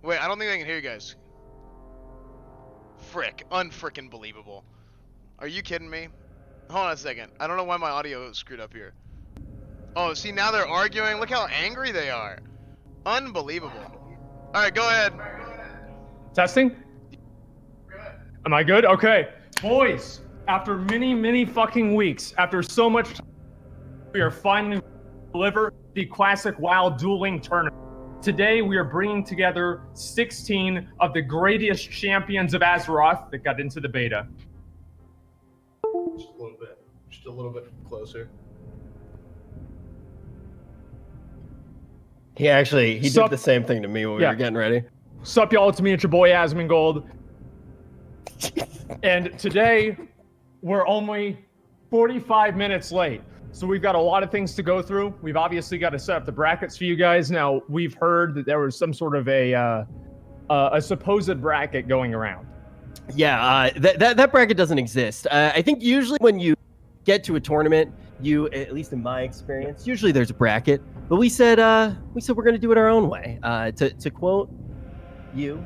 Wait, I don't think I can hear you guys. Frick. Unfrickin' believable. Are you kidding me? Hold on a second. I don't know why my audio is screwed up here. Oh, see, now they're arguing. Look how angry they are. Unbelievable. Alright, go ahead. Testing? Am I good? Okay. Boys, after many fucking weeks, after so much time, we are finally deliver the classic WoW Dueling tournament. Today, we are bringing together 16 of the greatest champions of Azeroth that got into the beta. Just a little bit closer. He did the same thing to me when we were getting ready. Sup, y'all? It's me, it's your boy Asmongold. And today, we're only 45 minutes late. So we've got a lot of things to go through. We've obviously got to set up the brackets for you guys. Now, we've heard that there was some sort of a supposed bracket going around. Yeah, that bracket doesn't exist. I think usually when you get to a tournament, at least in my experience, usually there's a bracket. But we said we're gonna do it our own way. To quote you,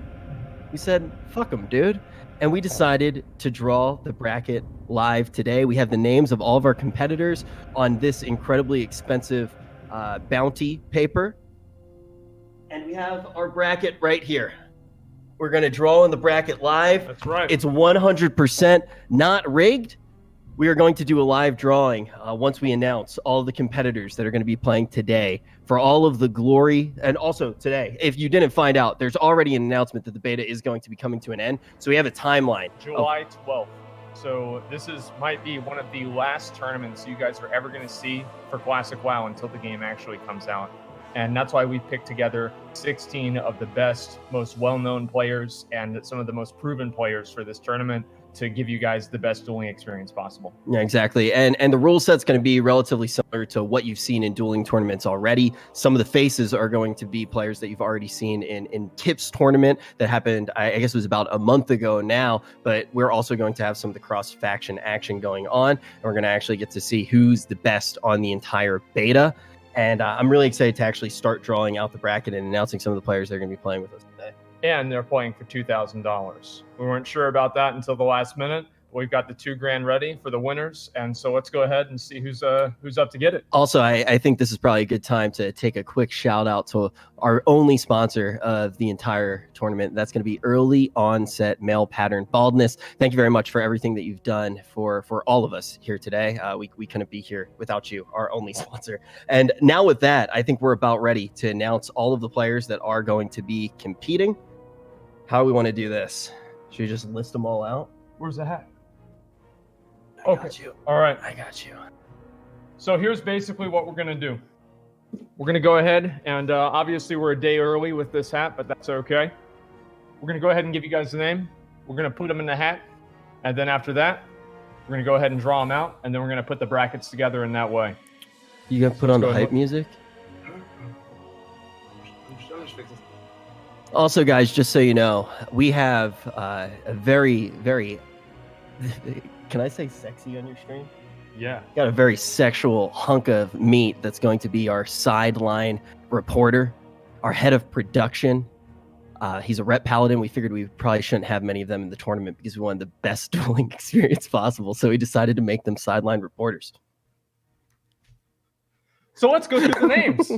we said, "Fuck them, dude," and we decided to draw the bracket live today. We have the names of all of our competitors on this incredibly expensive bounty paper, and we have our bracket right here. We're gonna draw in the bracket live. That's right. It's 100% not rigged. We are going to do a live drawing once we announce all of the competitors that are going to be playing today for all of the glory. And also today, if you didn't find out, there's already an announcement that the beta is going to be coming to an end. So we have a timeline. July 12th. So this might be one of the last tournaments you guys are ever going to see for Classic WoW until the game actually comes out. And that's why we picked together 16 of the best, most well-known players and some of the most proven players for this tournament to give you guys the best dueling experience possible. Yeah, exactly. And the rule set's going to be relatively similar to what you've seen in dueling tournaments already. Some of the faces are going to be players that you've already seen in Kip's tournament that happened, I guess it was about a month ago now, but we're also going to have some of the cross-faction action going on, and we're going to actually get to see who's the best on the entire beta. And I'm really excited to actually start drawing out the bracket and announcing some of the players that are going to be playing with us today. And they're playing for $2,000. We weren't sure about that until the last minute. We've got the $2,000 ready for the winners, and so let's go ahead and see who's up to get it. Also, I think this is probably a good time to take a quick shout out to our only sponsor of the entire tournament. That's going to be Early Onset Male Pattern Baldness. Thank you very much for everything that you've done for all of us here today. We couldn't be here without you, our only sponsor. And now with that, I think we're about ready to announce all of the players that are going to be competing. How do we want to do this? Should we just list them all out? Where's the hat? I got you. All right. I got you. So here's basically what we're going to do. We're going to go ahead and obviously we're a day early with this hat, but that's okay. We're going to go ahead and give you guys the name. We're going to put them in the hat. And then after that, we're going to go ahead and draw them out. And then we're going to put the brackets together in that way. You going to put on the hype music? Also, guys, just so you know, we have a very, very, can I say sexy on your stream? Yeah. Got a very sexual hunk of meat that's going to be our sideline reporter, our head of production. He's a rep paladin. We figured we probably shouldn't have many of them in the tournament because we wanted the best dueling experience possible. So we decided to make them sideline reporters. So let's go through the names.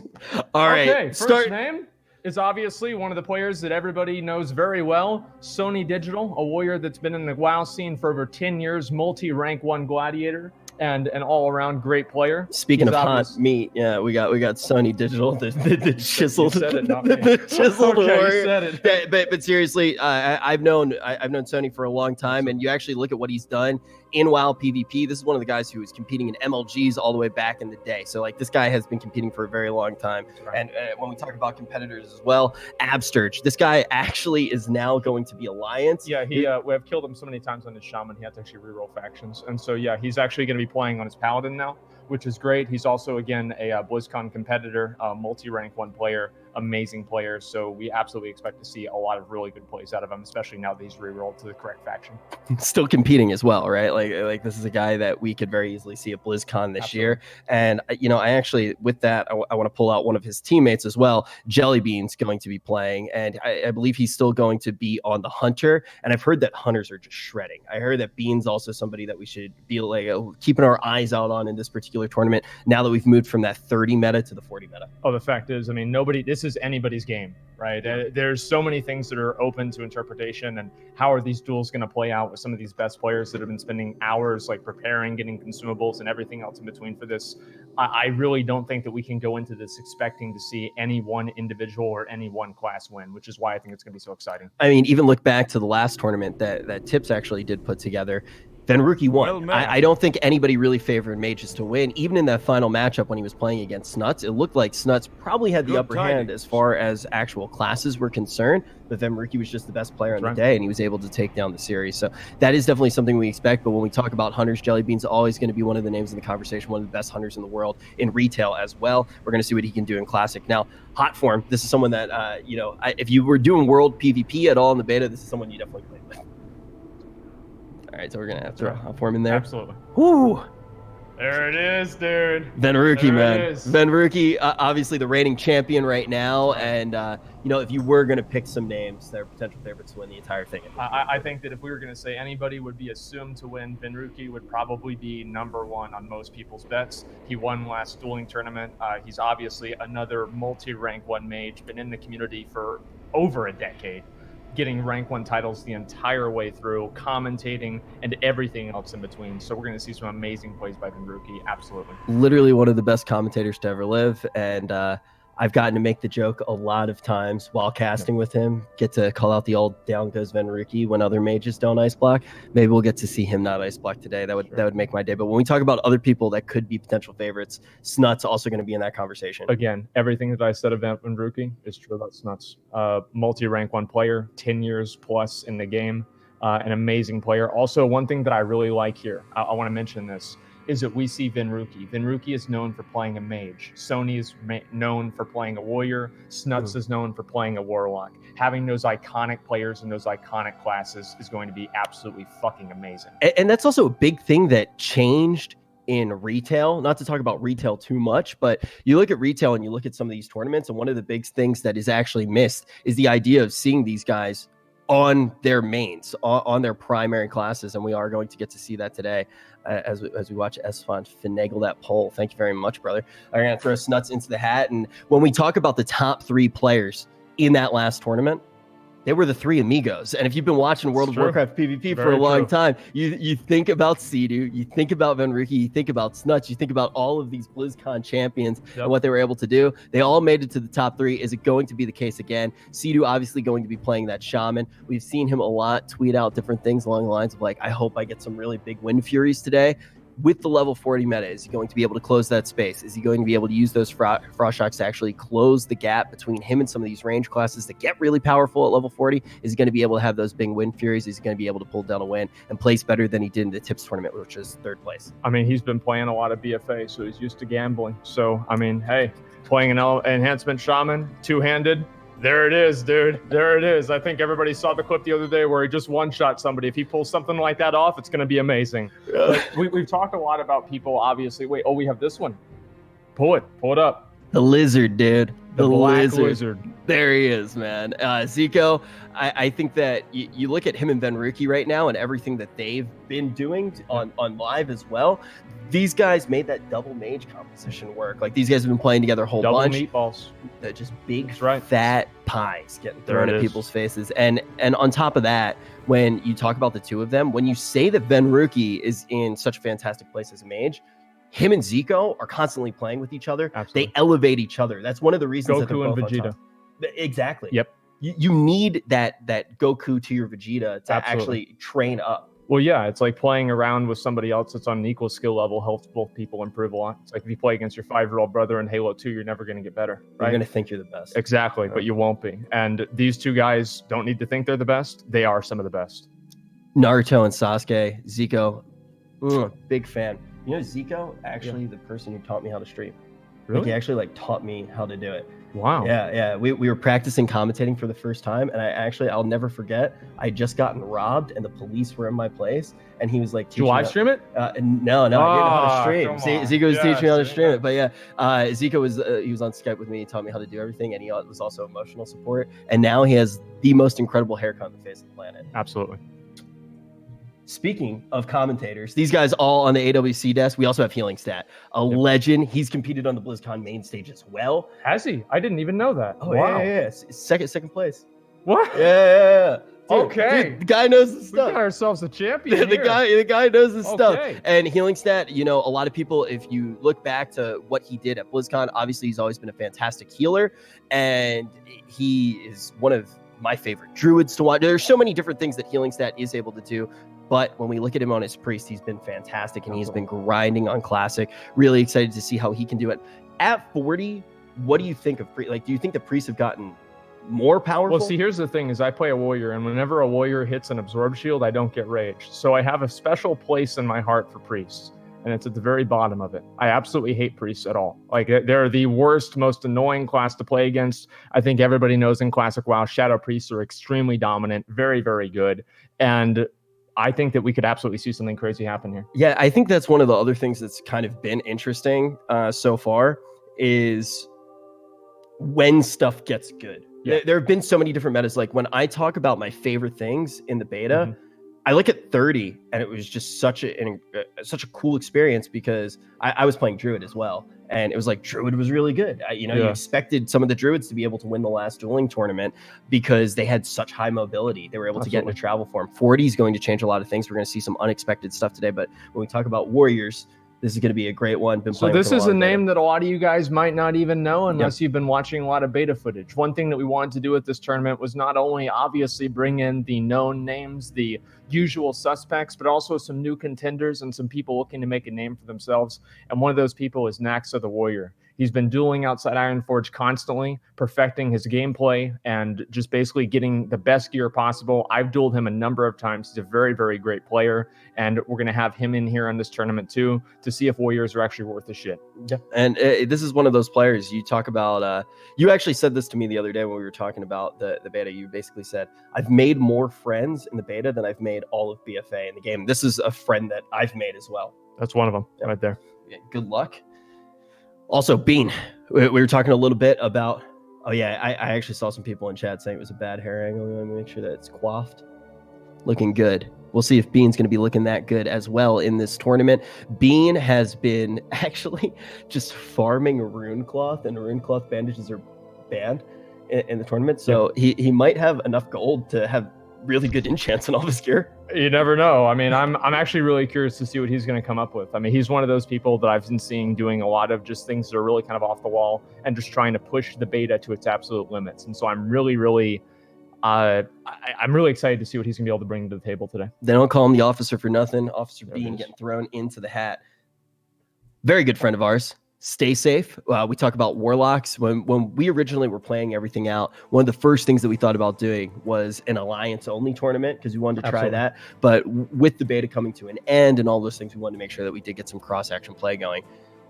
All right. Okay, first name is obviously one of the players that everybody knows very well, Sony Digital, a warrior that's been in the WoW scene for over 10 years, multi-rank 1 gladiator, and an all-around great player. Speaking of hot meat, yeah, we got Sony Digital, the chiseled, the chiseled warrior. Said it. But seriously, I've known Sony for a long time, and you actually look at what he's done in WoW PvP. This is one of the guys who was competing in MLGs all the way back in the day. So like this guy has been competing for a very long time. Right. And when we talk about competitors as well, Absturge, this guy actually is now going to be Alliance. Yeah, we have killed him so many times on his Shaman. He had to actually reroll factions. And so, yeah, he's actually going to be playing on his Paladin now, which is great. He's also, again, a BlizzCon competitor, multi-rank 1 player, amazing players. So we absolutely expect to see a lot of really good plays out of him, especially now that he's rerolled to the correct faction. Still competing as well, right? Like this is a guy that we could very easily see at BlizzCon this year. And I actually, with that, I want to pull out one of his teammates as well. Jellybean's going to be playing, and I believe he's still going to be on the Hunter. And I've heard that Hunters are just shredding. I heard that Bean's also somebody that we should be like keeping our eyes out on in this particular tournament. Now that we've moved from that 30 meta to the 40 meta. Oh, the fact is, I mean, this is anybody's game, right? There's so many things that are open to interpretation, and how are these duels going to play out with some of these best players that have been spending hours like preparing, getting consumables and everything else in between for this. I really don't think that we can go into this expecting to see any one individual or any one class win, which is why I think it's going to be so exciting. I mean, even look back to the last tournament that Tips actually did put together. Venruki won. Well, I don't think anybody really favored Mages to win. Even in that final matchup when he was playing against Snuts, it looked like Snuts probably had the Good upper hand as far as actual classes were concerned. But Venruki was just the best player on the day, and he was able to take down the series. So that is definitely something we expect. But when we talk about Hunters, Jellybean's always going to be one of the names in the conversation, one of the best Hunters in the world in retail as well. We're going to see what he can do in Classic. Now, Hot Form, this is someone that, if you were doing World PvP at all in the beta, this is someone you definitely played with. All right, so we're gonna have to throw Hot Form in there. Absolutely. Whoo! There it is, dude. Venruki, man. Venruki, obviously the reigning champion right now, and if you were gonna pick some names, they're potential favorites to win the entire thing. I think that if we were gonna say anybody would be assumed to win, Venruki would probably be number one on most people's bets. He won last dueling tournament. He's obviously another multi-rank 1 mage, been in the community for over a decade, getting rank 1 titles the entire way through, commentating, and everything else in between. So we're going to see some amazing plays by Venruki, absolutely. Literally one of the best commentators to ever live, and I've gotten to make the joke a lot of times while casting with him, get to call out the old down goes Venruki when other mages don't ice block. Maybe we'll get to see him not ice block today. That would make my day. But when we talk about other people that could be potential favorites, Snut's also going to be in that conversation. Again, everything that I said about Venruki is true about Snuts. Multi-rank 1 player, 10 years plus in the game, an amazing player. Also, one thing that I really like here, I want to mention this, is that we see Venruki. Venruki is known for playing a mage. Sony is known for playing a warrior. Snuts is known for playing a warlock. Having those iconic players in those iconic classes is going to be absolutely fucking amazing. And that's also a big thing that changed in retail. Not to talk about retail too much, but you look at retail and you look at some of these tournaments, and one of the big things that is actually missed is the idea of seeing these guys on their mains, on their primary classes, and we are going to get to see that today as we watch Esfand finagle that poll. Thank you very much, brother. I'm going to throw Snuts into the hat, and when we talk about the top 3 players in that last tournament, they were the 3 amigos. And if you've been watching World of Warcraft PvP for a long time, you think about Sea-Doo, you think about Venruki, you think about Snuts, you think about all of these BlizzCon champions and what they were able to do. They all made it to the top 3. Is it going to be the case again? Sea-Doo obviously going to be playing that shaman. We've seen him a lot tweet out different things along the lines of like, I hope I get some really big Wind Furies today. With the level 40 meta, is he going to be able to close that space? Is he going to be able to use those frost shocks to actually close the gap between him and some of these range classes that get really powerful at level 40? Is he going to be able to have those big Wind Furies? Is he going to be able to pull down a win and place better than he did in the Tips tournament, which is 3rd place? I mean, he's been playing a lot of BFA, so he's used to gambling. So, I mean, hey, playing an enhancement shaman, 2-handed, there it is, dude. There it is. I think everybody saw the clip the other day where he just one-shot somebody. If he pulls something like that off, it's going to be amazing. We've talked a lot about people, obviously. Wait, we have this one. Pull it up. The lizard, dude. The black lizard. There he is, man. Zico, I think that you look at him and Venruki right now and everything that they've been doing on live as well. These guys made that double mage composition work. Like, these guys have been playing together a whole bunch. Double meatballs. They're just big, fat pies getting thrown at people's faces. And on top of that, when you talk about the two of them, when you say that Venruki is in such a fantastic place as a mage, him and Zico are constantly playing with each other. Absolutely. They elevate each other. That's one of the reasons that they're Goku and both on Vegeta. top. Exactly. Yep. You need that Goku to your Vegeta to actually train up. Well, yeah, it's like playing around with somebody else that's on an equal skill level helps both people improve a lot. It's like if you play against your 5-year-old brother in Halo 2, you're never going to get better, right? You're going to think you're the best. Exactly, but you won't be. And these two guys don't need to think they're the best. They are some of the best. Naruto and Sasuke, Zico, big fan. You know, Zico, actually the person who taught me how to stream. Really? Like, he actually taught me how to do it. Wow. Yeah. We were practicing commentating for the first time, and I'll never forget. I just gotten robbed, and the police were in my place, and he was like, Did you live stream it? No, I didn't know how to stream. Come on. Zico was Yeah, teaching me how to see, stream it, that's- but yeah, Zico was he was on Skype with me, he taught me how to do everything, and he was also emotional support. And now he has the most incredible haircut on the face of the planet. Absolutely. Speaking of commentators, these guys all on the AWC desk. We also have Healing Stat, a legend. He's competed on the BlizzCon main stage as well. Has he? I didn't even know that. Oh wow. yeah. Second place. What? Yeah. Dude, Okay. the guy knows the We stuff. got ourselves a champion. the guy knows his stuff. Okay. And Healing Stat, a lot of people, if you look back to what he did at BlizzCon, obviously he's always been a fantastic healer, and he is one of my favorite druids to watch. There's so many different things that Healing Stat is able to do, but when we look at him on his priest, he's been fantastic, and he's been grinding on Classic. Really excited to see how he can do it. At 40, what do you think of priest? Like, do you think the priests have gotten more powerful? Well, see, here's the thing: is I play a warrior, and whenever a warrior hits an absorb shield, I don't get rage. So I have a special place in my heart for priests, and it's at the very bottom of it. I absolutely hate priests at all. Like, they're the worst, most annoying class to play against. I think everybody knows in Classic WoW, Shadow Priests are extremely dominant, very, very good, and I think that we could absolutely see something crazy happen here. Yeah, I think that's one of the other things that's kind of been interesting so far is when stuff gets good. Yeah. There have been so many different metas. Like, when I talk about my favorite things in the beta, I look at 30, and it was just such a cool experience, because I was playing Druid as well, and it was like Druid was really good. You expected some of the Druids to be able to win the last Dueling tournament because they had such high mobility. They were able to get into travel form. 40 is going to change a lot of things. We're going to see some unexpected stuff today, but when we talk about Warriors, this is going to be a great one. So this is a name that a lot of you guys might not even know unless you've been watching a lot of beta footage. One thing that we wanted to do at this tournament was not only obviously bring in the known names, the usual suspects, but also some new contenders and some people looking to make a name for themselves. And one of those people is Naxa the Warrior. He's been dueling outside Ironforge constantly, perfecting his gameplay and just basically getting the best gear possible. I've dueled him a number of times. He's a very, very great player, and we're going to have him in here on this tournament too to see if Warriors are actually worth the shit. Yeah, and this is one of those players you talk about. You actually said this to me the other day when we were talking about the beta. You basically said, I've made more friends in the beta than I've made all of BFA in the game. This is a friend that I've made as well. That's one of them right there. Yeah, good luck. Also, Bean, we were talking a little bit about, I actually saw some people in chat saying it was a bad hair angle. We want to make sure that it's coiffed. Looking good. We'll see if Bean's going to be looking that good as well in this tournament. Bean has been actually just farming rune cloth, and rune cloth bandages are banned in the tournament. So he might have enough gold to have really good enchants in all this gear. You never know. I mean, I'm actually really curious to see what he's going to come up with. I mean, he's one of those people that I've been seeing doing a lot of just things that are really kind of off the wall and just trying to push the beta to its absolute limits. And so I'm really I'm really excited to see what he's going to be able to bring to the table today. They don't call him the officer for nothing. Officer Bean getting thrown into the hat. Very good friend of ours. Stay safe. We talk about warlocks. When we originally were playing everything out, one of the first things that we thought about doing was an alliance-only tournament because we wanted to try that. But with the beta coming to an end and all those things, we wanted to make sure that we did get some cross-action play going.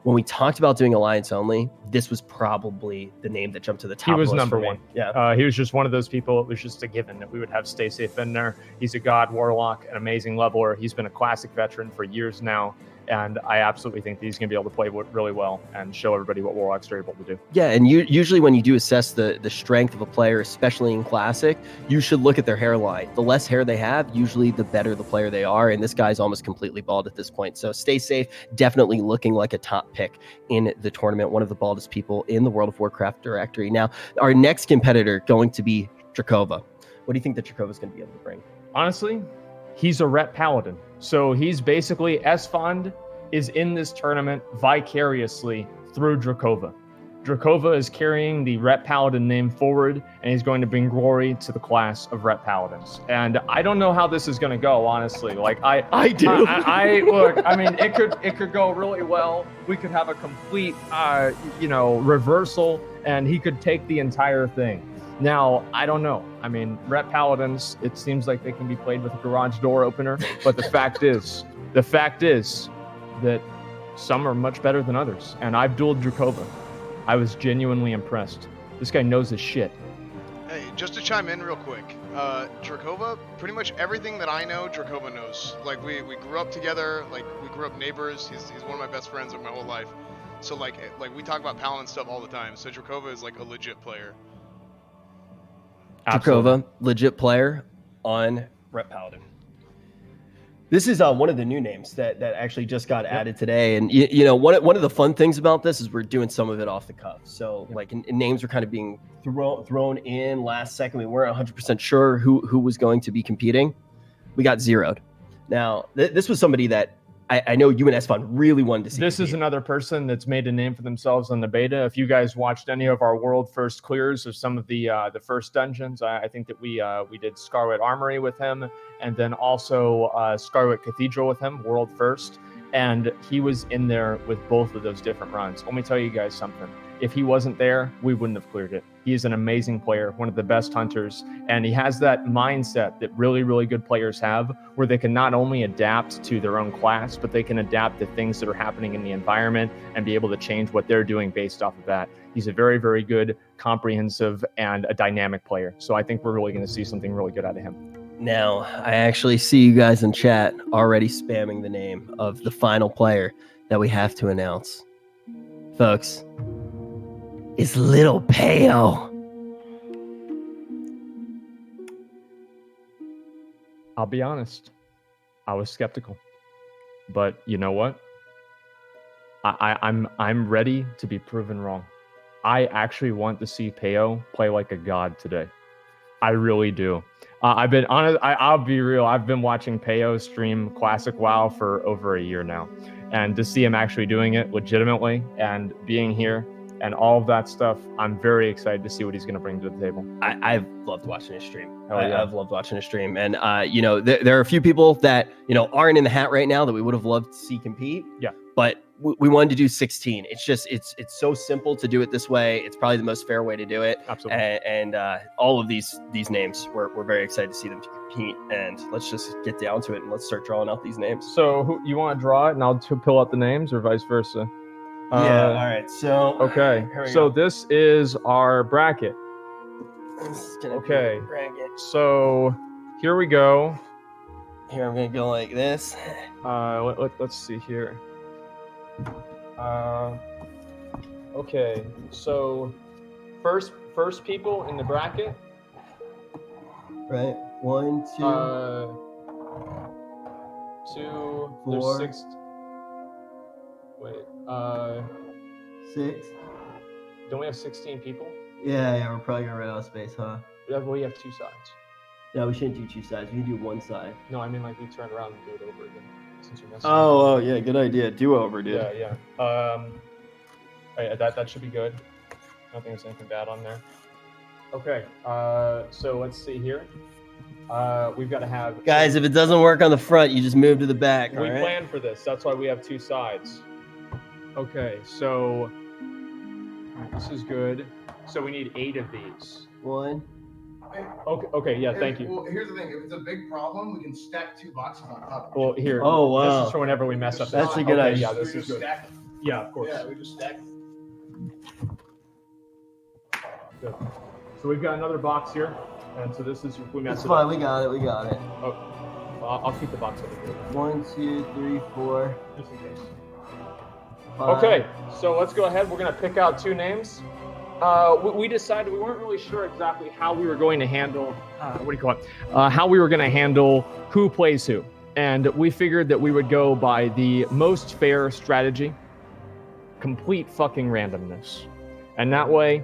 When we talked about doing alliance-only, this was probably the name that jumped to the top. He was number one. Yeah. He was just one of those people. It was just a given that we would have Stay Safe in there. He's a god warlock, an amazing leveler. He's been a classic veteran for years now. And I absolutely think that he's going to be able to play really well and show everybody what warlocks are able to do. Yeah, and usually when you do assess the strength of a player, especially in Classic, you should look at their hairline. The less hair they have, usually the better the player they are. And this guy's almost completely bald at this point. So Stay Safe, definitely looking like a top pick in the tournament. One of the baldest people in the World of Warcraft directory. Now, our next competitor going to be Drakova. What do you think that Drakova's going to be able to bring? Honestly, he's a rep paladin. So he's basically, Esfand is in this tournament vicariously through Drakova. Drakova is carrying the rep paladin name forward, and he's going to bring glory to the class of rep paladins. And I don't know how this is going to go, honestly. Like I do. I look. I mean, it could go really well. We could have a complete, reversal, and he could take the entire thing. Now, I don't know. I mean, rep paladins, it seems like they can be played with a garage door opener, but the fact is that some are much better than others. And I've dueled Drakova. I was genuinely impressed. This guy knows his shit. Hey, just to chime in real quick, Drakova, pretty much everything that I know, Drakova knows. Like, we grew up together, like, we grew up neighbors. He's one of my best friends of my whole life. So, like we talk about Paladin stuff all the time. So, Drakova is, like, a legit player. Absolutely. Drakova, legit player on Rep Paladin. This is one of the new names that actually just got added today, and you know, one of the fun things about this is we're doing some of it off the cuff. So like names were kind of being thrown in last second. We weren't 100% sure who was going to be competing. We got zeroed. Now this was somebody that I know you and Esfon really wanted to see. This is another person that's made a name for themselves on the beta. If you guys watched any of our world first clears of some of the first dungeons, I think that we did Scarlet Armory with him, and then also Scarlet Cathedral with him, world first. And he was in there with both of those different runs. Let me tell you guys something. If he wasn't there, we wouldn't have cleared it. He is an amazing player, one of the best hunters, and he has that mindset that really, really good players have, where they can not only adapt to their own class, but they can adapt to things that are happening in the environment and be able to change what they're doing based off of that. He's a very, very good, comprehensive, and a dynamic player. So I think we're really going to see something really good out of him. Now, I actually see you guys in chat already spamming the name of the final player that we have to announce. Folks, it's Little Peo. I'll be honest, I was skeptical, but you know what? I'm ready to be proven wrong. I actually want to see Peo play like a god today. I really do. I've been honest. I'll be real. I've been watching Peo stream Classic WoW for over a year now, and to see him actually doing it legitimately and being here and all of that stuff, I'm very excited to see what he's going to bring to the table. I've loved watching his stream. Yeah. I've loved watching his stream, and you know, there are a few people that aren't in the hat right now that we would have loved to see compete. Yeah, but we wanted to do 16. It's just it's so simple to do it this way. It's probably the most fair way to do it. Absolutely. And all of these names, we're very excited to see them compete. And let's just get down to it and let's start drawing out these names. So who you want to draw it, and I'll fill out the names, or vice versa? Yeah. All right. So okay. So this is our bracket. Okay. So here we go. Here I'm gonna go like this. Let's see here. Okay, so first people in the bracket. Right. 1, 2, 2, 4. There's 6. Wait. 6. Don't we have 16 people? Yeah. We're probably gonna run out of space, huh? We have 2 sides. No, we shouldn't do 2 sides. We can do 1 side. No, I mean like we turn around and do it over again. Since you messed Oh, yeah, good idea. Do over, dude. Yeah. That should be good. I don't think there's anything bad on there. Okay. So let's see here. We've got to have Guys, if it doesn't work on the front, you just move to the back. We planned for this. That's why we have 2 sides. Okay, so this is good. So we need 8 of these. 1. Okay, yeah, thank you. Well, here's the thing. If it's a big problem, we can stack 2 boxes on top. Well, here. Oh, wow. This is for whenever we mess up. That's a good idea. Yeah, this is good. Stack. Yeah, of course. Yeah, we just stack. Good. So we've got another box here, and so this is if we mess It's it fine. up. We got it. Oh, I'll keep the box over here. 1, 2, 3, 4. Just in case. 5. Okay, so let's go ahead. We're gonna pick out 2 names. We decided we weren't really sure exactly how we were going to handle, how we were going to handle who plays who. And we figured that we would go by the most fair strategy, complete fucking randomness. And that way,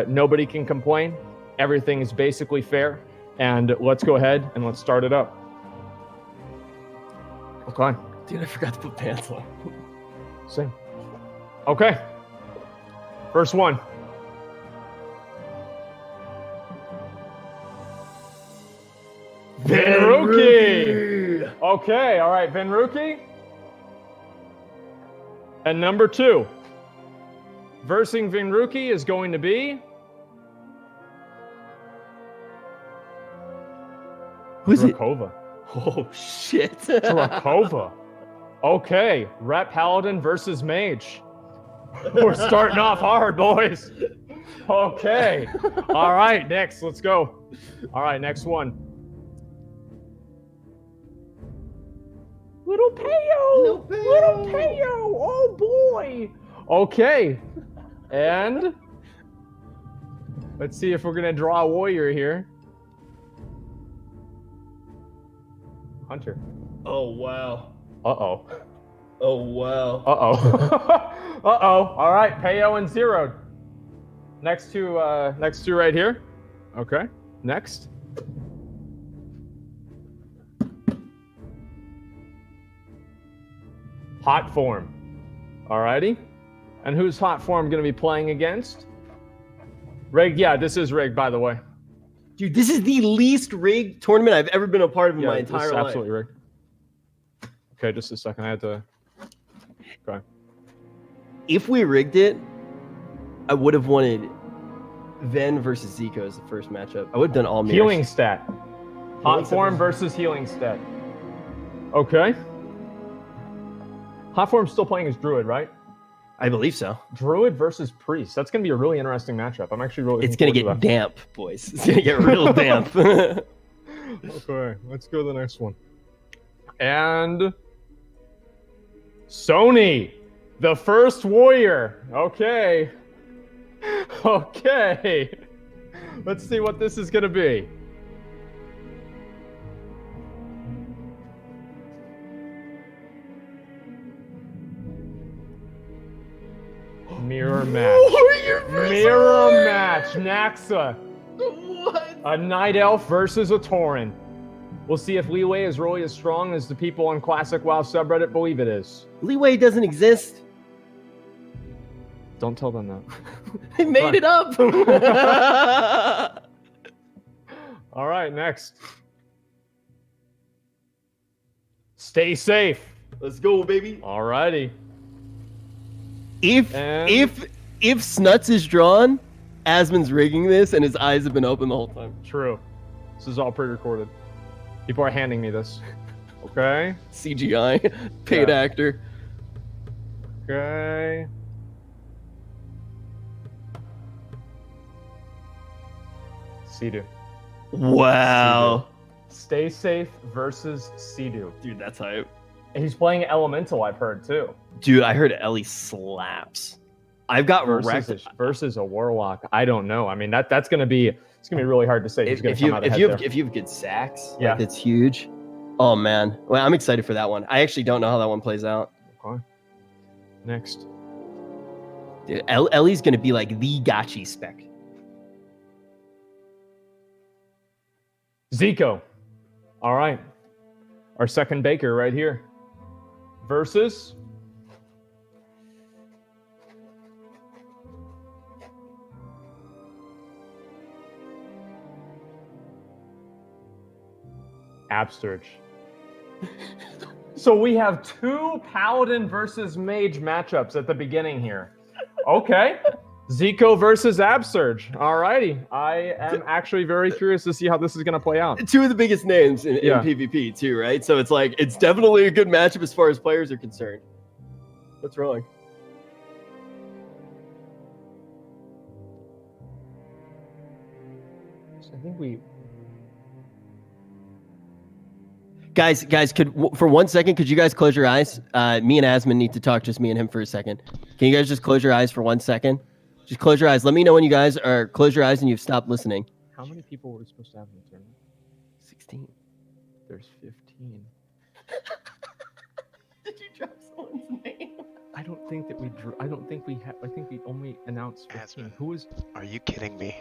nobody can complain. Everything is basically fair. And let's go ahead and let's start it up. Okay. Dude, I forgot to put pants on. Same. Okay. First one. Vinruki. Okay, all right, Vinruki. And number 2, versing Vinruki is going to be Who's it? Drakova. Oh, shit. Drakova. Okay, Ret Paladin versus Mage. We're starting off hard, boys. Okay. All right, next, let's go. All right, next one. Little Peo! Little Peo! Oh boy! Okay. And let's see if we're gonna draw a warrior here. Hunter. Oh wow. Uh-oh. Oh wow. Uh-oh. Uh-oh. All right, Peo and Zero. Next two right here. Okay. Next. Hot form. Alrighty. And who's hot form gonna be playing against? Rig, yeah, this is rigged, by the way. Dude, this is the least rigged tournament I've ever been a part of in my this entire is life. absolutely rigged. Okay, just a second. I had to. Okay. If we rigged it, I would have wanted Ven versus Zico as the first matchup. I would have done all mirrors. Healing stat. Hot form versus healing stat. Okay. Hot form's still playing as Druid, right? I believe so. Druid versus Priest. That's going to be a really interesting matchup. I'm actually really. It's going to get damp, boys. It's going to get real damp. Okay, let's go to the next one. And Sony, the first warrior. Okay. Okay. Let's see what this is going to be. Mirror match. Mirror match. Naxa. What? A Night Elf versus a Tauren. We'll see if Leeway is really as strong as the people on Classic WoW subreddit believe it is. Leeway doesn't exist. Don't tell them that. They made it up. All right, next. Stay safe. Let's go, baby. All righty. If Snuts is drawn, Asmon's rigging this, and his eyes have been open the whole time. True. This is all pre-recorded. People are handing me this. Okay. CGI, paid actor. Okay. Sea-Doo. Wow. Stay safe versus Sea-Doo. Dude, that's hype. He's playing Elemental, I've heard, too. Dude, I heard Ellie slaps. I've got versus a Warlock. I don't know. I mean, that's gonna be really hard to say. If you have good sacks, yeah, it's huge. Oh man, well, I'm excited for that one. I actually don't know how that one plays out. Okay. Next, dude, Ellie's gonna be like the Gachi spec. Zico. All right, our second Baker right here. Versus Absterge. So we have two Paladin versus Mage matchups at the beginning here. Okay. Zico versus Absterge. All righty. I am actually very curious to see how this is going to play out. Two of the biggest names in PvP too, right? So it's like, it's definitely a good matchup as far as players are concerned. What's wrong? I think we... Guys, for 1 second, could you guys close your eyes? Me and Asmon need to talk, just me and him for a second. Can you guys just close your eyes for 1 second? Just close your eyes. Let me know when you guys are close your eyes and you've stopped listening. How many people were we supposed to have in the tournament? 16. There's 15. Did you drop someone's name? I don't think that we drew. I don't think we have. I think we only announced 15. Who is? Are you kidding me?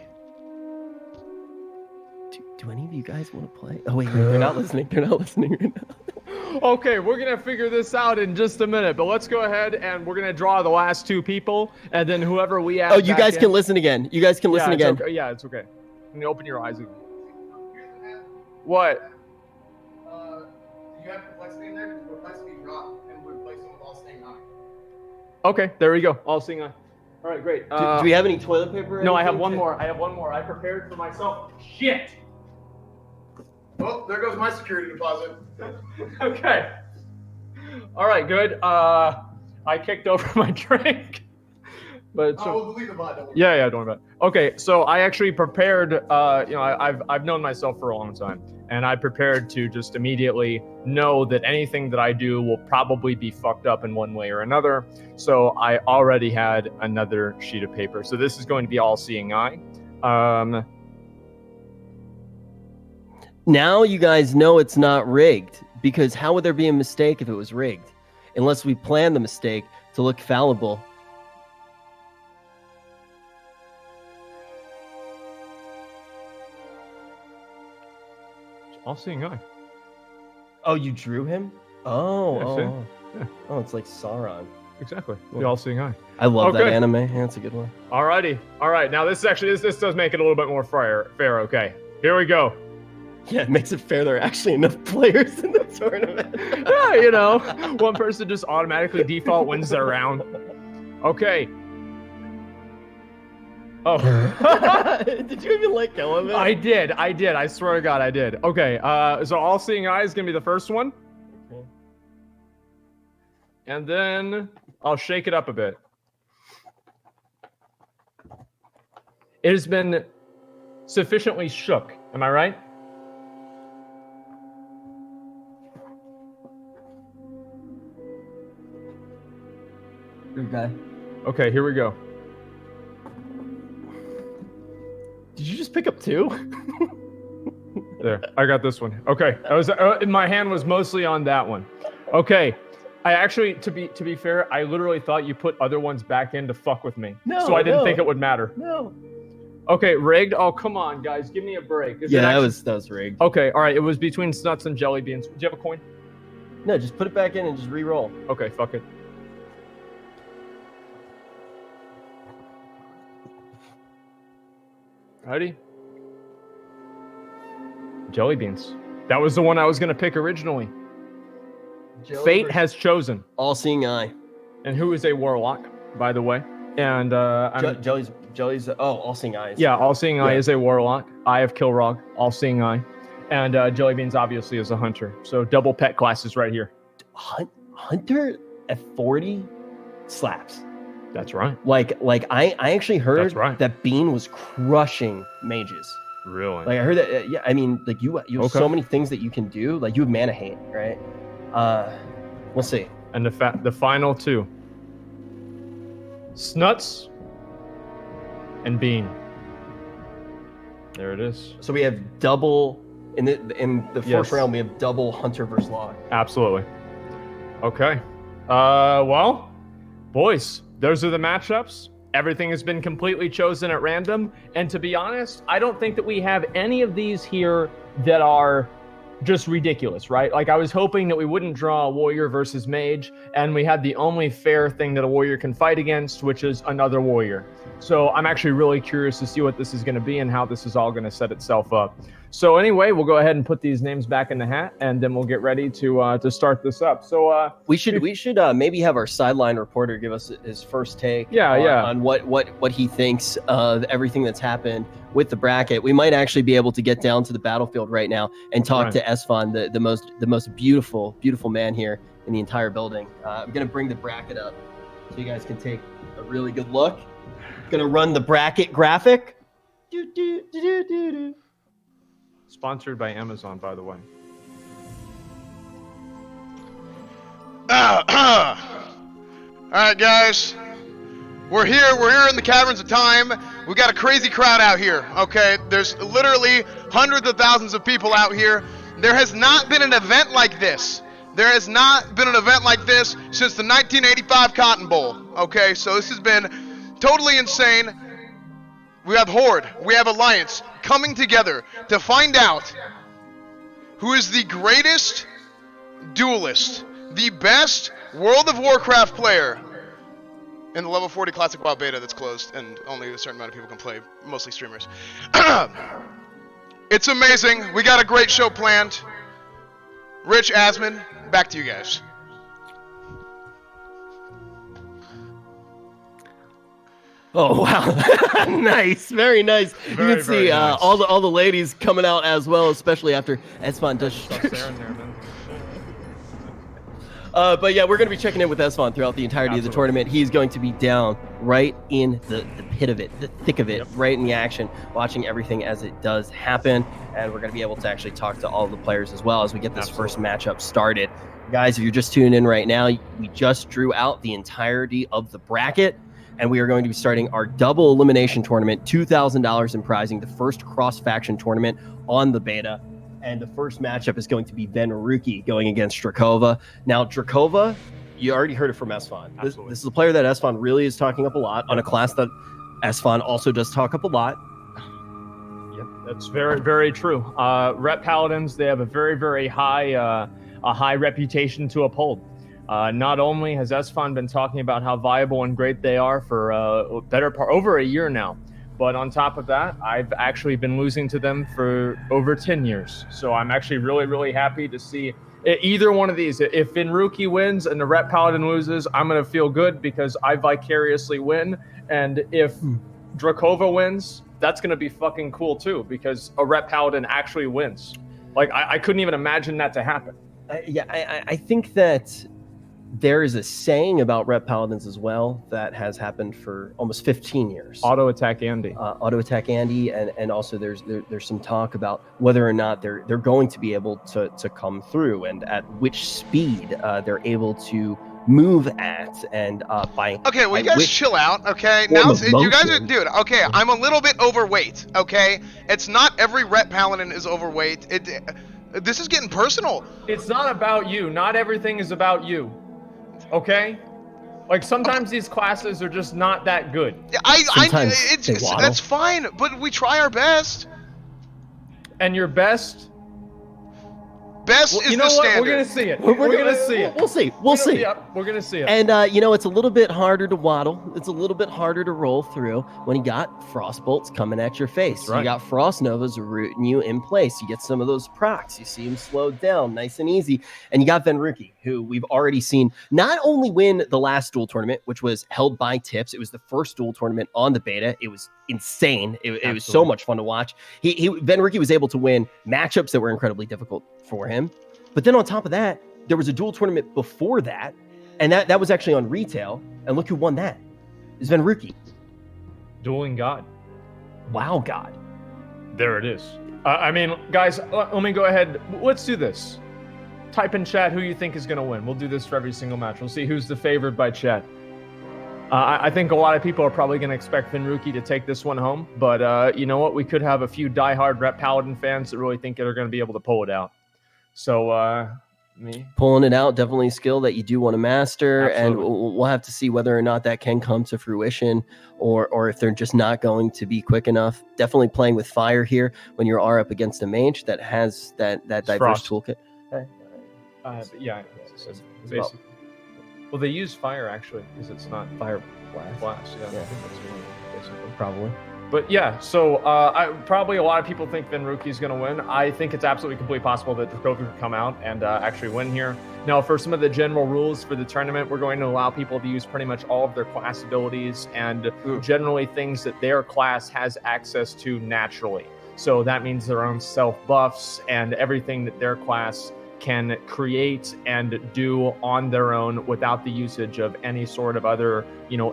Do any of you guys want to play? Oh wait, they're not listening. They're not listening right now. Okay, we're gonna figure this out in just a minute, but let's go ahead and we're gonna draw the last two people, and then whoever we add. Oh, you guys can listen again. You guys can listen again. Okay. Yeah, it's okay. Can you open your eyes again? What? You have complexity in there? Complexity drop, and we replace them with all staying on. Okay, there we go. All seeing eye. All right, great. Do we have any toilet paper? No, I have one more. I prepared for myself. Shit. Well, there goes my security deposit. Okay. All right, good. I kicked over my drink. But it's We'll delete the bot. Don't worry. yeah, don't worry about it. Yeah, don't worry about it. Okay, so I actually prepared. I've known myself for a long time, and I prepared to just immediately know that anything that I do will probably be fucked up in one way or another. So I already had another sheet of paper. So this is going to be all-seeing eye. Now you guys know it's not rigged, because how would there be a mistake if it was rigged? Unless we plan the mistake to look fallible. All-seeing eye. Oh, you drew him? Yeah, Oh, it's like Sauron. exactly. The all-seeing eye. I love that Okay. anime. Yeah, it's a good one. Alrighty. All right. Now this does make it a little bit more fair. Okay. Here we go. Yeah, it makes it fair. There are actually enough players in the tournament. Yeah, one person just automatically default wins their round. Okay. Oh. Did you even let go of it? I did. I swear to God, I did. Okay. So all-seeing eye is gonna be the first one, Okay. and then I'll shake it up a bit. It has been sufficiently shook. Am I right? Okay. Okay. Here we go. Did you just pick up two? There, I got this one. Okay, I was my hand was mostly on that one. Okay, I actually, to be fair, I literally thought you put other ones back in to fuck with me. No, so I didn't no. think it would matter. No. Okay, rigged. Oh, come on, guys, give me a break. Is it Yeah, actually- that was rigged. Okay, all right. It was between Snuts and Jelly Beans. Do you have a coin? No, just put it back in and just re-roll. Okay, fuck it. Ready? Jelly Beans. That was the one I was gonna pick originally. Fate has chosen. All-seeing eye. And who is a warlock, by the way. And Jelly's. Oh, all-seeing eyes. yeah, all-seeing eye Yeah. is a warlock. Eye of Kilrog, all-seeing eye. And Jellybeans obviously is a hunter. So double pet classes right here. Hunter at 40 slaps. That's right. Like I actually heard That's right. that Bean was crushing mages. Really? Like I heard that. Yeah, I mean, like you have Okay. so many things that you can do. Like you have mana hate, right? We'll see. And the final two. Snuts and Bean. There it is. So we have double in the first Yes. round. We have double Hunter versus Log. Absolutely. Okay. Well, boys, those are the matchups. Everything has been completely chosen at random. And to be honest, I don't think that we have any of these here that are just ridiculous, right? Like I was hoping that we wouldn't draw a warrior versus mage, and we had the only fair thing that a warrior can fight against, which is another warrior. So I'm actually really curious to see what this is going to be and how this is all going to set itself up. So anyway, we'll go ahead and put these names back in the hat, and then we'll get ready to start this up. So We should maybe have our sideline reporter give us his first take. Yeah, on what he thinks of everything that's happened with the bracket. We might actually be able to get down to the battlefield right now and talk Right. to Esfon, the most beautiful man here in the entire building. I'm gonna bring the bracket up so you guys can take a really good look. Gonna run the bracket graphic. Do, do, do, do, do, do. sponsored by Amazon, by the way. Alright, guys. We're here in the caverns of time. We got a crazy crowd out here, okay? There's literally hundreds of thousands of people out here. There has not been an event like this. There has not been an event like this since the 1985 Cotton Bowl, okay? So this has been totally insane. We have Horde, we have Alliance coming together to find out who is the greatest duelist, the best World of Warcraft player in the level 40 Classic WoW beta that's closed and only a certain amount of people can play, mostly streamers. It's amazing. We got a great show planned. Rich, Asmon, back to you guys. Oh wow! Nice, very nice. You Very, can very see nice. all the ladies coming out as well, especially after Esfon does. Stop staring there, man. But yeah, we're going to be checking in with Esfon throughout the entirety of the tournament. He's going to be down right in the pit of it, the thick of it, right in the action, watching everything as it does happen. And we're going to be able to actually talk to all the players as well as we get this first matchup started. Guys, if you're just tuning in right now, we just drew out the entirety of the bracket. And we are going to be starting our double elimination tournament, $2,000 in prizing, the first cross-faction tournament on the beta. And the first matchup is going to be Venruki going against Drakova. Now, Drakova, you already heard it from Esfon. This is a player that Esfon really is talking up a lot on a class that Esfon also does talk up a lot. Yep, that's very, very true. Rep Paladins, they have a very, very high reputation to uphold. Not only has Esfon been talking about how viable and great they are for over a year now, but on top of that, I've actually been losing to them for over 10 years. So I'm actually really, really happy to see either one of these. If Venruki wins and the Rep Paladin loses, I'm going to feel good because I vicariously win. And if Drakova wins, that's going to be fucking cool too because a Rep Paladin actually wins. Like, I couldn't even imagine that to happen. I think that there is a saying about Rep Paladins as well that has happened for almost 15 years. Auto attack Andy. And also there's some talk about whether or not they're going to be able to come through and at which speed they're able to move at and by. Okay, well, you guys chill out. Okay, now you guys are, dude. Okay, I'm a little bit overweight. Okay, it's not every Rep Paladin is overweight. This is getting personal. It's not about you. Not everything is about you. Okay? Like, sometimes these classes are just not that good. That's fine, but we try our best. And your best? Best is the standard. We're going to see it. We're going to see it. We'll see. We'll see. Yep, we're going to see it. And, it's a little bit harder to waddle. It's a little bit harder to roll through when you got Frost Bolts coming at your face. Right. You got Frost Novas rooting you in place. You get some of those procs. You see them slowed down nice and easy. And you got Venruki, who we've already seen not only win the last duel tournament, which was held by Tips. It was the first duel tournament on the beta. It was insane. It was so much fun to watch. Venruki was able to win matchups that were incredibly difficult for him. But then on top of that, there was a duel tournament before that, and that was actually on retail. And look who won that. It's Venruki. Dueling God. WoW God. There it is. I mean, guys, let me go ahead. Let's do this. Type in chat who you think is going to win. We'll do this for every single match. We'll see who's the favored by chat. I think a lot of people are probably going to expect Venruki to take this one home. But you know what? We could have a few diehard Rep Paladin fans that really think they're going to be able to pull it out. So, me pulling it out, definitely a skill that you do want to master. Absolutely. And we'll have to see whether or not that can come to fruition or if they're just not going to be quick enough. Definitely playing with fire here when you are up against a mage that has that diverse Frost. toolkit. Yeah. Basically. Well, they use fire actually because it's not fire blast. Yeah. I think that's basically. Probably. But yeah, so probably a lot of people think Venruki is going to win. I think it's absolutely completely possible that Drakova could come out and actually win here. Now, for some of the general rules for the tournament, we're going to allow people to use pretty much all of their class abilities and generally things that their class has access to naturally. So that means their own self buffs and everything that their class can create and do on their own without the usage of any sort of other,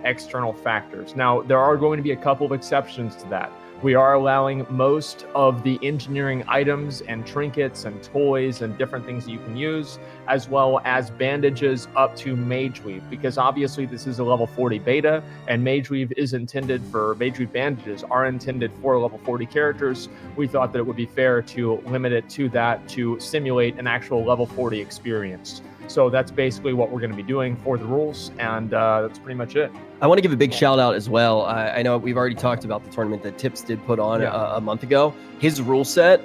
external factors. Now, there are going to be a couple of exceptions to that. We are allowing most of the engineering items and trinkets and toys and different things that you can use, as well as bandages up to Mage Weave, because obviously this is a level 40 beta, and Mage Weave bandages are intended for level 40 characters. We thought that it would be fair to limit it to that to simulate an actual level 40 experience. So that's basically what we're going to be doing for the rules, and that's pretty much it. I want to give a big shout out as well. I know we've already talked about the tournament that Tips did put on a month ago. His rule set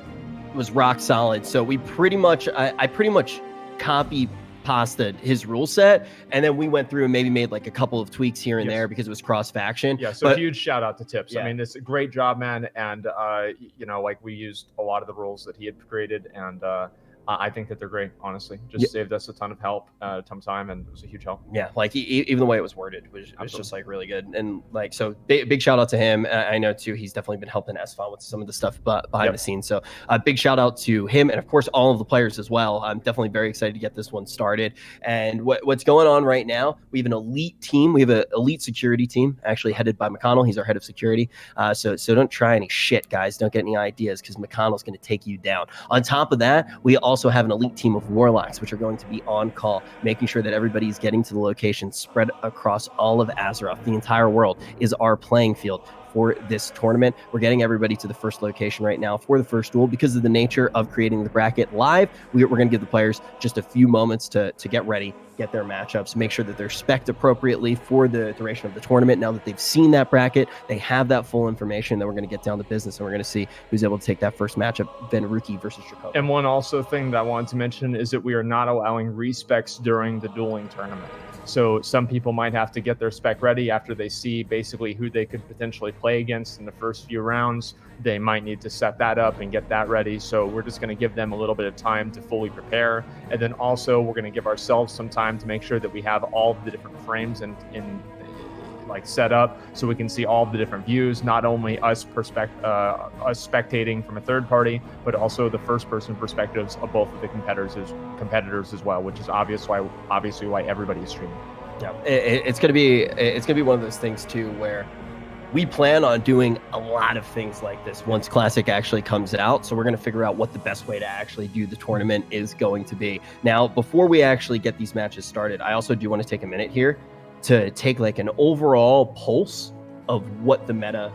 was rock solid. So we pretty much, I pretty much copy pasted his rule set, and then we went through and maybe made like a couple of tweaks here and there because it was cross faction. Yeah, so huge shout out to Tips. Yeah. I mean, this great job, man. And like we used a lot of the rules that he had created, and I think that they're great, honestly. Just saved us a ton of help, a ton of time, and it was a huge help. Yeah, like even the way it was worded was just like really good. And like, so big shout out to him. I know too, he's definitely been helping Esfon with some of the stuff behind the scenes. So big shout out to him, and of course all of the players as well. I'm definitely very excited to get this one started. And what's going on right now, we have an elite team. We have an elite security team actually headed by McConnell. He's our head of security. So don't try any shit, guys. Don't get any ideas, because McConnell's going to take you down. On top of that, we also have an elite team of warlocks, which are going to be on call, making sure that everybody's getting to the location spread across all of Azeroth. The entire world is our playing field for this tournament. We're getting everybody to the first location right now for the first duel. Because of the nature of creating the bracket live, we're going to give the players just a few moments to get ready, get their matchups, make sure that they're spec'd appropriately for the duration of the tournament. Now that they've seen that bracket, they have that full information, then we're going to get down to business, and we're going to see who's able to take that first matchup, Veneruki versus Jacob. And one also thing that I wanted to mention is that we are not allowing respecs during the dueling tournament. So some people might have to get their spec ready after they see basically who they could potentially play against in the first few rounds. They might need to set that up and get that ready. So we're just going to give them a little bit of time to fully prepare. And then also we're going to give ourselves some time to make sure that we have all of the different frames and like set up, so we can see all of the different views, not only us spectating from a third party, but also the first person perspectives of both of the competitors as well, which is obviously why everybody is streaming. Yeah, it's gonna be one of those things too where we plan on doing a lot of things like this once Classic actually comes out. So we're going to figure out what the best way to actually do the tournament is going to be. Now, before we actually get these matches started, I also do want to take a minute here to take like an overall pulse of what the meta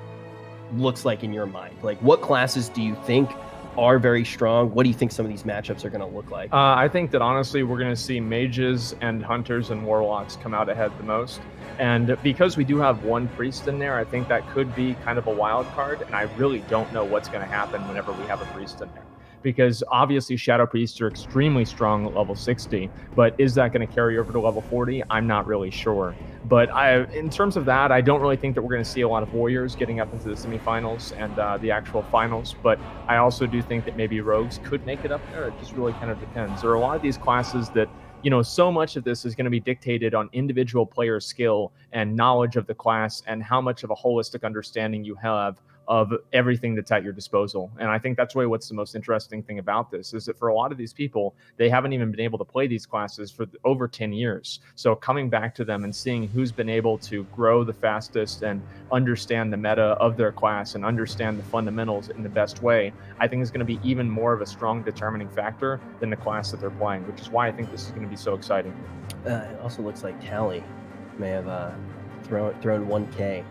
looks like in your mind. Like, what classes do you think are very strong? What do you think some of these matchups are going to look like? I think that honestly, we're going to see mages and hunters and warlocks come out ahead the most. And because we do have one priest in there, I think that could be kind of a wild card. And I really don't know what's going to happen whenever we have a priest in there. Because obviously Shadow Priests are extremely strong at level 60, but is that going to carry over to level 40? I'm not really sure. But in terms of that, I don't really think that we're going to see a lot of Warriors getting up into the semifinals and the actual finals, but I also do think that maybe Rogues could make it up there. It just really kind of depends. There are a lot of these classes that, you know, so much of this is going to be dictated on individual player skill and knowledge of the class and how much of a holistic understanding you have of everything that's at your disposal. And I think that's really what's the most interesting thing about this, is that for a lot of these people, they haven't even been able to play these classes for over 10 years. So coming back to them and seeing who's been able to grow the fastest and understand the meta of their class and understand the fundamentals in the best way, I think is going to be even more of a strong determining factor than the class that they're playing, which is why I think this is going to be so exciting. It also looks like Tally may have thrown 1K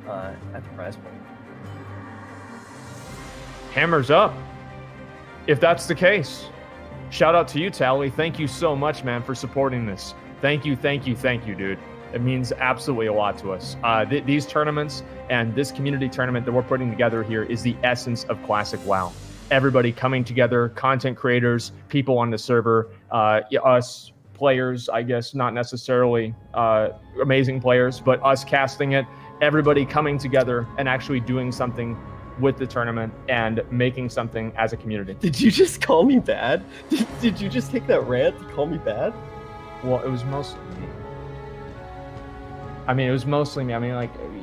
at the prize point. Hammers up. If that's the case, shout out to you, Tally. Thank you so much, man, for supporting this. Thank you, dude. It means absolutely a lot to us. These tournaments and this community tournament that we're putting together here is the essence of Classic WoW. Everybody coming together, content creators, people on the server, us players, I guess, not necessarily amazing players, but us casting it, everybody coming together and actually doing something with the tournament and making something as a community. Did you just call me bad? Did you just take that rant to call me bad? Well, it was mostly me. I mean, it was mostly me. I mean,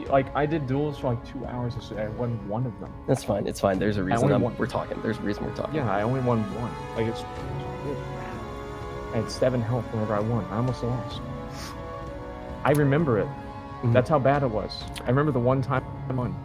like I did duels for like 2 hours yesterday. I won one of them. That's fine. It's fine. There's a reason we're talking. There's a reason we're talking. Yeah, I only won one. Like, it's good. I had 7 health whenever I won. I almost lost. I remember it. Mm-hmm. That's how bad it was. I remember the one time I won.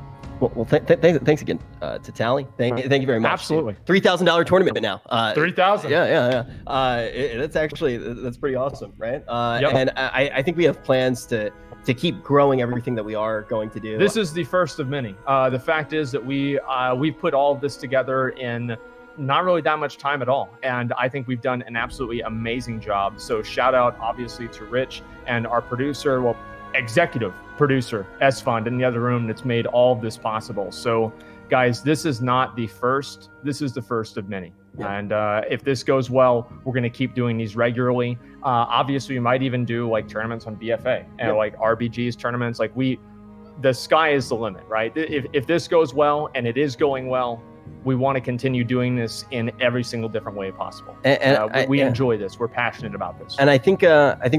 Well, thanks again to Tally. Thank you very much. Absolutely. $3,000 tournament now. 3,000. Yeah. That's pretty awesome, right? Yep. And I think we have plans to keep growing everything that we are going to do. This is the first of many. The fact is that we've put all of this together in not really that much time at all, and I think we've done an absolutely amazing job. So shout out obviously to Rich and our producer, executive producer Esfond in the other room that's made all of this possible. So guys, this is not the first, this is the first of many. Yeah. And if this goes well, we're going to keep doing these regularly. Obviously we might even do like tournaments on BFA and like RBG's tournaments. Like the sky is the limit, right? If this goes well, and it is going well, we want to continue doing this in every single different way possible. We enjoy this. We're passionate about this. And I think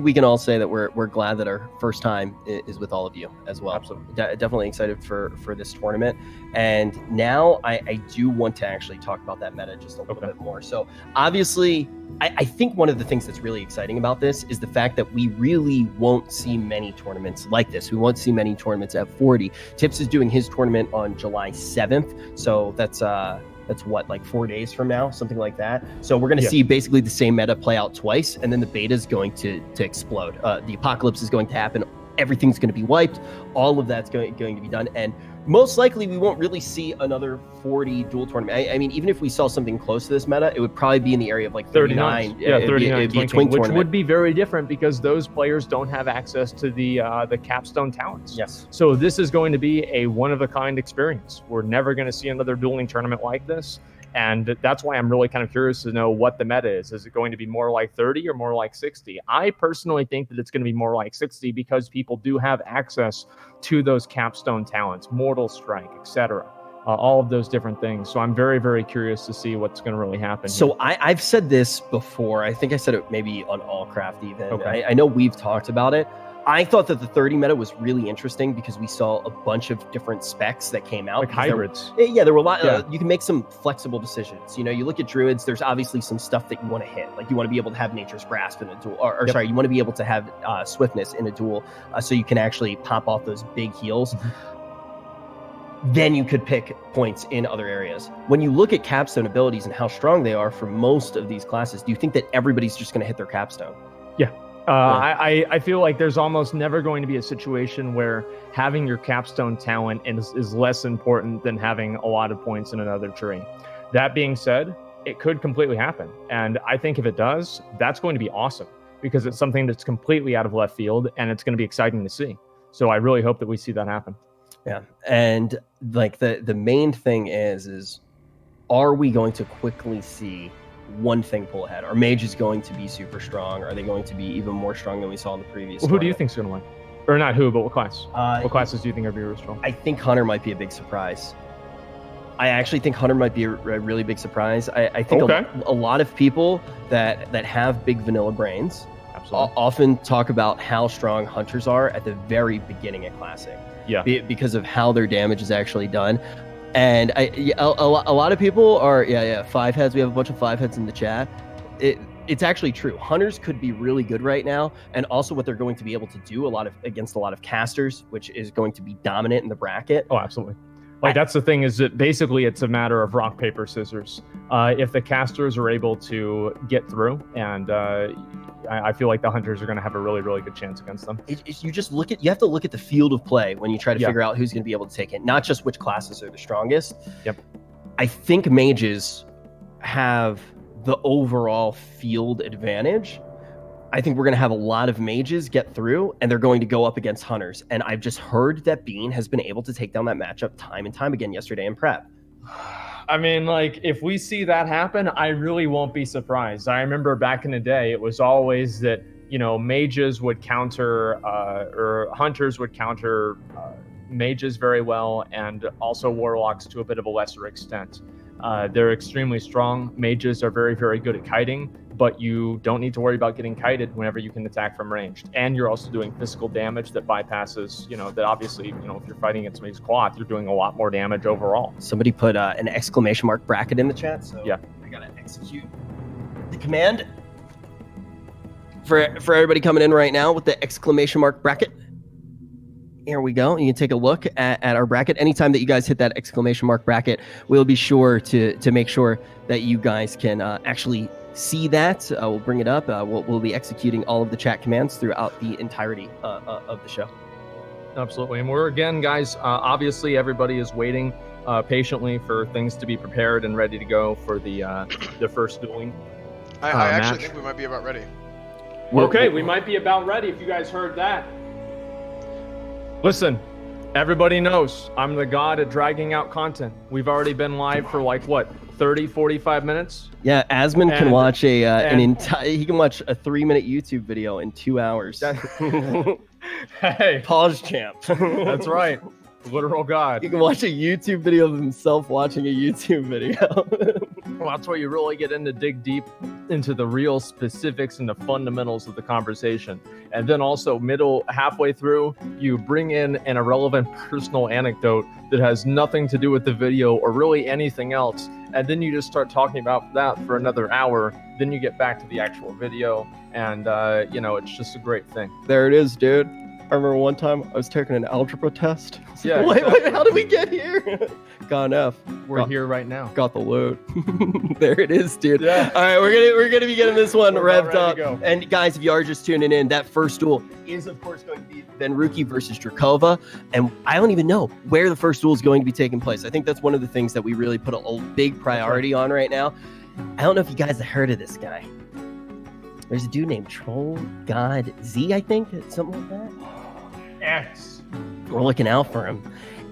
we can all say that we're glad that our first time is with all of you as well. Absolutely. Definitely excited for this tournament. And now I do want to actually talk about that meta just a little bit more. So obviously, I think one of the things that's really exciting about this is the fact that we really won't see many tournaments like this. We won't see many tournaments at 40. Tips is doing his tournament on July 7th. So that's what, like 4 days from now, something like that. So we're going to see basically the same meta play out twice, and then the beta is going to explode. The apocalypse is going to happen. Everything's going to be wiped. All of that's going to be done. And most likely we won't really see another 40 duel tournament. I mean, even if we saw something close to this meta, it would probably be in the area of like 39. Yeah, 39. It'd be a twink which tournament. Would be very different because those players don't have access to the capstone talents. Yes. So this is going to be a one-of-a-kind experience. We're never going to see another dueling tournament like this. And that's why I'm really kind of curious to know what the meta is. Is it going to be more like 30 or more like 60? I personally think that it's going to be more like 60 because people do have access to those capstone talents, Mortal Strike, etc. All of those different things. So I'm very, very curious to see what's going to really happen. So I've said this before. I think I said it maybe on Allcraft even. Okay. I know we've talked about it. I thought that the 30 meta was really interesting because we saw a bunch of different specs that came out. Like hybrids. There were a lot. You can make some flexible decisions. You know, you look at druids, there's obviously some stuff that you want to hit. Like you want to be able to have Nature's Grasp in a duel, or sorry, you want to be able to have Swiftness in a duel so you can actually pop off those big heals. Then you could pick points in other areas. When you look at capstone abilities and how strong they are for most of these classes, do you think that everybody's just going to hit their capstone? Yeah. I feel like there's almost never going to be a situation where having your capstone talent is less important than having a lot of points in another tree. That being said, it could completely happen. And I think if it does, that's going to be awesome because it's something that's completely out of left field and it's going to be exciting to see. So I really hope that we see that happen. Yeah. And like the main thing is are we going to quickly see one thing pull ahead? Are mages going to be super strong? Are they going to be even more strong than we saw in the previous? Well, who do you think's going to win? Or not who, but what class? What classes do you think are very strong? I think Hunter might be a big surprise. I actually think Hunter might be a really big surprise. I think a lot of people that have big vanilla brains often talk about how strong hunters are at the very beginning of Classic. Yeah. Because of how their damage is actually done. And a lot of people are, 5 heads. We have a bunch of 5 heads in the chat. It's actually true. Hunters could be really good right now. And also what they're going to be able to do against a lot of casters, which is going to be dominant in the bracket. Oh, absolutely. Like that's the thing is that basically it's a matter of rock, paper, scissors. If the casters are able to get through, and I feel like the hunters are going to have a really, really good chance against them. You have to look at the field of play when you try to figure out who's going to be able to take it, not just which classes are the strongest. Yep. I think mages have the overall field advantage. I think we're going to have a lot of mages get through, and they're going to go up against hunters. And I've just heard that Bean has been able to take down that matchup time and time again yesterday in prep. I mean, like, if we see that happen, I really won't be surprised. I remember back in the day, it was always that, mages would counter, or hunters would counter mages very well, and also warlocks to a bit of a lesser extent. They're extremely strong. Mages are very, very good at kiting, but you don't need to worry about getting kited whenever you can attack from ranged. And you're also doing physical damage that bypasses, that obviously, if you're fighting against somebody's cloth, you're doing a lot more damage overall. Somebody put an exclamation mark bracket in the chat, so yeah. I gotta execute the command for everybody coming in right now with the exclamation mark bracket. Here we go. You can take a look at our bracket. Anytime that you guys hit that exclamation mark bracket, we'll be sure to make sure that you guys can actually see that. We'll bring it up. We'll be executing all of the chat commands throughout the entirety of the show. Absolutely. And we're, again, guys, obviously everybody is waiting patiently for things to be prepared and ready to go for the first dueling. I actually think we might be about ready. Okay, we might be about ready if you guys heard that. Listen, everybody knows I'm the god at dragging out content. We've already been live for 30, 45 minutes. Yeah, Asmon can watch he can watch a 3-minute YouTube video in 2 hours. Hey, pause champ. That's right. Literal god. You can watch a YouTube video of himself watching a YouTube video. Well, that's where you really get in to dig deep into the real specifics and the fundamentals of the conversation. And then also halfway through, you bring in an irrelevant personal anecdote that has nothing to do with the video or really anything else. And then you just start talking about that for another hour. Then you get back to the actual video. And, it's just a great thing. There it is, dude. I remember one time I was taking an algebra test. Yeah, Wait, exactly. how did we get here? Got an F. We're here right now. Got the loot. There it is, dude. Yeah. All right, we're gonna be getting this one We're revved about up. ready to go. And guys, if you are just tuning in, that first duel is of course going to be Venruki versus Drakova. And I don't even know where the first duel is going to be taking place. I think that's one of the things that we really put a big priority on right now. I don't know if you guys have heard of this guy. There's a dude named Troll God Z, I think, something like that. X. We're looking out for him.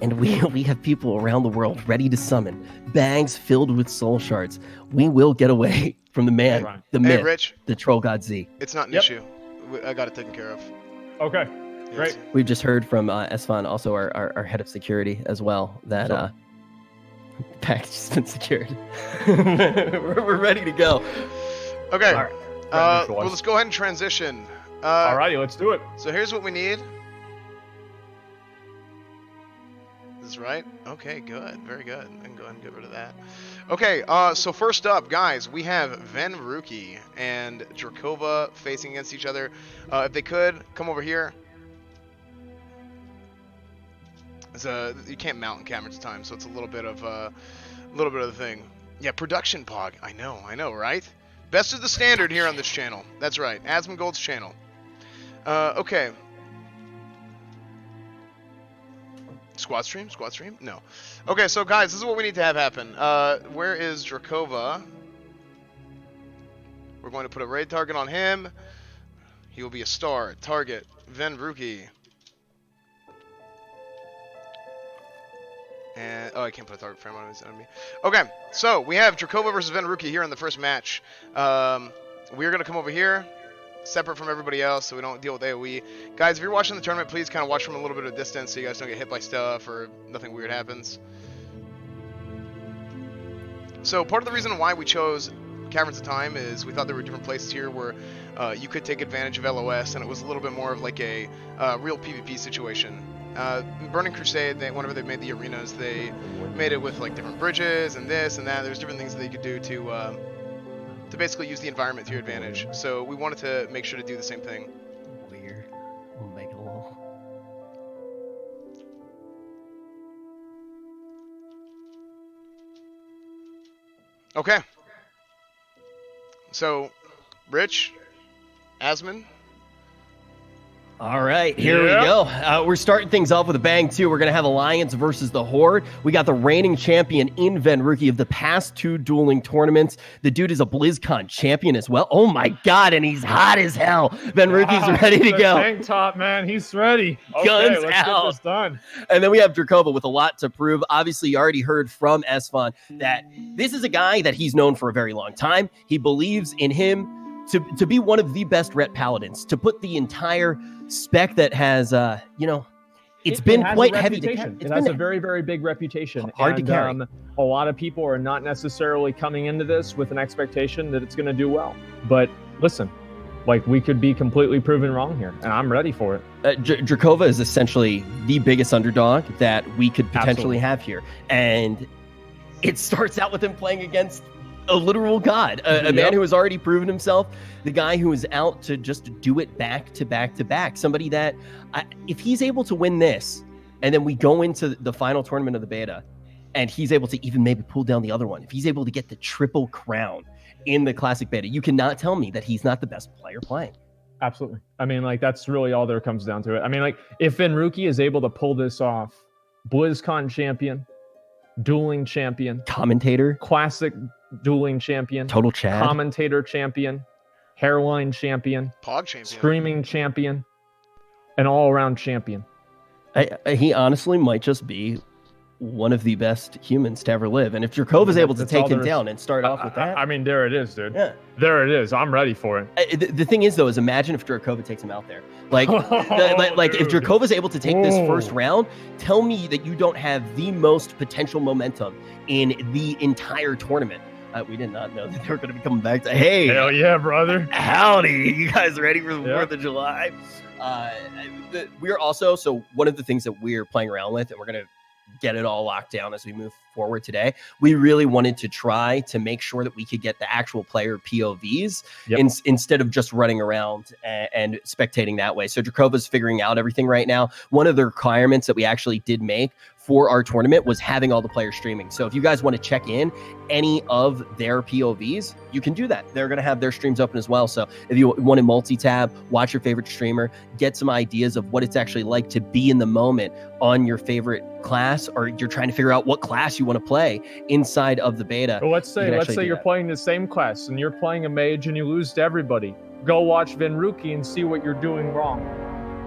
And we have people around the world ready to summon bags filled with soul shards. We will get away from the man, Right. the Hey, myth, Rich, the Troll God Z. it's not an Yep. issue. I got it taken care of. Okay. Yes. Great. We've just heard from Esfan, also our head of security as well, that So- package has been secured. we're ready to go. Okay. All right. Well, let's go ahead and transition. Alrighty, let's do it. So here's what we need. This is right? Okay, good. Very good. I can go ahead and get rid of that. Okay, so first up, guys, we have Venruki and Drakova facing against each other. If they could, come over here. You can't mount in camera at the time, so it's a little bit of the thing. Yeah, production pog. I know, right? Best of the standard here on this channel. That's right, Asmongold's channel. Okay. Squad stream? No. Okay, so guys, this is what we need to have happen. Where is Drakova? We're going to put a raid target on him. He will be a star. Target, Venruki. And, I can't put a target frame on his enemy. Okay, so we have Drakova versus Venruki here in the first match. We're going to come over here, separate from everybody else, so we don't deal with AoE. Guys, if you're watching the tournament, please kind of watch from a little bit of distance so you guys don't get hit by stuff or nothing weird happens. So part of the reason why we chose Caverns of Time is we thought there were different places here where you could take advantage of LOS, and it was a little bit more of like a real PvP situation. Burning Crusade, whenever they made the arenas, they made it with like different bridges and this and that. There's different things that you could do to basically use the environment to your advantage. So we wanted to make sure to do the same thing. Weird. We'll make it a little. Okay. So, Rich, Asmon. All right, here we go. We're starting things off with a bang, too. We're going to have Alliance versus the Horde. We got the reigning champion in Venruki of the past two dueling tournaments. The dude is a BlizzCon champion as well. Oh, my God, and he's hot as hell. Venruki's ready to go. Tank top, man. He's ready. Okay, Guns let's out. get this done. And then we have Drakova with a lot to prove. Obviously, you already heard from Esfan that this is a guy that he's known for a very long time. He believes in him to be one of the best Ret Paladins, to put the entire spec that has, it's been has quite a heavy to reputation. carry. It has a very, very big reputation. Hard to carry. A lot of people are not necessarily coming into this with an expectation that it's going to do well. But listen, like we could be completely proven wrong here, and I'm ready for it. Drakova is essentially the biggest underdog that we could potentially Absolutely. have here. And it starts out with him playing against a literal god, a man who has already proven himself, the guy who is out to just do it back to back to back. Somebody that, if he's able to win this, and then we go into the final tournament of the beta, and he's able to even maybe pull down the other one, if he's able to get the triple crown in the classic beta, you cannot tell me that he's not the best player playing. Absolutely. I mean, like, that's really all there comes down to it. I mean, like, if Venruki is able to pull this off, BlizzCon champion, dueling champion, Commentator, classic dueling champion, total Chad. commentator champion, hairline champion, Pog champion. streaming champion, an all-around champion. He honestly might just be one of the best humans to ever live. And if Dracova's able to take him down and start off with that, I mean, there it is, dude. Yeah. There it is. I'm ready for it. The thing is, though, is imagine if Drakova takes him out there. Like if Dracova's able to take this first round, tell me that you don't have the most potential momentum in the entire tournament. We did not know that they were going to be coming back to, hey. Hell yeah, brother. Howdy. You guys ready for the 4th of July? We're also, so one of the things that we're playing around with, and we're going to get it all locked down as we move forward today, we really wanted to try to make sure that we could get the actual player POVs instead of just running around and spectating that way. So Dracova's figuring out everything right now. One of the requirements that we actually did make for our tournament was having all the players streaming. So if you guys want to check in any of their POVs, you can do that. They're going to have their streams open as well. So if you want to multi-tab, watch your favorite streamer, get some ideas of what it's actually like to be in the moment on your favorite class, or you're trying to figure out what class you want to play inside of the beta. Well, let's say you're playing the same class and you're playing a mage and you lose to everybody. Go watch Venruki and see what you're doing wrong.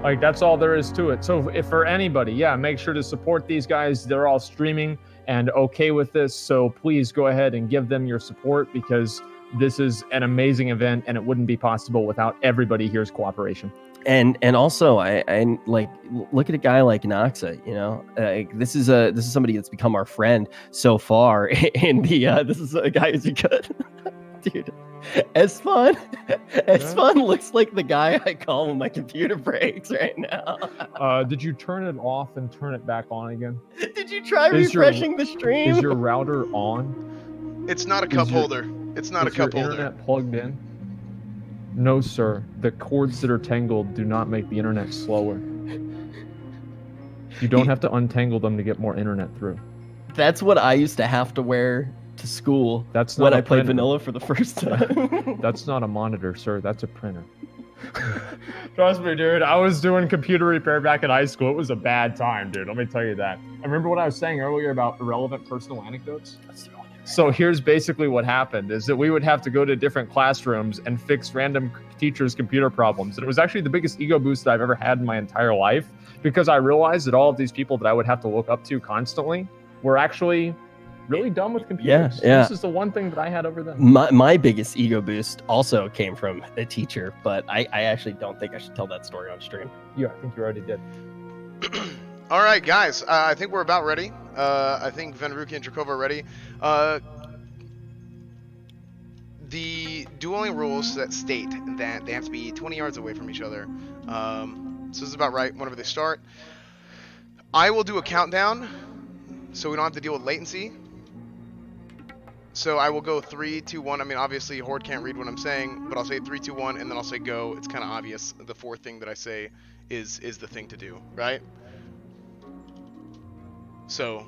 Like, that's all there is to it. So if for anybody, make sure to support these guys. They're all streaming and okay with this. So please go ahead and give them your support, because this is an amazing event and it wouldn't be possible without everybody here's cooperation. And also, I like, look at a guy like Noxa. You know, this is somebody that's become our friend so far. In the this is a guy who's good, dude. Esfon looks like the guy I call when my computer breaks right now. Did you turn it off and turn it back on again? Did you try refreshing the stream? Is your router on? It's not a cup holder. It's not a cup holder. Is your internet plugged in? No, sir. The cords that are tangled do not make the internet slower. You don't have to untangle them to get more internet through. That's what I used to have to wear to school. That's not when I played vanilla for the first time. That's not a monitor, sir. That's a printer. Trust me, dude. I was doing computer repair back in high school. It was a bad time, dude. Let me tell you that. I remember what I was saying earlier about irrelevant personal anecdotes. So here's basically what happened, is that we would have to go to different classrooms and fix random teachers' computer problems. And it was actually the biggest ego boost that I've ever had in my entire life, because I realized that all of these people that I would have to look up to constantly were actually really dumb with computers. Yeah. This is the one thing that I had over them. My biggest ego boost also came from a teacher, but I actually don't think I should tell that story on stream. Yeah, I think you already did. All right, guys. I think we're about ready. I think Venruki and Drakova are ready. The dueling rules that state that they have to be 20 yards away from each other. So this is about right whenever they start. I will do a countdown, so we don't have to deal with latency. So I will go 3, 2, 1. I mean, obviously, Horde can't read what I'm saying, but I'll say 3, 2, 1, and then I'll say go. It's kind of obvious. The fourth thing that I say is the thing to do, right? So,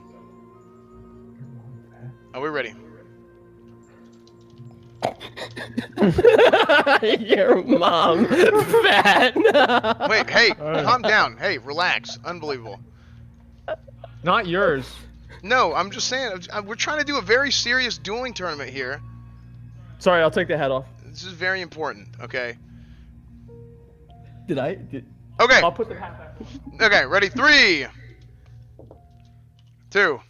are we ready? Your mom, fat. Wait, hey, calm down. Hey, relax. Unbelievable. Not yours. No, I'm just saying, we're trying to do a very serious dueling tournament here. Sorry, I'll take the hat off. This is very important, okay? Okay. I'll put the hat back. Okay, ready? 3, 2.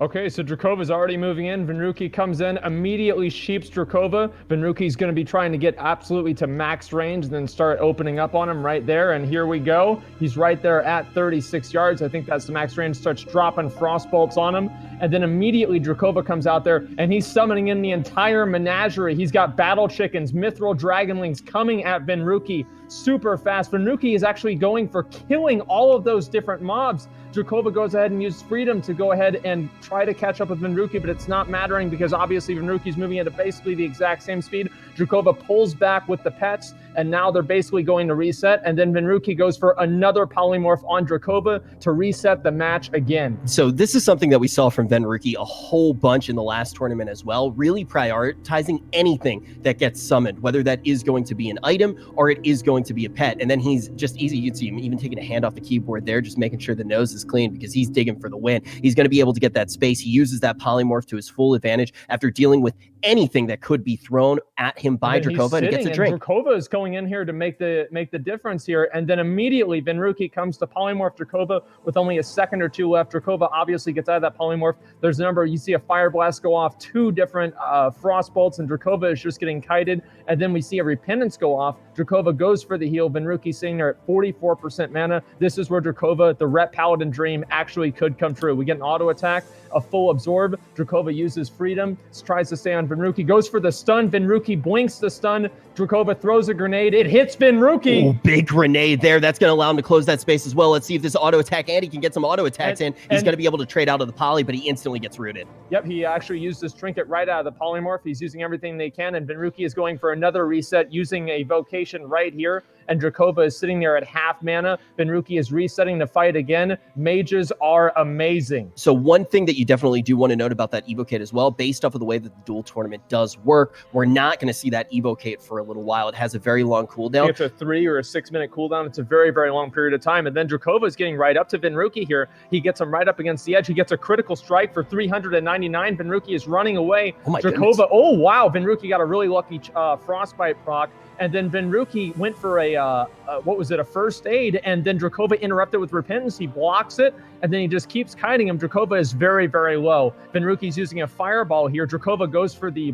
Okay, so Dracova's already moving in. Venruki comes in, immediately sheeps Drakova. Venruki's going to be trying to get absolutely to max range and then start opening up on him right there. And here we go. He's right there at 36 yards. I think that's the max range. Starts dropping frost bolts on him. And then immediately Drakova comes out there and he's summoning in the entire menagerie. He's got battle chickens, mithril dragonlings coming at Venruki super fast. Venruki is actually going for killing all of those different mobs. Drakova goes ahead and uses freedom to go ahead and try to catch up with Venruki, but it's not mattering because obviously Venruki's moving at basically the exact same speed. Drakova pulls back with the pets, and now they're basically going to reset, and then Venruki goes for another polymorph on Drakova to reset the match again. So this is something that we saw from Venruki a whole bunch in the last tournament as well, really prioritizing anything that gets summoned, whether that is going to be an item or it is going to be a pet. And then he's just easy. You'd see him even taking a hand off the keyboard there, just making sure the nose is clean because he's digging for the win. He's going to be able to get that space. He uses that polymorph to his full advantage after dealing with anything that could be thrown at him by Drakova, and he gets a drink. Drakova is going in here to make the difference here. And then immediately Venruki comes to polymorph Drakova with only a second or two left. Drakova obviously gets out of that polymorph. There's a number, you see a fire blast go off, 2 different frost bolts, and Drakova is just getting kited. And then we see a repentance go off. Drakova goes for the heal. Venruki sitting there at 44% mana. This is where Drakova, the Ret Paladin dream, actually could come true. We get an auto attack, a full absorb. Drakova uses freedom, tries to stay on Venruki, goes for the stun. Venruki blinks the stun. Drakova throws a grenade. It hits Venruki. Oh, big grenade there. That's going to allow him to close that space as well. Let's see if this auto attack, and he can get some auto attacks in. He's going to be able to trade out of the poly, but he instantly gets rooted. Yep, he actually used this trinket right out of the polymorph. He's using everything they can, and Venruki is going for another reset using a vocation right here. And Drakova is sitting there at half mana. Venruki is resetting the fight again. Mages are amazing. So one thing that you definitely do want to note about that Evocate as well, based off of the way that the duel tournament does work, we're not going to see that Evocate for a little while. It has a very long cooldown. It's a 3 or a 6 minute cooldown. It's a very, very long period of time. And then Drakova is getting right up to Venruki here. He gets him right up against the edge. He gets a critical strike for 399. Venruki is running away. Oh my Drakova, goodness. oh wow, Venruki got a really lucky frostbite proc. And then Venruki went for a first aid, and then Drakova interrupted with repentance. He blocks it, and then he just keeps kiting him. Drakova is very, very low. Venruki's using a fireball here. Drakova goes for the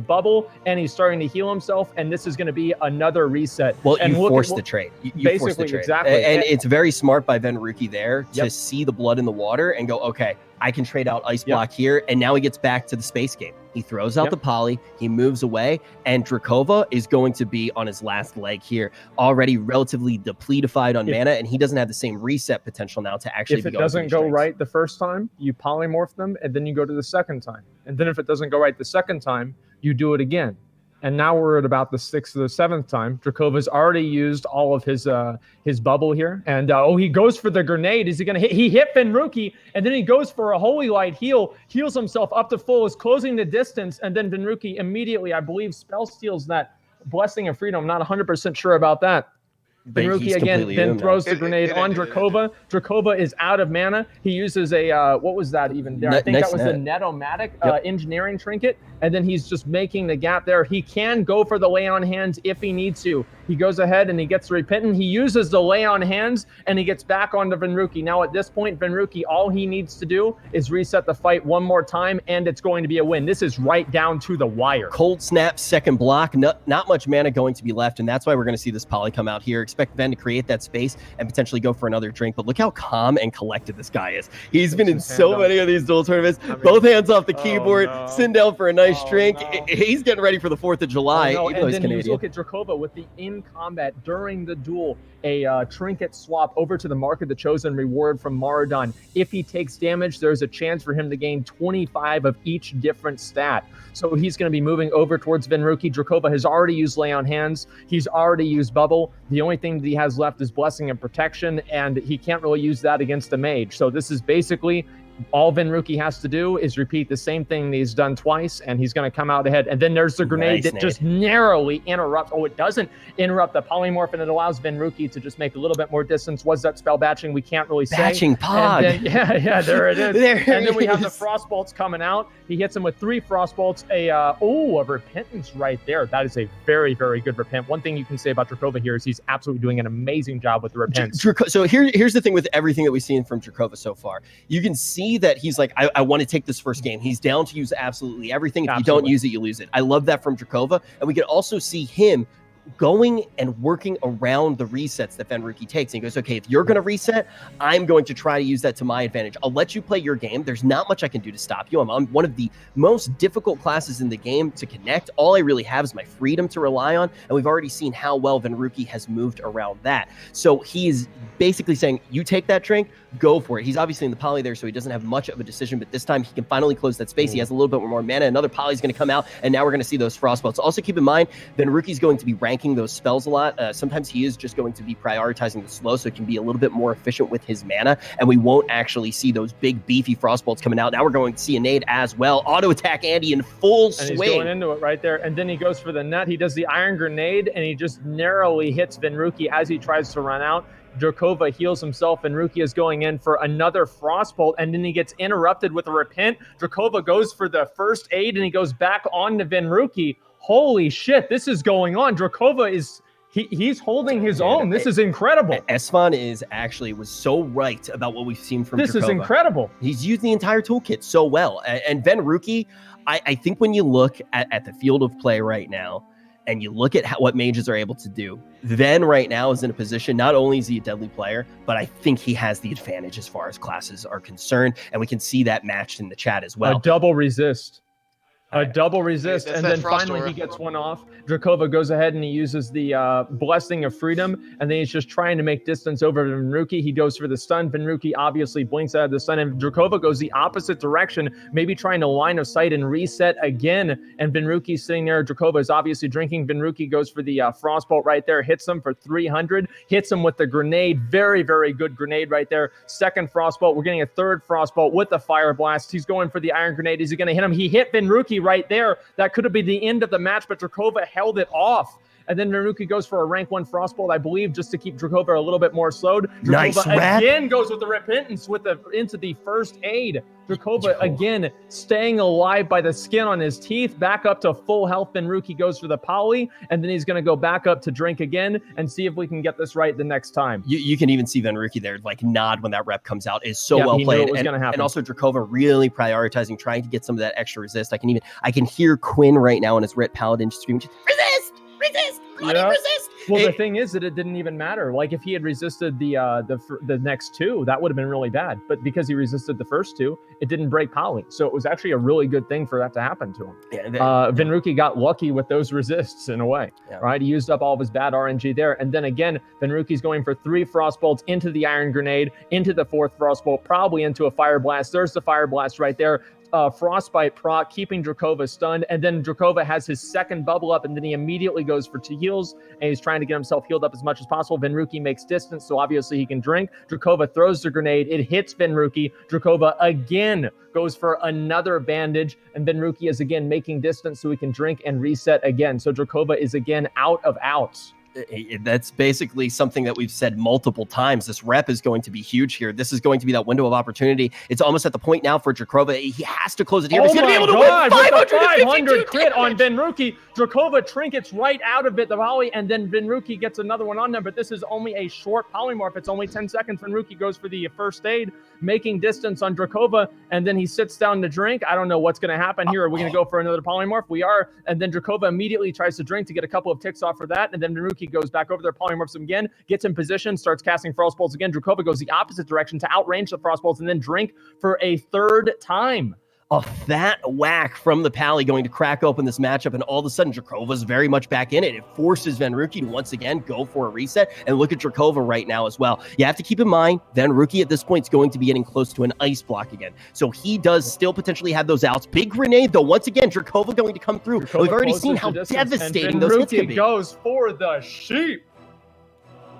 bubble, and he's starting to heal himself, and this is going to be another reset. Well, and you force the trade. You force the trade. Exactly. And it's very smart by Venruki there to Yep. see the blood in the water and go, okay, I can trade out Ice Block here, and now he gets back to the space game. He throws out the poly, he moves away, and Drakova is going to be on his last leg here, already relatively depletified on mana, and he doesn't have the same reset potential now to actually If be it doesn't go right the first time, you polymorph them, and then you go to the second time. And then if it doesn't go right the second time, you do it again. And now we're at about the 6th or the 7th time. Drakova's already used all of his bubble here. And he goes for the grenade. Is he going to hit? He hit Venruki, and then he goes for a Holy Light heal, heals himself up to full, is closing the distance, and then Venruki immediately, I believe, spell steals that Blessing of Freedom. I'm not 100% sure about that. Venruki again then throws the grenade on Drakova. Drakova is out of mana. He uses a, what was that even there? I think that was the Netomatic engineering trinket. And then he's just making the gap there. He can go for the lay on hands if he needs to. He goes ahead and he gets repentant. He uses the lay on hands and he gets back onto Venruki. Now at this point, Venruki, all he needs to do is reset the fight one more time, and it's going to be a win. This is right down to the wire. Cold Snap, second block, not much mana going to be left, and that's why we're going to see this poly come out here. Expect Ven to create that space and potentially go for another drink, but look how calm and collected this guy is. He's been in so many of these duel tournaments, both hands off the keyboard, sitting down for a nice drink. He's getting ready for the 4th of July, even though he's Canadian. You look at Drakova with the in combat during the duel, a trinket swap over to the Mark of the Chosen reward from Maradon. If he takes damage, there's a chance for him to gain 25 of each different stat. So he's going to be moving over towards Venruki. Drakova has already used Lay on Hands. He's already used Bubble. The only thing that he has left is Blessing and Protection, and he can't really use that against the mage. So this is basically all Venruki has to do is repeat the same thing that he's done twice, and he's going to come out ahead. And then there's the grenade that just narrowly interrupts. Oh, it doesn't interrupt the polymorph, and it allows Venruki to just make a little bit more distance. Was that spell batching? We can't really say. Batching pod. Yeah, there it is. And then we have the frost bolts coming out. He hits him with 3 frost bolts. A repentance right there. That is a very, very good repent. One thing you can say about Drakova here is he's absolutely doing an amazing job with the repent. So here's the thing with everything that we've seen from Drakova so far. You can see that he's like, I want to take this first game. He's down to use absolutely everything. If you don't use it, you lose it. I love that from Drakova. And we can also see him going and working around the resets that Venruki takes. And he goes, okay, if you're going to reset, I'm going to try to use that to my advantage. I'll let you play your game. There's not much I can do to stop you. I'm on one of the most difficult classes in the game to connect. All I really have is my freedom to rely on. And we've already seen how well Venruki has moved around that. So he is basically saying, you take that drink, go for it. He's obviously in the poly there, so he doesn't have much of a decision, but this time he can finally close that space. He has a little bit more mana. Another poly is going to come out, and now we're going to see those frostbolts. Also keep in mind, Venruki's going to be ranking those spells a lot. Sometimes he is just going to be prioritizing the slow, so it can be a little bit more efficient with his mana, and we won't actually see those big beefy frostbolts coming out. Now we're going to see a nade as well. Auto attack Andy in full swing. And he's going into it right there, and then he goes for the net. He does the iron grenade, and he just narrowly hits Venruki as he tries to run out. Drakova heals himself, and Ruki is going in for another frostbolt, and then he gets interrupted with a repent. Drakova goes for the first aid, and he goes back on to Venruki. Holy shit, this is going on. Drakova is He's holding his own. This is incredible. Esfon was so right about what we've seen from This Drakova. is incredible. He's used the entire toolkit so well. And Venruki, I think when you look at the field of play right now, and you look at what mages are able to do, Ven right now is in a position, not only is he a deadly player, but I think he has the advantage as far as classes are concerned, and we can see that matched in the chat as well. A double resist. A double resist, That's and that then Frost finally aura. he gets one off. Drakova goes ahead and he uses the Blessing of Freedom, and then he's just trying to make distance over Venruki. He goes for the stun. Venruki obviously blinks out of the stun, and Drakova goes the opposite direction, maybe trying to line of sight and reset again. And Venruki's sitting there. Drakova is obviously drinking. Venruki goes for the Frostbolt right there, hits him for 300, hits him with the grenade. Very, very good grenade right there. Second Frostbolt. We're getting a third Frostbolt with the Fire Blast. He's going for the Iron Grenade. Is he going to hit him? He hit Venruki right there. That could have been the end of the match, but Drakova held it off. And then Venruki goes for a rank 1 Frostbolt, I believe, just to keep Drakova a little bit more slowed. Drakova Nice rep. again goes with the Repentance into the first aid. Drakova again staying alive by the skin on his teeth, back up to full health. Venruki goes for the poly, and then he's going to go back up to drink again and see if we can get this right the next time. You can even see Venruki there, like nod when that rep comes out. Is so well he played, knew it was gonna happen. And also Drakova really prioritizing, trying to get some of that extra resist. I can hear Quinn right now in his Rit Paladin screaming, resist, bloody resist. Well, the thing is that it didn't even matter. Like if he had resisted the next two, that would have been really bad. But because he resisted the first two, it didn't break poly. So it was actually a really good thing for that to happen to him. Yeah, Venruki got lucky with those resists in a way. Yeah. Right, he used up all of his bad RNG there, and then again, Venruki's going for 3 Frostbolts into the Iron Grenade, into the 4th Frostbolt, probably into a Fire Blast. There's the Fire Blast right there. Frostbite proc, keeping Drakova stunned, and then Drakova has his second bubble up, and then he immediately goes for 2 heals, and he's trying to get himself healed up as much as possible. Venruki makes distance, so obviously he can drink. Drakova throws the grenade, it hits Venruki. Drakova again goes for another bandage, and Venruki is again making distance so he can drink and reset again. So Drakova is again out of outs. That's basically something that we've said multiple times. This rep is going to be huge here. This is going to be that window of opportunity. It's almost at the point now for Drakova. He has to close it here. Oh He's going to be able to win 500 crit on Venruki. Drakova trinkets right out of it, the volley, and then Venruki gets another one on them, but this is only a short polymorph. It's only 10 seconds. Venruki goes for the first aid, making distance on Drakova, and then he sits down to drink. I don't know what's going to happen here. Are we going to go for another polymorph? We are, and then Drakova immediately tries to drink to get a couple of ticks off for that, and then Venruki goes back over there, polymorphs him again, gets in position, starts casting Frostbolts again. Drakova goes the opposite direction to outrange the Frostbolts and then drink for a third time. A fat whack from the Pally going to crack open this matchup, and all of a sudden Drakova's very much back in it. It forces Venruki to once again go for a reset, and look at Drakova right now as well. You have to keep in mind, Venruki at this point is going to be getting close to an ice block again. So he does still potentially have those outs. Big grenade though, once again, Drakova going to come through. Drakova We've already seen how devastating those hits can be. Goes for the sheep.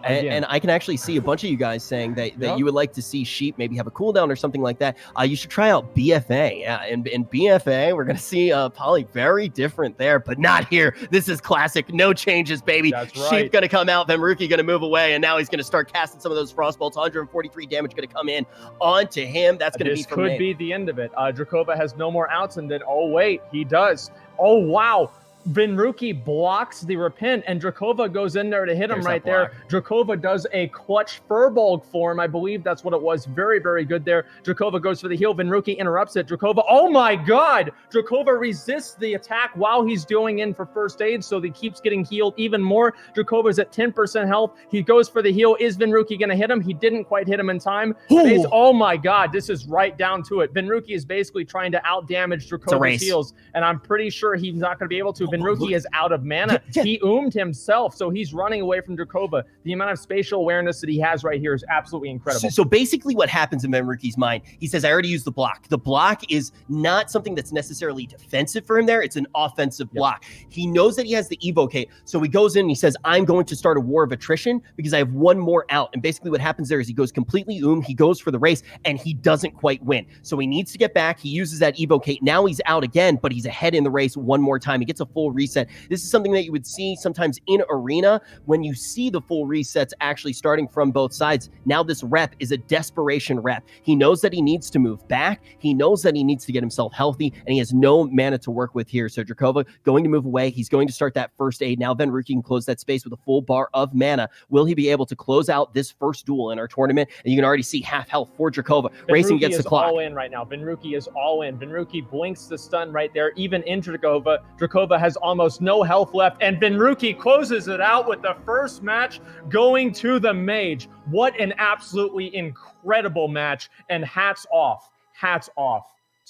And I can actually see a bunch of you guys saying that you would like to see Sheep maybe have a cooldown or something like that. You should try out BFA. Yeah, in BFA, we're going to see Poly very different there, but not here. This is classic. No changes, baby. That's right. Sheep going to come out, Venruki going to move away, and now he's going to start casting some of those Frostbolts. 143 damage going to come in onto him. That's going to be This for could be the end of it. Drakova has no more outs, and then, oh, wait, he does. Oh, wow. Venruki blocks the repent, and Drakova goes in there to hit him right there. Drakova does a clutch Furbolg form. I believe that's what it was. Very, very good there. Drakova goes for the heal. Venruki interrupts it. Drakova, oh my god! Drakova resists the attack while he's doing in for first aid, so he keeps getting healed even more. Drakova's at 10% health. He goes for the heal. Is Venruki going to hit him? He didn't quite hit him in time. Oh my god, this is right down to it. Venruki is basically trying to out-damage Drakova's heals, and I'm pretty sure he's not going to be able to. Venruki is out of mana. He oomed himself, so he's running away from Drakova. The amount of spatial awareness that he has right here is absolutely incredible. So basically what happens in Venruki's mind, he says, I already used the block. The block is not something that's necessarily defensive for him there. It's an offensive block. He knows that he has the evocate, so he goes in and he says, I'm going to start a war of attrition because I have one more out. And basically what happens there is he goes completely he goes for the race, and he doesn't quite win. So he needs to get back. He uses that evocate. Now he's out again, but he's ahead in the race one more time. He gets a full full reset. This is something that you would see sometimes in arena when you see the full resets actually starting from both sides. Now this rep is a desperation rep. He knows that he needs to move back. He knows that he needs to get himself healthy, and he has no mana to work with here. So Drakova going to move away. He's going to start that first aid. Now Venruki can close that space with a full bar of mana. Will he be able to close out this first duel in our tournament? And you can already see half health for Drakova racing against the clock. All in right now. Venruki is all in. Venruki blinks the stun right there, even in Drakova. Drakova has almost no health left, and Venruki closes it out with the first match going to the Mage. What an absolutely incredible match, and hats off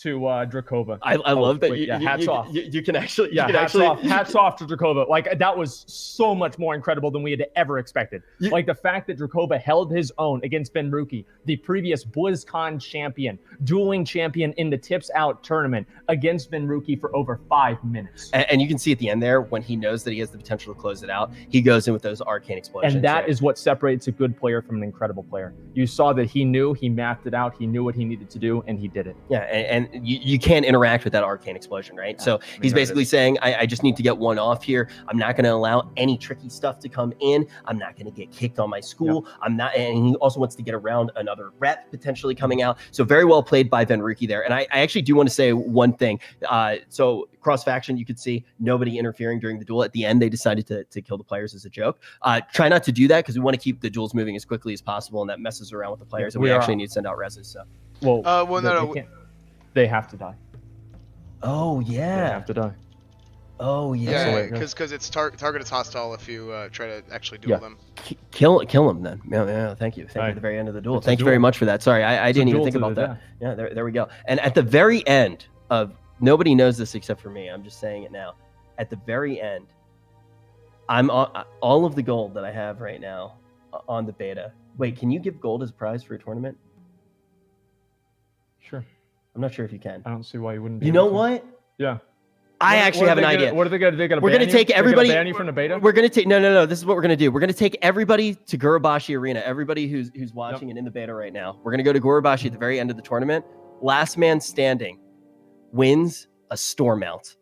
to Drakova. I love that. Hats off. You can actually. Hats off to Drakova. Like, that was so much more incredible than we had ever expected. Like, the fact that Drakova held his own against Venruki, the previous BlizzCon champion, dueling champion in the Tips Out tournament, against Venruki for over 5 minutes. And you can see at the end there, when he knows that he has the potential to close it out, he goes in with those arcane explosions. And that is what separates a good player from an incredible player. You saw that he mapped it out, he knew what he needed to do, and he did it. Yeah, and you can't interact with that arcane explosion, right? So he's basically saying, I just need to get one off here. I'm not going to allow any tricky stuff to come in. I'm not going to get kicked on my school. I'm not, and he also wants to get around another rep potentially coming out. So very well played by Venruki there. And I actually do want to say one thing. So cross faction, you could see nobody interfering during the duel. At the end, they decided to kill the players as a joke. Try not to do that because we want to keep the duels moving as quickly as possible, and that messes around with the players. And we actually need to send out reses. So. They have to die. Oh yeah. They have to die. Oh yeah. Yeah, because it's target is hostile if you try to actually duel them. Kill him then. Yeah, thank you. Thank you at the very end of the duel. Thank you very much for that. Sorry, I didn't even think about that. Yeah, there we go. And at the very end of, nobody knows this except for me, I'm just saying it now. At the very end, I'm all of the gold that I have right now on the beta. Wait, can you give gold as a prize for a tournament? Sure. I'm not sure if you can. I don't see why you wouldn't. You know what? Yeah. I actually have an idea. What are they going to do? We're going to take everybody. Ban you from the beta? We're going to take no. This is what we're going to do. We're going to take everybody to Gurubashi Arena. Everybody who's watching and in the beta right now. We're going to go to Gurubashi at the very end of the tournament. Last man standing wins a store mount.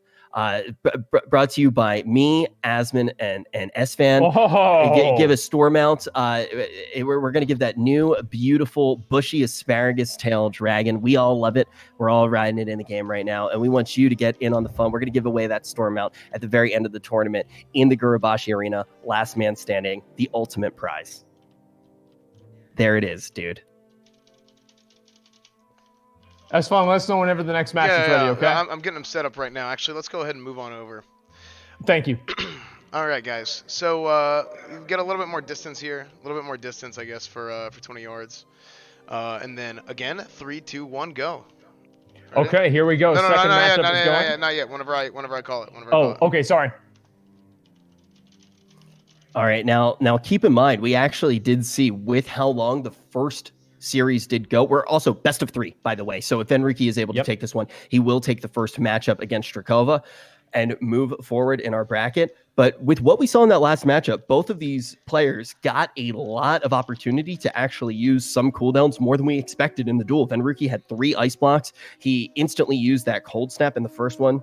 Brought to you by me, Asmon, and Esfan. Oh. Give a store mount. We're going to give that new, beautiful, bushy asparagus tail dragon. We all love it. We're all riding it in the game right now, and we want you to get in on the fun. We're going to give away that store mount at the very end of the tournament in the Gurubashi Arena. Last man standing, the ultimate prize. There it is, dude. That's fine. Let us know whenever the next match is ready, okay? I'm getting them set up right now. Actually, let's go ahead and move on over. Thank you. All right, guys. So get a little bit more distance here. A little bit more distance, I guess, for 20 yards. And then, again, 3, 2, 1, go. Ready? Okay, here we go. No, Second matchup is going. not yet. Whenever I call it. Okay, sorry. All right, now keep in mind, we actually did see with how long the first series did go. We're also best of 3, by the way. So if Venruki is able to take this one, he will take the first matchup against Drakova and move forward in our bracket. But with what we saw in that last matchup, both of these players got a lot of opportunity to actually use some cooldowns more than we expected in the duel. Venruki had 3 ice blocks. He instantly used that cold snap in the first one,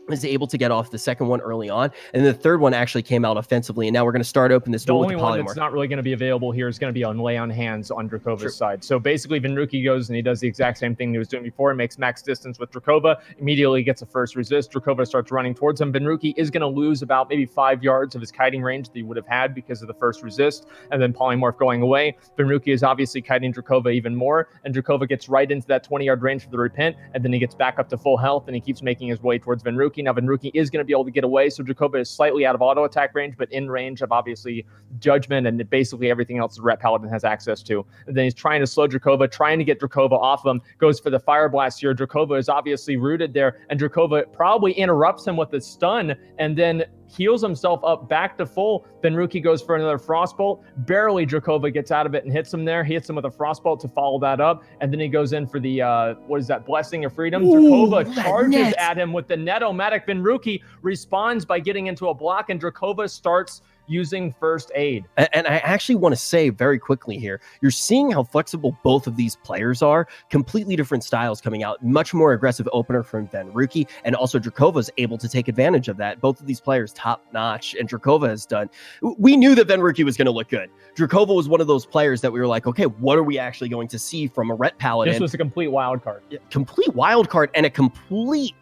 was able to get off the second one early on, and the third one actually came out offensively. And now we're going to start open this duel with the polymorph. The only one that's not really going to be available here is going to be on lay on hands on Drakova's side. So basically, Venruki goes and he does the exact same thing he was doing before. He makes max distance with Drakova, immediately gets a first resist. Drakova starts running towards him. Venruki is going to lose about maybe 5 yards of his kiting range that he would have had because of the first resist, and then polymorph going away. Venruki is obviously kiting Drakova even more, and Drakova gets right into that 20-yard range for the repent, and then he gets back up to full health, and he keeps making his way towards Venruki. Now Venruki is going to be able to get away, so Drakova is slightly out of auto attack range, but in range of obviously judgment and basically everything else the Ret Paladin has access to. And then he's trying to slow Drakova, trying to get Drakova off him, goes for the Fire Blast here. Drakova is obviously rooted there, and Drakova probably interrupts him with a stun, and then heals himself up back to full. Venruki goes for another Frostbolt. Barely Drakova gets out of it and hits him there. He hits him with a Frostbolt to follow that up, and then he goes in for the, what is that, Blessing of Freedom? Drakova charges at him with the Net-O-Matic. Venruki responds by getting into a block, and Drakova starts using first aid. And I actually want to say very quickly here, you're seeing how flexible both of these players are. Completely different styles coming out. Much more aggressive opener from Venruki, and also Dracova's able to take advantage of that. Both of these players top notch, and Dracova has done. We knew that Venruki was going to look good. Dracova was one of those players that we were like, okay, what are we actually going to see from a Ret Paladin? This was a complete wild card. Complete wild card and a complete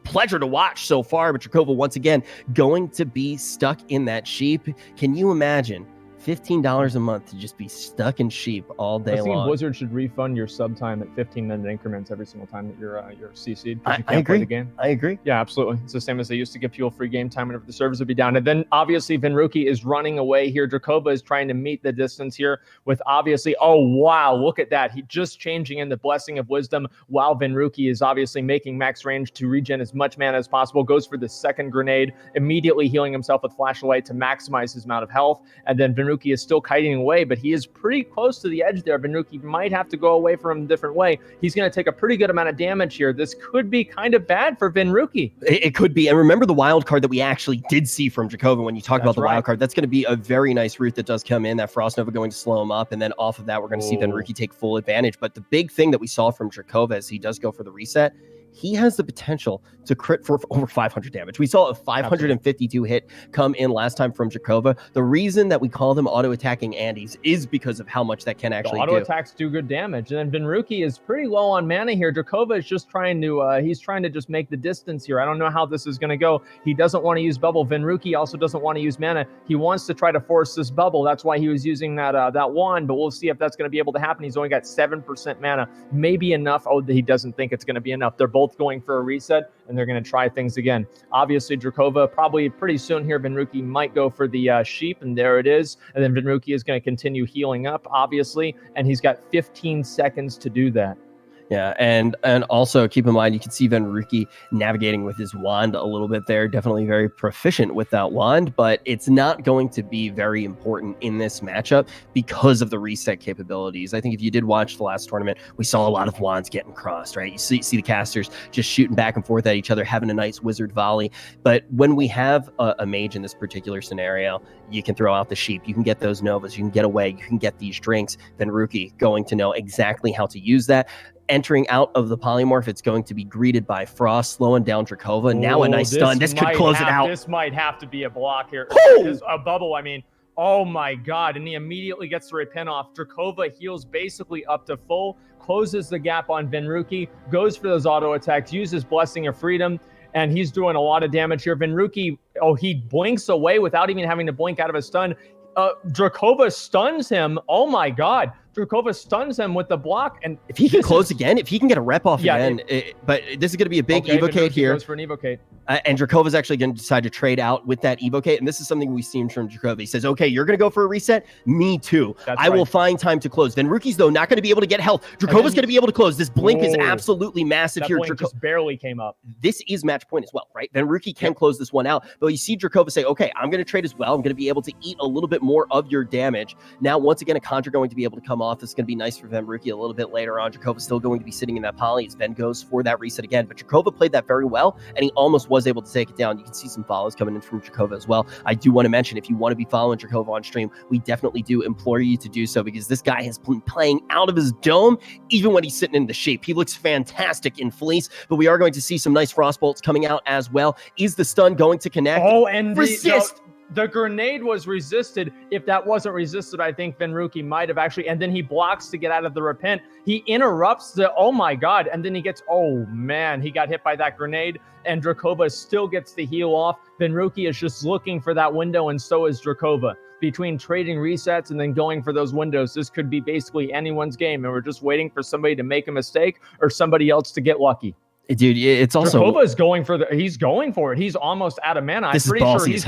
pleasure to watch so far. But Dracova, once again, going to be stuck in that sheep. Can you imagine $15 a month to just be stuck in sheep all day long? Blizzard should refund your sub time at 15-minute increments every single time that you're CC'd. I agree. Play the game. I agree. Yeah, absolutely. It's the same as they used to give people free game time whenever the servers would be down. And then obviously Venruki is running away here. Dracova is trying to meet the distance here with obviously, oh wow, look at that. He just changing in the Blessing of Wisdom while Venruki is obviously making max range to regen as much mana as possible. Goes for the second grenade, immediately healing himself with Flash of Light to maximize his amount of health. And then Venruki is still kiting away, but he is pretty close to the edge there. Venruki might have to go away from him a different way. He's going to take a pretty good amount of damage here. This could be kind of bad for Venruki. It could be. And remember the wild card that we actually did see from Dracova when you talk about the wild card. That's going to be a very nice route that does come in. That Frost Nova going to slow him up. And then off of that, we're going to see Venruki take full advantage. But the big thing that we saw from Dracova as he does go for the reset, he has the potential to crit for over 500 damage. We saw a 552 hit come in last time from Dracova. The reason that we call them auto-attacking Andes is because of how much that can actually do. Auto-attacks do good damage. And then Venruki is pretty low on mana here. Dracova is just trying to, he's trying to just make the distance here. I don't know how this is going to go. He doesn't want to use bubble. Venruki also doesn't want to use mana. He wants to try to force this bubble. That's why he was using that wand, but we'll see if that's going to be able to happen. He's only got 7% mana. Maybe enough. Oh, he doesn't think it's going to be enough. They're both going for a reset, and they're going to try things again. Obviously, Dracova probably pretty soon here. Venruki might go for the sheep, and there it is. And then Venruki is going to continue healing up, obviously, and he's got 15 seconds to do that. Yeah, and also keep in mind, you can see Venruki navigating with his wand a little bit there. Definitely very proficient with that wand, but it's not going to be very important in this matchup because of the reset capabilities. I think if you did watch the last tournament, we saw a lot of wands getting crossed, right? You see the casters just shooting back and forth at each other, having a nice wizard volley. But when we have a mage in this particular scenario, you can throw out the sheep, you can get those novas, you can get away, you can get these drinks. Venruki going to know exactly how to use that. Entering out of the polymorph, it's going to be greeted by Frost, slowing down Dracova. Now a nice stun. This could close it out. This might have to be a block here. A bubble, I mean. Oh my god. And he immediately gets the repent off. Dracova heals basically up to full, closes the gap on Venruki, goes for those auto attacks, uses Blessing of Freedom, and he's doing a lot of damage here. Venruki, he blinks away without even having to blink out of his stun. Dracova stuns him. Oh my god. Dracova stuns him with the block, and if he can close again, if he can get a rep off again, but this is going to be a big evocate here. Goes for an evocate. And Dracova's actually going to decide to trade out with that evocate, and this is something we've seen from Dracova. He says, okay, you're going to go for a reset? Me too. I will find time to close. Venruki's, though, not going to be able to get health. Dracova's going to be able to close. This blink is absolutely massive here. Blink just barely came up. This is match point as well, right? Venruki can close this one out, but you see Dracova say, okay, I'm going to trade as well. I'm going to be able to eat a little bit more of your damage. Now, once again, a conjure going to be able to come off. This is going to be nice for Venruki a little bit later on. Dracova's still going to be sitting in that poly as Ven goes for that reset again, but Dracova played that very well, and he almost was able to take it down. You can see some follows coming in from Dracova as well. I do want to mention, if you want to be following Dracova on stream, we definitely do implore you to do so, because this guy has been playing out of his dome, even when he's sitting in the shape. He looks fantastic in Fleece, but we are going to see some nice frost bolts coming out as well. Is the stun going to connect? Oh, and resist! The grenade was resisted. If that wasn't resisted, I think Venruki might have actually, and then he blocks to get out of the repent. He interrupts the, oh my god, and then he gets, oh man, he got hit by that grenade, and Dracova still gets the heal off. Venruki is just looking for that window, and so is Dracova. Between trading resets and then going for those windows, this could be basically anyone's game, and we're just waiting for somebody to make a mistake or somebody else to get lucky. Dude, it's also Dracova is going for he's going for it. He's almost out of mana. I'm pretty sure he's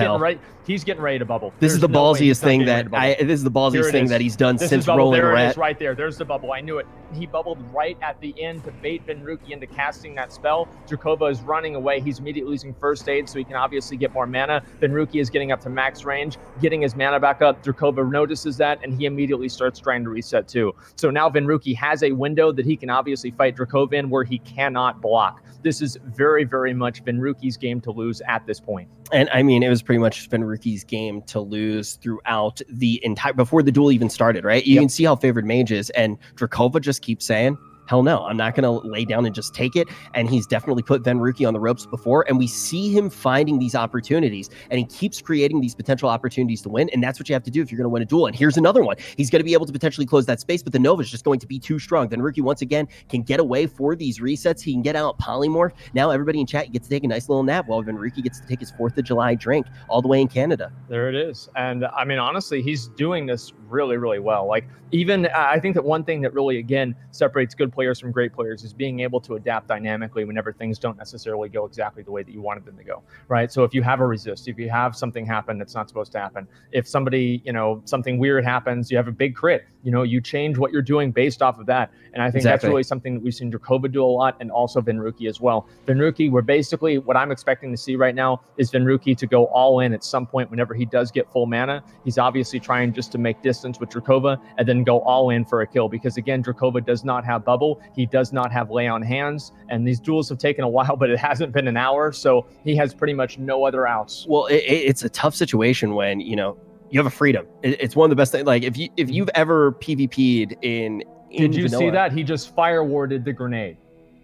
getting ready to bubble. This is the ballsiest thing that he's done since rolling the rat. There it is right there. There's the bubble. I knew it. He bubbled right at the end to bait Venruki into casting that spell. Dracova is running away. He's immediately losing first aid, so he can obviously get more mana. Venruki is getting up to max range, getting his mana back up. Dracova notices that, and he immediately starts trying to reset too. So now Venruki has a window that he can obviously fight Dracova in where he cannot block. This is very, very much Venruki's game to lose at this point. And I mean, it was pretty much Venruki's game to lose throughout the entire, before the duel even started, right? You can see how favored Mage is, and Drakova just keeps saying, hell no, I'm not going to lay down and just take it. And he's definitely put Venruki on the ropes before. And we see him finding these opportunities, and he keeps creating these potential opportunities to win. And that's what you have to do if you're going to win a duel. And here's another one. He's going to be able to potentially close that space, but the Nova's just going to be too strong. Venruki, once again, can get away for these resets. He can get out polymorph. Now everybody in chat gets to take a nice little nap while Venruki gets to take his 4th of July drink all the way in Canada. There it is. And I mean, honestly, he's doing this really, really well. Like, even I think that one thing that really, again, separates good players from great players is being able to adapt dynamically whenever things don't necessarily go exactly the way that you wanted them to go, right? So if you have a resist, if you have something happen that's not supposed to happen, if somebody, something weird happens, you have a big crit, you change what you're doing based off of that. And I think that's really something that we've seen Drakova do a lot, and also Venruki as well. Venruki, we're basically, what I'm expecting to see right now is Venruki to go all in at some point whenever he does get full mana. He's obviously trying just to make distance with Drakova and then go all in for a kill, because again, Drakova does not have bubble. He does not have lay on hands, and these duels have taken a while, but it hasn't been an hour, so he has pretty much no other outs. Well, it's a tough situation when, you have a freedom. It's one of the best things. Like, if you've ever PvP'd in Did you vanilla, see that? He just fire warded the grenade.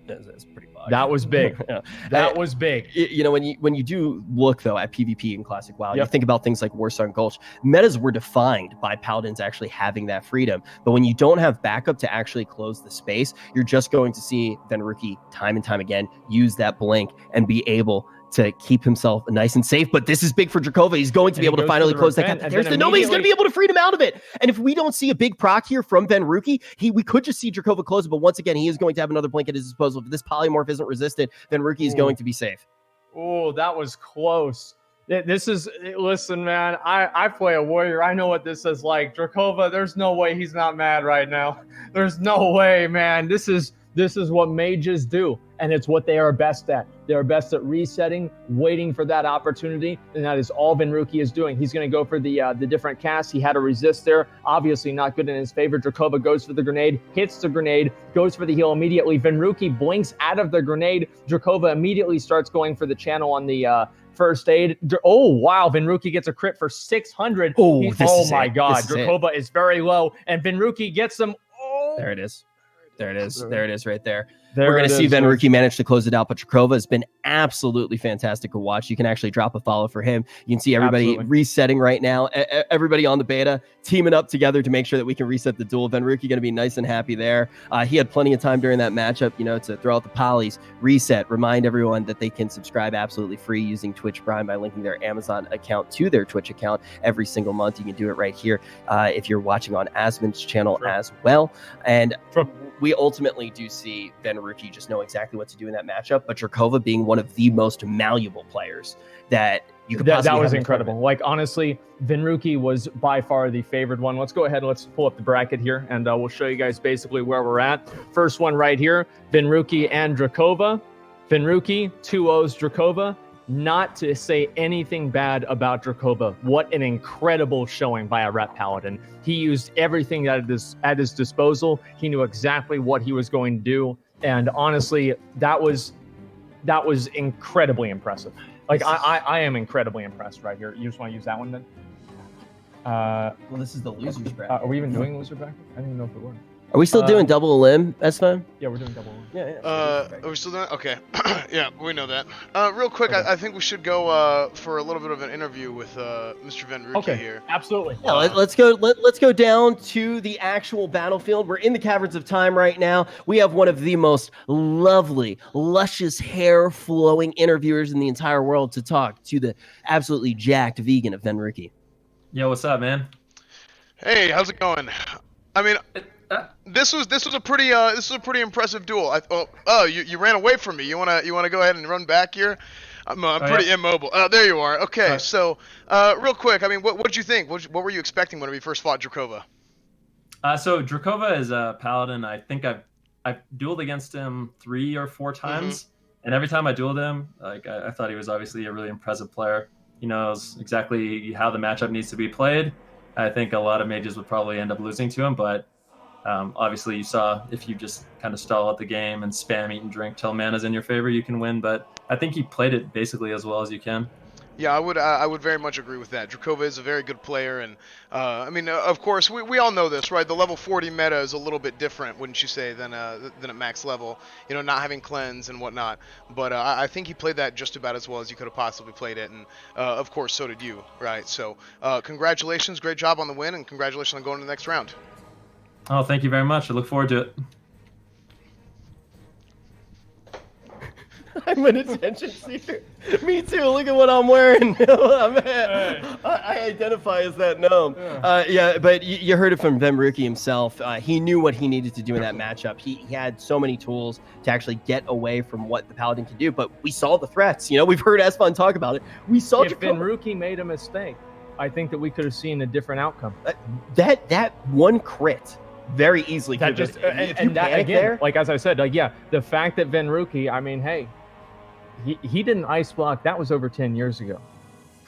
That's pretty bug. That was big. That was big. When you do look though at PvP in Classic WoW, you think about things like Warsong Gulch. Metas were defined by Paladins actually having that freedom, but when you don't have backup to actually close the space, you're just going to see Venruki time and time again use that blink and be able to keep himself nice and safe. But this is big for Drakova. He's going to be able to finally close that gap. There's the Nova. He's going to be able to freedom out of it. And if we don't see a big proc here from Venruki, we could just see Drakova close it. But once again, he is going to have another blink at his disposal. If this polymorph isn't resisted, Venruki is going to be safe. Oh, that was close. This is, listen, man, I play a warrior. I know what this is like. Drakova, there's no way he's not mad right now. There's no way, man. This is what mages do, and it's what they are best at. They are best at resetting, waiting for that opportunity, and that is all Venruki is doing. He's going to go for the different casts. He had a resist there, obviously not good in his favor. Drakova goes for the grenade, hits the grenade, goes for the heal immediately. Venruki blinks out of the grenade. Drakova immediately starts going for the channel on the first aid. Oh, wow. Venruki gets a crit for 600. Oh my God. Drakova is very low, and Venruki gets him. Oh. There it is. There it is. There it is right there. We're going to see Venruki manage to close it out, but Drakova has been absolutely fantastic to watch. You can actually drop a follow for him. You can see everybody resetting right now. Everybody on the beta teaming up together to make sure that we can reset the duel. Venruki going to be nice and happy there. He had plenty of time during that matchup, to throw out the polys, reset, remind everyone that they can subscribe absolutely free using Twitch Prime by linking their Amazon account to their Twitch account every single month. You can do it right here if you're watching on Asmon's channel as well. And we ultimately do see Venruki just know exactly what to do in that matchup, but Drakova being one of the most malleable players that you could possibly that was incredible. Like, honestly, Venruki was by far the favored one. Let's go ahead and let's pull up the bracket here, and we'll show you guys basically where we're at. First one right here, Venruki and Drakova. Venruki, 2-0s Drakova. Not to say anything bad about Drakova. What an incredible showing by a rep paladin. He used everything at his disposal. He knew exactly what he was going to do. And honestly, that was incredibly impressive. Like, I am incredibly impressed right here. You just want to use that one then? Well, this is the losers bracket. Are we even doing loser bracket? I didn't even know if it were. Are we still doing double limb, Esfan? Yeah, we're doing double limb. Are we still doing? Okay. Yeah, we know that. Real quick, I think we should go for a little bit of an interview with Mr. Venruki here. Absolutely. Yeah, let's go down to the actual battlefield. We're in the Caverns of Time right now. We have one of the most lovely, luscious hair flowing interviewers in the entire world to talk to the absolutely jacked vegan of Venruki. Yo, what's up, man? Hey, how's it going? I mean, this was a pretty impressive duel. You ran away from me. You wanna go ahead and run back here? I'm pretty immobile. There you are. Okay, so real quick, I mean, what did you think? What were you expecting when we first fought Drakova? So Drakova is a paladin. I think I've dueled against him 3 or 4 times, and every time I dueled him, like I thought he was obviously a really impressive player. He knows exactly how the matchup needs to be played. I think a lot of mages would probably end up losing to him, but obviously you saw if you just kind of stall out the game and spam eat and drink till mana's in your favor, you can win. But I think he played it basically as well as you can. Yeah, I would very much agree with that. Drakova is a very good player, and I mean, of course, we all know this, right? The level 40 meta is a little bit different, wouldn't you say, than at max level? You know, not having cleanse and whatnot. But I think he played that just about as well as you could have possibly played it, and of course, so did you, right? So, congratulations, great job on the win, and congratulations on going to the next round. Oh, thank you very much. I look forward to it. I'm an attention seeker. Me too. Look at what I'm wearing. I identify as that gnome. Yeah, but you heard it from Vemruki himself. He knew what he needed to do in that matchup. He had so many tools to actually get away from what the Paladin can do. But we saw the threats. You know, we've heard Esfon talk about it. We saw if Vemruki made a mistake, I think that we could have seen a different outcome. That one crit very easily. That just and that again, there, like as I said, like yeah, the fact that Vemruki, I mean, hey. He didn't ice block. That was over 10 years ago.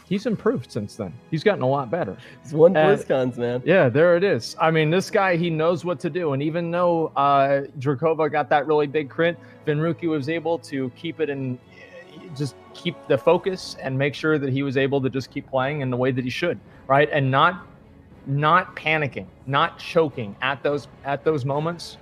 He's improved since then. He's gotten a lot better. He's won BlizzCons, man. Yeah, there it is. I mean, this guy, he knows what to do. And even though Drakova got that really big crit, Vemruki was able to keep it and just keep the focus and make sure that he was able to just keep playing in the way that he should, right? And not panicking, not choking at those moments.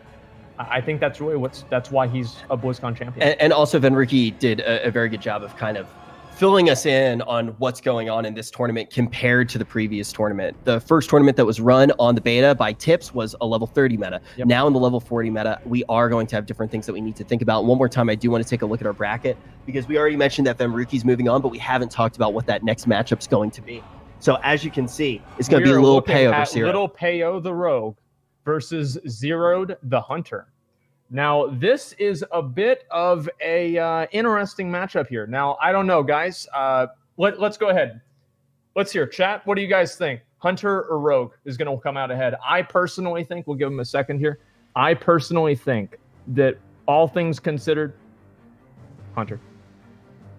I think that's really that's why he's a BlizzCon champion. And also Vemruki did a very good job of kind of filling us in on what's going on in this tournament compared to the previous tournament. The first tournament that was run on the beta by Tips was a level 30 meta. Yep. Now in the level 40 meta, we are going to have different things that we need to think about. One more time, I do want to take a look at our bracket because we already mentioned that Vemruki's moving on, but we haven't talked about what that next matchup's going to be. So as you can see, it's going to be Lil Peo versus Zero. Little Peo the Rogue versus Zeroed the Hunter. Now, this is a bit of a interesting matchup here. Now, I don't know, guys. Let's go ahead. Let's hear. Chat, what do you guys think? Hunter or Rogue is going to come out ahead? I personally think, we'll give him a second here. I personally think that all things considered, Hunter.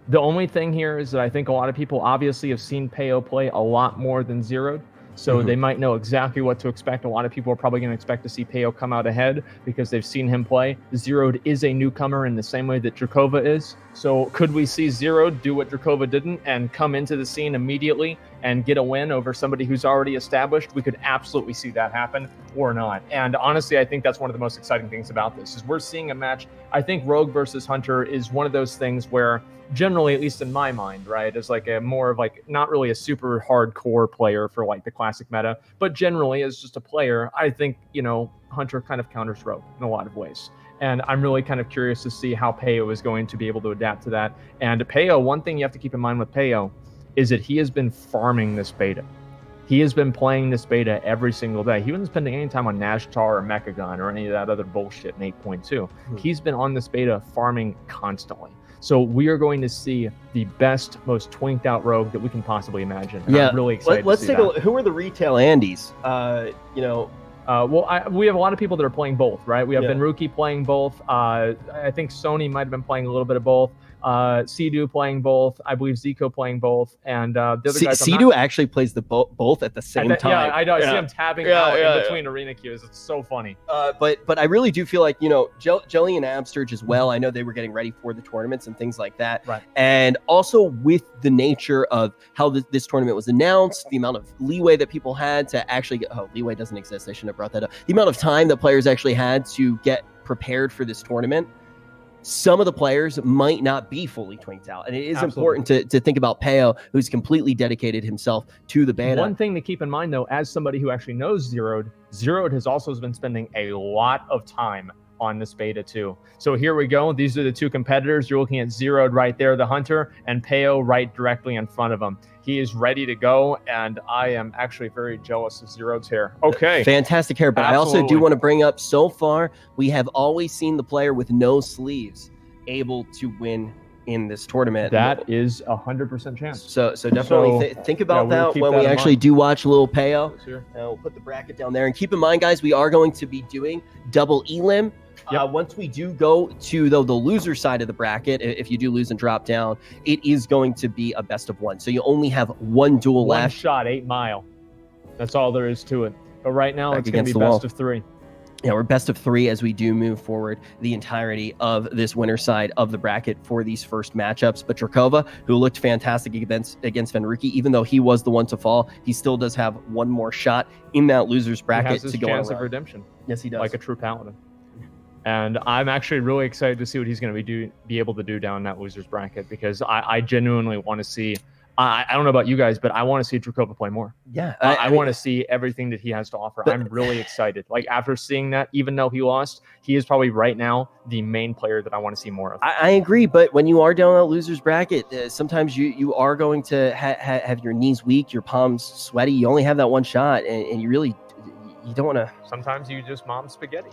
The only thing here is that I think a lot of people obviously have seen Peo play a lot more than Zeroed. So they might know exactly what to expect. A lot of people are probably going to expect to see Peo come out ahead because they've seen him play. Zeroed is a newcomer in the same way that Drakova is. So could we see Zeroed do what Drakova didn't and come into the scene immediately and get a win over somebody who's already established? We could absolutely see that happen or not. And honestly, I think that's one of the most exciting things about this is we're seeing a match. I think Rogue versus Hunter is one of those things where generally, at least in my mind, right, is like a more of like not really a super hardcore player for like the classic meta, but generally as just a player, I think, you know, Hunter kind of counters Rogue in a lot of ways. And I'm really kind of curious to see how Peo is going to be able to adapt to that. And Peo, one thing you have to keep in mind with Peo is that he has been farming this beta. He has been playing this beta every single day. He wasn't spending any time on Nashtar or Mechagun or any of that other bullshit in 8.2. He's been on this beta farming constantly. So we are going to see the best, most twinked out Rogue that we can possibly imagine. And I'm really excited let's to see take a look. Who are the retail Andys? We have a lot of people that are playing both, right? We have Vemruki playing both. I think Sony might have been playing a little bit of both. Sidu playing both. I believe Zico playing both. And the other guys... Sidu actually plays the both at the same time. Yeah, I know. I see him tabbing out in between arena queues. It's so funny. But I really do feel like, you know, Jelly and Absturge as well. I know they were getting ready for the tournaments and things like that. Right. And also with the nature of how this tournament was announced, the amount of leeway that people had to actually get... Oh, leeway doesn't exist. I shouldn't have brought that up. The amount of time that players actually had to get prepared for this tournament. Some of the players might not be fully twinked out. And it is important to think about Peo, who's completely dedicated himself to the beta. One thing to keep in mind, though, as somebody who actually knows Zeroed has also been spending a lot of time on this beta too. So here we go. These are the two competitors. You're looking at Zeroed right there, the Hunter, and Peo right directly in front of him. He is ready to go, and I am actually very jealous of Zeroed's hair. Okay. Fantastic hair, but absolutely. I also do want to bring up, so far, we have always seen the player with no sleeves able to win in this tournament. That is 100% chance. So definitely think about that when we actually do watch Lil Peo. We'll put the bracket down there. And keep in mind, guys, we are going to be doing double elim. Once we do go to the loser side of the bracket, if you do lose and drop down, it is going to be a best of one. So you only have one duel left. One shot, 8 Mile. That's all there is to it. But right now, it's going to be best of 3. we're best of 3 as we do move forward the entirety of this winner side of the bracket for these first matchups. But Drakova, who looked fantastic against Fenrique, even though he was the one to fall, he still does have one more shot in that loser's bracket he has his to go chance on a of run. redemption. Yes, he does. Like a true paladin. And I'm actually really excited to see what he's going to be able to do down in that loser's bracket, because I genuinely want to see. I don't know about you guys, but I want to see Drakova play more. Yeah, I want to see everything that he has to offer. I'm really excited. Like, after seeing that, even though he lost, he is probably right now the main player that I want to see more of. I agree, but when you are down that loser's bracket, sometimes you are going to have your knees weak, your palms sweaty. You only have that one shot, and you really don't want to. Sometimes you just mom spaghetti,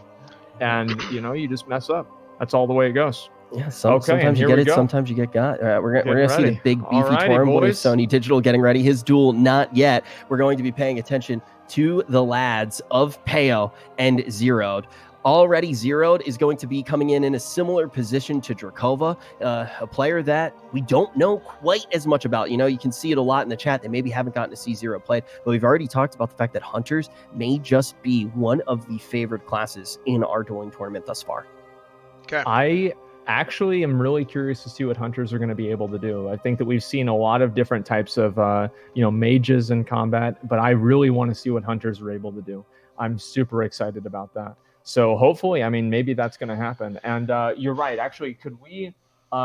and you just mess up. That's all the way it goes. Yeah, sometimes you get it, sometimes you get got. All right, we're gonna see the big beefy Torn boy, Sony Digital, getting ready. His duel, not yet. We're going to be paying attention to the lads of Peo and Zeroed. Already Zeroed is going to be coming in a similar position to Drakova, a player that we don't know quite as much about. You can see it a lot in the chat. They maybe haven't gotten to see Zero played, but we've already talked about the fact that Hunters may just be one of the favored classes in our dueling tournament thus far. Okay. I actually am really curious to see what Hunters are going to be able to do. I think that we've seen a lot of different types of mages in combat, but I really want to see what Hunters are able to do. I'm super excited about that. So hopefully, maybe that's going to happen. And you're right. Actually, could we,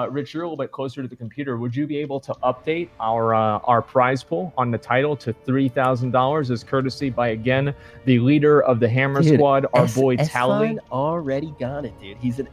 Rich, you're a little bit closer to the computer. Would you be able to update our prize pool on the title to $3,000 as courtesy by, again, the leader of the Hammer Squad, our boy Tally? Already got it, dude. He's a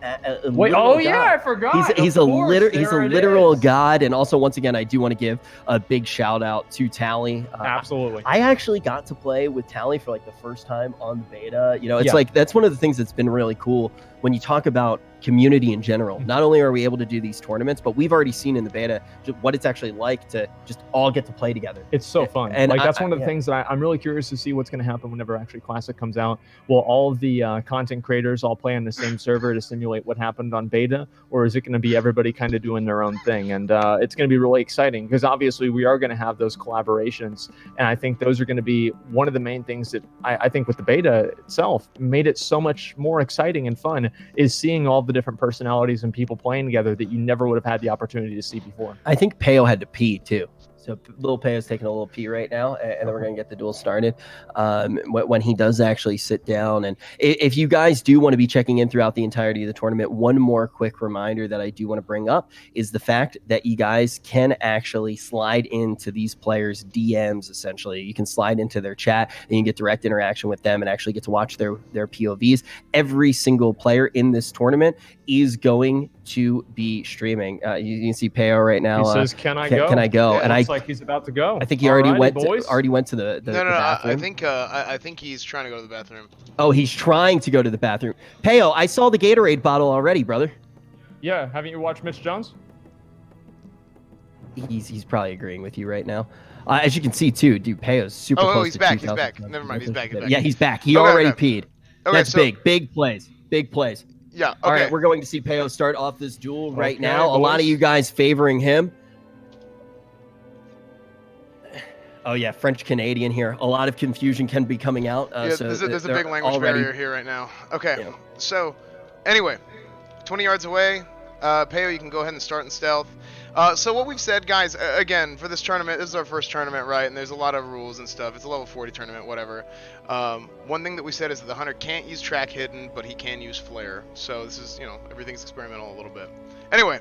wait. Oh yeah, I forgot. He's a literal god. And also, once again, I do want to give a big shout out to Tally. Absolutely. I actually got to play with Tally for like the first time on the beta. It's like that's one of the things that's been really cool when you talk about community in general. Not only are we able to do these tournaments, but we've already seen in the beta just what it's actually like to just all get to play together. It's so fun. And that's one of the things that I'm really curious to see what's going to happen whenever actually Classic comes out. Will all of the content creators all play on the same server to simulate what happened on beta, or is it going to be everybody kind of doing their own thing? And it's going to be really exciting, because obviously we are going to have those collaborations, and I think those are going to be one of the main things that I think with the beta itself made it so much more exciting and fun, is seeing all the different personalities and people playing together that you never would have had the opportunity to see before. I think Peo had to pee too. So little Peo's taking a little pee right now, and then we're going to get the duel started when he does actually sit down. And if you guys do want to be checking in throughout the entirety of the tournament, one more quick reminder that I do want to bring up is the fact that you guys can actually slide into these players' DMs, essentially. You can slide into their chat, and you can get direct interaction with them and actually get to watch their POVs. Every single player in this tournament is going to be streaming. You can see Peo right now. He says, "Can I go? Can I go?" Yeah, and looks like he's about to go. I think he already went to the No, bathroom. I think he's trying to go to the bathroom. Oh, he's trying to go to the bathroom. Peo, I saw the Gatorade bottle already, brother. Yeah, haven't you watched Mitch Jones? He's probably agreeing with you right now. As you can see too, dude, Peo's super close he's to back. 2,000. He's back. Never mind. He's back. Yeah, he's back. He already peed. Okay, That's big plays. Big plays. Yeah. Okay. All right, we're going to see Peo start off this duel right now. Boys. A lot of you guys favoring him. Oh yeah, French Canadian here. A lot of confusion can be coming out. So there's a big language barrier here right now. Okay. Yeah. So, anyway, 20 yards away. Peo, you can go ahead and start in stealth. So what we've said, guys, again, for this tournament, this is our first tournament, right? And there's a lot of rules and stuff. It's a level 40 tournament, whatever. One thing that we said is that the hunter can't use track hidden, but he can use flare. So this is, everything's experimental a little bit. Anyway,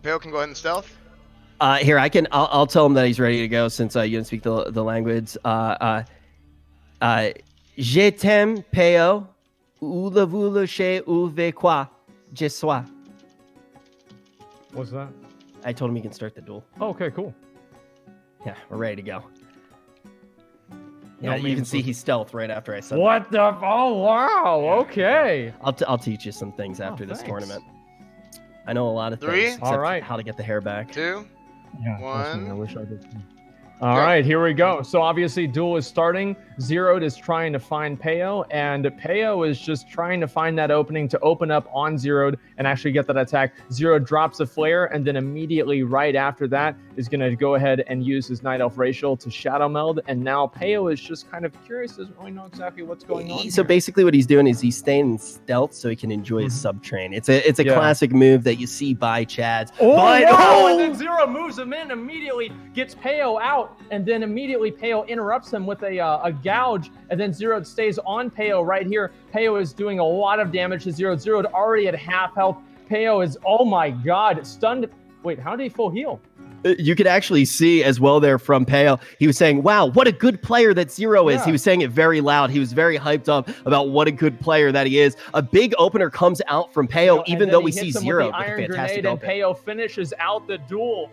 Peo can go ahead and stealth. Here, I'll tell him that he's ready to go since you didn't speak the language. Je t'aime, Peo. Où le voulez chez où ve quoi? Je sois. What's that? I told him he can start the duel. Oh, okay, cool. Yeah, we're ready to go. Yeah, you can see he's stealth right after I said what that. Oh, wow. Okay. I'll teach you some things after this tournament. I know a lot of things. All right. How to get the hair back. 2. Yeah, 1. I wish I did. All right, here we go. So obviously, duel is starting. Zeroed is trying to find Peo, and Peo is just trying to find that opening to open up on Zeroed and actually get that attack. Zeroed drops a flare, and then immediately right after that is going to go ahead and use his Night Elf Racial to Shadow Meld, and now Peo is just kind of curious, doesn't really know exactly what's going on. So basically what he's doing is he's staying in stealth so he can enjoy his sub-train. It's a classic move that you see by Chads. And then Zero moves him in, immediately gets Peo out, and then immediately Peo interrupts him with a gouge, and then Zero stays on Peo right here. Peo is doing a lot of damage to Zero. Zero already at half health. Peo is, oh my god, stunned. Wait, how did he full heal? You could actually see as well there from Peo. He was saying, wow, what a good player that Zero is. He was saying it very loud. He was very hyped up about what a good player that he is. A big opener comes out from Peo, even though we see Zero with a fantastic open. And Peo finishes out the duel.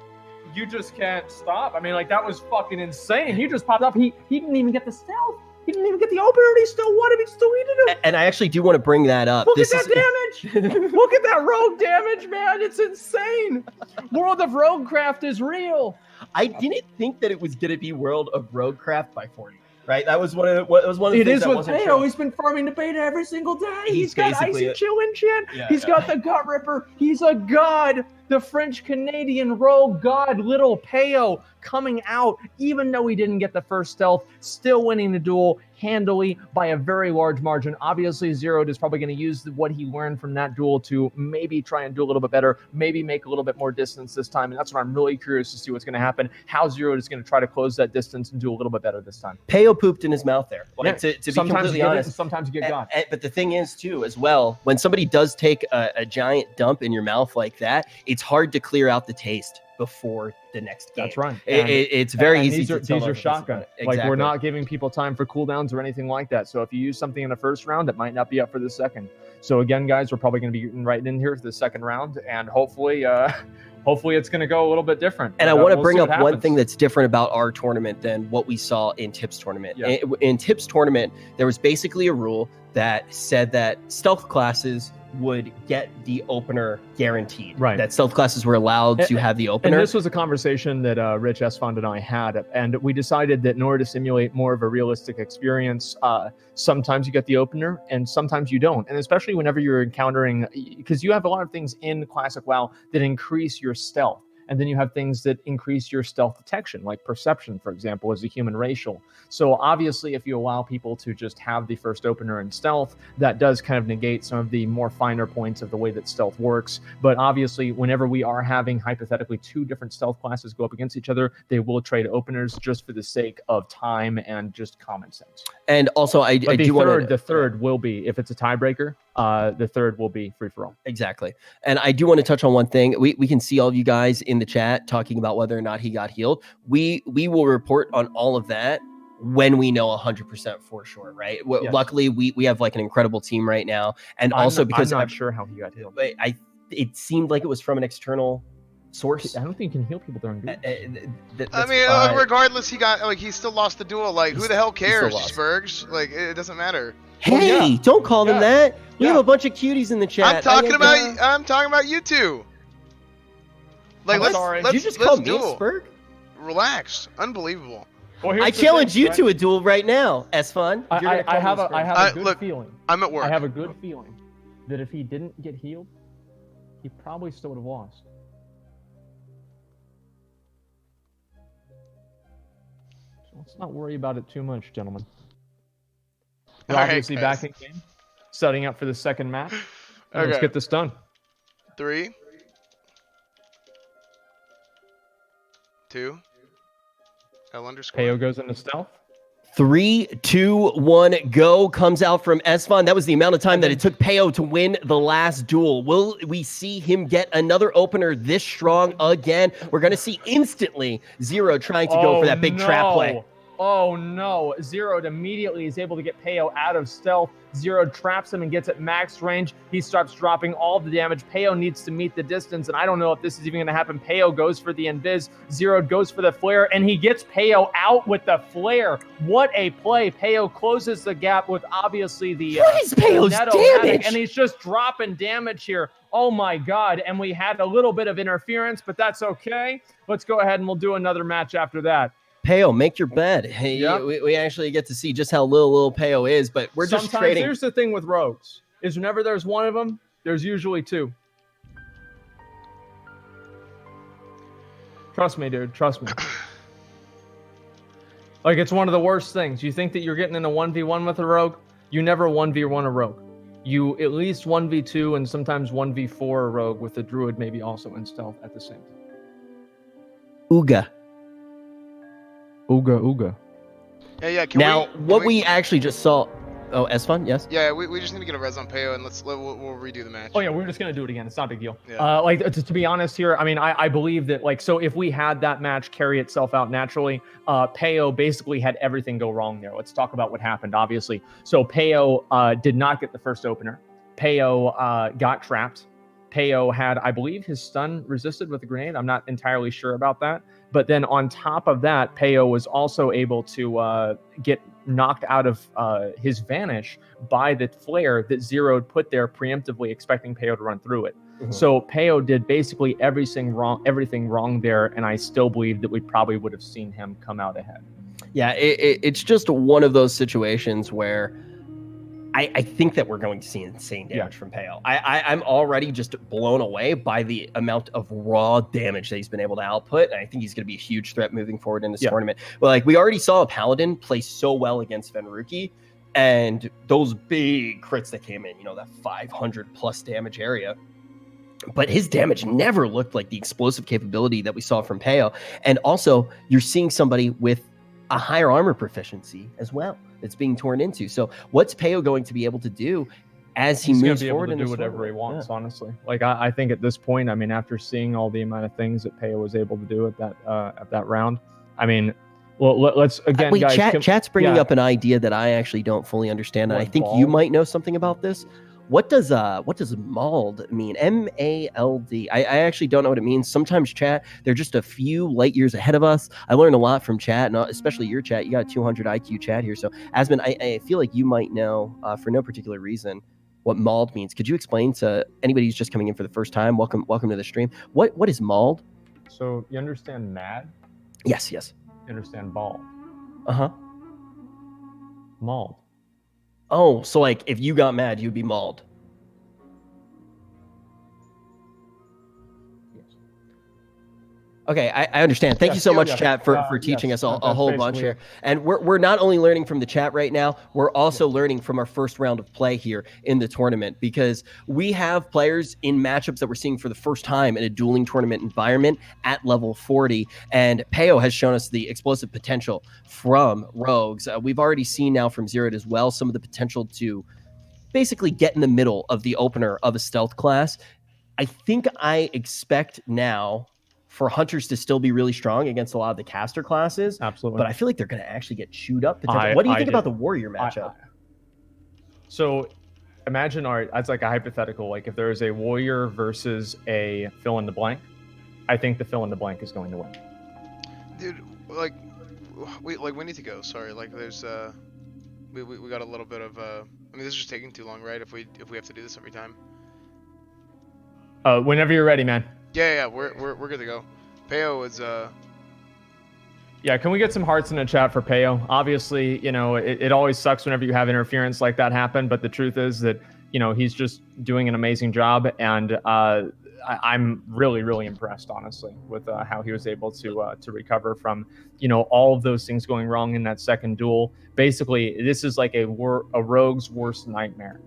You just can't stop. I mean, like, that was fucking insane. He just popped up. He didn't even get the stealth. He didn't even get the opener, and he still won him. He still needed him. And I actually do want to bring that up. Look at that damage. Look at that rogue damage, man. It's insane. World of Roguecraft is real. I didn't think that it was going to be World of Roguecraft by 40. Right, that was one of the it things is with Peo. He's been farming the beta every single day. He's got Icy Chill enchant. He's got the Gut Ripper. He's a god. The French-Canadian rogue god, little Peo, coming out, even though he didn't get the first stealth, still winning the duel handily by a very large margin. Obviously, Zeroed is probably going to use what he learned from that duel to maybe try and do a little bit better, maybe make a little bit more distance this time, and that's what I'm really curious to see what's going to happen, how Zeroed is going to try to close that distance and do a little bit better this time. Peo pooped in his mouth there. Like, to be completely honest. Sometimes you get God. But the thing is, too, as well, when somebody does take a giant dump in your mouth like that, it's hard to clear out the taste before the next game. That's right. It's very easy to tell. These are shotgun. Exactly. Like, we're not giving people time for cooldowns or anything like that. So if you use something in the first round, it might not be up for the second. So again, guys, we're probably going to be getting right in here for the second round, and hopefully it's going to go a little bit different. And I want to bring up one thing that's different about our tournament than what we saw in Tip's tournament. Yeah. In Tip's tournament, there was basically a rule that said that stealth classes would get the opener guaranteed. Right. That stealth classes were allowed to have the opener. And this was a conversation that Rich Esfond and I had, and we decided that in order to simulate more of a realistic experience, sometimes you get the opener and sometimes you don't. And especially whenever you're encountering, because you have a lot of things in Classic WoW that increase your stealth. And then you have things that increase your stealth detection, like perception, for example, as a human racial. So obviously, if you allow people to just have the first opener in stealth, that does kind of negate some of the more finer points of the way that stealth works. But obviously, whenever we are having hypothetically two different stealth classes go up against each other, they will trade openers just for the sake of time and just common sense. And also, I do want to... The third will be, if it's a tiebreaker, the third will be free for all. Exactly. And I do want to touch on one thing. We can see all of you guys in the chat talking about whether or not he got healed. We will report on all of that when we know 100% for sure, right? Yes. Luckily, we have like an incredible team right now. And also because I'm not sure how he got healed. It seemed like it was from an external source. I don't think you can heal people during duel. I mean, regardless, he still lost the duel. Like, who the hell cares, Spurgs? Like, it doesn't matter. Hey, don't call them that. We have a bunch of cuties in the chat. I'm talking about you two. Like, let's you just call me duel. Spurg? Relax. Unbelievable. Well, I challenge you to a duel right now, Esfon. I have a good feeling. I'm at work. I have a good feeling that if he didn't get healed, he probably still would have lost. So let's not worry about it too much, gentlemen. We're obviously back in game, setting up for the second match. Okay. Let's get this done. 3, 2, L_. Peo goes into stealth. 3, 2, 1, go comes out from Esfon. That was the amount of time that it took Peo to win the last duel. Will we see him get another opener this strong again? We're going to see instantly Zero trying to go for that big trap play. Oh no, Zeroed immediately is able to get Peo out of stealth. Zeroed traps him and gets at max range. He starts dropping all the damage. Peo needs to meet the distance, and I don't know if this is even going to happen. Peo goes for the invis. Zeroed goes for the flare, and he gets Peo out with the flare. What a play. Peo closes the gap with obviously the what is Peo's damage? And he's just dropping damage here. Oh my god, and we had a little bit of interference, but that's okay. Let's go ahead and we'll do another match after that. Peo, make your bed. Hey, Yep. we actually get to see just how little Peo is, but we're just Sometimes trading. here's the thing with rogues is whenever there's one of them, there's usually two. Trust me, dude. Trust me. Like, it's one of the worst things. You think that you're getting in a 1v1 with a rogue, you never 1v1 a rogue. You at least 1v2 and sometimes 1v4 a rogue with a druid maybe also in stealth at the same time. Ooga. Ooga. Yeah. Now, what we actually just saw. Oh, Esfon, yes? Yeah, we just need to get a res on Peo and we'll redo the match. Oh yeah, we're just gonna do it again. It's not a big deal. Yeah. Like to be honest here, I mean, I believe that like so if we had that match carry itself out naturally, Peo basically had everything go wrong there. Let's talk about what happened. Obviously, so Peo did not get the first opener. Peo got trapped. Peo had, I believe, his stun resisted with a grenade. I'm not entirely sure about that. But then on top of that, Peo was also able to get knocked out of his vanish by the flare that Zero'd put there preemptively, expecting Peo to run through it. Mm-hmm. So Peo did basically everything wrong there, and I still believe that we probably would have seen him come out ahead. Yeah, it's just one of those situations where I think that we're going to see insane damage from Peo. I'm already just blown away by the amount of raw damage that he's been able to output, and I think he's going to be a huge threat moving forward in this tournament. Well, like, we already saw a Paladin play so well against Venruki, and those big crits that came in, that 500 plus damage area. But his damage never looked like the explosive capability that we saw from Peo. And also, you're seeing somebody with a higher armor proficiency as well that's being torn into. So what's Peo going to be able to do as he moves forward? He's going to be able to do whatever he wants, honestly. Like, I think at this point, I mean, after seeing all the amount of things that Peo was able to do at that round, I mean, well, let's again, wait, guys. Chat's bringing up an idea that I actually don't fully understand, and I think you might know something about this. What does MALD mean? MALD. I actually don't know what it means. Sometimes chat, they're just a few light years ahead of us. I learned a lot from chat, and especially your chat. You got a 200 IQ chat here. So, Asmon, I feel like you might know, for no particular reason, what MALD means. Could you explain to anybody who's just coming in for the first time? Welcome to the stream. What is MALD? So you understand mad? Yes. You understand ball? Uh-huh. MALD. Oh, so like if you got mad, you'd be mauled. Okay, I understand. Thank you so much, chat, for teaching us a whole bunch here. And we're not only learning from the chat right now, we're also learning from our first round of play here in the tournament, because we have players in matchups that we're seeing for the first time in a dueling tournament environment at level 40. And Peo has shown us the explosive potential from rogues. We've already seen now from Zeroed as well some of the potential to basically get in the middle of the opener of a stealth class. I think I expect now for hunters to still be really strong against a lot of the caster classes. Absolutely. But I feel like they're going to actually get chewed up. What do you think about the warrior matchup? So imagine, that's like a hypothetical. Like if there is a warrior versus a fill in the blank, I think the fill in the blank is going to win. Dude, we need to go. Sorry, like there's we got a little bit of I mean, this is just taking too long, right? If we have to do this every time. Whenever you're ready, man. Yeah, we're good to go. Peo is Yeah, can we get some hearts in the chat for Peo? Obviously, it always sucks whenever you have interference like that happen, but the truth is that, he's just doing an amazing job, and I'm really, really impressed, honestly, with how he was able to recover from, all of those things going wrong in that second duel. Basically, this is like a rogue's worst nightmare,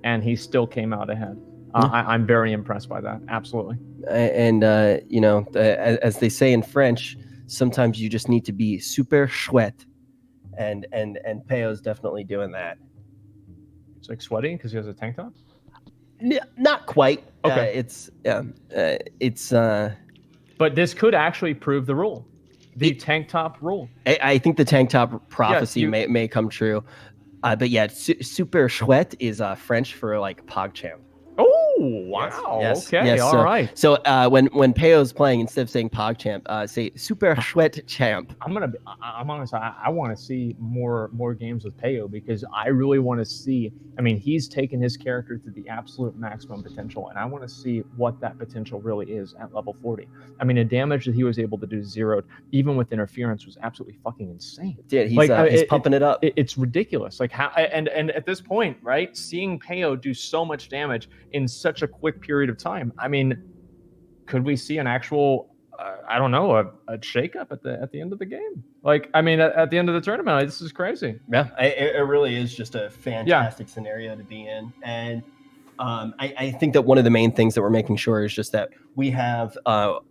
and he still came out ahead. I'm very impressed by that. Absolutely. And, as they say in French, sometimes you just need to be super chouette. And Peo's definitely doing that. It's like sweating because he has a tank top? Not quite. Okay. But this could actually prove the rule. The tank top rule. I think the tank top prophecy may come true. But yeah, super chouette is French for like PogChamp. Oh, wow. Yes, Okay, yes, all right. So when Peo's playing, instead of saying PogChamp, say Super Schwet Champ. I'm honest. I want to see more games with Peo because I really want to see. I mean, he's taken his character to the absolute maximum potential, and I want to see what that potential really is at level 40. I mean, the damage that he was able to do zeroed, even with interference, was absolutely fucking insane. Dude, he's pumping it up. It's ridiculous. Like how and at this point, right, seeing Peo do so much damage in such a quick period of time. I mean, could we see an actual I don't know, a shakeup at the end of the game? Like, I mean, at the end of the tournament, this is crazy. Yeah, it really is just a fantastic scenario to be in, and I think that one of the main things that we're making sure is just that we have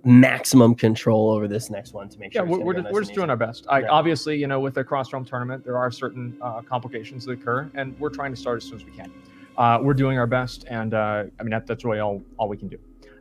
maximum control over this next one to make sure. Yeah, we're just doing our best. Obviously, you know, with a cross-realm tournament, there are certain complications that occur, and we're trying to start as soon as we can. We're doing our best, and I mean that's really all we can do.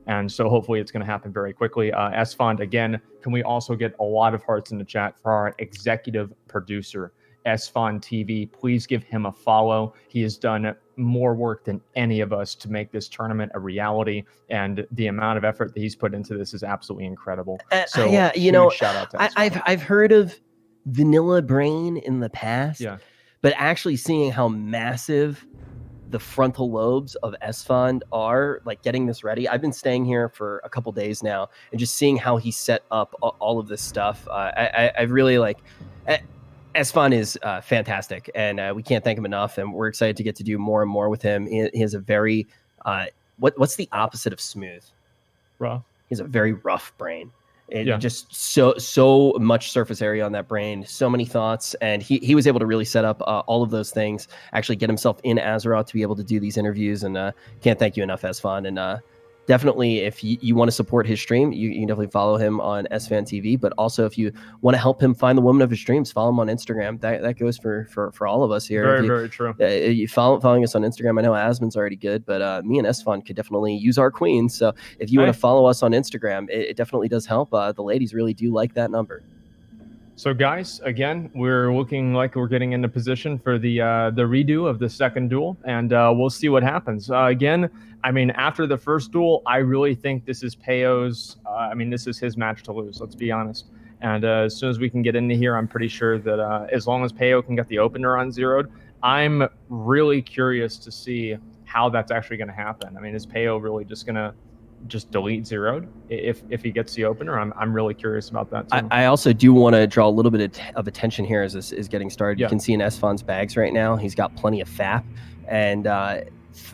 And so hopefully it's going to happen very quickly. Esfond, again, can we also get a lot of hearts in the chat for our executive producer, Esfond TV? Please give him a follow. He has done more work than any of us to make this tournament a reality, and the amount of effort that he's put into this is absolutely incredible. So yeah, you know, shout out to I've heard of Vanilla Brain in the past, yeah, but actually seeing how massive the frontal lobes of Esfond are, like getting this ready. I've been staying here for a couple days now, and just seeing how he set up all of this stuff. I really like. Esfond is fantastic, and we can't thank him enough. And we're excited to get to do more and more with him. He has a very what's the opposite of smooth? rough. He has a very rough brain. Just so much surface area on that brain, so many thoughts, and he was able to really set up all of those things, actually get himself in Azeroth to be able to do these interviews, and can't thank you enough, Esfond. And definitely, if you want to support his stream, you can definitely follow him on SFan TV, but also if you want to help him find the woman of his dreams, follow him on Instagram. That goes for all of us here. Very true. You following us on Instagram. I know Asmon's already good, but me and Esfond could definitely use our queen. So if you want to follow us on Instagram, it definitely does help. The ladies really do like that number. So guys, again, we're looking like we're getting into position for the redo of the second duel, and we'll see what happens. Again, I mean, after the first duel, I really think this is Peo's. This is his match to lose. Let's be honest. And as soon as we can get into here, I'm pretty sure that as long as Peo can get the opener on zeroed, I'm really curious to see how that's actually going to happen. I mean, is Peo really just going to delete zeroed if he gets the opener? I'm really curious about that too. I also do want to draw a little bit of attention here as this is getting started. Yeah. You can see in Esfond's bags right now, he's got plenty of FAP, and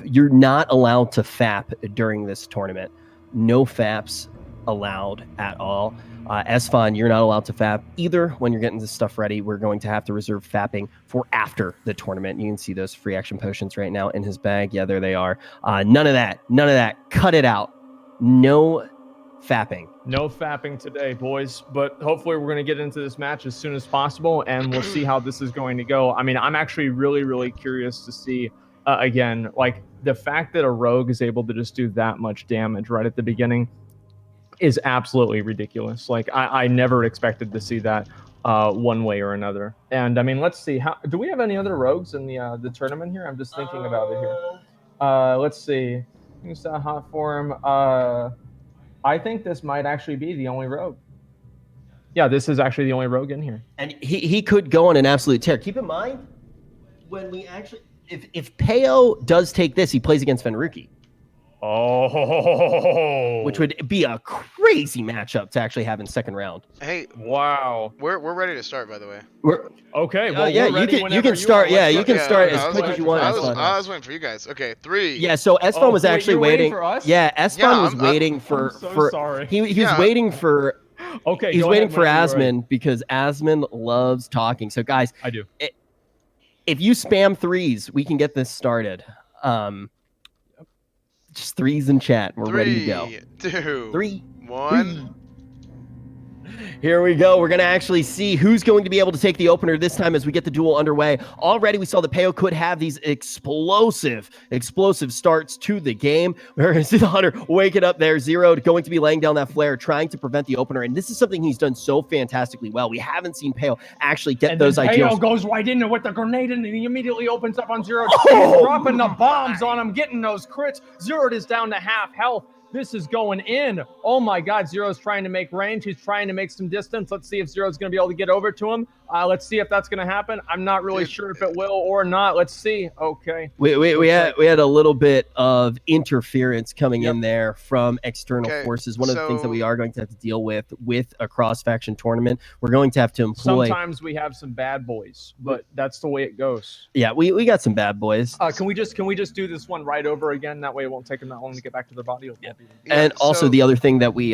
you're not allowed to FAP during this tournament. No FAPs allowed at all. Esfond, you're not allowed to FAP either when you're getting this stuff ready. We're going to have to reserve FAPing for after the tournament. You can see those free action potions right now in his bag. Yeah, there they are. None of that. Cut it out. No fapping. No fapping today, boys. But hopefully we're going to get into this match as soon as possible, and we'll see how this is going to go. I mean, I'm actually really, really curious to see, again, like the fact that a rogue is able to just do that much damage right at the beginning is absolutely ridiculous. Like, I never expected to see that one way or another. And, I mean, let's see. Do we have any other rogues in the tournament here? I'm just thinking about it here. Let's see. Use that hot form. I think this might actually be the only rogue. Yeah, this is actually the only rogue in here. And he could go on an absolute tear. Keep in mind, when we actually, if Peo does take this, he plays against Fenruki. Oh, which would be a crazy matchup to actually have in second round. Hey, wow, we're ready to start, by the way. Okay. Well, yeah, you can start. Yeah, you can start as quick as you want. I was waiting for you guys. Okay, 3. Yeah, so Esfond was actually waiting. For us? Yeah, Esfond was waiting for. I'm so sorry. He was waiting for. Okay, he's waiting for Asmon because Asmon loves talking. So guys, I do. If you spam 3s, we can get this started. Just 3s in chat. We're ready to go. 3, 2, 3, 1. Here we go. We're going to actually see who's going to be able to take the opener this time as we get the duel underway. Already, we saw that Peo could have these explosive starts to the game. We're going to see the Hunter waking up there. Zero going to be laying down that flare, trying to prevent the opener. And this is something he's done so fantastically well. We haven't seen Peo actually get those ideals. Peo goes right in there with the grenade, and he immediately opens up on Zero. He's dropping the bombs on him, getting those crits. Zero is down to half health. This is going in. Oh my God, Zero's trying to make range. He's trying to make some distance. Let's see if Zero's going to be able to get over to him. Let's see if that's going to happen. I'm not really sure if it will or not. Let's see. Okay. We had a little bit of interference coming in there from external forces. One of the things that we are going to have to deal with a cross-faction tournament, we're going to have to employ. Sometimes we have some bad boys, but that's the way it goes. Yeah, we got some bad boys. Can we just do this one right over again? That way it won't take them that long to get back to their body. And also the other thing that we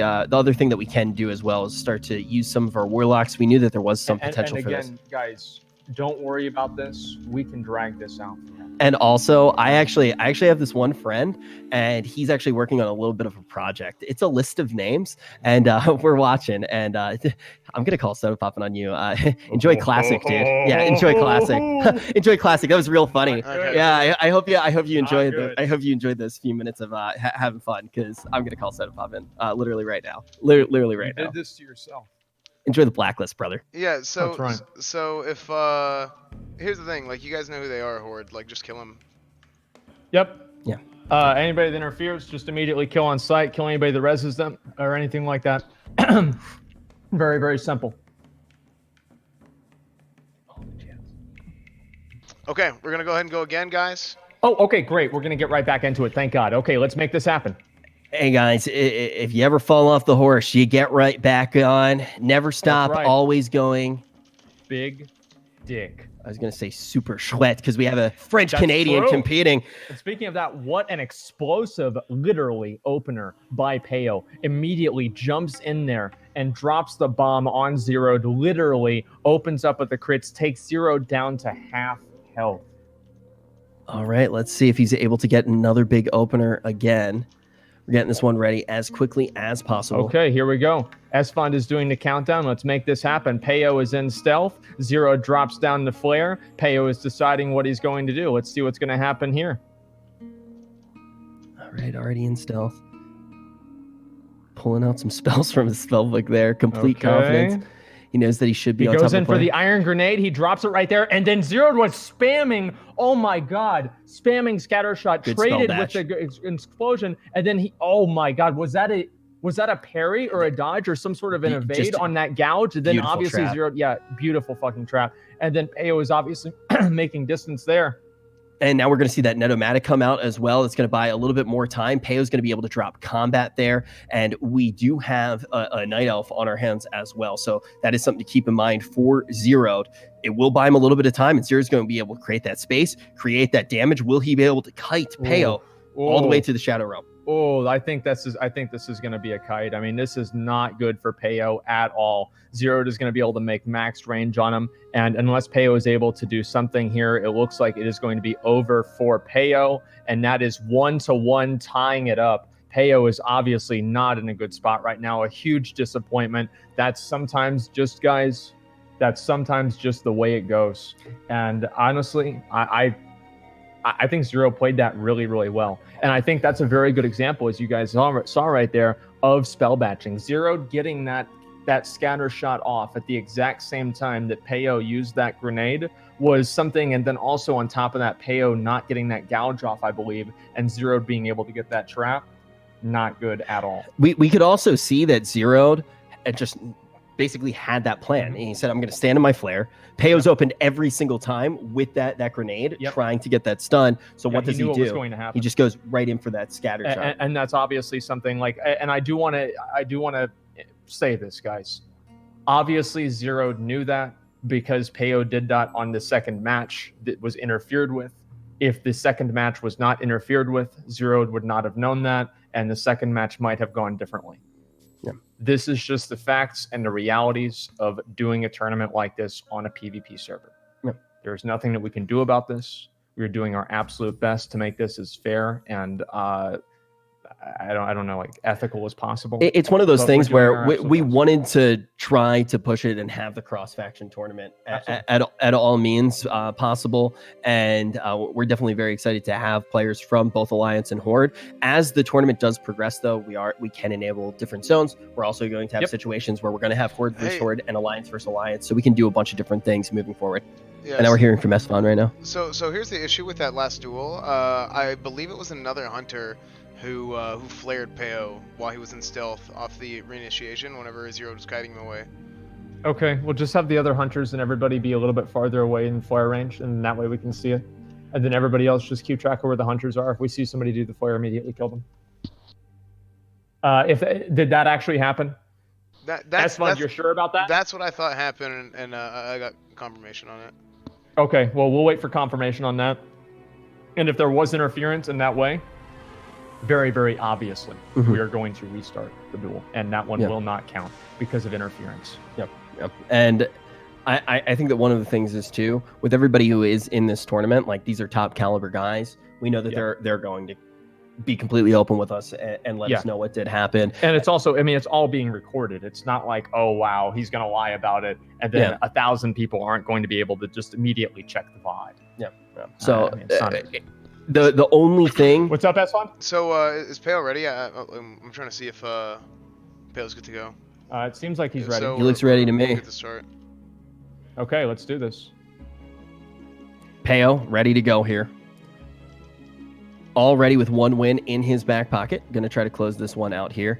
can do as well is start to use some of our warlocks. We knew that there was some potential for this. Guys, don't worry about this. We can drag this out. And also, I actually have this one friend, and he's actually working on a little bit of a project. It's a list of names, and we're watching. And I'm gonna call Soda Poppin' on you. Enjoy Classic, dude. Yeah, enjoy Classic. Enjoy Classic. That was real funny. Yeah, I hope you enjoyed it. I hope you enjoyed this few minutes of having fun, because I'm gonna call Soda Poppin' literally right now. Literally right now. You did this to yourself. Enjoy the blacklist, brother. Yeah, so That's right. so if here's the thing, like, you guys know who they are, Horde, like, just kill them. Yep. Yeah. Anybody that interferes, just immediately kill on sight. Kill anybody that reses them or anything like that. Very, very simple. Okay, we're gonna go ahead and go again, guys. Oh, okay, great. We're gonna get right back into it. Thank God. Okay, let's make this happen. Hey guys, if you ever fall off the horse, you get right back on. Never stop, right. Always going. Big dick. I was going to say super chouette because we have a French-Canadian competing. And speaking of that, what an explosive, literally, opener by Peo. Immediately jumps in there and drops the bomb on Zero, literally opens up with the crits, takes Zero down to half health. All right, let's see if he's able to get another big opener again. We're getting this one ready as quickly as possible. Okay, here we go. Esfond is doing the countdown. Let's make this happen. Peo is in stealth. Zero drops down the flare. Peo is deciding what he's going to do. Let's see what's going to happen here. All right, already in stealth. Pulling out some spells from his spellbook there. Complete confidence. He knows that he should be on top of the He goes in for the iron grenade. He drops it right there. And then Zero was spamming. Oh my God. Spamming Scattershot. Traded with the explosion. And then he, oh my God. Was that a parry or a dodge or some sort of an evade on that gouge? And then obviously trap. Zero, yeah, beautiful fucking trap. And then Peo is obviously making distance there. And now we're going to see that Netomatic come out as well. It's going to buy a little bit more time. Peo's going to be able to drop combat there. And we do have a Night Elf on our hands as well. So that is something to keep in mind for Zero. It will buy him a little bit of time, and Zero's going to be able to create that space, create that damage. Will he be able to kite Peo all the way to the Shadow Realm? Oh, I think this is going to be a kite. I mean, this is not good for Peo at all. Zero is going to be able to make maxed range on him, and unless Peo is able to do something here, it looks like it is going to be over for Peo, and that is 1-1 tying it up. Peo is obviously not in a good spot right now. A huge disappointment. That's sometimes just, guys, that's sometimes just the way it goes. And honestly, I think Zero played that really, really well. And I think that's a very good example, as you guys saw right there, of spell batching. Zero getting that scatter shot off at the exact same time that Peo used that grenade was something. And then also on top of that, Peo not getting that gouge off, I believe, and Zero being able to get that trap, not good at all. We could also see that Zero just basically had that plan. And he said, I'm going to stand in my flare. Peo's opened every single time with that grenade, trying to get that stun. So what does he do? What was going to happen. He just goes right in for that scatter shot. And that's obviously something like, and I do want to say this, guys. Obviously, Zero knew that because Peo did that on the second match that was interfered with. If the second match was not interfered with, Zero would not have known that, and the second match might have gone differently. This is just the facts and the realities of doing a tournament like this on a PvP server. There's nothing that we can do about this. We're doing our absolute best to make this as fair and I don't know, like ethical as possible. It's one of those But things we're doing where our we absolute best. wanted to try to push it and have the cross faction tournament at all means possible, and we're definitely very excited to have players from both Alliance and Horde. As the tournament does progress, though, we can enable different zones. We're also going to have situations where we're going to have Horde versus Horde and Alliance versus Alliance, so we can do a bunch of different things moving forward. Yes. And now we're hearing from Esfon right now. So here's the issue with that last duel. I believe it was another hunter who flared Peo while he was in stealth off the reinitiation whenever Zero was kiting him away. Okay, we'll just have the other hunters and everybody be a little bit farther away in flare range, and that way we can see it. And then everybody else just keep track of where the hunters are. If we see somebody do the flare, immediately kill them. Did that actually happen? That's you're sure about that? That's what I thought happened, and I got confirmation on it. Okay, well, we'll wait for confirmation on that. And if there was interference in that way, very, very obviously, we are going to restart the duel, and that one will not count because of interference. Yep. And I think that one of the things is, too, with everybody who is in this tournament, like, these are top caliber guys. We know that they're going to be completely open with us and let us know what did happen. And it's also, I mean, it's all being recorded. It's not like, oh, wow, he's going to lie about it, and then 1,000 people aren't going to be able to just immediately check the VOD. Yeah. So I mean, the only thing... What's up, Esfon? So is Peo ready? I'm trying to see if Peo's good to go. It seems like he's ready. So he looks ready to me. Good to start. Okay, let's do this. Peo, ready to go here. Already with one win in his back pocket. Going to try to close this one out here.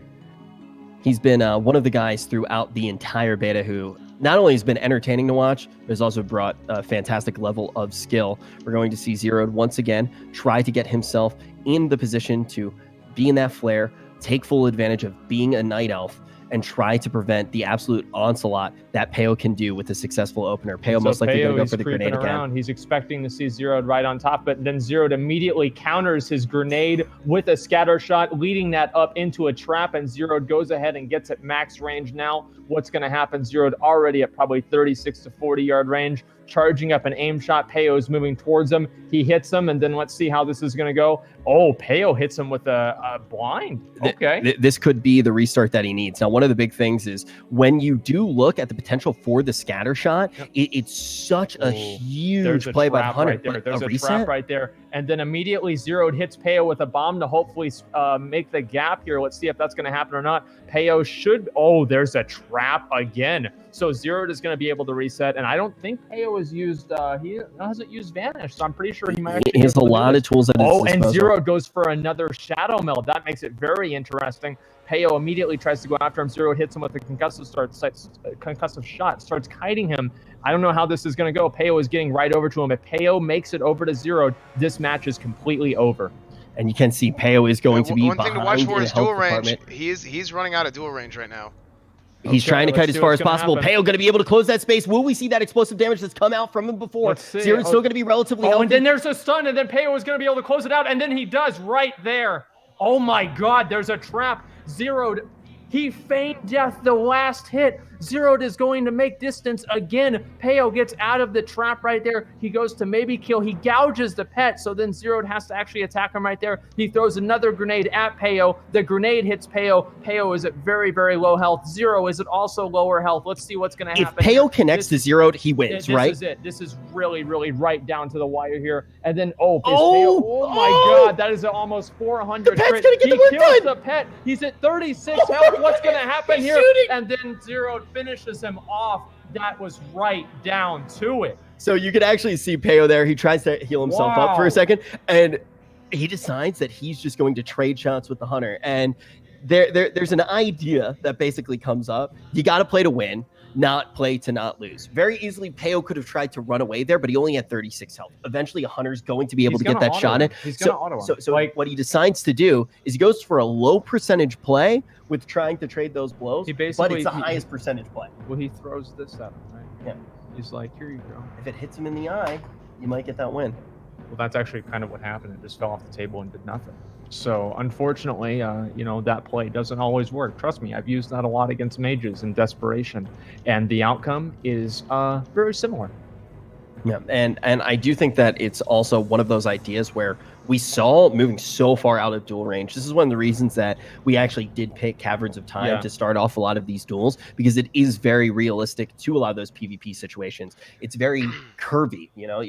He's been one of the guys throughout the entire beta who not only has been entertaining to watch, but has also brought a fantastic level of skill. We're going to see Zeroed once again try to get himself in the position to be in that flare, take full advantage of being a night elf, and try to prevent the absolute onslaught that Peo can do with a successful opener. Peo most likely going to go for the grenade again. He's expecting to see Zeroed right on top, but then Zeroed immediately counters his grenade with a scatter shot, leading that up into a trap, and Zeroed goes ahead and gets at max range now. What's going to happen? Zeroed already at probably 36 to 40 yard range, charging up an aim shot. Peo is moving towards him. He hits him, and then let's see how this is going to go. Oh, Peo hits him with a blind. Okay. This could be the restart that he needs. Now, one of the big things is when you do look at the potential for the scatter shot, it's such a huge play by the hunter. Right there. There's a trap right there. And then immediately Zeroed hits Peo with a bomb to hopefully make the gap here. Let's see if that's going to happen or not. Peo should... Oh, there's a trap again. So Zeroed is going to be able to reset. And I don't think Peo has used... he hasn't used Vanish, so I'm pretty sure he might... He has a lot of tools at his disposal. And Zeroed goes for another Shadow Meld. That makes it very interesting. Peo immediately tries to go after him. Zeroed hits him with a concussive shot, starts kiting him. I don't know how this is going to go. Peo is getting right over to him. If Peo makes it over to Zeroed, this match is completely over. And you can see Peo is going to be one thing to watch for is dual range. Department. He's running out of dual range right now. He's trying to kite as far as possible. Peo going to be able to close that space. Will we see that explosive damage that's come out from him before? Zeroed's still going to be relatively healthy. And then there's a stun, and then Peo is going to be able to close it out, and then he does right there. Oh my God, there's a trap. Zeroed, he feigned death the last hit. Zeroed is going to make distance again. Peo gets out of the trap right there. He goes to maybe kill. He gouges the pet, so then Zeroed has to actually attack him right there. He throws another grenade at Peo. The grenade hits Peo. Peo is at very, very low health. Zero is at also lower health. Let's see what's going to happen. If Peo connects to Zeroed, he wins, right? This is it. This is really, really right down to the wire here. And then, Peo, oh my God, that is almost 400. The pet's going to get the work done. He kills the pet. He's at 36 health. What's going to happen here? And then Zeroed finishes him off. That was right down to it. So you can actually see Peo there. He tries to heal himself up for a second, and he decides that he's just going to trade shots with the hunter. And there's an idea that basically comes up. You got to play to win, not play to not lose. Very easily, Peo could have tried to run away there, but he only had 36 health. Eventually, a hunter's going to be able to get that shot in. So like, what he decides to do is he goes for a low percentage play with trying to trade those blows, but it's the highest percentage play. Well, he throws this at him, right? Yeah. He's like, here you go. If it hits him in the eye, you might get that win. Well, that's actually kind of what happened. It just fell off the table and did nothing. So unfortunately, that play doesn't always work. Trust me, I've used that a lot against mages in desperation, and the outcome is very similar. Yeah, and I do think that it's also one of those ideas where we saw moving so far out of duel range. This is one of the reasons that we actually did pick Caverns of Time to start off a lot of these duels, because it is very realistic to a lot of those PvP situations. It's very curvy, you know.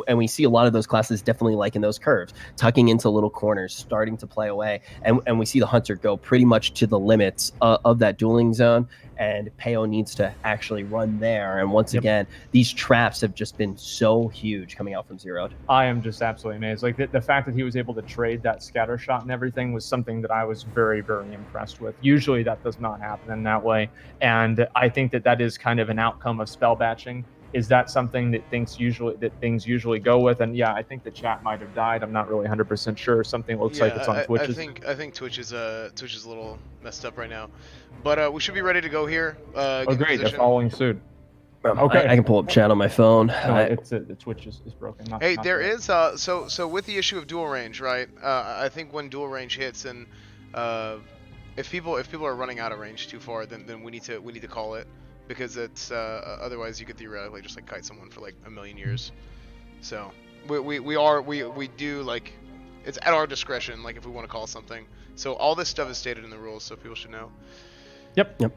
And we see a lot of those classes definitely like in those curves, tucking into little corners, starting to play away, and we see the Hunter go pretty much to the limits of that dueling zone. And Peo needs to actually run there. And once again, these traps have just been so huge coming out from Zero. I am just absolutely amazed. Like the fact that he was able to trade that scatter shot and everything was something that I was very, very impressed with. Usually that does not happen in that way. And I think that that is kind of an outcome of spell batching. Is that something that things usually go with? And yeah, I think the chat might have died. I'm not really 100% sure. Something looks like it's on Twitch. I think Twitch is a little messed up right now, but we should be ready to go here. Oh great, they're following suit. Okay, I can pull up chat on my phone. No, the Twitch is broken. Hey, there is so with the issue of dual range, right? I think when dual range hits, and if people are running out of range too far, then we need to call it. Because it's otherwise you could theoretically just like kite someone for like a million years. So we do, like, it's at our discretion, like if we want to call something. So all this stuff is stated in the rules, so people should know. Yep.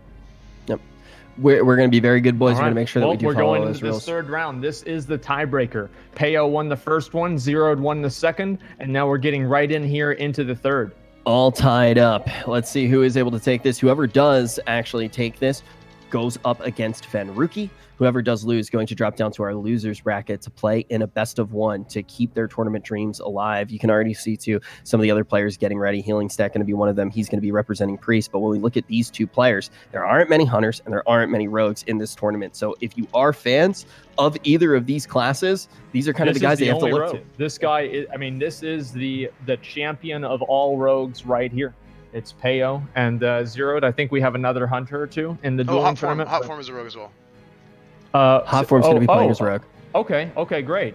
We're going to be very good boys. We're going to make sure that we do we're follow going those into rules. this third round. This is the tiebreaker. Peo won the first one, Zeroed won the second, and now we're getting right in here into the third. All tied up. Let's see who is able to take this. Whoever does actually take this goes up against Fenruki. Whoever does lose going to drop down to our losers bracket to play in a best of one to keep their tournament dreams alive. You can already see too some of the other players getting ready. Healing Stack going to be one of them. He's going to be representing Priest. But when we look at these two players, there aren't many Hunters and there aren't many Rogues in this tournament. So if you are fans of either of these classes, these are kind of the guys that you have to look to. This guy is, I mean, this is the champion of all Rogues right here. It's Peo and Zeroed. I think we have another Hunter or two in the dueling tournament. Hot Form is a Rogue as well. Hot Form's going to be playing as Rogue. Okay, great.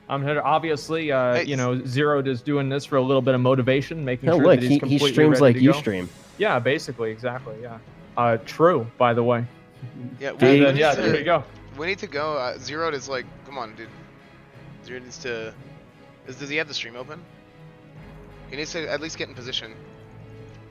Obviously, you know, Zeroed is doing this for a little bit of motivation, making sure that he's completely he streams ready like to you go. stream. Yeah, basically, exactly, yeah. True, by the way. Yeah, there we go. We need to go. Zeroed is like, come on, dude. Zeroed needs to... Does he have the stream open? He needs to at least get in position.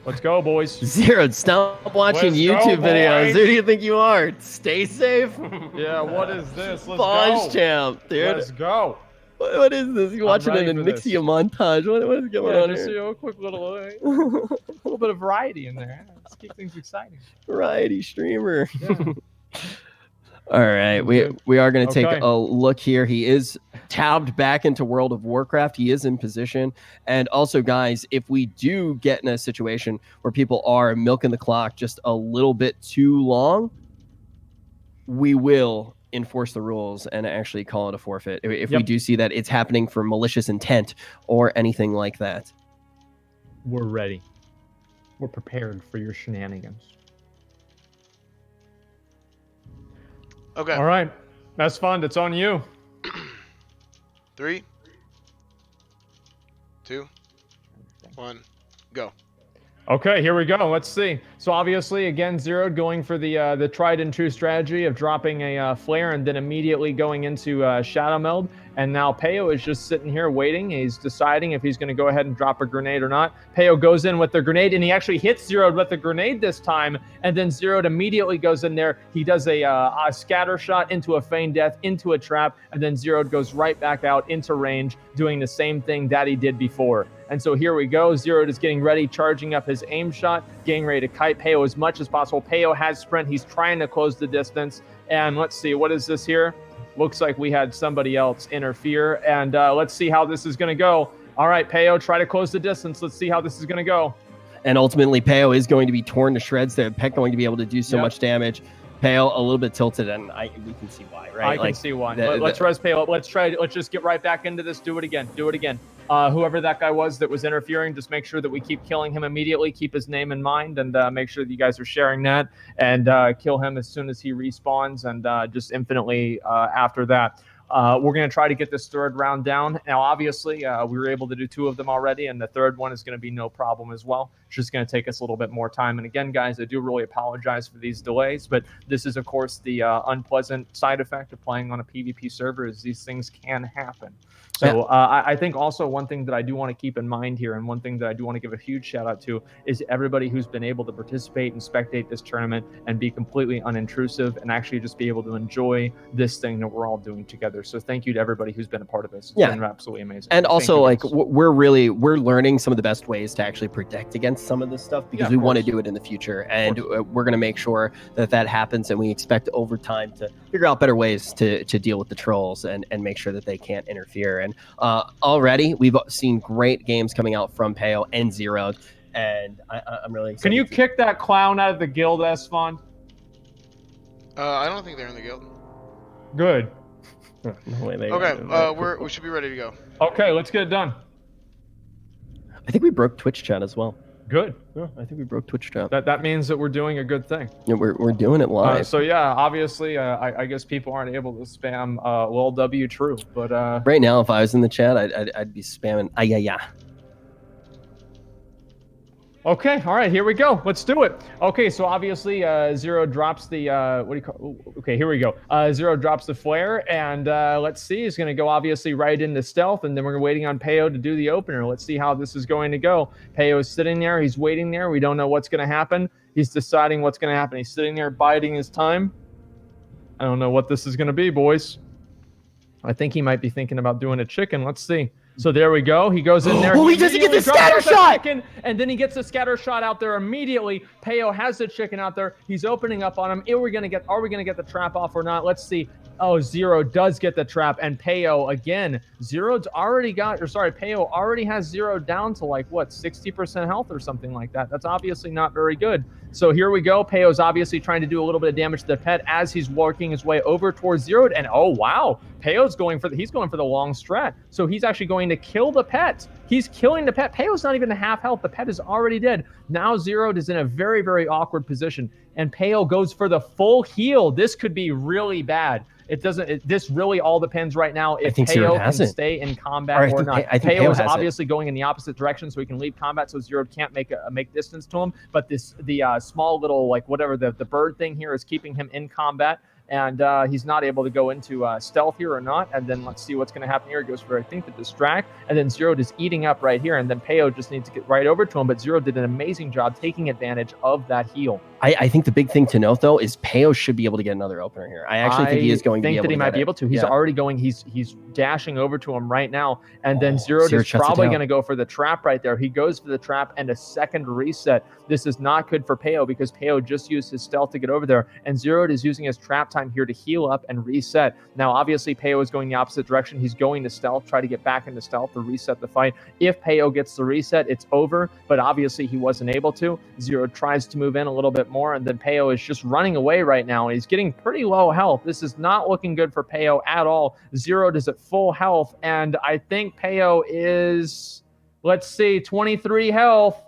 Let's go, boys. Zeroed, stop watching YouTube videos. Who do you think you are? Stay safe. Yeah, what is this? Let's Boss go. champ, dude. Let's go. What is this? You watching an Anixia montage? What is going on just, here? You know, a quick little bit of variety in there. Let's keep things exciting. Variety streamer. Yeah. All right, we are going to take a look here. He is tabbed back into World of Warcraft. He is in position. And also, guys, if we do get in a situation where people are milking the clock just a little bit too long, we will enforce the rules and actually call it a forfeit if we do see that it's happening for malicious intent or anything like that. We're ready. We're prepared for your shenanigans. Okay. All right. That's fun. It's on you. 3, 2, 1, go. Okay, here we go. Let's see. So obviously, again, Zeroed going for the tried and true strategy of dropping a flare and then immediately going into Shadow Meld. And now Peo is just sitting here waiting. He's deciding if he's going to go ahead and drop a grenade or not. Peo goes in with the grenade, and he actually hits Zeroed with the grenade this time. And then Zeroed immediately goes in there. He does a scatter shot into a feign death, into a trap, and then Zeroed goes right back out into range, doing the same thing that he did before. And so here we go. Zeroed is getting ready, charging up his aim shot, getting ready to kite Peo as much as possible. Peo has sprint. He's trying to close the distance. And let's see, what is this here? Looks like we had somebody else interfere. And let's see how this is going to go. All right, Peo, try to close the distance. Let's see how this is going to go. And ultimately, Peo is going to be torn to shreds. They're going to be able to do so much damage. Peo a little bit tilted, and we can see why, right? I can see why. Let's res Peo. Let's just get right back into this. Do it again. Whoever that guy was that was interfering, just make sure that we keep killing him immediately. Keep his name in mind, and make sure that you guys are sharing that, and kill him as soon as he respawns, and just infinitely after that. we're going to try to get this third round down. Now, obviously, we were able to do 2 of them already, and the third one is going to be no problem as well. It's just going to take us a little bit more time. And again, guys, I do really apologize for these delays, but this is, of course, the unpleasant side effect of playing on a PvP server is these things can happen. So I think also one thing that I do want to keep in mind here, and one thing that I do want to give a huge shout out to, is everybody who's been able to participate and spectate this tournament and be completely unintrusive and actually just be able to enjoy this thing that we're all doing together. So thank you to everybody who's been a part of this. It's been absolutely amazing. And also, like, we're learning some of the best ways to actually protect against some of this stuff, because we want to do it in the future, and we're going to make sure that that happens, and we expect over time to figure out better ways to deal with the trolls and make sure that they can't interfere. And already we've seen great games coming out from Peo and Zeroed, and I'm really excited. Can you kick that clown out of the guild, Asmongold? I don't think they're in the guild. Good. No way they we should be ready to go. Okay, let's get it done. I think we broke Twitch chat as well. Good. Yeah, I think we broke Twitch chat. That means that we're doing a good thing. Yeah, we're doing it live. So yeah, obviously, I guess people aren't able to spam lol w true, but right now, if I was in the chat, I'd be spamming yeah. Okay, all right, here we go. Let's do it. Okay, so obviously Zero drops the okay, here we go. Zero drops the flare, and let's see, he's gonna go obviously right into stealth, and then we're waiting on Peo to do the opener. Let's see how this is going to go. Peo is sitting there, he's waiting there. We don't know what's gonna happen. He's deciding what's gonna happen. He's sitting there biding his time. I don't know what this is gonna be, boys. I think he might be thinking about doing a chicken. Let's see. So there we go. He goes in there. Oh, he doesn't get the scatter shot! Chicken, and then he gets the scatter shot out there immediately. Peo has the chicken out there. He's opening up on him. Are we gonna get the trap off or not? Let's see. Oh, Zero does get the trap, and Peo again. Peo already has Zero down to like what, 60% health or something like that. That's obviously not very good. So here we go. Peo's obviously trying to do a little bit of damage to the pet as he's working his way over towards Zero. And oh wow, Peo's going for the long strat. So he's actually going to kill the pet. He's killing the pet. Peo's not even half health. The pet is already dead. Now Zero is in a very, very awkward position, and Peo goes for the full heal. This could be really bad. This really all depends right now if Peo can stay in combat or not. Peo is obviously going in the opposite direction, so he can leave combat, so Zero can't make distance to him. But the small little, like, whatever the bird thing here is keeping him in combat, and he's not able to go into stealth here or not. And then let's see what's going to happen here. He goes for, I think, the distract, and then Zero is eating up right here, and then Peo just needs to get right over to him. But Zero did an amazing job taking advantage of that heal. I think the big thing to note, though, is Peo should be able to get another opener here. I actually think he is going to be able to. I think that he might be able to. He's already going. He's dashing over to him right now, and then Zero is probably going to go for the trap right there. He goes for the trap and a second reset. This is not good for Peo because Peo just used his stealth to get over there, and Zero is using his trap time here to heal up and reset. Now, obviously, Peo is going the opposite direction. He's going to stealth, try to get back into stealth to reset the fight. If Peo gets the reset, it's over, but obviously he wasn't able to. Zero tries to move in a little bit more, and then Peo is just running away right now. He's getting pretty low health. This is not looking good for Peo at all. Zero is at full health, and I think Peo is, let's see, 23 health,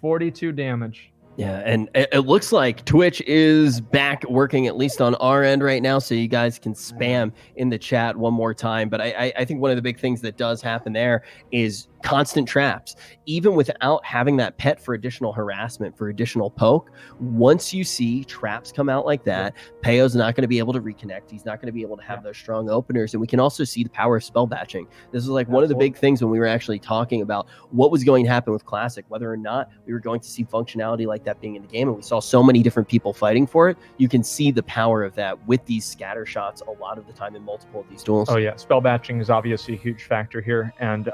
42 damage. Yeah, and it looks like Twitch is back working, at least on our end right now, so you guys can spam in the chat one more time. But I think one of the big things that does happen there is constant traps. Even without having that pet for additional harassment, for additional poke, once you see traps come out like that, Peo's not going to be able to reconnect. He's not going to be able to have those strong openers. And we can also see the power of spell batching. This is like one of the big things when we were actually talking about what was going to happen with Classic, whether or not we were going to see functionality like that being in the game. And we saw so many different people fighting for it. You can see the power of that with these scatter shots a lot of the time in multiple of these duels. Oh yeah, spell batching is obviously a huge factor here. And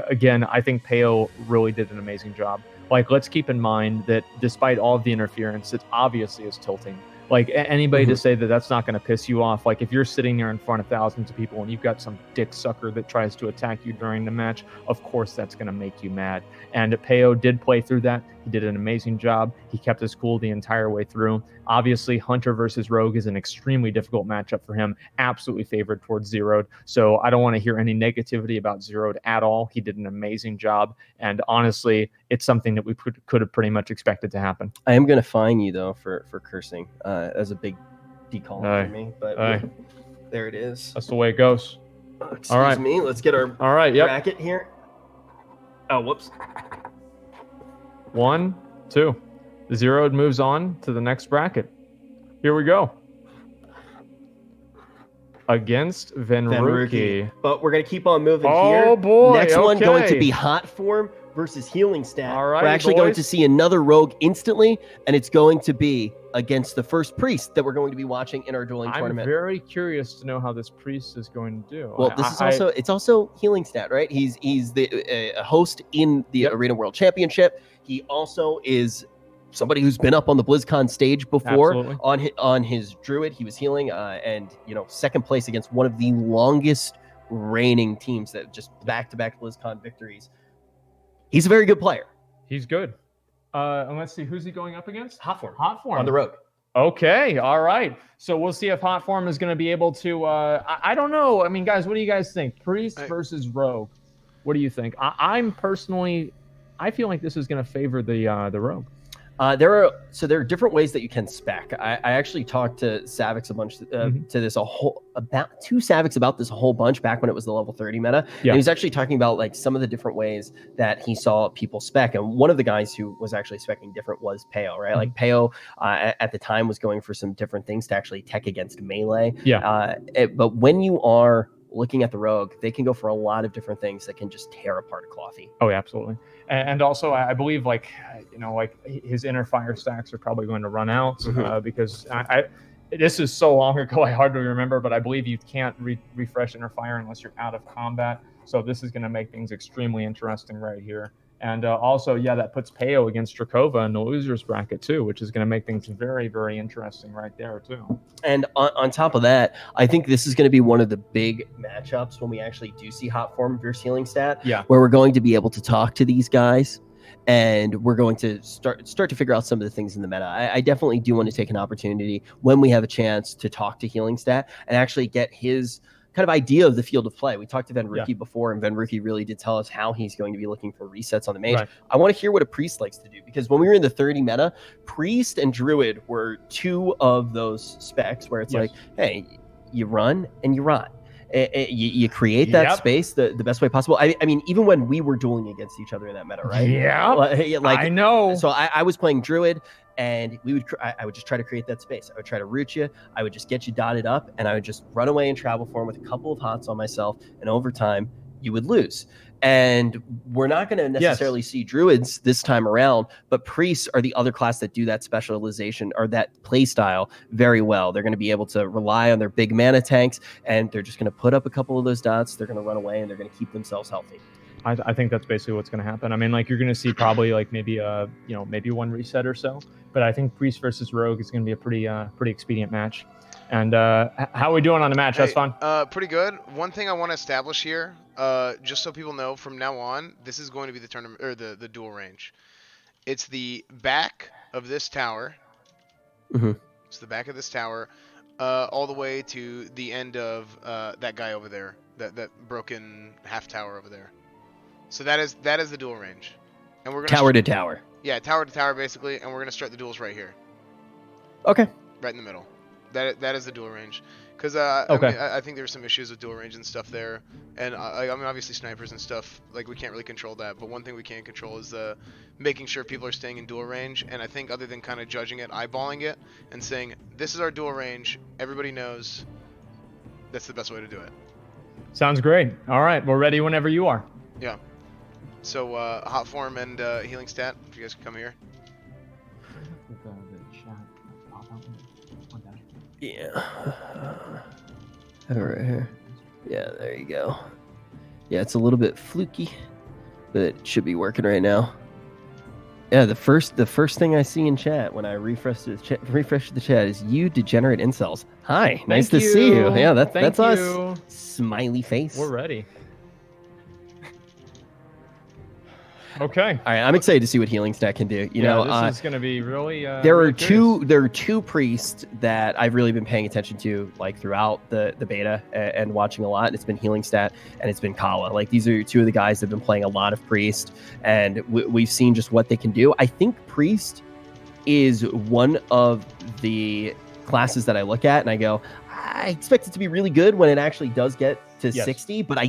again, I think Peo really did an amazing job. Like, let's keep in mind that despite all of the interference, it obviously is tilting. Like, anybody to say that that's not going to piss you off, like if you're sitting there in front of thousands of people and you've got some dick sucker that tries to attack you during the match, of course that's going to make you mad. And Peo did play through that. He did an amazing job. He kept his cool the entire way through. Obviously, Hunter versus Rogue is an extremely difficult matchup for him. Absolutely favored towards Zeroed. So I don't want to hear any negativity about Zeroed at all. He did an amazing job. And honestly, it's something that we could have pretty much expected to happen. I am going to fine you, though, for cursing as a big decall for me. But There it is. That's the way it goes. Excuse me. Let's get our All right. Yep. bracket here. Oh, whoops. 1, 2. The zeroed moves on to the next bracket. Here we go. Against Venruki. But we're going to keep on moving Oh, here. boy, Next one going to okay. be Hot Form versus Healing Stat. All right, we're actually going boys. to see another rogue instantly, and it's going to be against the first priest that we're going to be watching in our dueling I'm tournament. very curious to know how this priest is going to do. Well, this is it's also Healing Stat, right? He's the a host in the Arena World Championship. He also is somebody who's been up on the BlizzCon stage before. Absolutely. on his druid. He was healing, and second place against one of the longest reigning teams that just back-to-back BlizzCon victories. He's a very good player. He's good. And let's see, who's he going up against? Hot Form. Hot Form. On the rogue. Okay, all right. So we'll see if Hot Form is going to be able to. I don't know. I mean, guys, what do you guys think? Priest versus Rogue. What do you think? I'm personally, I feel like this is going to favor the Rogue. There are different ways that you can spec. I actually talked to Savix a bunch about two Savix about this a whole bunch back when it was the level 30 meta. Yeah. And he was actually talking about like some of the different ways that he saw people spec. And one of the guys who was actually specing different was Peo, right? Like Peo at the time was going for some different things to actually tech against melee. Yeah. But when you are looking at the rogue, they can go for a lot of different things that can just tear apart a Clothy. Oh, absolutely. And also, I believe like his inner fire stacks are probably going to run out because this is so long ago, I hardly remember, but I believe you can't refresh inner fire unless you're out of combat. So this is going to make things extremely interesting right here. And also, that puts Peo against Drakova in the losers bracket too, which is going to make things very, very interesting right there too. And on top of that, I think this is going to be one of the big matchups when we actually do see Hot Form versus Healing Stat, where we're going to be able to talk to these guys, and we're going to start to figure out some of the things in the meta. I definitely do want to take an opportunity when we have a chance to talk to Healing Stat and actually get his kind of idea of the field of play. We talked to Venruki before, and Venruki really did tell us how he's going to be looking for resets on the mage. Right. I want to hear what a priest likes to do, because when we were in the 30 meta, priest and druid were two of those specs where it's like, hey, you run and you rot. You create that space the best way possible. I mean, even when we were dueling against each other in that meta, right? Yeah, like I know. So I was playing druid, and I would just try to create that space. I would try to root you. I would just get you dotted up, and I would just run away and travel form with a couple of hots on myself. And over time, you would lose. And we're not going to necessarily see druids this time around, but priests are the other class that do that specialization or that play style very well. They're going to be able to rely on their big mana tanks, and they're just going to put up a couple of those dots. They're going to run away, and they're going to keep themselves healthy. I think that's basically what's going to happen. I mean, like, you're going to see probably like maybe maybe one reset or so, but I think priest versus rogue is going to be a pretty expedient match. And how are we doing on the match? That's fun. Pretty good. One thing I want to establish here, just so people know, from now on, this is going to be the tournament or the dual range. It's the back of this tower. It's the back of this tower, all the way to the end of that guy over there, that broken half tower over there. So that is the dual range, and we're gonna tower to tower. Yeah, tower to tower basically, and we're gonna start the duels right here. Okay. Right in the middle. That is the dual range, because I think there's some issues with dual range and stuff there, and I mean obviously snipers and stuff, like, we can't really control that, but one thing we can control is making sure people are staying in dual range. And I think other than kind of judging it, eyeballing it, and saying this is our dual range, everybody knows that's the best way to do it. Sounds great. All right, we're ready whenever you are. Yeah. So hot form and healing stat, if you guys can come here. Yeah. Right here. Yeah, there you go. Yeah, it's a little bit fluky, but it should be working right now. Yeah, the first thing I see in chat when I refresh the chat is you degenerate incels. Hi, nice to see you. Yeah, that's us. Smiley face. We're ready. Okay. All right, I'm excited to see what Healing Stat can do. You know, this is going to be really. There are two priests that I've really been paying attention to, like, throughout the beta and watching a lot. And it's been Healing Stat and it's been Kala. Like, these are two of the guys that have been playing a lot of Priest, and we've seen just what they can do. I think Priest is one of the classes that I look at and I go, I expect it to be really good when it actually does get to Yes. 60, but I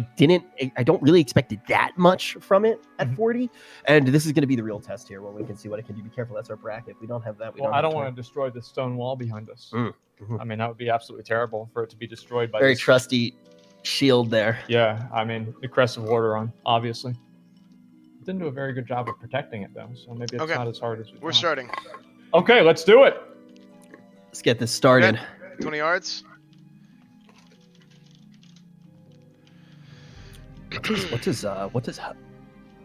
don't really expect it that much from it at 40. And this is going to be the real test here when we can see what it can do. Be careful, that's our bracket. If we don't have that, I don't want to destroy the stone wall behind us. Mhm. I mean, that would be absolutely terrible for it to be destroyed by Very this. trusty shield there. Yeah, I mean, the crest of order on, obviously. Didn't do a very good job of protecting it, though, so maybe it's Okay. not as hard as we We're thought. starting. Okay, let's do it. Let's get this started. Okay. 20 yards. What does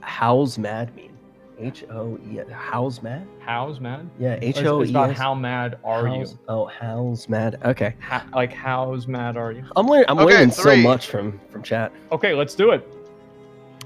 How's Mad mean? H-O-E, How's Mad? How's mad? Yeah, It's H-O-E. about how mad are you? Oh, How's Mad. Okay. Like, how's mad are you? I'm Okay, learning so 3. much from chat. Okay, let's do it.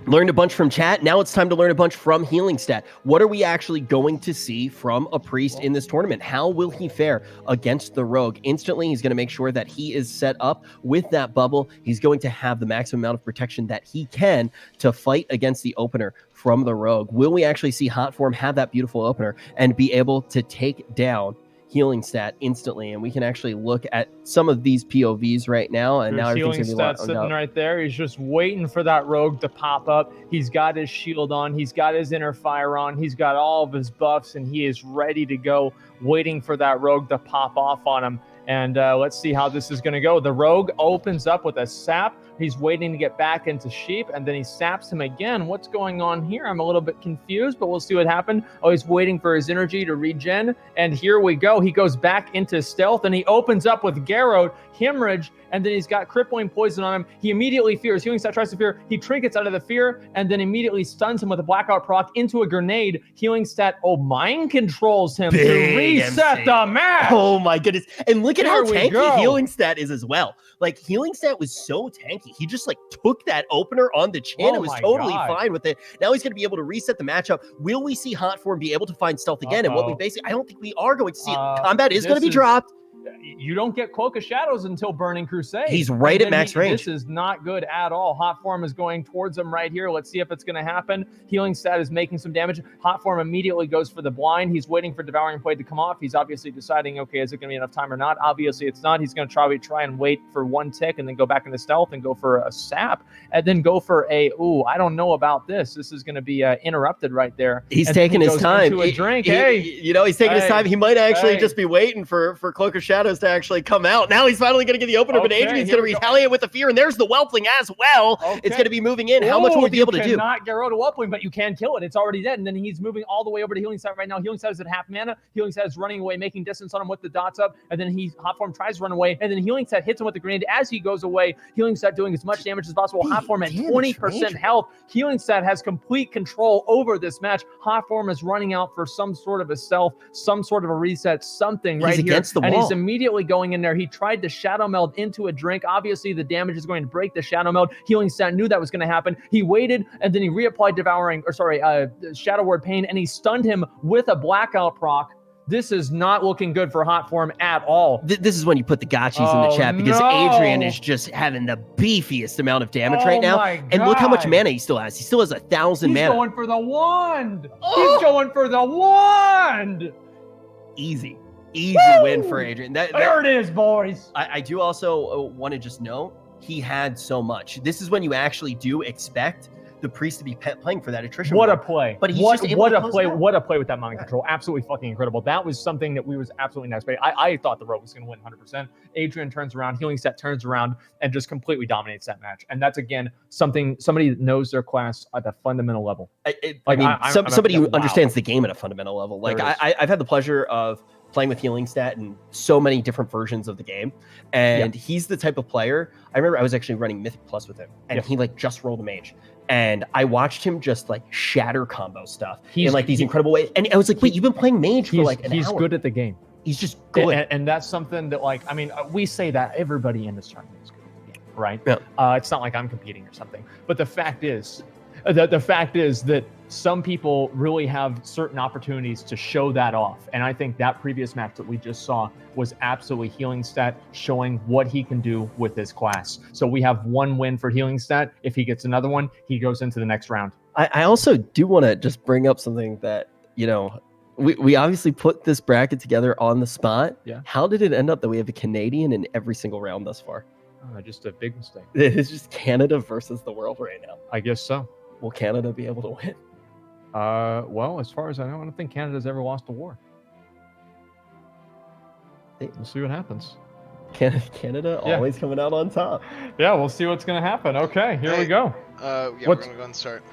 Learned a bunch from chat. Now it's time to learn a bunch from Healing Stat. What are we actually going to see from a priest in this tournament? How will he fare against the rogue? Instantly, he's going to make sure that he is set up with that bubble. He's going to have the maximum amount of protection that he can to fight against the opener from the rogue. Will we actually see Hot Form have that beautiful opener and be able to take down Healing Stat instantly? And we can actually look at some of these POVs right now, and now There's everything's Healing going to Stat be sitting right there. He's just waiting for that rogue to pop up. He's got his shield on. He's got his inner fire on. He's got all of his buffs, and he is ready to go, waiting for that rogue to pop off on him. And let's see how this is going to go. The rogue opens up with a sap. He's waiting to get back into sheep, and then he saps him again. What's going on here? I'm a little bit confused, but we'll see what happened. Oh, he's waiting for his energy to regen, and here we go. He goes back into stealth, and he opens up with Garrod, Hemorrhage, and then he's got crippling poison on him. He immediately fears. Healing Stat tries to fear. He trinkets out of the fear, and then immediately stuns him with a blackout proc into a grenade. Healing Stat, mind controls him to Big reset MC. the match. Oh my goodness. And look at how There we tanky go. Healing Stat is as well. Like, Healing Stat was so tanky. He just like took that opener on the chin Oh and was my totally God. fine with it. Now he's going to be able to reset the matchup. Will we see Hot Form be able to find stealth again? And what we Uh-oh. basically, I don't think we are going to see it. Uh, Combat is going to this be is- dropped. You don't get Cloak of Shadows until Burning Crusade. He's right And at then max range. This is not good at all. Hot Form is going towards him right here. Let's see if it's going to happen. Healing Stat is making some damage. Hot Form immediately goes for the blind. He's waiting for Devouring Blade to come off. He's obviously deciding, okay, is it going to be enough time or not? Obviously, it's not. He's going to try and wait for one tick and then go back into stealth and go for a sap and then go for I don't know about this. This is going to be interrupted right there. He's And then taking he his goes time. into a drink. He's taking his Hey. time. He might actually Hey. just be waiting for Cloak of Shadows to actually come out. Now he's finally going to get the opener, but Okay, Adrian's here going to we go. retaliate with the fear, and there's the Whelpling as well. It's Okay. going to be moving in. How much will he be able to do? You cannot get rid of Whelpling, but you can kill it. It's already dead. And then he's moving all the way over to Healing Stat right now. Healing Stat is at half mana. Healing Stat is running away, making distance on him with the dots up. And then Hot Form tries to run away. And then Healing Stat hits him with the grenade as he goes away. Healing Stat doing as much damage as possible. Hot Form at Damage 20% range. health. Healing Stat has complete control over this match. Hot Form is running out for some sort of a stealth, some sort of a reset, something He's right here. against the And wall. he's immediately going in there. He tried to Shadow Meld into a drink. Obviously, the damage is going to break the Shadow Meld. Healing Stat knew that was going to happen. He waited, and then he reapplied Shadow Word Pain, and he stunned him with a blackout proc. This is not looking good for Hot Form at all. This is when you put the gotchis in the Oh, chat because no. Adrian is just having the beefiest amount of damage Oh right now. my And look how much God. mana he still has. He still has 1,000 He's mana. going for the wand. Oh. He's going for the wand. Easy Woo! win for Adrian. There it is, boys. I do also want to just note he had so much. This is when you actually do expect the priest to be playing for that attrition. What a mode. play! But he's what just able what to a close play! it out. What a play with that mind control! Absolutely fucking incredible. That was something that we was absolutely not expecting. I thought the Rogue was going to win 100%. Adrian turns around, Healing Stat turns around, and just completely dominates that match. And that's again somebody that knows their class at a fundamental level. Somebody who wow. understands the game at a fundamental level. Like There it is. I've had the pleasure of playing with Healing Stat in so many different versions of the game, and he's the type of player. I remember I was actually running Mythic Plus with him, and he like just rolled a mage, and I watched him just like shatter combo stuff in like these incredible ways. And I was like, wait, you've been playing mage for like an he's hour. good at the game. He's just good. And that's something that, like, I mean, we say that everybody in this tournament is good at the game, right? Yeah. It's not like I'm competing or something. But the fact is that some people really have certain opportunities to show that off. And I think that previous match that we just saw was absolutely Healing Stat showing what he can do with this class. So we have one win for Healing Stat. If he gets another one, he goes into the next round. I also do want to just bring up something that, you know, we obviously put this bracket together on the spot. Yeah. How did it end up that we have a Canadian in every single round thus far? Just a big mistake. It's just Canada versus the world right now. I guess so. Will Canada be able to win? Well, as far as I know, I don't think Canada's ever lost a war. We'll see what happens. Canada always coming out on top. Yeah, we'll see what's going to happen. Okay, here we go. Yeah, we're going to go ahead and start.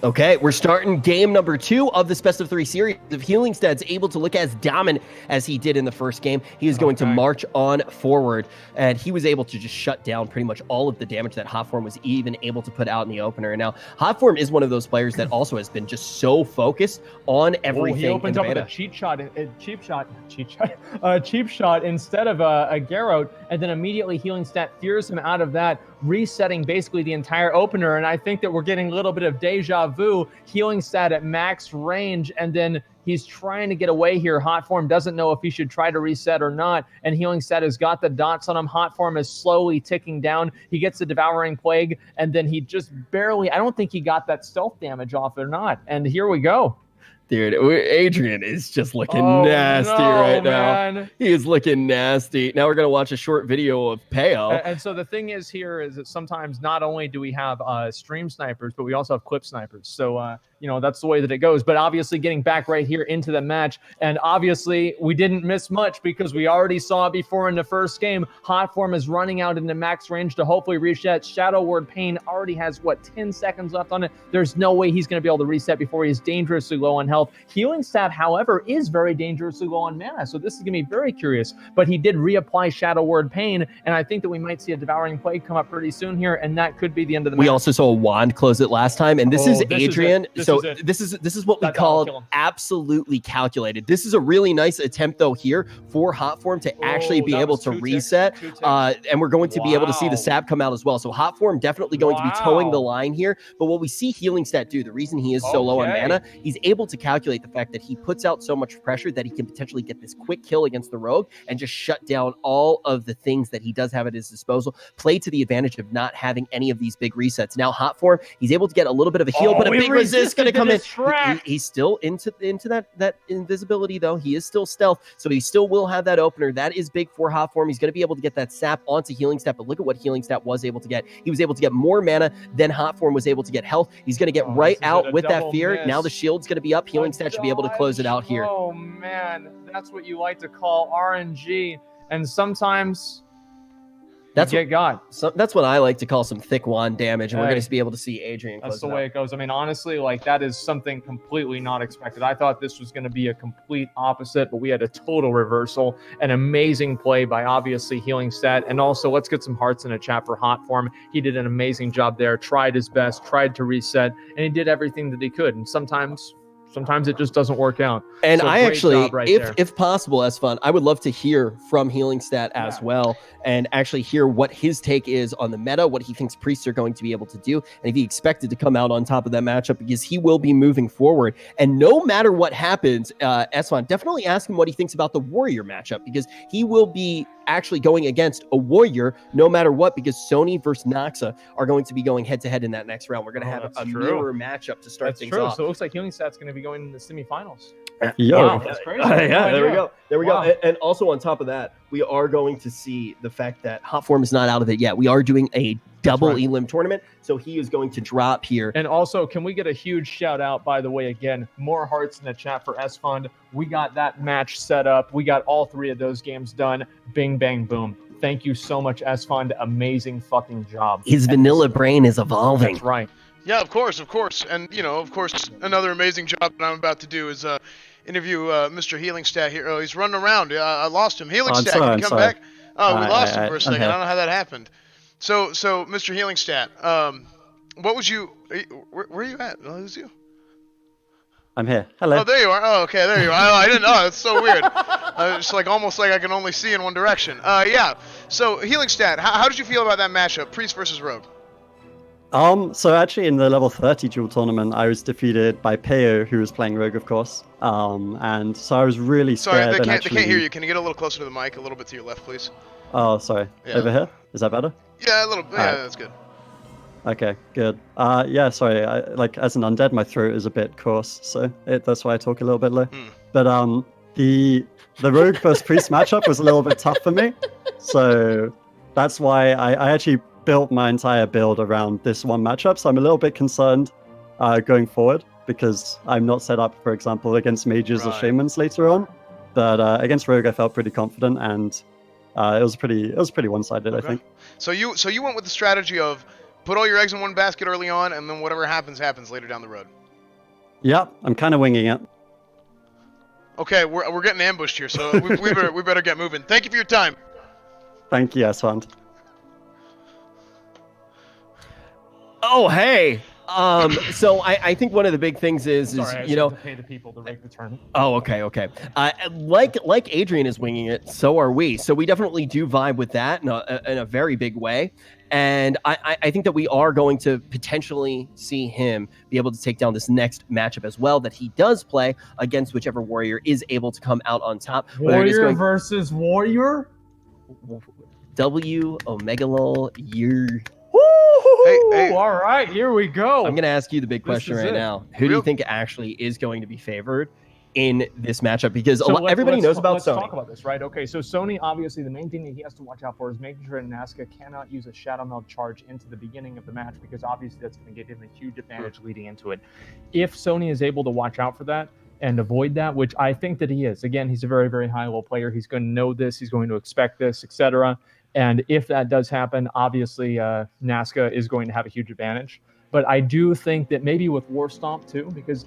Okay, we're starting game number 2 of this best of 3 series. If Healingstad's able to look as dominant as he did in the first game, he is going to march on forward, and he was able to just shut down pretty much all of the damage that Hotform was even able to put out in the opener. And now, Hotform is one of those players that also has been just so focused on everything. He opens up with a cheap shot instead of a Garrote, and then immediately Healingstad fears him out of that, resetting basically the entire opener. And I think that we're getting a little bit of deja vu. Healingstad at max range, and then he's trying to get away here. Hotform doesn't know if he should try to reset or not, and Healingstad has got the dots on him. Hotform is slowly ticking down. He gets the Devouring Plague, and then he just barely, I don't think he got that stealth damage off or not. And here we go. Dude, Adrian is just looking nasty right now. He is looking nasty. Now we're going to watch a short video of Peo. And so the thing is here is that sometimes not only do we have stream snipers, but we also have clip snipers. So, that's the way that it goes. But obviously getting back right here into the match, and obviously we didn't miss much because we already saw it before in the first game. Hotform is running out into max range to hopefully reset. Shadow Word Pain already has, 10 seconds left on it. There's no way he's going to be able to reset before he is dangerously low on health. Healingstad, however, is very dangerously low on mana, so this is going to be very curious. But he did reapply Shadow Word Pain, and I think that we might see a Devouring Plague come up pretty soon here, and that could be the end of the match. We also saw a Wand close it last time, and this is Adrian. This is what we call absolutely calculated. This is a really nice attempt, though, here for Hotform to actually be able to reset, and we're going to be able to see the sap come out as well. So Hotform definitely going to be towing the line here, but what we see Healingstad do, the reason he is so low on mana, he's able to calculate the fact that he puts out so much pressure that he can potentially get this quick kill against the rogue and just shut down all of the things that he does have at his disposal, play to the advantage of not having any of these big resets. Now Hotform, he's able to get a little bit of a heal, but a big resist going to come in. He's still into that invisibility, though. He is still stealth, so he still will have that opener. That is big for Hotform. He's going to be able to get that sap onto Healingstad, but look at what Healingstad was able to get. He was able to get more mana than Hotform was able to get health. He's going to get right out with that fear. Miss. Now the shield's going to be up. Healingstad should be able to close it out here. Oh, man. That's what you like to call RNG. And sometimes that's what I like to call some thick wand damage, and we're going to be able to see Adrian close. That's the way it goes. I mean, honestly, that is something completely not expected. I thought this was going to be a complete opposite, but we had a total reversal. An amazing play by obviously Healingstad, and also let's get some hearts in a chat for Hotform. He did an amazing job there, tried his best, tried to reset, and he did everything that he could. And sometimes it just doesn't work out. And so I actually, if possible, Asfon, I would love to hear from Healingstad as well, and actually hear what his take is on the meta, what he thinks priests are going to be able to do, and if he expected to come out on top of that matchup, because he will be moving forward. And no matter what happens, Asfon, definitely ask him what he thinks about the warrior matchup, because he will be actually going against a warrior no matter what, because Sony versus Noxa are going to be going head to head in that next round. We're going to have a mirror matchup to start things off. So it looks like Healingstad's going to be going in the semifinals. Wow, that's crazy. There we go. And also on top of that, we are going to see the fact that Hotform is not out of it yet. We are doing a double elim tournament, so he is going to drop here. And also, can we get a huge shout out, by the way, again, more hearts in the chat for S-Fund. We got that match set up. We got all 3 of those games done. Bing, bang, boom. Thank you so much, S-Fund. Amazing fucking job. His vanilla brain is evolving. That's right. Yeah, of course. And, of course, another amazing job that I'm about to do is interview Mr. Healingstad here. Oh, he's running around. I lost him. Healingstad, can you come back? Oh, we lost him for a second. I don't know how that happened. So Mr. Healingstad, what was you? Where are you at? Did I lose you? I'm here. Hello. Oh, there you are. Oh, okay, there you are. I didn't know. It's so weird. It's almost like I can only see in one direction. Yeah. So Healingstad, how did you feel about that matchup, Priest versus Rogue? So actually in the level 30 duel tournament, I was defeated by Peo, who was playing Rogue, of course. And so I was really scared. Sorry, they can't hear you. Can you get a little closer to the mic, a little bit to your left, please? Oh, sorry. Yeah. Over here? Is that better? Yeah, a little bit. Yeah, that's good. Okay, good. Yeah, sorry. Like as an undead, my throat is a bit coarse, so that's why I talk a little bit low. Hmm. But the rogue versus priest matchup was a little bit tough for me, so that's why I actually built my entire build around this one matchup. So I'm a little bit concerned going forward because I'm not set up, for example, against mages or Right. shamans later on. But against rogue, I felt pretty confident, and it was pretty one-sided, I Okay. think. So you went with the strategy of put all your eggs in one basket early on, and then whatever happens happens later down the road. Yeah, I'm kind of winging it. Okay, we're getting ambushed here, so we better get moving. Thank you for your time. Thank you, Aswand. Oh, hey. So I think one of the big things is Sorry, I you just know. have to pay the people to rake the tournament. Oh, okay. Like Adrian is winging it, so are we. So we definitely do vibe with that in a very big way. And I think that we are going to potentially see him be able to take down this next matchup as well that he does play against whichever warrior is able to come out on top. Whether it is Warrior going versus warrior. W Omega Lol year. Hey. All right, here we go. I'm going to ask you the big question is right it. now. Who do you Real- think actually is going to be favored in this matchup? Because So everybody knows about let's Sony. talk about this, right? Okay, so Sony, obviously, the main thing that he has to watch out for is making sure that Nazca cannot use a Shadow Meld charge into the beginning of the match, because obviously that's going to give him a huge advantage leading into it. If Sony is able to watch out for that and avoid that, which I think that he is, again, he's a very, very high-level player. He's going to know this. He's going to expect this, etc. And if that does happen, obviously, Nazca is going to have a huge advantage. But I do think that maybe with War Stomp too, because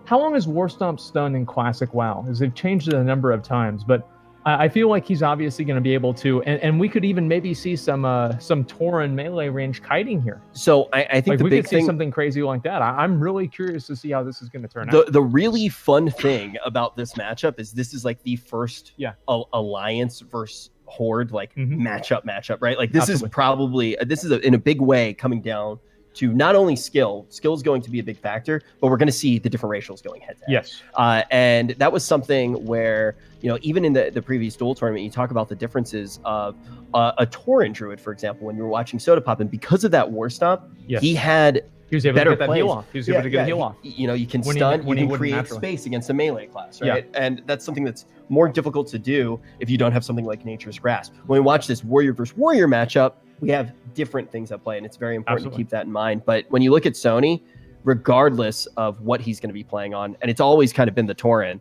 how long is War Stomp stun in Classic WoW? Because they've changed it a number of times, but I feel like he's obviously going to be able to, and we could even maybe see some Tauren melee range kiting here. So I think Like the we big could see thing, something crazy like that. I'm really curious to see how this is going to turn out. the really fun thing about this matchup is this is like the first alliance versus horde like matchup, right? Like this Absolutely. is probably in a big way coming down to not only skill is going to be a big factor, but we're going to see the different racials going head to head. Yes. And that was something where, even in the previous duel tournament, you talk about the differences of a Tauren druid, for example, when you were watching Soda Pop, and because of that War Stomp, he was able better to get that plays. heal off. He was able to get a heal off. You can When stun, he you can wouldn't create naturally. space against a melee class, right? And that's something that's more difficult to do if you don't have something like Nature's Grasp. When we watch this warrior versus warrior matchup, we have different things at play, and it's very important to keep that in mind. But when you look at Sony, regardless of what he's going to be playing on, and it's always kind of been the Tauren,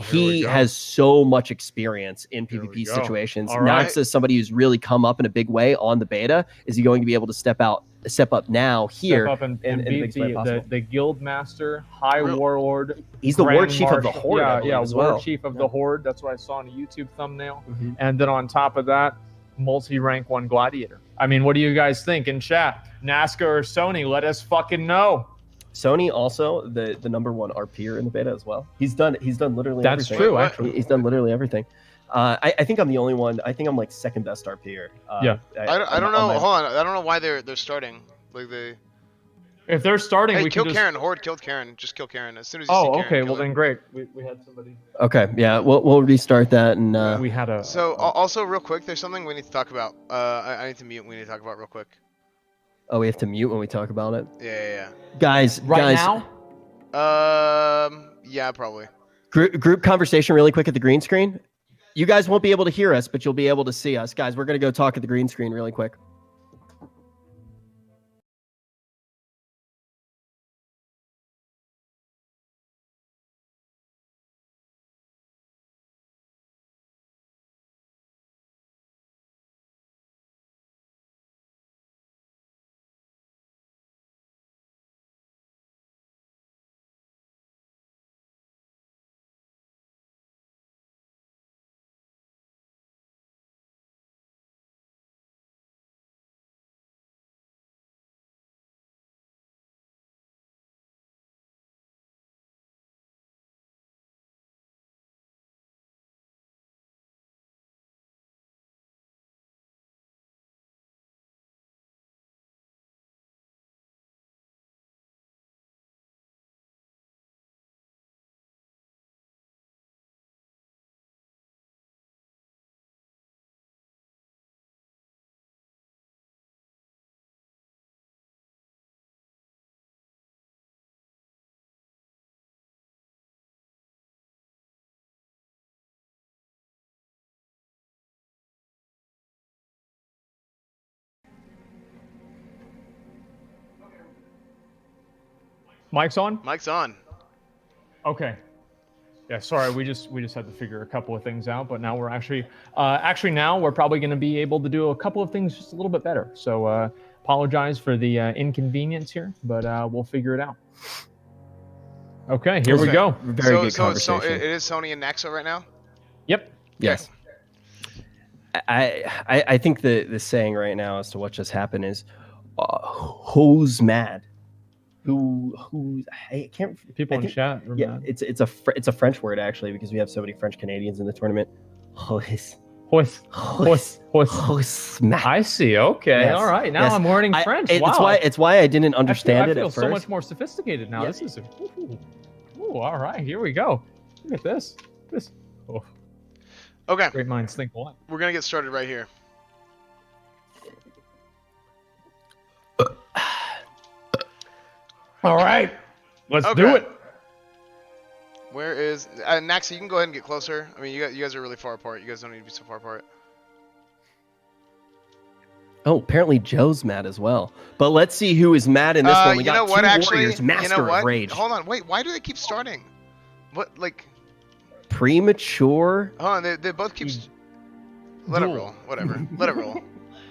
he has so much experience in PvP situations. Nox is somebody who's really come up in a big way on the beta. Is he going to be able to step up now here Step up and beat the guild master, high warlord? He's the war chief of the horde. War chief of the horde. That's what I saw in a YouTube thumbnail. And then on top of that, multi-rank 1 gladiator. I mean, what do you guys think in chat? Nazca or Sony? Let us fucking know. Sony also the number 1 RPer in the beta as well. He's done literally That's everything. true, actually. He's done literally everything. I think I'm the only one. I think I'm like second best RPer. I don't know. Hold on. I don't know why they're starting. Like if they're starting, hey, we kill can Karen. Horde killed Karen. Just kill Karen as soon as you see Karen. Okay. Well, then great. We had somebody. Okay. Yeah. We'll restart that and we had a. So also real quick, there's something we need to talk about. I need to mute. We need to talk about real quick. Oh, we have to mute when we talk about it. Yeah. Guys. Now. Yeah, probably. Group conversation really quick at the green screen. You guys won't be able to hear us, but you'll be able to see us. Guys, we're going to go talk at the green screen really quick. Mic's on? Mike's on. Okay. Yeah, sorry, we just had to figure a couple of things out, but now we're actually now we're probably going to be able to do a couple of things just a little bit better. So apologize for the inconvenience here, but we'll figure it out. Okay, here we go. Very good So conversation. it is Sony and Naxa right now? Yep. Yes. I think the saying right now as to what just happened is, who's mad? Who I can't. People in think, chat. Are Yeah, mad. it's a French word actually because we have so many French Canadians in the tournament. Who's mad? I see. Okay. Yes, All right. Now yes. I'm learning French. Wow. It's why I didn't understand I it feel at first. so much more sophisticated now. Yeah. This is. Ooh, all right. Here we go. Look at this. Oh, Okay, great minds think alike. we're gonna get started right here. All right. Let's Okay. do it. Where is Naxa? You can go ahead and get closer. I mean, you guys are really far apart. You guys don't need to be so far apart. Oh, apparently Joe's mad as well. But let's see who is mad in this one. We you know got what? two Actually, warriors, Master you know what? of Rage. Hold on. Wait. Why do they keep starting? What? Like, Premature. hold on. They both keep. Let it roll. Whatever. Let it roll.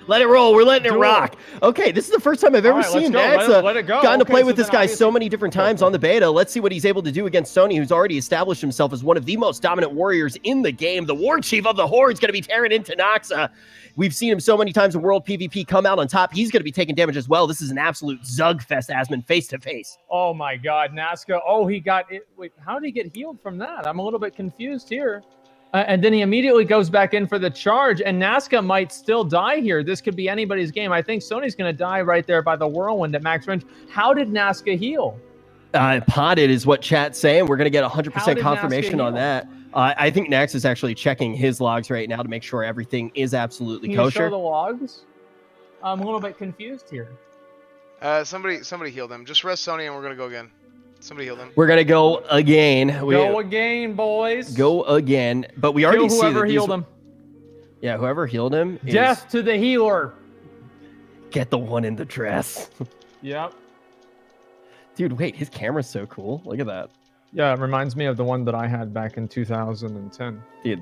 Let it roll. We're letting it Duel. rock. Okay, this is the first time I've ever All right, let's seen go. Naxa Let it go. gotten to Okay, play so with this then guy obviously- so many different times on the beta. Let's see what he's able to do against Sony, who's already established himself as one of the most dominant warriors in the game. The war chief of the Horde's going to be tearing into Naxa. We've seen him so many times in World PvP come out on top. He's going to be taking damage as well. This is an absolute Zug fest, Asmon, face to face. Oh my God, Nazca. Oh, he got it. Wait, how did he get healed from that? I'm a little bit confused here. And then he immediately goes back in for the charge, and Nazca might still die here. This could be anybody's game. I think Sony's going to die right there by the whirlwind at max range. How did Nazca heal? Potted is what chat's saying. We're going to get How 100% did confirmation Nazca on heal? that. I think Nax is actually checking his logs right now to make sure everything is absolutely Can you show kosher. the logs? I'm a little bit confused here. Somebody healed him. Just rest Sony, and we're gonna go again. Somebody healed him. We're going to go again. Go again, boys. Go again. But we already Kill see whoever that these- healed him. Yeah, whoever healed him. is- Death to the healer. Get the one in the dress. Yep. Dude, wait, his camera's so cool. Look at that. Yeah, it reminds me of the one that I had back in 2010. Dude,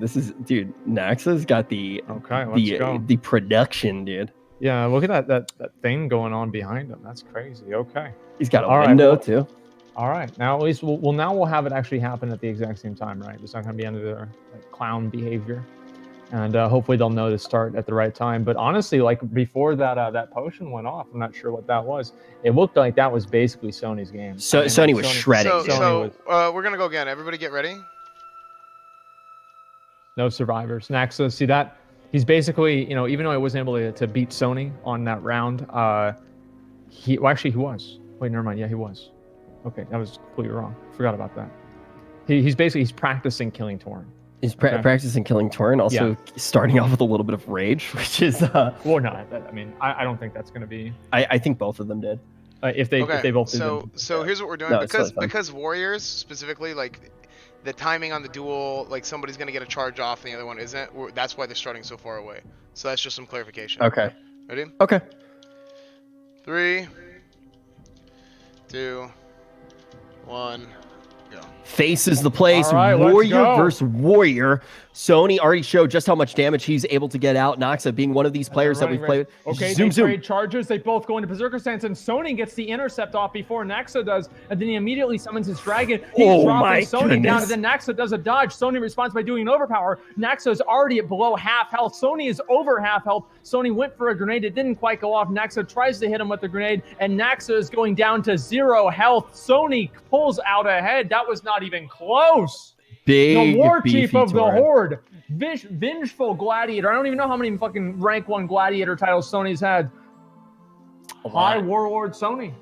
Naxa's got the Okay, let's go. the production, dude. Yeah, look at that thing going on behind him. That's crazy. Okay. He's got a All right, window well- too. All right. Now at least we'll have it actually happen at the exact same time, right? It's not going to be under their clown behavior, and hopefully they'll know to start at the right time. But honestly, like before that potion went off, I'm not sure what that was. It looked like that was basically Sony's game. So I mean, Sony like, was shredding. So, dude. Sony so we're gonna go again. Everybody get ready. No survivors. Naxa, see that? He's basically, even though he wasn't able to beat Sony on that round, he was. Wait, never mind. Yeah, he was. Okay, that was completely wrong. Forgot about that. He's practicing killing Torin. He's Okay. practicing killing Torin, also Yeah. starting off with a little bit of rage, which is Well, no, I mean, I don't think that's going to be I think both of them did. if they both did. So here's what we're doing No, it's totally fine. because warriors specifically, like the timing on the duel, like somebody's gonna get a charge off and the other one isn't. That's why they're starting so far away. So that's just some clarification. Okay. Ready? Okay. 3, 2, 1, go. Faces the place. All right, let's Warrior go. versus Warrior. Sony already showed just how much damage he's able to get out. Naxa being one of these players that we've played with. Okay, Zoom, they zoom. trade charges. They both go into Berserker stance, and Sony gets the intercept off before Naxa does, and then he immediately summons his dragon. He's Oh my dropping Sony down, goodness. and then Naxa does a dodge. Sony responds by doing an overpower. Naxa is already at below half health. Sony is over half health. Sony went for a grenade. It didn't quite go off. Naxa tries to hit him with the grenade, and Naxa is going down to 0 health. Sony pulls out ahead. That was not even close. Big The war beefy chief of the Torin. Horde. Vengeful Gladiator. I don't even know how many fucking rank 1 Gladiator titles Sony's had. High Warlord Sony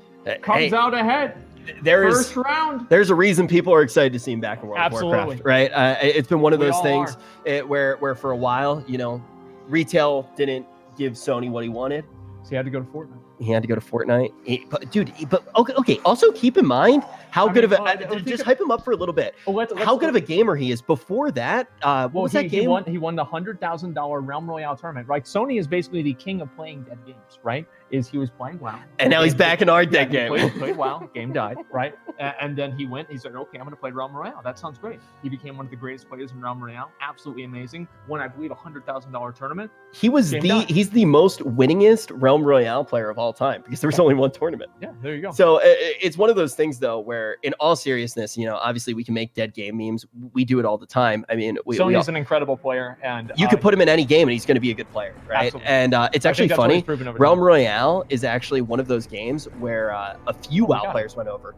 comes Hey, out ahead. there's First round. there's a reason people are excited to see him back in World Absolutely. of Warcraft, right? It's been one of We those all things where for a while, retail didn't give Sony what he wanted. So he had to go to Fortnite. He had to go to Fortnite. But okay. Also keep in mind how good of a just hype him up for a little bit. How good of a gamer he is. Before that, what was that game? He won the $100,000 Realm Royale tournament. Right, Sony is basically the king of playing dead games. Right, he was playing WoW, and now he's back in our dead game. Played WoW, game died. Right, and then he said, okay, I'm going to play Realm Royale. That sounds great. He became one of the greatest players in Realm Royale. Absolutely amazing. Won, I believe, $100,000 tournament. He's the most winningest Realm Royale player of all time because there was only one tournament. Yeah, there you go. So it's one of those things though where, in all seriousness, obviously we can make dead game memes. We do it all the time. I mean, Sony's an incredible player, and you could put him in any game and he's going to be a good player, right? Absolutely. And it's actually funny. Realm Royale is actually one of those games where a few WoW players went over.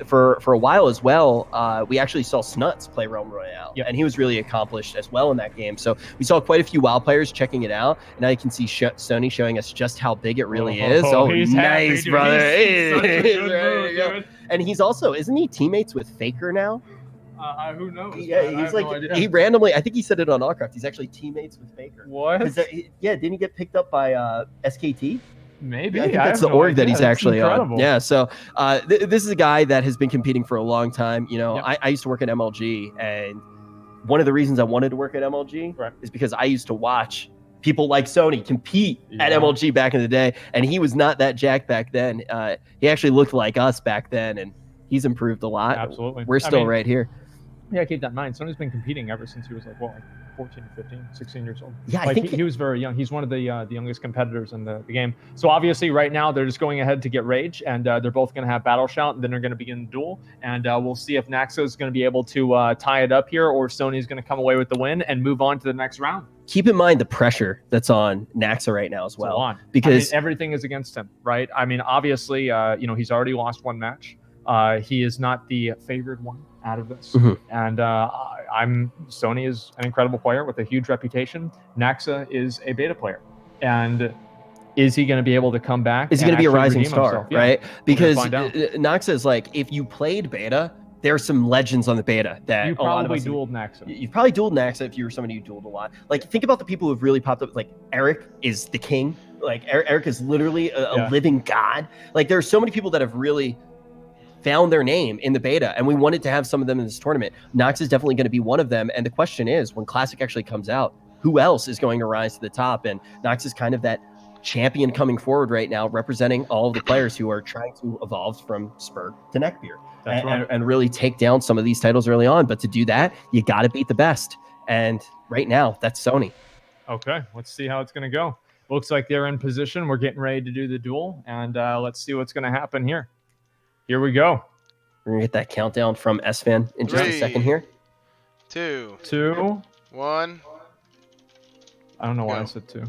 For a while as well, we actually saw Snuts play Realm Royale, and he was really accomplished as well in that game. So we saw quite a few WoW players checking it out. And now you can see Sony showing us just how big it really is. Oh, nice, brother. And he's also, isn't he teammates with Faker now? Who knows? Yeah, he's like, he randomly, I think he said it on Allcraft, he's actually teammates with Faker. What? Didn't he get picked up by SKT? Maybe. I think that's the org that he's actually on. Yeah, so this is a guy that has been competing for a long time. I used to work at MLG, and one of the reasons I wanted to work at MLG is because I used to watch people like Sony compete at MLG back in the day, and he was not that jacked back then. He actually looked like us back then, and he's improved a lot. Absolutely. We're still right here. Yeah, keep that in mind. Sony's been competing ever since he was like 14, 15, 16 years old. Yeah, I think he was very young. He's one of the youngest competitors in the game. So obviously right now they're just going ahead to get Rage, and they're both going to have Battle Shout, and then they're going to begin the duel. And we'll see if Naxa is going to be able to tie it up here, or if Sony's going to come away with the win and move on to the next round. Keep in mind the pressure that's on Naxa right now as well. Because everything is against him, right? I mean, obviously, he's already lost one match. He is not the favored one out of this. And Sony is an incredible player with a huge reputation. Naxa is a beta player. And is he going to be able to come back? Is he going to be a rising star, right? Because Naxa is like, if you played beta, there are some legends on the beta that you probably dueled Naxa. You probably dueled Naxa if you were somebody who dueled a lot. Like, think about the people who've really popped up. Like, Eric is the king. Like, Eric is literally a living god. Like, there are so many people that have really found their name in the beta, and we wanted to have some of them in this tournament. Nox is definitely going to be one of them, and the question is, when Classic actually comes out, who else is going to rise to the top? And Nox is kind of that champion coming forward right now, representing all of the players who are trying to evolve from Spurg to Neckbeard and really take down some of these titles early on. But to do that, you got to beat the best, and right now that's Sony. Okay, let's see how it's going to go. Looks like they're in position. We're getting ready to do the duel, and let's see what's going to happen here. Here we go. We're going to get that countdown from SFan in just a second here. 2, 1. I don't know why I said 2.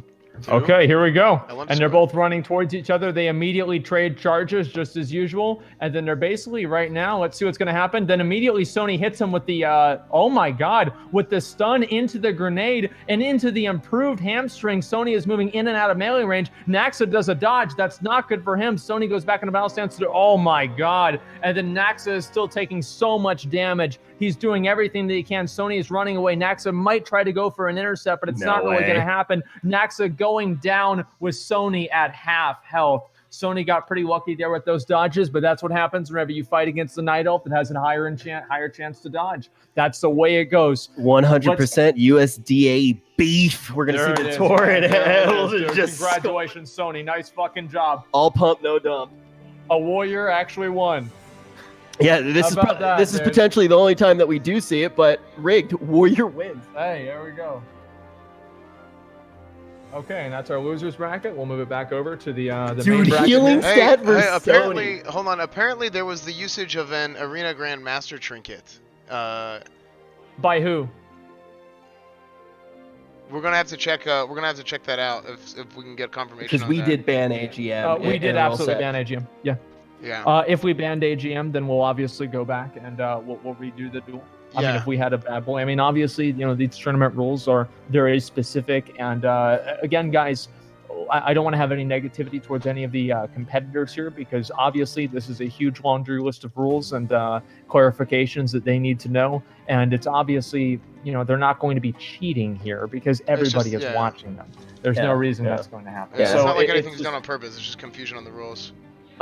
Okay, here we go. And they're both running towards each other. They immediately trade charges just as usual. And then they're basically right now, let's see what's going to happen. Then immediately Sony hits him with the, oh my God, with the stun into the grenade and into the improved hamstring. Sony is moving in and out of melee range. Naxa does a dodge. That's not good for him. Sony goes back into battle stance. Oh my God. And then Naxa is still taking so much damage. He's doing everything that he can. Sony is running away. Naxa might try to go for an intercept, but it's not really going to happen. Naxa going down with Sony at half health. Sony got pretty lucky there with those dodges, but that's what happens whenever you fight against the Night Elf that has a higher chance to dodge. That's the way it goes. 100% USDA beef. We're going to see the torrent. Congratulations, Sony. Nice fucking job. All pump, no dump. A warrior actually won. Yeah, this is potentially the only time that we do see it, but rigged, warrior wins. Hey, there we go. Okay, and that's our losers bracket. We'll move it back over to the main bracket. Healing stat versus apparently, hold on. Apparently, there was the usage of an Arena Grand Master trinket. By who? We're gonna have to check. We're gonna have to check that out if we can get confirmation. Because we did ban AGM. We did absolutely ban AGM. Yeah. Yeah. If we banned AGM, then we'll obviously go back and we'll redo the duel. I mean, if we had a bad boy. I mean, obviously, these tournament rules are very specific. And again, guys, I don't want to have any negativity towards any of the competitors here, because obviously this is a huge laundry list of rules and clarifications that they need to know. And it's obviously, they're not going to be cheating here because everybody is watching them. There's no reason that's going to happen. Yeah, So it's not like anything's done on purpose. It's just confusion on the rules.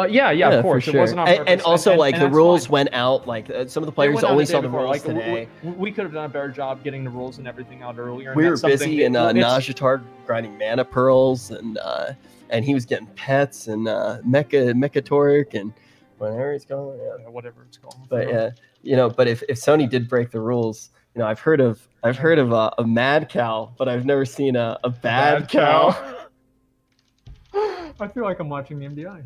Yeah, of course. For It wasn't on purpose. And also, and the that's rules fine. went out. Like some of the They players went out only the day saw the before. rules today. We could have done a better job getting the rules and everything out earlier. And We were that's something busy in it's- Najatar grinding mana pearls, and he was getting pets and Mecha Torque and whatever it's called. Yeah. whatever it's called. But but if Sony did break the rules, I've heard of a mad cow, but I've never seen a bad cow. I feel like I'm watching the MDI.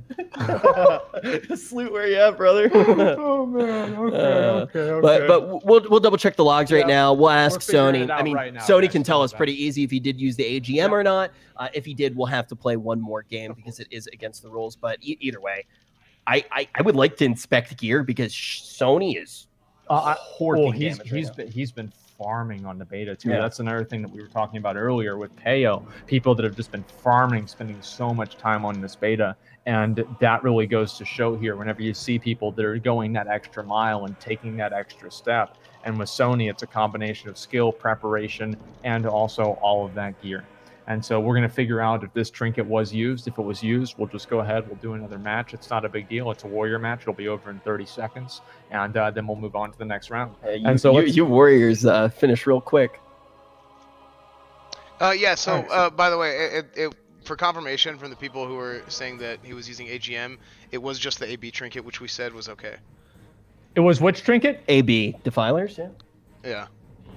Salute where you at, brother. Oh man. Okay. But we'll double check the logs right now. We'll ask figuring Sony. it out I mean, right now, Sony guys. can tell us Don't pretty easy if he did use the AGM or not. If he did, we'll have to play one more game because it is against the rules. But either way, I would like to inspect gear because Sony is hoarding damage right now. he's been farming on the beta too. Yeah. That's another thing that we were talking about earlier with Payo. People that have just been farming, spending so much time on this beta, and that really goes to show here. Whenever you see people that are going that extra mile and taking that extra step, and with Sony, it's a combination of skill, preparation, and also all of that gear. And so we're going to figure out if this trinket was used. If it was used, we'll just go ahead. We'll do another match. It's not a big deal. It's a warrior match. It'll be over in 30 seconds. And then we'll move on to the next round. And so you Warriors finish real quick. So by the way, for confirmation from the people who were saying that he was using AGM, it was just the AB trinket, which we said was okay. It was which trinket? AB Defilers, yeah. Yeah.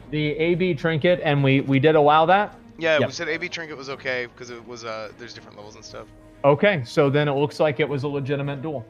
The AB trinket, and we did allow that? Yeah, we said AB trinket was okay because it was there's different levels and stuff. Okay, so then it looks like it was a legitimate duel.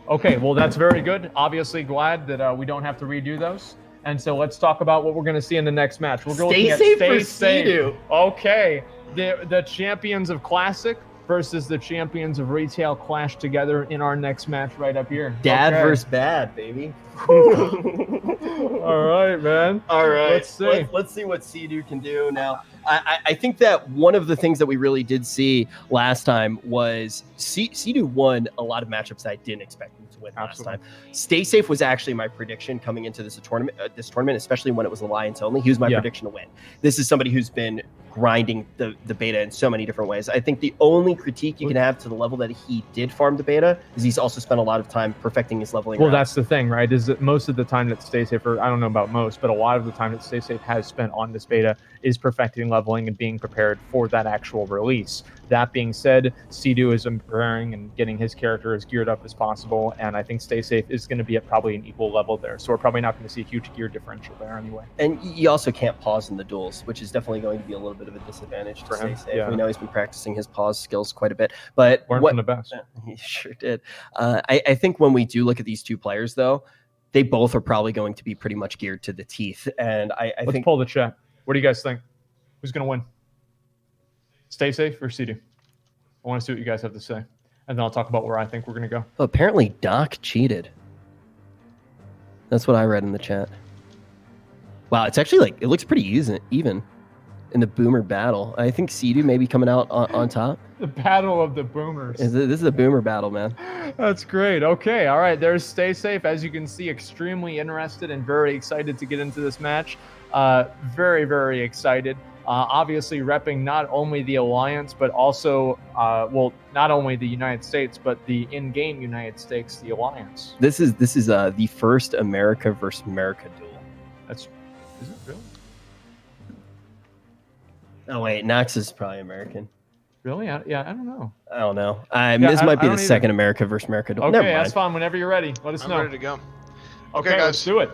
Okay, well that's very good. Obviously glad that we don't have to redo those. And so let's talk about what we're going to see in the next match. We're going to Stay safe. Okay, the champions of Classic versus the champions of Retail clash together in our next match right up here. Dad versus bad, baby. All right, man. All right. Let's see. Let's see what Sea-Doo can do now. I think that one of the things that we really did see last time was Sea-Doo won a lot of matchups that I didn't expect him to win last time. Stay Safe was actually my prediction coming into this tournament, especially when it was Alliance only. He was my prediction to win. This is somebody who's been grinding the beta in so many different ways. I think the only critique you can have to the level that he did farm the beta is he's also spent a lot of time perfecting his leveling. Well, that's the thing, right? Is that most of the time that Stay Safe, or I don't know about most, but a lot of the time that Stay Safe has spent on this beta is perfecting leveling and being prepared for that actual release. That being said, Sea-Doo is preparing and getting his character as geared up as possible, and I think Stay Safe is going to be at probably an equal level there. So we're probably not going to see a huge gear differential there anyway. And you also can't pause in the duels, which is definitely going to be a little bit of a disadvantage to Stay Safe. Yeah. We know he's been practicing his pause skills quite a bit, but learned from the best. He sure did. I think when we do look at these two players, though, they both are probably going to be pretty much geared to the teeth. And Let's think pull the chat. What do you guys think? Who's going to win? Stay Safe or Sea-Doo? I want to see what you guys have to say. And then I'll talk about where I think we're going to go. Apparently, Doc cheated. That's what I read in the chat. Wow, it's actually it looks pretty even in the boomer battle. I think Sea-Doo may be coming out on top. The battle of the boomers. This is a boomer battle, man. That's great. Okay, all right. There's Stay Safe. As you can see, extremely interested and very excited to get into this match. Very, very excited. Obviously repping not only the Alliance, but also, not only the United States, but the in-game United States, the Alliance. This is the first America versus America duel. Is it really? Oh wait, Nox is probably American. Really? I don't know. I don't know. This might be the second America versus America duel. Okay, that's fine. Whenever you're ready, let us know. I'm ready to go. Okay, guys. Let's do it.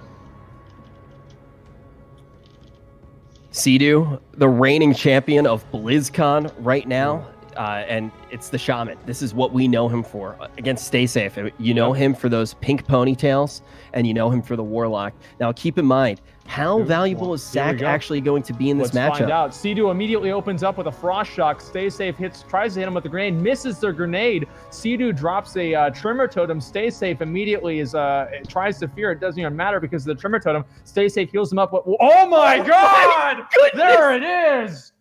Sea-Doo, the reigning champion of BlizzCon right now, and it's the Shaman. This is what we know him for against Stay Safe. You know him for those pink ponytails, and you know him for the Warlock. Now, keep in mind, how valuable is Zac actually going to be in this matchup? Let's find out. Sea-Doo immediately opens up with a Frost Shock. Stay Safe tries to hit him with a grenade, misses their grenade. Sea-Doo drops a Tremor Totem. Stay Safe immediately tries to fear. It doesn't even matter because of the Tremor Totem. Stay Safe heals him up. Oh my God! There it is!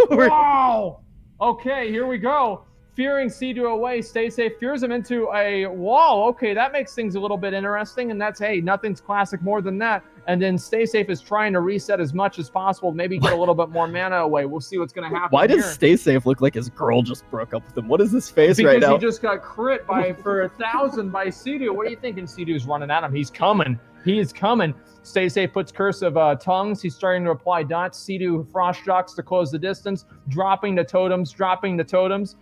Wow! Okay, here we go. Fearing Sea-Doo away, Stay Safe fears him into a wall. Okay, that makes things a little bit interesting, and that's, hey, nothing's classic more than that. And then Stay Safe is trying to reset as much as possible, maybe get a little bit more mana away. We'll see what's going to happen. Why does here. Stay Safe look like his girl just broke up with him? What is his face Because right now? he just got crit for 1,000 by Sea-Doo. What are you thinking? Sea-Doo's running at him. He's coming. He is coming. Stay Safe puts Curse of Tongues. He's starting to apply dots. Sea-Doo Frost Shocks to close the distance, dropping the totems,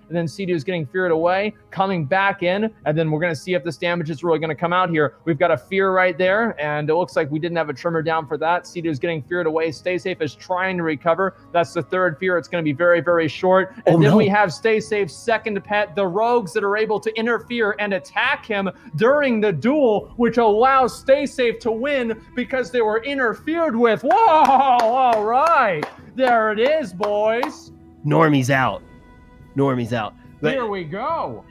and then Sea-Doo's getting feared away, coming back in, and then we're going to see if this damage is really going to come out here. We've got a fear right there, and it looks like we didn't have a trimmer down for that. Sea-Doo's getting feared away. Stay Safe is trying to recover. That's the third fear. It's going to be very, very short. And then we have Stay Safe's second pet, the rogues that are able to interfere and attack him during the duel, which allows Stay Safe to win because they were interfered with. Whoa, all right. There it is, boys. Normie's out. But, Here we go.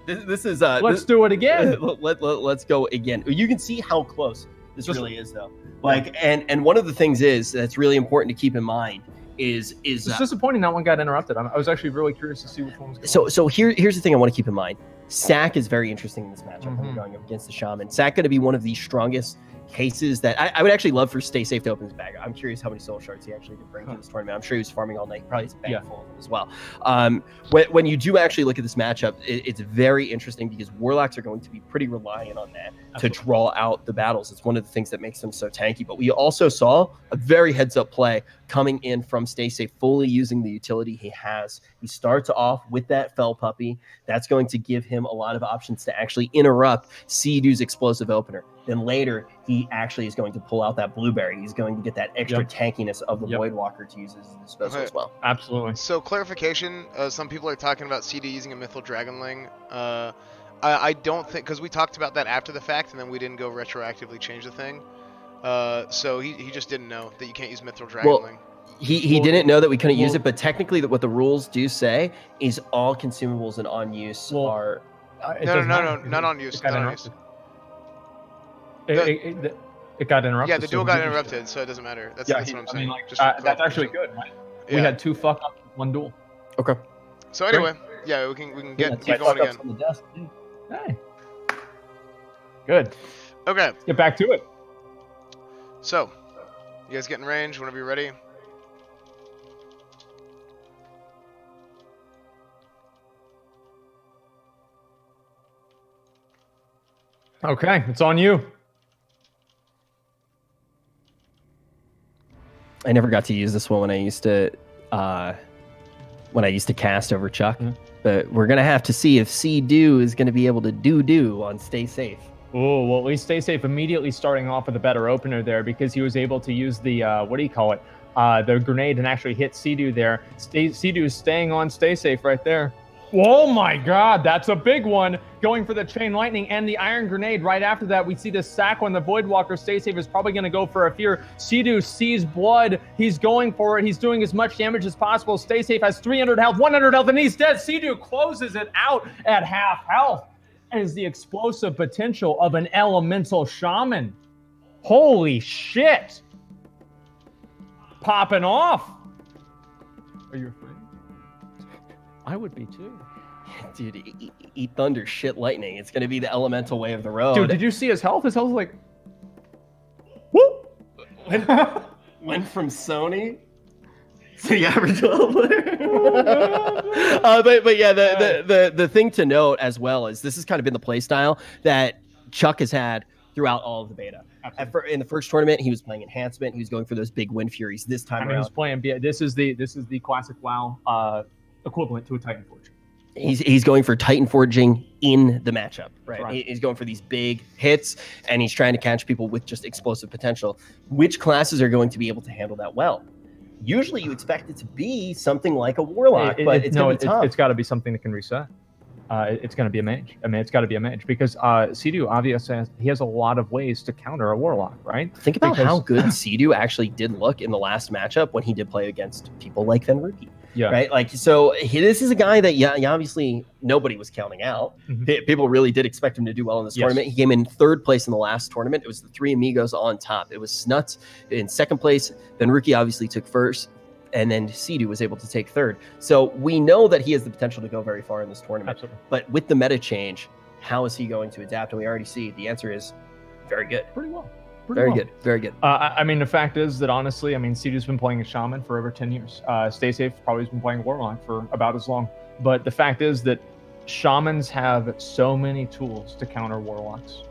this is Let's do it again. Let's go again. You can see how close this really is, though. Like, and one of the things is that's really important to keep in mind is It's disappointing that one got interrupted. I was actually really curious to see which one was going so here's the thing I want to keep in mind. Sack is very interesting in this matchup when you're going up against the Shaman. Sack going to be one of the strongest cases that I would actually love for Stay Safe to open his bag. I'm curious how many soul shards he actually did bring to this tournament. I'm sure he was farming all night. He probably has a bag full of them as well. When you do actually look at this matchup, it's very interesting because Warlocks are going to be pretty reliant on that to draw out the battles. It's one of the things that makes them so tanky. But we also saw a very heads-up play coming in from Stay Safe, fully using the utility he has. He starts off with that Fell Puppy. That's going to give him a lot of options to actually interrupt Sea-Doo's explosive opener. Then later, he actually is going to pull out that Blueberry. He's going to get that extra tankiness of the Voidwalker to use as his disposal as well. Absolutely. So clarification, some people are talking about CD using a Mythal Dragonling. I don't think, because we talked about that after the fact, and then we didn't go retroactively change the thing. So he just didn't know that you can't use Mythal Dragonling. Well, he didn't know that we couldn't use it, but technically what the rules do say is all consumables and on use are... No, not on use. Not on use. It got interrupted. Yeah, the duel got interrupted, so it doesn't matter. That's what I'm saying. That's actually good, right? We had 2 fuck-ups in one duel. Okay. So anyway, yeah, we can keep going again. On the desk. Hey. Good. Okay. Let's get back to it. So, you guys get in range whenever you're ready. Okay, it's on you. I never got to use this one when I used to cast over Chuck. But we're gonna have to see if Sea-Doo is gonna be able to do on Stay Safe. Oh, well, at least Stay Safe immediately starting off with a better opener there because he was able to use the the grenade and actually hit Sea-Doo there. Sea-Doo staying on Stay Safe right there. Oh my God, that's a big one. Going for the Chain Lightning and the Iron Grenade. Right after that, we see the sack on the Voidwalker. Stay Safe is probably going to go for a fear. Sea-Doo sees blood. He's going for it. He's doing as much damage as possible. Stay Safe has 300 health, 100 health, and he's dead. Sea-Doo closes it out at half health. Is the explosive potential of an Elemental Shaman. Holy shit. Popping off. Are you afraid? I would be too. Dude, eat thunder, shit lightning. It's going to be the elemental way of the road. Dude, did you see his health? His health was like... Whoop! Went from Sony to the average level player. But yeah, the thing to note as well is this has kind of been the play style that Chuck has had throughout all of the beta. In the first tournament, he was playing Enhancement. He was going for those big Wind Furies. This time around, he's playing... This is the classic WoW equivalent to a Titan Forge. He's going for Titan Forging in the matchup, right? Right. He's going for these big hits, and he's trying to catch people with just explosive potential. Which classes are going to be able to handle that well? Usually you expect it to be something like a Warlock, but it's going to be tough. It's got to be something that can reset. It's going to be a mage. I mean, it's got to be a mage because Sea-Doo obviously he has a lot of ways to counter a Warlock, right? Think about how good Sea-Doo actually did look in the last matchup when he did play against people like Venruki. Yeah. Right. Like, so this is a guy that obviously nobody was counting out. Mm-hmm. People really did expect him to do well in this tournament. He came in 3rd place in the last tournament. It was the 3 amigos on top. It was Snuts in 2nd place. Then Rookie obviously took 1st. and then Sidu was able to take third. So we know that he has the potential to go very far in this tournament. Absolutely. But with the meta change, how is he going to adapt? And we already see the answer is very good. Pretty well. Very good. Very good. I mean, the fact is that honestly, I mean, Sidu's been playing a shaman for over 10 years. Stay Safe probably has been playing Warlock for about as long. But the fact is that shamans have so many tools to counter warlocks.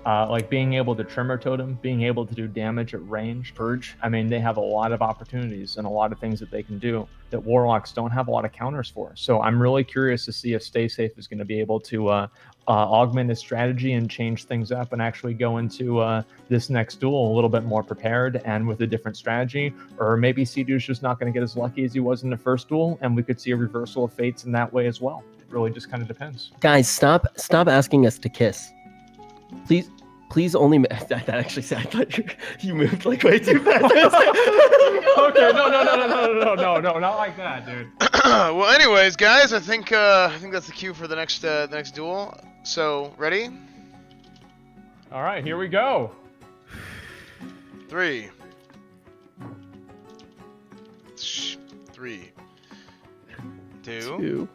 Like being able to tremor totem, being able to do damage at range, purge. I mean, they have a lot of opportunities and a lot of things that they can do that warlocks don't have a lot of counters for. So I'm really curious to see if Stay Safe is going to be able to augment his strategy and change things up and actually go into this next duel a little bit more prepared and with a different strategy. Or maybe Sidu's just not going to get as lucky as he was in the first duel, and we could see a reversal of fates in that way as well. It really just kind of depends. Guys, stop asking us to kiss. Please only. That actually I thought you moved like way too fast. Okay, no, not like that, dude. Well, anyways, guys, I think that's the cue for the next duel. So, ready? All right, here we go. 3, 2,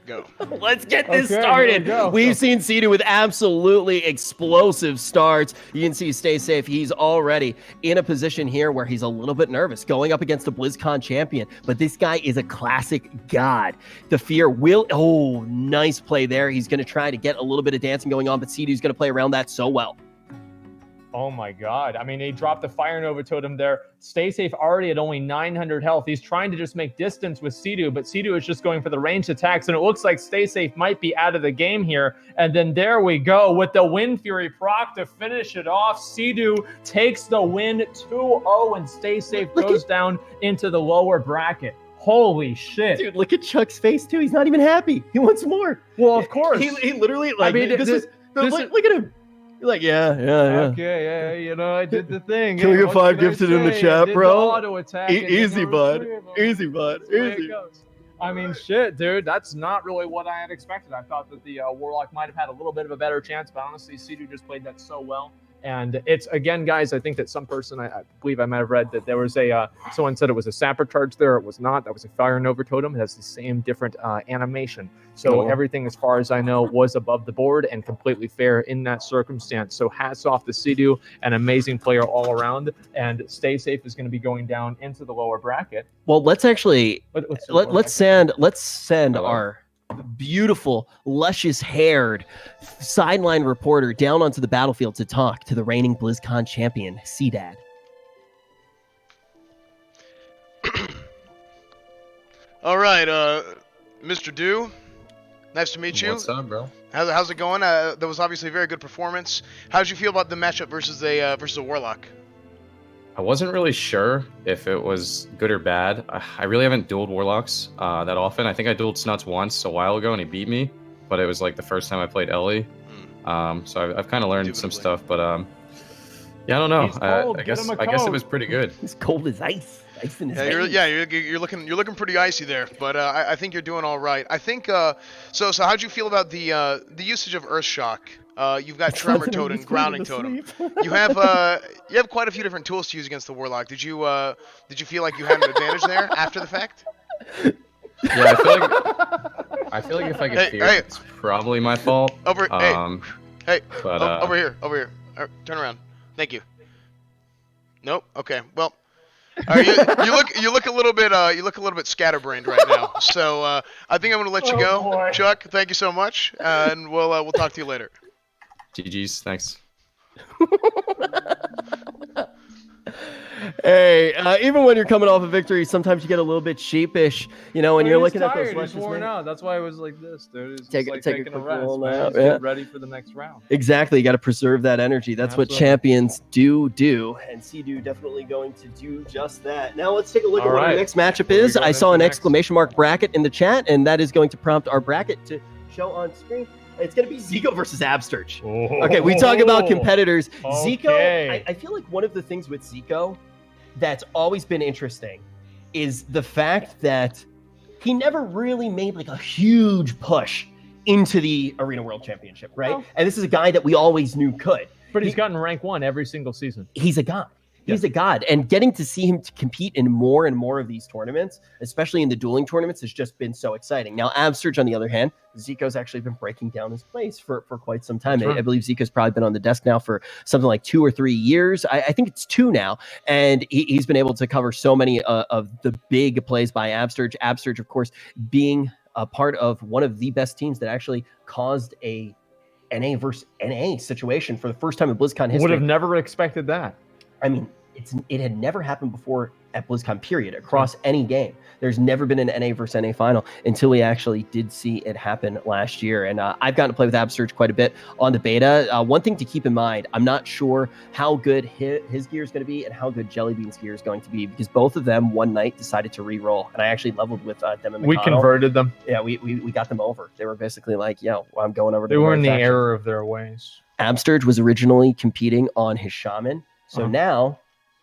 go. Let's get this Okay, started. here we go. We've seen Sidu with absolutely explosive starts. You can see Stay Safe. He's already in a position here where he's a little bit nervous going up against a BlizzCon champion. But this guy is a classic god. The fear will... Oh, nice play there. He's going to try to get a little bit of dancing going on, but Sidu's going to play around that so well. Oh my god. I mean, he dropped the Fire Nova Totem there. Stay Safe already at only 900 health. He's trying to just make distance with Sidu, but Sidu is just going for the ranged attacks, and it looks like Stay Safe might be out of the game here. And then there we go with the Wind Fury proc to finish it off. Sidu takes the win 2-0, and Stay Safe goes down into the lower bracket. Holy shit. Dude, look at Chuck's face, too. He's not even happy. He wants more. Well, of course. He literally, like, I mean, look at him. Like, yeah. Okay, yeah, you know, I did the thing. Can we Yeah, get what 5 can I gifted in the say? chat, I did bro? the auto attack, and then Easy, there was bud. 3 of them. Easy, bud. That's the way it Easy. goes. I mean, shit, dude, that's not really what I had expected. I thought that the Warlock might have had a little bit of a better chance, but honestly, Sidu just played that so well. And it's, again, guys, I think that some person, I believe I might have read that there was someone said it was a sapper charge there. It was not. That was a Fire Nova Totem. It has the same different animation. So everything, as far as I know, was above the board and completely fair in that circumstance. So hats off to Sidu, an amazing player all around. And Stay Safe is going to be going down into the lower bracket. Well, let's actually, let's send our beautiful, luscious-haired sideline reporter down onto the battlefield to talk to the reigning BlizzCon champion, C-Dad. All right, Mr. Dew, nice to meet you. What's up, bro? How's it going? That was obviously a very good performance. How did you feel about the matchup versus a Warlock? I wasn't really sure if it was good or bad. I really haven't dueled Warlocks that often. I think I dueled Snuts once a while ago and he beat me, but it was like the first time I played Ellie. So I've kind of learned some stuff, but yeah, I don't know. I guess it was pretty good. He's cold as ice. Ice in his veins. You're looking pretty icy there, but I think you're doing all right. I think so how'd you feel about the usage of Earth Shock? You've got Tremor Totem, Grounding Totem. You have quite a few different tools to use against the Warlock. Did you feel like you had an advantage there after the fact? Yeah, I feel like if I could fear it, it's probably my fault. Over here. Turn around. Thank you. Nope. Okay. Well, you look a little bit scatterbrained right now. So I think I'm gonna let you go, boy. Chuck. Thank you so much, and we'll talk to you later. GG's, thanks. Hey, even when you're coming off a victory, sometimes you get a little bit sheepish, you know, when you're looking at those He's luscious worn men. out. That's why I was like this, dude. It's Take like a taking quick rest, little man. nap, Just yeah. get ready for the next round. Exactly, you got to preserve that energy. That's what Absolutely. champions do, and Sidu definitely going to do just that. Now let's take a look at what our next matchup Where we is. go I saw an next? exclamation mark bracket in the chat, and that is going to prompt our bracket to show on screen. It's going to be Zico versus Absturge. Okay, we talk about competitors. Zico, Okay. I feel like one of the things with Zico that's always been interesting is the fact that he never really made like a huge push into the Arena World Championship, right? No. And this is a guy that we always knew could. But he's gotten rank 1 every single season. He's a god. He's a god, and getting to see him to compete in more and more of these tournaments, especially in the dueling tournaments, has just been so exciting. Now, Absurge, on the other hand, Zico's actually been breaking down his plays for quite some time. Right. I believe Zico's probably been on the desk now for something like 2 or 3 years. I think it's 2 now, and he's been able to cover so many of the big plays by Absurge. Absurge, of course, being a part of one of the best teams that actually caused a NA versus NA situation for the first time in BlizzCon history. Would have never expected that. I mean, it had never happened before at BlizzCon, period, across any game. There's never been an NA versus NA final until we actually did see it happen last year. And I've gotten to play with Absurge quite a bit on the beta. One thing to keep in mind, I'm not sure how good his gear is going to be and how good Jellybean's gear is going to be, because both of them one night decided to re-roll. And I actually leveled with them and We McConnell. converted them. Yeah, we got them over. They were basically like, yo, I'm going over to They were in the faction. error of their ways. Absurge was originally competing on his Shaman. So now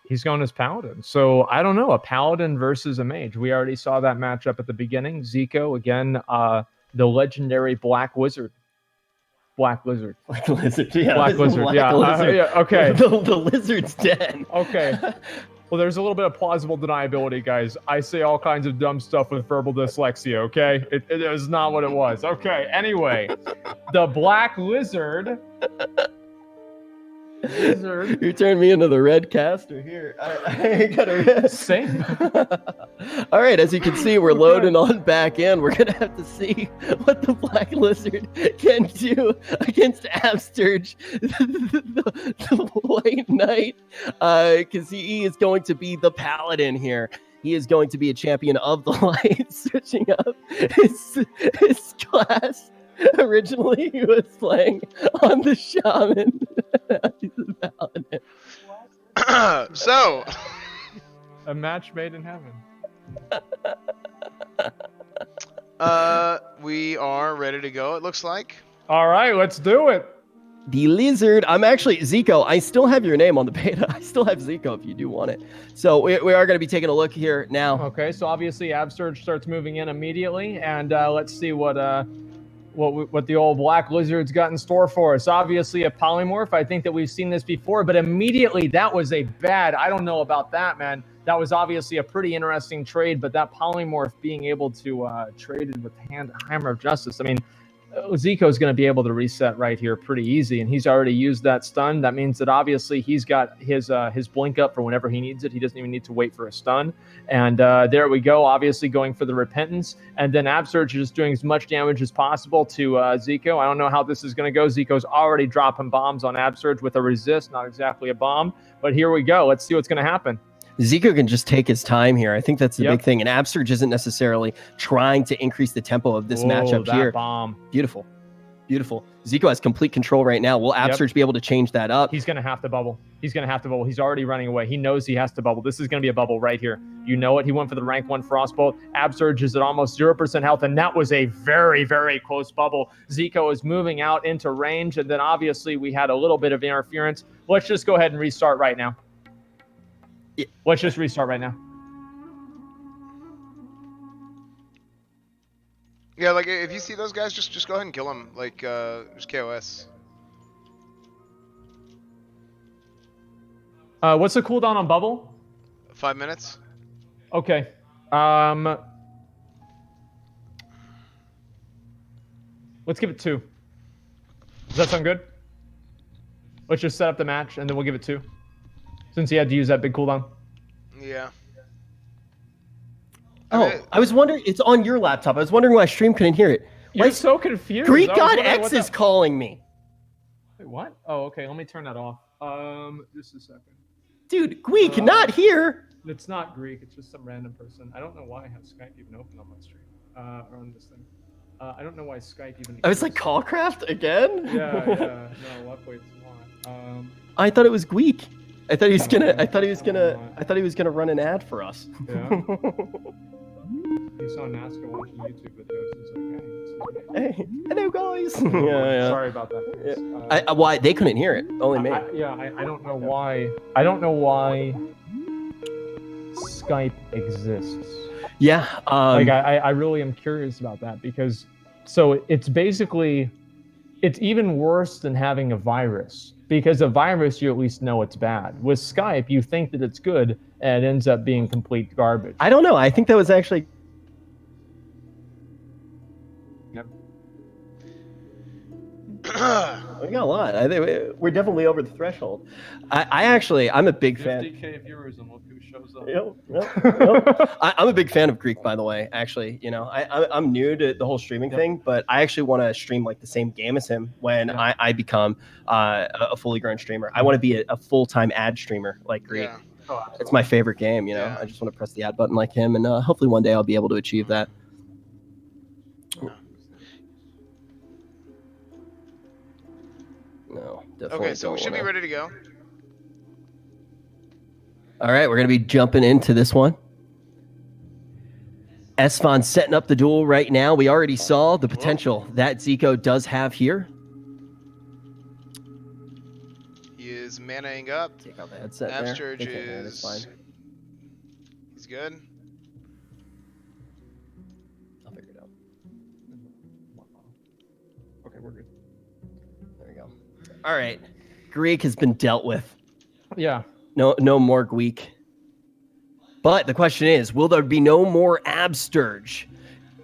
he's going as Paladin. So I don't know, a Paladin versus a Mage. We already saw that matchup at the beginning. Zico, again, the legendary Black Wizard. Black Lizard. Black Lizard, yeah. Black Lizard, Black Lizard. yeah, okay. the Lizard's dead. Okay. Well, there's a little bit of plausible deniability, guys. I say all kinds of dumb stuff with verbal dyslexia, okay? It is not what it was. Okay, anyway. The Black Lizard... You turned me into the red caster here. I got a same. All right, as you can see, we're loading on back in. We're gonna have to see what the Black Lizard can do against Absurge, the White Knight, because he is going to be the Paladin here. He is going to be a champion of the light, switching up his class. Originally, he was playing on the Shaman. He's a Paladin. So, a match made in heaven. We are ready to go, it looks like. All right, let's do it. The Lizard. I'm actually, Zico, I still have your name on the beta. I still have Zico if you do want it. So we are going to be taking a look here now. Okay, so obviously Absurge starts moving in immediately, and let's see what the old Black Lizard's got in store for us. Obviously a polymorph. I think that we've seen this before, but immediately that was a bad, I don't know about that, man. That was obviously a pretty interesting trade, but that polymorph being able to trade it with Hammer of Justice, I mean, Zico's going to be able to reset right here pretty easy, and he's already used that stun. That means that obviously he's got his blink up for whenever he needs it. He doesn't even need to wait for a stun. And there we go, obviously going for the Repentance. And then Absurge is just doing as much damage as possible to Zico. I don't know how this is going to go. Zico's already dropping bombs on Absurge with a resist, not exactly a bomb. But here we go. Let's see what's going to happen. Zico can just take his time here. I think that's the big thing. And Absurge isn't necessarily trying to increase the tempo of this matchup here. Bomb. Beautiful. Beautiful. Zico has complete control right now. Will Absurge be able to change that up? He's going to have to bubble. He's going to have to bubble. He's already running away. He knows he has to bubble. This is going to be a bubble right here. You know it. He went for the rank 1 Frostbolt. Absurge is at almost 0% health, and that was a very, very close bubble. Zico is moving out into range, and then obviously we had a little bit of interference. Let's just go ahead and restart right now. Let's just restart right now. Yeah, like if you see those guys, just go ahead and kill them. Like just KOS. What's the cooldown on bubble? 5 minutes. Okay. Let's give it 2. Does that sound good? Let's just set up the match and then we'll give it 2. Since he had to use that big cooldown. Yeah. Oh, I was wondering, it's on your laptop. I was wondering why stream couldn't hear it. You're so confused. Greek God X is calling me. Wait, what? Oh, okay. Let me turn that off. Just a second. Dude, Greek, not here. It's not Greek. It's just some random person. I don't know why I have Skype even open on my stream. Or on this thing. I don't know why Skype even. I was like, Callcraft again? Yeah. No, luckily it's not. I thought it was Greek. I thought he was gonna run an ad for us. Yeah. He saw NASCAR watching YouTube videos. He's like, hey, hello guys. Yeah. Sorry about that. Yeah. Why they couldn't hear it? Only me. I don't know why. I don't know why Skype exists. Yeah. I really am curious about that because so it's basically it's even worse than having a virus, because a virus, you at least know it's bad. With Skype, you think that it's good, and it ends up being complete garbage. I don't know. I think that was actually. We got a lot. I think we're definitely over the threshold. I'm a big fan. 50K viewers and look who shows up. Yep. I'm a big fan of Greek, by the way. Actually, I'm new to the whole streaming thing, but I actually want to stream like the same game as him when I become a fully grown streamer. I want to be a full-time ad streamer like Greek. Yeah. Oh, It's my favorite game. Yeah. I just want to press the ad button like him, and hopefully one day I'll be able to achieve that. No, definitely Okay, so we should be ready to go. All right, we're going to be jumping into this one. Esfon setting up the duel right now. We already saw the potential that Zico does have here. He is manaing up. Take out the headset Absterge there. It's fine. He's good. I'll figure it out. Okay, we're good. There we go. All right. Greek has been dealt with. Yeah. No more Greek. But the question is, will there be no more Absterge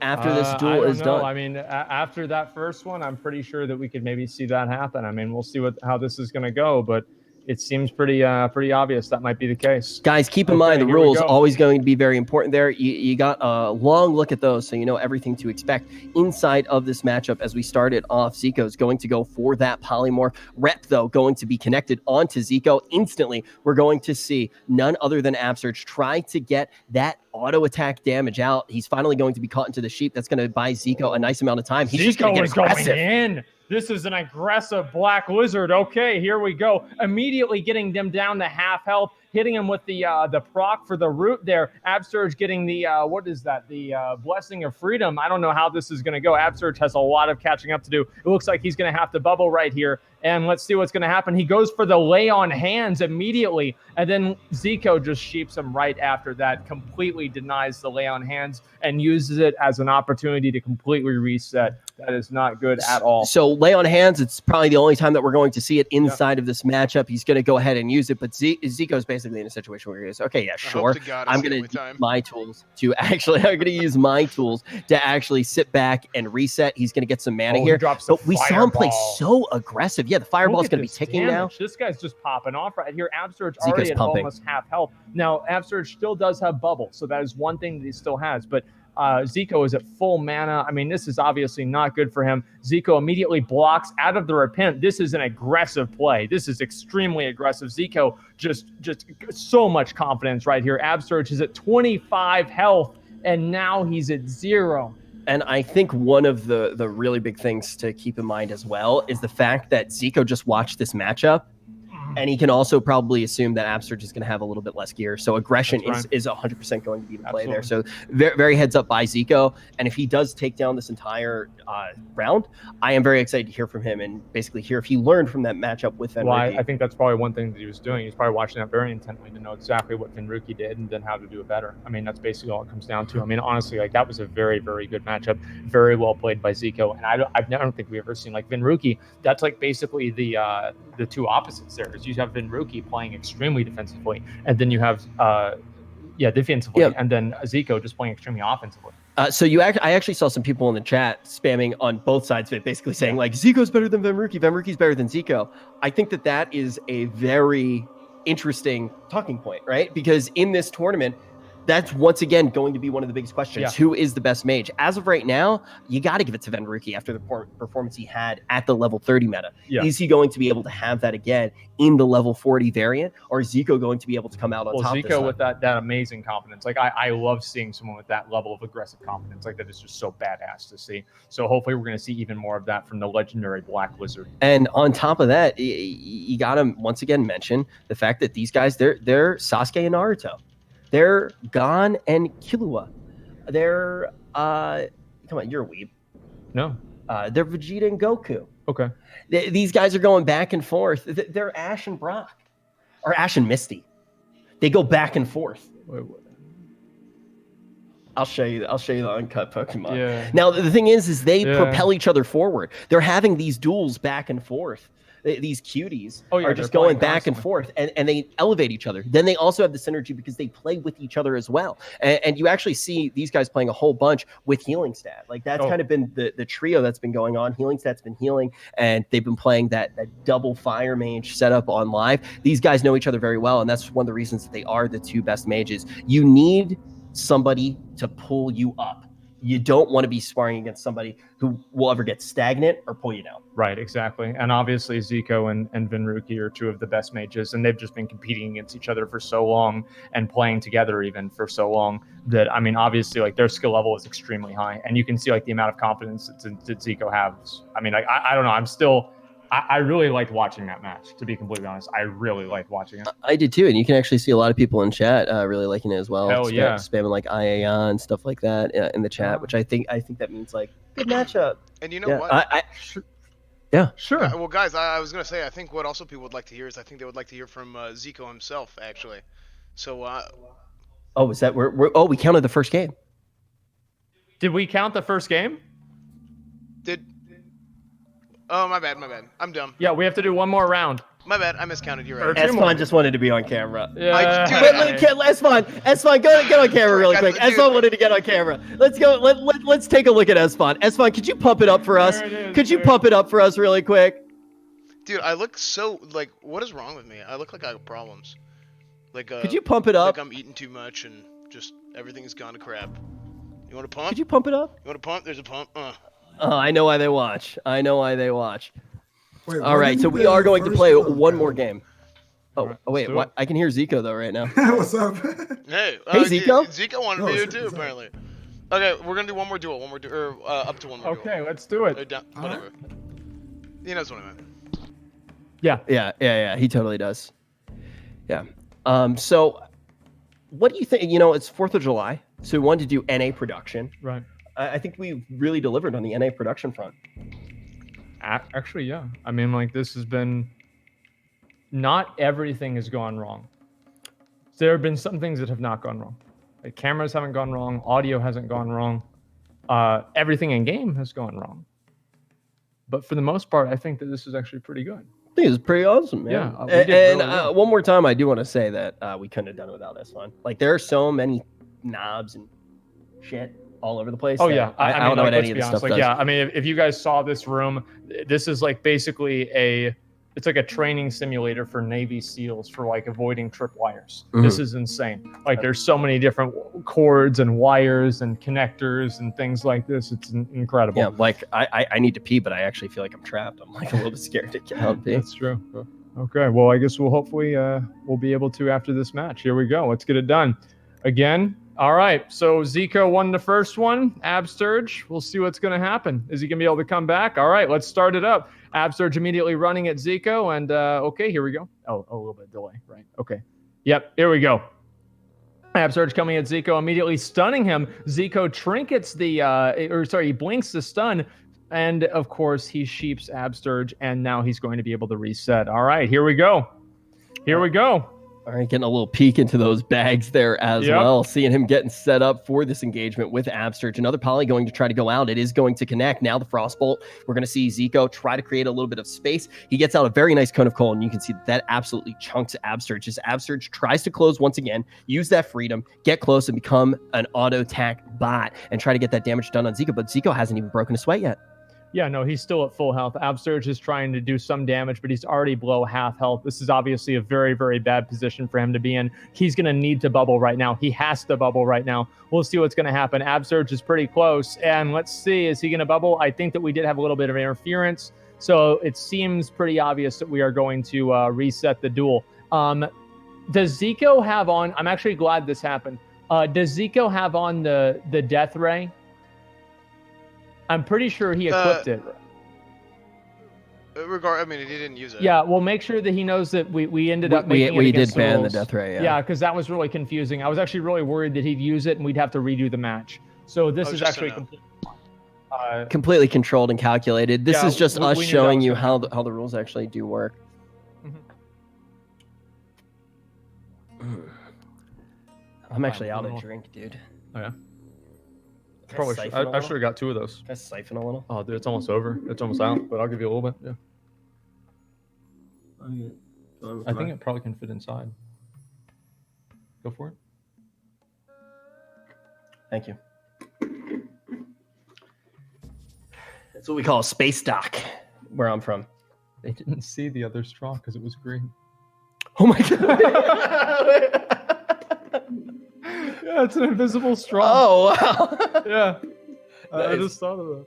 after this duel is done? I mean, after that first one, I'm pretty sure that we could maybe see that happen. I mean, we'll see how this is going to go, but it seems pretty obvious that might be the case. Guys, keep in mind the rules always going to be very important there. You got a long look at those, so you know everything to expect inside of this matchup. As we started off, Zico's going to go for that polymorph. Rep, though, going to be connected onto Zico. Instantly, we're going to see none other than Absterge try to get that auto attack damage out. He's finally going to be caught into the sheep. That's going to buy Zico a nice amount of time. He's just going to get aggressive. Going in. This is an aggressive Black Wizard. Okay, here we go. Immediately getting them down to half health, hitting him with the proc for the root there. Absterge getting the, what is that? The Blessing of Freedom. I don't know how this is going to go. Absterge has a lot of catching up to do. It looks like he's going to have to bubble right here. And let's see what's going to happen. He goes for the lay on hands immediately. And then Zico just sheeps him right after that, completely denies the lay on hands and uses it as an opportunity to completely reset. That is not good at all. So lay on hands, it's probably the only time that we're going to see it inside of this matchup. He's going to go ahead and use it. But Zico's basically in a situation where he goes, okay, yeah, sure. I'm going to use my tools to actually, sit back and reset. He's going to get some mana here. But we saw him play so aggressive. Yeah, the fireball's going to be ticking now. This guy's just popping off right here. Absterge already at almost half health. Now, Absterge still does have bubble, so that is one thing that he still has. But Zico is at full mana. I mean, this is obviously not good for him. Zico immediately blocks out of the repent. This is an aggressive play. This is extremely aggressive. Zico just so much confidence right here. Absterge is at 25 health, and now he's at 0. And I think one of the really big things to keep in mind as well is the fact that Zico just watched this matchup, and he can also probably assume that Absterge is going to have a little bit less gear. So aggression is 100% going to be the play there. So very, very heads up by Zico. And if he does take down this entire round, I am very excited to hear from him and basically hear if he learned from that matchup with Venruki. Well, I think that's probably one thing that he was doing. He's probably watching that very intently to know exactly what Venruki did and then how to do it better. I mean, that's basically all it comes down to. I mean, honestly, like that was a very, very good matchup. Very well played by Zico. And I don't think we've ever seen like Venruki. That's like basically the two opposites there. You have Venruki playing extremely defensively, and then you have defensively, and then Zico just playing extremely offensively. So I actually saw some people in the chat spamming on both sides of it, basically saying like Zico's better than Venruki, Venruki's better than Zico. I think that is a very interesting talking point, right? Because in this tournament, that's once again going to be one of the biggest questions. Yeah. Who is the best mage? As of right now, you got to give it to Venruki after the performance he had at the level 30 meta. Yeah. Is he going to be able to have that again in the level 40 variant? Or is Zico going to be able to come out on top? Zico with that amazing confidence. Like I love seeing someone with that level of aggressive confidence. Like that is just so badass to see. So hopefully we're going to see even more of that from the legendary Black Wizard. And on top of that, you got to once again mention the fact that these guys, they're Sasuke and Naruto. They're Gon and Killua. They're come on, you're a weeb. No. They're Vegeta and Goku. Okay. These guys are going back and forth. They're Ash and Brock. Or Ash and Misty. They go back and forth. Wait. I'll show you. I'll show you the uncut Pokemon. Yeah. Now the thing is they Yeah. propel each other forward. They're having these duels back and forth. These cuties Oh, yeah, are they're just going playing back and constantly. forth, and they elevate each other. Then they also have the synergy because they play with each other as well. And you actually see these guys playing a whole bunch with healing stat. Like that's Oh. kind of been the trio that's been going on. Healing stat's been healing, and they've been playing that double fire mage setup on live. These guys know each other very well, and that's one of the reasons that they are the two best mages. You need somebody to pull you up. You don't want to be sparring against somebody who will ever get stagnant or pull you down. Right, exactly. And obviously Zico and Vinruki are two of the best mages, and they've just been competing against each other for so long and playing together even for so long that, I mean, obviously, like, their skill level is extremely high. And you can see, like, the amount of confidence that Zico has. I mean, like, I don't know. I'm still... I really liked watching that match, to be completely honest. I really liked watching it. I did too, and you can actually see a lot of people in chat really liking it as well. Hell yeah. Spamming like IAA and stuff like that in the chat, which I think that means like good matchup. And you know Yeah, what? yeah. Sure. Well, guys, I was gonna say I think what also people would like to hear is I think they would like to hear from Zico himself actually. So Oh, is that oh, we counted the first game. Did we count the first game? Oh, my bad. I'm dumb. Yeah, we have to do one more round. My bad. I miscounted. You're right. Two more. Esfon just wanted to be on camera. Yeah. Esfon, get on camera really quick. Dude. Esfon wanted to get on camera. Let's go. Let's take a look at Esfon. Esfon, could you pump it up for us? There it is, Could you there. pump it up for us really quick? Dude, I look so like. What is wrong with me? I look like I have problems. Like Could you pump it up? Like I'm eating too much and just everything's gone to crap. You want to pump? Could you pump it up? You want to pump? There's a pump. Oh, I know why they watch. Wait, all why right, didn't so you we play are the going to first play one, one guys? more game. Oh, right, wait, let's do what? it. I can hear Zico though right now. What's up? Hey, Zico? Zico wanted Oh, to do it shit, too, what's up? apparently. Okay, we're gonna do one more duel, or up to one more duel. Okay, let's do Or it. down, whatever. He knows what I meant. Yeah, he totally does. Yeah. So what do you think? You know, it's 4th of July, so we wanted to do NA production. Right. I think we really delivered on the NA production front. Actually, yeah. I mean, like, this has been... Not everything has gone wrong. There have been some things that have not gone wrong. Like, cameras haven't gone wrong. Audio hasn't gone wrong. Everything in game has gone wrong. But for the most part, I think that this is actually pretty good. I think it's pretty awesome, man. Yeah, we and did really well. one more time, I do want to say that we couldn't have done it without Esfon. Like, there are so many knobs and shit all over the place. Oh that yeah, I mean, don't know like, what let's any of be this honest, stuff like, does. yeah, I mean, if you guys saw this room, this is like basically it's like a training simulator for Navy SEALs for like avoiding tripwires. Mhm. This is insane. Like, there's so many different cords and wires and connectors and things like this. It's incredible. Yeah, like I need to pee, but I actually feel like I'm trapped. I'm like a little bit scared to get out and pee. That's true. Okay, well, I guess we'll hopefully we'll be able to after this match. Here we go. Let's get it done. Again, all right. So Zico won the first one. Absturge, we'll see what's going to happen. Is he going to be able to come back? All right, let's start it up. Absturge immediately running at Zico, and okay, here we go. Oh, a little bit of delay, right? Okay. Yep, here we go. Absurge coming at Zico, immediately stunning him. Zico trinkets he blinks the stun. And of course, he sheeps Absturge, and now he's going to be able to reset. All right, here we go. All right, getting a little peek into those bags there as Yep. well. Seeing him getting set up for this engagement with Absturge. Another poly going to try to go out. It is going to connect. Now the Frostbolt. We're going to see Zico try to create a little bit of space. He gets out a very nice cone of cold, and you can see that absolutely chunks Absturge. As Absturge tries to close once again, use that freedom, get close, and become an auto-attack bot, and try to get that damage done on Zico. But Zico hasn't even broken a sweat yet. Yeah, no, he's still at full health. Absurge is trying to do some damage, but he's already below half health. This is obviously a very, very bad position for him to be in. He's going to need to bubble right now. He has to bubble right now. We'll see what's going to happen. Absurge is pretty close, and let's see, is he going to bubble? I think that we did have a little bit of interference, so it seems pretty obvious that we are going to reset the duel. Does Zico have on, I'm actually glad this happened, does Zico have on the Death Ray? I'm pretty sure he equipped it. I mean, he didn't use it. Yeah, we'll make sure that he knows that we ended up making it we against did ban the rules. Death Ray. Yeah, because that was really confusing. I was actually really worried that he'd use it and we'd have to redo the match. So this is just actually a no. completely Completely controlled and calculated. This Yeah, is just we us knew that showing was you gonna how the rules actually do work. I'm actually out of drink, dude. Oh, yeah? Probably should. I should have got 2 of those. Can I siphon a little? Oh, dude, it's almost over. It's almost out, but I'll give you a little bit. Yeah. I think it probably can fit inside. Go for it. Thank you. That's what we call a space dock, where I'm from. They didn't see the other straw because it was green. Oh my god! Yeah, it's an invisible straw. Oh wow! Yeah, I Nice. just thought of that.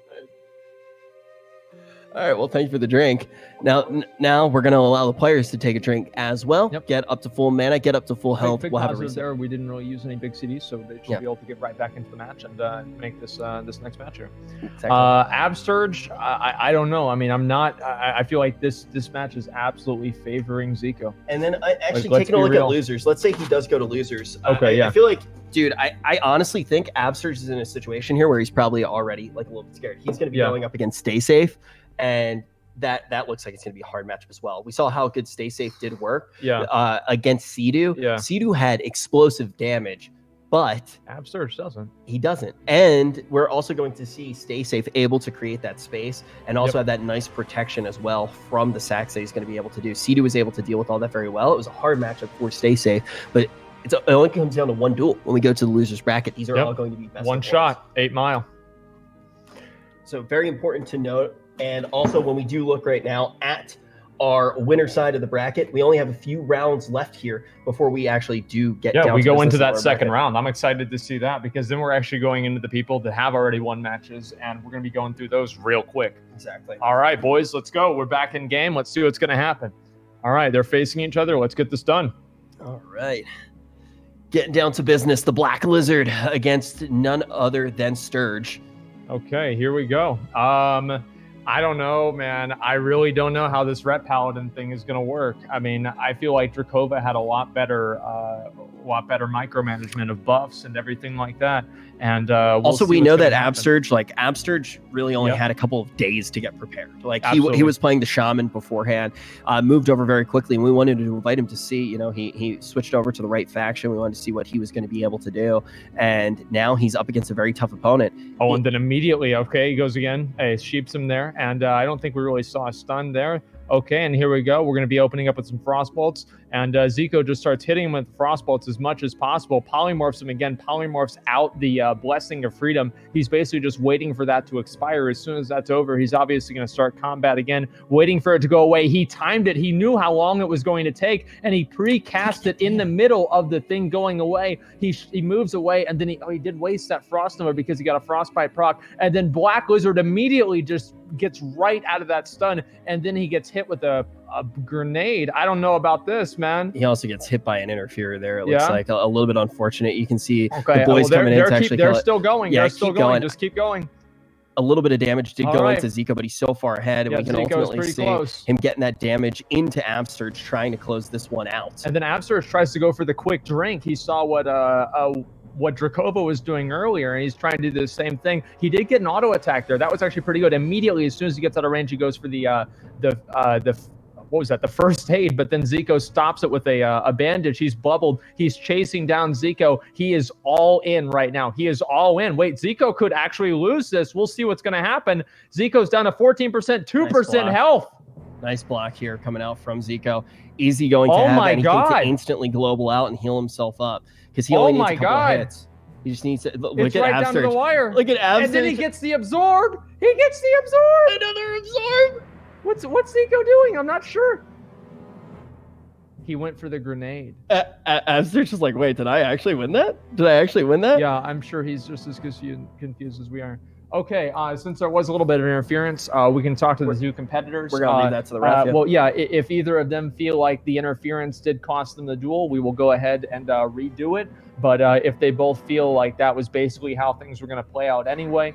All right. Well, thank you for the drink. Now we're gonna allow the players to take a drink as well. Yep. Get up to full mana. Get up to full health. Big We'll have a positive reset. there. We didn't really use any big CDs, so they should Yeah. be able to get right back into the match and make this this next match here. Exactly. Absurge, I don't know. I mean, I'm not. I feel like this match is absolutely favoring Zico. And then actually let's taking a be look real. at losers. Let's say he does go to losers. Okay, yeah. I feel like, dude, I honestly think Absurge is in a situation here where he's probably already like a little bit scared. He's going to be Yeah. going up against Stay Safe, and that looks like it's going to be a hard matchup as well. We saw how good Stay Safe did work Yeah, against Sea-Doo. Yeah. Sea-Doo had explosive damage, but Absurge doesn't. he doesn't. And we're also going to see Stay Safe able to create that space and also have that nice protection as well from the sacks that he's going to be able to do. Sea-Doo was able to deal with all that very well. It was a hard matchup for Stay Safe, but it only comes down to one duel when we go to the losers bracket. These are Yep. all going to be best One of shot, 8 Mile. So very important to note. And also when we do look right now at our winner side of the bracket, we only have a few rounds left here before we actually do get Yeah, down we to go business into of that our second bracket. round. I'm excited to see that because then we're actually going into the people that have already won matches, and we're going to be going through those real quick. Exactly. All right, boys, let's go. We're back in game. Let's see what's going to happen. All right, they're facing each other. Let's get this done. All right. Getting down to business. The Black Lizard against none other than Sturge. Okay, here we go. I don't know, man. I really don't know how this Ret Paladin thing is going to work. I mean, I feel like Drakova had a lot better micromanagement of buffs and everything like that. And we'll Also, see we what's know gonna that happen. Absurge really only Yep. had a couple of days to get prepared. Like he Absolutely. was playing the Shaman beforehand, moved over very quickly, and we wanted to invite him to see. You know, he switched over to the right faction. We wanted to see what he was going to be able to do, and now he's up against a very tough opponent. Oh, and then immediately, okay, he goes again. Hey, sheeps him there. And I don't think we really saw a stun there. Okay, and here we go. We're going to be opening up with some Frostbolts. And Zico just starts hitting him with Frostbolts as much as possible. Polymorphs him again. Polymorphs out the Blessing of Freedom. He's basically just waiting for that to expire. As soon as that's over, he's obviously going to start combat again, waiting for it to go away. He timed it. He knew how long it was going to take, and he pre-cast it in the middle of the thing going away. He moves away, and then he did waste that Frost Nova because he got a Frostbite proc. And then Black Lizard immediately just gets right out of that stun, and then he gets hit with a grenade. I don't know about this, man. He also gets hit by an interferer there. It looks Yeah. like a little bit unfortunate. You can see Okay, the boys coming in to actually they're kill it. still going. Yeah, They're still keep going. going. Just keep going. A little bit of damage did All go right. into Zico, but he's so far ahead, and Yeah, we can Zico's ultimately pretty see close. him getting that damage into Absurge, trying to close this one out. And then Absurge tries to go for the quick drink. He saw what Drakova was doing earlier, and he's trying to do the same thing. He did get an auto attack there. That was actually pretty good. Immediately, as soon as he gets out of range, he goes for the what was that? The first aid. But then Zico stops it with a bandage. He's bubbled. He's chasing down Zico. He is all in right now. He is all in. Wait, Zico could actually lose this. We'll see what's going to happen. Zico's down to 14%, 2% block. health. Nice block here coming out from Zico. Easy going to Oh have my anything God. to instantly global out and heal himself up because he Oh only needs my a couple God. of hits. He just needs to look It's at right down to the Absurge. wire. Look at Absurge. And then he gets the absorb. He gets the absorb. another absorb. What's Zico doing? I'm not sure. He went for the grenade. Absurge is like, wait, did I actually win that? Did I actually win that? Yeah, I'm sure he's just as confused as we are. Okay, since there was a little bit of interference, we can talk to the two competitors. We're gonna leave that to the ref. Well, yeah, if either of them feel like the interference did cost them the duel, we will go ahead and redo it. But if they both feel like that was basically how things were going to play out anyway,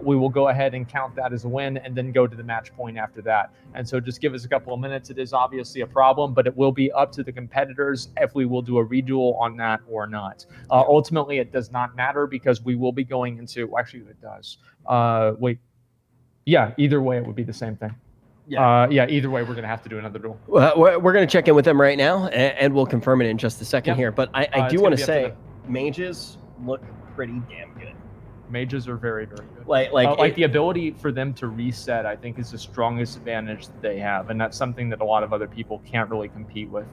we will go ahead and count that as a win and then go to the match point after that. And so just give us a couple of minutes. It is obviously a problem, but it will be up to the competitors if we will do a reduel on that or not. Ultimately, it does not matter because we will be going into, well, actually it does. Wait. Yeah, either way, it would be the same thing. Yeah. Either way, we're going to have to do another duel. Well, we're going to check in with them right now, and we'll confirm it in just a second Yeah. here. But I It's do gonna want be to up to say, them. mages look pretty damn good. Mages are very, very good. Like The ability for them to reset, I think, is the strongest advantage that they have, and that's something that a lot of other people can't really compete with.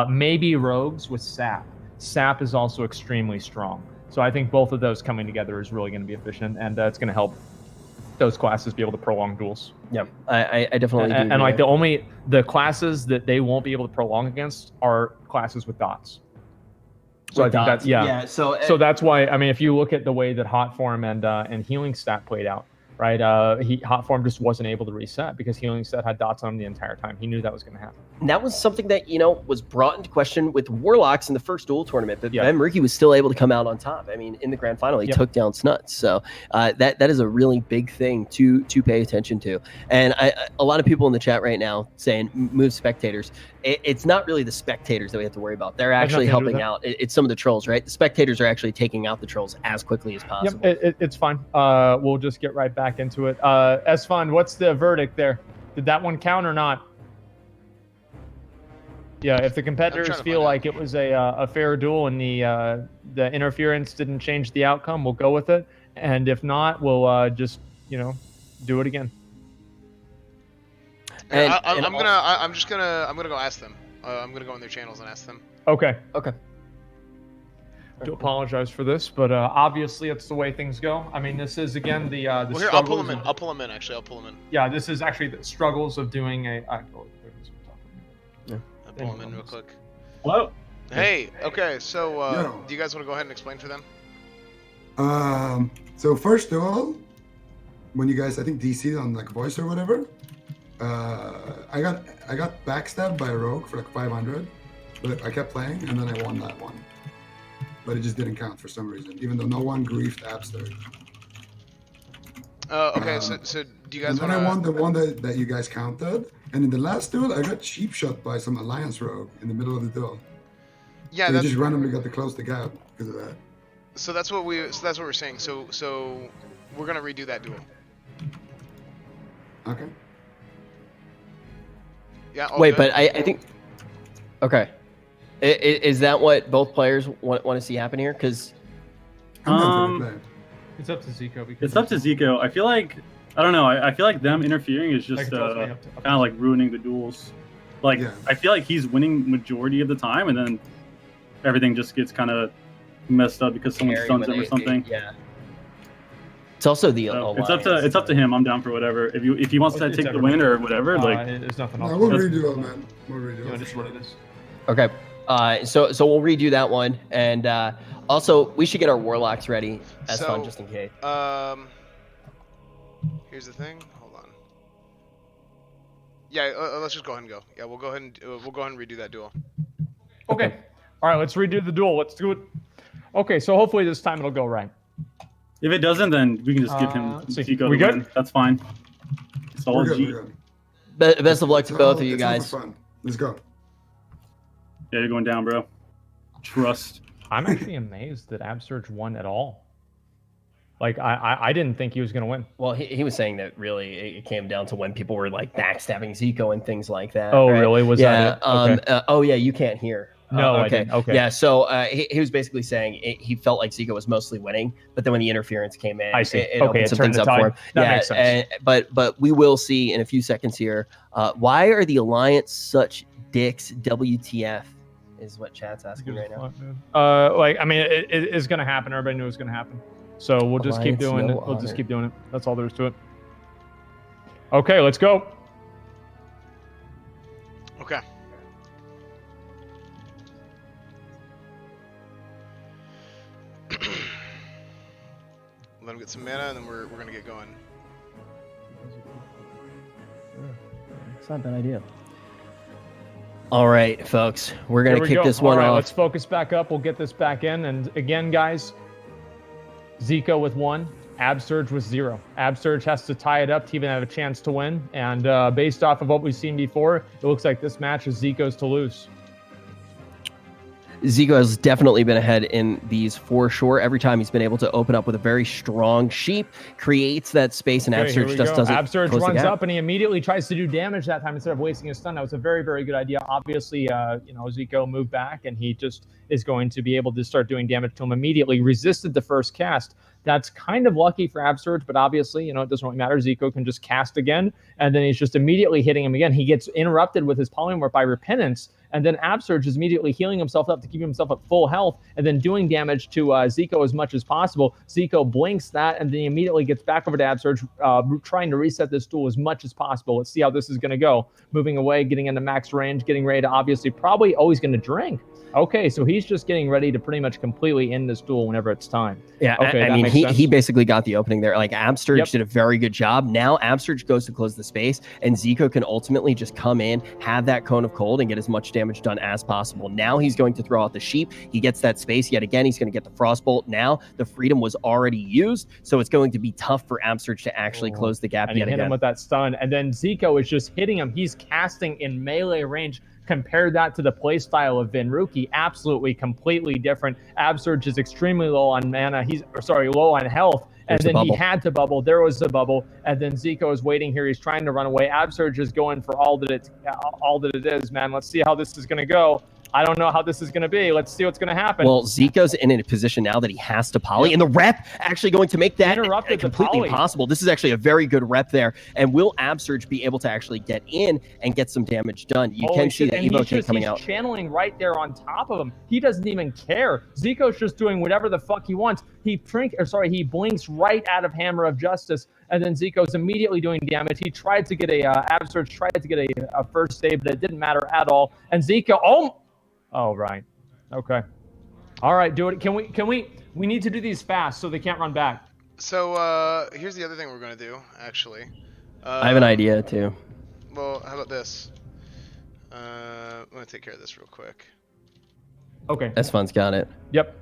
Maybe rogues with sap. Sap is also extremely strong. So I think both of those coming together is really going to be efficient, and it's going to help those classes be able to prolong duels. Yeah, I definitely do. And like the classes that they won't be able to prolong against are classes with dots. So I think that's So that's why, I mean, if you look at the way that Hot Form and Healing Stat played out, right? Hot Form just wasn't able to reset because Healing Stat had dots on him the entire time. He knew that was going to happen. And that was something that, was brought into question with Warlocks in the first duel tournament, but Ben Murky was still able to come out on top. I mean, in the grand final, he took down Snuts. So that is a really big thing to pay attention to. And a lot of people in the chat right now saying move spectators. It's not really the spectators that we have to worry about. They're actually helping out. It's some of the trolls, right? The spectators are actually taking out the trolls as quickly as possible. Yep, it's fine. We'll just get right back into it. Esfon, what's the verdict there? Did that one count or not? Yeah, if the competitors feel like it was a fair duel and the interference didn't change the outcome, we'll go with it. And if not, we'll just do it again. I'm gonna go ask them. I'm gonna go on their channels and ask them. Okay. Okay. I do apologize for this, but obviously it's the way things go. I mean, this is again the well, here, I'll pull them in. I'll pull them in. Actually, I'll pull them in. Yeah, this is actually the struggles of doing a. I'll pull them in real quick. Hello. Hey. Okay. So, do you guys want to go ahead and explain for them? So first of all, when you guys, I think DC'd on like voice or whatever, I got backstabbed by a rogue for like 500, but I kept playing and then I won that one. But it just didn't count for some reason, even though no one griefed Abster. Okay, so do you guys want to... I won the one that you guys counted, and in the last duel, I got cheap shot by some Alliance rogue in the middle of the duel. Yeah, so that's... just randomly got to close the gap because of that. So that's what we're saying. So we're gonna redo that duel. Okay. Yeah. Wait, good. But I think. Okay. Is that what both players want to see happen here? Because it's up to Zico. It's up to Zico. I feel like I don't know. I feel like them interfering is just kind of like ruining the duels. Like I feel like he's winning majority of the time, and then everything just gets kind of messed up because someone stuns him or something. Yeah. It's also the it's up to him. I'm down for whatever. If he wants to take the win or whatever, like there's nothing else. We'll redo it, man. We'll redo it. Just what it is. Okay. So we'll redo that one, and also we should get our warlocks ready as fun just in case. Here's the thing. Hold on. Yeah, let's just go ahead and go. Yeah, we'll go ahead and redo that duel. Okay. All right, let's redo the duel. Let's do it. Okay, so hopefully this time it'll go right. If it doesn't, then we can just give him Zico. We good? Win. That's fine. Solid G. Best of luck to both of you guys. Fun. Let's go. Yeah, you're going down, bro. Trust. I'm actually amazed that Absurge won at all. Like, I didn't think he was going to win. Well, he was saying that really it came down to when people were like backstabbing Zico and things like that. Oh, right? really? Was that it? Okay. Oh, yeah, you can't hear. No, okay. I didn't. Okay. Yeah, so he was basically saying he felt like Zico was mostly winning, but then when the interference came in, I see. It opened some things up for him. That makes sense. But we will see in a few seconds here. Why are the Alliance such dicks? WTF is what chat's asking right now. I mean, it is going to happen. Everybody knew it was going to happen. So we'll just keep doing it. We'll just keep doing it. That's all there is to it. Okay, let's go. Okay. Let him get some mana, and then we're gonna get going. It's not a bad idea. All right, folks, we're gonna kick this one off. Let's focus back up. We'll get this back in, and again, guys, Zico with 1, Absurge with 0. Absurge has to tie it up to even have a chance to win, and based off of what we've seen before, it looks like this match is Zico's to lose. Zico has definitely been ahead in these for sure. Every time he's been able to open up with a very strong sheep, creates that space, and Absurge just doesn't. Absurge runs up and he immediately tries to do damage that time instead of wasting his stun. That was a very, very good idea. Obviously, Zico moved back and he just is going to be able to start doing damage to him immediately. Resisted the first cast. That's kind of lucky for Absurge, but obviously, it doesn't really matter. Zico can just cast again, and then he's just immediately hitting him again. He gets interrupted with his polymorph by Repentance, and then Absurge is immediately healing himself up to keep himself at full health, and then doing damage to Zico as much as possible. Zico blinks that, and then he immediately gets back over to Absurge, trying to reset this duel as much as possible. Let's see how this is going to go. Moving away, getting into max range, getting ready to obviously probably always going to drink. Okay, so he's just getting ready to pretty much completely end this duel whenever it's time. Yeah, okay, I mean, he basically got the opening there. Like, Absurge did a very good job. Now, Absurge goes to close the space, and Zico can ultimately just come in, have that Cone of Cold, and get as much damage done as possible. Now he's going to throw out the Sheep. He gets that space. Yet again, he's going to get the Frostbolt. Now, the Freedom was already used, so it's going to be tough for Absurge to actually close the gap and yet hit again. Him with that stun, and then Zico is just hitting him. He's casting in melee range. Compare that to the playstyle of Venruki, absolutely completely different. Absurge is extremely low on mana. Low on health. And then he had to bubble. There was a bubble. And then Zico is waiting here. He's trying to run away. Absurge is going for all that it is, man. Let's see how this is going to go. I don't know how this is going to be. Let's see what's going to happen. Well, Zico's in a position now that he has to poly, and the rep actually going to make that completely impossible. This is actually a very good rep there. And will Absurge be able to actually get in and get some damage done? You can see that Evo coming out. He's channeling right there on top of him. He doesn't even care. Zico's just doing whatever the fuck he wants. He blinks right out of Hammer of Justice, and then Zico's immediately doing damage. He tried to get Absurge tried to get a first save, but it didn't matter at all. And Zico, oh, right. Okay. All right, do it. We need to do these fast so they can't run back. So, here's the other thing we're going to do, actually. I have an idea, too. Well, how about this? I'm going to take care of this real quick. Okay. S-Fun's got it. Yep.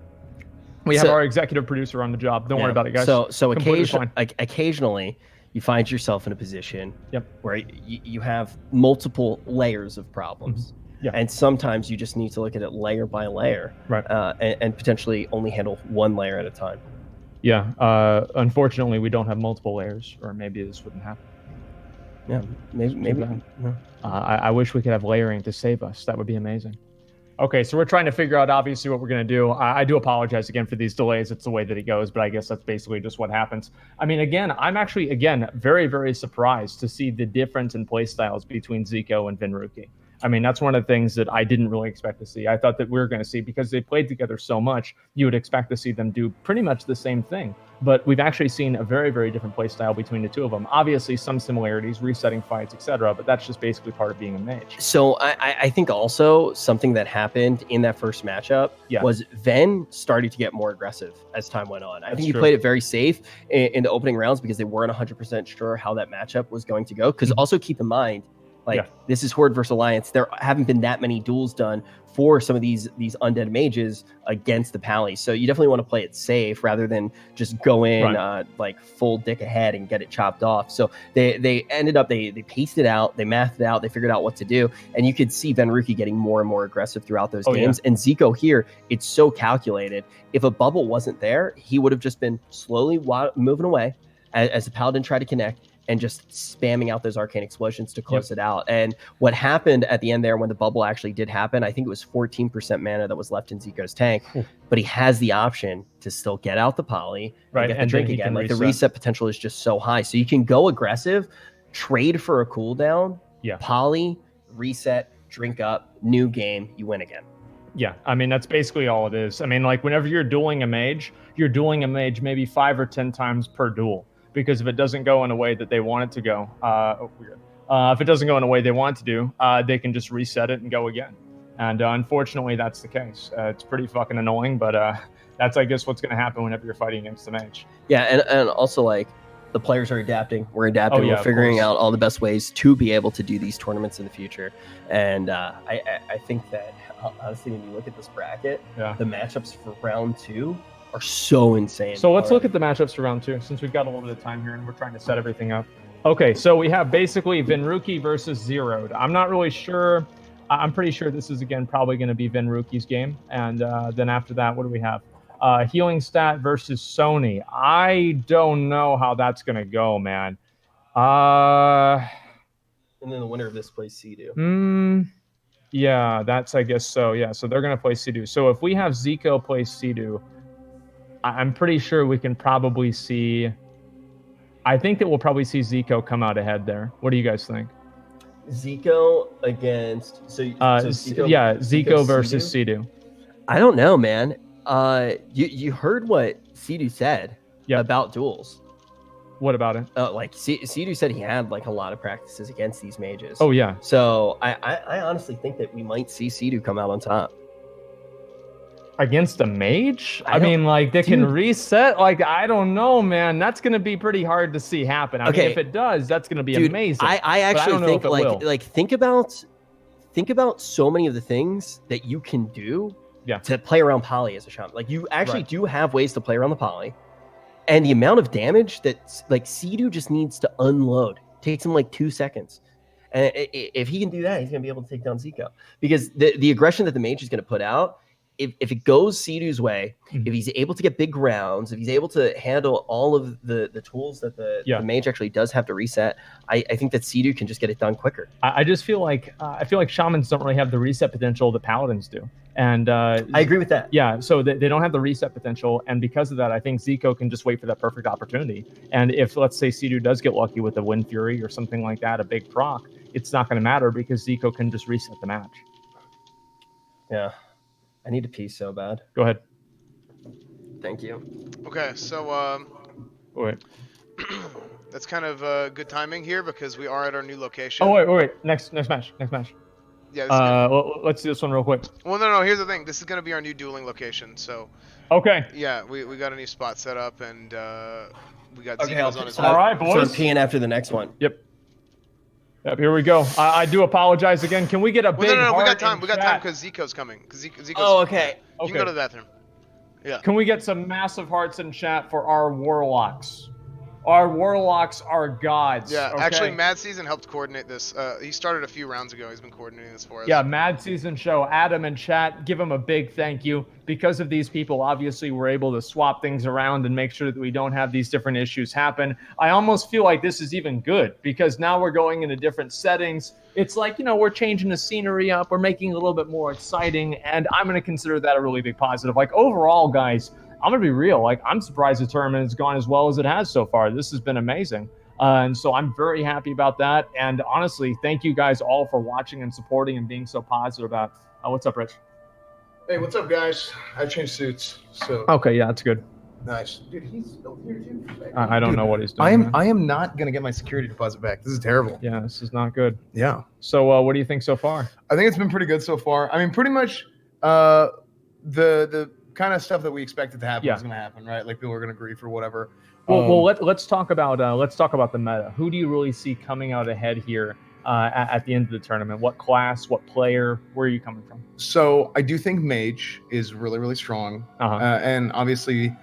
We have our executive producer on the job. Don't worry about it, guys. So occasionally, you find yourself in a position where you have multiple layers of problems. Mm-hmm. Yeah. And sometimes you just need to look at it layer by layer, right? And potentially only handle one layer at a time. Yeah. Unfortunately, we don't have multiple layers, or maybe this wouldn't happen. Yeah. Maybe. No. I wish we could have layering to save us. That would be amazing. Okay, so we're trying to figure out obviously what we're going to do. I do apologize again for these delays. It's the way that it goes, but I guess that's basically just what happens. I mean, again, I'm actually, very, very surprised to see the difference in play styles between Zico and Venruki. I mean, that's one of the things that I didn't really expect to see. I thought that we were going to see, because they played together so much, you would expect to see them do pretty much the same thing. But we've actually seen a very, very different play style between the two of them. Obviously, some similarities, resetting fights, etc. But that's just basically part of being a mage. So I think also something that happened in that first matchup was Ven started to get more aggressive as time went on. I think he played it very safe in the opening rounds because they weren't 100% sure how that matchup was going to go. Because also keep in mind, this is Horde versus Alliance. There haven't been that many duels done for some of these undead mages against the Pally. So you definitely want to play it safe rather than just go in full dick ahead and get it chopped off. So they ended up, they paced it out, they mathed it out, they figured out what to do. And you could see Venruki getting more and more aggressive throughout those games. And Zico here, it's so calculated. If a bubble wasn't there, he would have just been slowly moving away as the Paladin tried to connect, and just spamming out those arcane explosions to close it out. And what happened at the end there when the bubble actually did happen, I think it was 14% mana that was left in Zico's tank, but he has the option to still get out the poly and get the drink again. Like the reset potential is just so high. So you can go aggressive, trade for a cooldown, poly, reset, drink up, new game, you win again. Yeah, I mean, that's basically all it is. I mean, like whenever you're dueling a mage maybe 5 or 10 times per duel. Because if it doesn't go in a way that they want it to go, if it doesn't go in a way they want it to do, they can just reset it and go again. And unfortunately, that's the case. It's pretty fucking annoying, but that's, I guess, what's going to happen whenever you're fighting against the mage. Yeah, and also, like, the players are adapting. We're adapting. We're figuring out all the best ways to be able to do these tournaments in the future. And I think that, honestly, when you look at this bracket, the matchups for round 2 are so insane. So let's look at the matchups for round 2, since we've got a little bit of time here and we're trying to set everything up. Okay, so we have basically Venruki versus Zeroed. I'm not really sure. I'm pretty sure this is, again, probably going to be Venruki's game. And then after that, what do we have? Healing Stat versus Sony. I don't know how that's going to go, man. And then the winner of this plays Sea-Doo. Yeah, that's I guess so. Yeah, so they're gonna play Sea-Doo. So if we have Zico play Sea-Doo, I'm pretty sure we can probably see. I think that we'll probably see Zico come out ahead there. What do you guys think? Zico against Zico versus Sea-Doo. I don't know, man. You heard what Sea-Doo said Yep. about duels. What about it? Like Sea-Doo said he had like a lot of practices against these mages. Oh yeah. So I honestly think that we might see Sea-Doo come out on top. Against a mage? I mean, like, they can reset? Like, I don't know, man. That's going to be pretty hard to see happen. I mean, if it does, that's going to be amazing. I actually think, like, think about so many of the things that you can do to play around poly as a shaman. Like, you actually do have ways to play around the poly. And the amount of damage that, like, Sea-Doo just needs to unload takes him, like, 2 seconds. And if he can do that, he's going to be able to take down Zico. Because the aggression that the mage is going to put out, if it goes Sea-Doo's way, if he's able to get big grounds, if he's able to handle all of the tools that the mage actually does have to reset, I think that Sea-Doo can just get it done quicker. I just feel like shamans don't really have the reset potential that paladins do. And I agree with that. Yeah, so they don't have the reset potential, and because of that, I think Zico can just wait for that perfect opportunity. And if, let's say, Sea-Doo does get lucky with a Wind Fury or something like that, a big proc, it's not going to matter because Zico can just reset the match. Yeah. I need to pee so bad. Go ahead. Thank you. Okay, so wait. That's kind of good timing here because we are at our new location. Oh wait. Next match. Yeah. Let's do this one real quick. Well, no. Here's the thing. This is gonna be our new dueling location. So. Okay. Yeah, we got a new spot set up and we got Zico's on his way. All right, boys. So I'm peeing after the next one. Yep. Here we go. I do apologize again. Can we get a big no, heart we got time. in We got chat? time because Zico's coming. Zico's, okay. You can go to the bathroom. Yeah. Can we get some massive hearts in chat for our warlocks? Our warlocks are gods. Yeah, okay? actually, Mad Season helped coordinate this. He started a few rounds ago. He's been coordinating this for us. Yeah, Mad Season Show. Adam in chat, give him a big thank you. Because of these people, obviously, we're able to swap things around and make sure that we don't have these different issues happen. I almost feel like this is even good because now we're going into different settings. It's like, we're changing the scenery up. We're making it a little bit more exciting, and I'm going to consider that a really big positive. Like, overall, guys, I'm going to be real. Like, I'm surprised the tournament has gone as well as it has so far. This has been amazing. And so I'm very happy about that. And honestly, thank you guys all for watching and supporting and being so positive about what's up, Rich? Hey, what's up, guys? I changed suits, so. Okay, yeah, that's good. Nice. Dude, he's still here, too. I don't know what he's doing. I am not going to get my security deposit back. This is terrible. Yeah, this is not good. Yeah. So what do you think so far? I think it's been pretty good so far. I mean, pretty much the kind of stuff that we expected to happen is going to happen, right? Like people are going to grief or whatever. Well, let's talk about the meta. Who do you really see coming out ahead here at the end of the tournament? What class? What player? Where are you coming from? So I do think Mage is really, really strong, and obviously,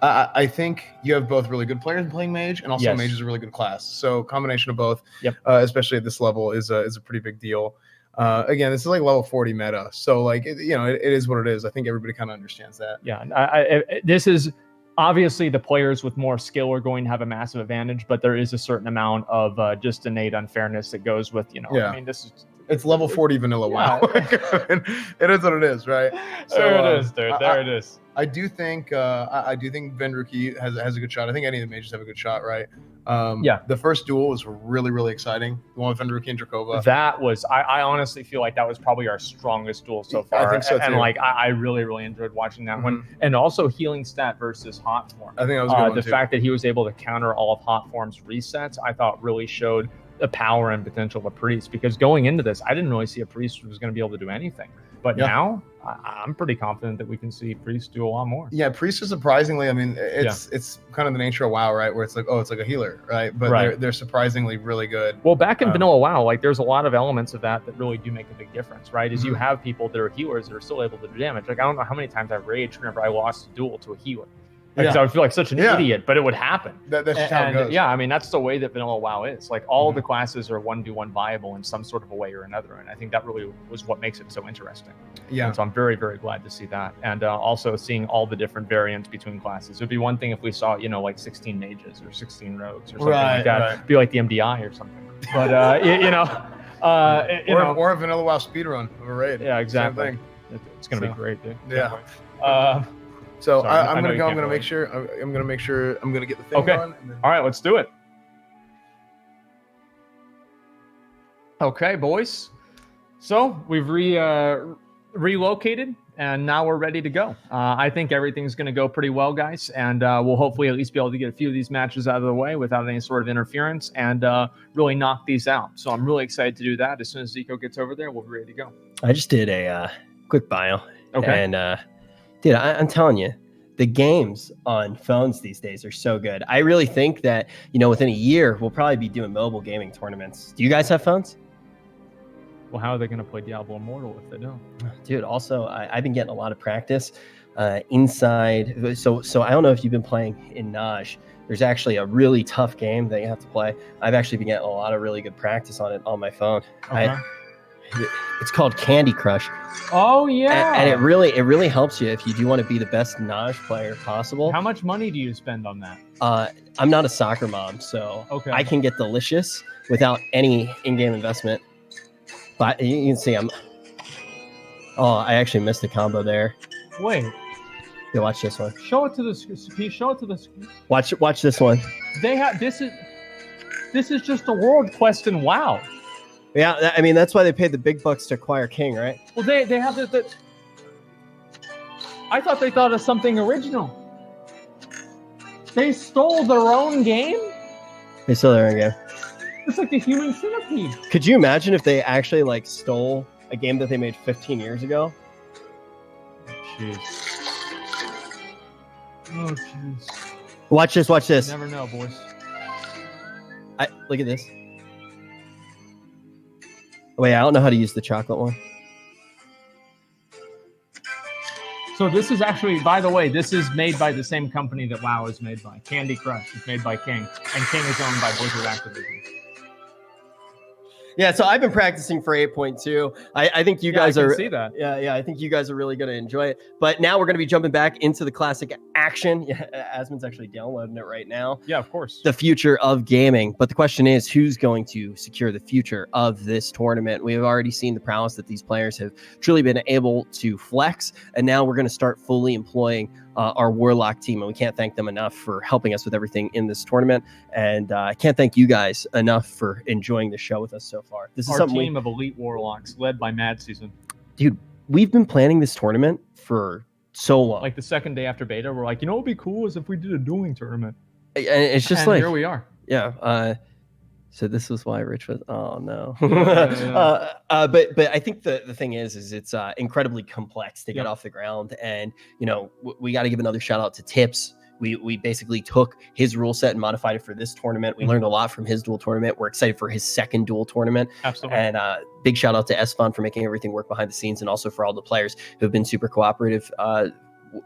I think you have both really good players playing Mage, and also Mage is a really good class. So combination of both, especially at this level, is a pretty big deal. Again, this is like level 40 meta, so like it is what it is. I think everybody kind of understands that. Yeah, this is obviously the players with more skill are going to have a massive advantage, but there is a certain amount of just innate unfairness that goes with I mean, it's level 40 vanilla WoW. It is what it is, right? There it is, dude. There it is. I do think Vendruki has a good shot. I think any of the mages have a good shot, right? The first duel was really, really exciting. The one with Vendruki and Drakova. That was, I honestly feel like that was probably our strongest duel so far. I think so too. And like, I really, really enjoyed watching that one. And also healing stat versus hot form. I think that was a good one the too. fact that he was able to counter all of hot form's resets, I thought really showed the power and potential of a priest. Because going into this, I didn't really see a priest who was going to be able to do anything. But now, I'm pretty confident that we can see Priest do a lot more. Yeah, Priest is surprisingly, I mean, it's kind of the nature of WoW, right? Where it's like, it's like a healer, right? But they're surprisingly really good. Well, back in vanilla WoW, like there's a lot of elements of that really do make a big difference, right? Is you have people that are healers that are still able to do damage. Like I don't know how many times I've raged whenever I lost a duel to a healer. Because I would feel like such an idiot, but it would happen. That's just how it goes. Yeah, I mean, that's the way that vanilla WoW is. Like, all the classes are 1v1 viable in some sort of a way or another, and I think that really was what makes it so interesting. Yeah. And so I'm very, very glad to see that. And also seeing all the different variants between classes. It would be one thing if we saw, like 16 mages or 16 rogues or something like that. Be like the MDI or something. But, Or a vanilla WoW speedrun of a raid. Yeah, exactly. Same thing. It's gonna be great, dude. Yeah. Sorry, I'm gonna I'm gonna make sure. I'm gonna make sure. I'm gonna get the thing done. And then... All right, let's do it. Okay, boys. So we've relocated, and now we're ready to go. I think everything's going to go pretty well, guys, and we'll hopefully at least be able to get a few of these matches out of the way without any sort of interference and really knock these out. So I'm really excited to do that. As soon as Zico gets over there, we'll be ready to go. I just did a quick bio. Okay. And, dude, I'm telling you, the games on phones these days are so good. I really think that, within a year, we'll probably be doing mobile gaming tournaments. Do you guys have phones? Well, how are they going to play Diablo Immortal if they don't? Dude, also, I've been getting a lot of practice inside. So I don't know if you've been playing in Naj. There's actually a really tough game that you have to play. I've actually been getting a lot of really good practice on it on my phone. Okay. It's called Candy Crush. Oh, yeah. And it really helps you if you do want to be the best Naj player possible. How much money do you spend on that? I'm not a soccer mom, so I can get delicious without any in-game investment. But you can see I actually missed the combo there. Wait. Yeah, watch this one. Show it to the screen. Show it to the screen. Watch this one. They have this is just a world quest in WoW. Yeah, I mean that's why they paid the big bucks to acquire King, right? Well, they have the I thought they thought of something original. They stole their own game? They stole their own game. It's like the Human Centipede. Could you imagine if they actually stole a game that they made 15 years ago? Jeez. Oh, jeez. Watch this. You never know, boys. Look at this. Wait, I don't know how to use the chocolate one. So this is actually, by the way, this is made by the same company that WoW is made by. Candy Crush is made by King, and King is owned by Blizzard Activision. Yeah, so I've been practicing for 8.2. I think you guys are. See that. Yeah, I think you guys are really going to enjoy it. But now we're going to be jumping back into the classic action. Yeah, Asmon's actually downloading it right now. Yeah, of course. The future of gaming. But the question is, who's going to secure the future of this tournament? We have already seen the prowess that these players have truly been able to flex, and now we're going to start fully employing our Warlock team, and we can't thank them enough for helping us with everything in this tournament. And I can't thank you guys enough for enjoying the show with us so far. This is our team of elite Warlocks led by Mad Season. Dude, we've been planning this tournament for so long. Like the second day after beta, we're like, what would be cool is if we did a dueling tournament. And it's just and here we are. Yeah. So this was why Rich was. Oh no. But I think the thing is it's incredibly complex to get off the ground, and we got to give another shout out to Tips. We basically took his rule set and modified it for this tournament. We learned a lot from his duel tournament. We're excited for his second duel tournament. Absolutely. And big shout out to Esfon for making everything work behind the scenes, and also for all the players who have been super cooperative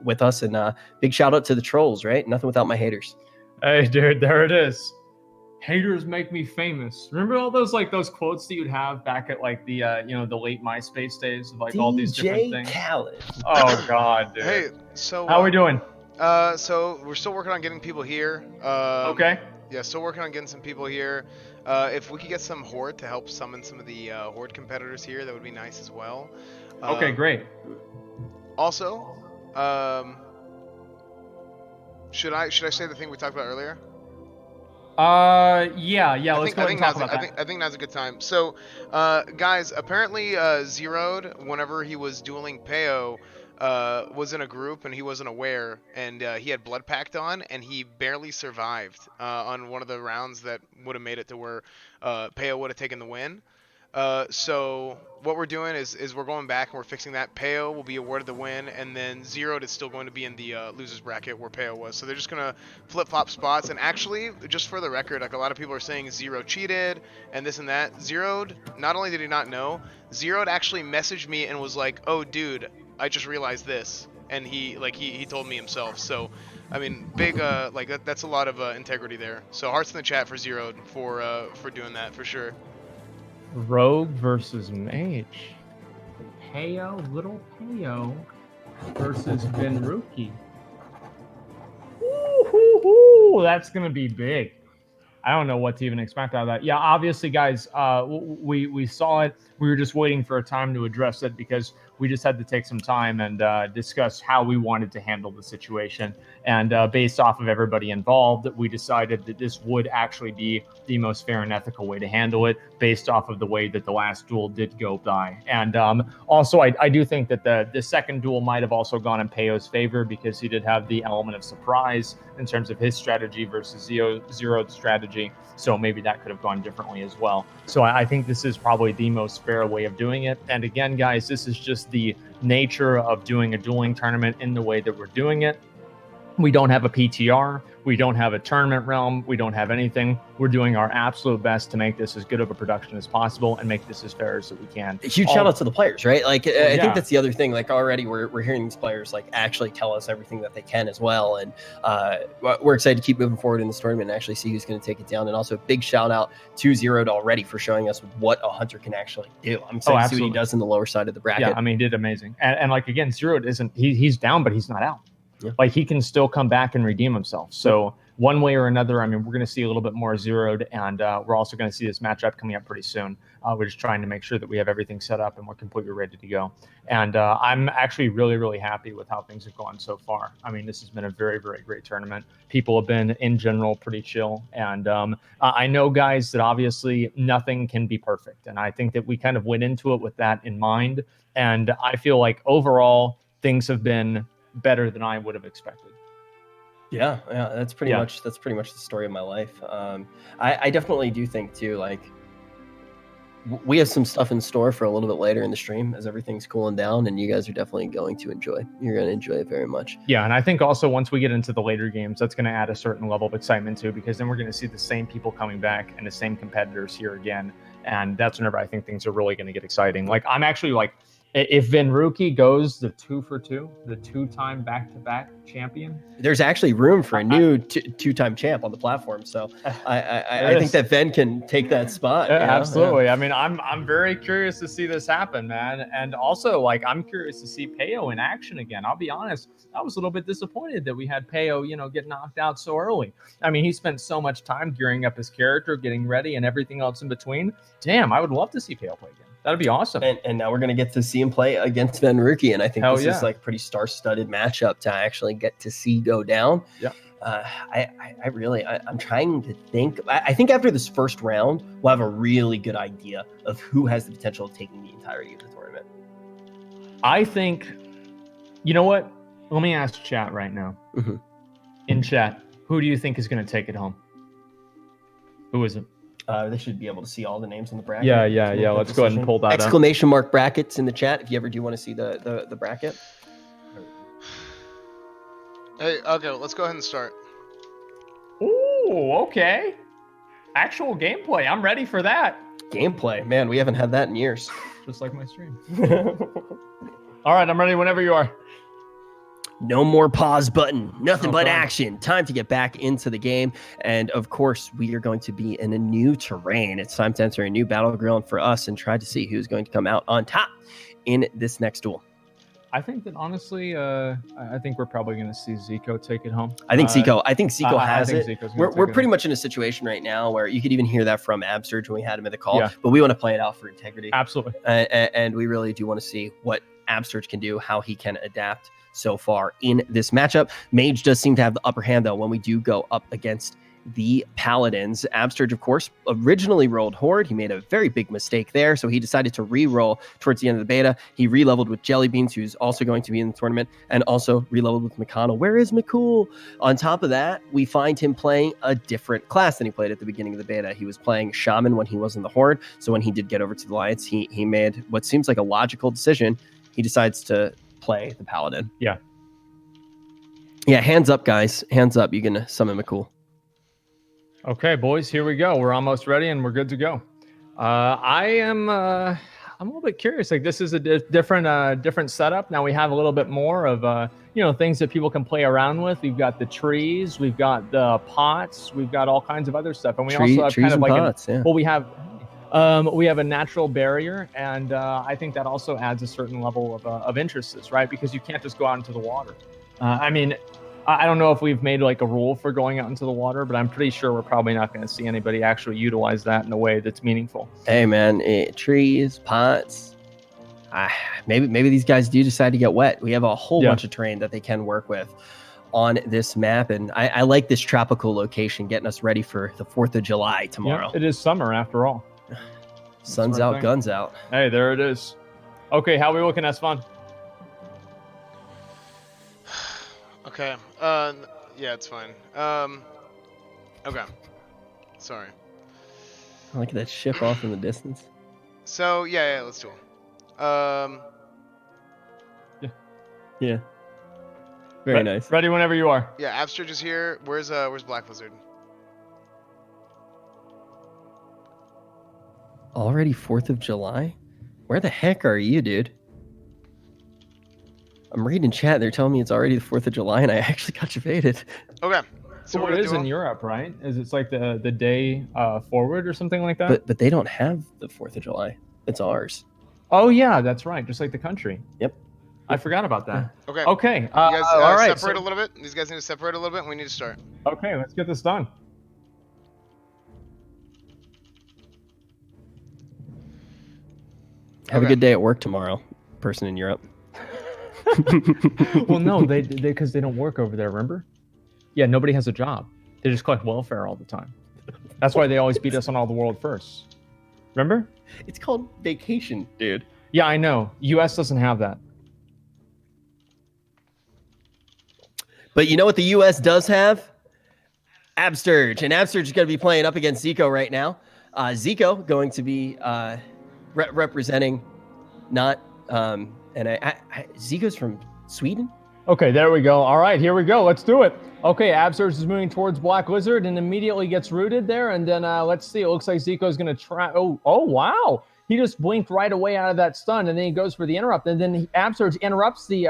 with us. And big shout out to the trolls. Right, nothing without my haters. Hey, dude, there it is. Haters make me famous. Remember all those quotes that you'd have back at the the late MySpace days of all these different things. Khaled. Oh God, dude. Hey, so how are we doing? So we're still working on getting people here. Okay. Yeah, still working on getting some people here. If we could get some Horde to help summon some of the Horde competitors here, that would be nice as well. Okay, great. Also, should I say the thing we talked about earlier? Yeah. Let's go ahead and talk about that. I think now's a good time. So, guys, apparently Zeroed, whenever he was dueling Peo, was in a group and he wasn't aware, and he had Blood Pact on, and he barely survived on one of the rounds that would have made it to where Peo would have taken the win. So what we're doing is we're going back and we're fixing that. Peo will be awarded the win, and then Zeroed is still going to be in the losers bracket where Peo was. So they're just gonna flip-flop spots. And actually, just for the record, a lot of people are saying Zero cheated and this and that. Zeroed, not only did he not know, Zeroed actually messaged me and was like, "Oh, dude, I just realized this," and he told me himself. So, I mean, big that's a lot of integrity there. So hearts in the chat for Zeroed for doing that for sure. Rogue versus Mage. Little Peo versus Benruki. Ooh, that's gonna be big. I don't know what to even expect out of that. Yeah, obviously, guys, we saw it. We were just waiting for a time to address it because we just had to take some time and discuss how we wanted to handle the situation. And based off of everybody involved, we decided that this would actually be the most fair and ethical way to handle it, based off of the way that the last duel did go by. And also, I do think that the second duel might have also gone in Peyo's favor because he did have the element of surprise in terms of his strategy versus Zero's strategy. So maybe that could have gone differently as well. So I think this is probably the most fair way of doing it. And again, guys, this is just the nature of doing a dueling tournament in the way that we're doing it. We don't have a PTR. We don't have a tournament realm. We don't have anything. We're doing our absolute best to make this as good of a production as possible and make this as fair as we can. A huge shout out to the players, right? Like, I think that's the other thing. Like, already we're hearing these players like actually tell us everything that they can as well. And we're excited to keep moving forward in this tournament and actually see who's going to take it down. And also, big shout out to Zeroed already for showing us what a hunter can actually do. I'm excited to see what he does in the lower side of the bracket. Yeah, I mean, he did amazing. And like, again, Zeroed isn't, he's down, but he's not out. Yeah. Like, he can still come back and redeem himself. So one way or another, I mean, we're going to see a little bit more Zeroed, and we're also going to see this matchup coming up pretty soon. We're just trying to make sure that we have everything set up and we're completely ready to go. And I'm actually really, really happy with how things have gone so far. I mean, this has been a very, very great tournament. People have been, in general, pretty chill. And I know, guys, that obviously nothing can be perfect. And I think that we kind of went into it with that in mind. And I feel like overall things have been better than I would have expected. Yeah, that's pretty much the story of my life. I definitely do think too, like, we have some stuff in store for a little bit later in the stream as everything's cooling down, and you guys are definitely going to enjoy. You're going to enjoy it very much. Yeah, and I think also once we get into the later games, that's going to add a certain level of excitement too, because then we're going to see the same people coming back and the same competitors here again, and that's whenever I think things are really going to get exciting. Like, I'm actually like, if Venruki goes the 2-for-2, the two-time back-to-back champion, there's actually room for a new two-time champ on the platform. So I think that Ven can take that spot. Yeah, absolutely. Yeah. I mean, I'm very curious to see this happen, man. And also, like, I'm curious to see Peyo in action again. I'll be honest, I was a little bit disappointed that we had Peyo, get knocked out so early. I mean, he spent so much time gearing up his character, getting ready, and everything else in between. Damn, I would love to see Peyo play again. That'd be awesome. And now we're going to get to see him play against Venruki. And I think this is like a pretty star-studded matchup to actually get to see go down. Yeah. I'm trying to think. I think after this first round, we'll have a really good idea of who has the potential of taking the entirety of the tournament. I think, you know what? Let me ask chat right now. Mm-hmm. In chat, who do you think is going to take it home? Who is it? They should be able to see all the names in the bracket. Yeah. Let's go ahead and pull that Exclamation mark brackets in the chat if you ever do want to see the bracket. Hey, okay, let's go ahead and start. Ooh, okay. Actual gameplay. I'm ready for that. Gameplay. Man, we haven't had that in years. Just like my stream. All right, I'm ready whenever you are. No more pause button. Nothing but action. Time to get back into the game. And of course, we are going to be in a new terrain. It's time to enter a new battleground for us and try to see who's going to come out on top in this next duel. I think that honestly, I think we're probably going to see Zico take it home. I think Zico has it. We're pretty much in a situation right now where you could even hear that from Absurge when we had him in the call. Yeah. But we want to play it out for integrity. Absolutely. And we really do want to see what Absurge can do, how he can adapt so far in this matchup. Mage does seem to have the upper hand, though, when we do go up against the Paladins. Absurge, of course, originally rolled Horde. He made a very big mistake there, so he decided to re-roll towards the end of the beta. He re-leveled with Jellybeans, who's also going to be in the tournament, and also re-leveled with McConnell. Where is McCool? On top of that, we find him playing a different class than he played at the beginning of the beta. He was playing Shaman when he was in the Horde, so when he did get over to the Alliance, he made what seems like a logical decision. He decides to play the Paladin. Yeah, hands up, guys. Hands up. You can summon McCool. Okay, boys, here we go. We're almost ready and we're good to go. I'm a little bit curious. Like, this is a different setup. Now we have a little bit more of things that people can play around with. We've got the trees, we've got the pots, we've got all kinds of other stuff, and we also have kind of like pots, we have a natural barrier, and I think that also adds a certain level of interests, right? Because you can't just go out into the water. I mean, I don't know if we've made like a rule for going out into the water, but I'm pretty sure we're probably not going to see anybody actually utilize that in a way that's meaningful. Hey man, trees, pots. Maybe these guys do decide to get wet. We have a whole bunch of terrain that they can work with on this map, and I like this tropical location, getting us ready for the 4th of July tomorrow. It is summer after all. Sun's out, guns out. Hey, there it is. Okay, how are we looking, Asmon? Okay. Yeah, it's fine. Okay. Sorry. I like that ship off in the distance. So yeah, let's do it. Yeah. Very nice. Ready whenever you are. Yeah, Absterge is here. Where's Black Lizard? Already 4th of July? Where the heck are you, dude? I'm reading chat. They're telling me it's already the 4th of July, and I actually got evaded. Okay. So it is in Europe, right? It's like the day forward or something like that? But they don't have the 4th of July. It's ours. Oh, yeah, that's right. Just like the country. Yep. I forgot about that. Okay. Okay. You guys all right, separate a little bit. These guys need to separate a little bit, and we need to start. Okay, let's get this done. Have a good day at work tomorrow, person in Europe. Well, no, they because they don't work over there, remember? Yeah, nobody has a job. They just collect welfare all the time. That's why they always beat us on all the world first. Remember? It's called vacation, dude. Yeah, I know. US doesn't have that. But you know what the US does have? Absterge. And Absterge is going to be playing up against Zico right now. Zico going to be representing not... Zico's from Sweden? Okay, there we go. All right, here we go. Let's do it. Okay, Absterge is moving towards Black Lizard and immediately gets rooted there. And then let's see. It looks like Zico's going to try... Oh, wow. He just blinked right away out of that stun, and then he goes for the interrupt. And then Absterge interrupts the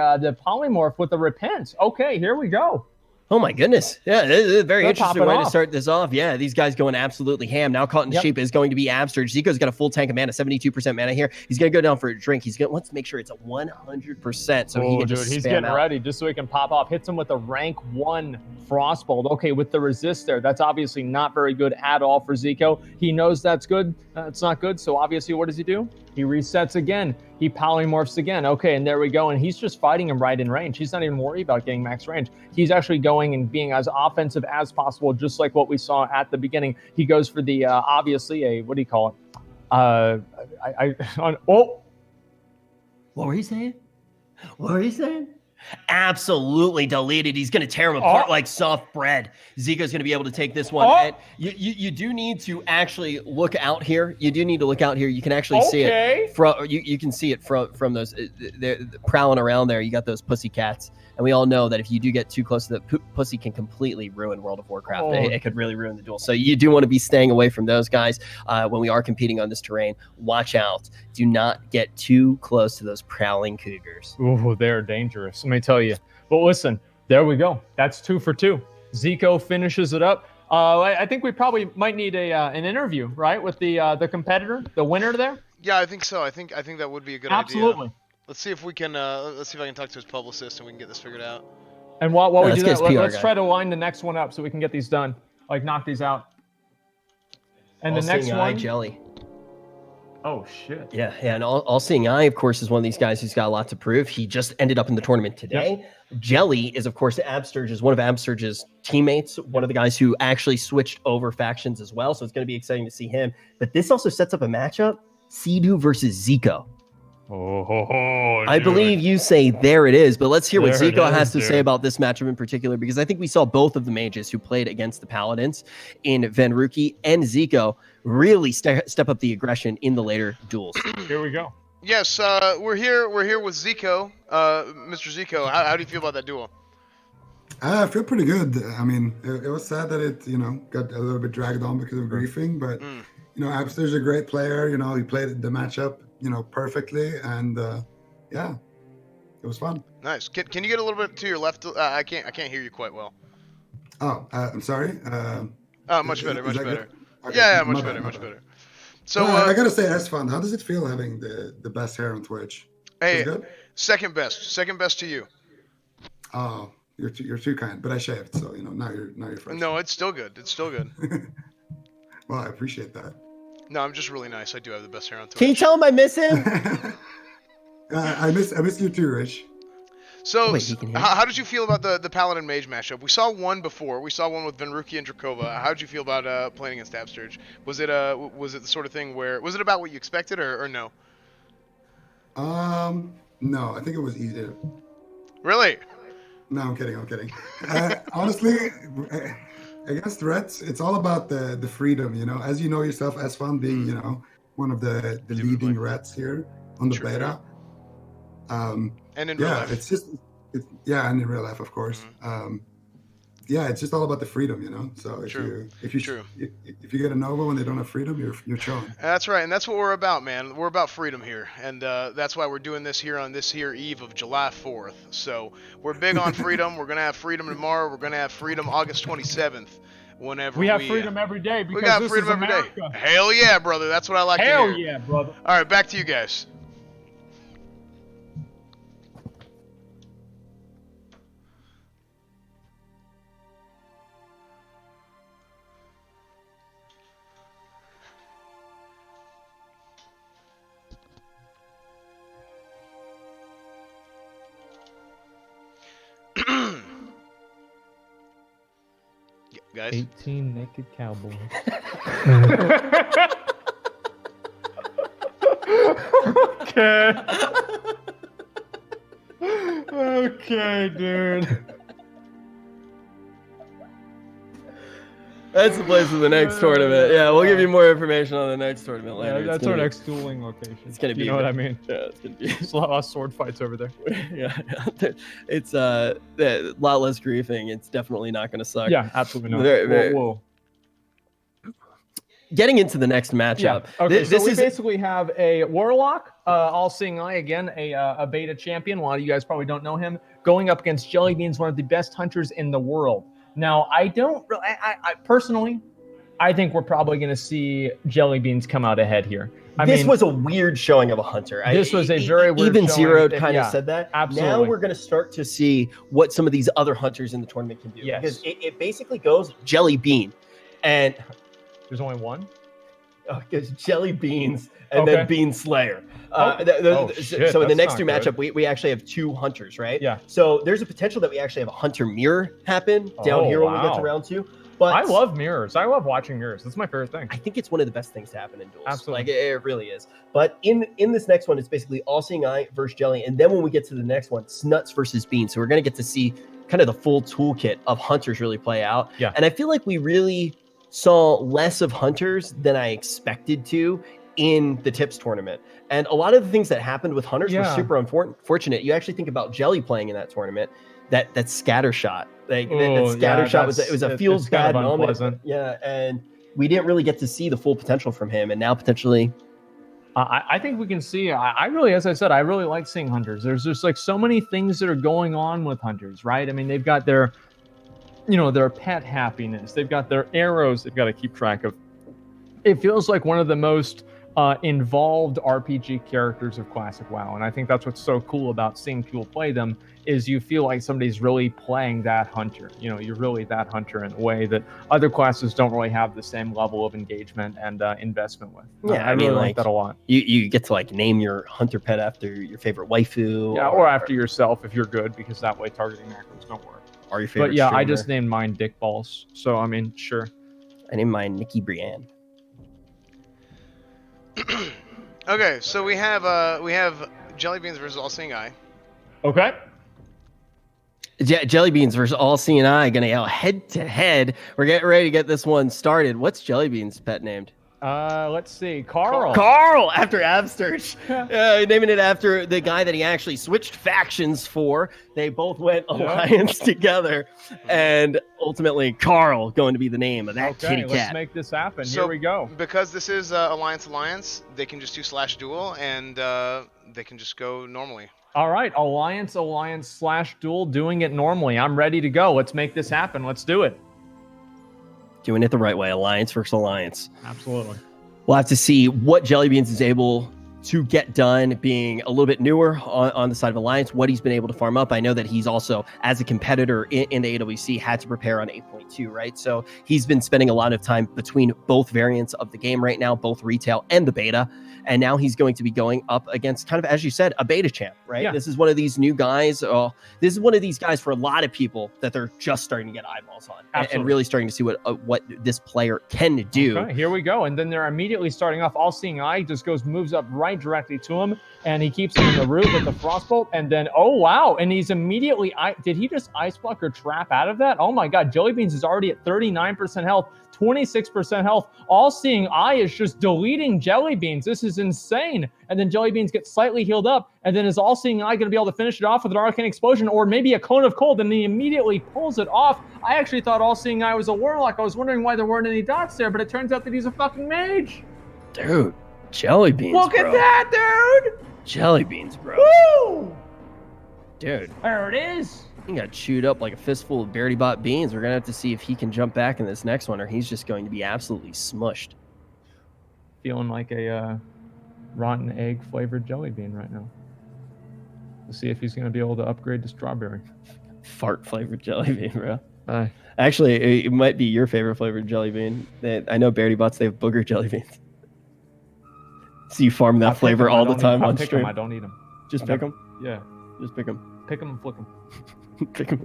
polymorph with the repent. Okay, here we go. Oh my goodness. Yeah, this is a very interesting way to start this off. Yeah, these guys going absolutely ham. Now caught in the sheep is going to be Absterge. Zico's got a full tank of mana, 72% mana here. He's going to go down for a drink. Wants to make sure it's a 100%. So he can just he's spam getting out. ready just so he can pop off. Hits him with a rank 1 Frostbolt. Okay, with the resist there. That's obviously not very good at all for Zico. He knows that's good. It's not good. So obviously, what does he do? He resets again. He polymorphs again. Okay, and there we go. And he's just fighting him right in range. He's not even worried about getting max range. He's actually going and being as offensive as possible, just like what we saw at the beginning. He goes for the, obviously, what do you call it? What were you saying? What were you saying? Absolutely deleted. He's going to tear him apart like soft bread. Zico's going to be able to take this one. And you do need to actually look out here. You do need to look out here. You can actually see it. You can see it from those. They're prowling around there. You got those pussy cats. And we all know that if you do get too close to the pussy can completely ruin World of Warcraft. It could really ruin the duel. So you do want to be staying away from those guys when we are competing on this terrain. Watch out. Do not get too close to those prowling cougars. Ooh, they're dangerous. Let me tell you. But listen, there we go. That's 2 for 2. Zico finishes it up. I think we probably might need an interview, right, with the competitor, the winner there. Yeah, I think so. I think that would be a good idea. Let's see if we can. Let's see if I can talk to his publicist and we can get this figured out. And while we do that, let's try to line the next one up so we can get these done. Like knock these out. And the next one, Jelly. Oh shit. Yeah, and All-Seeing Eye, of course, is one of these guys who's got a lot to prove. He just ended up in the tournament today. Yep. Jelly is, of course, one of Absterge's teammates, one of the guys who actually switched over factions as well. So it's going to be exciting to see him. But this also sets up a matchup: Sea-Doo versus Zico. I believe you say there it is, but let's hear what Zico has to say about this matchup in particular, because I think we saw both of the mages who played against the Paladins in Venruki and Zico really step up the aggression in the later duels. Here we go. Yes, we're here with Zico. Mr. Zico, how do you feel about that duel? I feel pretty good. I mean, it was sad that it, got a little bit dragged on because of griefing, but Absterge's a great player. He played the matchup, perfectly, and yeah, it was fun. Nice. Can you get a little bit to your left? I can't hear you quite well. Oh, I'm sorry. Much better. Okay. Yeah, much better. So I gotta say, that's fun. How does it feel having the best hair on Twitch? Hey, second best to you. Oh, You're too kind, but I shaved, so now you're fresh. No, it's still good. It's still good. Well, I appreciate that. No, I'm just really nice. I do have the best hair on Twitch. Can you tell him I miss him? I miss you too, Rich. So, how did you feel about the Paladin Mage matchup? We saw one before. We saw one with Venruki and Drakova. How did you feel about playing against Absturge? Was it the sort of thing where was it about what you expected or no? No, I think it was easier. Really? No, I'm kidding. Honestly, against threats, it's all about the freedom. As you know yourself, Asfan being one of the leading rats here on the beta. And in real life. And in real life, of course. It's just all about the freedom, So if you get a Nova when they don't have freedom, you're chilling. That's right, and that's what we're about, man. We're about freedom here, and that's why we're doing this here on this here eve of July 4th. So we're big on freedom. We're gonna have freedom tomorrow. We're gonna have freedom August 27th. Whenever we have freedom every day because we got this freedom is every America. day. Hell yeah, brother. That's what I like to hear. Hell yeah, brother. All right, back to you guys. Guys. 18 naked cowboys. Okay. Okay, dude. That's the place for the next tournament. Yeah, we'll give you more information on the next tournament later. Yeah, that's our next dueling location. It's gonna be. You know what I mean? Yeah, it's gonna be. There's a lot of sword fights over there. Yeah, it's a lot less griefing. It's definitely not gonna suck. Yeah, absolutely not. Whoa. Getting into the next matchup. Yeah. Okay, so we basically have a Warlock, All-Seeing Eye again, a beta champion. A lot of you guys probably don't know him. Going up against Jellybeans, one of the best hunters in the world. Now, I personally, I think we're probably going to see Jellybeans come out ahead here. This was a weird showing of a hunter. This was a very weird Even showing. Zeroed kind of said that. Absolutely. Now we're going to start to see what some of these other hunters in the tournament can do. Yes. Because it basically goes Jellybean. And there's only one? Oh, because Jellybeans and then Bean Slayer. Shit, so in the next two matchup, we actually have two hunters, right? Yeah. So there's a potential that we actually have a hunter mirror happen down here when we get to round 2. But I love mirrors. I love watching mirrors. That's my favorite thing. I think it's one of the best things to happen in duels. Absolutely. Like it really is. But in this next one, it's basically All-Seeing Eye versus Jelly. And then when we get to the next one, Snuts versus Bean. So we're going to get to see kind of the full toolkit of hunters really play out. Yeah. And I feel like we really saw less of hunters than I expected to in the tips tournament. And a lot of the things that happened with hunters were super unfortunate. You actually think about Jelly playing in that tournament, that scatter shot. Like that scatter shot was a feels bad moment. Yeah, and we didn't really get to see the full potential from him, and now potentially I think we can see. I really, as I said, I really like seeing hunters. There's just like so many things that are going on with hunters, right? I mean, they've got their pet happiness. They've got their arrows they've got to keep track of. It feels like one of the most involved RPG characters of Classic WoW. And I think that's what's so cool about seeing people play them is you feel like somebody's really playing that hunter. You're really that hunter in a way that other classes don't really have the same level of engagement and investment with. Yeah, I really like that a lot. You get to like name your hunter pet after your favorite waifu. Yeah, or after yourself if you're good, because that way targeting macros don't work. Or your favorite But yeah, streamer. I just named mine Dick Balls. So, I mean, sure. I named mine Nikki Brienne. Okay, so we have Jellybeans versus All-Seeing Eye. Okay. Jellybeans versus All-Seeing Eye gonna go head to head. We're getting ready to get this one started. What's Jellybeans' pet named? Let's see, Carl. Carl after Absturge. Naming it after the guy that he actually switched factions for. They both went alliance together, and ultimately Carl going to be the name of that kitty cat. Let's make this happen. So, here we go. Because this is Alliance, they can just do /duel, and they can just go normally. All right, Alliance/duel, doing it normally. I'm ready to go. Let's make this happen. Let's do it. Doing it the right way. Alliance versus Alliance. Absolutely. We'll have to see what Jellybeans is able to get done, being a little bit newer on the side of Alliance, what he's been able to farm up. I know that he's also, as a competitor in the AWC, had to prepare on 8.2, right? So he's been spending a lot of time between both variants of the game right now, both retail and the beta. And now he's going to be going up against, kind of, as you said, a beta champ, right? Yeah. This is one of these new guys. This is one of these guys for a lot of people that they're just starting to get eyeballs on and really starting to see what this player can do. Okay, here we go. And then they're immediately starting off. All-Seeing Eye just moves up right directly to him, and he keeps him in the root with the Frostbolt. And then, oh, wow. And he's immediately, did he just Ice Block or trap out of that? Oh, my God. Jellybeans is already at 39% health, 26% health. All-Seeing Eye is just deleting Jellybeans. This is insane. And then Jellybeans gets slightly healed up. And then is All-Seeing Eye going to be able to finish it off with an Arcane Explosion or maybe a Cone of Cold? And he immediately pulls it off. I actually thought All-Seeing Eye was a Warlock. I was wondering why there weren't any dots there, but it turns out that he's a fucking mage. Dude, Jellybeans, Look at that, dude! Jellybeans, bro. Woo! Dude. There it is. He got chewed up like a fistful of Berry Bot beans. We're going to have to see if he can jump back in this next one, or he's just going to be absolutely smushed. Feeling like a rotten egg flavored jelly bean right now. We'll see if he's going to be able to upgrade to strawberry. Fart flavored jelly bean, bro. Actually, it might be your favorite flavored jelly bean. I know Berry Bots, they have booger jelly beans. So you farm that flavor all the time on stream. I don't eat them. Just pick them? Yeah. Just pick them. Pick them and flick them. Pick them.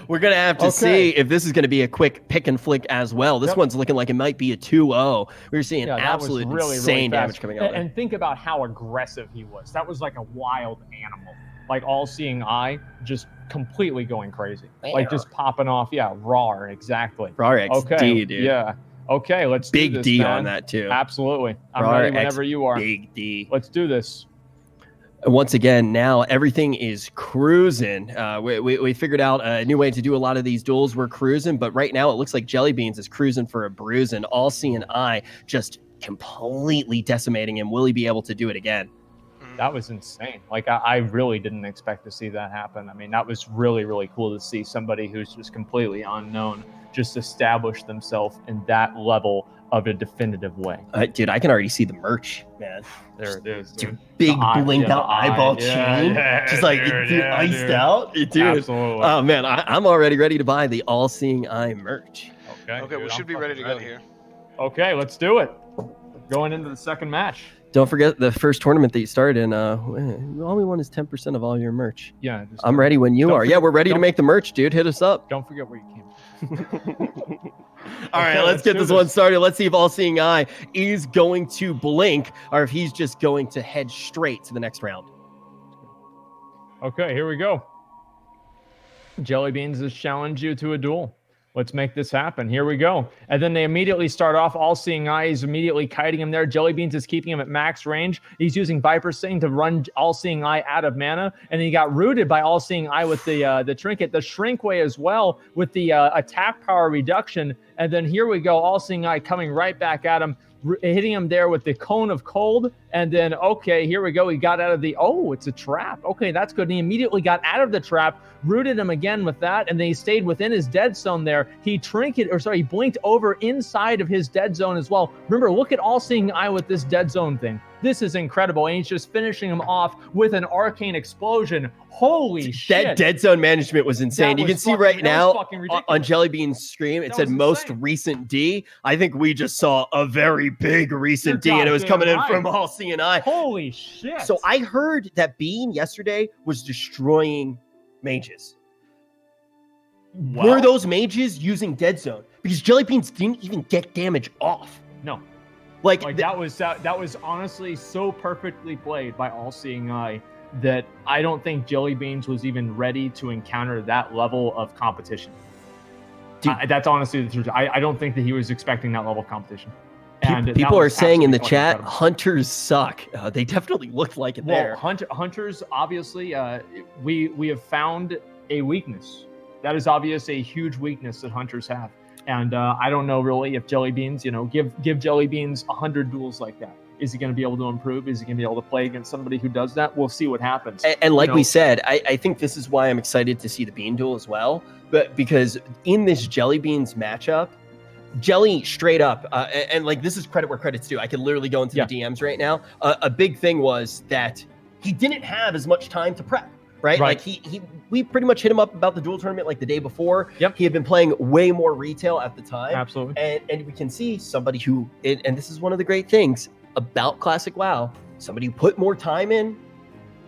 We're going to have to see if this is going to be a quick pick and flick as well. This one's looking like it might be a 2-0. We're seeing absolute insane damage coming out. And think about how aggressive he was. That was like a wild animal. Like All-Seeing Eye just completely going crazy. Like just popping off. Yeah, raw, exactly. Raw XD, dude. Yeah. Okay, let's do this, Big D man. on that, too. Absolutely. I'm ready whenever you are. Big D. Let's do this. Once again, now everything is cruising. We figured out a new way to do a lot of these duels. We're cruising, but right now it looks like Jellybeans is cruising for a bruising. All-Seeing Eye just completely decimating him. Will he be able to do it again? That was insane. Like, I really didn't expect to see that happen. I mean, that was really, really cool to see somebody who's just completely unknown just establish themselves in that level of a definitive way. Dude, I can already see the merch, man. There it is. Dude. Big blinged out eyeball chain. Just like iced out. Dude. Absolutely. Oh, man, I'm already ready to buy the All-Seeing Eye merch. Okay, we should be ready to go here. Okay, let's do it. Going into the second match. Don't forget the first tournament that you started in. All we want is 10% of all your merch. Yeah. I'm ready when you are. Yeah, we're ready to make the merch, dude. Hit us up. Don't forget where you came from. All right, let's get this one started. Let's see if All-Seeing Eye is going to blink or if he's just going to head straight to the next round. Okay, here we go. Jellybeans has challenged you to a duel. Let's make this happen. Here we go. And then they immediately start off. All-Seeing Eye is immediately kiting him there. Jellybeans is keeping him at max range. He's using Viper Sting to run All-Seeing Eye out of mana. And he got rooted by All-Seeing Eye with the trinket. The Shrinkway as well with the attack power reduction. And then here we go. All-Seeing Eye coming right back at him, hitting him there with the Cone of Cold. And then, okay, here we go. He got out of the, it's a trap. Okay, that's good. And he immediately got out of the trap, rooted him again with that, and then he stayed within his dead zone there. He blinked over inside of his dead zone as well. Remember, look at All-Seeing Eye with this dead zone thing. This is incredible. And he's just finishing him off with an Arcane Explosion. Holy shit. That dead zone management was insane. You can see right now on Jellybean's stream, it said most recent D. I think we just saw a very big recent D, and it was coming in from All-Seeing Eye. Holy shit. So I heard that Bean yesterday was destroying mages. Were those mages using dead zone? Because Jellybeans didn't even get damage off. No. Like that was honestly so perfectly played by All-Seeing Eye that I don't think Jellybeans was even ready to encounter that level of competition. That's honestly the truth. I don't think that he was expecting that level of competition. And people are saying in the chat, hunters suck. They definitely looked like it there. Hunters, obviously, we have found a weakness. That is obviously a huge weakness that hunters have. And I don't know really if Jellybeans, give Jellybeans 100 duels like that. Is he going to be able to improve? Is he going to be able to play against somebody who does that? We'll see what happens. And like we said, I think this is why I'm excited to see the Bean duel as well. But because in this Jellybeans matchup, Jelly straight up, and like this is credit where credit's due. I could literally go into the DMs right now. A big thing was that he didn't have as much time to prep. Right? Like we pretty much hit him up about the duel tournament like the day before. He had been playing way more retail at the time. Absolutely. And we can see somebody who, and this is one of the great things about Classic WoW, somebody who put more time in,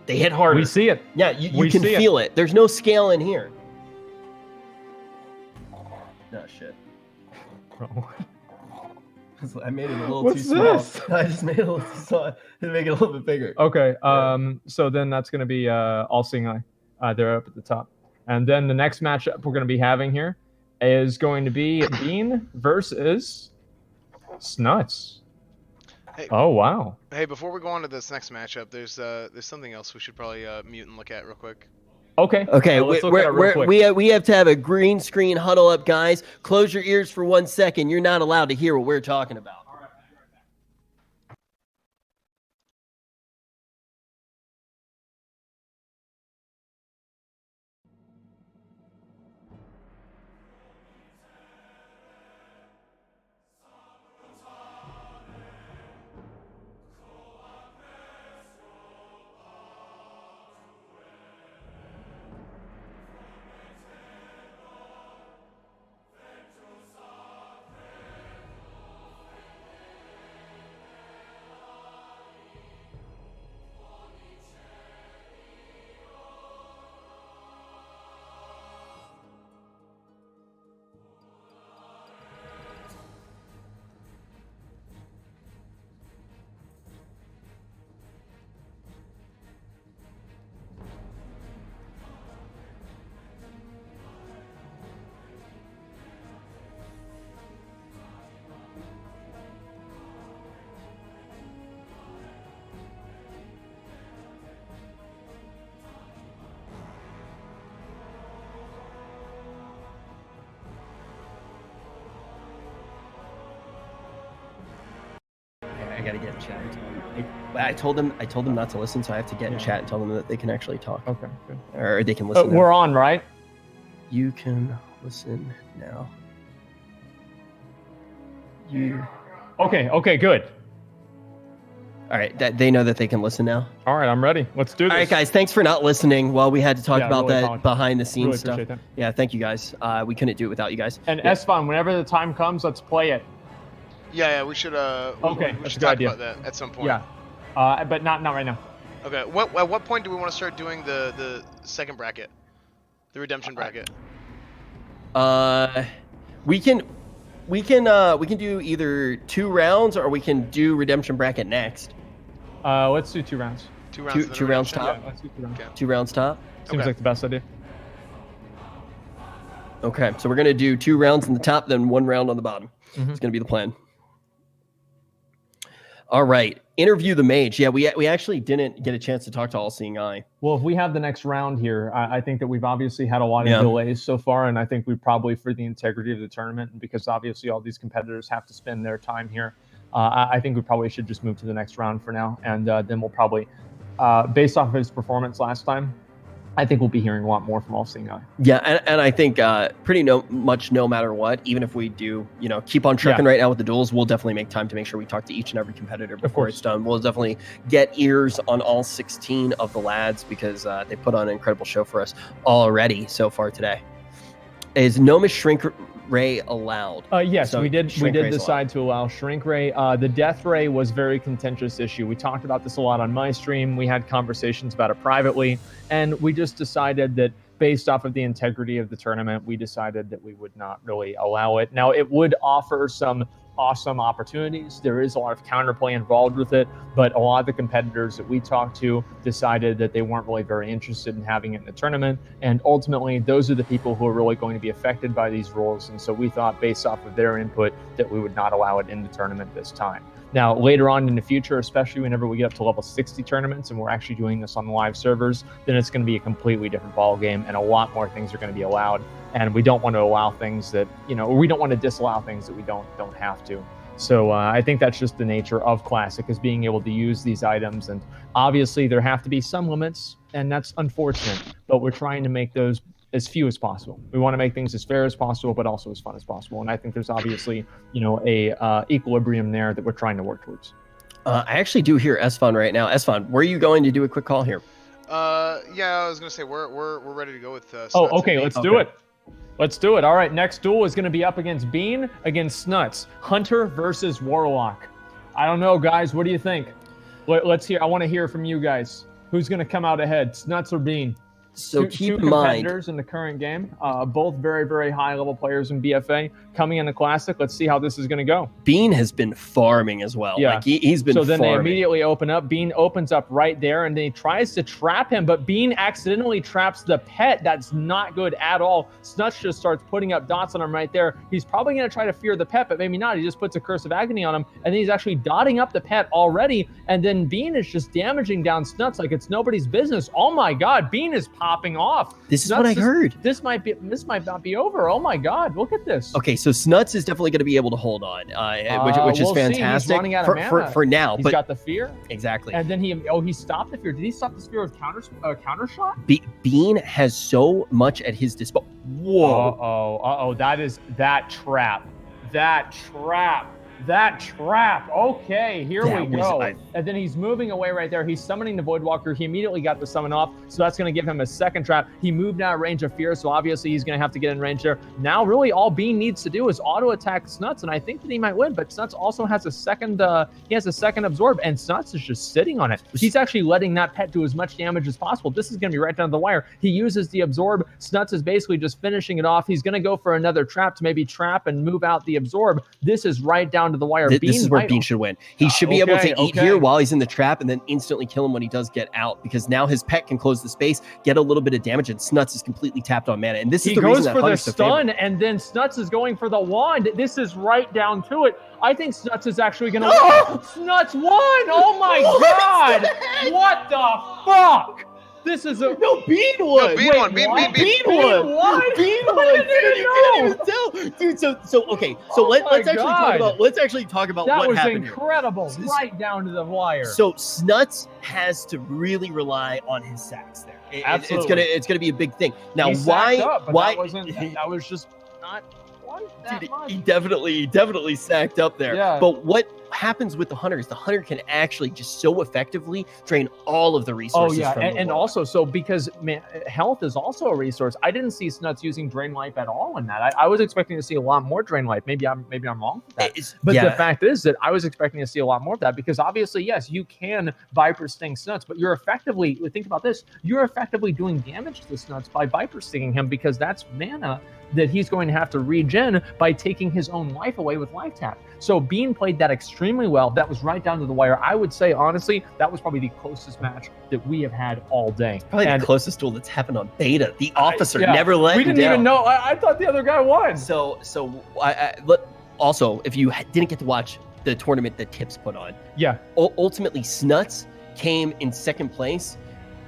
they hit harder. We see it. Yeah, you can feel it. There's no scale in here. No shit. Bro. I made it a little What's too small. this? I just made it a little too small to make it a little bit bigger. Okay. So then that's going to be All Seeing Eye. They're up at the top. And then the next matchup we're going to be having here is going to be Bean versus Snuts. Hey, oh wow. Hey, before we go on to this next matchup, there's something else we should probably mute and look at real quick. Okay. Okay. We have to have a green screen huddle up, guys. Close your ears for 1 second. You're not allowed to hear what we're talking about. I gotta get in chat. I told them not to listen, so I have to get in chat and tell them that they can actually talk. Okay, good. Or they can listen. We're on, right? You can listen now. You. Okay, good. All right, they know that they can listen now. All right, I'm ready. Let's do this. All right, guys, thanks for not listening while we had to talk about really that behind the scenes really stuff. That. Yeah, thank you guys. We couldn't do it without you guys. And Esfon, whenever the time comes, let's play it. Yeah, we should. We should talk about that at some point. Yeah, but not right now. Okay. At what point do we want to start doing the second bracket, the redemption bracket? We can do either 2 rounds or we can do redemption bracket next. Let's do 2 rounds. 2 rounds. Two rounds top. Yeah, let's do 2 rounds. Okay. 2 rounds top. Seems like the best idea. Okay, so we're gonna do 2 rounds in the top, then 1 round on the bottom. It's gonna be the plan. All right, interview the mage. Yeah, we actually didn't get a chance to talk to All Seeing Eye. Well, if we have the next round here, I think that we've obviously had a lot of delays so far, and I think we probably, for the integrity of the tournament, and because obviously all these competitors have to spend their time here, I think we probably should just move to the next round for now, and then we'll probably, based off of his performance last time, I think we'll be hearing a lot more from All Seeing Eye. Yeah, and I think pretty much no matter what, even if we do, keep on trucking right now with the duels, we'll definitely make time to make sure we talk to each and every competitor before it's done. We'll definitely get ears on all 16 of the lads because they put on an incredible show for us already so far today. Is Gnomish Shrink Ray allowed? Yes, So we did Ray's decide to allow Shrink Ray. The Death Ray was a very contentious issue. We talked about this a lot on my stream. We had conversations about it privately, and we just decided that based off of the integrity of the tournament, we decided that we would not really allow it. Now, it would offer some awesome opportunities. There is a lot of counterplay involved with it, but a lot of the competitors that we talked to decided that they weren't really very interested in having it in the tournament. And ultimately, those are the people who are really going to be affected by these rules. And so we thought, based off of their input, that we would not allow it in the tournament this time. Now, later on in the future, especially whenever we get up to level 60 tournaments and we're actually doing this on the live servers, then it's going to be a completely different ball game, and a lot more things are going to be allowed. And we don't want to allow things that, we don't want to disallow things that we don't have to. So I think that's just the nature of Classic, is being able to use these items. And obviously there have to be some limits, and that's unfortunate, but we're trying to make those as few as possible. We want to make things as fair as possible, but also as fun as possible. And I think there's obviously, a equilibrium there that we're trying to work towards. I actually do hear Esfon right now. Esfon, were you going to do a quick call here? Yeah, I was gonna say we're ready to go with. Okay, let's do it. Let's do it. All right, next duel is going to be up against Bean against Snuts. Hunter versus Warlock. I don't know, guys. What do you think? Let's hear. I want to hear from you guys. Who's going to come out ahead, Snuts or Bean? So two competitors in the current game, both very, very high-level players in BFA coming in the Classic. Let's see how this is going to go. Bean has been farming as well. Yeah, like he's been. So then farming. They immediately open up. Bean opens up right there, and then he tries to trap him, but Bean accidentally traps the pet. That's not good at all. Snuts just starts putting up dots on him right there. He's probably going to try to fear the pet, but maybe not. He just puts a Curse of Agony on him, and then he's actually dotting up the pet already, and then Bean is just damaging down Snuts like it's nobody's business. Oh my God, Bean is popping off. This is what I heard. This might not be over. Oh my God, look at this. Okay, so Snuts is definitely going to be able to hold on, which is fantastic. He's running out of mana. For now. He's got the fear. Exactly. And then he stopped the fear. Did he stop the fear with counter shot? Bean has so much at his disposal. Whoa. That trap. Okay, here we go. And then he's moving away right there. He's summoning the Voidwalker. He immediately got the summon off, so that's going to give him a second trap. He moved out of range of fear, so obviously he's going to have to get in range there. Now, really, all Bean needs to do is auto attack Snuts, and I think that he might win. But Snuts also has a second. He has a second absorb, and Snuts is just sitting on it. He's actually letting that pet do as much damage as possible. This is going to be right down the wire. He uses the absorb. Snuts is basically just finishing it off. He's going to go for another trap to maybe trap and move out the absorb. This is right down to the wire. This is where Bean should win. He should be able to eat here while he's in the trap and then instantly kill him when he does get out, because now his pet can close the space, get a little bit of damage, and Snuts is completely tapped on mana. And this is the reason that Hunter's so favorite. He goes for the stun, and then Snuts is going for the wand. This is right down to it. I think Snuts is actually going to win. Snuts won! Oh my God! What the fuck? This is a Bean won. No, Bean won. Bean won. Bean won. You can't even tell, dude. So let's actually talk about what happened. That was incredible, right down to the wire. So Snuts has to really rely on his sacks there. Absolutely. It's gonna be a big thing. Now, why? That was just not quite that much. He definitely sacked up there. Yeah. But what happens with the Hunter is the Hunter can actually just so effectively drain all of the resources. Oh yeah, from and also so because health is also a resource. I didn't see Snuts using Drain Life at all in that. I was expecting to see a lot more Drain Life. Maybe I'm wrong with that. The fact is that I was expecting to see a lot more of that, because obviously, yes, you can Viper Sting Snuts, but you're effectively, think about this, you're effectively doing damage to Snuts by Viper Stinging him, because that's mana that he's going to have to regen by taking his own life away with Life Tap. So Bean played that extremely well. That was right down to the wire. I would say, honestly, that was probably the closest match that we have had all day. Probably the closest duel that's happened on beta. The officer never let him down. We didn't even know. I thought the other guy won. Also, if you didn't get to watch the tournament that Tips put on, ultimately Snuts came in second place.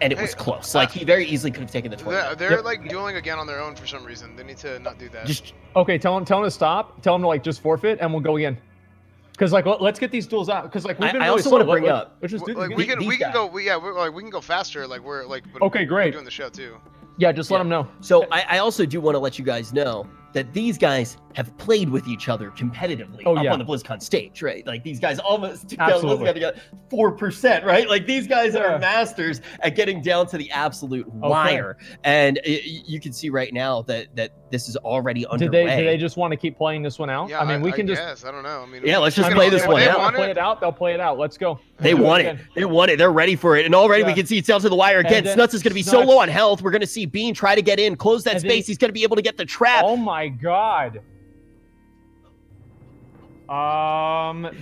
And it was close. Like, he very easily could have taken the tournament. They're like dueling again on their own for some reason. They need to not do that. Okay, tell him to stop. Tell him to just forfeit, and we'll go again. Because let's get these duels out. Because we've been really also want to bring up. We can go faster. Okay, great. We're doing the show too. Yeah, just let them know. So I also do want to let you guys know that these guys have played with each other competitively up on the BlizzCon stage, right? Like, these guys almost took down BlizzCon 4%, right? Like, these guys are masters at getting down to the absolute wire. And you can see right now that this is already underway. Do they just want to keep playing this one out? Yeah, I guess. I don't know. Let's just play this one out. They'll play it out. Let's go. They want it. They want it. They're ready for it. And already we can see it's down to the wire again. Snuts is going to be so low on health. We're going to see Bean try to get in, close that space. He's going to be able to get the trap. Oh my God.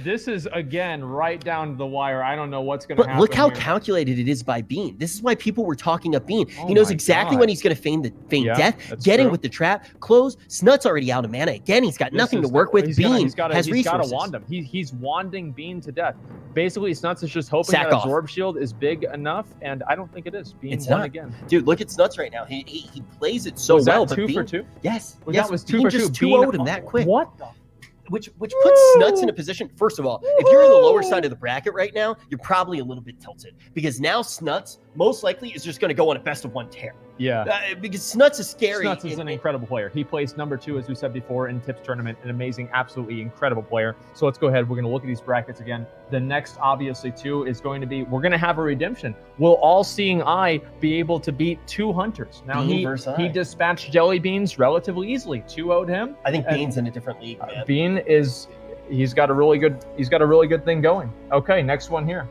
This is again right down to the wire. I don't know what's going to happen. But look how here. calculated it is by Bean. This is why people were talking up Bean. He knows exactly when he's going to feign death, getting with the trap, close. Snut's already out of mana. Again, he's got nothing to work with. Bean has resources. He's got to wand him. He's wanding Bean to death. Basically, Snuts is just hoping that Absorb Shield is big enough, and I don't think it is. Bean won again. Dude, look at Snuts right now. He plays it so well. Was that 2 for 2? Yes. That was 2 for 2. Just 2-0'd him that quick. What the? Which puts Snuts in a position, first of all, if you're in the lower side of the bracket right now, you're probably a little bit tilted, because now Snuts most likely is just going to go on a best of one tear. Yeah. Because Snuts is scary. Snuts is an incredible player. He plays number 2, as we said before, in Tips tournament. An amazing, absolutely incredible player. So let's go ahead. We're going to look at these brackets again. The next, obviously, 2 is going to be, we're going to have a redemption. Will All-Seeing Eye be able to beat 2 Hunters? Now, he dispatched Jelly Beans relatively easily. 2-0'd him. I think Bean's in a different league, man. Bean is... He's got a really good thing going. Okay, next one here.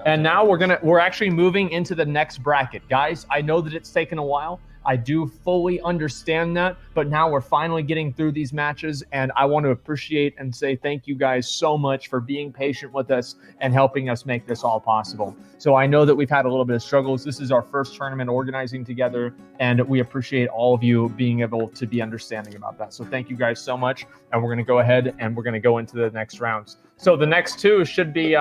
And now we're actually moving into the next bracket. Guys, I know that it's taken a while. I do fully understand that, but now we're finally getting through these matches, and I want to appreciate and say thank you guys so much for being patient with us and helping us make this all possible. So I know that we've had a little bit of struggles. This is our first tournament organizing together, and we appreciate all of you being able to be understanding about that. So thank you guys so much, and we're going to go ahead and we're going to go into the next rounds. So the next 2 should be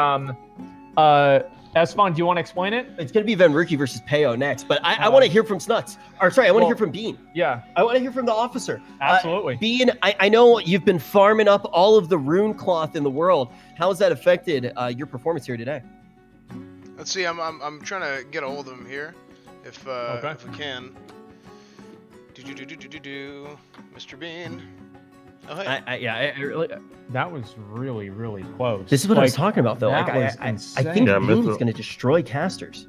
Esfon, do you want to explain it? It's going to be Venruki versus Peo next, but I want to hear from Snuts. Or sorry, I want to hear from Bean. Yeah. I want to hear from the officer. Absolutely. Bean, I know you've been farming up all of the rune cloth in the world. How has that affected your performance here today? Let's see. I'm trying to get a hold of him here, if we can. Mr. Bean. Oh, hey. I really. That was really, really close. This is what I was talking about, though. That Like, was I think Bean is going to destroy casters.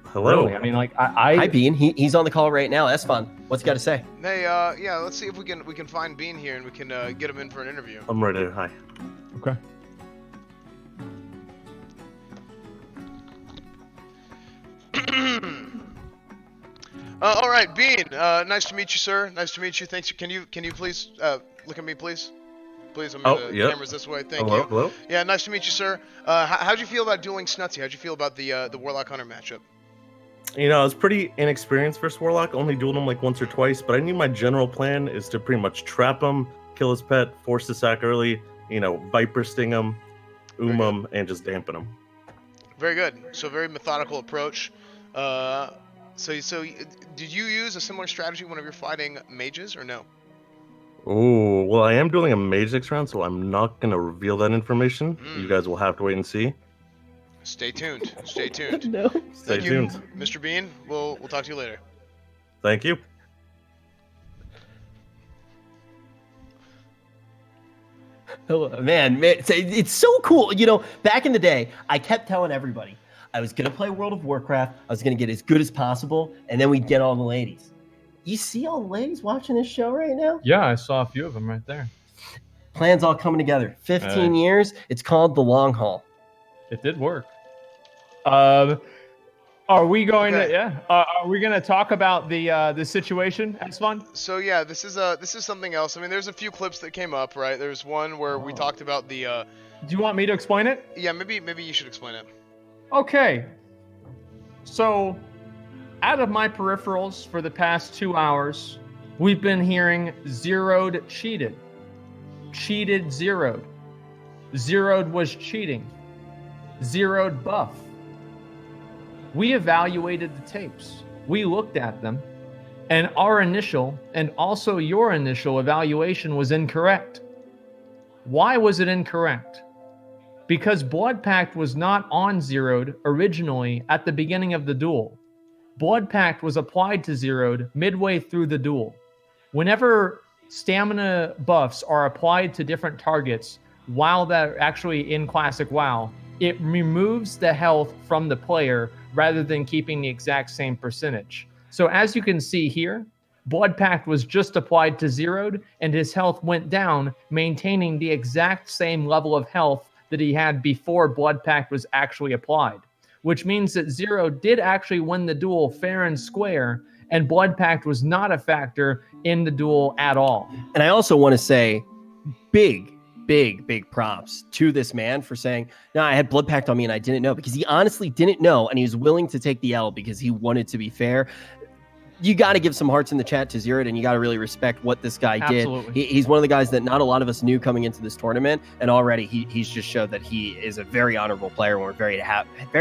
Hello. Really? I mean, like, Hi, Bean. He's on the call right now. Esfon, what's he got to say? Hey, yeah. Let's see if we can find Bean here and we can get him in for an interview. I'm ready. Hi. Okay. All right, Bean. Nice to meet you, sir. Nice to meet you. Thanks. Can you please look at me, please? Please, I'm the camera's this way. Thank you. Hello. Yeah, nice to meet you, sir. How'd you feel about dueling Snutsy? How'd you feel about the Warlock Hunter matchup? You know, I was pretty inexperienced versus Warlock. Only dueled him like once or twice, but I knew my general plan is to pretty much trap him, kill his pet, force the sack early. You know, Viper Sting him, him, and just dampen him. Very good. So very methodical approach. So did you use a similar strategy whenever you're fighting mages, or no? Oh, well, I am dueling a mage next round, so I'm not going to reveal that information. You guys will have to wait and see. Stay tuned. Stay tuned. No. Stay tuned. Mr. Bean, we'll talk to you later. Thank you. Man, it's so cool. You know, back in the day, I kept telling everybody I was going to play World of Warcraft. I was going to get as good as possible, and then we'd get all the ladies. You see all the ladies watching this show right now? Yeah, I saw a few of them right there. Plans all coming together. 15 years. It's called the long haul. It did work. Are we going to? Yeah. Are we going to talk about the situation? That's fun. So yeah, this is something else. I mean, there's a few clips that came up, right? There's one where we talked about the. Do you want me to explain it? Yeah, maybe you should explain it. Okay. So, out of my peripherals for the past 2 hours, we've been hearing zeroed cheated. Cheated zeroed. Zeroed was cheating. Zeroed buff. We evaluated the tapes. We looked at them, and our initial and also your initial evaluation was incorrect. Why was it incorrect? Because Blood Pact was not on zeroed originally at the beginning of the duel. Blood Pact was applied to zeroed midway through the duel. Whenever stamina buffs are applied to different targets while they're actually in Classic WoW, it removes the health from the player rather than keeping the exact same percentage. So as you can see here, Blood Pact was just applied to zeroed and his health went down, maintaining the exact same level of health that he had before Blood Pact was actually applied, which means that Zero did actually win the duel fair and square, and Blood Pact was not a factor in the duel at all. And I also want to say big props to this man for saying, no, I had Blood Pact on me and I didn't know, because he honestly didn't know, and he was willing to take the L because he wanted to be fair. You got to give some hearts in the chat to Zeroed, and you got to really respect what this guy did. He's one of the guys that not a lot of us knew coming into this tournament, and already he's just showed that he is a very honorable player, and we're very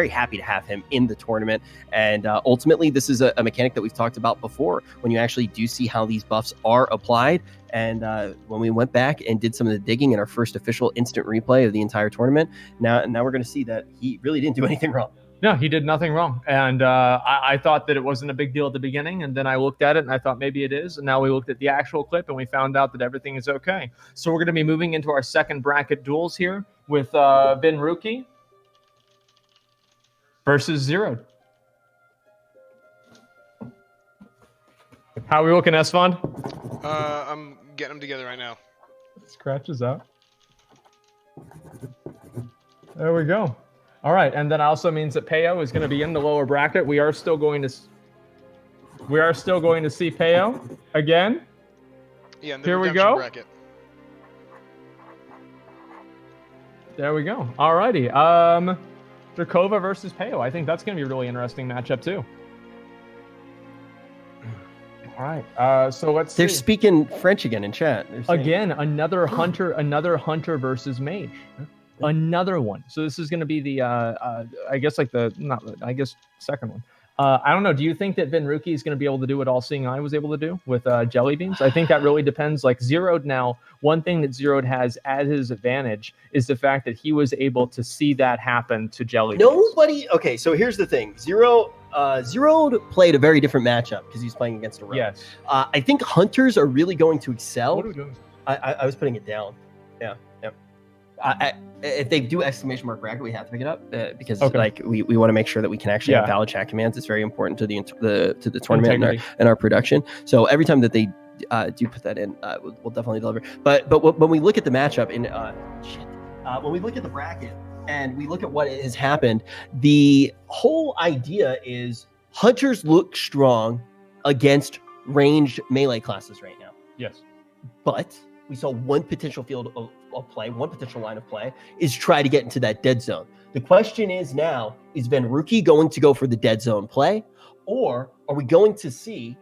happy to have him in the tournament. And ultimately, this is a mechanic that we've talked about before, when you actually do see how these buffs are applied. And when we went back and did some of the digging in our first official instant replay of the entire tournament, now we're going to see that he really didn't do anything wrong. No, he did nothing wrong. And I thought that it wasn't a big deal at the beginning. And then I looked at it and I thought maybe it is. And now we looked at the actual clip and we found out that everything is okay. So we're going to be moving into our second bracket duels here with Vinruki versus Zeroed. How are we looking, Esfond? I'm getting them together right now. Scratches out. There we go. All right, and that also means that Peo is going to be in the lower bracket. We are still going to see Peo again. Yeah, in the here we go. Bracket. There we go. All righty. Drakova versus Peo. I think that's going to be a really interesting matchup too. All right. So let's see. They're speaking French again in chat. Again, another hunter versus mage. Another one. So this is going to be the I guess second one. I don't know. Do you think that Vinruki is going to be able to do what All Seeing Eye was able to do with Jelly Beans? I think that really depends. Like Zeroed now, one thing that Zeroed has as his advantage is the fact that he was able to see that happen to Jelly Beans. Okay, so here's the thing. Zeroed played a very different matchup because he's playing against a rogue. Yes. I think hunters are really going to excel. What are we doing? I was putting it down. Yeah. If they do exclamation mark bracket, we have to pick it up because we want to make sure that we can actually have valid chat commands. It's very important to the tournament and our production. So every time that they do put that in, we'll definitely deliver. But when we look at the matchup when we look at the bracket and we look at what has happened, the whole idea is hunters look strong against ranged melee classes right now. Yes. But we saw one potential field of play, one potential line of play is try to get into that dead zone. The question is now, is Vinruki going to go for the dead zone play, or are we going to see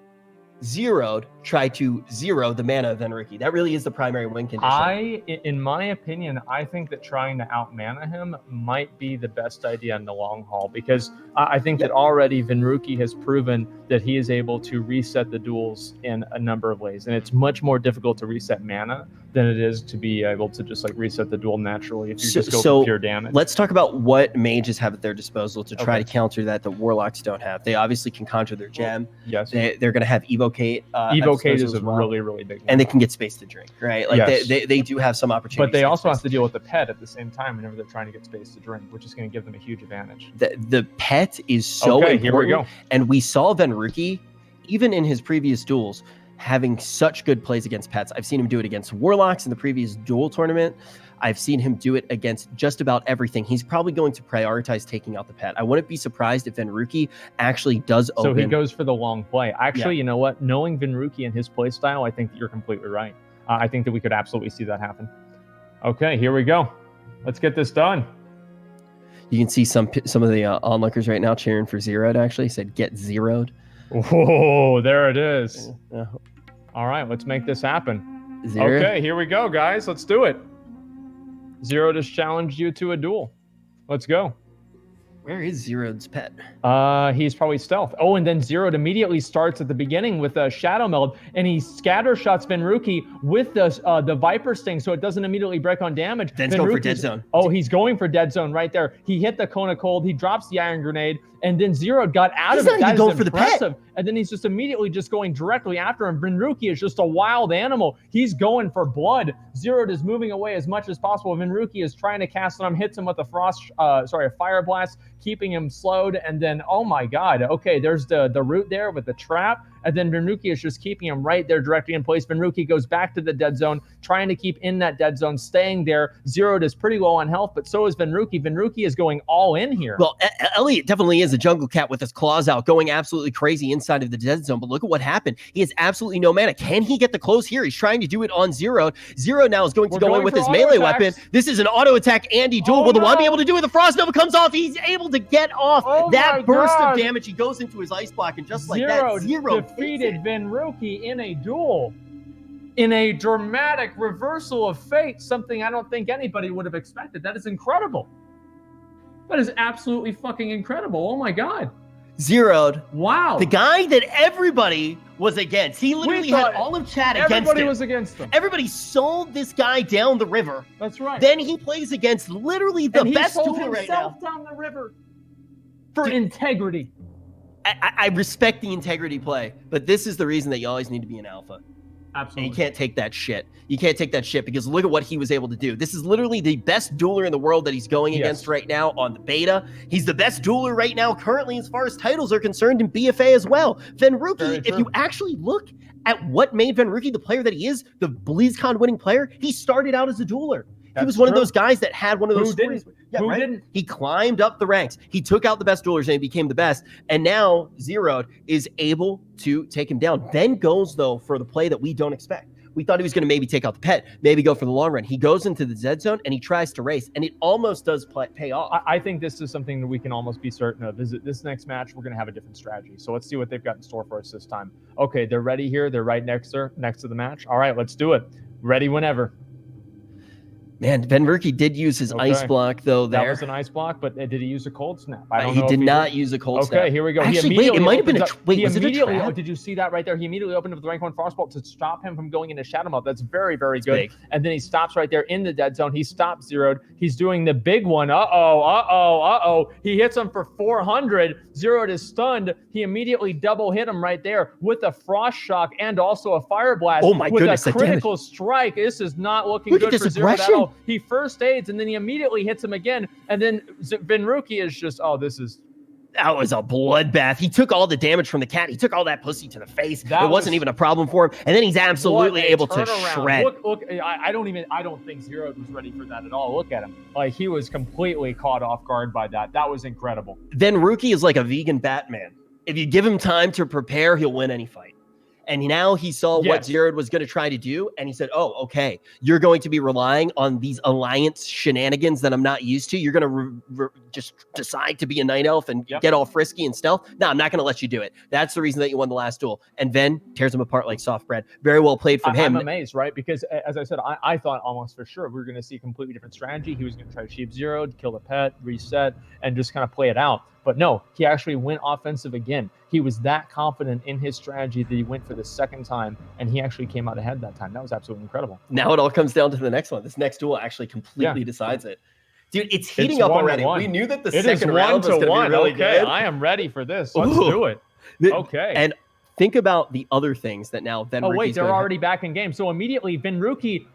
Zeroed try to zero the mana of Vinruki? That really is the primary win condition. In my opinion, I think that trying to out-mana him might be the best idea in the long haul, because I think that already Vinruki has proven that he is able to reset the duels in a number of ways, and it's much more difficult to reset mana than it is to be able to just like reset the duel naturally if you just go for pure damage. Let's talk about what mages have at their disposal to try to counter that the warlocks don't have. They obviously can conjure their gem. Yes. They're going to have Evocate. Evocate is a really, really big one. And they can get space to drink, right? Like they do have some opportunities. But they also have to deal with the pet at the same time whenever they're trying to get space to drink, which is going to give them a huge advantage. The pet is so important. Here we go. And we saw Vinruki, even in his previous duels, having such good plays against pets. I've seen him do it against warlocks in the previous duel tournament. I've seen him do it against just about everything. He's probably going to prioritize taking out the pet. I wouldn't be surprised if Vinruki actually does open. So he goes for the long play. Actually, you know what? Knowing Vinruki and his play style, I think that you're completely right. I think that we could absolutely see that happen. Okay, here we go. Let's get this done. You can see some of the onlookers right now cheering for Zeroed. Actually, said get zeroed. Whoa, there it is. All right, let's make this happen. Okay, here we go, guys. Let's do it. Zeroed has challenged you to a duel. Let's go. Where is Zeroed's pet? He's probably stealth. Oh, and then Zeroed immediately starts at the beginning with a Shadow Meld, and he scatter shots Vinruki with the Viper Sting, so it doesn't immediately break on damage. Then go for dead zone. Oh, he's going for dead zone right there. He hit the Cone of Cold. He drops the Iron Grenade, and then Zeroed got out of it. That is impressive. And then he's just immediately just going directly after him. Vinruki is just a wild animal. He's going for blood. Zeroed is moving away as much as possible. Vinruki is trying to cast on him, hits him with a Fire Blast, keeping him slowed. And then, oh my God, okay, there's the root there with the trap. And then Vinruki is just keeping him right there directly in place. Vinruki goes back to the dead zone, trying to keep in that dead zone, staying there. Zeroed is pretty low on health, but so is Vinruki. Vinruki is going all in here. Well, Elliot definitely is a jungle cat with his claws out, going absolutely crazy inside of the dead zone. But look at what happened. He has absolutely no mana. Can he get the close here? He's trying to do it on Zeroed. Zeroed now is going to go in with his melee weapon. This is an auto attack Andy duel. Will the one be able to do it? The Frost Nova comes off. He's able to get off that burst of damage. He goes into his ice block, and just like that, Zeroed defeated Vinruki in a duel. In a dramatic reversal of fate, something I don't think anybody would have expected. That is incredible. That is absolutely fucking incredible. Oh my God. Zeroed. Wow. The guy that everybody was against. He literally had all of chat against him. Everybody was against him. Everybody sold this guy down the river. That's right. Then he plays against literally the best dueler right now. Down the river. For integrity. I respect the integrity play, but this is the reason that you always need to be an alpha. Absolutely. And you can't take that shit. You can't take that shit because look at what he was able to do. This is literally the best dueler in the world that he's going against right now on the beta. He's the best dueler right now currently as far as titles are concerned in BFA as well. Venruki, if you actually look at what made Venruki the player that he is, the BlizzCon winning player, he started out as a dueler. He was one of those guys that had one of those stories. Who didn't? He climbed up the ranks. He took out the best duelers and he became the best. And now Zeroed is able to take him down. Then goes, though, for the play that we don't expect. We thought he was going to maybe take out the pet, maybe go for the long run. He goes into the Z zone and he tries to race, and it almost does pay off. I think this is something that we can almost be certain of. Is that this next match, we're going to have a different strategy. So let's see what they've got in store for us this time. Okay, they're ready here. They're right next to the match. All right, let's do it. Ready whenever. Man, Venruki did use his ice block, though, there. That was an ice block, but did he use a cold snap? I don't he know did not use a cold snap. Okay, here we go. Actually, wait, it might have been a was it a trap? Did you see that right there? He immediately opened up the rank 1 frostbolt to stop him from going into shadow mode. That's very, very good. Big. And then he stops right there in the dead zone. He stops Zeroed. He's doing the big one. Uh-oh. He hits him for 400. Zeroed is stunned. He immediately double hit him right there with a frost shock and also a fire blast. Oh my goodness, with a critical strike. This is not looking good for Zeroed at all. He first aids, and then he immediately hits him again, and then Venruki is just, that was a bloodbath. He took all the damage from the cat. He took all that pussy to the face. It wasn't even a problem for him, and then he's absolutely able to shred. Look, I don't think Zeroed was ready for that at all. Look at him. Like, he was completely caught off guard by that. That was incredible. Venruki is like a vegan Batman. If you give him time to prepare, he'll win any fight. And now he saw what Zeroed was going to try to do, and he said, oh, okay, you're going to be relying on these alliance shenanigans that I'm not used to. You're going to just decide to be a night elf and get all frisky and stealth. No, I'm not going to let you do it. That's the reason that you won the last duel. And Ven tears him apart like soft bread. Very well played from him. I'm amazed, right? Because, as I said, I thought almost for sure we were going to see a completely different strategy. He was going to try to sheep Zeroed, kill the pet, reset, and just kind of play it out. But no, he actually went offensive again. He was that confident in his strategy that he went for the second time, and he actually came out ahead that time. That was absolutely incredible. Now it all comes down to the next one. This next duel actually completely decides it. Dude, it's heating up already. We knew that the second round was going to be really good. I am ready for this. Let's do it. Okay. And think about the other things that now Venruki's Oh, wait, they're already back in game. So immediately, Venruki,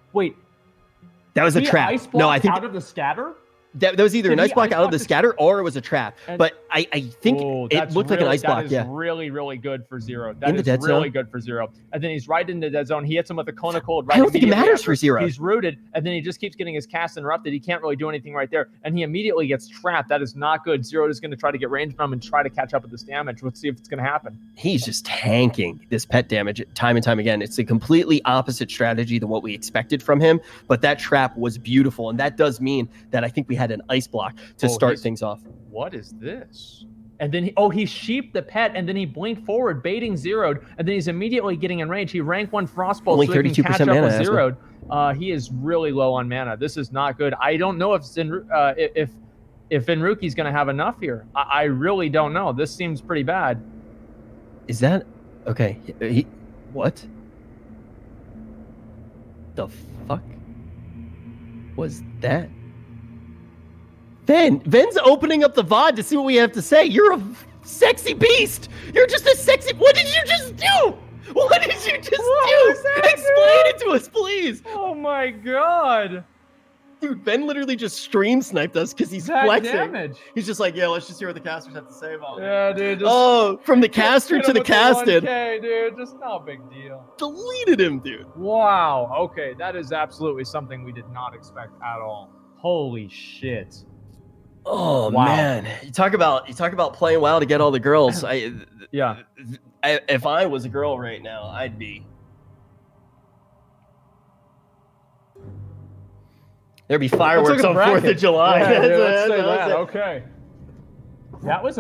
that was a trap. No, I think out of the scatter? That was either an ice block out of the scatter or it was a trap. But I think it looked like an ice block. That is really, really good for Zeroed. That is really good for Zeroed. And then he's right in the dead zone. He hits him with a cone of cold. I don't think it matters for Zeroed. He's rooted, and then he just keeps getting his cast interrupted. He can't really do anything right there. And he immediately gets trapped. That is not good. Zeroed is going to try to get range from him and try to catch up with this damage. Let's see if it's going to happen. He's just tanking this pet damage time and time again. It's a completely opposite strategy than what we expected from him. But that trap was beautiful. And that does mean that I think we had an ice block to start things off. What is this? And then he sheeped the pet, and then he blinked forward, baiting Zeroed, and then he's immediately getting in range. He rank 1 frostbolt only so he 32% can catch up mana, with Zeroed. He is really low on mana. This is not good. I don't know if Venruki's going to have enough here. I really don't know. This seems pretty bad. Is that okay? What? The fuck was that? Ven's opening up the VOD to see what we have to say. You're a sexy beast. You're just a sexy. What did you just do? What did you just do? Explain it to us, please. Oh my god. Dude, Ben literally just stream sniped us because he's flexing. Damage. He's just like, yeah, let's just hear what the casters have to say about it. Yeah, dude. From the caster to the casted. Okay, dude, just no big deal. Deleted him, dude. Wow. Okay, that is absolutely something we did not expect at all. Holy shit. Oh wow. Man, you talk about playing WoW to get all the girls. If I was a girl right now, I'd be. There'd be fireworks on 4th of July. Yeah, let's say that. Okay. That was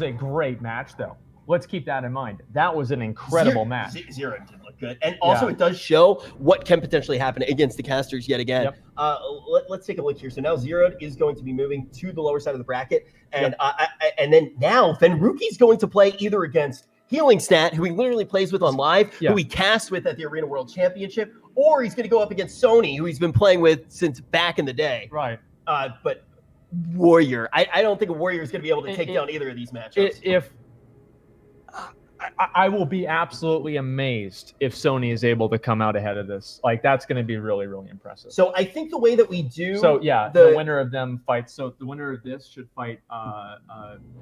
a great match, though. Let's keep that in mind. That was an incredible match. Zeroed did look good. And also it does show what can potentially happen against the casters yet again. Yep. Let's take a look here. So now Zeroed is going to be moving to the lower side of the bracket. And and then now Venruki's going to play either against Healing Stat, who he literally plays with on live, who he cast with at the Arena World Championship, or he's going to go up against Sony, who he's been playing with since back in the day. Right. But Warrior. I don't think a Warrior is going to be able to take down either of these matchups. I will be absolutely amazed if Sony is able to come out ahead of this. Like, that's going to be really, really impressive. So I think the way that we do... So, yeah, the winner of them fights... So the winner of this should fight...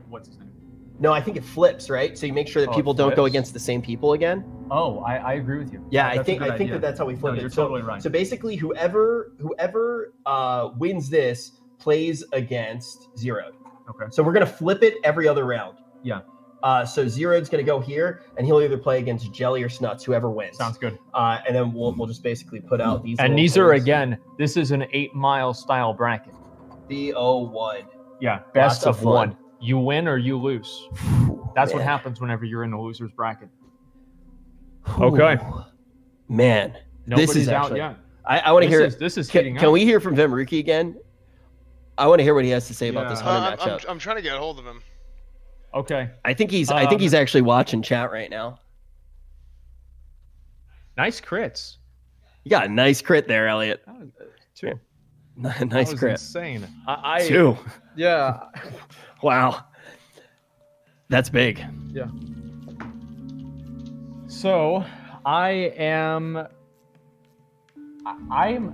what's his name? No, I think it flips, right? So you make sure that people don't go against the same people again. Oh, I agree with you. Yeah, I think that's how we flip it. You're totally right. So basically, whoever wins this plays against Zero. Okay. So we're going to flip it every other round. Yeah. So Zero's going to go here, and he'll either play against Jelly or Snuts, whoever wins. Sounds good. And then we'll just basically put out these. And these are, again, this is an 8 Mile style bracket. BO1. Yeah, best Lots of one. You win or you lose. That's what happens whenever you're in the loser's bracket. Okay. Man, Nobody's this is out actually. yet. I want to hear. This is can we hear from Vemruki again? I want to hear what he has to say about this Hunter matchup. I'm trying to get a hold of him. Okay. I think he's actually watching chat right now. Nice crits. You got a nice crit there, Elliot. Two. Nice crit. Insane. Two. Yeah. Wow. That's big. Yeah. So I am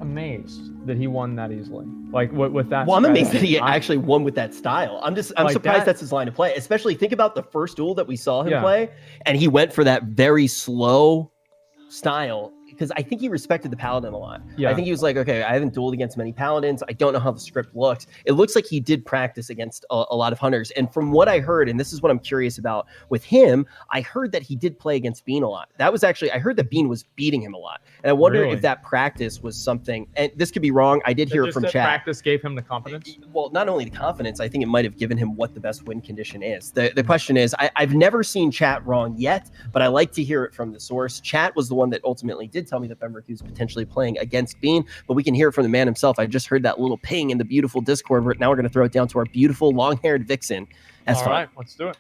amazed that he won that easily. Like with that. Well, I'm amazed that he actually won with that style. I'm surprised that's his line of play. Especially think about the first duel that we saw him play, and he went for that very slow style. Because I think he respected the Paladin a lot. Yeah. I think he was like, okay, I haven't dueled against many Paladins. I don't know how the script looks. It looks like he did practice against a lot of Hunters. And from what I heard, and this is what I'm curious about with him, I heard that he did play against Bean a lot. That was actually, I heard that Bean was beating him a lot. And I wonder if that practice was something, and this could be wrong. I did hear it from chat. Practice gave him the confidence? Well, not only the confidence, I think it might have given him what the best win condition is. The question is, I've never seen chat wrong yet, but I like to hear it from the source. Chat was the one that ultimately did tell me that Bemrick was potentially playing against Bean, but we can hear it from the man himself. I just heard that little ping in the beautiful Discord. Now we're going to throw it down to our beautiful long-haired Vixen. That's fun. All right, let's do it.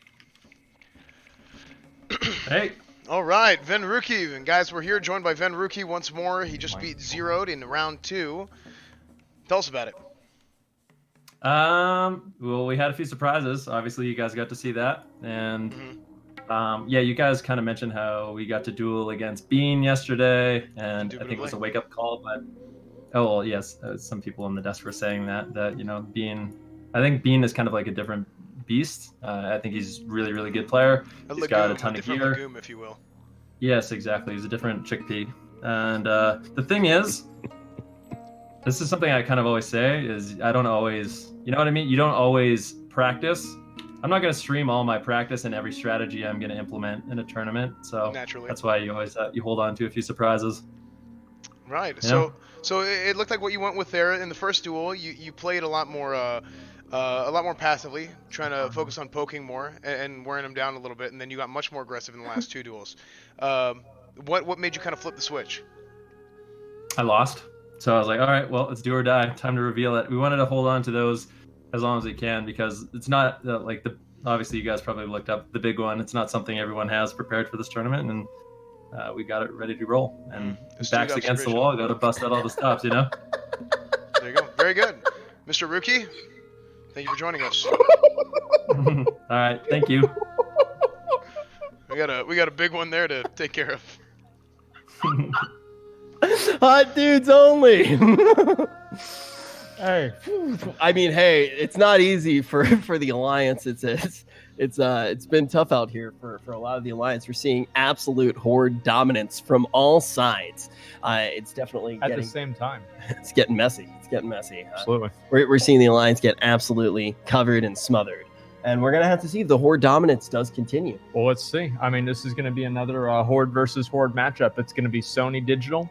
Hey. All right, Vemruki. And guys, we're here joined by Vemruki once more. He just beat Zeroed in round 2. Tell us about it. Well, we had a few surprises. Obviously, you guys got to see that. And yeah, you guys kind of mentioned how we got to duel against Bean yesterday, and I think it was a wake-up call. But well, yes, some people in the desk were saying that you know, Bean. I think Bean is kind of like a different beast. I think he's really, really good player. He's got a ton of gear. Legume, if you will. Yes, exactly. He's a different chickpea. And the thing is, this is something I kind of always say is I don't always, you know what I mean? You don't always practice. I'm not going to stream all my practice and every strategy I'm going to implement in a tournament. So naturally, that's why you always you hold on to a few surprises. Right. Yeah. So it looked like what you went with there in the first duel. You played a lot more passively, trying to focus on poking more and wearing them down a little bit, and then you got much more aggressive in the last 2 duels. What made you kind of flip the switch? I lost. So I was like, all right, well, let's do or die. Time to reveal it. We wanted to hold on to those as long as we can, because it's not like obviously you guys probably looked up the big one. It's not something everyone has prepared for this tournament, and we got it ready to roll. And backs against the wall, got to bust out all the stops, you know? There you go. Very good. Mr. Rookie, thank you for joining us. All right, thank you. We got a big one there to take care of. Hot dudes only. Hey, I mean, hey, it's not easy for the Alliance. It's been tough out here for a lot of the Alliance. We're seeing absolute horde dominance from all sides. It's definitely at the same time. It's getting messy. Absolutely. We're seeing the Alliance get absolutely covered and smothered. And we're going to have to see if the horde dominance does continue. Well, let's see. I mean, this is going to be another horde versus horde matchup. It's going to be Sony Digital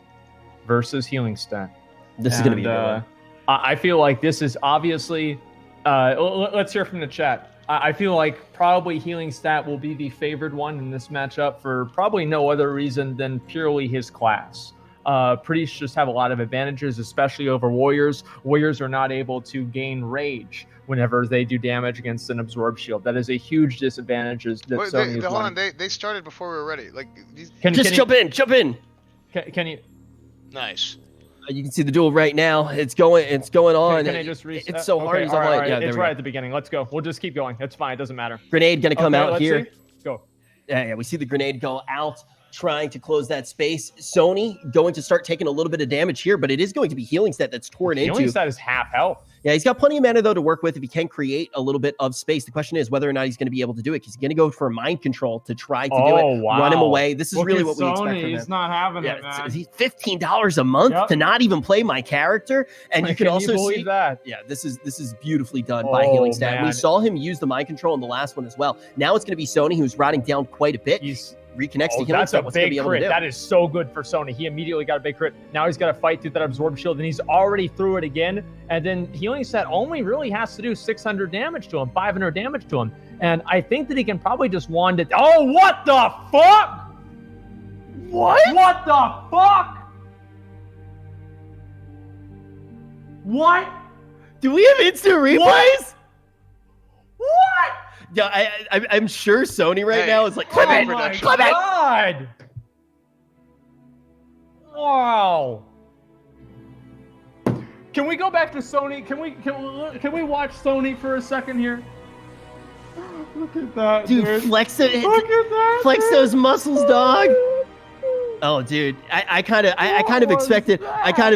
versus Healing Stat. This is going to be a good one. I feel like this is obviously... let's hear from the chat. I feel like probably Healing Stat will be the favored one in this matchup for probably no other reason than purely his class. Priests just have a lot of advantages, especially over Warriors. Warriors are not able to gain rage whenever they do damage against an absorb shield. That is a huge disadvantage that Sony is hold on, they started before we were ready. Like, jump in. Can you? Nice. You can see the duel right now. It's going on. Can I just reset? It's so hard. Okay, all right. Yeah, it's right at the beginning. Let's go. We'll just keep going. It's fine. It doesn't matter. Grenade going to come out let's here. See. Go. Yeah, we see the grenade go out, trying to close that space. Sony going to start taking a little bit of damage here, but it is going to be healing stat that's torn into. Healing stat is half health. Yeah, he's got plenty of mana, though, to work with if he can create a little bit of space. The question is whether or not he's going to be able to do it, because he's going to go for mind control to try to do it, run him away. This is really what we expect from him. He's not having it, man. He's $15 a month to not even play my character, and you can also see that. Yeah, this is beautifully done by healing stat. Man. We saw him use the mind control in the last one as well. Now it's going to be Sony, who's riding down quite a bit. He's reconnects to healing that's stat. a What's going to be big able crit. to do? That is so good for Sony. He immediately got a big crit. Now he's got to fight through that absorb shield, and he's already through it again. And then healing stat only really has to do 600 damage to him, 500 damage to him. And I think that he can probably just wand it. Oh, what the fuck? What? What the fuck? What? Do we have instant replays? What? Yeah, I'm sure Sony right now is like, Oh my God! Wow. Can we go back to Sony? Can we watch Sony for a second here? Look at that, dude. Flex it. Look at that. Flex those muscles, dog. Oh, dude, I kind of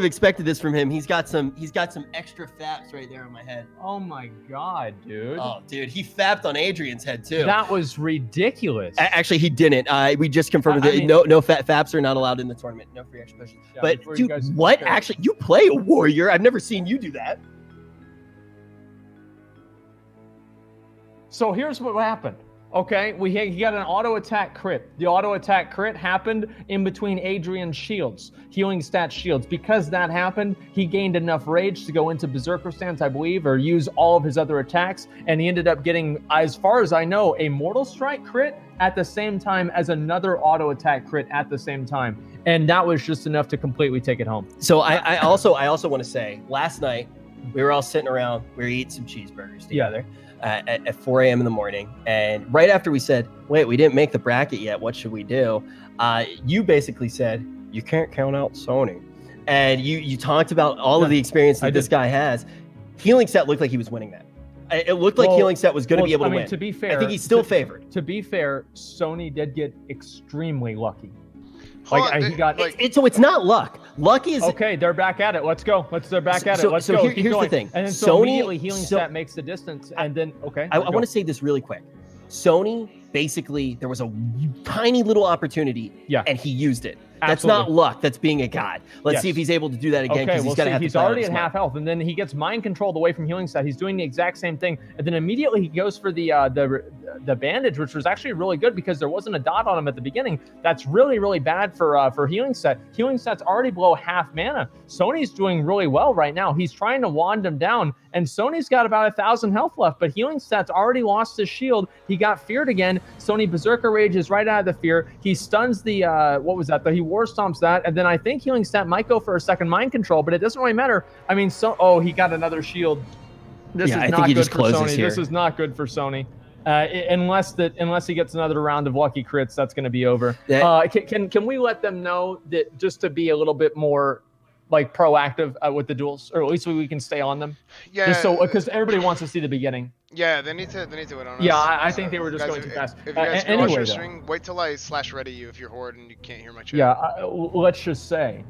expected this from him. He's got some extra faps right there on my head. Oh my God, dude. Oh, dude, he fapped on Adrian's head too. That was ridiculous. Actually, he didn't. We just confirmed that no faps are not allowed in the tournament. No free extra pushes. Yeah, but dude, what? Actually, you play a warrior. I've never seen you do that. So here's what happened. Okay, he got an auto attack crit. The auto attack crit happened in between Adrian's shields, healing stat shields. Because that happened, he gained enough rage to go into Berserker stance, I believe, or use all of his other attacks, and he ended up getting, as far as I know, a Mortal Strike crit at the same time as another auto attack crit at the same time, and that was just enough to completely take it home. So I also want to say, last night we were all sitting around, we were eating some cheeseburgers together. At 4 a.m. in the morning. And right after we said, wait, we didn't make the bracket yet, what should we do? You basically said, you can't count out Sony. And you talked about all of the experience that this guy has. Healing Stat looked like he was winning that. It looked like Healing Stat was going to be able to win. To be fair, I think he's still favored. To be fair, Sony did get extremely lucky. So it's not luck. Luck is okay. They're back at it. Let's go. They're back at it. Let's go. Here's the thing. And then so immediately healing stat makes the distance, and then I want to say this really quick. Sony basically there was a tiny little opportunity, and he used it. That's not luck. That's being a god. Let's see if he's able to do that again. Okay, he's already at half health, and then he gets mind controlled away from healing stat. He's doing the exact same thing, and then immediately he goes for the bandage, which was actually really good because there wasn't a dot on him at the beginning. That's really bad for healing stat. Healing stat's already below half mana. Sony's doing really well right now. He's trying to wand him down, and Sony's got about 1,000 health left, but healing stat's already lost his shield. He got feared again. Sony Berserker Rage is right out of the fear. He stuns the he war stomps that, and then I think healing stat might go for a second mind control, but it doesn't really matter. I mean, he got another shield. This is not good for Sony. This is not good for Sony. Unless he gets another round of lucky crits, that's going to be over. Can we let them know that just to be a little bit more like proactive with the duels, or at least we can stay on them? Yeah. Just so because everybody wants to see the beginning. Yeah, they need to wait on us. Yeah, I think they were just going too fast. If you guys go watch your stream, wait till I /ready you if you're horde and you can't hear my chat. Yeah, let's just say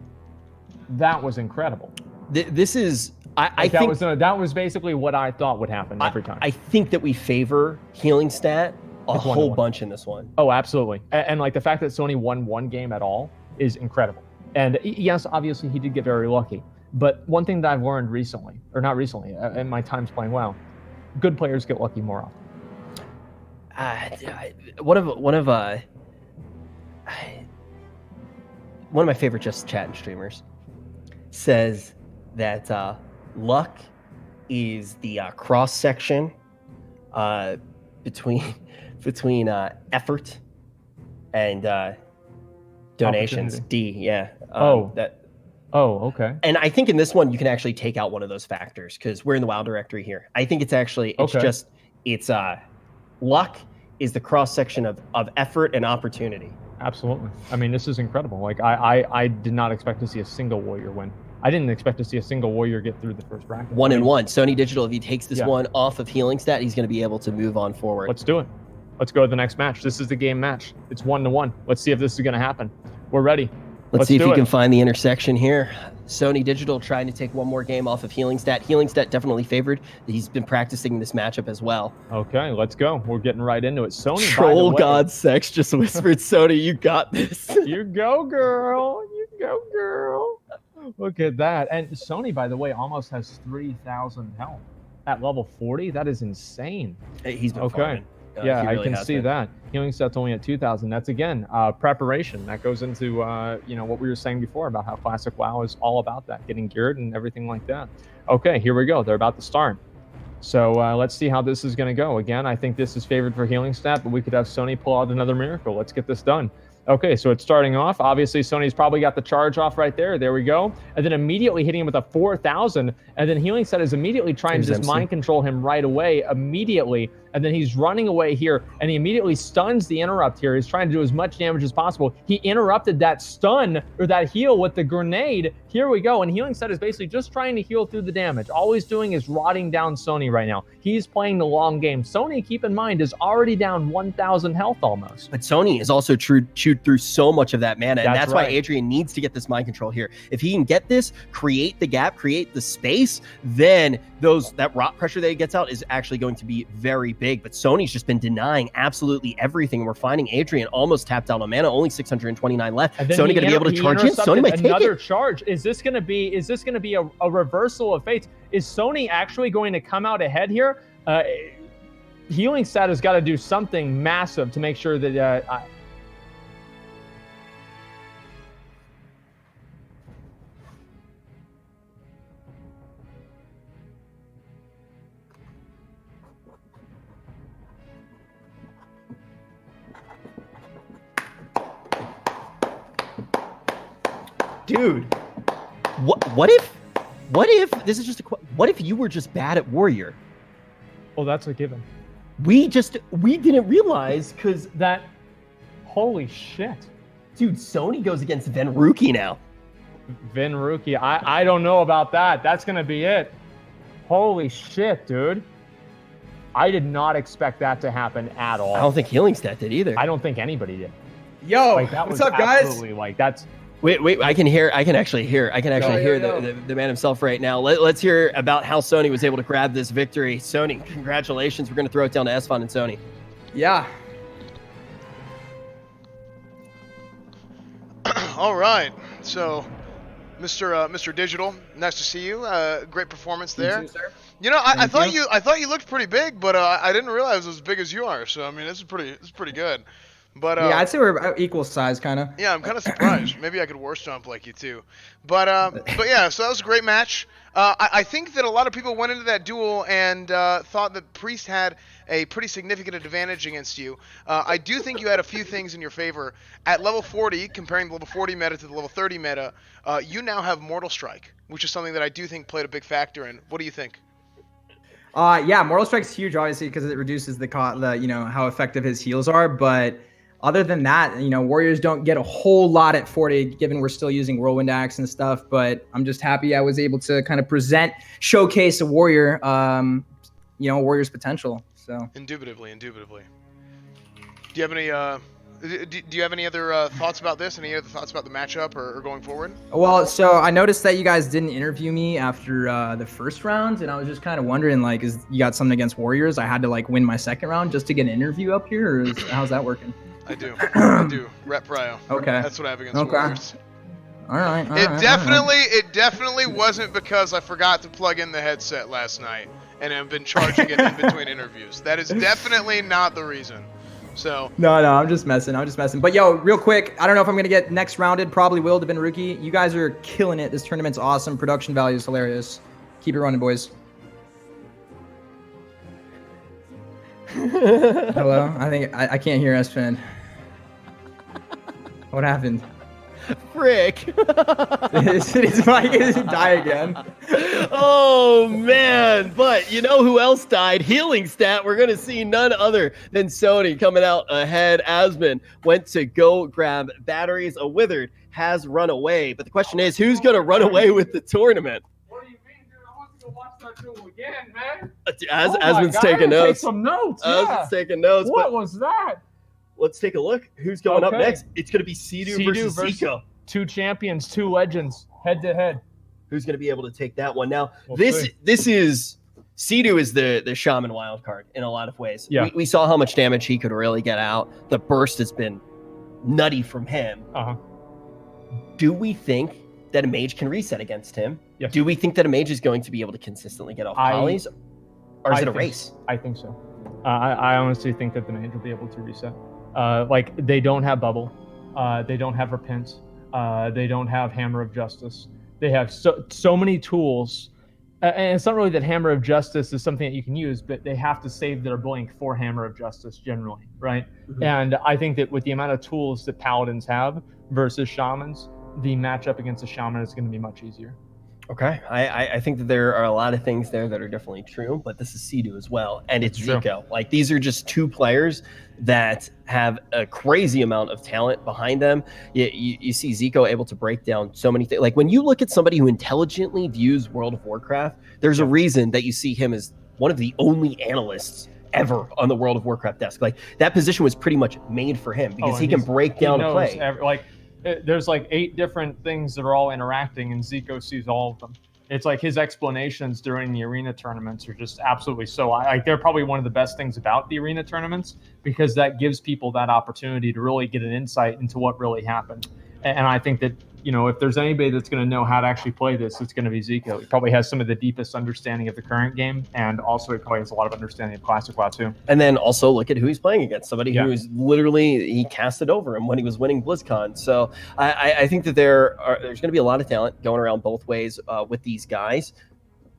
that was incredible. This is I think that was basically what I thought would happen every time. I think that we favor healing stat a whole bunch in this one. Oh, absolutely. And like the fact that Sony won one game at all is incredible. And yes, obviously he did get very lucky. But one thing that I've learned recently, or not recently, in my times playing WoW, good players get lucky more often. One of my favorite just chatting streamers says that luck is the cross section between effort and donations. D, yeah. Okay. And I think in this one you can actually take out one of those factors because we're in the WoW directory here. I think it's luck is the cross section of effort and opportunity. Absolutely. I mean, this is incredible. Like I did not expect to see a single warrior win. I didn't expect to see a single warrior get through the first bracket. 1-1. Sony Digital, if he takes this one off of healing stat, he's going to be able to move on forward. Let's do it. Let's go to the next match. This is the game match. It's 1-1. Let's see if this is going to happen. We're ready. Let's see if you can find the intersection here. Sony Digital trying to take one more game off of healing stat. Healing stat definitely favored. He's been practicing this matchup as well. Okay, let's go. We're getting right into it. Sony, Troll God Sex just whispered, Sony, you got this. You go, girl. You go, girl. Look at that. And Sony, by the way, almost has 3,000 health at level 40. That is insane. He's been farming. Yeah, really I can see that. Healing stat's only at 2,000. That's, again, preparation. That goes into, what we were saying before about how Classic WoW is all about that, getting geared and everything like that. Okay, here we go. They're about to start. So let's see how this is going to go. Again, I think this is favored for healing stat, but we could have Sony pull out another miracle. Let's get this done. Okay, so it's starting off. Obviously, Sony's probably got the charge off right there. There we go. And then immediately hitting him with a 4,000. And then healing stat is immediately trying to just mind control him right away, immediately. And then he's running away here, and he immediately stuns the interrupt here. He's trying to do as much damage as possible. He interrupted that stun, or that heal, with the grenade. Here we go. And healing stat is basically just trying to heal through the damage. All he's doing is rotting down Sony right now. He's playing the long game. Sony, keep in mind, is already down 1,000 health almost. But Sony is also chewed through so much of that mana, and that's why Adrian needs to get this mind control here. If he can get this, create the gap, create the space, then that rot pressure that he gets out is actually going to be very big. But Sony's just been denying absolutely everything. We're finding Adrian almost tapped out on mana, only 629 left. Sony going to be able to charge in. Sony might take another charge. Is this going to be a reversal of fate? Is Sony actually going to come out ahead here? Healing stat has got to do something massive to make sure that dude, what if this is just what if you were just bad at warrior? Well, that's a given. We didn't realize because that. Holy shit, dude! Sony goes against Venruki now. Venruki, I don't know about that. That's gonna be it. Holy shit, dude! I did not expect that to happen at all. I don't think healing stat did either. I don't think anybody did. Yo, what's up, guys? That's. Wait! I can actually hear the man himself right now. Let's hear about how Sony was able to grab this victory. Sony, congratulations! We're gonna throw it down to Esfon and Sony. Yeah. All right, so Mr. Digital, nice to see you. Great performance there. You too, sir. You know, I thought you looked pretty big, but I didn't realize it was as big as you are. So I mean, this is pretty good. But yeah, I'd say we're about equal size, kind of. Yeah, I'm kind of surprised. Maybe I could worst jump like you too. But yeah, so that was a great match. I think that a lot of people went into that duel and thought that Priest had a pretty significant advantage against you. I do think you had a few things in your favor. At level 40, comparing the level 40 meta to the level 30 meta, you now have Mortal Strike, which is something that I do think played a big factor in. What do you think? Yeah, Mortal Strike's huge, obviously, because it reduces the how effective his heals are, but other than that, warriors don't get a whole lot at 40, given we're still using Whirlwind Axe and stuff. But I'm just happy I was able to kind of showcase a warrior, warrior's potential. So Indubitably. Do you have any do you have any other thoughts about this? Any other thoughts about the matchup or going forward? Well, so I noticed that you guys didn't interview me after the first round, and I was just kind of wondering, is you got something against warriors? I had to win my second round just to get an interview up here, or how's that working? I do. Rep Prio. Okay. That's what I have against warriors. All right. It definitely wasn't because I forgot to plug in the headset last night and have been charging it in between interviews. That is definitely not the reason. So No, I'm just messing. But yo, real quick, I don't know if I'm gonna get next rounded. Probably will. To been rookie. You guys are killing it. This tournament's awesome. Production value is hilarious. Keep it running, boys. Hello. I think I can't hear Esfan. What happened? Frick. His mic is die again. Oh man. man. But you know who else died? Healing stat. We're going to see none other than Sony coming out ahead. Asmon went to go grab batteries. A Withered has run away. But the question is, who's going to run away with the tournament? What do you mean, dude? I want to go watch that duel again, man. Asmon's taking notes. Take some notes. Asmon's taking notes. What was that? Let's take a look. Who's going up next? It's going to be Sea-Doo versus Zico. 2 champions, 2 legends, head to head. Who's going to be able to take that one? Now, this is Sea-Doo is the Shaman wild card in a lot of ways. Yeah. We saw how much damage he could really get out. The burst has been nutty from him. Do we think that a mage can reset against him? Yes. Do we think that a mage is going to be able to consistently get off polys? Or is it a race? I think so. I honestly think that the mage will be able to reset. Like, they don't have bubble. They don't have repent. They don't have hammer of justice. They have so many tools. And it's not really that hammer of justice is something that you can use, but they have to save their blink for hammer of justice generally, right? Mm-hmm. And I think that with the amount of tools that paladins have versus shamans, the matchup against a shaman is going to be much easier. Okay, I think that there are a lot of things there that are definitely true, but this is Sea-Doo as well, and it's Zico. Like, these are just 2 players that have a crazy amount of talent behind them. You see Zico able to break down so many things. Like, when you look at somebody who intelligently views World of Warcraft, there's a reason that you see him as one of the only analysts ever on the World of Warcraft desk. Like, that position was pretty much made for him because he can break down a play. There's like 8 different things that are all interacting, and Zico sees all of them. It's like his explanations during the arena tournaments are just absolutely they're probably one of the best things about the arena tournaments, because that gives people that opportunity to really get an insight into what really happened. And I think that, you know, if there's anybody that's going to know how to actually play this, it's going to be Zico. He probably has some of the deepest understanding of the current game, and also he probably has a lot of understanding of Classic WoW too. And then also look at who he's playing against. Somebody who is literally, he casted over him when he was winning BlizzCon. So I think that there's going to be a lot of talent going around both ways with these guys.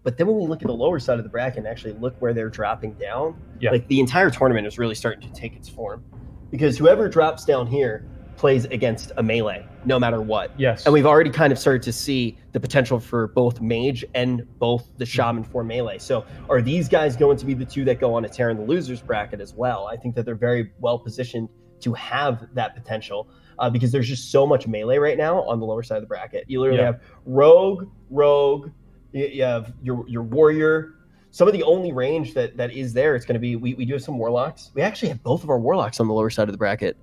But then when we look at the lower side of the bracket and actually look where they're dropping down, like, the entire tournament is really starting to take its form, because whoever drops down here plays against a melee, no matter what. Yes. And we've already kind of started to see the potential for both mage and both the shaman for melee. So are these guys going to be the 2 that go on a tear in the losers bracket as well? I think that they're very well positioned to have that potential because there's just so much melee right now on the lower side of the bracket. You literally have rogue, you have your warrior. Some of the only range that is there, it's going to be, we do have some warlocks. We actually have both of our warlocks on the lower side of the bracket.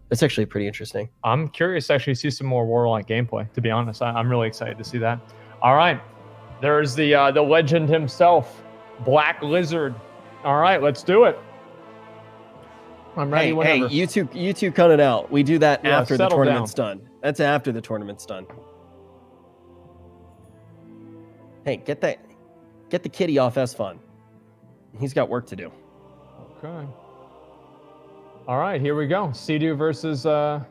It's actually pretty interesting. I'm curious to actually see some more Warlock gameplay, to be honest. I'm really excited to see that. All right. There's the legend himself, Black Lizard. All right, let's do it. I'm ready whenever. Hey, you two cut it out. We do that after the tournament's done. That's after the tournament's done. Hey, get the kitty off S-Fun. He's got work to do. Okay. All right, here we go. Sea-Doo versus... All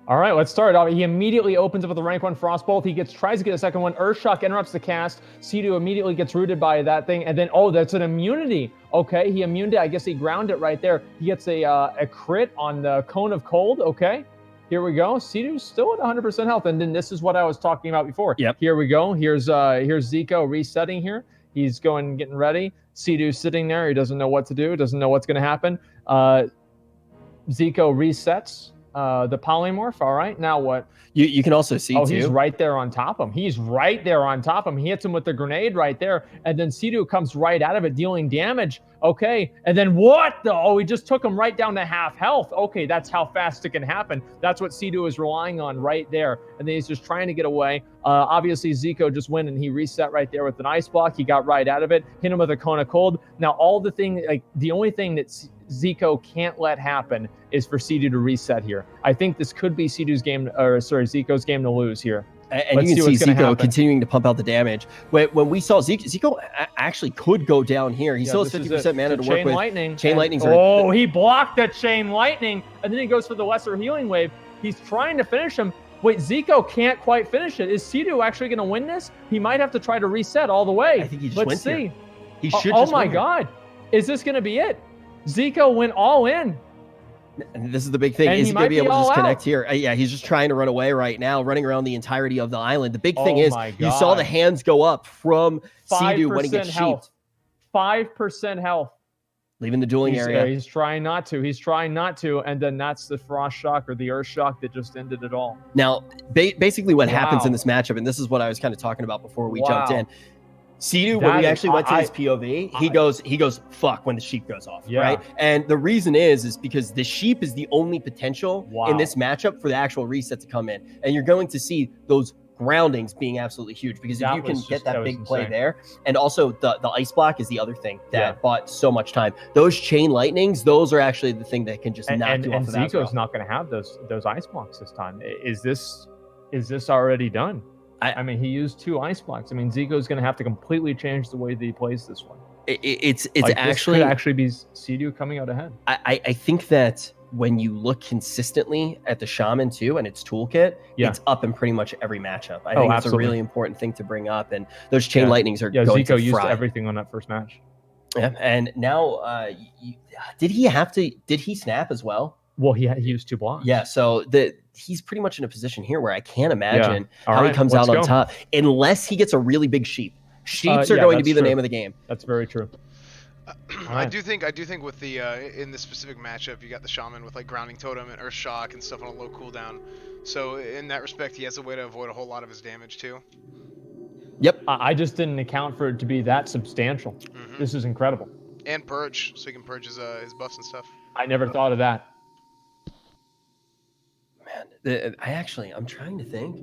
right, let's start. He immediately opens up with the rank 1 Frostbolt. He tries to get a second one. Earthshock interrupts the cast. Sea-Doo immediately gets rooted by that thing. And then, that's an immunity. Okay, he immuned it. I guess he ground it right there. He gets a crit on the Cone of Cold. Okay, here we go. Sea-Doo's still at 100% health. And then this is what I was talking about before. Yep. Here we go. Here's Zico resetting here. He's getting ready. Sea-Doo's sitting there. He doesn't know what to do. Doesn't know what's going to happen. Zico resets the polymorph. All right, now what? You can also see, too. He's right there on top of him. He's right there on top of him. He hits him with the grenade right there, and then Sea-Doo comes right out of it, dealing damage. Okay, and then what? He just took him right down to half health. Okay, that's how fast it can happen. That's what Sea-Doo is relying on right there, and then he's just trying to get away. Obviously, Zico just went and he reset right there with an ice block. He got right out of it, hit him with a Cone of Cold. Now, the only thing that Zico can't let happen is for Sea-Doo to reset here. I think this could be Zico's game to lose here. And you can see Zico continuing to pump out the damage. When we saw Zico actually could go down here. He still has 50% mana to work with. Chain Lightning's he blocked the Chain Lightning, and then he goes for the Lesser Healing Wave. He's trying to finish him. Wait, Zico can't quite finish it. Is Sea-Doo actually going to win this? He might have to try to reset all the way. I think he just Let's went see. Here. He should Oh my God. Is this going to be it? Zico went all in. And this is the big thing. And Is he he going to might be be able to all just connect out. here? Yeah, he's just trying to run away right now, running around the entirety of the island. The big thing Oh is my you saw the God. hands go up from Sea-Doo when he 5% gets health. sheeped. 5% health. Leaving the dueling area. He's trying not to. He's trying not to. And then that's the frost shock or the earth shock that just ended it all. Now, basically what happens in Wow. this matchup, and this is what I was kind of talking about before we Wow. jumped in. Sea-Doo, when we That is- actually went to his POV, he goes, fuck, when the sheep goes off, Yeah. right? And the reason is because the sheep is the only potential Wow. in this matchup for the actual reset to come in. And you're going to see those groundings being absolutely huge because if That you can was get just- that that was big play insane. there, and also the ice block is the other thing that Yeah. bought so much time. Those chain lightnings, those are actually the thing that can just knock And you off of Zico's Asmongold. not going to have those ice blocks this time. Is this already done? I mean, he used 2 ice blocks. I mean, Zico's going to have to completely change the way that he plays this one. It's Like, actually this could actually be Sea-Doo coming out ahead. I think that when you look consistently at the Shaman too and its toolkit, Yeah. it's up in pretty much every matchup. I Oh, think that's a absolutely. really important thing to bring up. And those chain Yeah. lightnings are Yeah, going Zico to used fry. everything on that first match. Yeah, and now did he snap as well? Well, he used 2 blocks. Yeah, so he's pretty much in a position here where I can't imagine All how he right, comes let's out on go. top unless he gets a really big sheep. Sheeps are Yeah, going to that's be the true. name of the game. That's very true. I do think with the in this specific matchup, you got the Shaman with like grounding totem and earth shock and stuff on a low cooldown. So in that respect, he has a way to avoid a whole lot of his damage too. Yep. I just didn't account for it to be that substantial. Mm-hmm. This is incredible. And purge, so he can purge his buffs and stuff. I never thought of that. Man, I'm trying to think.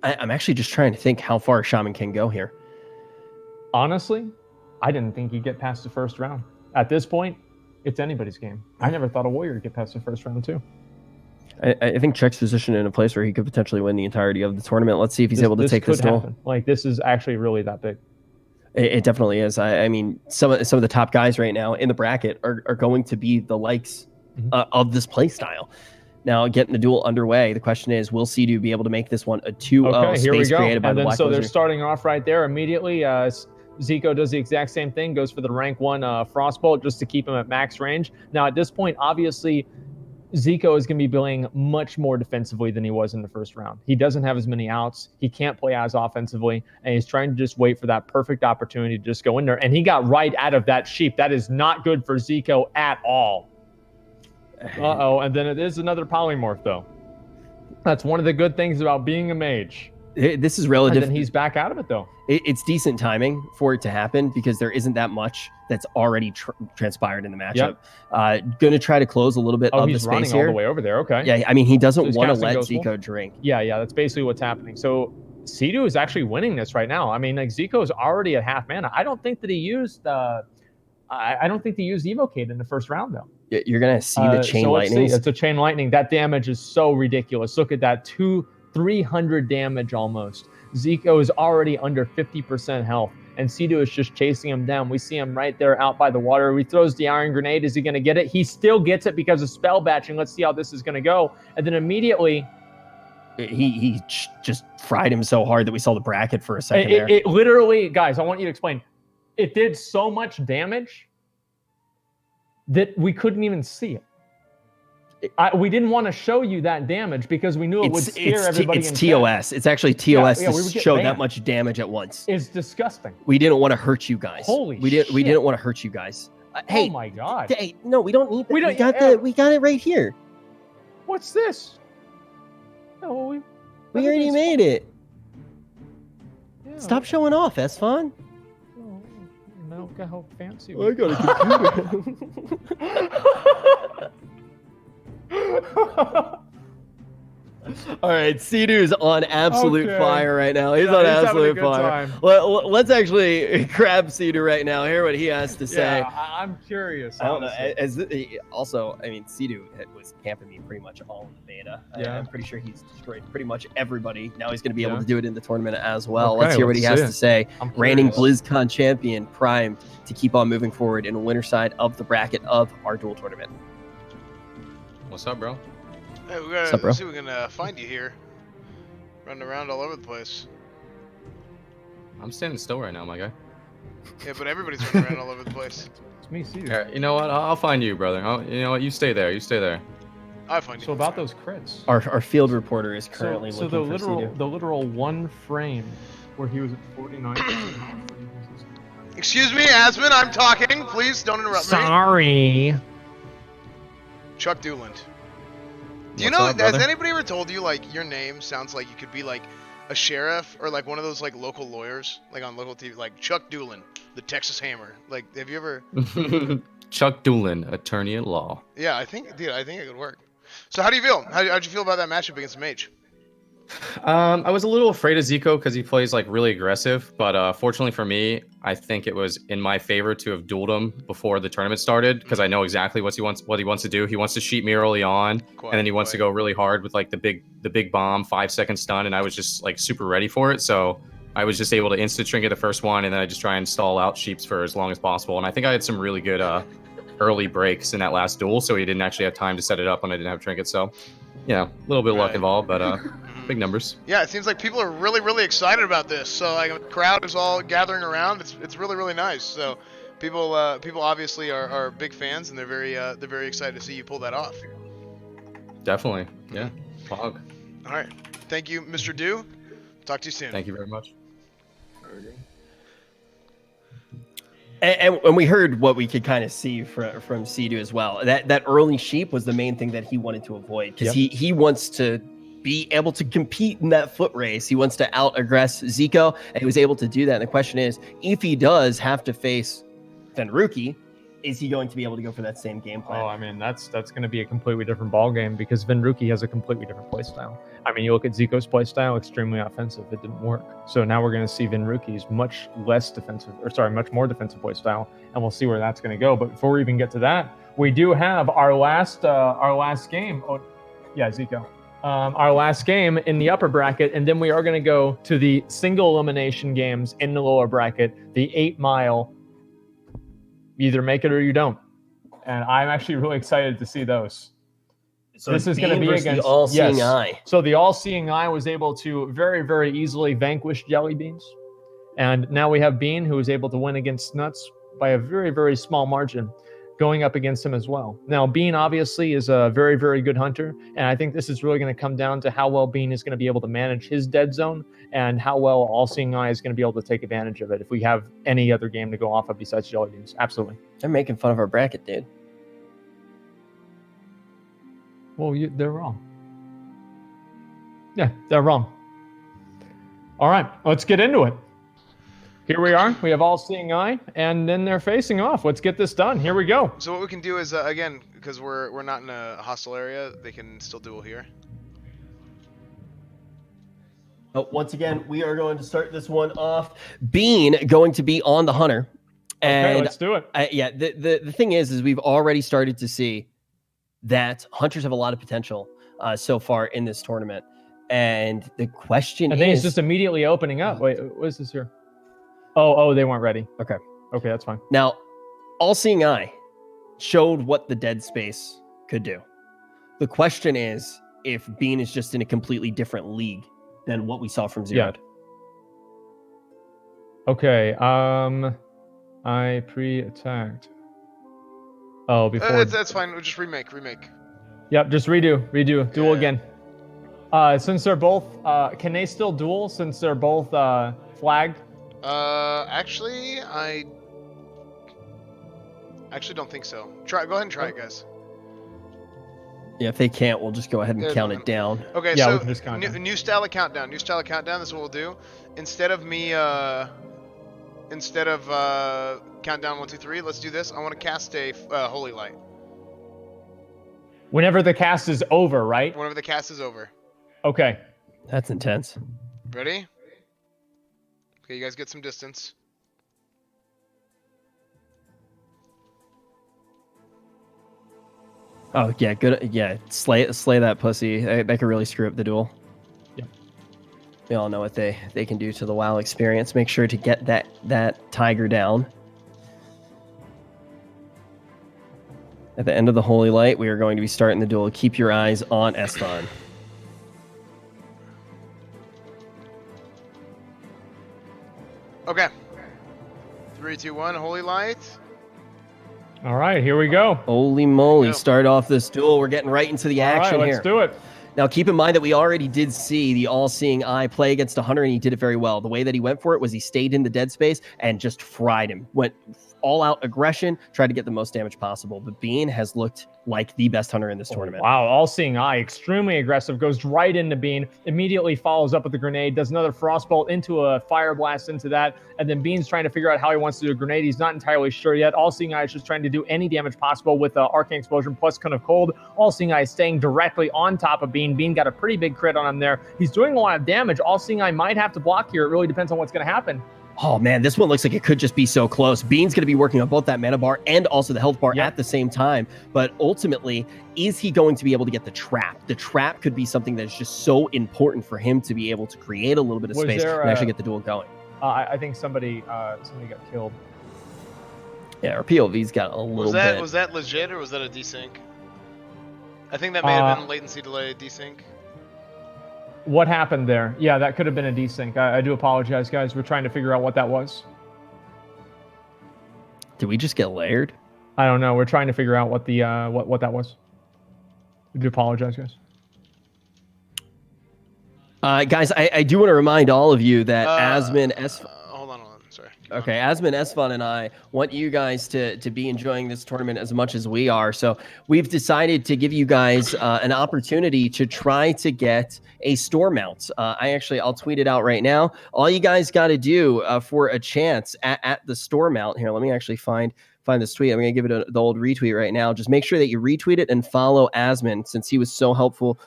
I'm actually just trying to think how far a Shaman can go here. Honestly, I didn't think he'd get past the first round. At this point, it's anybody's game. I never thought a Warrior would get past the first round too. I think Check's positioned in a place where he could potentially win the entirety of the tournament. Let's see if he's able to take this duel. Happen. Like, this is actually really that big. It definitely is. I mean, some of the top guys right now in the bracket are going to be the likes of this play style. Now, getting the duel underway, the question is, will Sea-Doo be able to make this one a 2-0 space created by the Black so Wizard? they're starting off right there immediately. Zico does the exact same thing, goes for the rank 1 Frostbolt just to keep him at max range. Now, at this point, obviously, Zico is going to be playing much more defensively than he was in the first round. He doesn't have as many outs. He can't play as offensively, and he's trying to just wait for that perfect opportunity to just go in there. And he got right out of that sheep. That is not good for Zico at all. Uh-oh, and then it is another polymorph, though. That's one of the good things about being a mage. This is relative. And then he's back out of it, though. It's decent timing for it to happen because there isn't that much that's already transpired in the matchup. Going to try to close a little bit of the he's space running here. all the way over there. Okay. Yeah, I mean, he doesn't So want to he's let casting Zico drink. Yeah, that's basically what's happening. So Sea-Doo is actually winning this right now. I mean, like, Zico is already at half mana. I don't think that he used I don't think he used Evocate in the first round, though. You're going to see the chain lightning. It's a chain lightning. That damage is so ridiculous. Look at that, 300 damage almost. Zico is already under 50% health, and Sea-Doo is just chasing him down. We see him right there out by the water. He throws the Iron Grenade. Is he going to get it? He still gets it because of spell batching. Let's see how this is going to go. And then immediately, he just fried him so hard that we saw the bracket for a second there. It literally, guys, I want you to explain. It did so much damage that we couldn't even see it. We didn't want to show you that damage because we knew it would scare everybody. It's TOS. It's actually TOS to show banned. that much damage at once. It's disgusting. We didn't want to hurt you guys. Holy We shit. didn't want to hurt you guys. Hey, oh my god. Hey, no, we don't need that. We got it right here. What's this? No, we already made it. Yeah. Stop showing off, Esfon. No, look at how fancy. I got a computer. All right, Sea-Doo's on absolute fire right now. He's on absolute fire. Let's actually grab Sea-Doo right now. Hear what he has to say. Yeah, I'm curious. I don't know. Also, I mean, Sea-Doo was camping me pretty much all in the beta. Yeah. I'm pretty sure he's destroyed pretty much everybody. Now he's going to be able to do it in the tournament as well. Okay, let's hear what he has to say. Reigning curious. BlizzCon champion, primed to keep on moving forward in the winner side of the bracket of our duel tournament. What's up, bro? Hey, we gotta up, bro? see if we can find you here. Running around all over the place. I'm standing still right now, my guy. Yeah, but everybody's running around all over the place. It's me, see. You know what? I'll find you, brother. You know what? You stay there. You stay there. I find you. So about those crits. Our field reporter is currently So looking the for literal Cedu. the literal one frame where he was at 49. Excuse me, Asmon, I'm talking. Please don't interrupt me. Sorry. Chuck Dueland. Do you What's know, up, has brother? anybody ever told you, like, your name sounds like you could be, like, a sheriff or, like, one of those, like, local lawyers, like, on local TV, like, Chuck Dueland, the Texas Hammer. Like, have you ever... Chuck Dueland, attorney at law. Yeah, I think it could work. So how do you feel? How'd you feel about that matchup against Mage? I was a little afraid of Zico because he plays like really aggressive, but fortunately for me, I think it was in my favor to have dueled him before the tournament started because I know exactly what he wants to do. He wants to sheet me early on, and then he wants to go really hard with like the big bomb 5-second stun, and I was just like super ready for it. So I was just able to instant trinket the first one, and then I just try and stall out sheeps for as long as possible. And I think I had some really good early breaks in that last duel, so he didn't actually have time to set it up when I didn't have trinkets. So yeah, a little bit of luck involved, but big numbers. Yeah, it seems like people are really, really excited about this. So like, the crowd is all gathering around. It's really, really nice. So people obviously are big fans, and they're very excited to see you pull that off. Definitely, yeah. Pog. All right, thank you, Mr. Do. Talk to you soon. Thank you very much. And we heard what we could kind of see from Cedu as well. That early sheep was the main thing that he wanted to avoid because he wants to be able to compete in that foot race. He wants to out-aggress Zico, and he was able to do that. And the question is, if he does have to face Venruki, is he going to be able to go for that same game plan? Oh, I mean, that's going to be a completely different ball game because Venruki has a completely different playstyle. I mean, you look at Zico's playstyle, extremely offensive. It didn't work. So now we're going to see Venruki's much more defensive playstyle, and we'll see where that's going to go. But before we even get to that, we do have our last game. Oh, yeah, Zico. Our last game in the upper bracket, and then we are going to go to the single elimination games in the lower bracket, the 8 Mile. You either make it or you don't. And I'm actually really excited to see those. So this is going to be against the All-Seeing Eye. So the All-Seeing Eye was able to very, very easily vanquish Jelly Beans. And now we have Bean, who is able to win against Nuts by a very, very small margin, going up against him as well. Now, Bean obviously is a very, very good hunter. And I think this is really going to come down to how well Bean is going to be able to manage his dead zone and how well All-Seeing Eye is going to be able to take advantage of it if we have any other game to go off of besides Jelly Beans. Absolutely. They're making fun of our bracket, dude. Well, they're wrong. Yeah, they're wrong. All right, let's get into it. Here we are. We have All-Seeing Eye, and then they're facing off. Let's get this done. Here we go. So what we can do is, again, because we're not in a hostile area, they can still duel here. But once again, we are going to start this one off. Bean going to be on the hunter. And okay, let's do it. The thing is we've already started to see that hunters have a lot of potential so far in this tournament. And the question I think it's just immediately opening up. Wait, what is this here? Oh, they weren't ready. Okay, that's fine. Now, All-Seeing Eye showed what the dead space could do. The question is if Bean is just in a completely different league than what we saw from Zero. Yeah. Okay, I pre-attacked. Oh, before... That's fine, we'll just remake. Yep, just redo. Duel again. Since they're both... can they still duel since they're both flagged? Actually, I don't think so. Go ahead and try it, guys. Yeah, if they can't, we'll just go ahead and count it down. Okay, yeah, so we can just count new style of countdown. This is what we'll do. Instead of countdown 1, 2, 3, let's do this. I want to cast a Holy Light. Whenever the cast is over, right? Whenever the cast is over. Okay. That's intense. Ready? Okay, you guys get some distance. Oh, yeah, good. Yeah, slay that pussy. That could really screw up the duel. Yeah. We all know what they can do to the WoW experience. Make sure to get that tiger down. At the end of the Holy Light, we are going to be starting the duel. Keep your eyes on Eston. Okay. 3, 2, 1. Holy light. All right, here we go. Holy moly! Start off this duel. We're getting right into the action here. Let's do it. Now, keep in mind that we already did see the all-seeing eye play against a hunter, and he did it very well. The way that he went for it was he stayed in the dead space and just fried him. Went all-out aggression, tried to get the most damage possible. But Bean has looked like the best hunter in this tournament. Wow, all-seeing eye, extremely aggressive, goes right into Bean, immediately follows up with a grenade, does another frostbolt into a fire blast into that, and then Bean's trying to figure out how he wants to do a grenade. He's not entirely sure yet. All-seeing eye is just trying to do any damage possible with arcane explosion plus cone of cold. All-seeing eye is staying directly on top of Bean. Bean got a pretty big crit on him there. He's doing a lot of damage. All-seeing eye might have to block here. It really depends on what's going to happen. Oh, man, this one looks like it could just be so close. Bean's going to be working on both that mana bar and also the health bar at the same time. But ultimately, is he going to be able to get the trap? The trap could be something that's just so important for him to be able to create a little bit of space and actually get the duel going. I think somebody got killed. Yeah, our POV's got a little bit. Was that legit or was that a desync? I think that may have been latency delay desync. What happened there? Yeah, that could have been a desync. I do apologize, guys. We're trying to figure out what that was. Did we just get layered? I don't know. We're trying to figure out what the what that was. I do apologize, guys. Guys, I do want to remind all of you that Asmon Hold on. Sorry. Okay, Asmon, Esfon, and I want you guys to be enjoying this tournament as much as we are. So we've decided to give you guys an opportunity to try to get a store mount. I'll tweet it out right now. All you guys got to do for a chance at the store mount here. Let me actually find this tweet. I'm going to give it the old retweet right now. Just make sure that you retweet it and follow Asmon since he was so helpful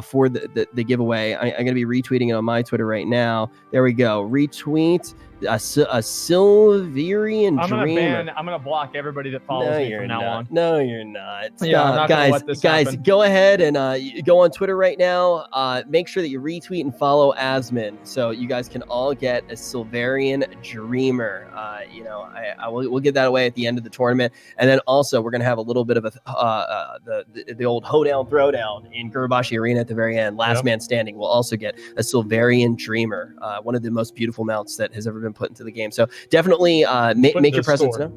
for the giveaway. I'm going to be retweeting it on my Twitter right now. There we go. Retweet a Silverian Dreamer. I'm gonna block everybody that follows me from now on. No, you're not. Yeah, I'm not gonna let this happen. Go ahead and go on Twitter right now. Make sure that you retweet and follow Asmon, so you guys can all get a Silverian Dreamer. We'll give that away at the end of the tournament, and then also we're gonna have a little bit of the old hoedown throwdown in Gurubashi Arena at the very end. Last man standing will also get a Silverian Dreamer, one of the most beautiful mounts that has ever been put into the game. So definitely make your presence known.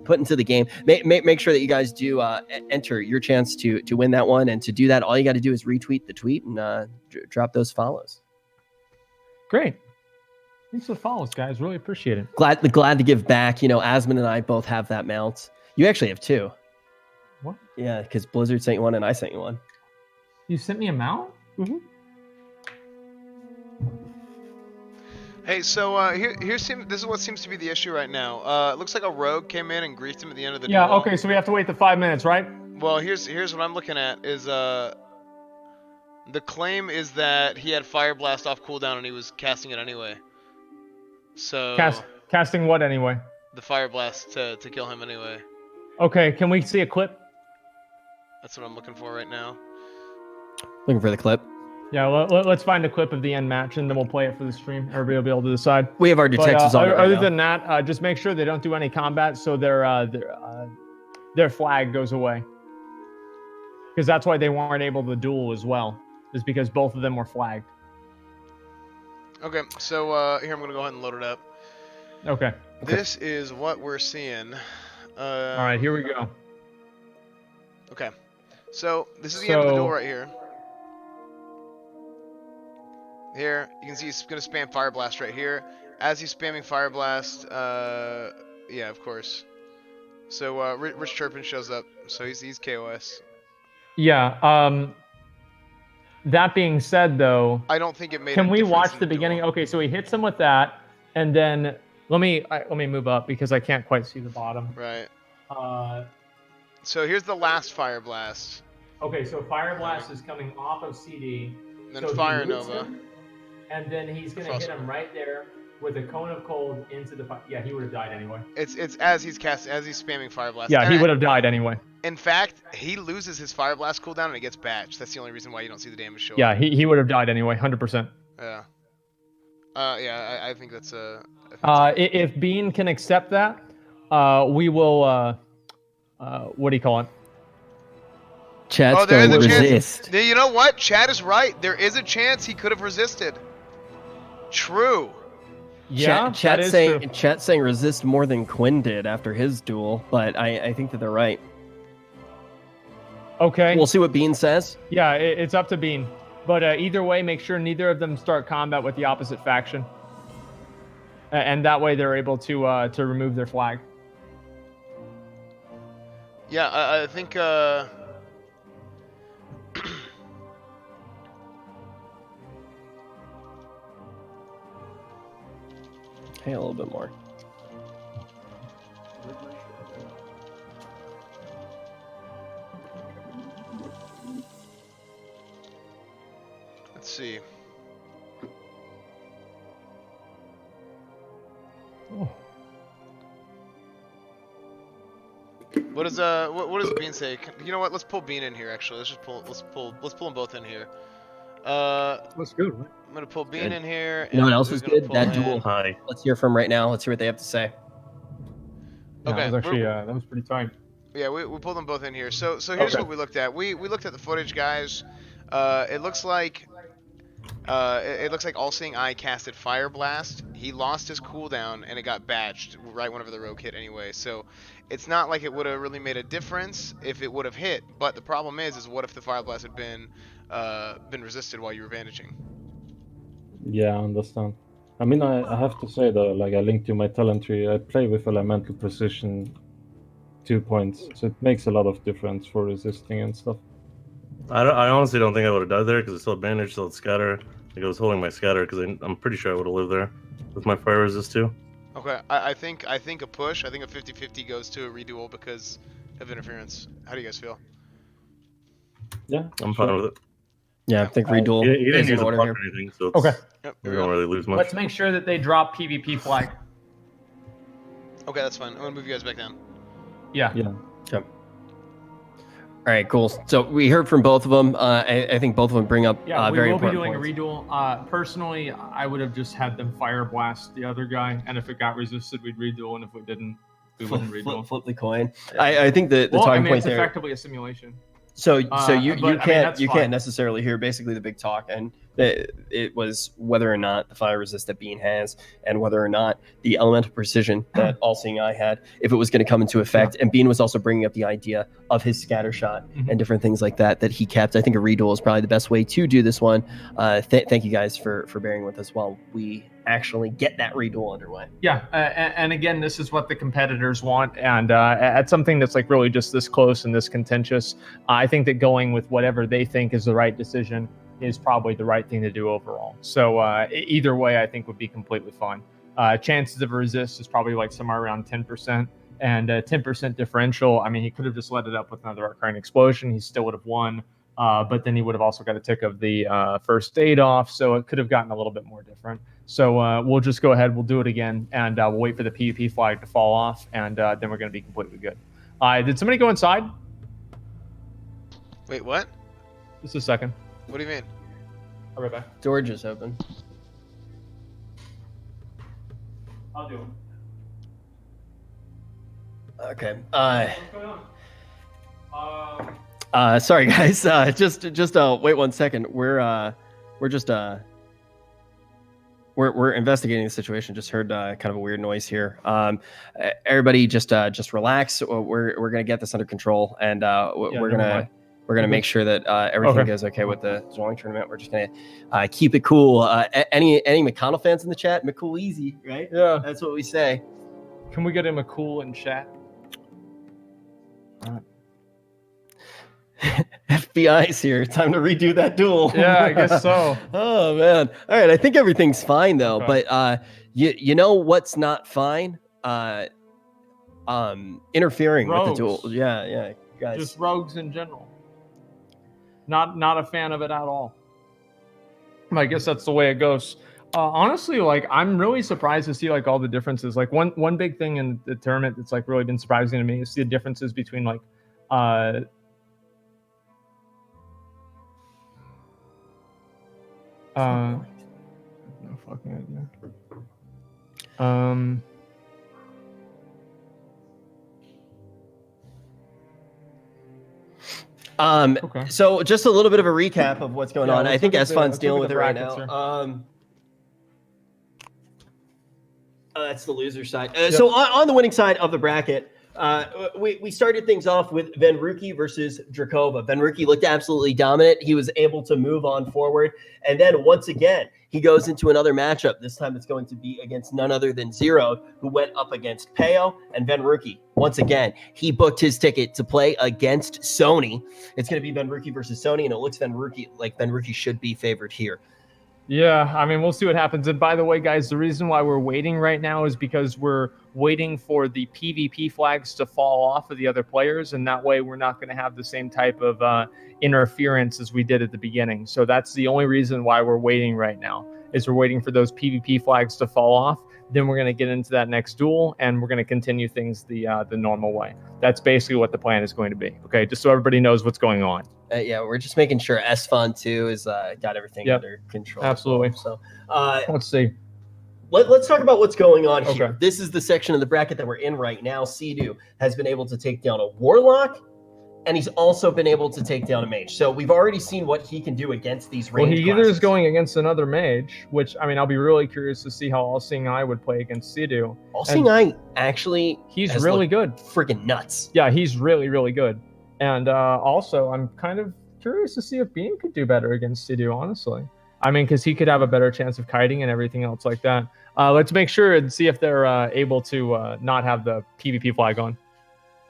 Put into the game. Make sure that you guys do enter your chance to win that one. And to do that, all you got to do is retweet the tweet and drop those follows. Great. Thanks for the follows, guys. Really appreciate it. Glad to give back. Asmon and I both have that mount. You actually have two. What? Yeah, because Blizzard sent you one and I sent you one. You sent me a mount? Mm-hmm. Hey, so this is what seems to be the issue right now. It looks like a rogue came in and griefed him at the end of the duel. Yeah, okay, so we have to wait the 5 minutes, right? Well, here's what I'm looking at is the claim is that he had Fire Blast off cooldown and he was casting it anyway. So casting what anyway? The Fire Blast to kill him anyway. Okay, can we see a clip? That's what I'm looking for right now. Looking for the clip. Yeah, let's find a clip of the end match, and then we'll play it for the stream. Everybody will be able to decide. We have our detectives on it right Other now. than that, just make sure they don't do any combat, so their flag goes away. Because that's why they weren't able to duel as well, is because both of them were flagged. Okay, so here I'm gonna go ahead and load it up. Okay. This is what we're seeing. All right, here we go. Okay, so this is the end of the duel right here. Here, you can see he's going to spam Fire Blast right here. As he's spamming Fire Blast, yeah, of course. So, Rich Turpin shows up, so he's KOS. Yeah, that being said, though... I don't think it made Can we watch the beginning? Okay, so he hits him with that, and then... Let me move up, because I can't quite see the bottom. Right. So here's the last Fire Blast. Okay, so Fire Blast is coming off of CD. Then so Fire Nova. And then he's gonna hit him right there with a cone of cold into the fire. Yeah, he would have died anyway. It's as he's spamming Fire Blast. Yeah, he would have died anyway. In fact, he loses his Fire Blast cooldown and it gets batched. That's the only reason why you don't see the damage show up. Yeah, he would have died anyway, 100%. Yeah. I think that's if Bean can accept that, we will. What do you call it? Chat's going to resist. You know what? Chad is right. There is a chance he could have resisted. True. Yeah, chat saying resist more than Quinn did after his duel, but I think that they're right. Okay. We'll see what Bean says. Yeah, it's up to Bean. But either way, make sure neither of them start combat with the opposite faction. And that way they're able to remove their flag. Yeah, I think Hey, a little bit more. let's see. What does Bean say? You know what? Let's pull Bean in here. Actually, let's pull them both in here. That's good, right? I'm gonna pull Bean in here. You know what and else we're was gonna good? pull That in- duel. Hi. Let's hear from right now. Let's hear what they have to say. Yeah, Okay, that was actually that was pretty tight. Yeah, we pulled them both in here. So here's what we looked at. We looked at the footage, guys. It looks like All Seeing Eye casted Fire Blast. He lost his cooldown and it got badged right whenever the rogue hit anyway. So it's not like it would have really made a difference if it would have hit. But the problem is what if the Fire Blast had been resisted while you were bandaging? Yeah, I understand. I mean, I have to say though, like I linked to my talent tree, I play with Elemental Precision 2 points, so it makes a lot of difference for resisting and stuff. I honestly don't think I would have died there because I still had bandage, still had scatter. Like I was holding my scatter because I'm pretty sure I would have lived there with my fire resist too. Okay, I think a push. I think a 50-50 goes to a reduel because of interference. How do you guys feel? Yeah, I'm fine with it. Yeah, I think reduel He didn't is in use a order block here. or anything, so Okay. Yep, we don't really lose much. Let's make sure that they drop PvP flag. Okay, that's fine. I'm gonna move you guys back down. Yeah. Yeah. Okay. All right, cool. So we heard from both of them. I think both of them bring up Yeah, we very will be important doing points. a reduel. Personally, I would have just had them fire blast the other guy, and if it got resisted, we'd reduel, and if it didn't, we wouldn't reduel. Flip the coin. I think the Well, talking I mean, point it's there. effectively a simulation. So you but, I mean, can't that's fine. necessarily hear basically the big talk, and it was whether or not the fire resist that Bean has, and whether or not the elemental precision that All Seeing Eye had, if it was going to come into effect. And Bean was also bringing up the idea of his scatter shot and different things like that he kept. I think a reduel is probably the best way to do this one. Thank you guys for bearing with us while we actually get that reduel underway. Yeah, and again, this is what the competitors want, and at something that's like really just this close and this contentious, I think that going with whatever they think is the right decision is probably the right thing to do overall. So either way, I think would be completely fine. Chances of a resist is probably like somewhere around 10%, and 10% differential. I mean, he could have just let it up with another Arcane Explosion. He still would have won. But then he would have also got a tick of the first aid off, so it could have gotten a little bit more different. So we'll just go ahead, we'll do it again, and we'll wait for the PvP flag to fall off, and then we're going to be completely good. Did somebody go inside? Wait, what? Just a second. What do you mean? I'll be right back. George is open. I'll do it. Okay. What's going on? Sorry guys. Just wait 1 second. We're investigating the situation. Just heard kind of a weird noise here. Everybody just relax. We're gonna get this under control, and we're gonna make sure that everything goes okay with the Dueling tournament. We're just gonna keep it cool. Any McConnell fans in the chat? McCool easy, right? Yeah. That's what we say. Can we get him a cool in chat? FBI's here. Time to redo that duel. Yeah, I guess so. Oh man. All right. I think everything's fine though. Okay. But you know what's not fine? Interfering with the duel. Rogues. Yeah, guys. Just rogues in general. Not a fan of it at all. I guess that's the way it goes. Honestly, like I'm really surprised to see like all the differences. Like one big thing in the tournament that's like really been surprising to me is the differences between like no fucking idea. Okay. So just a little bit of a recap of what's going on. I think let's look Esfon's at dealing the with it right brackets now. here. Oh, that's the loser side. So on the winning side of the bracket, we started things off with Venruki versus Drakova. Venruki looked absolutely dominant. He was able to move on forward. And then once again, he goes into another matchup. This time it's going to be against none other than Zero, who went up against Peo and Venruki. Once again, he booked his ticket to play against Sony. It's going to be Venruki versus Sony, and it looks like Venruki should be favored here. Yeah, I mean, we'll see what happens. And by the way, guys, the reason why we're waiting right now is because we're waiting for the PvP flags to fall off of the other players, and that way we're not going to have the same type of interference as we did at the beginning. So that's the only reason why we're waiting right now, is we're waiting for those PvP flags to fall off. Then we're going to get into that next duel, and we're going to continue things the normal way. That's basically what the plan is going to be. Okay, just so everybody knows what's going on. Yeah, we're just making sure Esfon too is got everything under control. Absolutely. So let's see. Let's talk about what's going on here. This is the section of the bracket that we're in right now. Sea-Doo has been able to take down a Warlock, and he's also been able to take down a Mage. So we've already seen what he can do against these range Well, he either is going against another Mage, which, I mean, I'll be really curious to see how All-Seeing Eye would play against Sea-Doo. All-Seeing Eye, actually, he's really good. Freaking nuts. Yeah, he's really, really good. And also, I'm kind of curious to see if Bean could do better against Sea-Doo, honestly. I mean, because he could have a better chance of kiting and everything else like that. Let's make sure and see if they're able to not have the PvP flag on.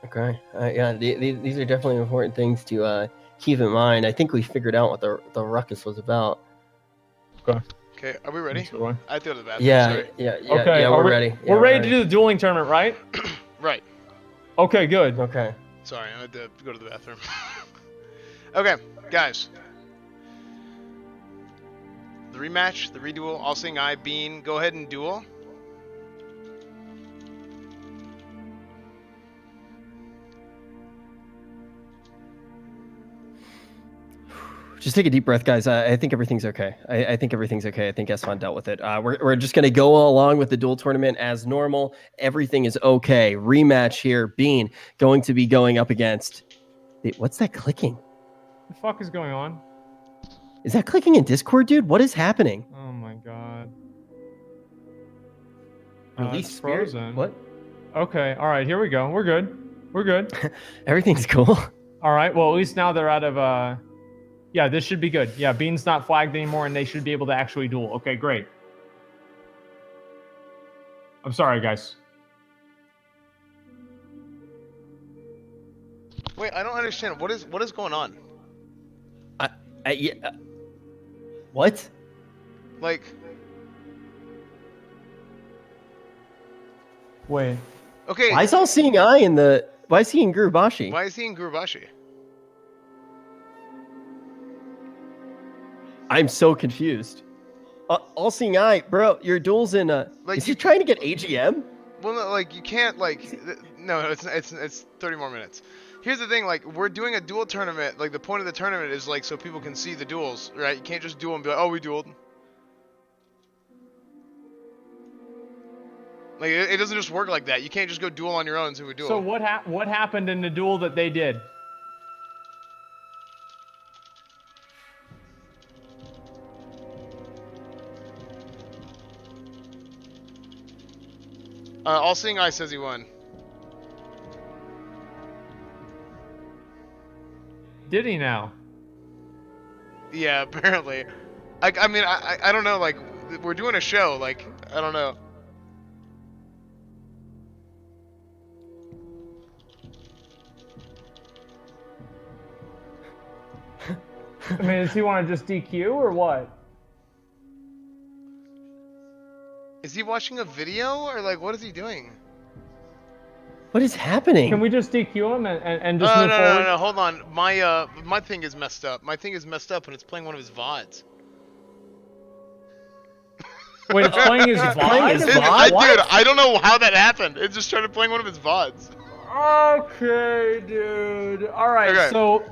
Okay. Yeah, these are definitely important things to keep in mind. I think we figured out what the ruckus was about. Okay. Okay, are we ready? I have to go to the bathroom. Yeah, sorry. Okay, yeah, we're ready. We're ready to do the dueling tournament, right? Right. Okay, good. Okay. Sorry, I had to go to the bathroom. Okay, guys. The rematch, the reduel, All-Seeing Eye, Bean, go ahead and duel. Just take a deep breath, guys. I think everything's okay. I think everything's okay. I think Esfon dealt with it. We're just going to go along with the duel tournament as normal. Everything is okay. Rematch here. Bean going to be going up against... What's that clicking? What the fuck is going on? Is that clicking in Discord, dude? What is happening? Oh my god. Release Spirit? Frozen. What? Okay, alright, here we go. We're good. We're good. Everything's cool. Alright, well, at least now they're out of... Yeah, this should be good. Yeah, Bean's not flagged anymore, and they should be able to actually duel. Okay, great. I'm sorry, guys. Wait, I don't understand. What is going on? What? Like... Wait. Okay. Why is All-Seeing Eye in the... Why is he in Gurubashi? Why is he in Gurubashi? I'm so confused. All-Seeing Eye, bro, your duel's in is he trying to get AGM? Well, no, like, you can't, like... No, it's 30 more minutes. Here's the thing, like, we're doing a duel tournament. Like, the point of the tournament is, like, so people can see the duels, right? You can't just duel and be like, oh, we dueled. Like, it doesn't just work like that. You can't just go duel on your own and say we duel. So what happened in the duel that they did? All-Seeing Eye says he won. Did he now? Yeah, apparently. I mean, I don't know, like, we're doing a show, like, I don't know. I mean, does he want to just DQ or what? Is he watching a video, or, like, what is he doing? What is happening? Can we just DQ him and just move forward? No, hold on. My thing is messed up. My thing is messed up, and it's playing one of his VODs. Wait, it's playing his VOD? Dude, I don't know how that happened. It just started playing one of his VODs. Okay, dude. All right, Okay. so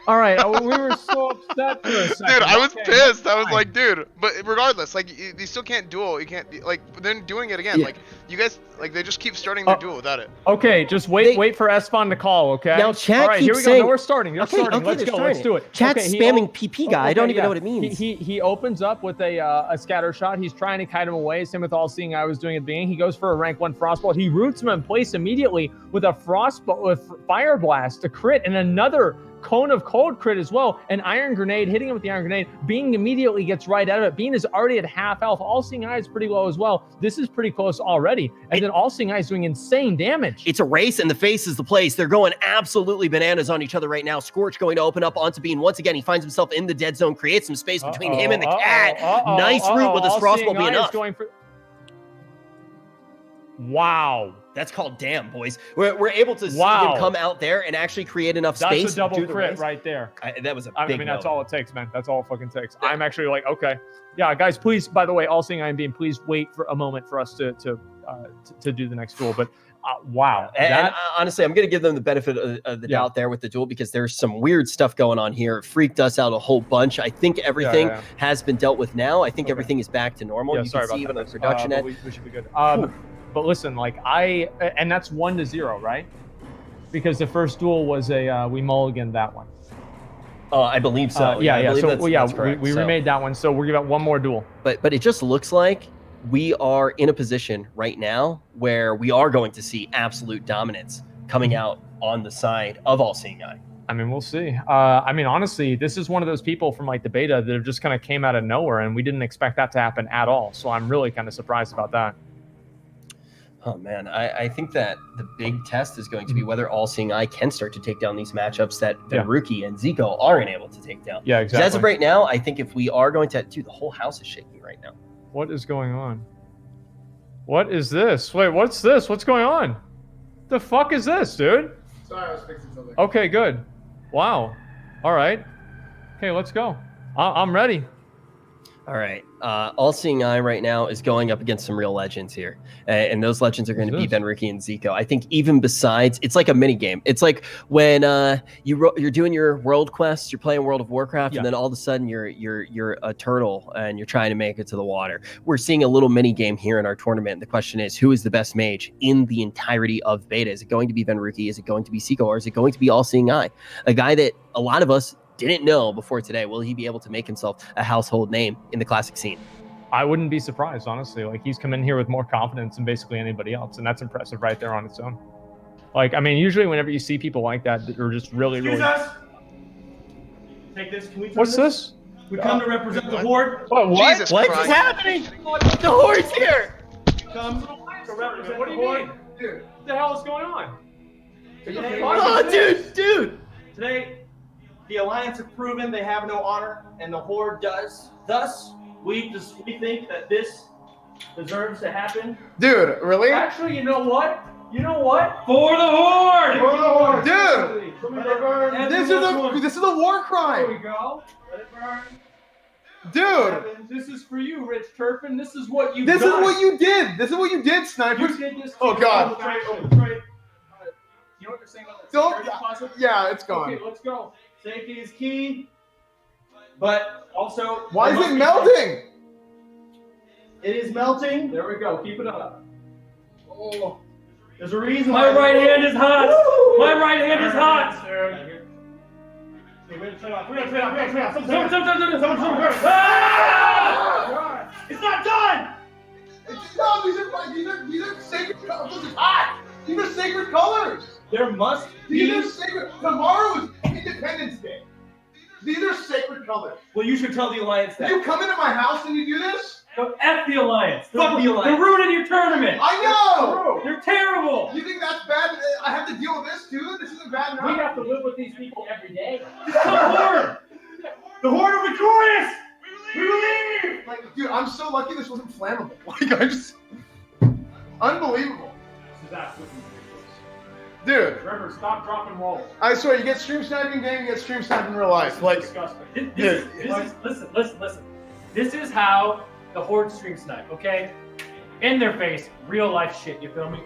All right, we were so upset for a second. Dude, I was Okay, pissed. I was fine. like, dude, but regardless, like, you still can't duel. You can't, like, then doing it again. Yeah. Like, you guys, like, they just keep starting their duel without it. Okay, just wait for Esfon to call, okay? Now, chat All right, here keeps we saying- go. No, we're starting. They're Okay, starting. okay, Let's they're go. Let's starting do it. it. Chat's Okay, spamming PP guy. I don't even know what it means. He opens up with a scatter shot. He's trying to kite him away. Same with All Seeing Eye was doing at the beginning. He goes for a rank 1 frostbolt. He roots him in place immediately with a frostbolt with fire blast, a crit, and another cone of cold crit as well. An iron grenade, hitting him with the iron grenade. Bean immediately gets right out of it. Bean is already at half health. All Seeing Eye is pretty low as well. This is pretty close already. And then All Seeing Eye is doing insane damage. It's a race, and the face is the place. They're going absolutely bananas on each other right now. Scorch going to open up onto Bean. Once again, he finds himself in the dead zone, creates some space between him and the cat. Nice route with his frostbolt being enough. Wow. That's called damn, boys. We're able to see him come out there and actually create enough space. That's a double to do the crit race. right there. That was a big I mean, that's moment. all it takes, man. That's all it fucking takes. I'm actually like, okay. Yeah, guys, please, by the way, All Seeing Eye and Beam, please wait for a moment for us to do the next duel. But wow. And honestly, I'm going to give them the benefit of the doubt there with the duel because there's some weird stuff going on here. It freaked us out a whole bunch. I think everything has been dealt with now. I think everything is back to normal. Yeah, You sorry can see about even on that. the production end. We should be good. But listen, like and that's 1-0, right? Because the first duel was we mulliganed that one. I believe so. I believe So that's correct. we remade that one, so we're giving one more duel. But it just looks like we are in a position right now where we are going to see absolute dominance coming out on the side of All Seeing Eye. I mean, we'll see. I mean, honestly, this is one of those people from like the beta that have just kind of came out of nowhere, and we didn't expect that to happen at all. So I'm really kind of surprised about that. Oh man, I think that the big test is going to be whether All Seeing Eye can start to take down these matchups that Venruki and Zico aren't able to take down. Yeah, exactly. As of right now, I think if we are going to, dude, the whole house is shaking right now. What is going on? What is this? Wait, what's this? What's going on? The fuck is this, dude? Sorry, I was fixing something. Okay, good. Wow. All right. Okay, let's go. I'm ready. All right. All Seeing Eye right now is going up against some real legends here. And those legends are going to be Venruki and Zico. I think even besides, it's like a mini game. It's like when you're doing your world quests, you're playing World of Warcraft, and then all of a sudden you're a turtle and you're trying to make it to the water. We're seeing a little mini game here in our tournament. The question is, who is the best mage in the entirety of beta? Is it going to be Venruki? Is it going to be Zico? Or is it going to be All Seeing Eye? A guy that a lot of us didn't know before today. Will he be able to make himself a household name in the classic scene? I wouldn't be surprised, honestly. Like, he's come in here with more confidence than basically anybody else, and that's impressive right there on its own. Like, I mean, usually whenever you see people like that are just really, really... Take this. Can we turn What's this? We come to represent the Horde. What? Jesus What's Christ. happening? The Horde's here! Come to represent What do the you Horde. mean? Dude, what the hell is going on? Today, Oh, dude! Today, the Alliance have proven they have no honor, and the Horde does. Thus, we think that this deserves to happen. Dude, really? Actually, you know what? You know what? For the Horde! For the Horde! Dude! Let it burn. And This is a war There we crime! go. Let it burn. Dude! This is for you, Rich Turpin. This is what you This is what you did! This is what you did, Sniper! You did this. Oh, God. You know what they're saying about the Don't- security closet? Yeah, it's gone. Okay, let's go. Safety is key, but also... Why there is must it be- melting? It is melting. There we go. Keep it up. Oh, there's a reason My why- right hand is hot. Woo! My right hand is hot. We're gonna turn off. We're gonna turn off. We're gonna turn off. Ah! It's not done. No, these are sacred colors. This is hot! These are sacred colors! There must These be. are sacred. Tomorrow is Independence Day. These are sacred colors. Well, you should tell the Alliance that. You come into my house and you do this? Go F the Alliance. Fuck the Alliance. They're ruining your tournament. I know! You're terrible. You think that's bad? I have to deal with this too? This isn't bad We enough? have to live with these people every day. The Horde. The Horde are victorious. We believe. Like, dude, I'm so lucky this wasn't flammable. Like, I just... Unbelievable. This is absolutely Dude, Trevor, stop dropping rolls. I swear, you get stream sniping game, you get stream sniping in real life. Like, Disgusting. Listen. This is how the Horde stream snipe, okay? In their face, real life shit, you feel me?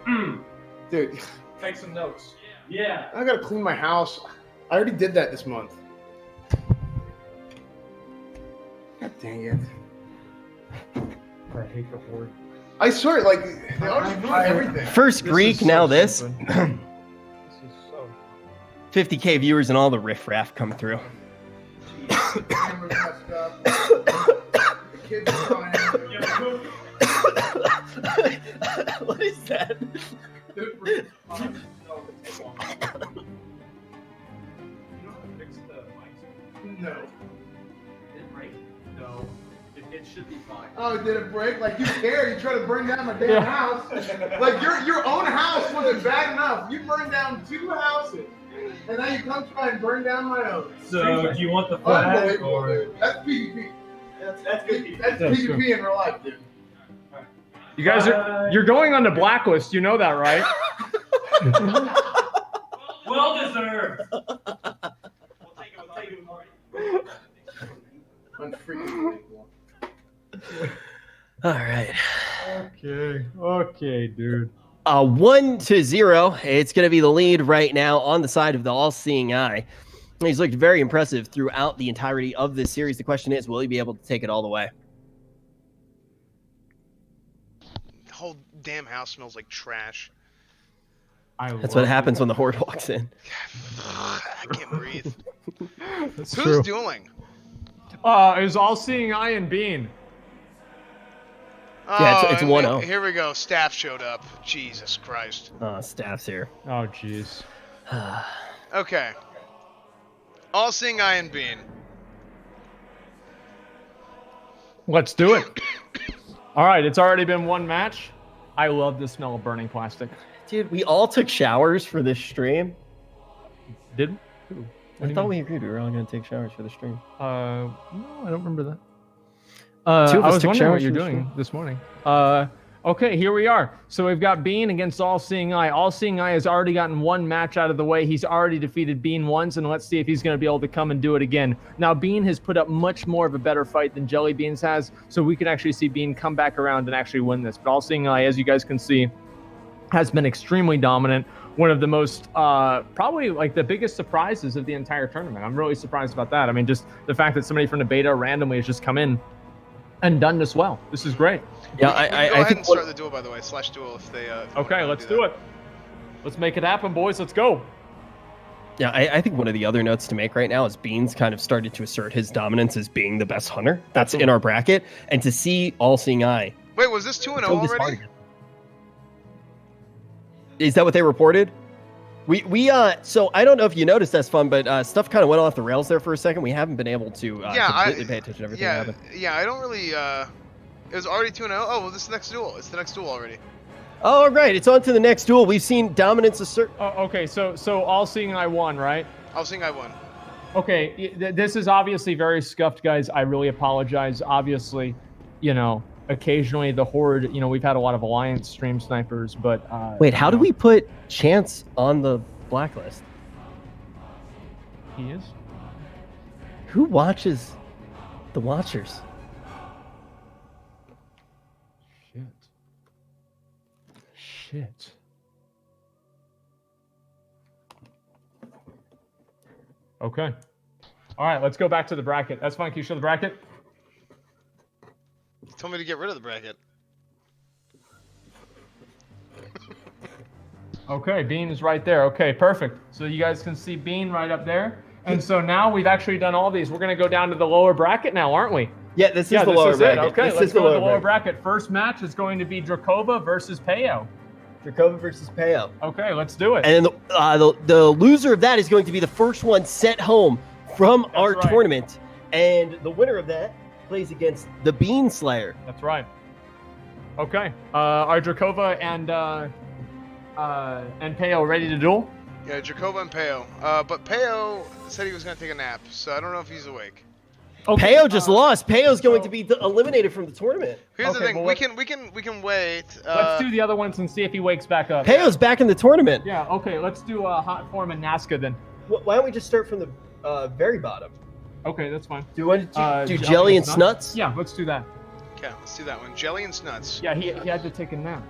dude, Take some notes. Yeah. I gotta clean my house. I already did that this month. God dang it. I hate the horde. I swear, like, they already ruined everything. First Greek, now this. This is so 50K viewers and all the riffraff come through. Camera's messed up. The kids are crying. What is that? No. Did it break? No. It should be fine. Oh, did it break? Like you care? You try to burn down my damn house. Like your own house wasn't bad enough. You burned down 2 houses, and now you come try and burn down my own. So, do you want the flag? Unbelievable, Or... dude. That's PvP. That's good. That's PvP in real life, dude. You guys you're going on the blacklist. You know that, right? Well deserved. We'll take it. Unfreaking. All right. Okay, dude. 1-0. It's going to be the lead right now on the side of the all-seeing eye. He's looked very impressive throughout the entirety of this series. The question is, will he be able to take it all the way? The whole damn house smells like trash. That's what happens when the horde walks in. I can't breathe. That's Who's true. dueling? It was all-seeing eye and Bean. Yeah, it's 1-0. Here we go. Staff showed up. Jesus Christ. Staff's here. Oh, jeez. Okay. All-seeing eye and Bean. Let's do it. All right, it's already been 1 match. I love the smell of burning plastic. Dude, we all took showers for this stream. Did we? I thought we agreed we were all going to take showers for the stream. No, I don't remember that. 2 of I us was took wondering what showers you're for the doing stream. this morning. Okay, here we are. So we've got Bean against All-Seeing Eye. All-Seeing Eye has already gotten 1 match out of the way. He's already defeated Bean once, and let's see if he's going to be able to come and do it again. Now, Bean has put up much more of a better fight than Jelly Beans has, so we can actually see Bean come back around and actually win this. But All-Seeing Eye, as you guys can see, has been extremely dominant. One of the most, probably like the biggest surprises of the entire tournament. I'm really surprised about that. I mean, just the fact that somebody from the beta randomly has just come in and done this well. This is great. Yeah, Go ahead and start the duel, by the way. /duel if they. Okay, let's do it. Let's make it happen, boys. Let's go. Yeah, I think one of the other notes to make right now is Beans kind of started to assert his dominance as being the best hunter. That's in our bracket. And to see All-Seeing Eye. Wait, was this 2-0 already? Is that what they reported? So I don't know if you noticed, that's fun, but stuff kind of went off the rails there for a second. We haven't been able to completely pay attention to everything that happened. Yeah, I don't really. It was already 2-0. Oh, well, this is the next duel. It's the next duel already. Oh, right. It's on to the next duel. We've seen dominance assert. Okay, so All-Seeing Eye won, right? All-Seeing Eye won. Okay, this is obviously very scuffed, guys. I really apologize. Obviously, occasionally the horde, we've had a lot of alliance stream snipers, but wait, how do we put Chance on the blacklist? He is. Who watches the watchers? Shit. Okay. All right, let's go back to the bracket. That's fine. Can you show the bracket? You told me to get rid of the bracket. Okay, Bean is right there. Okay, perfect. So you guys can see Bean right up there. And so now we've actually done all these. We're going to go down to the lower bracket now, aren't we? Yeah, this is the lower bracket. Okay, let's go to the lower bracket. First match is going to be Drakova versus Peo. Drakova versus Peo. Okay, let's do it. And the loser of that is going to be the first one sent home from our tournament. And the winner of that plays against the Bean Slayer. That's right. Okay. Are Drakova and Peo ready to duel? Yeah, Drakova and Peo. But Peo said he was going to take a nap, so I don't know if he's awake. Okay, Peo just lost. Peo's going to be eliminated from the tournament. Here's the thing: we can wait. Let's do the other ones and see if he wakes back up. Peo's back in the tournament. Yeah. Okay. Let's do hot form and Nazca then. Why don't we just start from the very bottom? Okay, that's fine. Do you want to do Jelly and Snuts? Yeah, let's do that. Okay, let's do that one. Jelly and Snuts. Yeah, he had to take a nap.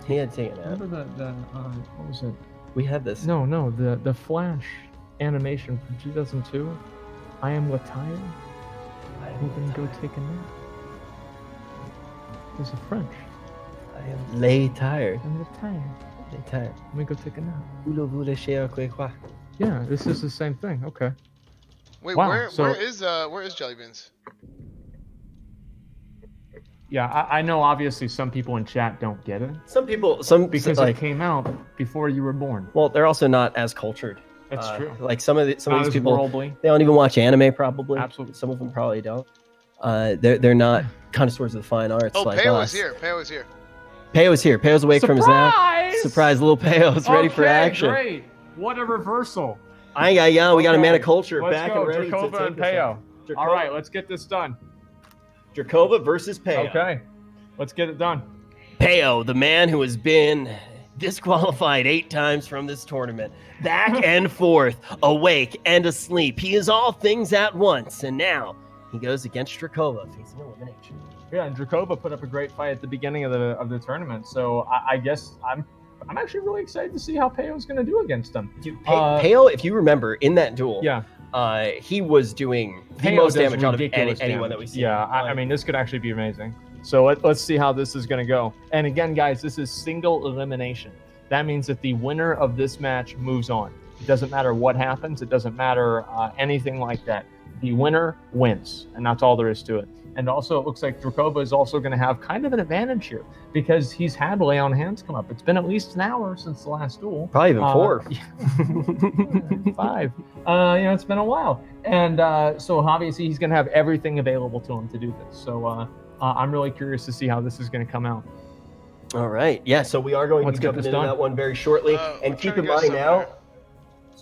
He had to take a nap. Remember the what was it? We had this. No, the Flash animation from 2002. I am Latalia. I'm gonna go take a nap. This is French. I am lay tired. I'm tired. Lay tired. Let me go take a nap. Voulez-vous quoi quoi? Yeah, this is the same thing. Okay. Wait, Wow, where so- where is Jellybeans? Yeah, I know. Obviously, some people in chat don't get it Some people, because like, it came out before you were born. well, they're also not as cultured. That's true. Like some of Not these as people, worldly. they don't even watch anime. Probably. Absolutely. Some of them probably don't. They're not connoisseurs of the fine arts Oh, like Peo us. is here. Peo is here. Peo's here. Peo's awake from his nap. Surprise! Surprise, little Peo's ready for Okay, action. Great. What a reversal. Yeah, we got a man of Okay, culture let's back go. and ready Drakova to take and this Peo. on. Drakova- All right, let's get this done. Drakova versus Peo. Okay, let's get it done. Peo, the man who has been disqualified 8 times from this tournament, back and forth, awake and asleep. He is all things at once, and now he goes against Drakova, facing elimination. Yeah, and Drakova put up a great fight at the beginning of the tournament, so I guess I'm actually really excited to see how Peo's going to do against him. Dude, Peo, if you remember, in that duel, Yeah. He was doing the Peo most does damage out of ridiculous anyone damage. that we see. Yeah, I mean, this could actually be amazing. So let's see how this is going to go. And again, guys, this is single elimination. That means that the winner of this match moves on. It doesn't matter what happens. It doesn't matter anything like that. The winner wins, and that's all there is to it. And also, it looks like Drakova is also going to have kind of an advantage here because he's had lay on hands come up. It's been at least an hour since the last duel. Probably even 4. 5. It's been a while. And so obviously he's going to have everything available to him to do this. So I'm really curious to see how this is going to come out. All right. Yeah, so we are going Let's to get be jumping this into done. that one very shortly. And I'm keep trying in to go mind now, somewhere.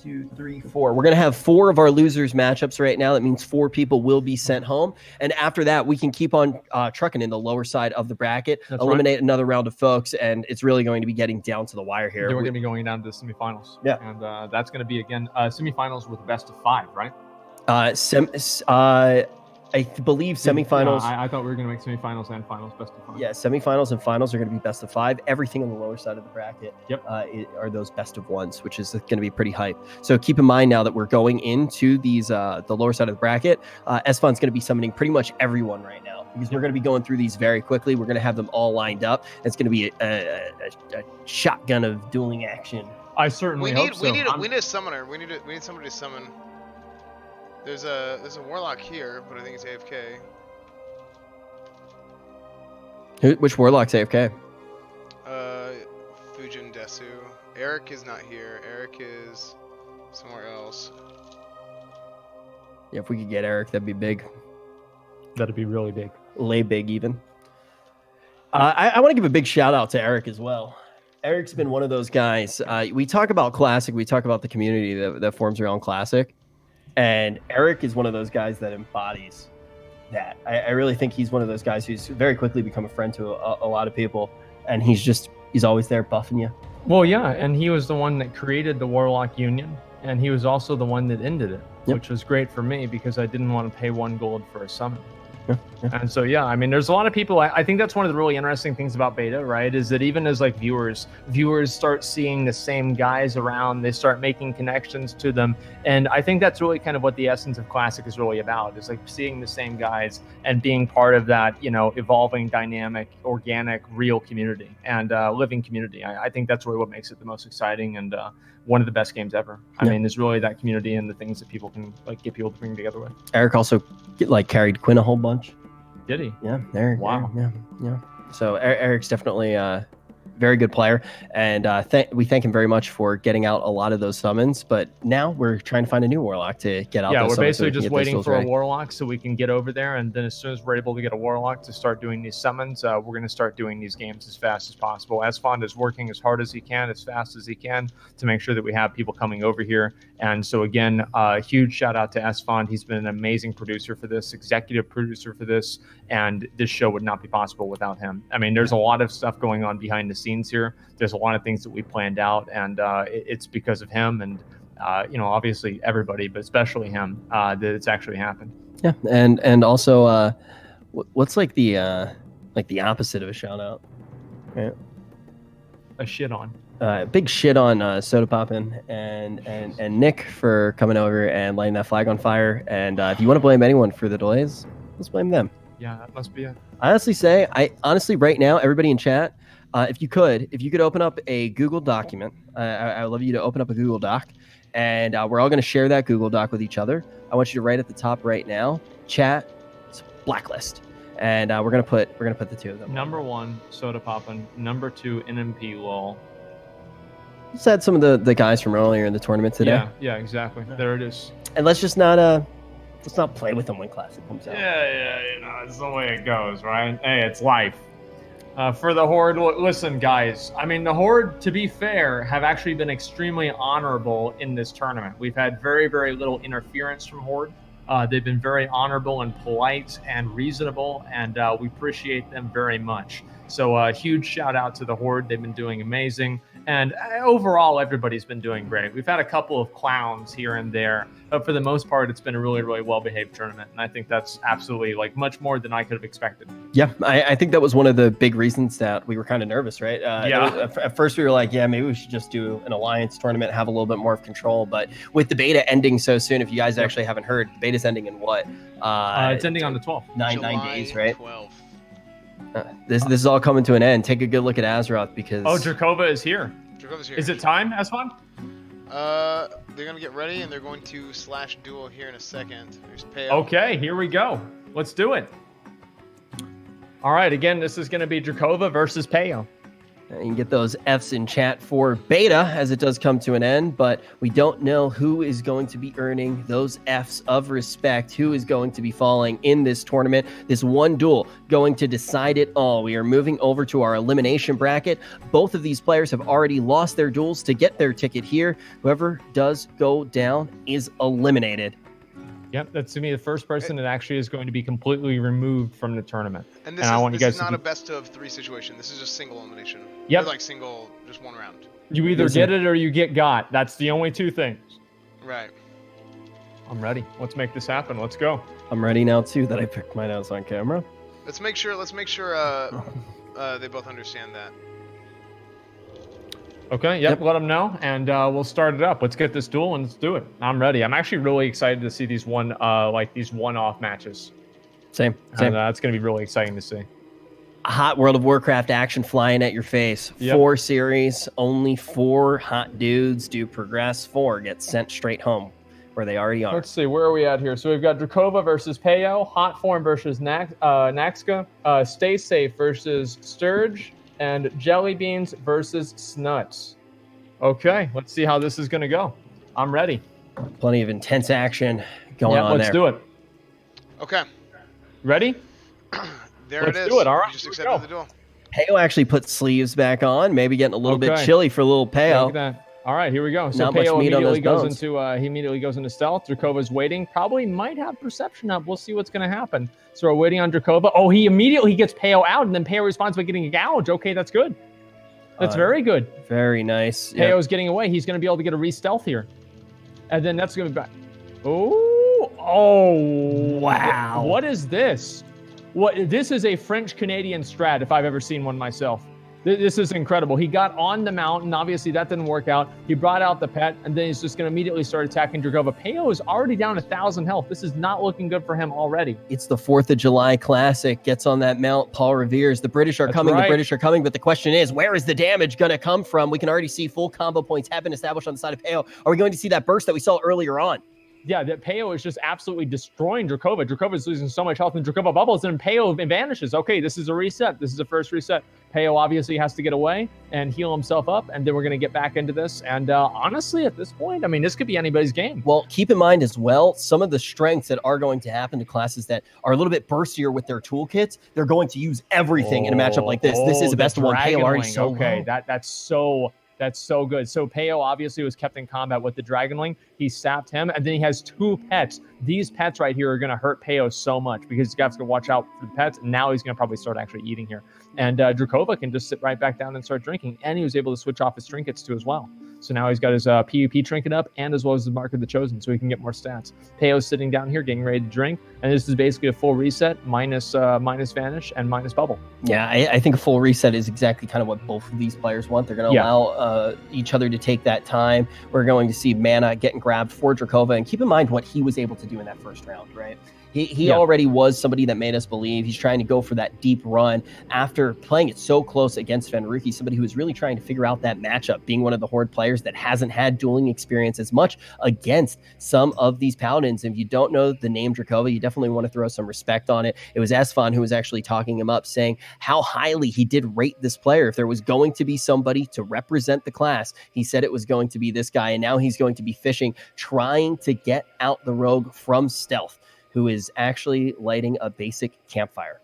2, 3, 4. We're going to have 4 of our losers matchups right now. That means 4 people will be sent home. And after that, we can keep on trucking in the lower side of the bracket, That's eliminate another round of folks, and it's really going to be getting down to the wire here. Then we're going to be going down to the semifinals. Yeah. And that's going to be, again, semifinals with best of 5, right? I believe semifinals. Yeah, I thought we were going to make semifinals and finals best of 5. Yeah, semifinals and finals are going to be best of 5. Everything on the lower side of the bracket are those best of 1s, which is going to be pretty hype. So keep in mind now that we're going into these the lower side of the bracket. Esfon's going to be summoning pretty much everyone right now because we're going to be going through these very quickly. We're going to have them all lined up. It's going to be a shotgun of dueling action. I certainly hope so. We need a summoner. We need somebody to summon. There's a warlock here, but I think it's AFK. Which warlock's AFK? Fujin Desu. Eric is not here. Eric is somewhere else. Yeah, if we could get Eric, that'd be big. That'd be really big. Lay big even. I want to give a big shout out to Eric as well. Eric's been one of those guys. We talk about Classic. We talk about the community that forms around Classic. And Eric is one of those guys that embodies that. I really think he's one of those guys who's very quickly become a friend to a lot of people. And he's always there buffing you. Well, yeah, and he was the one that created the Warlock Union, and he was also the one that ended it, which was great for me because I didn't want to pay 1 gold for a summon. And so, yeah, I mean, there's a lot of people. I think that's one of the really interesting things about beta, right? Is that even as like viewers start seeing the same guys around, they start making connections to them. And I think that's really kind of what the essence of Classic is really about, is like seeing the same guys and being part of that, evolving, dynamic, organic, real community and living community. I think that's really what makes it the most exciting and one of the best games ever. I mean, there's really that community and the things that people can get people to bring together with. Eric also carried Quinn a whole bunch. Did he? Yeah, Eric. Wow. Yeah. So Eric's definitely a very good player, and we thank him very much for getting out a lot of those summons. But now we're trying to find a new warlock to get out. Yeah, those we're summons so basically we can just get waiting those for ready. a warlock so we can get over there, and then as soon as we're able to get a warlock to start doing these summons, we're going to start doing these games as fast as possible. Asfond is working as hard as he can, as fast as he can, to make sure that we have people coming over here. And so again, huge shout out to Asfond. He's been an amazing producer for this, executive producer for this, and this show would not be possible without him. I mean, there's a lot of stuff going on behind the scenes here. There's a lot of things that we planned out, and it's because of him and obviously everybody, but especially him, that it's actually happened. Yeah, and also, what's like the opposite of a shout out? Yeah. A shit on. Big shit on Soda Poppin' and Nick for coming over and lighting that flag on fire. And if you want to blame anyone for the delays, Let's blame them. Yeah, that must be it. I honestly right now, everybody in chat, if you could open up a Google document, I would love you to open up a Google Doc, and we're all going to share that Google Doc with each other. I want you to write at the top right now, chat, blacklist, and we're gonna put the two of them. Number 1, Soda Poppin'. Number 2, NMP lol. Let's add some of the guys from earlier in the tournament today. Yeah, exactly. There it is. And let's just not play with them when Classic comes out. Yeah, it's the way it goes, right? Hey, it's life. For the Horde, listen, guys. I mean, the Horde, to be fair, have actually been extremely honorable in this tournament. We've had very, very little interference from Horde. They've been very honorable and polite and reasonable, and we appreciate them very much. So a huge shout out to the Horde. They've been doing amazing. And overall, everybody's been doing great. We've had a couple of clowns here and there, but for the most part, it's been a really, really well-behaved tournament. And I think that's absolutely much more than I could have expected. Yeah, I think that was one of the big reasons that we were kind of nervous, right? At first, we were like, yeah, maybe we should just do an alliance tournament, have a little bit more of control. But with the beta ending so soon, if you guys actually haven't heard, the beta's ending in what? It's ending on the 12th. Nine days, right? 12. This is all coming to an end. Take a good look at Azeroth because... Oh, Drakova is here. Dracova's here. Is it time, Asmon? They're going to get ready, and they're going to / duel here in a second. There's Pale. Okay, here we go. Let's do it. All right, again, this is going to be Drakova versus Peo. You can get those Fs in chat for beta as it does come to an end, but we don't know who is going to be earning those Fs of respect, who is going to be falling in this tournament. This one duel going to decide it all. We are moving over to our elimination bracket. Both of these players have already lost their duels to get their ticket here. Whoever does go down is eliminated. Yep, that's to me the first person that actually is going to be completely removed from the tournament. And this is not a best of 3 situation. This is just single elimination. Yep. Like single, just one round. You either get it or you get got. That's the only 2 things. Right. I'm ready. Let's make this happen. Let's go. I'm ready now too that I picked my nose on camera. Let's make sure they both understand that. Okay, yep, let them know, and we'll start it up. Let's get this duel and let's do it. I'm ready. I'm actually really excited to see these one-off matches. Same. That's going to be really exciting to see. A hot World of Warcraft action flying at your face. Yep. 4 series, only 4 hot dudes do progress. 4 get sent straight home where they already are. Let's see, where are we at here? So we've got Drakova versus Peo, Hot Form versus Naxka, Stay Safe versus Sturge, and Jelly Beans versus Snuts. Okay, let's see how this is going to go. I'm ready. Plenty of intense action going on there. Let's do it. Okay. Ready? Let's do it. All right, you just accepted the duel. Peo actually put sleeves back on, maybe getting a little bit chilly for a little Peo. Look at that. All right, here we go. So Not much Peo meat on immediately those goes bones. into he immediately goes into stealth. Drakova's waiting. Probably might have perception up. We'll see what's going to happen. So we're waiting on Drakova. Oh, he immediately gets Peo out, and then Peo responds by getting a gouge. Okay, that's good. That's very good. Very nice. Peo's getting away. He's going to be able to get a re-stealth here. And then that's going to be back. Oh, wow. What is this? This is a French-Canadian strat, if I've ever seen one myself. This is incredible. He got on the mountain. Obviously, that didn't work out. He brought out the pet, and then he's just going to immediately start attacking Drakova. Peo is already down 1,000 health. This is not looking good for him already. It's the 4th of July Classic. Gets on that mount. Paul Revere's. The British are coming. Right. The British are coming. But the question is, where is the damage going to come from? We can already see full combo points have been established on the side of Peo. Are we going to see that burst that we saw earlier on? Yeah, that Peo is just absolutely destroying Drakova. Drakova is losing so much health, and Drakova bubbles, and Peo vanishes. Okay, this is a reset. This is the first reset. Peo obviously has to get away and heal himself up, and then we're going to get back into this. And honestly, at this point, I mean, this could be anybody's game. Well, keep in mind as well, some of the strengths that are going to happen to classes that are a little bit burstier with their toolkits, they're going to use everything in a matchup like this. This is a best of 1. Peo already so okay, low. That's so good. So Peo obviously was kept in combat with the Dragonling. He sapped him, and then he has 2 pets. These pets right here are going to hurt Peo so much because he's got to watch out for the pets. And now he's going to probably start actually eating here. And Drakova can just sit right back down and start drinking. And he was able to switch off his trinkets too as well. So now he's got his PvP trinket up and as well as the Mark of the Chosen, so he can get more stats. Peo's sitting down here getting ready to drink, and this is basically a full reset minus Vanish and minus Bubble. Yeah, I think a full reset is exactly kind of what both of these players want. They're going to allow each other to take that time. We're going to see mana getting grabbed for Drakova, and keep in mind what he was able to do in that first round, right? He already was somebody that made us believe. He's trying to go for that deep run after playing it so close against Fenrique, somebody who is really trying to figure out that matchup, being one of the Horde players that hasn't had dueling experience as much against some of these Paladins. If you don't know the name Drakova, you definitely want to throw some respect on it. It was Esfon who was actually talking him up, saying how highly he did rate this player. If there was going to be somebody to represent the class, he said it was going to be this guy, and now he's going to be fishing, trying to get out the rogue from stealth, who is actually lighting a basic campfire.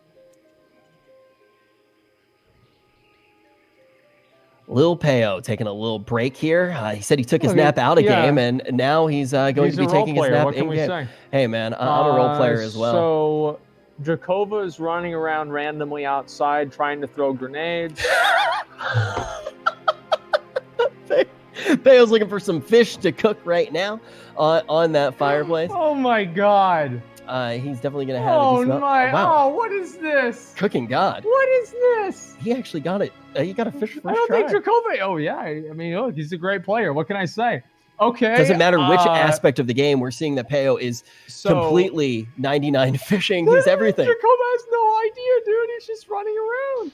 Lil Peo taking a little break here. He said he took his nap out of game, and now he's going to be taking his nap in game. Hey, man, I'm a role player as well. So Drakova is running around randomly outside trying to throw grenades. Peo's looking for some fish to cook right now on that fireplace. Oh my god. He's definitely going to have a decent my! wow. Oh, what is this? Cooking God. What is this? He actually got it. He got a fish first I don't try. think Drakova. Oh yeah. I mean, look, he's a great player. What can I say? Okay. Doesn't matter which aspect of the game. We're seeing that Peo is completely 99 fishing. He's everything. Drakova has no idea, dude. He's just running around.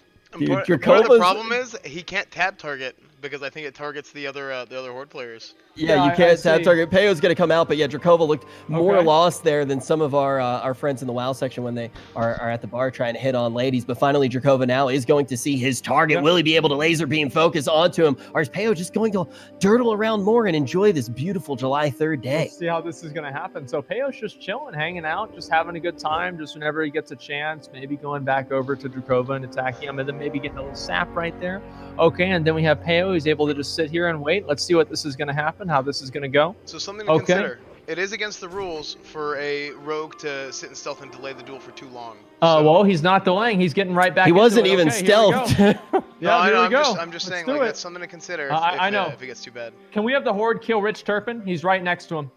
Part of the problem is he can't tab target because I think it targets the other Horde players. Yeah, you can't tab target. Peo's going to come out, but yeah, Drakova looked more lost there than some of our friends in the WoW section when they are at the bar trying to hit on ladies. But finally, Drakova now is going to see his target. Will he be able to laser beam focus onto him? Or is Peo just going to dirtle around more and enjoy this beautiful July 3rd day? Let's see how this is going to happen. So Peo's just chilling, hanging out, just having a good time, just whenever he gets a chance, maybe going back over to Drakova and attacking him, and then maybe getting a little sap right there. Okay, and then we have Peo. He's able to just sit here and wait. Let's see what this is going to happen, how this is going to go. So something to consider. It is against the rules for a rogue to sit in stealth and delay the duel for too long. Well, he's not delaying. He's getting right back. He wasn't into it. even stealthed. I'm just saying, like, that's something to consider. I know. If it gets too bad. Can we have the Horde kill Rich Turpin? He's right next to him.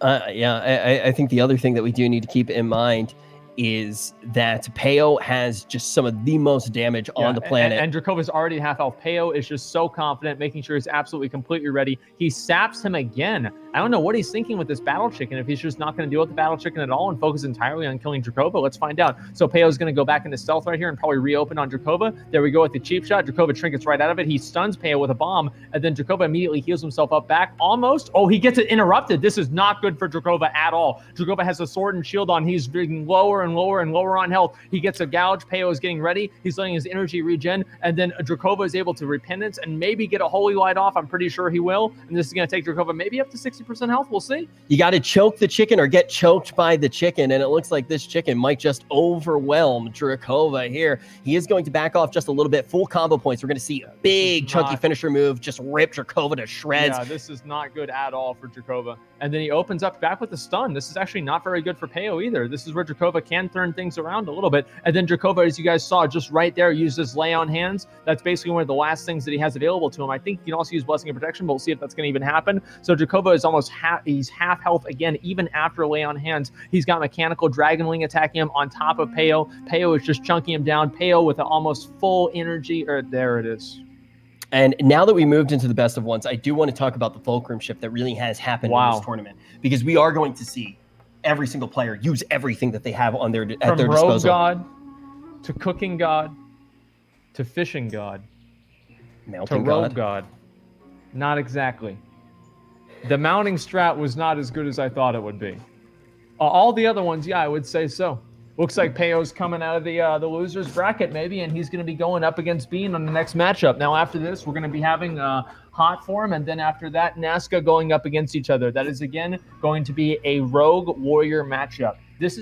I think the other thing that we do need to keep in mind is that Peo has just some of the most damage on the planet. And Dracova's already half health. Peo is just so confident, making sure he's absolutely completely ready. He saps him again. I don't know what he's thinking with this battle chicken, if he's just not going to deal with the battle chicken at all and focus entirely on killing Drakova. Let's find out. So Peo's going to go back into stealth right here and probably reopen on Drakova. There we go with the cheap shot. Drakova trinkets right out of it. He stuns Peo with a bomb, and then Drakova immediately heals himself up back. Almost. Oh, he gets it interrupted. This is not good for Drakova at all. Drakova has a sword and shield on. He's getting lower and lower and lower on health. He gets a gouge. Peo is getting ready. He's letting his energy regen, and then Drakova is able to repentance and maybe get a holy light off. I'm pretty sure he will, and this is going to take Drakova maybe up to 60% health. We'll see. You got to choke the chicken or get choked by the chicken, and it looks like this chicken might just overwhelm Drakova here. He is going to back off just a little bit. Full combo points. We're going to see a big chunky finisher move just rip Drakova to shreds. Yeah, this is not good at all for Drakova. And then he opens up back with the stun. This is actually not very good for Peo either. This is where Drakova can turn things around a little bit. And then Drakova, as you guys saw, just right there, uses lay on hands. That's basically one of the last things that he has available to him. I think he can also use blessing of protection, but we'll see if that's going to even happen. So Drakova is almost he's half health again, even after lay on hands. He's got mechanical dragon wing attacking him on top of Peo. Peo is just chunking him down. Peo with an almost full energy, or there it is. And now that we moved into the best of ones, I do want to talk about the fulcrum shift that really has happened in this tournament, because we are going to see every single player use everything that they have on their at their disposal. From rogue god to cooking god to fishing god mounting to rogue god. Not exactly. The mounting strat was not as good as I thought it would be. All the other ones, yeah, I would say so. Looks like Peo's coming out of the losers bracket maybe, and he's going to be going up against Bean on the next matchup. Now after this, we're going to be having Hot Form, and then after that, Nazca going up against each other. That is again going to be a Rogue Warrior matchup. This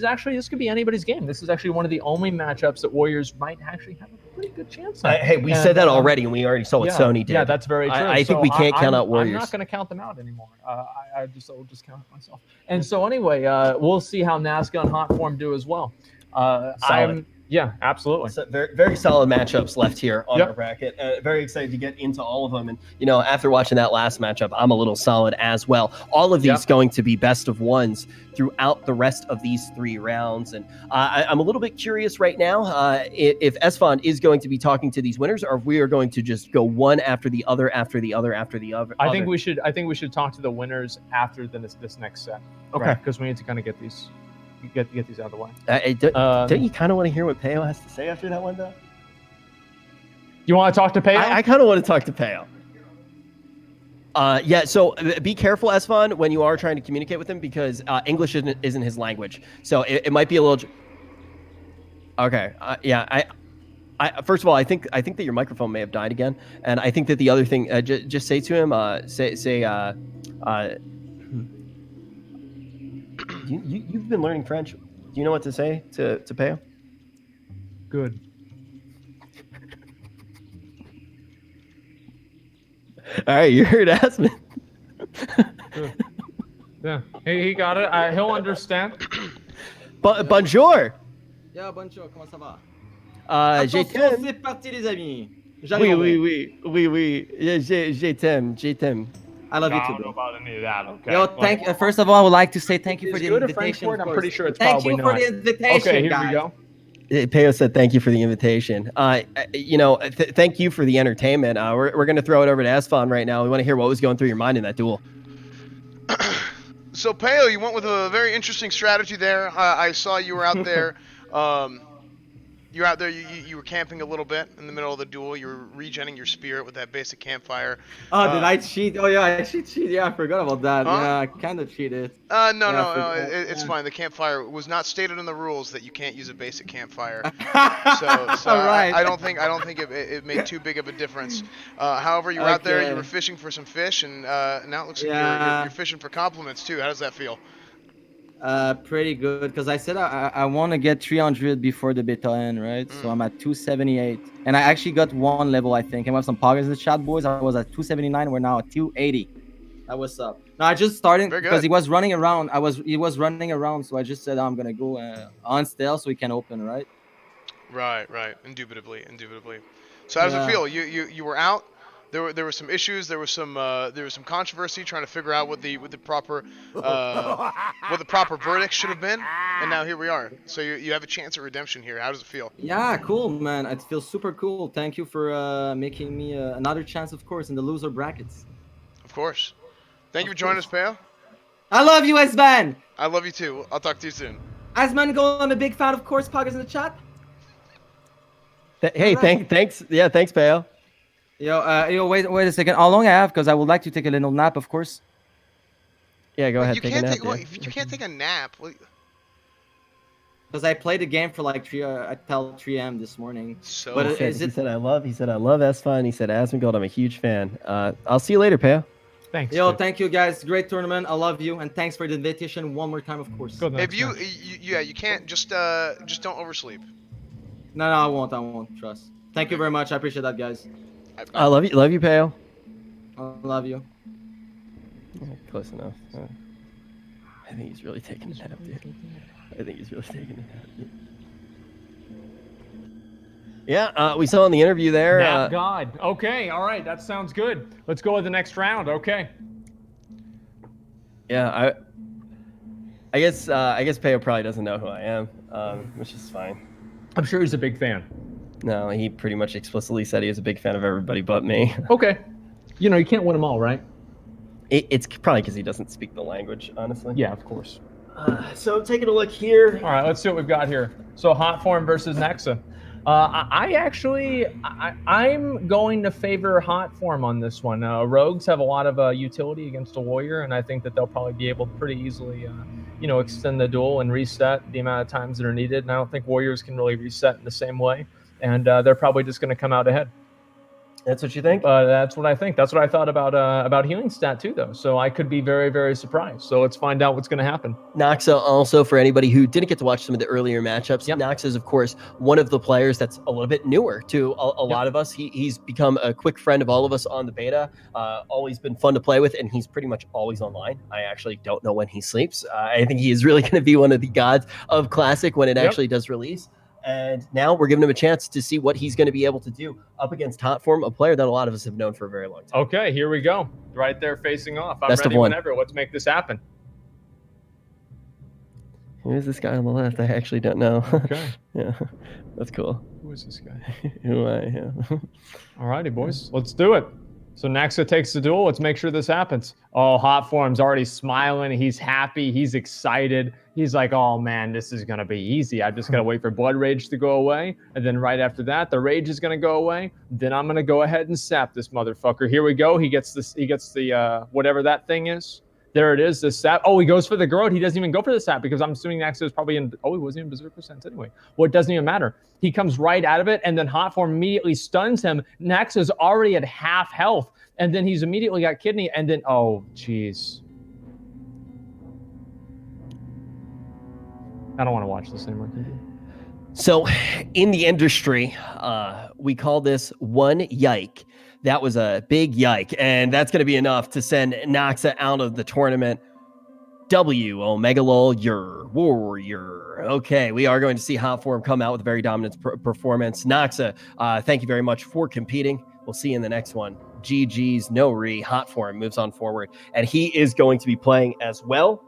could be anybody's game. This is actually one of the only matchups that Warriors might actually have a pretty good chance at. Hey, we said that already, and we already saw what Sony did. Yeah, that's very true. I think we can't count out Warriors. I'm not going to count them out anymore. I'll just count it myself. And so anyway, we'll see how Nazca and Hot Form do as well. Yeah, absolutely. So very, very solid matchups left here on our bracket. Very excited to get into all of them. And, after watching that last matchup, I'm a little solid as well. All of these going to be best of ones throughout the rest of these 3 rounds. And I'm a little bit curious right now if Esfon is going to be talking to these winners, or if we are going to just go one after the other, after the other, after the other. I think we should talk to the winners after this next set. Okay. Because we need to kind of get these. get these out of the way. Don't you kind of want to hear what Peo has to say after that one, though? You want to talk to Peo? I kind of want to talk to Peo. Yeah, so be careful, Esfon, when you are trying to communicate with him, because English isn't his language. So it might be a little... Okay, yeah, first of all, I think that your microphone may have died again, and I think that the other thing, just say to him, you've been learning French. Do you know what to say to Peo? Good. All right, you heard Asmon. Good. Yeah, he got it. He'll understand. Bonjour. Yeah, bonjour. Comment ça va? Je Attention, t'aime. c'est parti, les amis. Oui. Je t'aime. I love you I too, don't know bro. about any of that. Okay. Yo, first of all, I would like to say thank you for Is the good a French invitation. word? of I'm pretty course. sure it's thank probably you for not. the invitation, Okay, here guys. we go. Peo said thank you for the invitation. Thank you for the entertainment. We're going to throw it over to Asfon right now. We want to hear what was going through your mind in that duel. So Peo, you went with a very interesting strategy there. I saw you were out there. You were out there. You were camping a little bit in the middle of the duel. You were regenning your spirit with that basic campfire. Oh, did I cheat? Oh, yeah, I cheated. Yeah, I forgot about that. Huh? Yeah, I kind of cheated. No, it's fine. The campfire was not stated in the rules that you can't use a basic campfire. so Right. I don't think it made too big of a difference. However, you were out there. You were fishing for some fish, and now it looks like you're fishing for compliments too. How does that feel? Pretty good, because I said I want to get 300 before the beta end, right? So I'm at 278, and I actually got one level, I think. And we have some poggers in the chat, boys. I was at 279. We're now at 280. That was up. No, I just started because he was running around. He was running around, so I just said I'm gonna go on stealth so we can open, right? Right. Indubitably. So how does it feel? You were out. There were some issues. There was some controversy trying to figure out what the proper verdict should have been, and now here we are. So you have a chance at redemption here. How does it feel? Yeah, cool, man. It feels super cool. Thank you for making me another chance, of course, in the loser brackets. Of course. Thank you for joining us, Peo. I love you, Asman. I love you too. I'll talk to you soon. Asmongold, I'm a big fan, of course. Poggers in the chat. Hey, thanks. Yeah, thanks, Peo. Yo, wait a second. How long I have? Because I would like to take a little nap, of course. Yeah, go ahead. You can't take a nap. Because I played the game for like 3 a.m. this morning. So but he said I love Esfon. He said Asmongold, I'm a huge fan. I'll see you later, Peo. Thanks. Yo, thank you guys. Great tournament. I love you, and thanks for the invitation one more time, of course. If you can't just don't oversleep. No, I won't. Trust. Thank you very much. I appreciate that, guys. I love you, Peo. I love you. Yeah, close enough. I think he's really taking a nap, dude. Yeah, we saw in the interview there. God. Okay, all right, that sounds good. Let's go with the next round. Okay. Yeah, I guess Peo probably doesn't know who I am, which is fine. I'm sure he's a big fan. No, he pretty much explicitly said he was a big fan of everybody but me. Okay. You can't win them all, right? It's probably because he doesn't speak the language, honestly. Yeah, of course. So taking a look here. All right, let's see what we've got here. So Hot Form versus Nexa. I'm going to favor Hot Form on this one. Rogues have a lot of utility against a Warrior, and I think that they'll probably be able to pretty easily, extend the duel and reset the amount of times that are needed. And I don't think Warriors can really reset in the same way, and they're probably just going to come out ahead. That's what you think? That's what I think. That's what I thought about healing stat too, though. So I could be very, very surprised. So let's find out what's going to happen. Noxa, also for anybody who didn't get to watch some of the earlier matchups, Noxa is of course one of the players that's a little bit newer to a lot of us. He's become a quick friend of all of us on the beta. Always been fun to play with, and he's pretty much always online. I actually don't know when he sleeps. I think he is really going to be one of the gods of Classic when it actually does release. And now we're giving him a chance to see what he's going to be able to do up against Hot Form, a player that a lot of us have known for a very long time. Okay, here we go. Right there facing off. I'm Best ready of one. whenever. Let's make this happen. Who is this guy on the left? I actually don't know. Okay. Yeah, that's cool. Who is this guy? Who I am. All righty, boys. Let's do it. So Naxa takes the duel. Let's make sure this happens. Oh, Hot Form's already smiling. He's happy. He's excited. He's like, oh man, this is gonna be easy. I just gotta wait for Blood Rage to go away, and then right after that, the Rage is gonna go away. Then I'm gonna go ahead and sap this motherfucker. Here we go. He gets this. He gets the whatever that thing is. There it is. The sap. Oh, he goes for the Growth. He doesn't even go for the sap because I'm assuming Naxa is probably in. Oh, he wasn't even Berserker Sense anyway. Well, it doesn't even matter. He comes right out of it, and then Hot Form immediately stuns him. Naxa's already at half health, and then he's immediately got Kidney, and then oh, jeez. I don't want to watch this anymore. So, in the industry, we call this one yike. That was a big yike, and that's going to be enough to send Naxa out of the tournament. W, Omega Lol, your warrior. Okay, we are going to see Hot Form come out with a very dominant performance. Naxa, thank you very much for competing. We'll see you in the next one. GG's, no re. Hot Form moves on forward, and he is going to be playing as well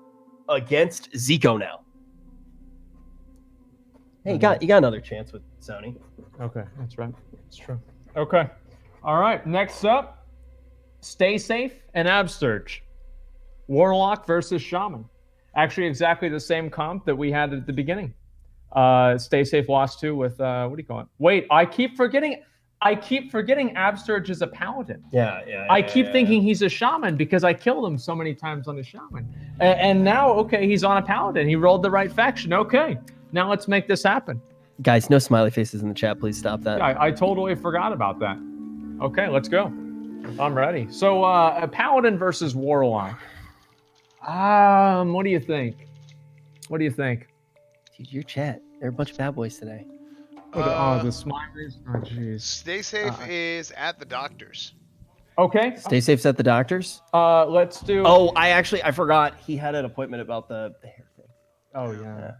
against Zico now. Hey, you got another chance with Sony. Okay, that's right. It's true. Okay. All right, next up, Stay Safe and Absurge. Warlock versus Shaman. Actually, exactly the same comp that we had at the beginning. Stay Safe lost to with, what do you call it? Wait, I keep forgetting Absurge is a Paladin. Yeah. I keep thinking he's a Shaman because I killed him so many times on a Shaman. And now, okay, he's on a Paladin. He rolled the right faction. Okay, now let's make this happen. Guys, no smiley faces in the chat. Please stop that. I totally forgot about that. Okay, let's go. I'm ready. So, a Paladin versus Warlock. What do you think? What do you think? Dude, your chat. They're a bunch of bad boys today. The smileys. Oh, jeez. Stay Safe is at the doctor's. Okay. Stay Safe's at the doctor's. Let's do. Oh, I forgot. He had an appointment about the hair thing. Oh yeah.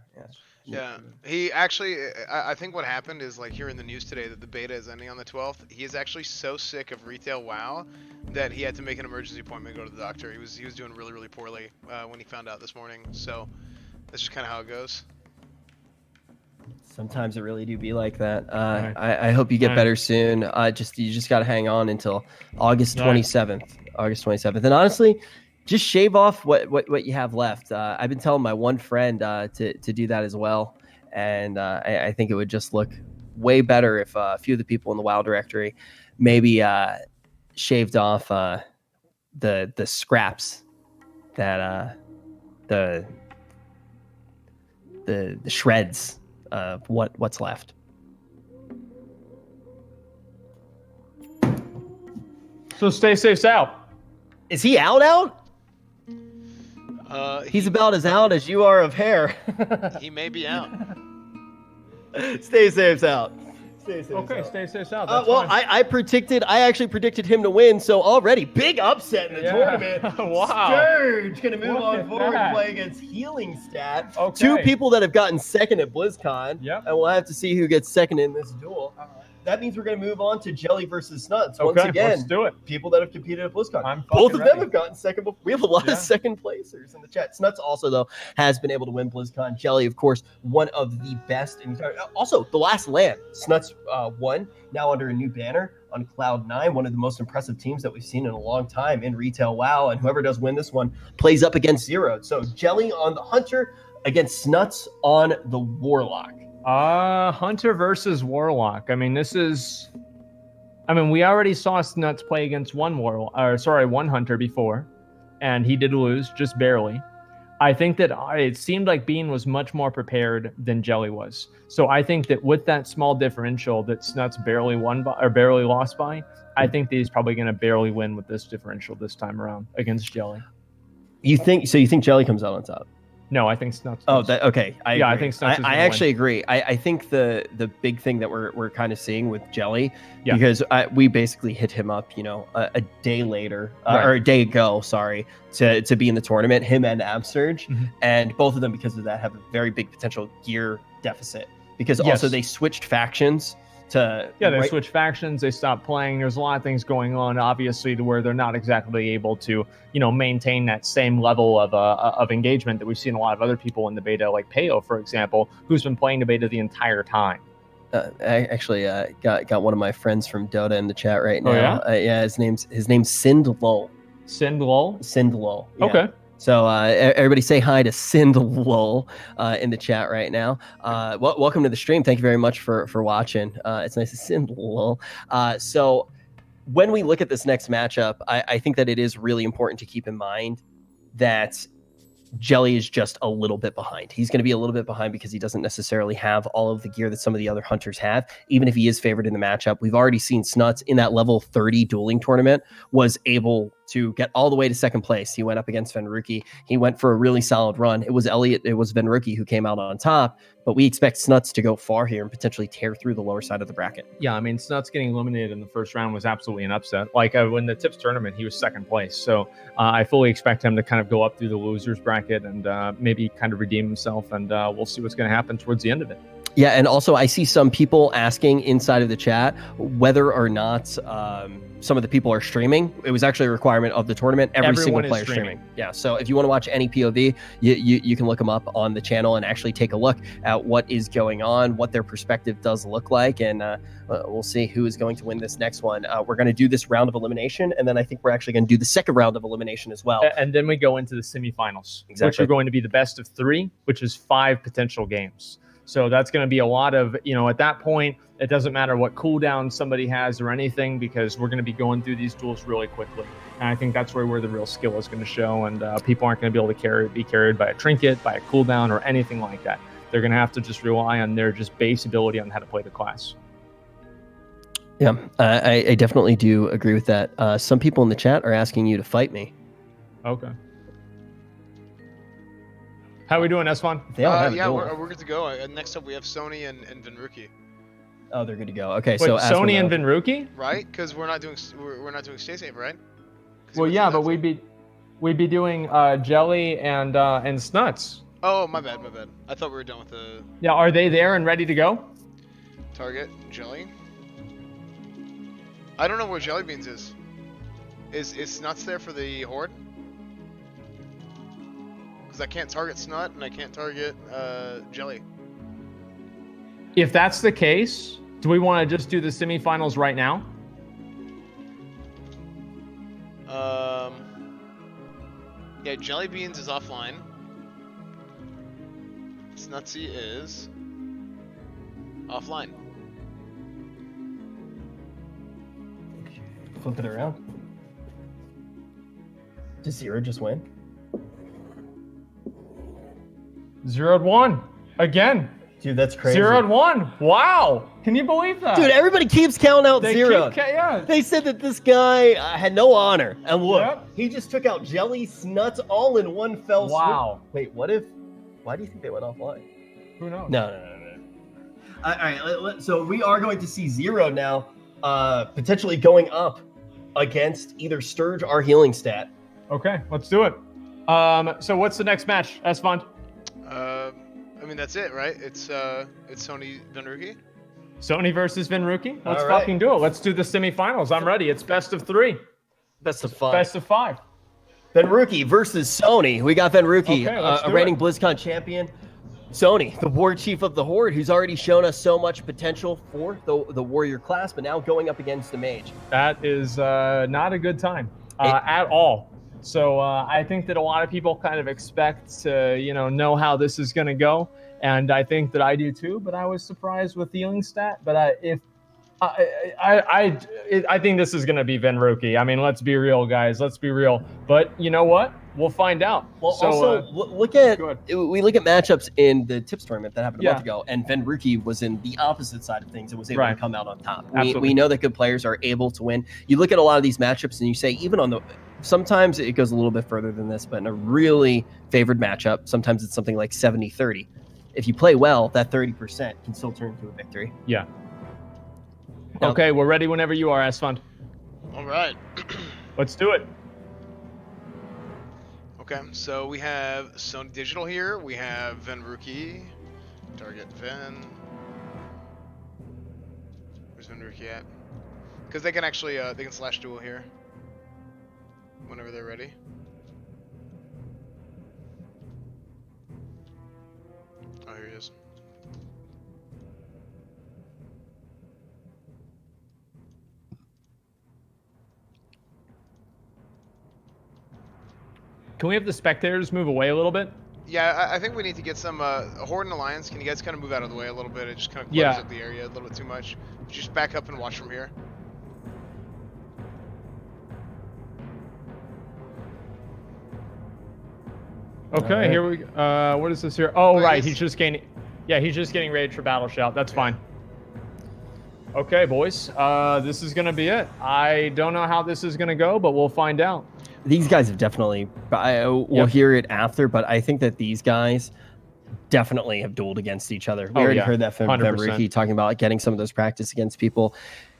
Yeah, he actually, I think what happened is like here in the news today that the beta is ending on the 12th. He is actually so sick of retail WoW that he had to make an emergency appointment to go to the doctor. He was doing really poorly when he found out this morning. So that's just kind of how it goes. Sometimes it really do be like that. I hope you get better soon. You just got to hang on until August 27th. August 27th. And honestly, just shave off what you have left. I've been telling my one friend to do that as well, and I think it would just look way better if a few of the people in the WoW directory maybe shaved off the scraps that the shreds of what's left. So Stay Safe's out. Is he out? He's about as out as you are of hair. He may be out. Stay Safe's out. Stay Safe's out. Well, I actually predicted him to win, so already big upset in the tournament. Wow. Sturge gonna move on forward and play against Healing Stat. Two people that have gotten second at BlizzCon. Yep. And we'll have to see who gets second in this duel. That means we're going to move on to Jelly versus Snuts. Once again, let's do it. People that have competed at BlizzCon. Both of them have gotten second. We have a lot of second placers in the chat. Snuts also, though, has been able to win BlizzCon. Jelly, of course, one of the best. Also, the last land, Snuts won, now under a new banner on Cloud9, one of the most impressive teams that we've seen in a long time in retail WoW. And whoever does win this one plays up against Zero. So Jelly on the Hunter against Snuts on the Warlock. Hunter versus Warlock. I mean, we already saw Snuts play against one Hunter before, and he did lose, just barely. I think that it seemed like Bean was much more prepared than Jelly was. So I think that with that small differential that Snuts barely lost by, I think that he's probably going to barely win with this differential this time around against Jelly. You think Jelly comes out on top? No, I think Snuts. Oh, okay. I think Snuts. I actually agree. I think the big thing that we're kind of seeing with Jelly, because we basically hit him up, a day later or a day ago, to be in the tournament. Him and Absurge, and both of them because of that have a very big potential gear deficit because also they switched factions. They switch factions, they stop playing. There's a lot of things going on, obviously, to where they're not exactly able to, maintain that same level of engagement that we've seen a lot of other people in the beta, like Peo, for example, who's been playing the beta the entire time. got one of my friends from Dota in the chat right Oh, now. yeah? His name's Sindlul. Sindlul? Sindlul. Yeah. Okay. So everybody say hi to Sindlul in the chat right now. Welcome to the stream. Thank you very much for watching. It's nice to Sindlul. So when we look at this next matchup, I think that it is really important to keep in mind that Jelly is just a little bit behind. He's going to be a little bit behind because he doesn't necessarily have all of the gear that some of the other hunters have, even if he is favored in the matchup. We've already seen Snuts in that level 30 dueling tournament was able to get all the way to second place. He went up against Venruki. He went for a really solid run. It was Venruki who came out on top, but we expect Snuts to go far here and potentially tear through the lower side of the bracket. Yeah, I mean, Snuts getting eliminated in the first round was absolutely an upset. Like when the Tips tournament, he was second place. So I fully expect him to kind of go up through the losers bracket and maybe kind of redeem himself. And we'll see what's going to happen towards the end of it. Yeah, and also I see some people asking inside of the chat whether or not some of the people are streaming. It was actually a requirement of the tournament. Everyone single player is streaming. Yeah, so if you want to watch any POV, you can look them up on the channel and actually take a look at what is going on, what their perspective does look like, and we'll see who is going to win this next one. We're going to do this round of elimination, and then I think we're actually going to do the second round of elimination as well. And then we go into the semifinals, Exactly. which are going to be the best of 3, which is 5 potential games. So that's going to be a lot of, at that point, it doesn't matter what cooldown somebody has or anything, because we're going to be going through these duels really quickly. And I think that's where the real skill is going to show, and people aren't going to be able to be carried by a trinket, by a cooldown, or anything like that. They're going to have to just rely on their just base ability on how to play the class. Yeah, I definitely do agree with that. Some people in the chat are asking you to fight me. Okay. How are we doing, Esfon? Yeah, we're good to go. Next up, we have Sony and Venruki. Oh, they're good to go. Okay, Wait, so Sony and Venruki, right? Because we're not doing Stay Safe, right? Well, yeah, but we'd be doing Jelly and Snuts. Oh, my bad. I thought we were done with the. Yeah, are they there and ready to go? Target Jelly. I don't know where Jelly Beans is. Is Snuts there for the Horde? Because I can't target Snut and I can't target Jelly. If that's the case, do we want to just do the semifinals right now? Yeah, Jelly Beans is offline. Snutsy is offline. Flip it around. Does Zero just win? 0-1 again. Dude, that's crazy. 0-1. Wow. Can you believe that? Dude, everybody keeps counting out Zero. Yeah. They said that this guy had no honor. And look, he just took out Jelly, Snuts all in one fell swoop. Wow. Wait, why do you think they went offline? Who knows? No. All right, so we are going to see Zero now potentially going up against either Sturge or Healing Stat. Okay, let's do it. So what's the next match, Esfond? I mean, that's it, right? It's Sony Venruki. Sony versus Venruki. Let's All right. fucking do it. Let's do the semifinals. I'm ready. It's best of 3. Best of 5. Best of 5. Venruki versus Sony. We got Venruki, Okay, let's a do reigning it. BlizzCon champion. Sony, the war chief of the Horde, who's already shown us so much potential for the warrior class, but now going up against the mage. That is not a good time at all. So I think that a lot of people kind of expect to, know how this is going to go. And I think that I do too, but I was surprised with the Healing Stat. But I think this is going to be Venruki. I mean, let's be real, guys. Let's be real. But you know what? We'll find out. Well, so, also, we look at matchups in the Tips tournament that happened a month Yeah. ago, and Venruki was in the opposite side of things and was able to Right. come out on top. Absolutely. We know that good players are able to win. You look at a lot of these matchups and you say, even on the sometimes it goes a little bit further than this, but in a really favored matchup, sometimes it's something like 70-30. If you play well, that 30% can still turn into a victory. Yeah. Now- Okay, we're ready whenever you are, Esfond. All right. Let's do it. Okay, so we have Sony Digital here. We have Venruki. Target Ven. Where's Venruki at? Because they can actually they can slash duel here whenever they're ready. Oh, here he is. Can we have the spectators move away a little bit? Yeah, I think we need to get some Horde and Alliance. Can you guys kind of move out of the way a little bit? It just kind of clutters up the area a little bit too much. Just back up and watch from here. Okay, here we go. What is this here? Oh, right, he's just gaining... Yeah, he's just getting rage for Battle Shout. That's fine. Okay, boys. This is going to be it. I don't know how this is going to go, but we'll find out. These guys have definitely... We'll hear it after, but I think that these guys definitely have dueled against each other. We already heard that from Ricky talking about like, getting some of those practice against people.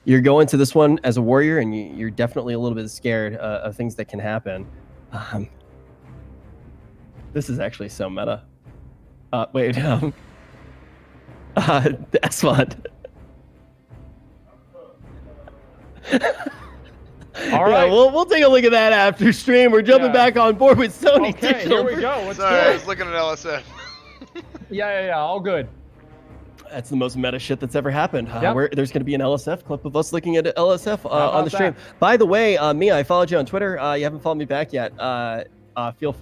You're going to this one as a warrior, and you're definitely a little bit scared of things that can happen. This is actually so meta. Wait, Asmon. All right, we'll take a look at that after stream. We're jumping back on board with Sony. Okay, here we go. Sorry, I was looking at LSF. Yeah, all good. That's the most meta shit that's ever happened. There's going to be an LSF clip of us looking at LSF on the stream. By the way, Mia, I followed you on Twitter. You haven't followed me back yet. Feel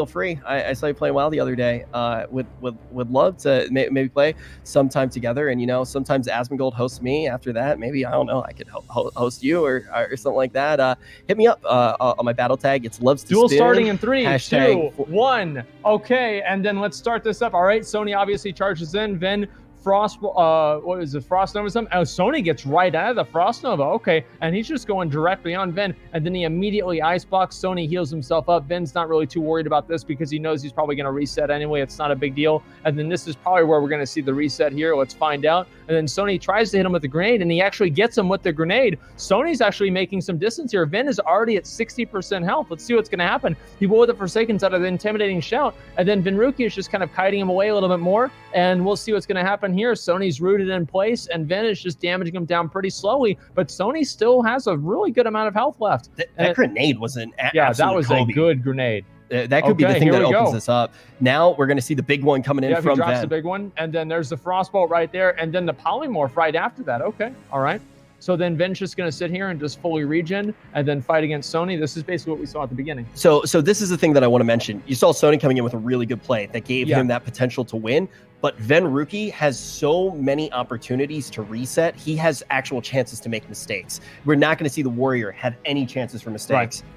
free. I saw you playing WoW the other day. Would love to maybe play sometime together. And sometimes Asmongold hosts me. After that, maybe I don't know. I could host you or something like that. Hit me up on my battle tag. It's loves to Duel spin. starting in 3, 2, 1. Okay, and then let's start this up. All right, Sony obviously charges in. Then Frost, what is it? Frost Nova something? Oh, Sony gets right out of the Frost Nova. Okay, and he's just going directly on Ven, and then he immediately ice blocks. Sony heals himself up. Ven's not really too worried about this because he knows he's probably going to reset anyway. It's not a big deal. And then this is probably where we're going to see the reset here. Let's find out. And then Sony tries to hit him with the grenade, and he actually gets him with the grenade. Sony's actually making some distance here. Ven is already at 60% health. Let's see what's going to happen. He will with the Forsakens out of the intimidating shout, and then Venruki is just kind of kiting him away a little bit more, and we'll see what's going to happen here. Sony's rooted in place, and Ven is just damaging him down pretty slowly, but Sony still has a really good amount of health left. That grenade was an that was a good grenade. That could be the thing that opens this up. Now we're going to see the big one coming in from he drops Ven. the big one, and then there's the Frostbolt right there, and then the Polymorph right after that. Okay, all right. So then Ven's just going to sit here and just fully regen and then fight against Sony. This is basically what we saw at the beginning. So this is the thing that I want to mention. You saw Sony coming in with a really good play that gave him that potential to win. But Venruki has so many opportunities to reset. He has actual chances to make mistakes. We're not going to see the Warrior have any chances for mistakes. Right.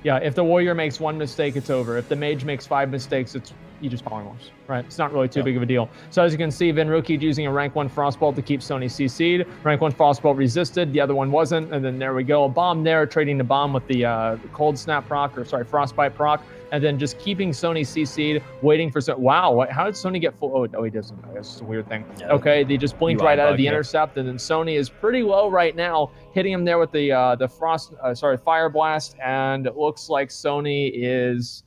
Yeah, if the Warrior makes 1 mistake, it's over. If the Mage makes 5 mistakes, he just polymorphs, right? It's not really too big of a deal. So as you can see, Venruki using a rank 1 Frostbolt to keep Sony CC'd. Rank 1 Frostbolt resisted, the other one wasn't, and then there we go. A bomb there, trading the bomb with the Cold Snap proc, Frostbite proc, and then just keeping Sony CC'd, waiting for... Wow, how did Sony get full... Oh, no, he doesn't. That's a weird thing. Yeah. Okay, they just blinked right out of the intercept, and then Sony is pretty low right now, hitting him there with the Fire Blast, and it looks like Sony is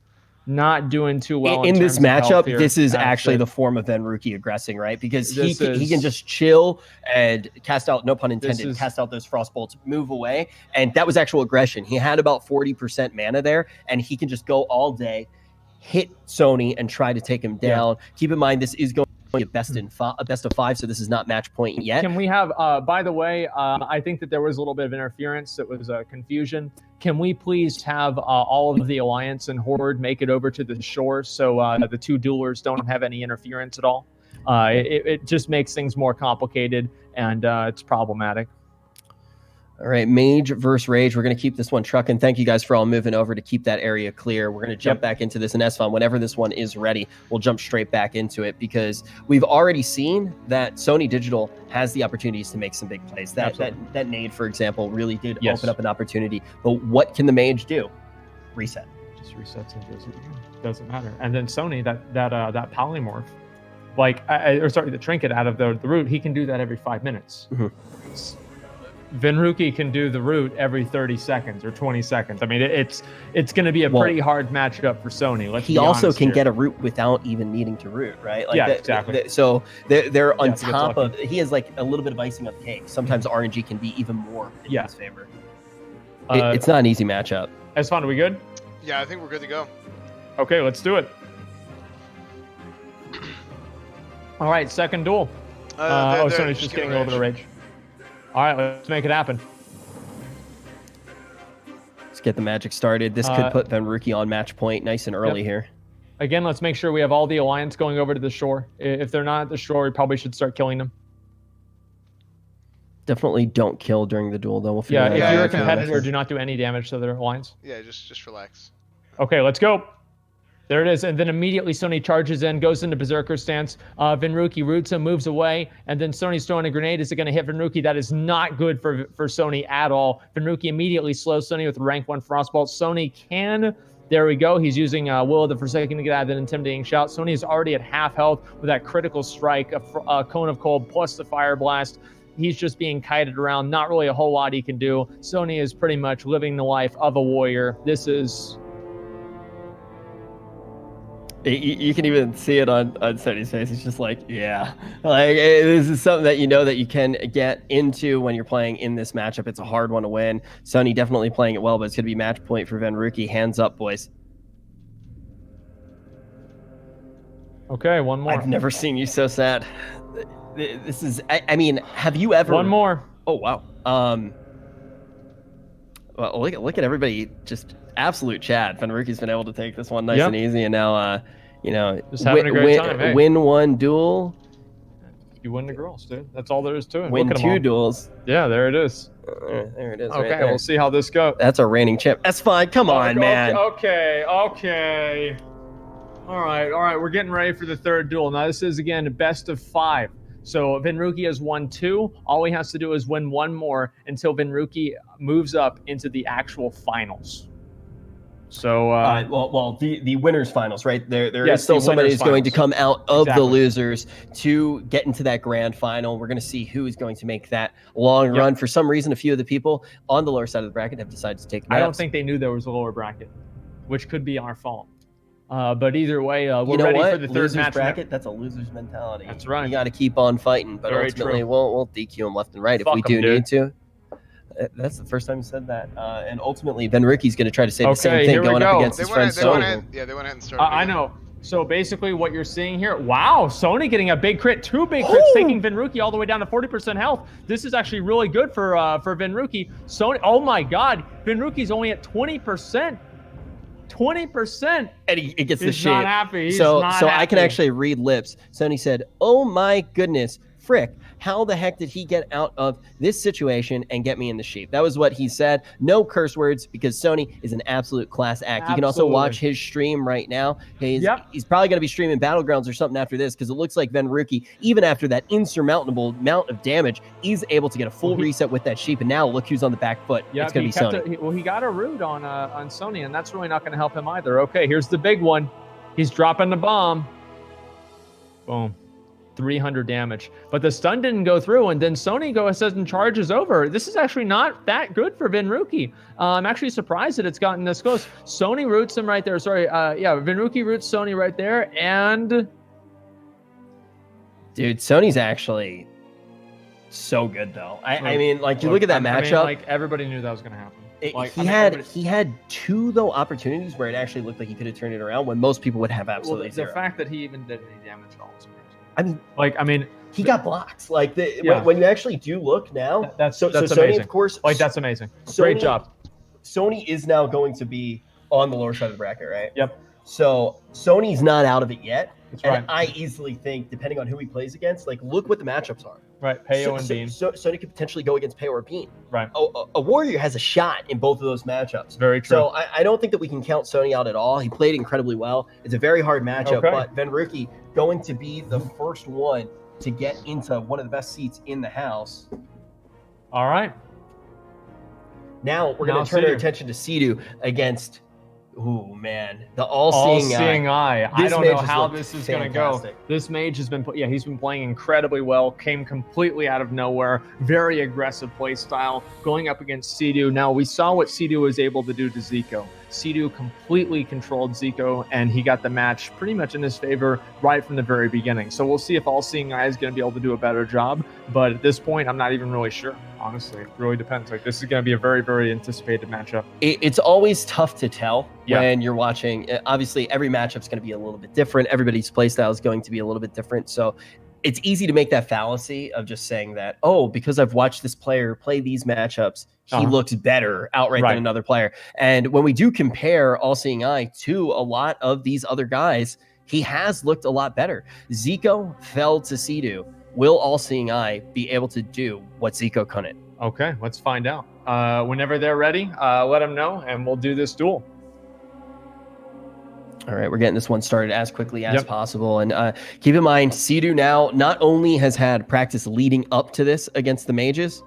not doing too well in this matchup. This is actually the form of Venruki aggressing, right? Because he can just chill and cast out, no pun intended, cast out those Frostbolts, move away, and that was actual aggression. He had about 40% mana there, and he can just go all day, hit Sony, and try to take him down. Keep in mind, this is going a best of 5, so this is not match point yet. Can we have, by the way, I think that there was a little bit of interference. It was confusion. Can we please have all of the Alliance and Horde make it over to the shore so the 2 duelers don't have any interference at all? It just makes things more complicated, and it's problematic. All right, Mage versus Rage. We're going to keep this one trucking. Thank you guys for all moving over to keep that area clear. We're going to jump back into this in S-Fun. Whenever this one is ready, we'll jump straight back into it because we've already seen that Sony Digital has the opportunities to make some big plays. That nade, for example, really did open up an opportunity. But what can the Mage do? Reset. Just resets and does it again. Doesn't matter. And then Sony, that polymorph, the trinket out of the root, he can do that every 5 minutes. Mm-hmm. Venruki can do the root every 30 seconds or 20 seconds. I mean, it's going to be a pretty hard matchup for Sony. He also can get a root without even needing to root, right? Exactly. So they're on top of. He has like a little bit of icing on the cake. Sometimes RNG can be even more in his favor. It's not an easy matchup. S-Fun, are we good? Yeah, I think we're good to go. Okay, let's do it. All right, second duel. Sony's just getting a little bit of rage. All right, let's make it happen. get the magic started. This could put Venruki on match point nice and early here. Again, let's make sure we have all the alliance going over to the shore. If they're not at the shore, we probably should start killing them. Definitely don't kill during the duel, though. We'll If you're a out competitor, do not do any damage to their alliance. Yeah, just relax. Okay, let's go. There it is, and then immediately Sony charges in, goes into Berserker stance. Venruki roots him, moves away, and then Sony's throwing a grenade. Is it going to hit Venruki? That is not good for Sony at all. Venruki immediately slows Sony with rank 1 Frostbolt. Sony can... There we go. He's using Will of the Forsaken to get out of that intimidating shout. Sony is already at half health with that critical strike, a Cone of Cold plus the Fire Blast. He's just being kited around. Not really a whole lot he can do. Sony is pretty much living the life of a warrior. This is... You can even see it on Sony's face. He's just like, yeah. Like, this is something that you know that you can get into when you're playing in this matchup. It's a hard one to win. Sony definitely playing it well, but it's going to be match point for Venruki. Hands up, boys. Okay, one more. I've never seen you so sad. This is, I mean, have you ever... One more. Oh, wow. Well, look at everybody, just absolute chat. Venruki's been able to take this one nice and easy, and now, just having a great time. Hey. Win one duel. You win the girls, dude. That's all there is to it. Win 2 duels. Yeah, there it is. There it is. Okay, right there. we'll see how this goes. That's a reigning champ. That's fine. Come on, man. Okay. All right. We're getting ready for the third duel. Now, this is, again, best of 5. So Venruki has won 2. All he has to do is win 1 more until Venruki moves up into the actual finals. So the winners finals, right? There is still somebody who's going to come out of the losers to get into that grand final. We're going to see who is going to make that long run. For some reason, a few of the people on the lower side of the bracket have decided to take naps. I don't think they knew there was a lower bracket, which could be our fault. But either way, we're ready for the third losers match. Bracket, that's a loser's mentality. That's right. You got to keep on fighting, but Very ultimately true. we'll DQ them left and right if we do need to. That's the first time you said that. And ultimately, Venruki's going to try to say the same thing going up against his friend Sony. They went ahead and started. I know. So basically what you're seeing here, wow, Sony getting a big crit, 2 big crits, taking Venruki all the way down to 40% health. This is actually really good for Venruki. Sony, oh my God, Venruki's only at 20%. 20%. And he gets the He's shape. not happy. He's So not I can happy. actually read lips. Sony said, "Oh my goodness, frick. How the heck did he get out of this situation and get me in the sheep?" That was what he said. No curse words, because Sony is an absolute class act. You can also watch his stream right now. He's probably going to be streaming Battlegrounds or something after this, because it looks like Venruki, even after that insurmountable amount of damage, is able to get a full reset with that sheep. And now look who's on the back foot. Yeah, it's going to be Sony. He got a root on Sony, and that's really not going to help him either. Okay, here's the big one. He's dropping the bomb. Boom. 300 damage. But the stun didn't go through, and then Sony goes and charges over. This is actually not that good for Venruki. I'm actually surprised that it's gotten this close. Sony roots him right there. Sorry, Venruki roots Sony right there, and... Dude, Sony's actually so good, though. I mean, like, you look at that matchup. Like, everybody knew that was going to happen. He had 2 though opportunities where it actually looked like he could have turned it around when most people would have absolutely the zero. fact that he even did any damage at all is I mean, he got blocked. Like when you actually do look now, that's so amazing. Sony, of course, that's amazing. Great job. Sony is now going to be on the lower side of the bracket, right? Yep. So Sony's not out of it yet. That's and right. I easily think, depending on who he plays against, like, look what the matchups are. Right, Peo and Bean. So Sony could potentially go against Peo or Bean. Right. A Warrior has a shot in both of those matchups. Very true. So I don't think that we can count Sony out at all. He played incredibly well. It's a very hard matchup, but Venruki going to be the first one to get into one of the best seats in the house. All right. Now we're going to turn our attention to Sidu against... Ooh, man. The all-seeing eye. I don't know how this is going to go. This mage has been, he's been playing incredibly well, came completely out of nowhere, very aggressive play style, going up against Sidu. Now, we saw what Sidu was able to do to Zico. Sidu completely controlled Zico, and he got the match pretty much in his favor right from the very beginning. So we'll see if All-Seeing Eye is going to be able to do a better job. But at this point, I'm not even really sure. Honestly, it really depends. Like, this is going to be a very, very anticipated matchup. It's always tough to tell when you're watching. Obviously, every matchup's going to be a little bit different. Everybody's playstyle is going to be a little bit different. So it's easy to make that fallacy of just saying that, oh, because I've watched this player play these matchups, he looked better outright than another player. And when we do compare All-Seeing Eye to a lot of these other guys, he has looked a lot better. Zico fell to Sea-Doo. Will All-Seeing Eye be able to do what Zico couldn't? Okay, let's find out. Whenever they're ready, let them know, and we'll do this duel. All right, we're getting this one started as quickly as possible. And keep in mind, Sea-Doo now not only has had practice leading up to this against the mages,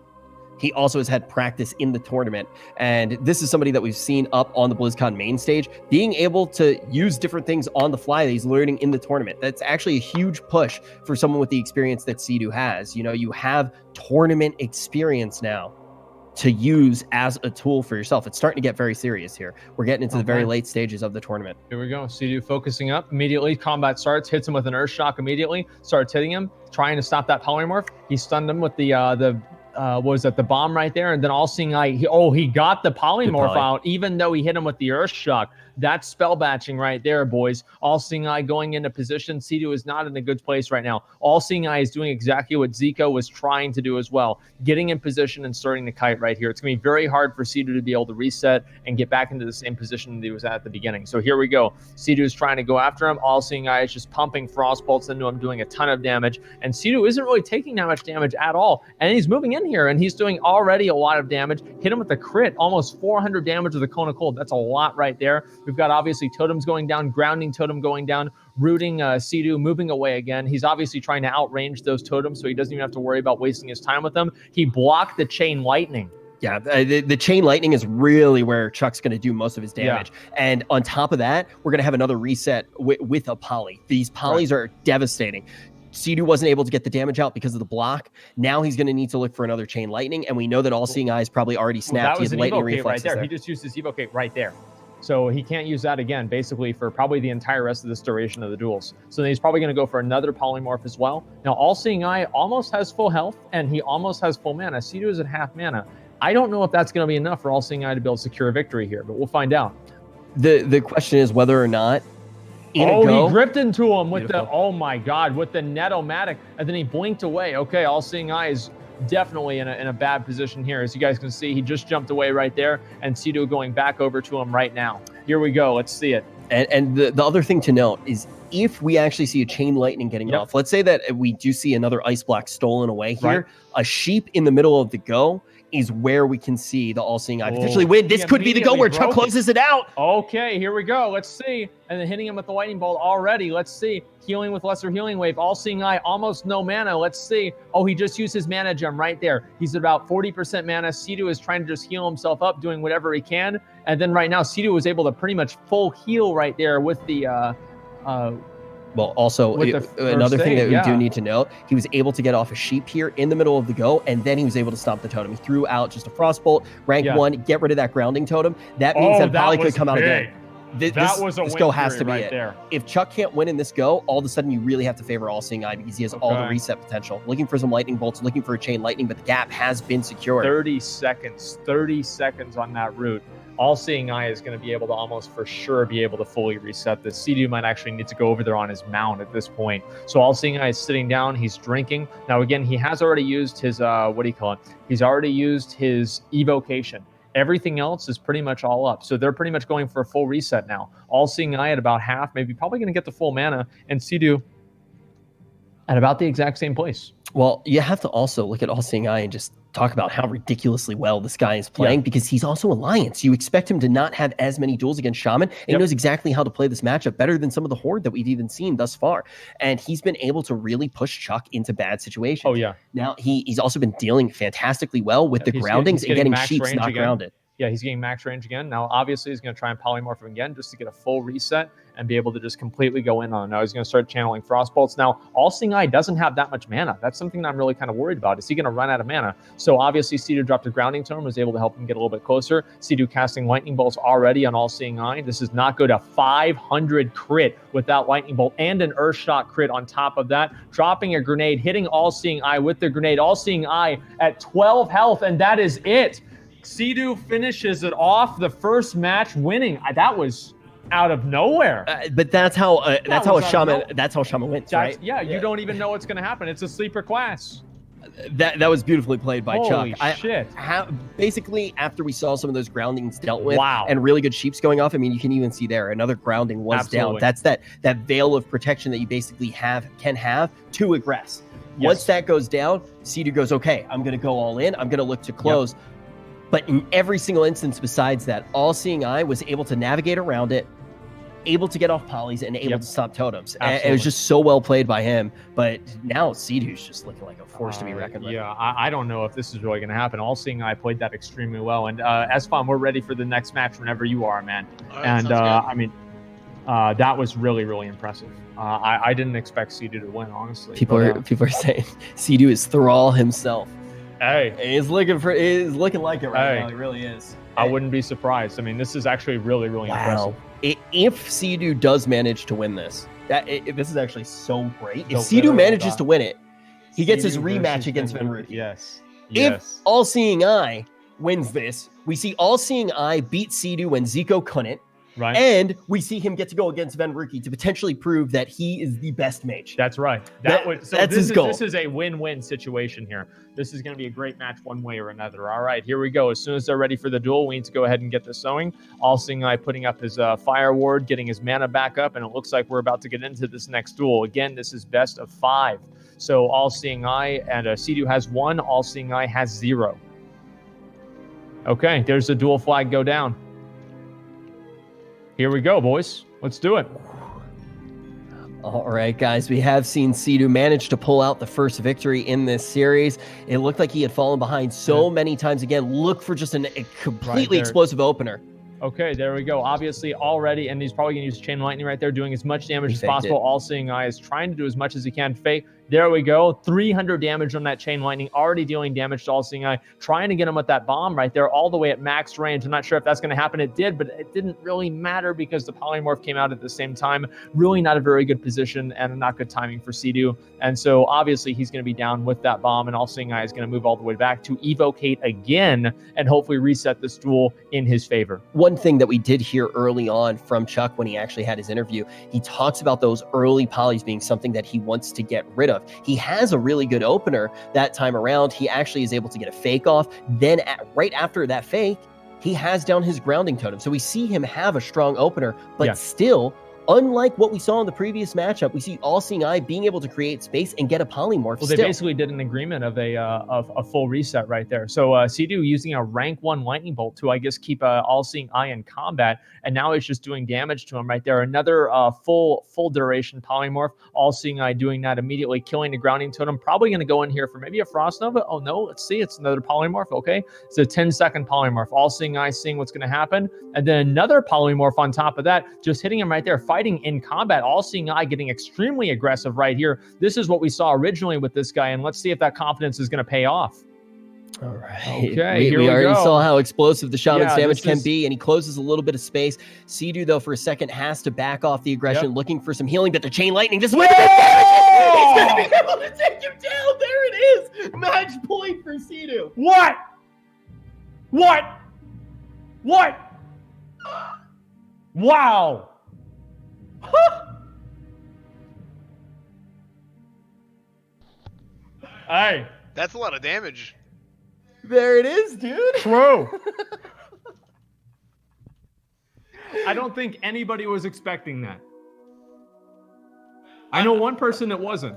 he also has had practice in the tournament. And this is somebody that we've seen up on the BlizzCon main stage, being able to use different things on the fly that he's learning in the tournament. That's actually a huge push for someone with the experience that Sea-Doo has. You know, you have tournament experience now to use as a tool for yourself. It's starting to get very serious here. We're getting into the very late stages of the tournament. Here we go. Sea-Doo focusing up. Immediately, combat starts. Hits him with an Earth Shock immediately. Starts hitting him, trying to stop that polymorph. He stunned him with the what was that, the bomb right there, and then All-Seeing Eye, he got the polymorph out, even though he hit him with the Earth Shock. That's spell batching right there, boys. All-Seeing Eye going into position. Sea-Doo is not in a good place right now. All-Seeing Eye is doing exactly what Zico was trying to do as well, getting in position and starting the kite right here. It's going to be very hard for Sea-Doo to be able to reset and get back into the same position that he was at the beginning. So here we go. Sea-Doo is trying to go after him. All-Seeing Eye is just pumping Frost Bolts into him, doing a ton of damage, and Sea-Doo isn't really taking that much damage at all, and he's moving in here, and he's doing already a lot of damage. Hit him with the crit, almost 400 damage with the Cone of Cold. That's a lot right there. We've got obviously totems going down, grounding totem going down, rooting Sea-Doo, moving away again. He's obviously trying to outrange those totems, so he doesn't even have to worry about wasting his time with them. He blocked the Chain Lightning. Yeah, the Chain Lightning is really where Chuck's going to do most of his damage. Yeah. And on top of that, we're going to have another reset with a poly. These polys are devastating. Sea-Doo wasn't able to get the damage out because of the block. Now he's going to need to look for another Chain Lightning, and we know that All-Seeing Eye is probably already snapped. That was he an lightning Evocate reflexes right there. He just used his Evocate right there. So he can't use that again, basically, for probably the entire rest of this duration of the duels. So then he's probably going to go for another polymorph as well. Now, All-Seeing Eye almost has full health, and he almost has full mana. Sea-Doo is at half mana. I don't know if that's going to be enough for All-Seeing Eye to be able to secure a victory here, but we'll find out. The question is whether or not he gripped into him with oh my God, with the Net-O-Matic, and then he blinked away. Okay, All-Seeing Eye is definitely in a bad position here. As you guys can see, he just jumped away right there, and Sea-Doo going back over to him right now. Here we go. Let's see it. And the other thing to note is if we actually see a Chain Lightning getting off, let's say that we do see another Ice Block stolen away here, a sheep in the middle of the go is where we can see the All-Seeing Eye potentially win. This could be the go where Chuck closes it out. Okay, here we go. Let's see. And then hitting him with the Lightning Bolt already. Let's see. Healing with Lesser Healing Wave. All-Seeing Eye, almost no mana. Let's see. Oh, he just used his mana gem right there. He's at about 40% mana. Sea-Doo is trying to just heal himself up, doing whatever he can. And then right now, Sea-Doo was able to pretty much full heal right there with the well, also, another thing that we do need to note, he was able to get off a sheep here in the middle of the go, and then he was able to stomp the totem. He threw out just a Frostbolt, rank 1, get rid of that grounding totem. That means that Poly could come out again. This go has to be it. There. If Chuck can't win in this go, all of a sudden you really have to favor All-Seeing Eye because he has all the reset potential. Looking for some Lightning Bolts, looking for a Chain Lightning, but the gap has been secured. 30 seconds on that route. All-Seeing Eye is going to be able to almost for sure be able to fully reset this. Sea-Doo might actually need to go over there on his mount at this point. So All-Seeing Eye is sitting down. He's drinking. Now, again, he has already used his, He's already used his evocation. Everything else is pretty much all up. So they're pretty much going for a full reset now. All-Seeing Eye at about half, maybe probably going to get the full mana, and Sea-Doo at about the exact same place. Well, you have to also look at All-Seeing Eye and just talk about how ridiculously well this guy is playing because he's also Alliance. You expect him to not have as many duels against Shaman, and he knows exactly how to play this matchup better than some of the Horde that we've even seen thus far. And he's been able to really push Chuck into bad situations. Oh, yeah. Now, he's also been dealing fantastically well with the groundings and getting sheeps not grounded. Yeah, he's getting max range again. Now, obviously, he's going to try and polymorph him again just to get a full reset and be able to just completely go in on him. Now, he's going to start channeling Frostbolts. Now, All-Seeing Eye doesn't have that much mana. That's something that I'm really kind of worried about. Is he going to run out of mana? So, obviously, Sea-Doo dropped a Grounding Tome, was able to help him get a little bit closer. Sea-Doo casting Lightning Bolts already on All-Seeing Eye. This is not good. A 500 crit without Lightning Bolt and an Earthshock crit on top of that. Dropping a grenade, hitting All-Seeing Eye with the grenade. All-Seeing Eye at 12 health, and that is it. Sea-Doo finishes it off, the first match winning. That was out of nowhere. But that's how Shaman wins, right? Yeah, you don't even know what's going to happen. It's a sleeper class. That was beautifully played by Holy Chuck. shit. Basically, after we saw some of those groundings dealt with Wow. and really good sheeps going off, I mean, you can even see there another grounding was Absolutely. down. That's that veil of protection that you basically can have to aggress. Yes. Once that goes down, Sea-Doo goes, okay, I'm going to go all in. I'm going to look to close. Yep. But in every single instance besides that, All-Seeing Eye was able to navigate around it, able to get off polys, and able to stop totems. And it was just so well played by him. But now Sea-Doo's just looking like a force to be reckoned with. Yeah, I don't know if this is really going to happen. All-Seeing Eye played that extremely well. And Esfon, we're ready for the next match whenever you are, man. All right, and I mean, that was really, really impressive. I didn't expect Sea-Doo to win, honestly. People are saying Sea-Doo is Thrall himself. Hey, and he's looking like it right now. He really is. I wouldn't be surprised. I mean, this is actually really, really impressive. If Sea-Doo does manage to win this, this is actually so great. If Sea-Doo manages to win it, he gets his rematch against Venruki. Yes. If All-Seeing Eye wins this, we see All-Seeing Eye beat Sea-Doo when Zico couldn't. Right. And we see him get to go against Venruki to potentially prove that he is the best mage. That's right. That's his goal. This is a win-win situation here. This is going to be a great match one way or another. All right, here we go. As soon as they're ready for the duel, we need to go ahead and get this going. All-Seeing Eye putting up his Fire Ward, getting his mana back up, and it looks like we're about to get into this next duel. Again, this is best of 5. So All-Seeing Eye and Sea-Doo has 1. All-Seeing Eye has 0. Okay, there's the duel flag go down. Here we go, boys. Let's do it. All right, guys. We have seen Sea-Doo manage to pull out the first victory in this series. It looked like he had fallen behind so many times. Again, look for just a completely explosive opener. Okay, there we go. Obviously, already, and he's probably going to use Chain Lightning right there, doing as much damage as possible. All-Seeing Eye is trying to do as much as he can. Fake. There we go. 300 damage on that Chain Lightning, already dealing damage to All-Seeing Eye, trying to get him with that bomb right there, all the way at max range. I'm not sure if that's going to happen. It did, but it didn't really matter because the Polymorph came out at the same time. Really not a very good position and not good timing for Sea-Doo. And so, obviously, he's going to be down with that bomb, and All-Seeing Eye is going to move all the way back to evocate again and hopefully reset this duel in his favor. One thing that we did hear early on from Chuck when he actually had his interview, he talks about those early polys being something that he wants to get rid of. He has a really good opener that time around. He actually is able to get a fake off. Then right after that fake, he has down his grounding totem. So we see him have a strong opener, but still, unlike what we saw in the previous matchup, we see All-Seeing Eye being able to create space and get a polymorph. Well, they basically did an agreement of a full reset right there. So Sea-Doo using a rank 1 lightning bolt to, I guess, keep All-Seeing Eye in combat, and now it's just doing damage to him right there. Another full duration polymorph. All-Seeing Eye doing that immediately, killing the grounding totem. Probably going to go in here for maybe a Frost Nova. Oh no, let's see, it's another polymorph. Okay, it's a 10-second polymorph. All-Seeing Eye seeing what's going to happen, and then another polymorph on top of that, just hitting him right there. Fighting in combat, All-Seeing Eye getting extremely aggressive right here. This is what we saw originally with this guy, and let's see if that confidence is going to pay off. All right. Okay, we already saw how explosive the Shaman's damage can is... be, and he closes a little bit of space. Sea-Doo, though, for a second, has to back off the aggression, looking for some healing, but the Chain Lightning just went. He's going to be able to take him down. There it is. Match point for Sea-Doo. What? Wow. Hey. That's a lot of damage. There it is, dude. True. I don't think anybody was expecting that. I know one person that wasn't.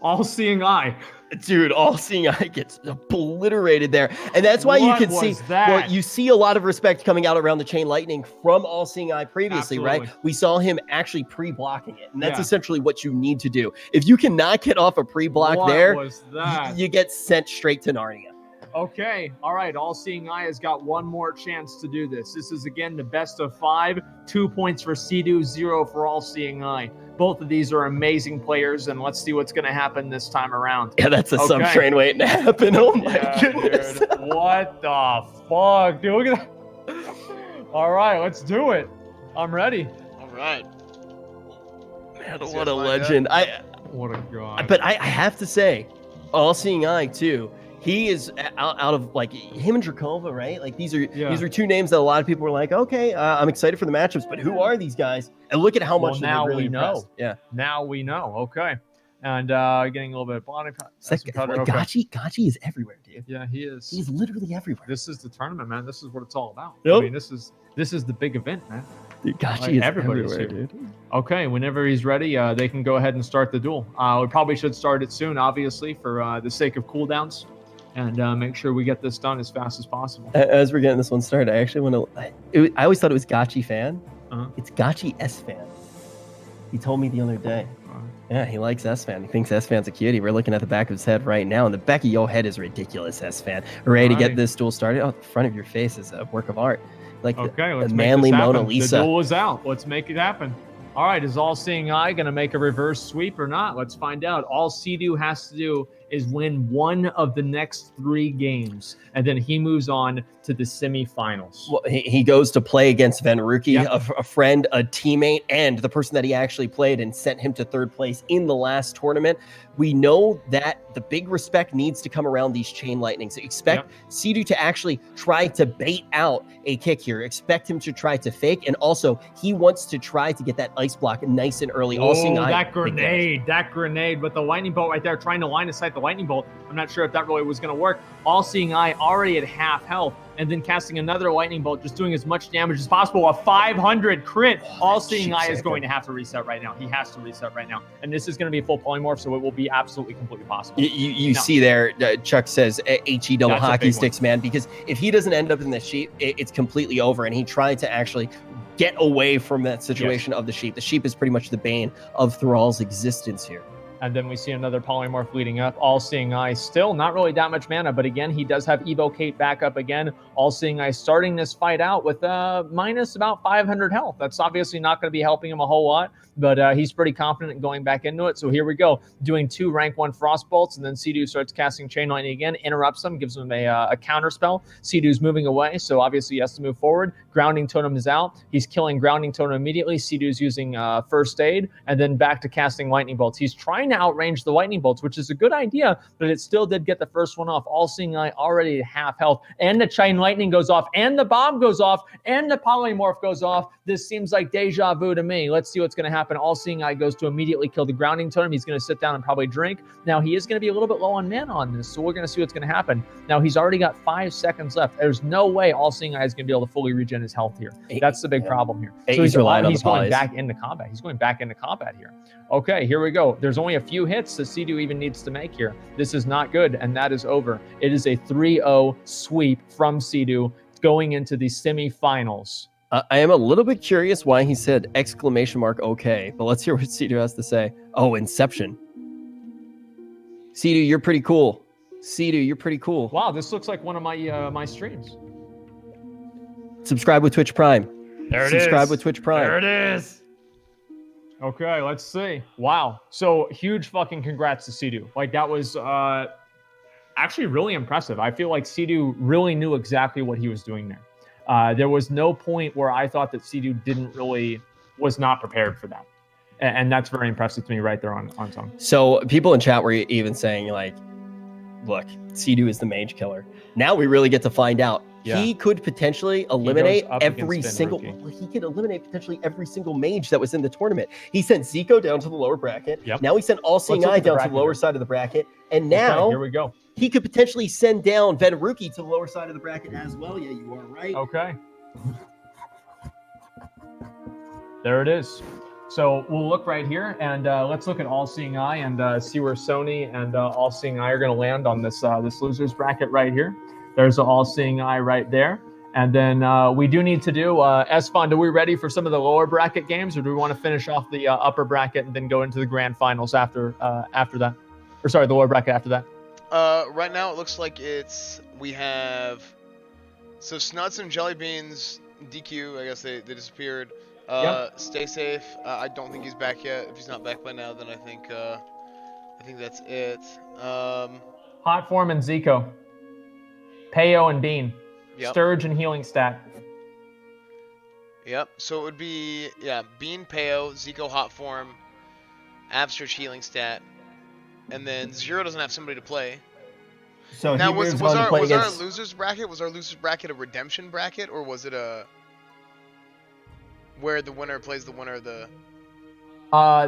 All-Seeing Eye. Dude, All-Seeing Eye gets obliterated there. And that's why you can see, well, you see a lot of respect coming out around the Chain Lightning from All-Seeing Eye previously, right? We saw him actually pre-blocking it. And that's essentially what you need to do. If you cannot get off a pre-block there, you get sent straight to Narnia. Okay, all right. All-Seeing Eye has got one more chance to do this. This is, again, the best of 5. 2 points for Sea-Doo, 0 for All-Seeing Eye. Both of these are amazing players, and let's see what's going to happen this time around. Yeah, that's a sub-train waiting to happen. Oh, my goodness. Dude. What the fuck, dude? Look at that. All right, let's do it. I'm ready. All right. Man, what a legend. What a god. But I have to say, All-Seeing Eye, too, he is out of, like, him and Drakova, right? Like, these are two names that a lot of people were like, okay, I'm excited for the matchups, but who are these guys? And look at how much now really we know. impressed. Yeah. Now we know. Okay. and getting a little bit of body powder. Okay. Gachi is everywhere, dude. Yeah, he is. He's literally everywhere. This is the tournament, man. This is what it's all about. Yep. I mean, this is the big event, man. Dude, Gachi is everybody's everywhere, here. dude. Okay, whenever he's ready, they can go ahead and start the duel. We probably should start it soon, obviously, for the sake of cooldowns, and make sure we get this done as fast as possible. As we're getting this one started, I actually want to. I always thought it was Gachi fan. Uh-huh. It's Gachi S fan. He told me the other day. Yeah, he likes S-Fan. He thinks S-Fan's a cutie. We're looking at the back of his head right now, and the back of your head is ridiculous, S-Fan. We're ready to get this duel started. Oh, the front of your face is a work of art. Like let's the make manly this happen. Mona Lisa. The duel is out. Let's make it happen. All right, is All-Seeing Eye going to make a reverse sweep or not? Let's find out. All Sea-Doo has to do is win one of the next 3 games, and then he moves on to the semifinals. Well, he goes to play against Venruki, a friend, a teammate, and the person that he actually played and sent him to 3rd place in the last tournament. We know that the big respect needs to come around these chain lightnings. Expect Sea-Doo to actually try to bait out a kick here. Expect him to try to fake, and also he wants to try to get that ice block nice and early. That grenade with the lightning bolt right there, trying to line of sight the lightning bolt. I'm not sure if that really was going to work. All-Seeing Eye already at half health, and then casting another lightning bolt, just doing as much damage as possible. A 500 crit. All-Seeing Eye is going to have to reset right now. He has to reset right now. And this is going to be a full polymorph, so it will be absolutely completely possible. You see there, Chuck says, HE double hockey sticks, man, because if he doesn't end up in the sheep, it's completely over. And he tried to actually get away from that situation of the sheep. The sheep is pretty much the bane of Thrall's existence here. And then we see another polymorph leading up. All-Seeing Eye still not really that much mana, but again, he does have Evocate back up again. All-Seeing Eye starting this fight out with minus about 500 health. That's obviously not going to be helping him a whole lot, but he's pretty confident in going back into it. So here we go, doing 2 rank 1 frost bolts, and then Sea-Doo starts casting Chain Lightning again, interrupts him, gives him a counter spell. Sea-Doo's moving away, so obviously he has to move forward. Grounding Totem is out. He's killing Grounding Totem immediately. Sea-Doo's using First Aid, and then back to casting Lightning Bolts. He's trying to outrange the Lightning Bolts, which is a good idea, but it still did get the first one off. All-Seeing Eye already at half health, and the Chain Lightning goes off, and the bomb goes off, and the polymorph goes off. This seems like deja vu to me. Let's see what's going to happen. All-Seeing Eye goes to immediately kill the Grounding Totem. He's going to sit down and probably drink. Now, he is going to be a little bit low on mana on this, so we're going to see what's going to happen. Now, he's already got 5 seconds left. There's no way All-Seeing Eye is going to be able to fully regen his health here. That's the big problem here. So he's going back into combat. He's going back into combat here. Okay, here we go. There's only a few hits that Sea-Doo even needs to make here. This is not good, and that is over. It is a 3-0 sweep from Sea-Doo going into the semifinals. I am a little bit curious why he said exclamation mark okay, but let's hear what Sea-Doo has to say. Oh, Inception. Sea-Doo, you're pretty cool. Sea-Doo, you're pretty cool. Wow, this looks like one of my streams. Subscribe with Twitch Prime. There it is. Subscribe with Twitch Prime. There it is. Okay, let's see. Wow. So huge fucking congrats to Sea-Doo. Like that was actually really impressive. I feel like Sea-Doo really knew exactly what he was doing there. There was no point where I thought that Sea-Doo was not prepared for that. And that's very impressive to me right there on Song. So people in chat were even saying like, look, Sea-Doo is the mage killer. Now we really get to find out. Yeah. He could potentially eliminate every single. Well, he could eliminate potentially every single mage that was in the tournament. He sent Zico down to the lower bracket. Yep. Now he sent All-Seeing Eye down to the lower side of the bracket, and now here we go. He could potentially send down Venruki to the lower side of the bracket as well. Yeah, you are right. Okay. There it is. So we'll look right here, and let's look at All-Seeing Eye and see where Sony and All-Seeing Eye are going to land on this losers bracket right here. There's the All-Seeing Eye right there. And then we do need to do, Esfond, are we ready for some of the lower bracket games, or do we want to finish off the upper bracket and then go into the grand finals after that? Or sorry, the lower bracket after that? Right now it looks like we have, so Snuts and Jelly Beans, DQ, I guess they disappeared. Stay safe. I don't think he's back yet. If he's not back by now, then I think that's it. Hot Form and Zico. Peo and Bean. Yep. Sturge and Healing Stat. Yep. So it would be Bean, Peo, Zico, Hot Form, Absturge, Healing Stat, and then Zero doesn't have somebody to play. So now was our losers bracket? Was our losers bracket a redemption bracket, or was it a where the winner plays the winner of the?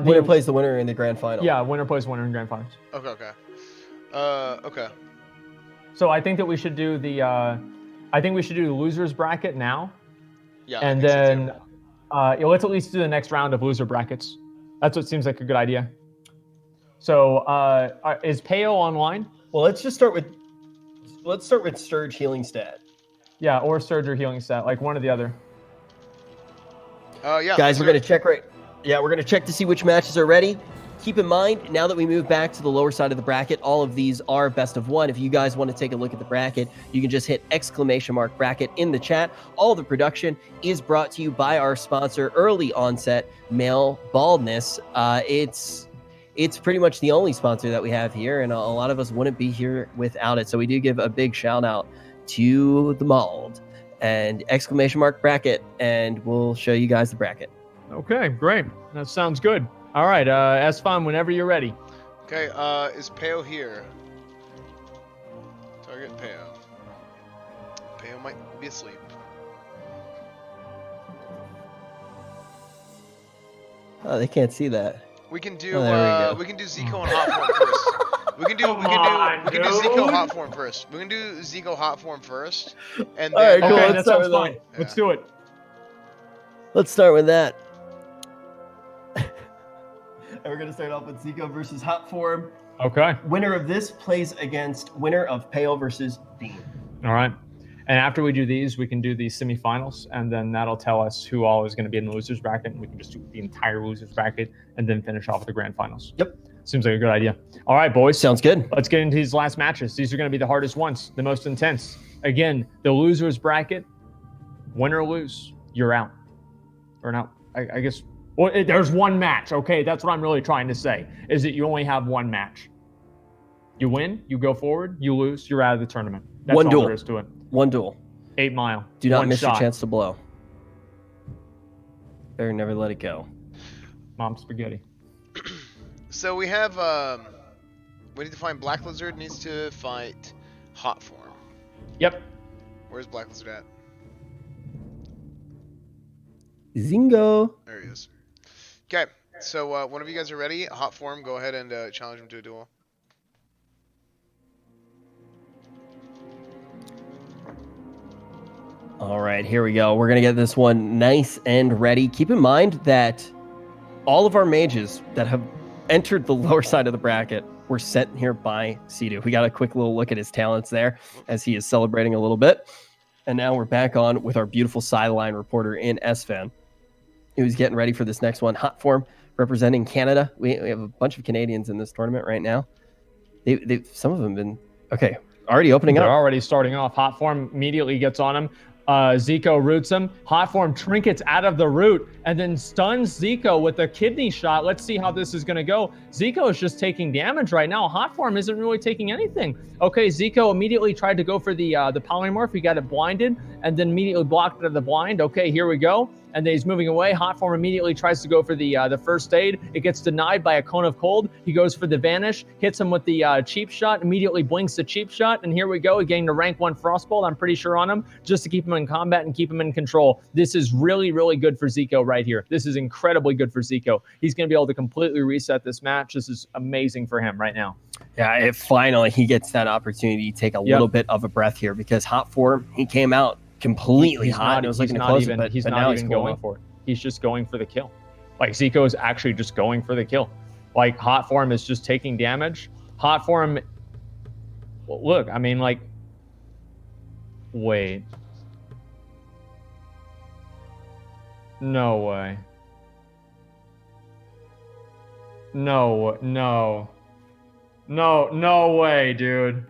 Winner plays the winner in the grand final. Yeah, winner plays winner in grand finals. Okay. Okay. So I think that we should do the losers bracket now. Yeah. And then let's at least do the next round of loser brackets. That's what seems like a good idea. So is Peo online? Well, let's start with Surge healing stat. Yeah, or Surge or healing stat, like one or the other. Yeah. Guys, we're gonna check we're gonna check to see which matches are ready. Keep in mind, now that we move back to the lower side of the bracket, all of these are best of one. If you guys want to take a look at the bracket, you can just hit ! bracket in the chat. All the production is brought to you by our sponsor, Early Onset Male Baldness. It's pretty much the only sponsor that we have here, and a lot of us wouldn't be here without it. So we do give a big shout out to the Mauled and ! bracket, and we'll show you guys the bracket. Okay, great. That sounds good. All right, Asfon, whenever you're ready. Okay, is Peo here? Target Peo. Peo might be asleep. Oh, they can't see that. We can do we can do Zico and hot form first. We can do Zico hot form first. We can do Zico hot form first, and then Okay, that sounds fine. Yeah. Let's do it. Let's start with that. And we're gonna start off with Zico versus hot form. Okay. Winner of this plays against winner of Pale versus Bean. All right. And after we do these, we can do the semifinals, and then that'll tell us who all is going to be in the losers bracket, and we can just do the entire losers bracket and then finish off with the grand finals. Yep. Seems like a good idea. All right, boys. Sounds good. Let's get into these last matches. These are going to be the hardest ones, the most intense. Again, the losers bracket, win or lose, you're out. Or not, I guess. Well, there's one match, okay? That's what I'm really trying to say, is that you only have one match. You win, you go forward. You lose, you're out of the tournament. That's One all duel. there is to it. One duel. 8 Mile. Do not One miss shot. your chance to blow. Better never let it go. Mom spaghetti. So we have we need to find Black Lizard needs to fight Hot Form. Yep. Where's Black Lizard at? Zingo. There he is. Okay, so whenever you guys are ready, Hot Form, go ahead and challenge him to a duel. All right, here we go. We're going to get this one nice and ready. Keep in mind that all of our mages that have entered the lower side of the bracket were sent here by Sidu. We got a quick little look at his talents there as he is celebrating a little bit. And now we're back on with our beautiful sideline reporter in Svan, who's getting ready for this next one. Hot Form representing Canada. We have a bunch of Canadians in this tournament right now. Some of them been, okay, already opening up. They're already starting off. Hot Form immediately gets on him. Zico roots him. Hot Form trinkets out of the root and then stuns Zico with a kidney shot. Let's see how this is going to go. Zico is just taking damage right now. Hot Form isn't really taking anything. Okay, Zico immediately tried to go for the polymorph. He got it blinded and then immediately blocked it of the blind. Okay, here we go. And then he's moving away. Hot Form immediately tries to go for the first aid. It gets denied by a cone of cold. He goes for the vanish, hits him with the cheap shot, immediately blinks the cheap shot, and here we go. Getting the rank 1 frostbolt, I'm pretty sure, on him, just to keep him in combat and keep him in control. This is really, really good for Zico right here. This is incredibly good for Zico. He's going to be able to completely reset this match. This is amazing for him right now. Yeah, finally he gets that opportunity to take a little bit of a breath here, because Hot Form, he came out completely hot. It was looking to close it, but he's but not now even going for it. He's just going for the kill. Like, Zico is actually just going for the kill. Like, Hot Form is just taking damage. Hot Form, well, look, I mean, like, wait. No way. No way, dude.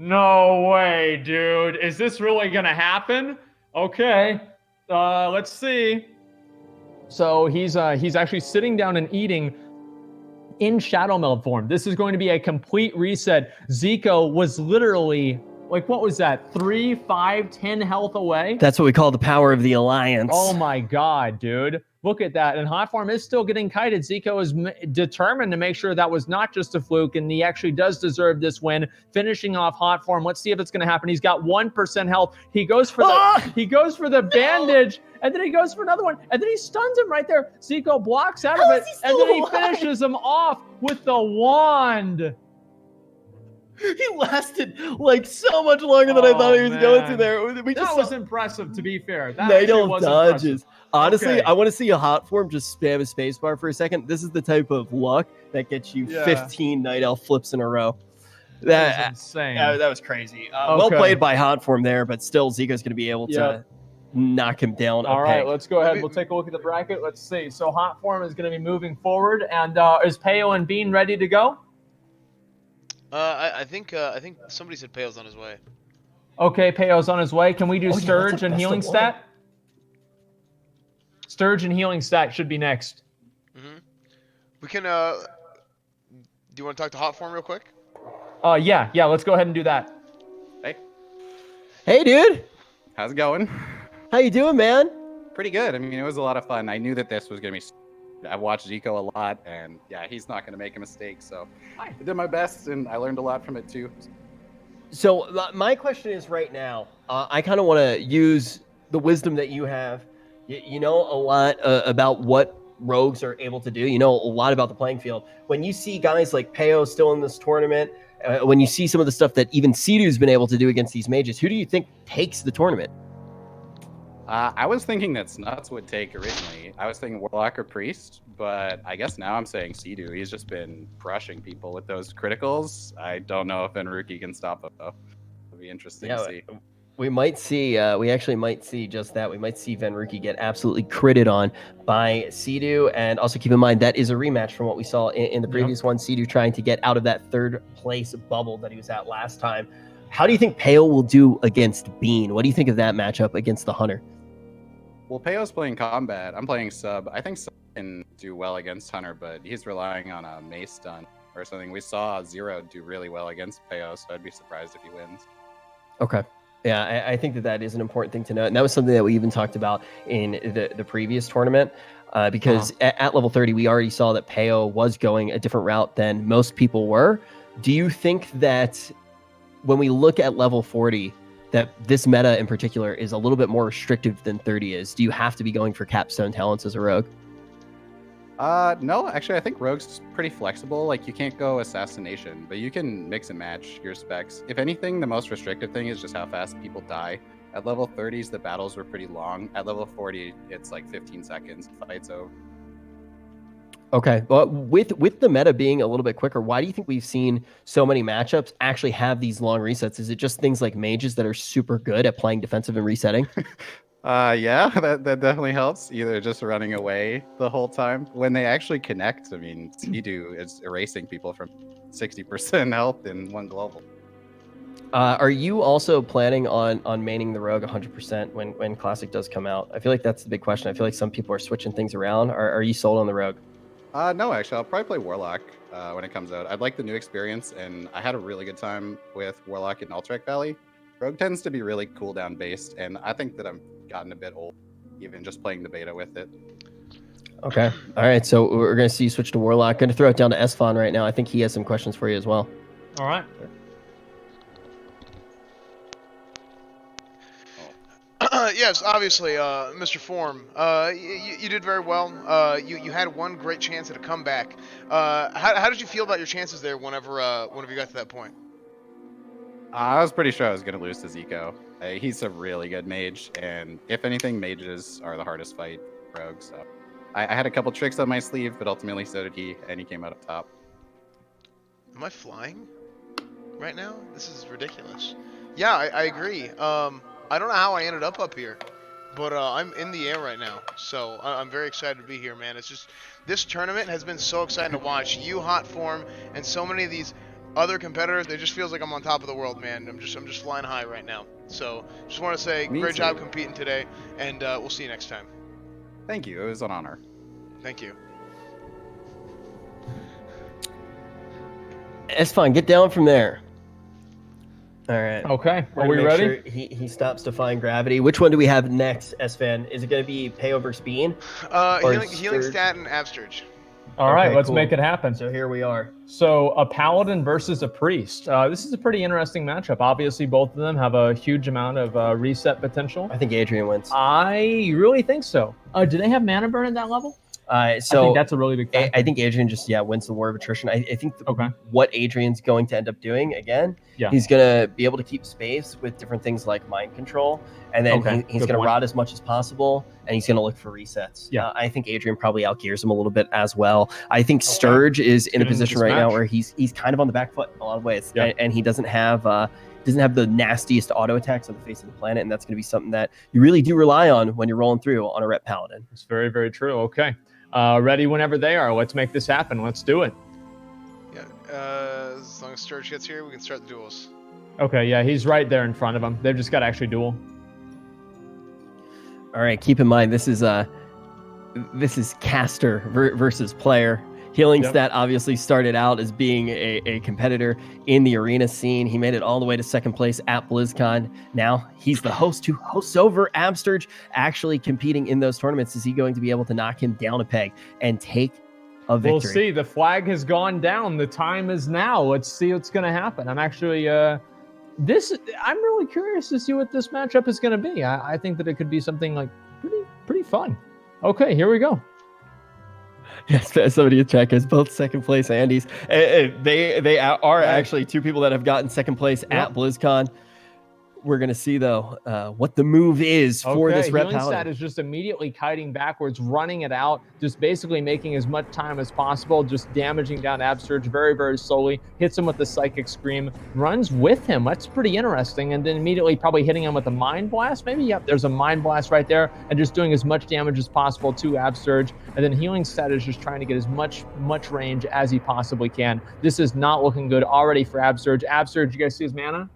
No way, dude. Is this really gonna happen? Okay. Let's see. So he's actually sitting down and eating in Shadow Meld form. This is going to be a complete reset. Zico was literally, like, what was that? 3, 5, 10 health away? That's what we call the power of the Alliance. Oh my God, dude. look at that. And hot form is still getting kited. Zico is determined to make sure that was not just a fluke, and he actually does deserve this win, finishing off hot form. Let's see if it's going to happen. He's got 1% health. He goes for the bandage, and then he goes for another one, and then he stuns him right there. Zico blocks out of it, and then he finishes him off with the wand. He lasted like so much longer than I thought he was going to there. That was impressive, to be fair. That Nail was dodges. impressive. Honestly, Okay. I want to see a hot form just spam a spacebar for a second. This is the type of luck that gets you 15 Night Elf flips in a row. That was insane. That was crazy. Well played by hot form there, but still Zico's going to be able to knock him down. All right, let's go ahead. We'll take a look at the bracket. Let's see. So hot form is going to be moving forward, and is Peo and Bean ready to go? I think somebody said Pale's on his way. Okay, Peo's on his way. Can we do Sturge and healing stat? Sturge and healing stat should be next. We can. Do you want to talk to hot form real quick? Yeah. Let's go ahead and do that. Hey, dude. How's it going? How you doing, man? Pretty good. I mean, it was a lot of fun. I knew that this was gonna be. I've watched Zico a lot, and yeah, he's not gonna make a mistake. So I did my best, and I learned a lot from it too. So my question is right now, I kind of want to use the wisdom that you have. You know a lot about what rogues are able to do. You know a lot about the playing field. When you see guys like Peo still in this tournament, when you see some of the stuff that even Sidu's been able to do against these mages, who do you think takes the tournament? I was thinking that Snuts would take originally. I was thinking Warlock or Priest, but I guess now I'm saying Sidu. He's just been crushing people with those criticals. I don't know if Enruki can stop him, though. It'll be interesting to see. We might see, we actually might see just that. We might see Venruki get absolutely critted on by Sidu. And also keep in mind, that is a rematch from what we saw in the previous one. Sidu trying to get out of that third place bubble that he was at last time. How do you think Pale will do against Bean? What do you think of that matchup against the Hunter? Well, Peo's playing combat. I'm playing sub. I think sub can do well against Hunter, but he's relying on a mace stun or something. We saw Zero do really well against Peo, so I'd be surprised if he wins. Okay. Yeah, I think that is an important thing to note. And that was something that we even talked about in the previous tournament, because at level 30, we already saw that Peo was going a different route than most people were. Do you think that when we look at level 40, that this meta in particular is a little bit more restrictive than 30 is? Do you have to be going for capstone talents as a rogue? No, actually, I think Rogue's pretty flexible. Like, you can't go Assassination, but you can mix and match your specs. If anything, the most restrictive thing is just how fast people die. At level 30s, the battles were pretty long. At level 40, it's like 15 seconds, fight's over. Okay, well, with the meta being a little bit quicker, why do you think we've seen so many matchups actually have these long resets? Is it just things like mages that are super good at playing defensive and resetting? Yeah, that definitely helps. Either just running away the whole time. When they actually connect, I mean, Sidu is erasing people from 60% health in one global. Are you also planning on maining the rogue 100% when Classic does come out? I feel like that's the big question. I feel like some people are switching things around. Are you sold on the rogue? No, actually, I'll probably play Warlock when it comes out. I'd like the new experience, and I had a really good time with Warlock in Alterac Valley. Rogue tends to be really cooldown based, and I think that I've gotten a bit old, even just playing the beta with it. Okay. All right, so we're going to see you switch to Warlock. Going to throw it down to Esfon right now. I think he has some questions for you as well. All right. Yes, obviously, Mr. Form, you did very well. You had one great chance at a comeback. How did you feel about your chances there whenever you got to that point? I was pretty sure I was going to lose to Zico. He's a really good mage, and if anything, mages are the hardest fight rogue. So I had a couple tricks on my sleeve, but ultimately so did he, and he came out on top. Am I flying right now? This is ridiculous. Yeah, I agree. I don't know how I ended up here, but I'm in the air right now, so I'm very excited to be here, man. It's just, this tournament has been so exciting to watch. You, Hot Form, and so many of these other competitors. It just feels like I'm on top of the world, man. I'm just flying high right now. So just want to say, great job competing today, and we'll see you next time. Thank you. It was an honor. Thank you. Esfon, get down from there. All right. Okay. We're Are gonna we make ready? Sure he stops defying gravity. Which one do we have next, S-Fan? Is it going to be Pay over Bean? Healing stat and Absturge. All right, let's cool. make it happen. So here we are. So a paladin versus a priest. This is a pretty interesting matchup. Obviously, both of them have a huge amount of reset potential. I think Adrian wins. I really think so. Do they have mana burn at that level? So I think that's a really big factor. I think Adrian just wins the war of attrition. I think what Adrian's going to end up doing again, he's going to be able to keep space with different things like mind control, and then he's going to rot as much as possible, and he's going to look for resets. Yeah, I think Adrian probably outgears him a little bit as well. I think Sturge is in a position right now where he's kind of on the back foot in a lot of ways, and he doesn't have the nastiest auto attacks on the face of the planet, and that's going to be something that you really do rely on when you're rolling through on a rep paladin. It's very, very true. Okay. Ready whenever they are. Let's make this happen. Let's do it. Yeah. As long as Sturge gets here, we can start the duels. Okay, yeah, he's right there in front of him. They've just got to actually duel. All right, keep in mind this is caster versus player. Healing Stat obviously started out as being a competitor in the arena scene. He made it all the way to second place at BlizzCon. Now he's the host who hosts over Absturge, actually competing in those tournaments. Is he going to be able to knock him down a peg and take a victory? We'll see. The flag has gone down. The time is now. Let's see what's going to happen. I'm actually I'm really curious to see what this matchup is going to be. I think that it could be something like pretty fun. Okay, here we go. Yes, somebody in chat is both second place Andes. They are actually two people that have gotten second place at BlizzCon. We're going to see, though, what the move is for this rep Healing Stat paladin. is just immediately kiting backwards, running it out, just basically making as much time as possible, just damaging down Absturge very, very slowly, hits him with the Psychic Scream, runs with him. That's pretty interesting. And then immediately probably hitting him with a Mind Blast, maybe? Yep, there's a Mind Blast right there, and just doing as much damage as possible to Absturge. And then Healing Stat is just trying to get as much range as he possibly can. This is not looking good already for Absturge. Absturge, you guys see his mana?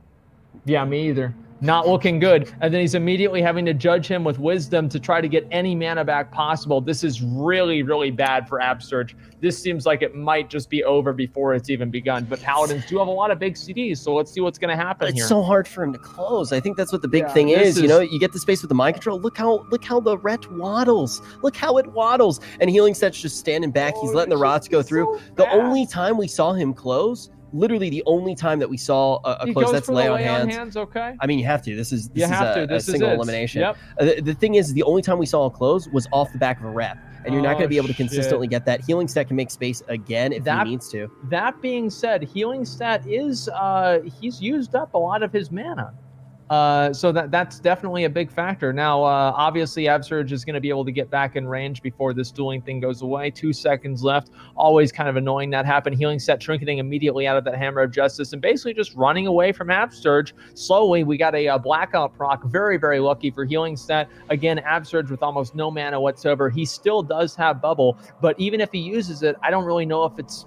Yeah, me either. Not looking good. And then he's immediately having to judge him with wisdom to try to get any mana back possible. This is really, really bad for Absturge. This seems like it might just be over before it's even begun. But Paladins do have a lot of big CDs, so let's see what's going to happen here. It's so hard for him to close. I think that's what the big thing is. You know, you get the space with the mind control. Look how the ret waddles. Look how it waddles. And Healing Set's just standing back. He's letting the rots go through. The only time we saw him close, literally the only time that we saw a close, that's lay on hands. Okay. I mean, you have to. This is a This single is elimination. Yep. The thing is, the only time we saw a close was off the back of a rep. And you're not going to be able to consistently get that. Healing Stat can make space again if he needs to. That being said, Healing Stat is he's used up a lot of his mana. So that's definitely a big factor. Now, obviously, Absturge is going to be able to get back in range before this dueling thing goes away. 2 seconds left. Always kind of annoying that happen. Healing Stat trinketing immediately out of that Hammer of Justice and basically just running away from Absturge. Slowly, we got a blackout proc. Very, very lucky for Healing Stat. Again, Absturge with almost no mana whatsoever. He still does have Bubble, but even if he uses it, I don't know if it's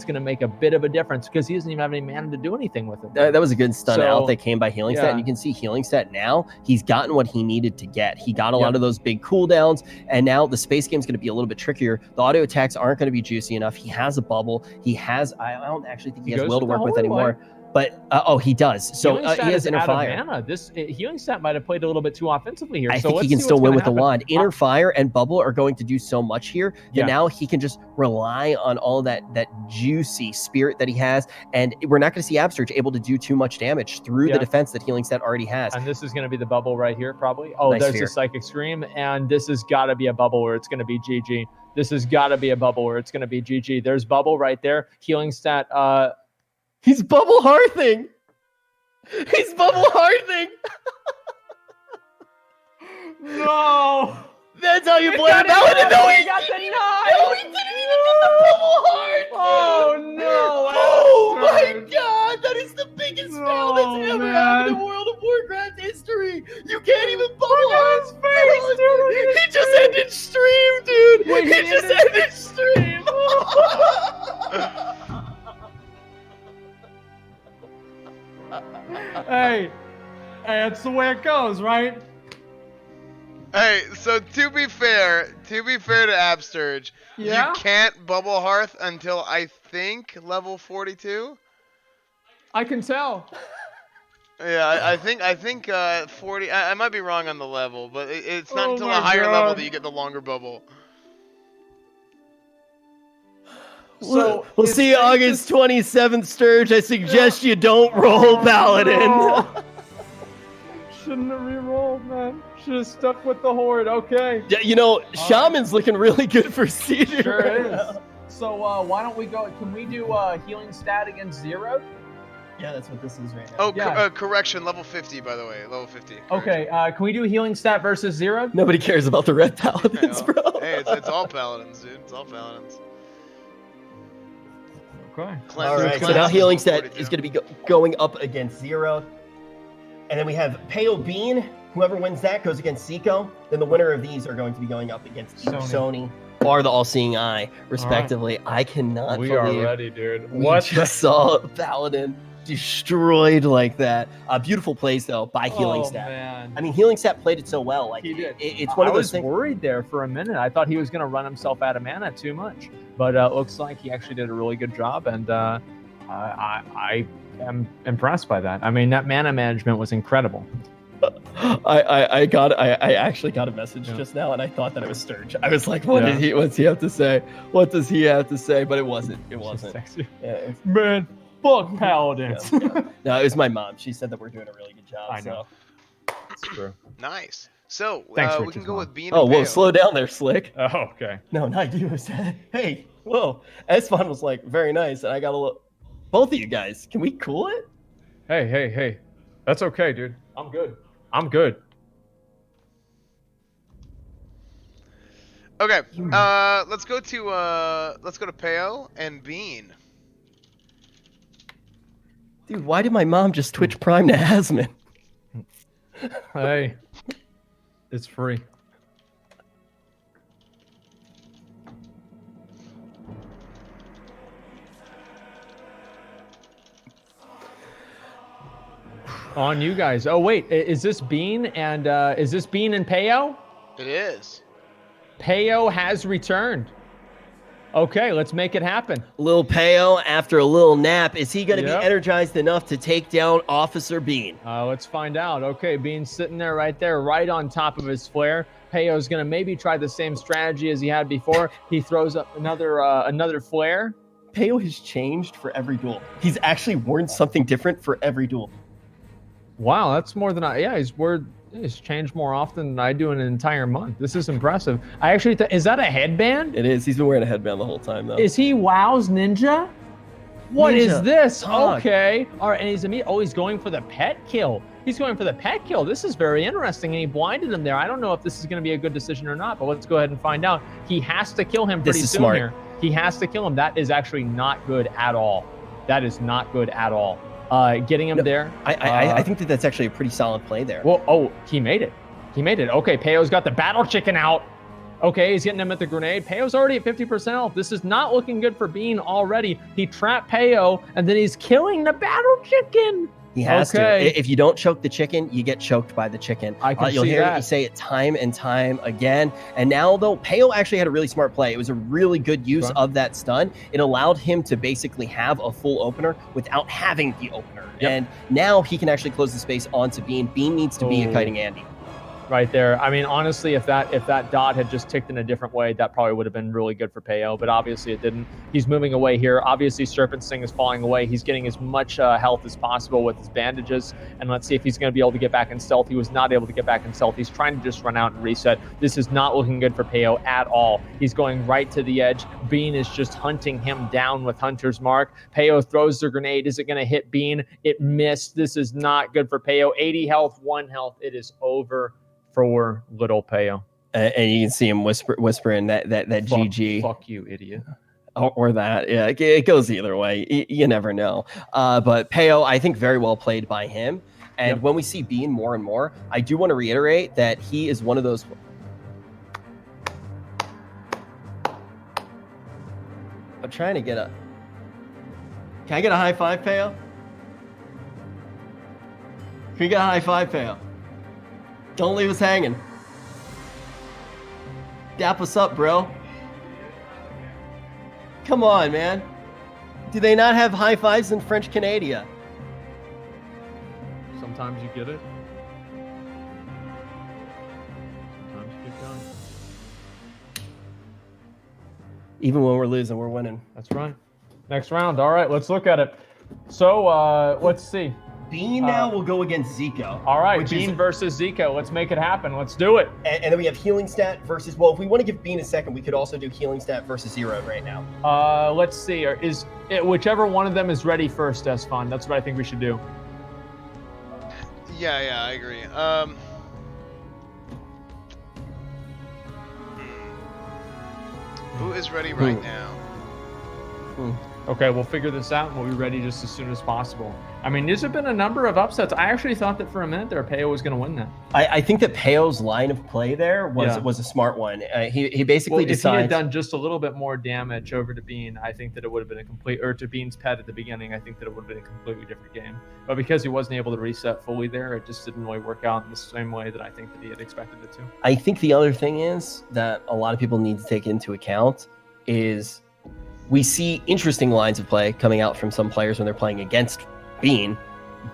going to make a bit of a difference because he doesn't even have any mana to do anything with it. That was a good stun out that came by Healing Stat. And you can see Healing Stat now, he's gotten what he needed to get. He got a lot of those big cooldowns, and now the space game is going to be a little bit trickier. The auto attacks aren't going to be juicy enough. He has a bubble. I don't actually think he has will to work with anymore. But he does. So he has Inner Fire. Mana. This Healing Stat might have played a little bit too offensively here. I think he can still win with the wand. Inner Fire and Bubble are going to do so much here that now he can just rely on all of that juicy spirit that he has, and we're not going to see Absturge able to do too much damage through the defense that Healing Stat already has. And this is going to be the bubble right here, probably. Oh, there's the Psychic Scream, and this has got to be a bubble where it's going to be GG. This has got to be a bubble where it's going to be GG. There's Bubble right there. Healing Stat. He's Bubble Hearthing. He's Bubble Hearthing. No. That's how you play it. No, he got the 9. No, he didn't even get the Bubble Heart. Oh, no. Oh, my God. That is the biggest foul that's ever happened in World of Warcraft history. You can't even Bubble Heart. He just ended stream, dude. Wait, he just ended stream. Hey, that's the way it goes, right? Hey, so to be fair to Absturge, you can't Bubble Hearth until I think level 42. I can tell. Yeah, I think 40. I might be wrong on the level, but it's not Oh until my a higher level God. that you get the longer bubble. So we'll see you August 27th, Sturge. I suggest you don't roll Paladin. No. Shouldn't have re-rolled, man. Should have stuck with the Horde. Okay. Yeah, you know, Shaman's looking really good for Cedar. Sure right is. now. So why don't we go? Can we do healing stat against 0? Yeah, that's what this is right now. Oh, Yeah. correction, level 50, by the way, level 50. Okay, can we do healing stat versus 0? Nobody cares about the red Paladins, bro. Hey, it's all paladins, dude. It's all paladins. Okay. All right, so now healing stat is going to be going up against 0. And then we have Peo Bean. Whoever wins that goes against Seiko. Then the winner of these are going to be going up against Sony or the All-Seeing Eye, respectively. I cannot We believe are ready, dude. we What just saw Paladin destroyed like that. Beautiful plays, though, by Healing Stat. Man. I mean, Healing Stat played it so well. Like, He did. It's one of those I things. was worried there for a minute. I thought he was going to run himself out of mana too much. But it looks like he actually did a really good job. And I am impressed by that. I mean, that mana management was incredible. I actually got a message just now, and I thought that it was Sturge. I was like, what's he have to say? What does he have to say? But it wasn't. It wasn't. Yeah, Man, fuck Paladins. no, it was my mom. She said that we're doing a really good job. I know. So. It's true. Nice. So, Thanks, we Rich's can go mom. with Bean Oh, and whoa, Peo. slow down there, Slick. Oh, okay. No, not you. Hey, whoa. Esfon was like, very nice, and I got a little... Both of you guys, can we cool it? Hey. That's okay, dude. I'm good. I'm good. Okay, let's go to Peo and Bean. Dude, why did my mom just Twitch Prime to Asmon? Hey. It's free. On you guys. Oh wait, is this Bean and Peo? It is. Peo has returned. Okay, let's make it happen. Lil Peo, after a little nap, is he going to Yep. be energized enough to take down Officer Bean? Let's find out. Okay, Bean's sitting there right on top of his flare. Peo's gonna maybe try the same strategy as he had before. He throws up another flare. Peo has changed for every duel. He's actually worn something different for every duel. Wow, that's more than he's changed more often than I do in an entire month. This is impressive. I actually is that a headband? It is. He's been wearing a headband the whole time, though. Is he WoW's ninja? What is Ninja. this? Fuck. Okay. All right, and he's going for the pet kill. He's going for the pet kill. This is very interesting, and he blinded him there. I don't know if this is going to be a good decision or not, but let's go ahead and find out. He has to kill him pretty This is soon smart. here. He has to kill him. That is actually not good at all. That is not good at all. Getting him there. I think that's actually a pretty solid play there. Well, he made it. He made it. Okay, Peo's got the battle chicken out. Okay, he's getting him at the grenade. Peo's already at 50% health. This is not looking good for Bean already. He trapped Peo, and then he's killing the battle chicken. He has Okay. to. If you don't choke the chicken, you get choked by the chicken. I can You'll see hear that. me say it time and time again. And now, though, Peo actually had a really smart play. It was a really good use Sure. of that stun. It allowed him to basically have a full opener without having the opener. Yep. And now he can actually close the space onto Bean. Bean needs to be a Oh. kiting Andy. Right there. I mean, honestly, if that dot had just ticked in a different way, that probably would have been really good for Peo, but obviously it didn't. He's moving away here. Obviously, Serpent Sting is falling away. He's getting as much health as possible with his bandages, and let's see if he's going to be able to get back in stealth. He was not able to get back in stealth. He's trying to just run out and reset. This is not looking good for Peo at all. He's going right to the edge. Bean is just hunting him down with Hunter's Mark. Peo throws the grenade. Is it going to hit Bean? It missed. This is not good for Peo. 80 health, 1 health. It is over for little Peo. And you can see him whispering that GG. Fuck you, idiot. Or that. Yeah, it goes either way. You never know. But Peo, I think very well played by him. And when we see Bean more and more, I do want to reiterate that he is one of those... I'm trying to get a... Can I get a high five, Peo? Can we get a high five, Peo? Don't leave us hanging. Dap us up, bro. Come on, man. Do they not have high fives in French Canada? Sometimes you get it. Sometimes you keep going. Even when we're losing, we're winning. That's right. Next round. All right, let's look at it. So let's see. Bean now will go against Zico. All right, Bean versus Zico. Let's make it happen. Let's do it. And then we have healing stat versus. Well, if we want to give Bean a second, we could also do healing stat versus Zero right now. Let's see. Is it whichever one of them is ready first, Esfon? That's what I think we should do. Yeah, I agree. Who is ready right now? Okay, we'll figure this out and we'll be ready just as soon as possible. I mean, there's been a number of upsets. I actually thought that for a minute there, Peo was going to win that. I think that Peo's line of play there was a smart one. He basically If decides. he had done just a little bit more damage over to Bean, I think that it would have been to Bean's pet at the beginning, I think that it would have been a completely different game. But because he wasn't able to reset fully there, it just didn't really work out in the same way that I think that he had expected it to. I think the other thing is that a lot of people need to take into account is we see interesting lines of play coming out from some players when they're playing against Bean.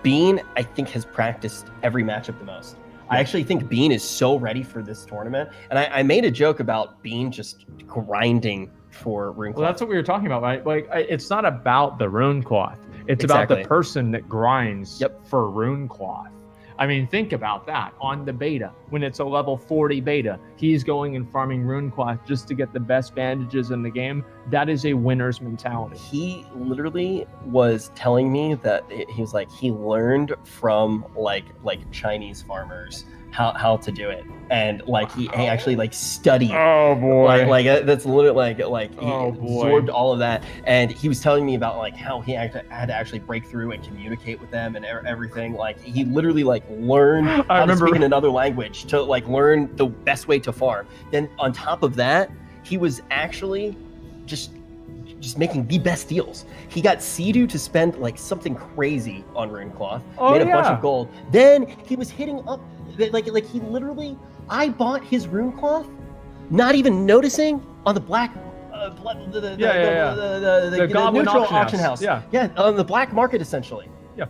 Bean, I think, has practiced every matchup the most. I actually think Bean is so ready for this tournament. And I made a joke about Bean just grinding for Runecloth. Well, that's what we were talking about, right? Like, it's not about the Runecloth. It's about the person that grinds for Runecloth. I mean, think about that. On the beta, when it's a level 40 beta, he's going and farming Runecloth just to get the best bandages in the game. That is a winner's mentality. He literally was telling me that he was like, he learned from like Chinese farmers how to do it, and like he actually like studied. Oh boy! Like that's literally like he absorbed all of that, and he was telling me about like how he had to actually break through and communicate with them and everything. Like he literally like learned how to speak in another language to like learn the best way to farm. Then on top of that, he was actually just making the best deals. He got Sea-Doo to spend like something crazy on Runecloth, made a bunch of gold. Then he was hitting up like he literally, I bought his Runecloth, not even noticing on the black, the Goblin neutral auction house. Yeah, on the black market essentially. Yeah.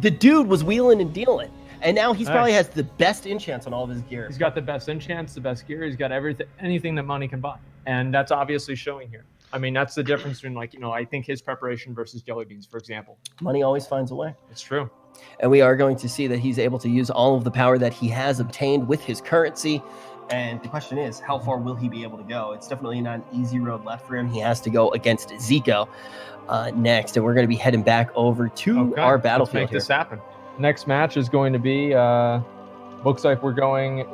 The dude was wheeling and dealing, and now he's probably has the best enchants on all of his gear. He's got the best enchants, the best gear. He's got anything that money can buy, and that's obviously showing here. I mean, that's the difference between I think his preparation versus Jellybeans, for example. Money always finds a way. It's true. And we are going to see that he's able to use all of the power that he has obtained with his currency. And the question is, how far will he be able to go? It's definitely not an easy road left for him. He has to go against Zico next. And we're going to be heading back over to our battlefield. Let's make this happen. Next match is going to be, looks like we're going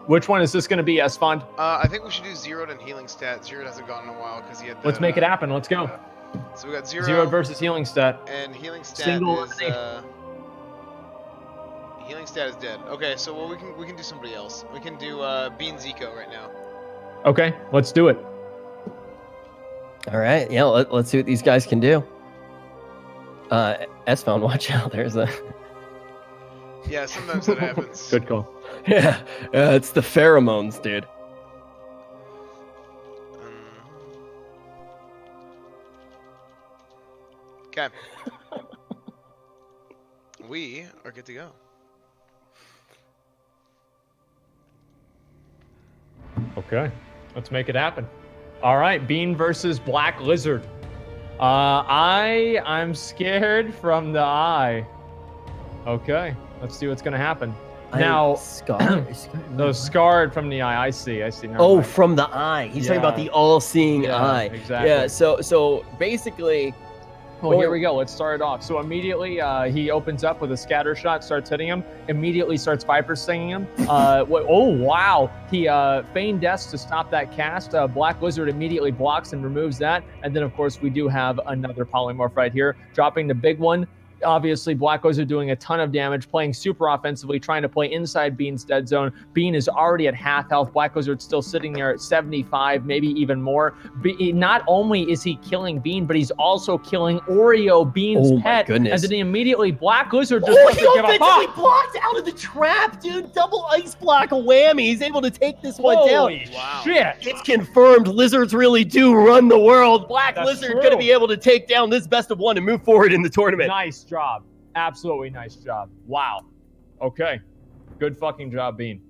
which one is this going to be, Esfond? I think we should do Zero and healing stat. Zero hasn't gone in a while because he had Let's make it happen. Let's go. So we got Zero. Zero versus healing stat. And healing stat Single is healing stat is dead. Okay, so we can do somebody else. We can do Bean Zico right now. Okay, let's do it. All right, yeah, let's see what these guys can do. Esfond, watch out. There's a Yeah, sometimes that happens. Good call. Yeah, it's the pheromones, dude. Okay. We are good to go. Okay, let's make it happen. All right, Bean versus Black Lizard. I'm scared from the eye. Okay, let's see what's gonna happen. Now, scarred from the eye. I see. Never mind. From the eye. He's talking about the all-seeing eye. Exactly. Yeah. So basically. Well, here we go. Let's start it off. So immediately he opens up with a scatter shot, starts hitting him, immediately starts Viper stinging him. Oh, wow. He feigned death to stop that cast. Black Lizard immediately blocks and removes that. And then, of course, we do have another polymorph right here, dropping the big one. Obviously, Black Lizard doing a ton of damage, playing super offensively, trying to play inside Bean's dead zone. Bean is already at half health. Black Lizard still sitting there at 75, maybe even more. Not only is he killing Bean, but he's also killing Oreo, Bean's pet. Goodness. And then he immediately, Black Lizard just doesn't give a fuck. blocked out of the trap, dude. Double ice block, a whammy. He's able to take this one down. Holy shit. It's confirmed. Lizards really do run the world. Black That's Lizard true. going to be able to take down this best of one and move forward in the tournament. Nice job. Absolutely nice job. Wow. Okay. Good fucking job, Bean.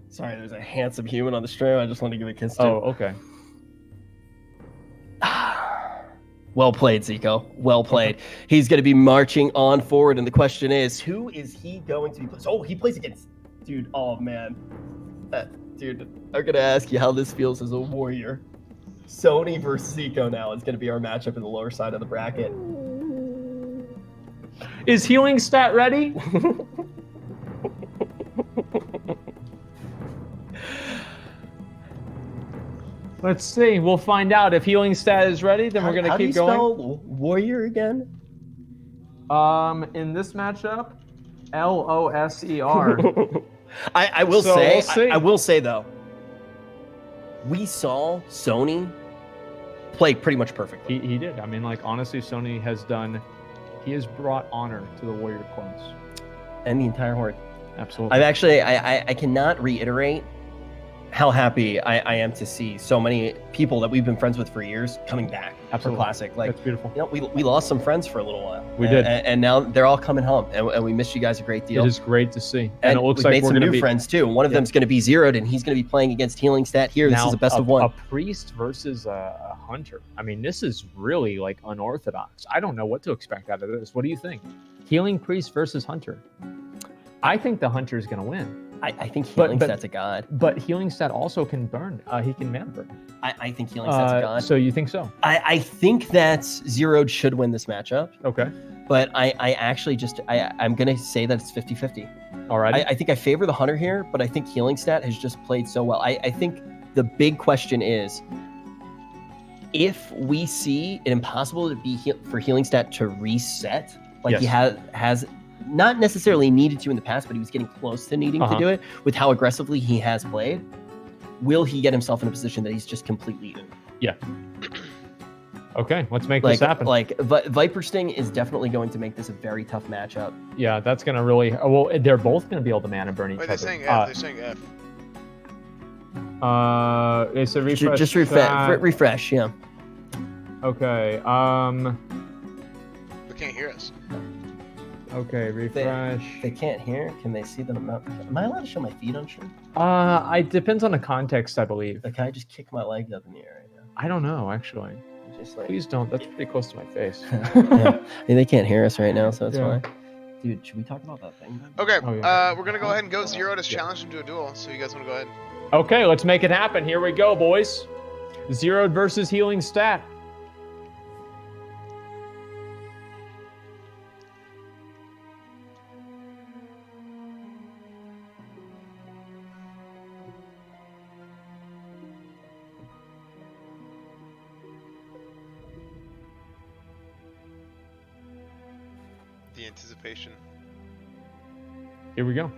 Sorry, there's a handsome human on the stream. I just want to give a kiss to. Oh, okay. Well played, Zico. Well played. He's going to be marching on forward, and the question is, who is he going to be playing? Oh, he plays against... Dude, oh, man. Dude, I'm going to ask you how this feels as a warrior. Sony versus Zico now is going to be our matchup in the lower side of the bracket. Is Healing Stat ready? Let's see. We'll find out if Healing Stat is ready. Then we're gonna keep going. How do you spell warrior again? In this matchup, Loser. I will So say. we'll see. I will say though. We saw Sony play pretty much perfectly. He did. I mean, like honestly, Sony has done. He has brought honor to the Warrior clones and the entire horde. Absolutely. I've actually. I cannot reiterate how happy I am to see so many people that we've been friends with for years coming back Absolutely. for Classic. Like, that's beautiful. You know, we lost some friends for a little while. We did. And now they're all coming home, and we miss you guys a great deal. It is great to see. And it looks we've like made we're some going to new be friends too. One of them's going to be zeroed, and he's going to be playing against Healing Stat here. This Now, is a best of one. A priest versus a hunter. I mean, this is really like unorthodox. I don't know what to expect out of this. What do you think? Healing priest versus hunter. I think the hunter is going to win. I think Healing Stat's a god. But Healing Stat also can burn. He can mana burn. I think Healing Stat's a god. So you think so? I think that Zeroed should win this matchup. Okay. But I actually just... I'm going to say that it's 50-50. All right. I think I favor the hunter here, but I think Healing Stat has just played so well. I think the big question is, if we see it impossible to be for Healing Stat to reset, like he has not necessarily needed to in the past, but he was getting close to needing to do it with how aggressively he has played. Will he get himself in a position that he's just completely in? Yeah. Okay, let's make this happen. Like Viper Sting is definitely going to make this a very tough matchup. Yeah, that's going to really... Well, they're both going to be able to mana burn each other. They're saying F. They're saying F. It's a refresh. Just refresh, yeah. Okay. They can't hear us. Okay, refresh. They can't hear. Can they see them? Am I allowed to show my feet on stream? It depends on the context, I believe. Like, can I just kick my legs up in the air right now? I don't know, actually. Just like... Please don't. That's pretty close to my face. Yeah. I mean, they can't hear us right now, so it's fine. Dude, should we talk about that thing? Okay, we're gonna go ahead and go Zero to challenge him to a duel. So you guys want to go ahead? Okay, let's make it happen. Here we go, boys. Zeroed versus Healing Stat. The anticipation. Here we go.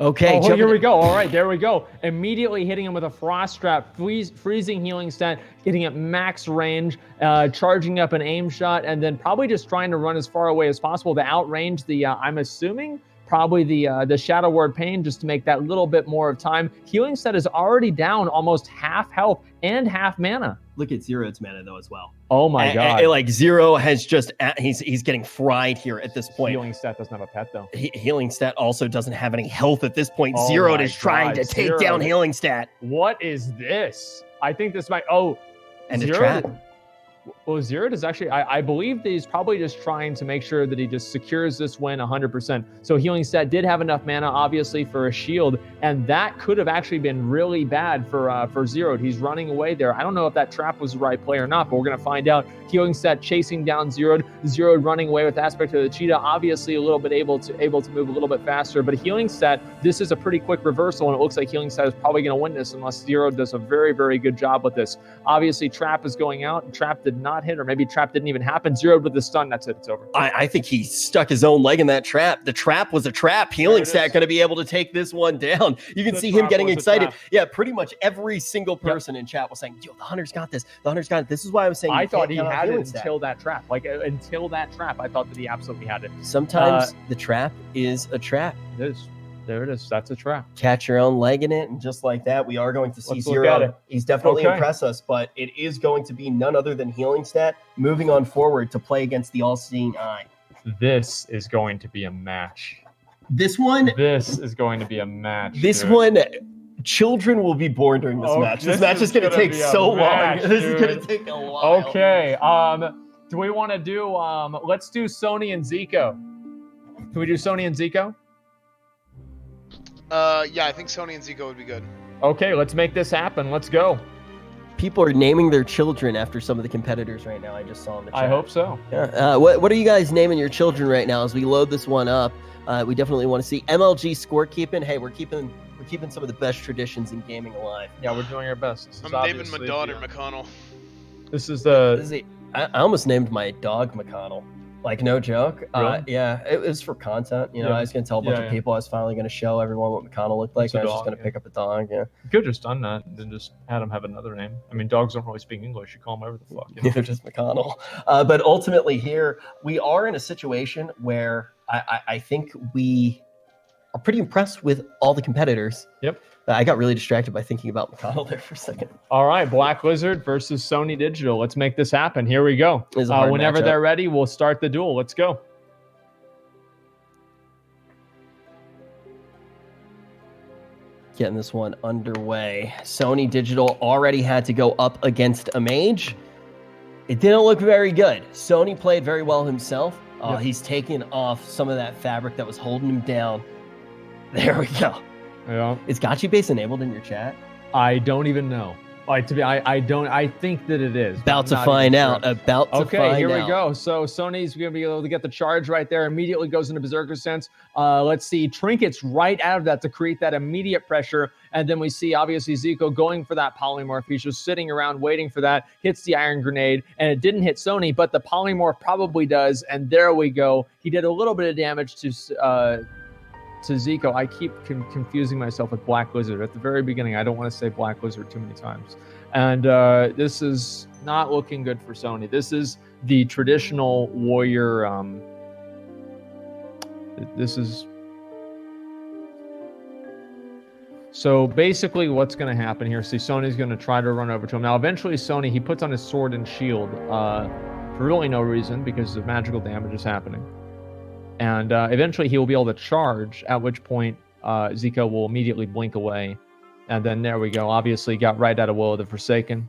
Okay, here we go. All right, there we go. Immediately hitting him with a Frost Trap, freezing Healing Stat, getting at max range, charging up an aim shot, and then probably just trying to run as far away as possible to outrange the, I'm assuming, probably the Shadow Word Pain, just to make that little bit more of time. Healing Stat is already down almost half health and half mana. Look at Zero's mana, though, as well. Oh, my God. Like, Zero has just... He's getting fried here at this point. Healing Stat doesn't have a pet, though. Healing Stat also doesn't have any health at this point. Zero is trying to take down Healing Stat. What is this? I think this might... Oh, and Zero... a trap. Well, Zero is actually, I believe that he's probably just trying to make sure that he just secures this win 100%. So Healing Stat did have enough mana, obviously, for a shield, and that could have actually been really bad for Zero. He's running away there. I don't know if that trap was the right play or not, but we're going to find out. Healing Stat chasing down Zero running away with aspect of the cheetah, obviously a little bit able to move a little bit faster, but Healing Stat, this is a pretty quick reversal, and it looks like Healing Stat is probably going to win this unless Zero does a very, very good job with this. Obviously, Trap is going out. Trap did not hit, or maybe Trap didn't even happen. Zeroed with the stun. That's it. It's over. I think he stuck his own leg in that trap. The trap was a trap. Healing Stat going to be able to take this one down. You can see him getting excited. Yeah, pretty much every single person in chat was saying, "Yo, the Hunter's got this. The Hunter's got it." This is why I was saying I thought he had it until that trap. Like until that trap, I thought that he absolutely had it. Sometimes the trap is a trap. It is. There it is. That's a trap. Catch your own leg in it, and just like that, we are going to see Let's look at Zero. it. He's definitely Okay. impressed us, but it is going to be none other than Healing Stat moving on forward to play against the All-Seeing Eye. This is going to be a match. This one. This is going to be a match. This dude. one. Children will be born during this match. This match is going to take gonna be a so match, long. This is going dude. to take a while. Okay. Do we want to do? Let's do Sony and Zico. Can we do Sony and Zico? Yeah, I think Sony and Zico would be good. Okay, let's make this happen. Let's go. People are naming their children after some of the competitors right now. I just saw in the chat. I hope so. Yeah. What are you guys naming your children right now as we load this one up? We definitely want to see MLG scorekeeping. Hey, we're keeping some of the best traditions in gaming alive. Yeah, we're doing our best. This is I'm naming my obviously daughter McConnell. This is the. I almost named my dog McConnell. Like, no joke. Really? Yeah, it was for content. You know, Yeah. I was going to tell a bunch Yeah, of yeah. people I was finally going to show everyone what McConnell looked like. It's a And I was just dog, going to yeah. pick up a dog. Yeah. You could have just done that and then just had him have another name. I mean, dogs don't really speak English. You call them whatever the fuck. You know? They're just McConnell. But ultimately, here we are in a situation where I think we are pretty impressed with all the competitors. Yep. I got really distracted by thinking about McConnell there for a second. All right, Black Lizard versus Sony Digital. Let's make this happen. Here we go. This is a hard Whenever matchup. they're ready, we'll start the duel. Let's go. Getting this one underway. Sony Digital already had to go up against a mage. It didn't look very good. Sony played very well himself. Yep. He's taken off some of that fabric that was holding him down. There we go. Yeah. Is Gotchi Base enabled in your chat? I don't even know. Like, to be, I don't. I think that it is. but About I'm to not find even out. sure. About to Okay, find here out. we go. So Sony's going to be able to get the charge right there. Immediately goes into Berserker Sense. Let's see. Trinkets right out of that to create that immediate pressure. And then we see, obviously, Zico going for that polymorph. He's just sitting around waiting for that. Hits the Iron Grenade. And it didn't hit Sony, but the polymorph probably does. And there we go. He did a little bit of damage to Zico. I keep confusing myself with Black Lizard. At the very beginning, I don't want to say Black Lizard too many times. And this is not looking good for Sony. This is the traditional warrior. This is... So basically what's going to happen here, see, Sony's going to try to run over to him. Now, eventually Sony, he puts on his sword and shield for really no reason because of magical damage is happening. And eventually he will be able to charge, at which point Zico will immediately blink away. And then there we go. Obviously got right out of Will of the Forsaken.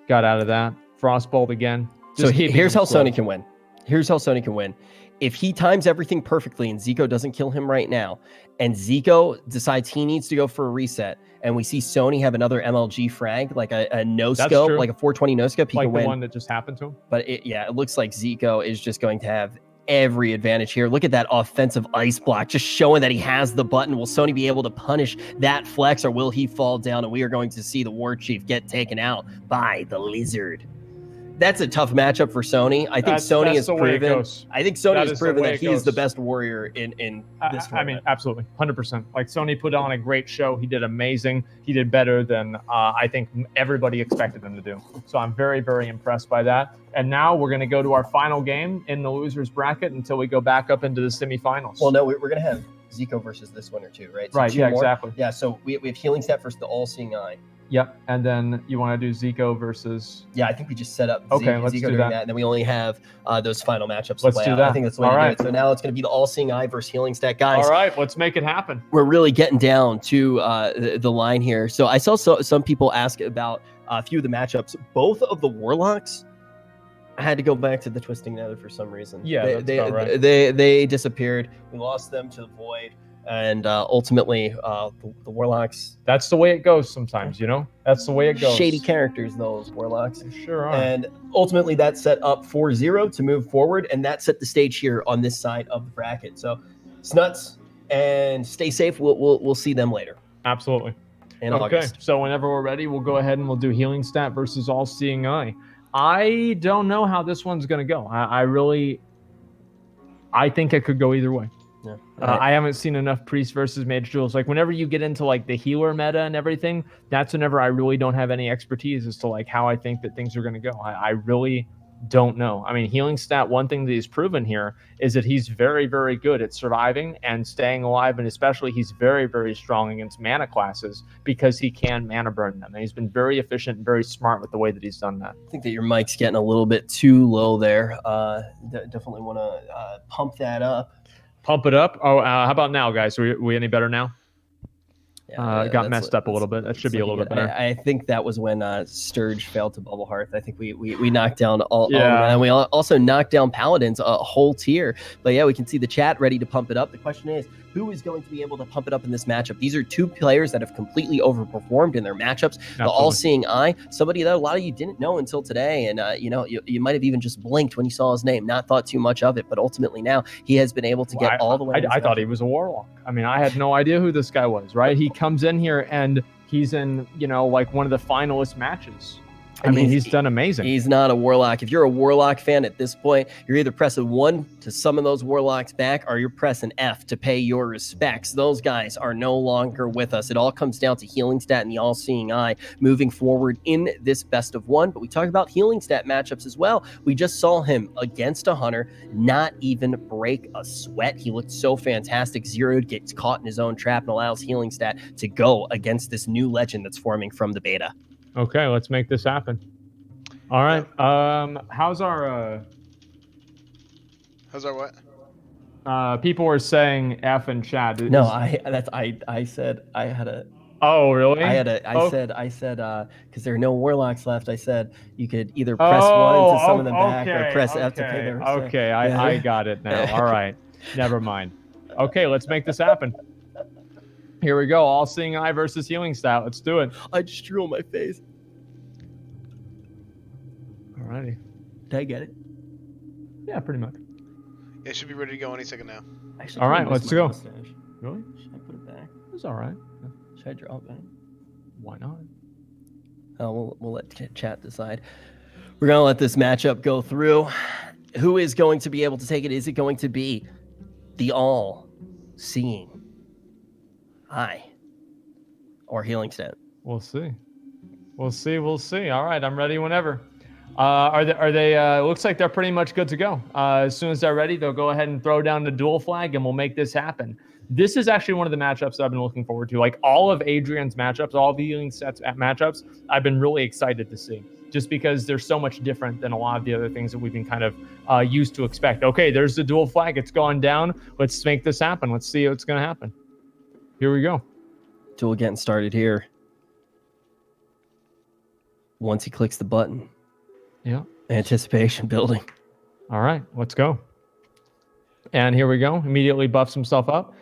Got out of that. Frostbolt again. So here's how Sony can win. Here's how Sony can win. If he times everything perfectly and Zico doesn't kill him right now, and Zico decides he needs to go for a reset, and we see Sony have another MLG frag, like a no-scope, like a 420 no-scope, he like can the win. one that just happened to him. But it looks like Zico is just going to have every advantage here. Look at that offensive ice block, just showing that he has the button. Will Sony be able to punish that flex, or will he fall down? And we are going to see the War Chief get taken out by the Lizard. That's a tough matchup for Sony. I think Sony has proven. I think Sony has proven that he is the best warrior in this tournament. I mean, absolutely, 100%. Like, Sony put on a great show. He did amazing. He did better than I think everybody expected him to do. So I'm very, very impressed by that. And now we're going to go to our final game in the losers bracket until we go back up into the semifinals. Well, no, we're going to have Zico versus this winner too, right? So right. two Yeah. more. Exactly. Yeah. So we have Healing Step versus the All-Seeing Eye. Yep. And then you want to do Zico versus... Yeah, I think we just set up Okay, let's Zico do doing that. and then we only have those final matchups to Let's play do out. that. I think that's the way All to right. do it. So now it's going to be the All-Seeing Eye versus Healing Stat. Guys, All right, let's make it happen. we're really getting down to the line here. So I saw some people ask about a few of the matchups. Both of the Warlocks, I had to go back to the Twisting Nether for some reason. Yeah, that's about right. They disappeared. We lost them to the Void. And ultimately, the Warlocks... That's the way it goes sometimes, you know? That's the way it goes. Shady characters, those Warlocks. They sure are. And ultimately, that set up 4-0 to move forward, and that set the stage here on this side of the bracket. So, Snuts, and stay safe. We'll see them later. Absolutely. In okay, August. so whenever we're ready, we'll go ahead and we'll do Healing Stat versus All-Seeing Eye. I don't know how this one's going to go. I think it could go either way. Yeah. I haven't seen enough Priest versus Mage duels. Like, whenever you get into like the healer meta and everything, that's whenever I really don't have any expertise as to like how I think that things are going to go. I really don't know. I mean, healing stat, one thing that he's proven here is that he's very, very good at surviving and staying alive, and especially he's very, very strong against mana classes because he can mana burn them. And he's been very efficient and very smart with the way that he's done that. I think that your mic's getting a little bit too low there. Definitely want to pump that up. Pump it up. Oh, how about now, guys? Are we any better now? Yeah, got messed up a little bit. That should be a little bit better. I think that was when Sturge failed to Bubble Hearth. I think we knocked down all of them. And we also knocked down Paladins, a whole tier. But yeah, we can see the chat ready to pump it up. The question is, who is going to be able to pump it up in this matchup? These are two players that have completely overperformed in their matchups. The All-Seeing Eye, somebody that a lot of you didn't know until today. And, you might have even just blinked when you saw his name, not thought too much of it. But ultimately now he has been able to get all the way. I thought he was a Warlock. I mean, I had no idea who this guy was, right? He comes in here and he's in, like one of the finalist matches. I mean, he's done amazing. He's not a Warlock. If you're a Warlock fan at this point, you're either pressing 1 to summon those Warlocks back, or you're pressing F to pay your respects. Those guys are no longer with us. It all comes down to healing stat and the All-Seeing Eye moving forward in this best of 1. But we talk about healing stat matchups as well. We just saw him against a Hunter not even break a sweat. He looked so fantastic. Zeroed gets caught in his own trap and allows healing stat to go against this new legend that's forming from the beta. Okay, let's make this happen. All right. How's our what? People were saying F in chat. No, I said I had a. Oh, really? I said because there are no Warlocks left. I said you could either press 1 to summon them back or press F to pay their respect. Okay, I got it now. All right. Never mind. Okay, let's make this happen. Here we go. All-Seeing Eye versus Healing Stat. Let's do it. I just drew on my face. Alrighty. Did I get it? Yeah, pretty much. It should be ready to go any second now. All right, let's go. Really? Should I put it back? It's all right. Should I draw it back? Why not? We'll let chat decide. We're going to let this matchup go through. Who is going to be able to take it? Is it going to be the All-Seeing Eye or Healing Stat? We'll see. We'll see. All right, I'm ready whenever. Are they looks like they're pretty much good to go. As soon as they're ready, they'll go ahead and throw down the dual flag and we'll make this happen. This is actually one of the matchups that I've been looking forward to. Like all of Adrian's matchups, all the healing sets at matchups, I've been really excited to see. Just because they're so much different than a lot of the other things that we've been kind of used to expect. Okay, there's the dual flag. It's gone down. Let's make this happen. Let's see what's going to happen. Here we go. Duel getting started here. Once he clicks the button. Yeah. Anticipation building. All right, let's go. And here we go. Immediately buffs himself up,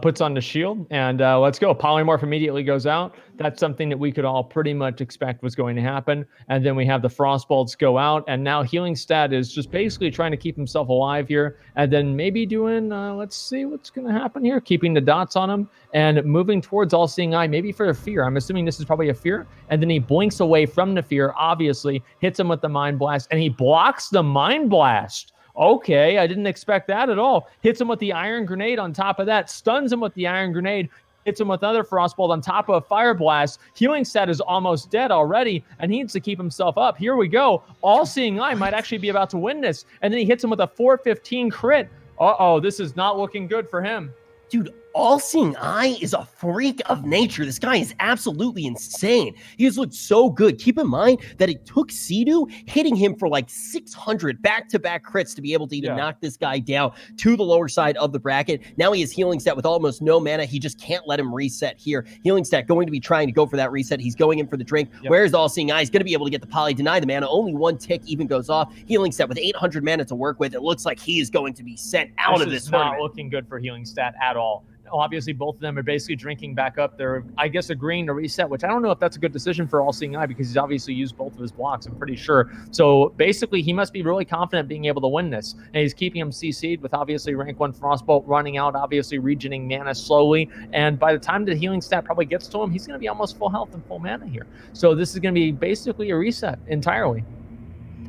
puts on the shield, and let's go. Polymorph immediately goes out. That's something that we could all pretty much expect was going to happen. And then we have the Frostbolts go out, and now Healing Stat is just basically trying to keep himself alive here, and then maybe doing, let's see what's going to happen here, keeping the dots on him, and moving towards All-Seeing Eye, maybe for a fear. I'm assuming this is probably a fear, and then he blinks away from the fear, obviously, hits him with the Mind Blast, and he blocks the Mind Blast. Okay, I didn't expect that at all. Hits him with the Iron Grenade on top of that, stuns him with the Iron Grenade, hits him with another Frostbolt on top of a Fire Blast. Healing Stat is almost dead already, and he needs to keep himself up. Here we go. All-Seeing Eye might actually be about to win this, and then he hits him with a 415 crit. Uh-oh, this is not looking good for him. Dude, All-Seeing Eye is a freak of nature. This guy is absolutely insane. He has looked so good. Keep in mind that it took Sidu hitting him for like 600 back-to-back crits to be able to even knock this guy down to the lower side of the bracket. Now he has Healing Stat with almost no mana. He just can't let him reset here. Healing Stat going to be trying to go for that reset. He's going in for the drink. Where's All-Seeing Eye? He's going to be able to get the poly, deny the mana. Only one tick even goes off. Healing Stat with 800 mana to work with. It looks like he is going to be sent out of this tournament. Not looking good for Healing Stat at all. Obviously, both of them are basically drinking back up. They're, I guess, agreeing to reset, which I don't know if that's a good decision for All-Seeing Eye because he's obviously used both of his blocks, I'm pretty sure. So basically, he must be really confident being able to win this. And he's keeping him CC'd with obviously rank 1 Frostbolt running out, obviously regening mana slowly. And by the time the Healing Stat probably gets to him, he's going to be almost full health and full mana here. So this is going to be basically a reset entirely.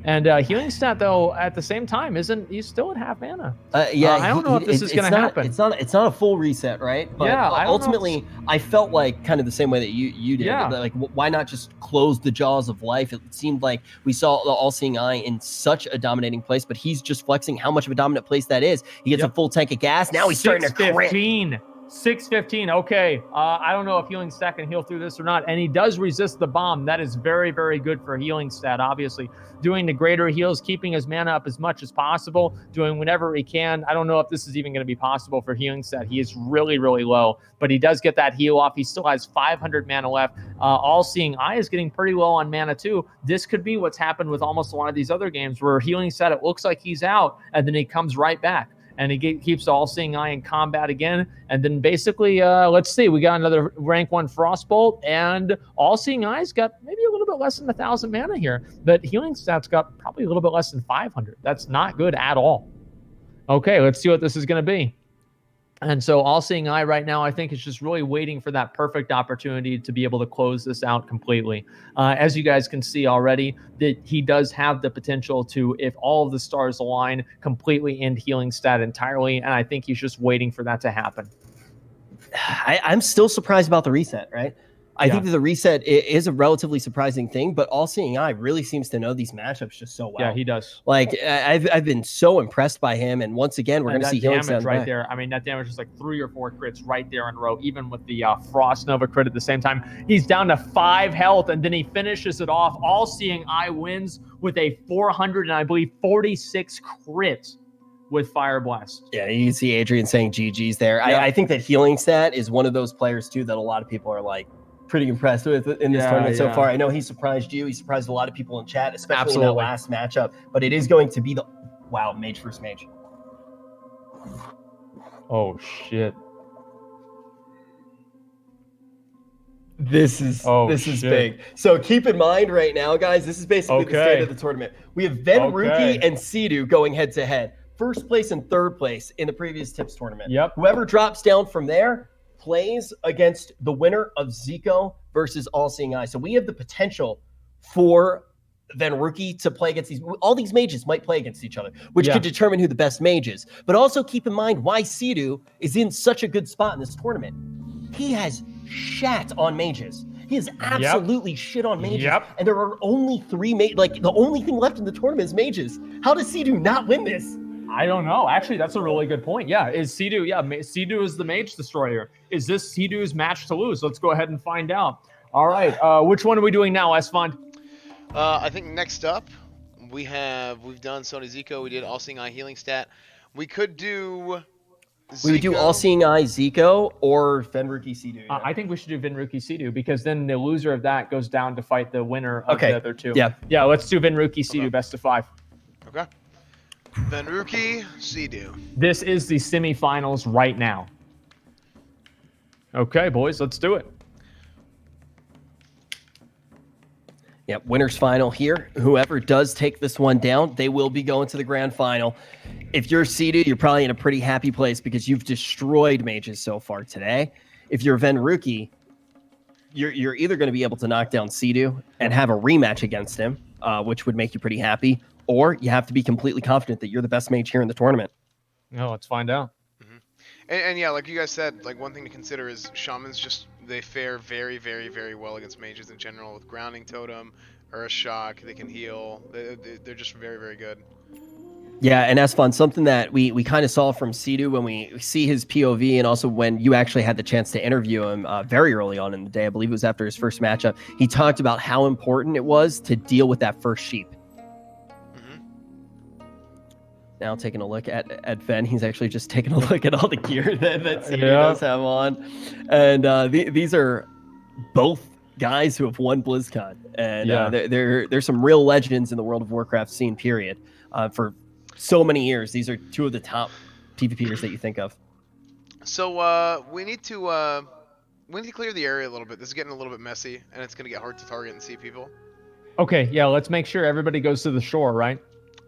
And healing stat though at the same time he's still at half mana. Yeah, I don't know if this is going to happen. It's not a full reset, right? But yeah, ultimately, I felt like kind of the same way that you did. Yeah. Like, why not just close the jaws of life? It seemed like we saw the All-Seeing Eye in such a dominating place, but he's just flexing how much of a dominant place that is. He gets a full tank of gas. Now he's starting to crit. 615. Okay. I don't know if healing stat can heal through this or not. And he does resist the bomb. That is very, very good for healing stat, obviously. Doing the greater heals, keeping his mana up as much as possible, doing whenever he can. I don't know if this is even going to be possible for healing stat. He is really, really low, but he does get that heal off. He still has 500 mana left. All-Seeing Eye is getting pretty low on mana too. This could be what's happened with almost a lot of these other games where healing stat, it looks like he's out, and then he comes right back. And he keeps All-Seeing Eye in combat again. And then basically, let's see, we got another rank 1 Frostbolt, and All-Seeing Eye's got maybe a little bit less than 1,000 mana here. But healing stat's got probably a little bit less than 500. That's not good at all. Okay, let's see what this is going to be. And so All-Seeing Eye right now, I think, is just really waiting for that perfect opportunity to be able to close this out completely. As you guys can see already, that he does have the potential to, if all of the stars align, completely end healing stat entirely. And I think he's just waiting for that to happen. I'm still surprised about the reset, right? I think that the reset is a relatively surprising thing, but All-Seeing Eye really seems to know these matchups just so well. Yeah, he does. Like, I've been so impressed by him, and once again, we're going to see healing damage right there. I mean, that damage is like 3 or 4 crits right there in a row, even with the Frost Nova crit at the same time. He's down to 5 health, and then he finishes it off. All-Seeing Eye wins with a 400 and I believe 46 crit with Fire Blast. Yeah, you can see Adrian saying GG's there. Yeah. I think that healing stat is one of those players too that a lot of people are like pretty impressed with in this tournament so far. I know he surprised you. He surprised a lot of people in chat, especially in that last matchup. But it is going to be the mage versus mage. Oh shit! This is big. So keep in mind right now, guys. This is basically the state of the tournament. We have Venruki and Sidhu going head to head. First place and third place in the previous Tips tournament. Yep. Whoever drops down from there plays against the winner of Zico versus All-Seeing Eye. So we have the potential for Venruki to play against all these mages might play against each other, which could determine who the best mage is. But also keep in mind why Sidhu is in such a good spot in this tournament. He has shat on mages. He has absolutely shit on mages. And there are only 3 mages. Like, the only thing left in the tournament is mages. How does Sidhu not win this? I don't know. Actually, that's a really good point. Yeah, is Sidhu? Yeah, Sidhu is the mage destroyer. Is this Sidhu's match to lose? Let's go ahead and find out. All right, which one are we doing now, Asfond? I think next up we've done Sony Zico. We did All-Seeing Eye healing stat. We could do. Zico. We would do All-Seeing Eye Zico or Venruki Sidhu. Yeah. I think we should do Venruki Sidhu because then the loser of that goes down to fight the winner of the other 2. Yeah. Let's do Venruki Sidhu best of 5. Okay. Venruki Sidhu. This is the semifinals right now. Okay, boys, let's do it. Yep, winner's final here. Whoever does take this one down, they will be going to the grand final. If you're Sidhu, you're probably in a pretty happy place because you've destroyed mages so far today. If you're Venruki, you're either going to be able to knock down Sidhu and have a rematch against him, which would make you pretty happy, or you have to be completely confident that you're the best mage here in the tournament. No, let's find out. And yeah, like you guys said, like one thing to consider is shamans they fare very, very, very well against mages in general with grounding totem or a shock. They can heal. They're just very, very good. Yeah, and that's fun. Something that we kind of saw from Sidhu when we see his POV, and also when you actually had the chance to interview him very early on in the day. I believe it was after his first matchup. He talked about how important it was to deal with that first sheep. Now taking a look at Ven, he's actually just taking a look at all the gear that Sidhu does have on. And these are both guys who have won BlizzCon. And there's some real legends in the World of Warcraft scene, period. For so many years, these are 2 of the top PvPers that you think of. So we need to clear the area a little bit. This is getting a little bit messy, and it's going to get hard to target and see people. Okay, yeah, let's make sure everybody goes to the shore, right?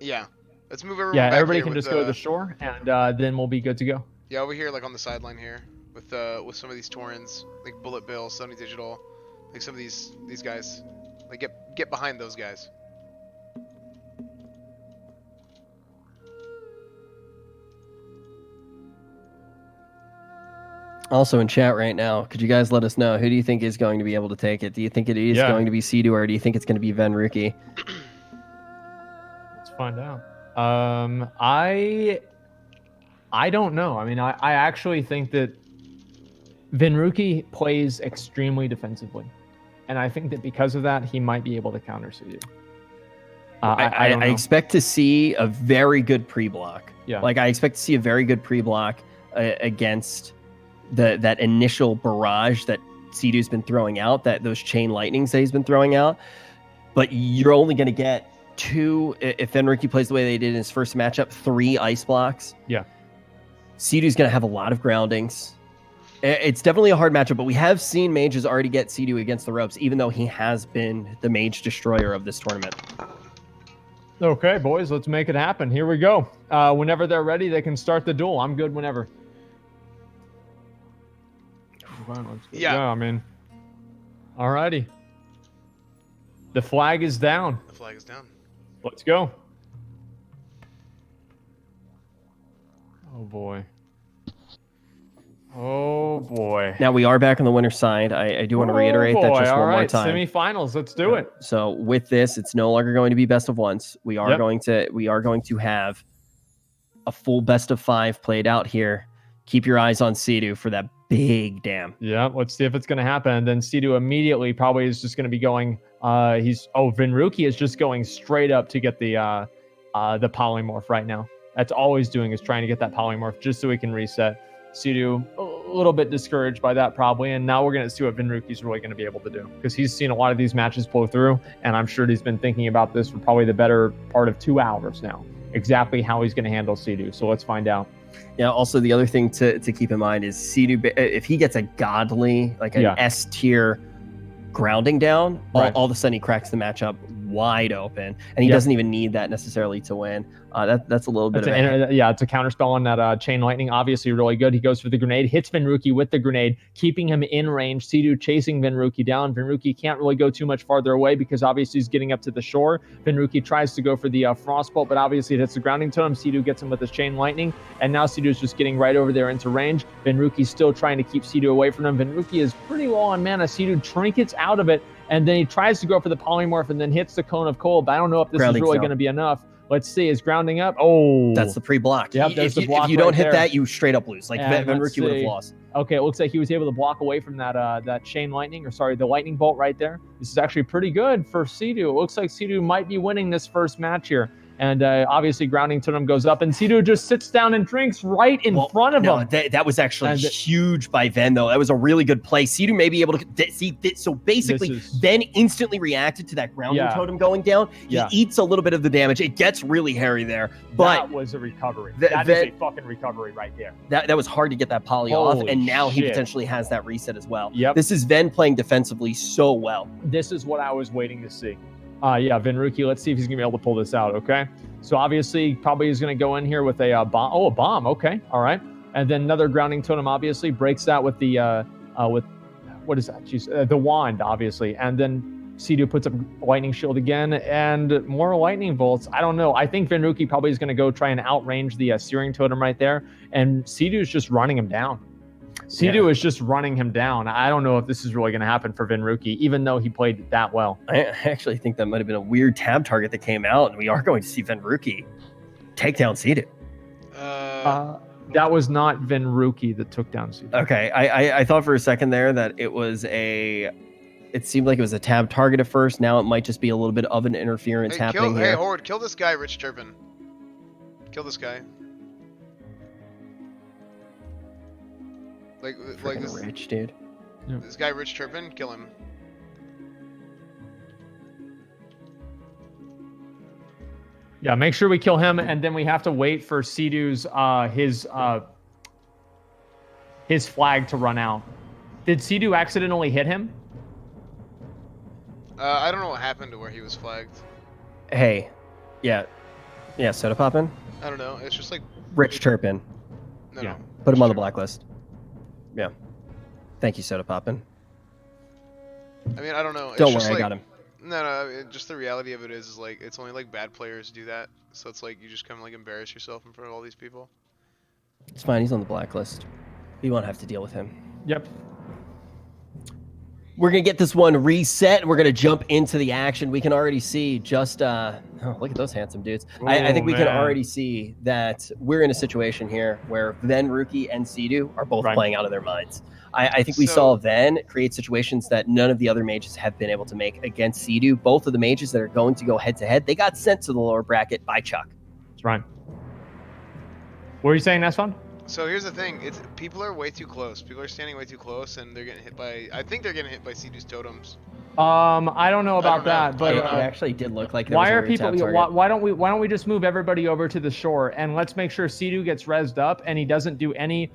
Yeah. Let's move everyone back everybody here can just go to the shore, and then we'll be good to go. Yeah, over here, like on the sideline here, with some of these Taurens, like Bullet Bill, Sony Digital, like some of these guys. Like get behind those guys. Also in chat right now, could you guys let us know who do you think is going to be able to take it? Do you think it is going to be Sea-Doo, or do you think it's going to be Venruki? Let's find out. I don't know. I mean, I actually think that Venruki plays extremely defensively, and I think that because of that, he might be able to counter Sea-Doo. I expect to see a very good pre-block. Yeah. Like I expect to see a very good pre-block against that initial barrage that Sea-Doo's been throwing out, those chain lightnings that he's been throwing out. But you're only going to get 2, if Venruki plays the way they did in his first matchup, 3 ice blocks. Yeah. Sea-Doo's going to have a lot of groundings. It's definitely a hard matchup, but we have seen mages already get Sea-Doo against the ropes, even though he has been the mage destroyer of this tournament. Okay, boys, let's make it happen. Here we go. Whenever they're ready, they can start the duel. I'm good whenever. Yeah, I mean, alrighty. The flag is down. The flag is down. Let's go. Oh boy. Oh boy. Now we are back on the winner's side. I do want to reiterate that just one more time. Semifinals, let's do it. So with this, it's no longer going to be best of ones. We are going to have a full best of 5 played out here. Keep your eyes on Sea-Doo for that big dam. Yeah, let's see if it's going to happen. And then Sea-Doo immediately probably is just going to be going. Venruki is just going straight up to get the polymorph right now. That's all he's doing is trying to get that polymorph just so he can reset. Sea-Doo a little bit discouraged by that probably, and now we're going to see what Venruki's really going to be able to do, because he's seen a lot of these matches blow through, and I'm sure he's been thinking about this for probably the better part of 2 hours now, exactly how he's going to handle Sea-Doo. So let's find out. Yeah, also the other thing to keep in mind is Sea-Doo, if he gets a godly, like an S tier grounding down, all of a sudden he cracks the matchup wide open, and he doesn't even need that necessarily to win. That's a little bit it's a counterspell on that chain lightning. Obviously really good. He goes for the grenade, hits Venruki with the grenade, keeping him in range. Sea-Doo chasing Venruki down. Venruki can't really go too much farther away because obviously he's getting up to the shore. Venruki tries to go for the frostbolt, but obviously it hits the grounding totem. Sea-Doo gets him with his chain lightning, and now Sea-Doo's just getting right over there into range. Venruki's still trying to keep Sea-Doo away from him. Venruki is pretty low on mana. Sea-Doo trinkets out of it, and then he tries to go for the polymorph and then hits the cone of cold, but I don't know if this is really going to be enough. Let's see. Is grounding up? Oh, that's the pre-block. Yep, there's the block. If you don't hit that, you straight up lose. Like Venruki would have lost. Okay, it looks like he was able to block away from that chain lightning, the lightning bolt right there. This is actually pretty good for Sea-Doo. It looks like Sea-Doo might be winning this first match here. And obviously grounding totem goes up, and Sea-Doo just sits down and drinks right in front of him. That was actually huge by Ven, though. That was a really good play. Sea-Doo may be able to see. So basically, Ven instantly reacted to that grounding totem going down. He eats a little bit of the damage. It gets really hairy there, but that was a recovery. That is a fucking recovery right there. That was hard to get that poly off, and now he potentially has that reset as well. Yep. This is Ven playing defensively so well. This is what I was waiting to see. Venruki, let's see if he's going to be able to pull this out, okay? So obviously, probably is going to go in here with a bomb. Oh, a bomb, okay, all right. And then another grounding totem, obviously, breaks that with the, what is that? Jeez, the wand, obviously. And then Sea-Doo puts up lightning shield again, and more lightning bolts. I don't know. I think Venruki probably is going to go try and outrange the searing totem right there, and Sea-Doo's just running him down. Sea-Doo is just running him down. I don't know if this is really going to happen for Venruki, even though he played that well. I actually think that might have been a weird tab target that came out, and we are going to see Venruki take down Sea-Doo. That was not Venruki that took down Sea-Doo. Okay, I thought for a second there that it seemed like it was a tab target at first. Now it might just be a little bit of an interference happening here. Hey, Horde, kill this guy, Rich Turpin. Kill this guy. Like this, Rich, dude. This guy, Rich Turpin, kill him. Yeah, make sure we kill him, and then we have to wait for Sea-Doo's his flag to run out. Did Sea-Doo accidentally hit him? I don't know what happened to where he was flagged. Hey, yeah, soda poppin'. I don't know. It's just like Rich Turpin. No. Put him on the blacklist. Yeah. Thank you, soda poppin'. I mean, I don't know. Don't worry, I got him. No, just the reality of it is like it's only like bad players do that. So it's like you just kind of like embarrass yourself in front of all these people. It's fine. He's on the blacklist. We won't have to deal with him. Yep. We're going to get this one reset. We're going to jump into the action. We can already see just, oh, look at those handsome dudes. I think we can already see that we're in a situation here where Ven, Rookie, and Sea-Doo are both playing out of their minds. I think we saw Ven create situations that none of the other mages have been able to make against Sea-Doo. Both of the mages that are going to go head-to-head, they got sent to the lower bracket by Chuck. That's right. What were you saying, Asfon? So here's the thing: people are way too close. People are standing way too close, and they're getting hit by. I think they're getting hit by Sea-Doo's totems. I don't know about that, but it actually did look like. Why are people? Why don't we just move everybody over to the shore and let's make sure Sea-Doo gets rezzed up and he doesn't do any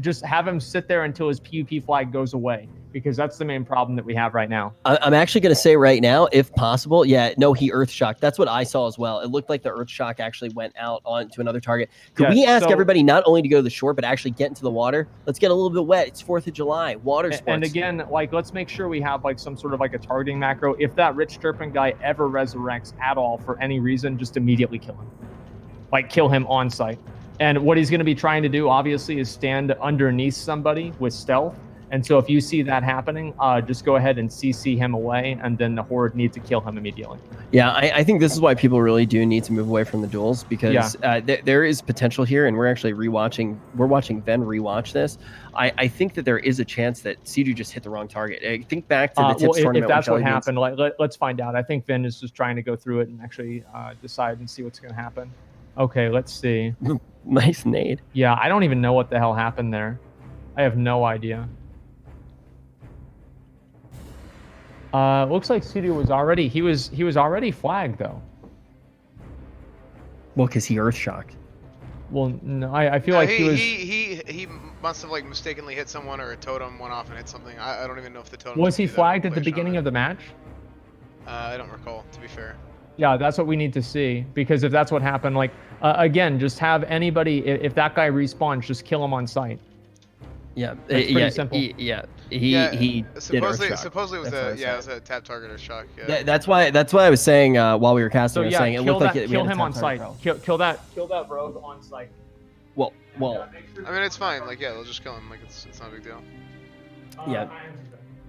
just have him sit there until his PvP flag goes away, because that's the main problem that we have right now. I'm actually going to say right now, if possible, he earth shocked. That's what I saw as well. It looked like the earth shock actually went out onto another target. Could we ask everybody not only to go to the shore, but actually get into the water? Let's get a little bit wet. It's 4th of July, water sports. And again, let's make sure we have some sort of a targeting macro. If that Rich Turpin guy ever resurrects at all for any reason, just immediately kill him. Kill him on site. And what he's going to be trying to do, obviously, is stand underneath somebody with stealth. And so if you see that happening, just go ahead and CC him away, and then the Horde need to kill him immediately. Yeah, I think this is why people really do need to move away from the duels, because there is potential here, and we're actually watching Ven rewatch this. I think that there is a chance that Sea-Doo just hit the wrong target. I think back to the Tips tournament. If that's what happened, let's find out. I think Ven is just trying to go through it and actually decide and see what's going to happen. Okay, let's see. Nice nade. Yeah, I don't even know what the hell happened there. I have no idea. Looks like Sea-Doo was already he was already flagged though. Well, because he earth shocked. Well, no, I feel like he must have mistakenly hit someone, or a totem went off and hit something. I don't even know if the totem was he flagged at the beginning of the match. I don't recall, to be fair. Yeah, that's what we need to see, because if that's what happened, again, just have anybody, if that guy respawns, just kill him on site. Yeah, it's pretty simple. He supposedly it was it was a tap target or shock. Yeah. That's why I was saying while we were casting, I was saying it looked like kill him on site. Kill that rogue on site. Well. I mean, it's fine. They'll just kill him. It's not a big deal. Yeah.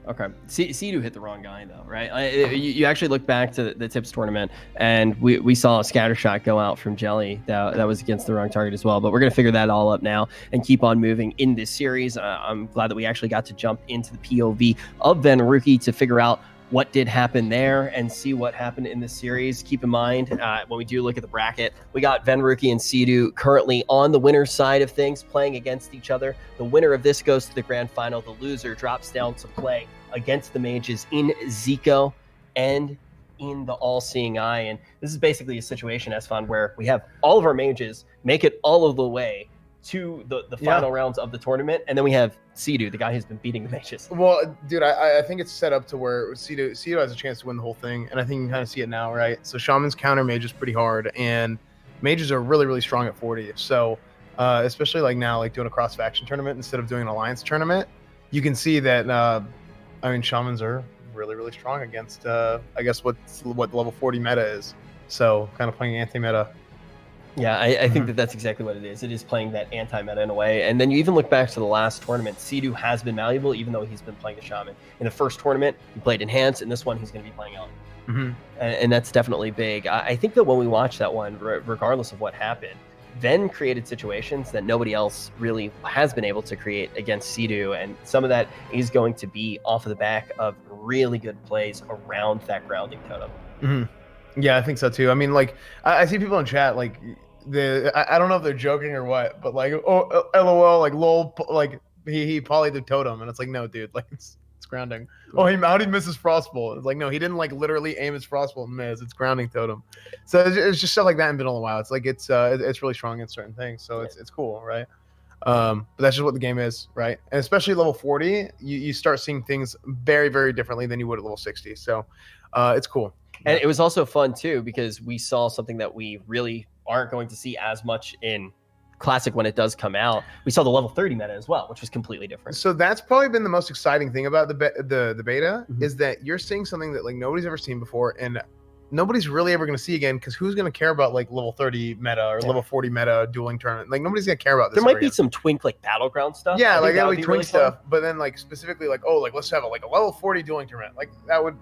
Okay. Sea-Doo hit the wrong guy though, right? You actually look back to the Tips tournament, and we saw a scatter shot go out from Jelly that was against the wrong target as well. But we're gonna figure that all up now and keep on moving in this series. I'm glad that we actually got to jump into the POV of Ven Rookie to figure out what did happen there and see what happened in this series. Keep in mind, when we do look at the bracket, we got Ven Rookie and Sea-Doo currently on the winner's side of things, playing against each other. The winner of this goes to the grand final. The loser drops down to play against the mages in Zico and in the All-Seeing Eye. And this is basically a situation, Asfon, where we have all of our mages make it all of the way to the final rounds of the tournament, and then we have Sea-Doo, the guy who's been beating the mages. Well, dude, I think it's set up to where Sea-Doo has a chance to win the whole thing, and I think you can kind of see it now, right? So Shaman's counter mages pretty hard, and mages are really, really strong at 40. So especially now, doing a cross-faction tournament instead of doing an alliance tournament, you can see that, Shamans are really, really strong against, I guess, what the level 40 meta is. So kind of playing anti-meta. Yeah, I think that's exactly what it is. It is playing that anti-meta in a way. And then you even look back to the last tournament, Sea-Doo has been malleable, even though he's been playing the Shaman. In the first tournament, he played Enhance, and this one he's going to be playing Elk. Mm-hmm. And that's definitely big. I think that when we watch that one, regardless of what happened, Ven created situations that nobody else really has been able to create against Sea-Doo, and some of that is going to be off of the back of really good plays around that grounding totem. Mm-hmm. Yeah, I think so too. I mean, I see people in chat, I don't know if they're joking or what, but oh, LOL, lol, he polyed the totem, and it's no, dude, it's grounding. Oh, how did he miss his frostbolt? It's no, he didn't literally aim his frostbolt and miss. It's grounding totem. So it's just stuff like that in Vanilla WoW. It's it's really strong in certain things, so it's cool, right? But that's just what the game is, right? And especially level 40, you start seeing things very, very differently than you would at level 60. So it's cool. And it was also fun too, because we saw something that we really aren't going to see as much in Classic when it does come out. We saw the level 30 meta as well, which was completely different. So that's probably been the most exciting thing about the beta, is that you're seeing something that nobody's ever seen before, and nobody's really ever going to see again, because who's going to care about like level 30 meta or level 40 meta dueling tournament? Like nobody's going to care about this. There might be some twink like battleground stuff. Yeah, like that would be be twink really fun. stuff, but then like specifically like, oh, like let's have a level 40 dueling tournament. Like that would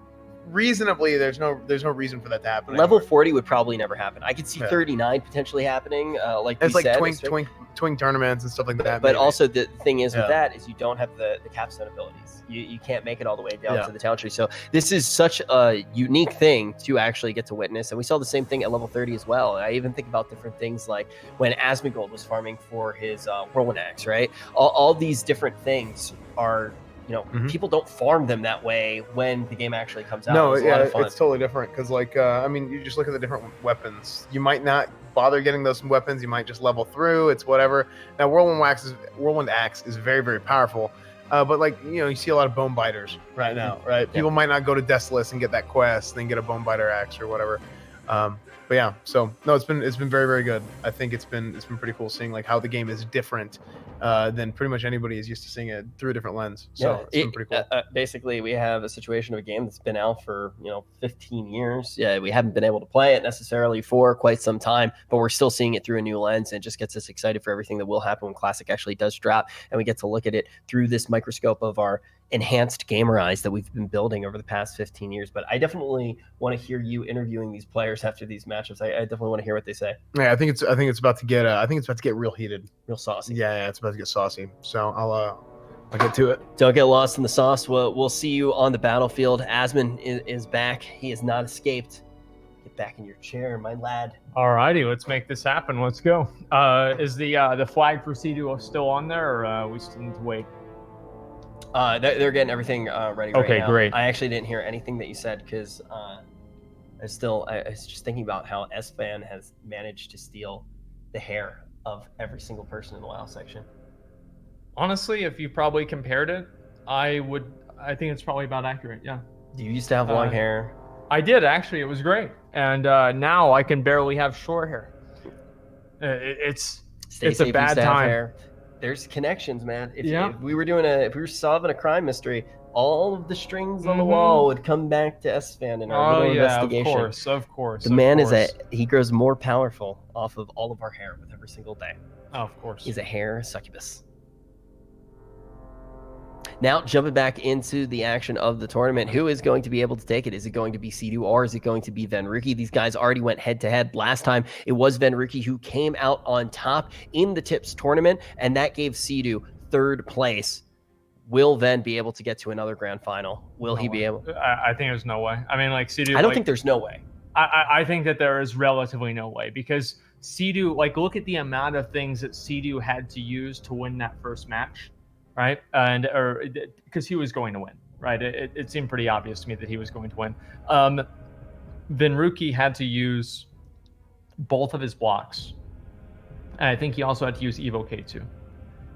reasonably, there's no reason for that to happen. Level 40 would probably never happen. I could see Yeah. 39 potentially happening. Like It's we like said, twink tournaments and stuff like that. But maybe. also the thing is with Yeah. that is you don't have the capstone abilities. You can't make it all the way down Yeah. to the town tree. So this is such a unique thing to actually get to witness. And we saw the same thing at level 30 as well. I even think about different things like when Asmongold was farming for his whirlwind axe, right? All these different things are, people don't farm them that way when the game actually comes out. No, It's a lot yeah, of fun. it's totally different because, like, I mean, you just look at the different weapons. You might not bother getting those weapons. You might just level through. It's whatever. Now, whirlwind axe is very, very powerful. But like, you see a lot of bone biters right now, right? People might not go to Desolus and get that quest, then get a bone biter axe or whatever. But yeah, so no, it's been very, very good. I think it's been pretty cool seeing like how the game is different than pretty much anybody is used to seeing it through a different lens. So it's been pretty cool. Basically, we have a situation of a game that's been out for 15 years. Yeah, we haven't been able to play it necessarily for quite some time, but we're still seeing it through a new lens, and it just gets us excited for everything that will happen when Classic actually does drop, and we get to look at it through this microscope of our enhanced gamer eyes that we've been building over the past 15 years. But I definitely want to hear you interviewing these players after these matchups. I definitely want to hear what they say. Yeah, I think it's about to get real heated, real saucy. Yeah, it's about to get saucy. So I'll get to it. Don't get lost in the sauce. We'll see you on the battlefield. Asmon is back. He has not escaped. Get back in your chair, my lad. Alrighty, let's make this happen. Let's go. Is the flag for C2 still on there, or we still need to wait? They're getting everything ready right Okay, now. great. I actually didn't hear anything that you said because I was just thinking about how S-Fan has managed to steal the hair of every single person in the WoW section. Honestly, if you probably compared it, I think it's probably about accurate. Yeah. You used to have long hair. I did actually. It was great, and now I can barely have short hair. It's a bad time. Hair. There's connections, man. If we were solving a crime mystery, all of the strings on the wall would come back to S-Fan in our little investigation. Of course. The man he grows more powerful off of all of our hair with every single day. Oh, of course. He's a hair succubus. Now, jumping back into the action of the tournament, who is going to be able to take it? Is it going to be C2 or is it going to be Venruki? These guys already went head-to-head. Last time, it was Venruki who came out on top in the Tips tournament, and that gave C2 third place. Will Ven be able to get to another grand final? Will he be able? I think there's no way. I mean, like C2. I don't think there's no way. I think that there is relatively no way because C2, like, look at the amount of things that C2 had to use to win that first match. Right, or because he was going to win, right? It seemed pretty obvious to me that he was going to win. Venruki had to use both of his blocks, and I think he also had to use Evo K2.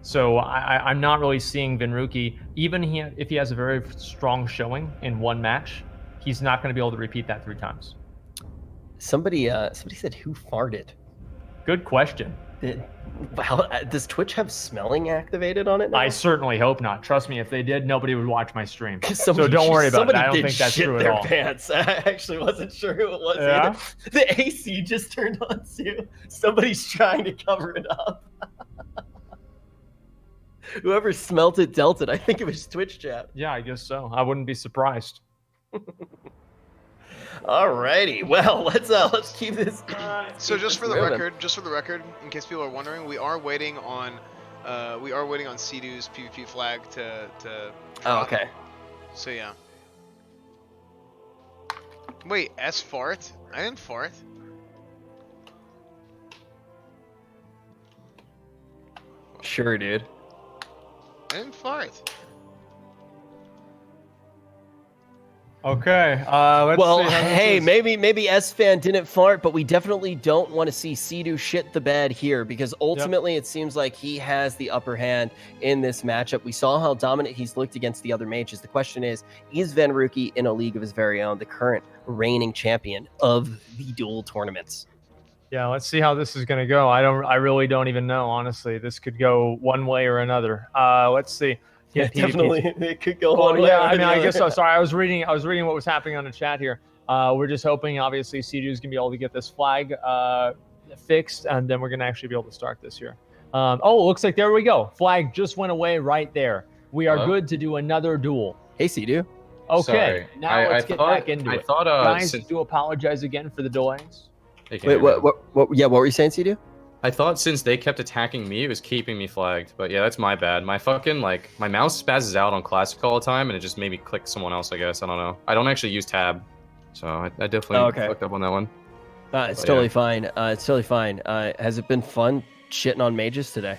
So I'm not really seeing Venruki, even if he has a very strong showing in one match, he's not going to be able to repeat that 3 times. Somebody said, "Who farted?" Good question. Does Twitch have smelling activated on it now? I certainly hope not. Trust me, if they did, nobody would watch my stream. So don't worry about it. I don't think that's true at all. Pants. I actually wasn't sure who it was either. The AC just turned on too. Somebody's trying to cover it up. Whoever smelt it dealt it. I think it was Twitch chat. Yeah, I guess so. I wouldn't be surprised. Alrighty, well, let's keep this. So just for the record, in case people are wondering, we are waiting on C2's PvP flag to Oh, okay. So yeah. Wait, S fart? I didn't fart. Sure, dude. I didn't fart. Okay. Let's well, see how hey, maybe S-Fan didn't fart, but we definitely don't want to see C2 shit the bed here because ultimately it seems like he has the upper hand in this matchup. We saw how dominant he's looked against the other mages. The question is Venruki in a league of his very own, the current reigning champion of the duel tournaments? Yeah, let's see how this is going to go. I really don't even know, honestly. This could go one way or another. Let's see. Yeah, definitely. It could go on. one way. Yeah, I mean, I guess so. Sorry, I was reading what was happening on the chat here. We're just hoping, obviously, Sea-Doo is going to be able to get this flag fixed, and then we're going to actually be able to start this here. Oh, it looks like there we go. Flag just went away right there. We are good to do another duel. Hey, Sea-Doo. Okay, Sorry. now let's get back into it. Guys, do apologize again for the delays. Wait, what? Yeah, what were you saying, Sea-Doo? I thought since they kept attacking me, it was keeping me flagged. But yeah, that's my bad. My fucking, like, my mouse spazzes out on Classic all the time, and it just made me click someone else, I guess. I don't know. I don't actually use tab. So I definitely fucked up on that one. It's totally fine. It's totally fine. Has it been fun shitting on mages today?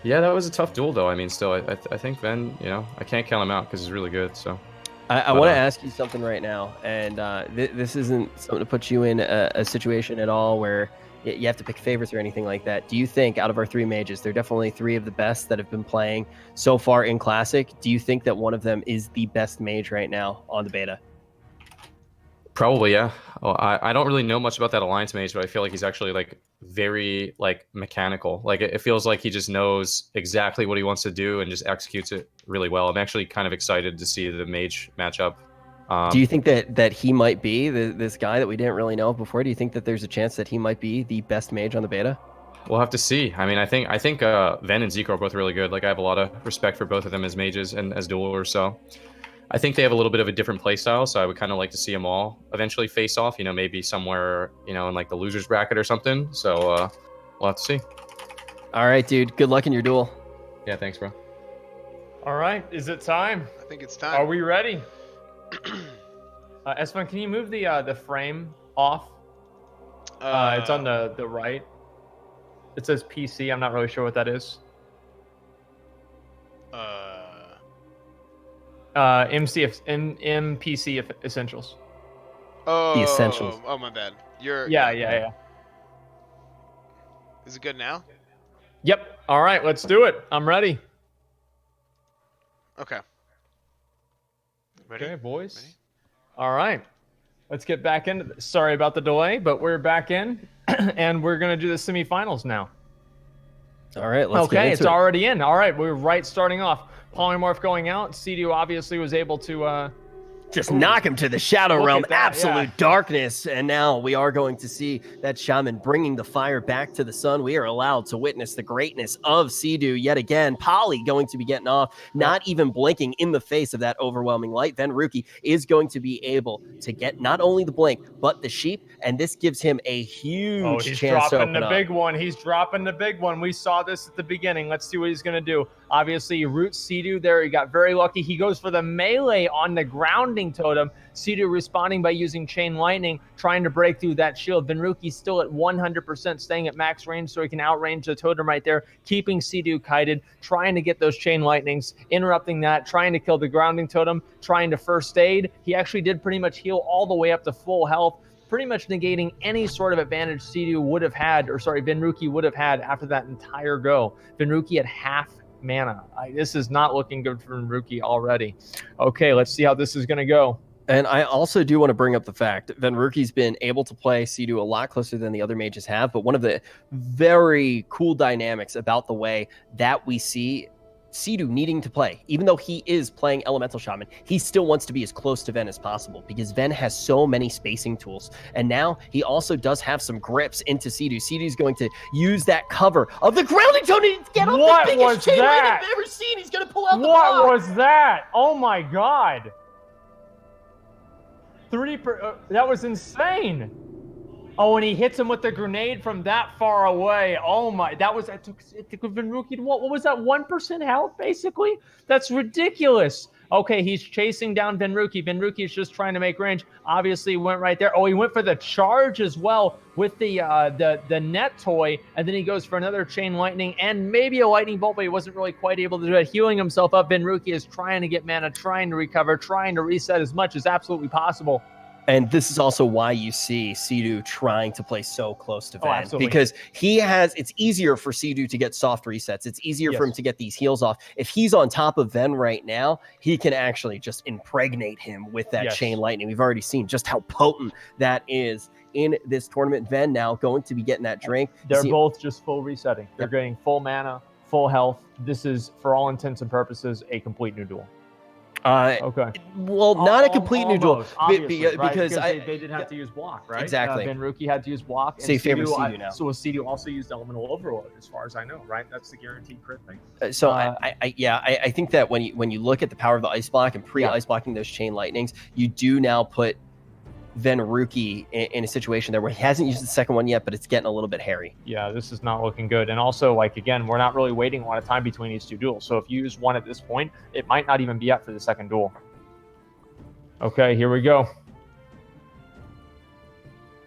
Yeah, that was a tough duel, though. I mean, still, I think Ven, you know, I can't count him out because he's really good, so... I want to ask you something right now, and this isn't something to put you in a situation at all where you have to pick favorites or anything like that. Do you think out of our 3 mages, they're definitely 3 of the best that have been playing so far in Classic? Do you think that one of them is the best mage right now on the beta? Probably, yeah. Well, I don't really know much about that Alliance mage, but I feel like he's actually, like, very, like, mechanical. Like, it feels like he just knows exactly what he wants to do and just executes it really well. I'm actually kind of excited to see the mage matchup. Do you think that he might be this guy that we didn't really know before? Do you think that there's a chance that he might be the best mage on the beta? We'll have to see. I mean, I think Ven and Zeke are both really good. Like, I have a lot of respect for both of them as mages and as duelers, so... I think they have a little bit of a different playstyle, so I would kind of like to see them all eventually face off, you know, maybe somewhere, you know, in like the losers bracket or something. So we'll have to see. All right, dude. Good luck in your duel. Yeah, thanks, bro. All right, is it time? I think it's time. Are we ready? Esmond, can you move the frame off? It's on the right. It says PC. I'm not really sure what that is. MPC Essentials. Oh, the Essentials. Oh, my bad. You're. Yeah. Is it good now? Yep. All right, let's do it. I'm ready. Okay. Ready? Okay, boys. Ready? All right. Let's get back into this. Sorry about the delay, but we're back in, and we're gonna do the semifinals now. All right. Let's get into it's already in. All right, we're starting off. Polymorph going out. Sea-Doo obviously was able to just knock him to the Shadow Realm, absolute darkness. And now we are going to see that shaman bringing the fire back to the sun. We are allowed to witness the greatness of Sea-Doo yet again. Poly going to be getting off, not even blinking in the face of that overwhelming light. Venruki is going to be able to get not only the blink, but the sheep. And this gives him a huge chance to open the up. big one. He's dropping the big one. We saw this at the beginning. Let's see what he's going to do. Obviously, he roots Sea-Doo there. He got very lucky. He goes for the melee on the grounding totem. Sea-Doo responding by using Chain Lightning, trying to break through that shield. Venruki still at 100%, staying at max range so he can outrange the totem right there, keeping Sea-Doo kited, trying to get those Chain Lightnings, interrupting that, trying to kill the grounding totem, trying to first aid. He actually did pretty much heal all the way up to full health, pretty much negating any sort of advantage Sea-Doo would have had, Venruki would have had after that entire go. Venruki had half mana. This is not looking good for Venruki already. Okay, let's see how this is going to go. And I also do want to bring up the fact that Venruki's been able to play Sea-Doo a lot closer than the other mages have, but one of the very cool dynamics about the way that we see Sea-Doo needing to play, even though he is playing Elemental Shaman, he still wants to be as close to Ven as possible because Ven has so many spacing tools. And now he also does have some grips into Sea-Doo. Sea-Doo's going to use that cover of the grounding totem to get up the biggest chain lightning I've ever seen. He's going to pull out the block. What was that? Oh my God. That was insane. Oh, and he hits him with the grenade from that far away. Oh my, it took Venruki to what was that, 1% health basically? That's ridiculous. Okay, he's chasing down Venruki. Venruki is just trying to make range. Obviously went right there. Oh, he went for the charge as well with the net toy, and then he goes for another Chain Lightning and maybe a Lightning Bolt, but he wasn't really quite able to do it. Healing himself up. Venruki is trying to get mana, trying to recover, trying to reset as much as absolutely possible. And this is also why you see Sea-Doo trying to play so close to Ven, absolutely. because it's easier for Sea-Doo to get soft resets. It's easier for him to get these heals off. If he's on top of Ven right now, he can actually just impregnate him with that Chain Lightning. We've already seen just how potent that is in this tournament. Ven now going to be getting that drink. They're both just full resetting. They're getting full mana, full health. This is, for all intents and purposes, a complete new duel. Okay. Well, not a complete new duel, obviously, right? because they did have to use block, right? Exactly. Venruki had to use block. So you favor Sea-Doo now. So Sea-Doo also used elemental overload, as far as I know, right? That's the guaranteed crit thing. I think that when you look at the power of the ice block and pre-ice blocking those chain lightnings, you do now put Venruki in a situation there where he hasn't used the second one yet, but it's getting a little bit hairy. Yeah, this is not looking good. And also, like, again, we're not really waiting a lot of time between these two duels. So if you use one at this point, it might not even be up for the second duel. Okay, here we go.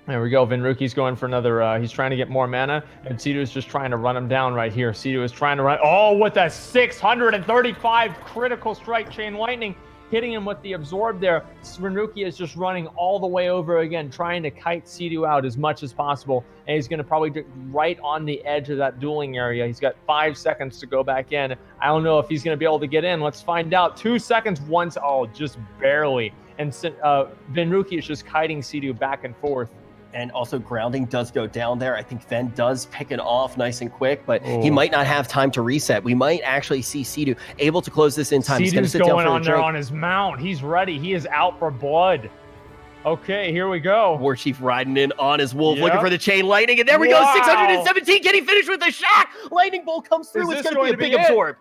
There we go. Venruki's going for another. He's trying to get more mana, and Sea-Doo is just trying to run him down right here. Sea-Doo is trying to run. Oh, with a 635 critical strike chain lightning, hitting him with the absorb there. Venruki is just running all the way over again, trying to kite Sea-Doo out as much as possible. And he's going to probably get right on the edge of that dueling area. He's got 5 seconds to go back in. I don't know if he's going to be able to get in. Let's find out. 2 seconds once. Oh, just barely. And Venruki is just kiting Sea-Doo back and forth. And also grounding does go down there. I think Ven does pick it off nice and quick, but he might not have time to reset. We might actually see Sea-Doo able to close this in time. Sea-Doo's going on there on his mount. He's ready. He is out for blood. Okay, here we go. War Chief riding in on his wolf, looking for the chain lightning, and there we go. 617. Can he finish with a shot? Lightning bolt comes through. It's going to be a big absorb.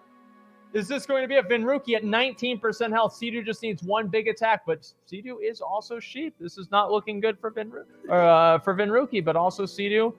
Is this going to be a Venruki at 19% health? Sea-Doo just needs one big attack, but Sea-Doo is also sheep. This is not looking good for Venruki, but also Sea-Doo.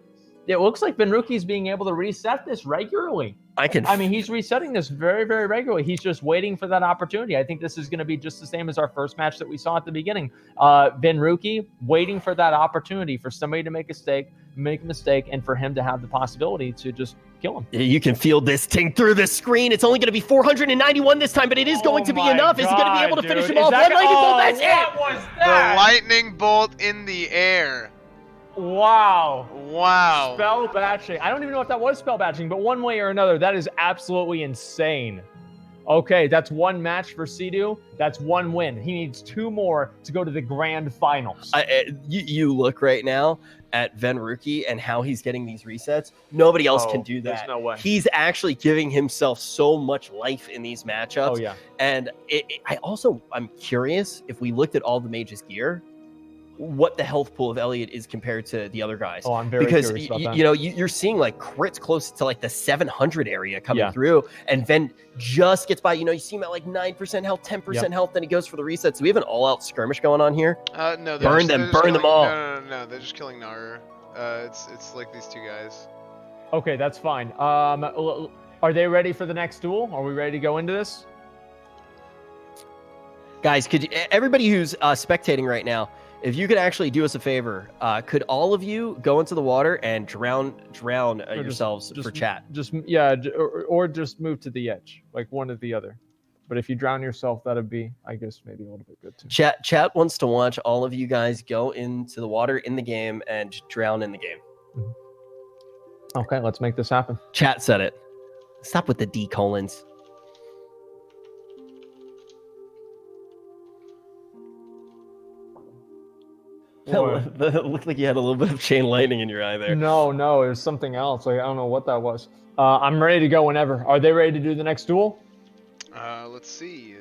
It looks like Venruki's being able to reset this regularly. I mean, he's resetting this very, very regularly. He's just waiting for that opportunity. I think this is going to be just the same as our first match that we saw at the beginning. Venruki waiting for that opportunity for somebody to make a mistake, and for him to have the possibility to just kill him. You can feel this ting through the screen. It's only going to be 491 this time, but it is going to be enough. Is he going to be able to finish him off? One lightning bolt, that's it! What was that? The lightning bolt in the air. Wow. Wow. Spell batching. I don't even know if that was spell batching, but one way or another, that is absolutely insane. Okay, that's one match for Sea-Doo. That's one win. He needs 2 more to go to the grand finals. You look right now at Venruki and how he's getting these resets. Nobody else can do that. There's no way. He's actually giving himself so much life in these matchups. Oh, yeah. And I'm curious, if we looked at all the mages' gear, what the health pool of Elliot is compared to the other guys. Oh, I'm very curious about that. You know, you're seeing like crits close to like the 700 area coming through, and Ven just gets by. You know, you see him at like 9% health, 10% health, then he goes for the reset. So we have an all-out skirmish going on here. No, burn them all. No, they're just killing Naru. It's like these 2 guys. Okay, that's fine. Are they ready for the next duel? Are we ready to go into this? Guys, everybody who's spectating right now, if you could actually do us a favor, could all of you go into the water and drown yourselves for chat? Or just move to the edge, like one or the other. But if you drown yourself, that'd be, I guess, maybe a little bit good too. Chat wants to watch all of you guys go into the water in the game and drown in the game. Mm-hmm. Okay, let's make this happen. Chat said it. Stop with the D colons. It looked like you had a little bit of chain lightning in your eye there. No, it was something else. Like, I don't know what that was. I'm ready to go whenever. Are they ready to do the next duel? Let's see.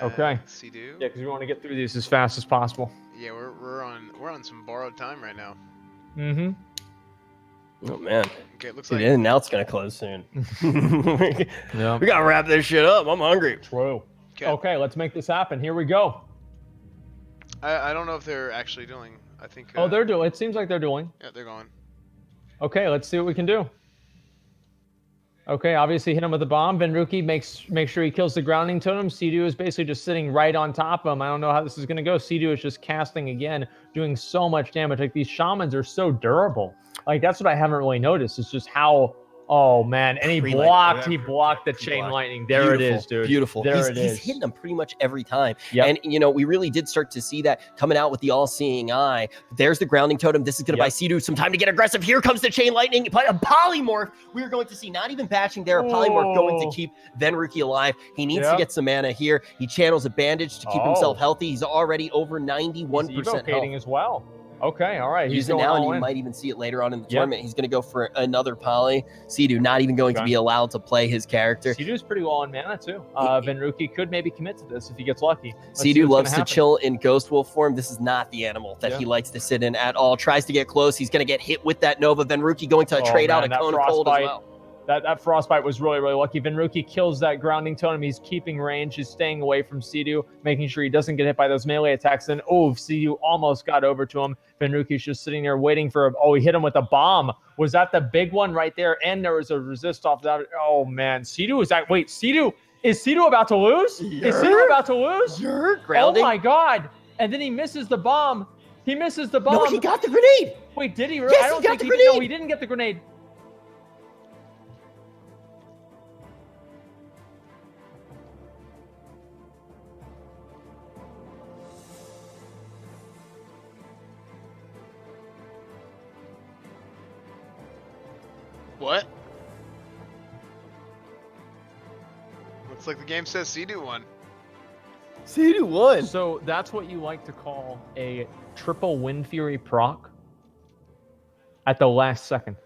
Okay. Sea-Doo. Yeah, because we want to get through these as fast as possible. Yeah, we're on some borrowed time right now. Mm-hmm. Oh man. Okay, it looks like in and now it's gonna close soon. Yeah. We gotta wrap this shit up. I'm hungry. True. Okay, let's make this happen. Here we go. I don't know if they're actually dueling. I think. They're dueling. It seems like they're dueling. Yeah, they're going. Okay, let's see what we can do. Okay, obviously hit him with the bomb. Venruki make sure he kills the grounding totem. Sea-Doo is basically just sitting right on top of him. I don't know how this is going to go. Sea-Doo is just casting again, doing so much damage. Like, these shamans are so durable. Like, that's what I haven't really noticed. It's just how... Oh, man. And he blocked the chain lightning. There it is, dude. Beautiful. He's hitting them pretty much every time. Yep. And, you know, we really did start to see that coming out with the all-seeing eye. There's the grounding totem. This is going to buy Sea-Doo some time to get aggressive. Here comes the chain lightning. But a polymorph, we're going to see not even patching there. A polymorph going to keep Venruki alive. He needs to get some mana here. He channels a bandage to keep himself healthy. He's already over 91% health. He's evocating as well. Okay, all right. Use it now, and you might even see it later on in the tournament. He's going to go for another poly. Sidu not even going to be allowed to play his character. Sidu's pretty low on mana, too. Venruki could maybe commit to this if he gets lucky. Sidu loves to chill in Ghost Wolf form. This is not the animal that he likes to sit in at all. Tries to get close. He's going to get hit with that Nova. Venruki going to trade out a Cone of Cold as well. That Frostbite was really, really lucky. Venruki kills that grounding totem. He's keeping range. He's staying away from Sidu, making sure he doesn't get hit by those melee attacks. And Sidu almost got over to him. Venruki's just sitting there waiting for he hit him with a bomb. Was that the big one right there? And there was a resist off that. Oh, man. Sidu is that. Wait, Sidu. Is Sidu about to lose? Is Sidu about to lose? Grounding. Oh, my God. And then he misses the bomb. He misses the bomb. No, he got the grenade. Wait, did he? Yes, I don't he got think the grenade. No, he didn't get the grenade. What? Looks like the game says Sidu won. Sidu won. So that's what you like to call a triple Wind Fury proc at the last second.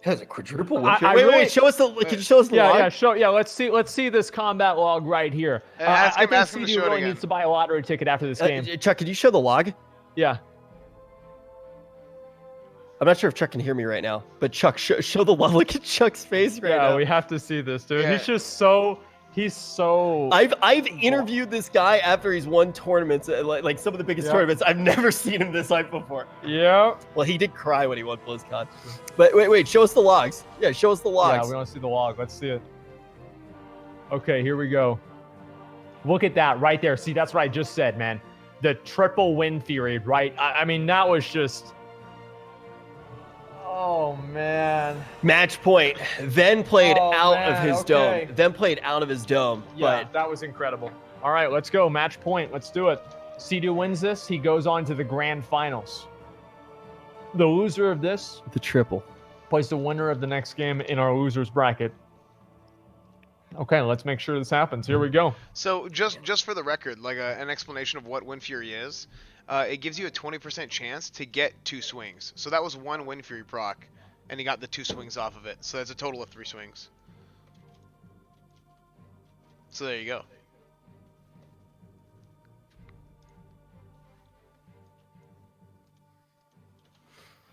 Has a quadruple Wind Fury. Wait, show us the. Can you show us the log? Let's see this combat log right here. I think Sidu really needs to buy a lottery ticket after this game. Chuck, could you show the log? Yeah. I'm not sure if Chuck can hear me right now, but Chuck, show the log. Look at Chuck's face right now. Yeah, we have to see this, dude. Yeah. He's so. I've interviewed this guy after he's won tournaments, like some of the biggest tournaments. I've never seen him this hype before. Yeah. Well, he did cry when he won BlizzCon. But wait, show us the logs. Yeah, show us the logs. Yeah, we want to see the log. Let's see it. Okay, here we go. Look at that right there. See, that's what I just said, man. The triple Wind Fury, right? I mean, that was just. Oh, man. Match point. Then played out of his dome. Then played out of his dome. Yeah, that was incredible. All right, let's go. Match point. Let's do it. Sidu wins this. He goes on to the grand finals. The loser of this. The triple. Plays the winner of the next game in our losers bracket. Okay, let's make sure this happens. Here we go. So just for the record, like an explanation of what Wind Fury is. It gives you a 20% chance to get 2 swings. So that was 1 Wind Fury proc, and he got the 2 swings off of it. So that's a total of 3 swings. So there you go.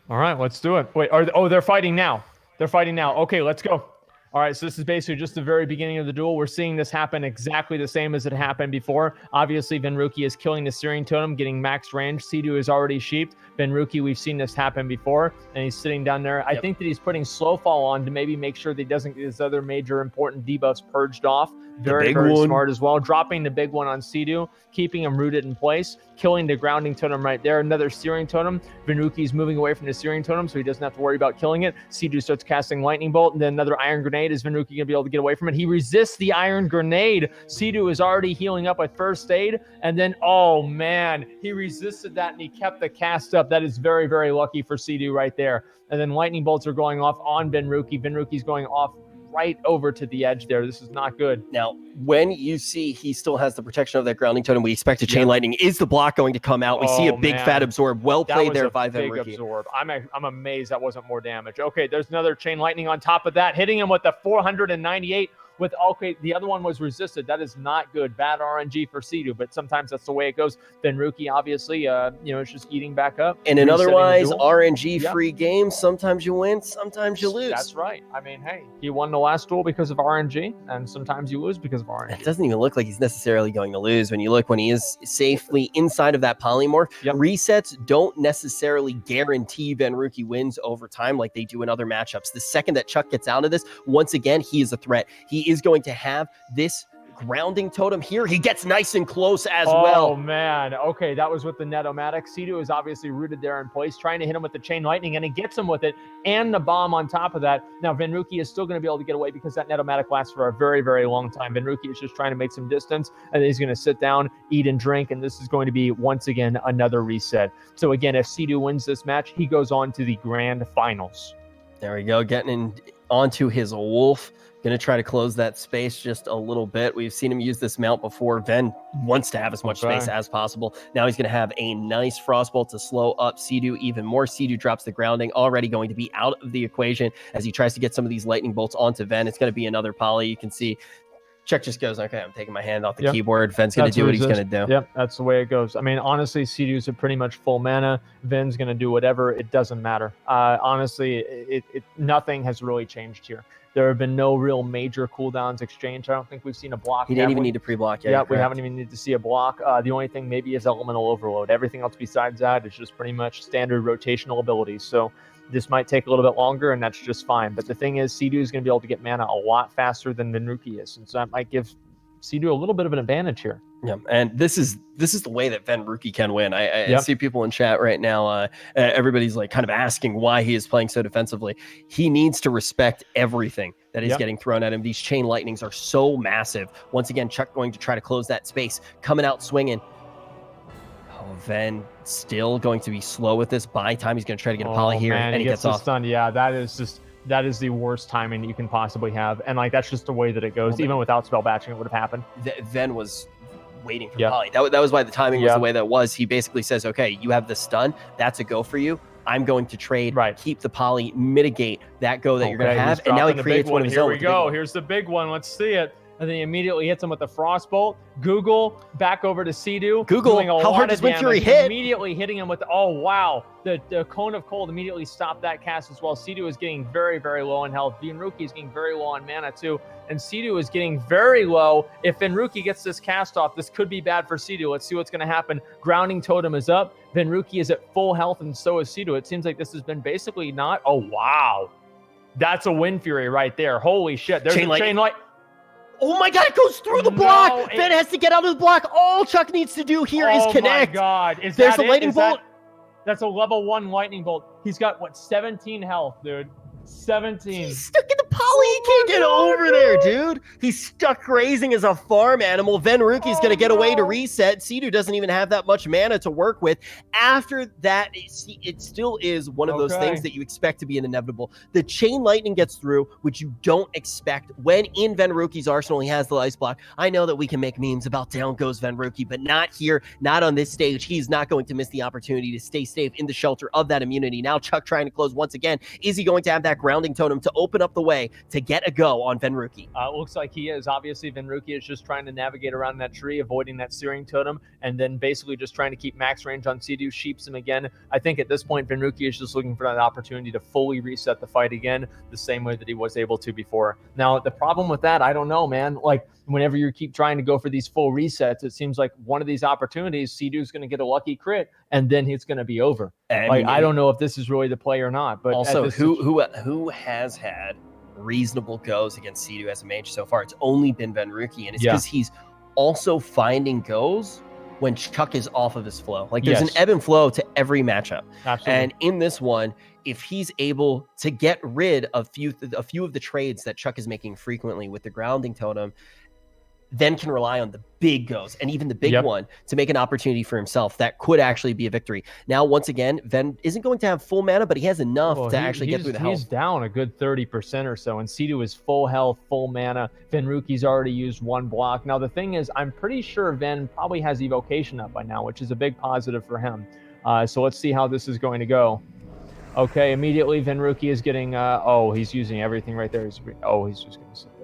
All right, let's do it. Wait, they're fighting now. They're fighting now. Okay, let's go. All right, so this is basically just the very beginning of the duel. We're seeing this happen exactly the same as it happened before. Obviously, Venruki is killing the Searing Totem, getting max range. Sidu is already sheeped. Venruki, we've seen this happen before, and he's sitting down there. I think that he's putting Slow Fall on to maybe make sure that he doesn't get his other major important debuffs purged off. Very smart as well. Dropping the big one on Sidu, keeping him rooted in place, killing the grounding totem right there. Another Searing Totem. Venruki's moving away from the Searing Totem, so he doesn't have to worry about killing it. Sidu starts casting Lightning Bolt, and then another Iron Grenade. Is Venruki going to be able to get away from it? He resists the Iron Grenade. Sidu is already healing up with first aid, and then, oh man, he resisted that, and he kept the cast up. That is very, very lucky for Sidu right there. And then Lightning Bolts are going off on Venruki. Venruki's going off right over to the edge there. This is not good. Now, when you see he still has the protection of that grounding totem, we expect a chain lightning. Is the block going to come out? We see a big fat absorb. Well played there by Venruki. Absorb. I'm amazed that wasn't more damage. Okay, there's another chain lightning on top of that, hitting him with the 498. With the other one was resisted. That is not good. Bad RNG for Sidu, but sometimes that's the way it goes. Venruki, obviously, it's just eating back up. In an otherwise RNG-free game, sometimes you win, sometimes you lose. That's right. I mean, hey, he won the last duel because of RNG, and sometimes you lose because of RNG. It doesn't even look like he's necessarily going to lose. When you look, when he is safely inside of that polymorph, resets don't necessarily guarantee Venruki wins over time like they do in other matchups. The second that Chuck gets out of this, once again, he is a threat. He is going to have this grounding totem here. He gets nice and close as well. Oh, man. Okay, that was with the Netomatic. Sidu is obviously rooted there in place, trying to hit him with the chain lightning, and he gets him with it, and the bomb on top of that. Now, Venruki is still going to be able to get away because that Netomatic lasts for a very, very long time. Venruki is just trying to make some distance, and then he's going to sit down, eat and drink, and this is going to be, once again, another reset. So, again, if Sidu wins this match, he goes on to the grand finals. There we go, getting onto his wolf. Going to try to close that space just a little bit. We've seen him use this mount before. Ven wants to have as much space as possible. Now he's going to have a nice Frostbolt to slow up Sea-Doo even more. Sea-Doo drops the grounding, already going to be out of the equation as he tries to get some of these lightning bolts onto Ven. It's going to be another poly. You can see Chuck just goes, okay, I'm taking my hand off the keyboard. Ven's going to do what he's going to do. Yep, that's the way it goes. I mean, honestly, Sea-Doo's at pretty much full mana. Ven's going to do whatever. It doesn't matter. Honestly, nothing has really changed here. There have been no real major cooldowns exchanged. I don't think we've seen a block. He didn't even need to pre-block yet. Yeah, we haven't even needed to see a block. The only thing maybe is elemental overload. Everything else besides that is just pretty much standard rotational abilities. So this might take a little bit longer, and that's just fine. But the thing is, Sea-Doo is going to be able to get mana a lot faster than Venruki is, and so that might give Sea-Doo a little bit of an advantage here. Yeah, and this is the way that Venruki can win. I see people in chat right now. Everybody's like kind of asking why he is playing so defensively. He needs to respect everything that is getting thrown at him. These chain lightnings are so massive. Once again, Chuck going to try to close that space, coming out swinging. Oh, Ven still going to be slow with this. By time he's going to try to get a poly here, man, and he gets off. Stunned. Yeah, that is the worst timing that you can possibly have, and like that's just the way that it goes. Even without spell batching, it would have happened. Ven was waiting for the poly. That was why the timing was the way that was. He basically says, okay, you have the stun. That's a go for you. I'm going to trade, keep the poly, mitigate that go that you're going to have. And now he creates one of his own. Here we go. Here's the big one. Let's see it. And then he immediately hits him with the Frostbolt. Google back over to Sea-Doo. Google, how hard does Wind Fury hit? Immediately hitting him with, oh, wow. The Cone of Cold immediately stopped that cast as well. Sea-Doo is getting very, very low on health. Venruki is getting very low on mana too. And Sea-Doo is getting very low. If Venruki gets this cast off, this could be bad for Sea-Doo. Let's see what's going to happen. Grounding Totem is up. Venruki is at full health, and so is Sea-Doo. It seems like this has been basically not. Oh, wow. That's a Wind Fury right there. Holy shit. There's a chain light. Oh my God, it goes through the block. Ven has to get out of the block. All Chuck needs to do here is connect. Oh my God. There's a lightning bolt. That's a level 1 lightning bolt. He's got, what, 17 health, dude. 17. He's stuck in the poly. He can't get over there, dude. He's stuck grazing as a farm animal. Venruki's going to get away to reset. Sea-Doo doesn't even have that much mana to work with. After that, it still is one of those things that you expect to be an inevitable. The chain lightning gets through, which you don't expect when in Venruki's arsenal he has the ice block. I know that we can make memes about down goes Venruki, but not here, not on this stage. He's not going to miss the opportunity to stay safe in the shelter of that immunity. Now Chuck trying to close once again. Is he going to have that grounding totem to open up the way to get a go on Venruki? Looks like he is. Obviously, Venruki is just trying to navigate around that tree, avoiding that searing totem, and then basically just trying to keep max range on Sea-Doo, sheeps him again. I think at this point, Venruki is just looking for that opportunity to fully reset the fight again, the same way that he was able to before. Now, the problem with that, I don't know, man. Like, whenever you keep trying to go for these full resets, it seems like one of these opportunities, Sea-Doo's going to get a lucky crit, and then it's going to be over. I don't know if this is really the play or not. But also, who has had reasonable goes against Sea-Doo as a mage so far? It's only been Venruki, and it's because he's also finding goes when Chuck is off of his flow. Like, there's an ebb and flow to every matchup. Absolutely. And in this one, if he's able to get rid of a few of the trades that Chuck is making frequently with the grounding totem, then can rely on the big goes and even the big one to make an opportunity for himself. That could actually be a victory. Now, once again, Ven isn't going to have full mana, but he has enough to actually get through the health. He's down a good 30% or so, and Sea-Doo is full health, full mana. Venruki's already used 1 block. Now, the thing is, I'm pretty sure Ven probably has Evocation up by now, which is a big positive for him. So let's see how this is going to go. Okay, immediately Venruki is getting, he's using everything right there. He's just going to sit there.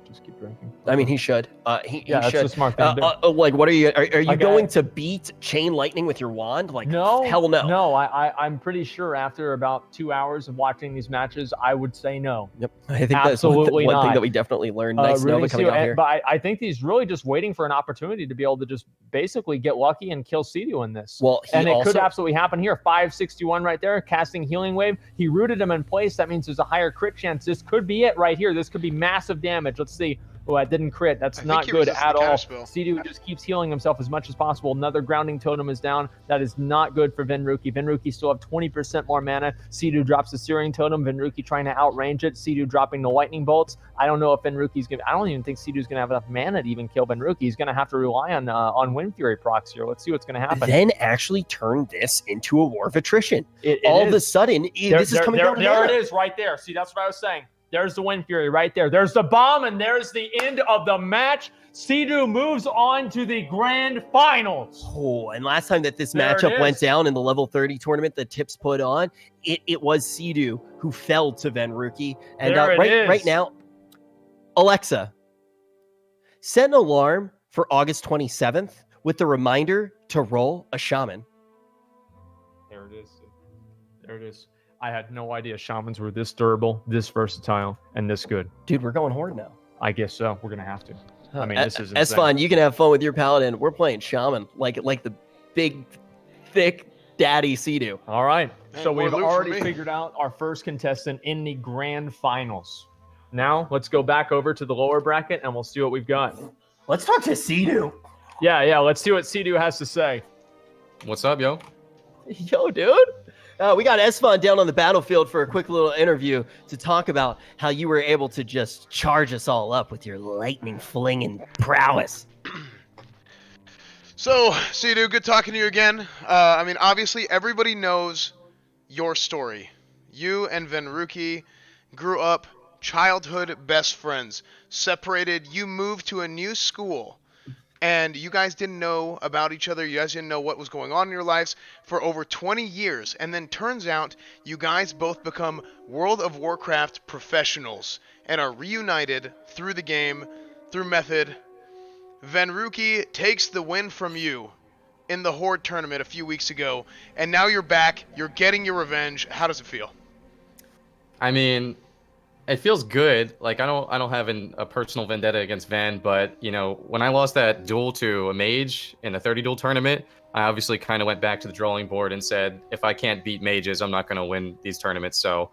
Just keep drinking. I mean, he should. He that's should. the smart thing to do. Like, what are you? Are you going to beat Chain Lightning with your wand? Like, no, hell no. No, I'm pretty sure after about 2 hours of watching these matches, I would say no. Yep, I think that's one thing that we definitely learned. Nice Nova coming out here. But I think he's really just waiting for an opportunity to be able to just basically get lucky and kill Sea-Doo in this. Well, and it could absolutely happen here. 561 right there, casting Healing Wave. He rooted him in place. That means there's a higher crit chance. This could be it right here. This could be massive damage. Let's see. Oh, that didn't crit. That's not good at all. Sea-Doo just keeps healing himself as much as possible. Another grounding totem is down. That is not good for Venruki. Venruki still have 20% more mana. Sea-Doo drops the Searing Totem. Venruki trying to outrange it. Sea-Doo dropping the Lightning Bolts. I don't know if Venruki's going to... I don't even think Sea-Doo's going to have enough mana to even kill Venruki. He's going to have to rely on Wind Fury procs here. Let's see what's going to happen. Then actually turn this into a war of attrition. All of a sudden, this is coming down to There mana. it is right there. See, that's what I was saying. There's the Wind Fury right there. There's the bomb, and there's the end of the match. Sea-Doo moves on to the grand finals. Oh, and last time that this There it matchup went is. down in the level 30 tournament that Tips put on, it was Sea-Doo who fell to Venruki. And There it is. right now, Alexa, set an alarm for August 27th with the reminder to roll a shaman. There it is. There it is. I had no idea shamans were this durable, this versatile, and this good. Dude, we're going horde now. I guess so. We're going to have to. I mean, this is insane. Esfon, you can have fun with your paladin. We're playing shaman, like the big, thick daddy Sea-Doo. All right. So more we've loot for already me. figured out our first contestant in the grand finals. Now, let's go back over to the lower bracket, and we'll see what we've got. Let's talk to Sea-Doo. Yeah. Let's see what Sea-Doo has to say. What's up, yo? Yo, dude. We got Esfon down on the battlefield for a quick little interview to talk about how you were able to just charge us all up with your lightning flinging prowess. So, Sea-Doo, good talking to you again. I mean, obviously, everybody knows your story. You and Venruki grew up childhood best friends. Separated, you moved to a new school. And you guys didn't know about each other. You guys didn't know what was going on in your lives for over 20 years. And then turns out you guys both become World of Warcraft professionals and are reunited through the game, through method. Venruki takes the win from you in the Horde tournament a few weeks ago. And now you're back. You're getting your revenge. How does it feel? I mean, it feels good. Like I don't have a personal vendetta against Van, but you know, when I lost that duel to a mage in the 30 duel tournament, I obviously kind of went back to the drawing board and said, if I can't beat mages, I'm not going to win these tournaments. So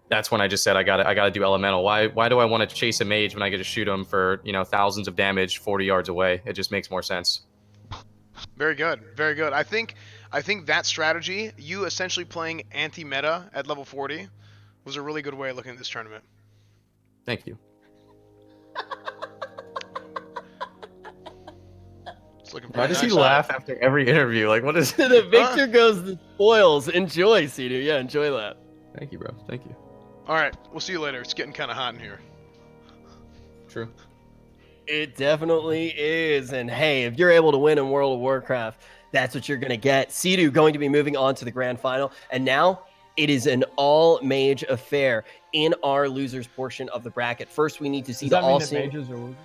that's when I just said I gotta do elemental. Why do I want to chase a mage when I get to shoot him for, you know, thousands of damage 40 yards away? It just makes more sense. Very good. Very good. I think that strategy, you essentially playing anti-meta at level 40, was a really good way of looking at this tournament. Thank you. It's looking Why pretty does he nice. laugh after every interview? Like, what is The victor goes the spoils. Enjoy, Sea-Doo. Yeah, enjoy that. Thank you, bro. Thank you. All right, we'll see you later. It's getting kind of hot in here. True. It definitely is. And hey, if you're able to win in World of Warcraft, that's what you're going to get. Sea-Doo going to be moving on to the grand final. And now it is an all-mage affair in our losers portion of the bracket. First, we need to see Does the that mean that all-seeing. mages are losing?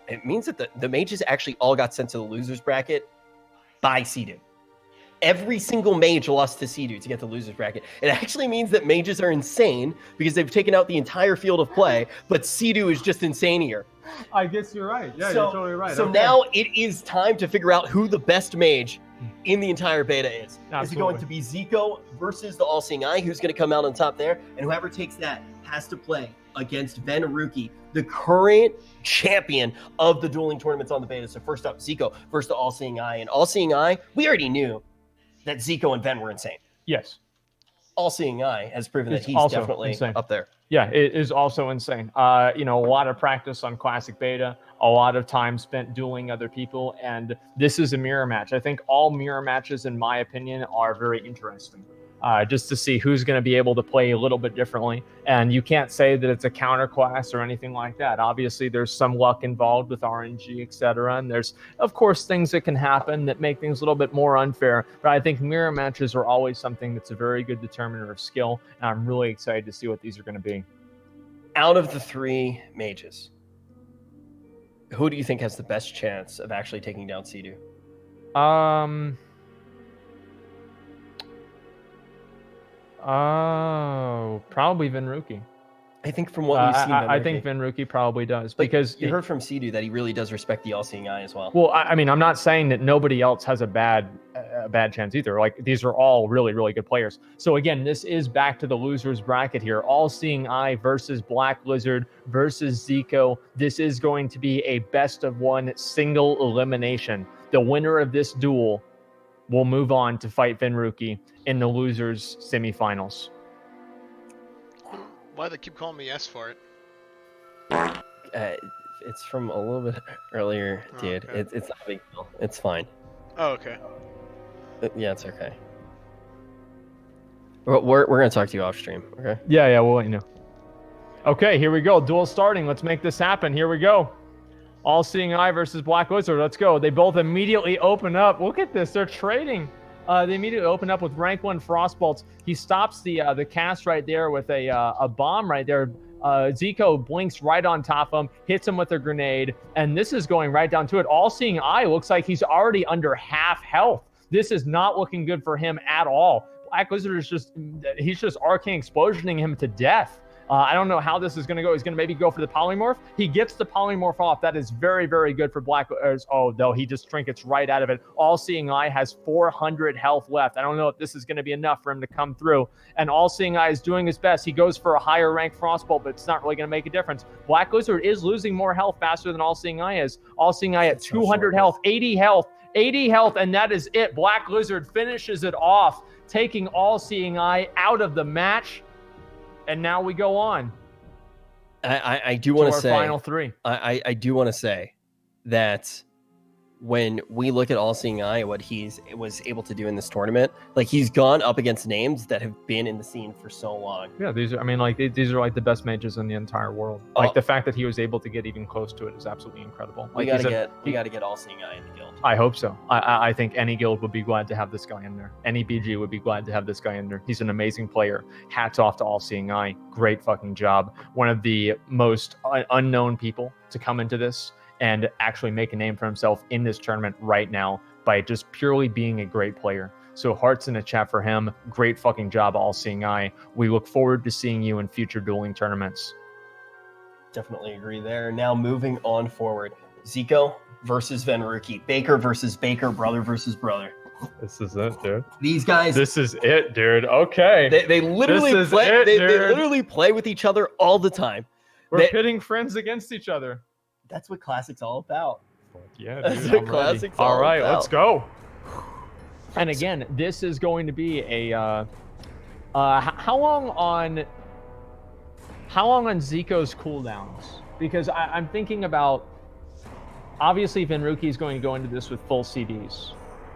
It means that the mages actually all got sent to the losers bracket by Sea-Doo. Every single mage lost to Sea-Doo to get the losers bracket. It actually means that mages are insane because they've taken out the entire field of play, but Sea-Doo is just insanier. I guess you're right. Yeah, So- you're totally right. So Okay. now it is time to figure out who the best mage in the entire beta is. Is it going Absolutely. to be Zico versus the All-Seeing Eye, who's going to come out on top there? And whoever takes that has to play against Venruki, the current champion of the dueling tournaments on the beta. So first up, Zico versus the All-Seeing Eye. And All-Seeing Eye, we already knew that Zico and Ven were insane. Yes. All-Seeing Eye has proven It's that he's also definitely insane. up there. Yeah, it is also insane. You know, a lot of practice on classic beta, a lot of time spent dueling other people, and this is a mirror match. I think all mirror matches, in my opinion, are very interesting. Just to see who's going to be able to play a little bit differently. And you can't say that it's a counter class or anything like that. Obviously, there's some luck involved with RNG, etc. And there's, of course, things that can happen that make things a little bit more unfair. But I think mirror matches are always something that's a very good determiner of skill. And I'm really excited to see what these are going to be. Out of the three mages, who do you think has the best chance of actually taking down Sea-Doo? Oh, probably Venruki. I think from what we've seen, I think Venruki probably does, But because you heard from Sea-Doo that he really does respect the All-Seeing Eye as well. Well, I mean, I'm not saying that nobody else has a bad a bad chance either. Like, these are all really, really good players. So again, this is back to the losers bracket here. All Seeing Eye versus Black Lizard versus Zico. This is going to be a best of one single elimination. The winner of this duel will move on to fight Venruki in the losers semifinals. Why they keep calling me S for it? It's from a little bit earlier, dude. Okay. It's not a big deal. It's fine. Oh, okay. Yeah, it's okay. We're gonna talk to you off stream, okay? Yeah, we'll let you know. Okay, here we go. Duel starting. Let's make this happen. Here we go. All Seeing Eye versus Black Lizard. Let's go. They both immediately open up. Look at this. They're trading. They immediately open up with rank 1 Frostbolts. He stops the cast right there with a bomb right there. Zico blinks right on top of him, hits him with a grenade, and this is going right down to it. All Seeing Eye looks like he's already under half health. This is not looking good for him at all. Black Lizard is he's just arcane explosioning him to death. I don't know how this is going to go. He's going to maybe go for the polymorph. He gets the polymorph off. That is very, very good for Black. Oh, no, he just trinkets right out of it. All Seeing Eye has 400 health left. I don't know if this is going to be enough for him to come through. And All Seeing Eye is doing his best. He goes for a higher rank Frostbolt, but it's not really going to make a difference. Black Lizard is losing more health faster than All Seeing Eye is. All Seeing Eye at 200 health, 80 health, 80 health, and that is it. Black Lizard finishes it off, taking All Seeing Eye out of the match. And now we go on. I do want to say final three. I do want to say that when we look at All Seeing Eye, what was able to do in this tournament, like he's gone up against names that have been in the scene for so long. Yeah, these are like the best mages in the entire world. Like the fact that he was able to get even close to it is absolutely incredible. We Like gotta get All Seeing Eye in the guild. I hope so. I think any guild would be glad to have this guy in there. Any BG would be glad to have this guy in there. He's an amazing player. Hats off to All Seeing Eye. Great fucking job. One of the most unknown people to come into this and actually make a name for himself in this tournament right now by just purely being a great player. So hearts in the chat for him. Great fucking job, All Seeing Eye. We look forward to seeing you in future dueling tournaments. Definitely agree there. Now moving on forward. Zico versus Venruki. Baker versus Baker. Brother versus brother. This is it, dude. These guys. This is it, dude. Okay. They literally play. They literally play with each other all the time. We're pitting friends against each other. That's what Classic's all about. Yeah, that's dude, what Classic's all right, about. let's go. And again, this is going to be a how long on Zico's cooldowns? Because I'm thinking about, obviously Venruki is going to go into this with full CDs,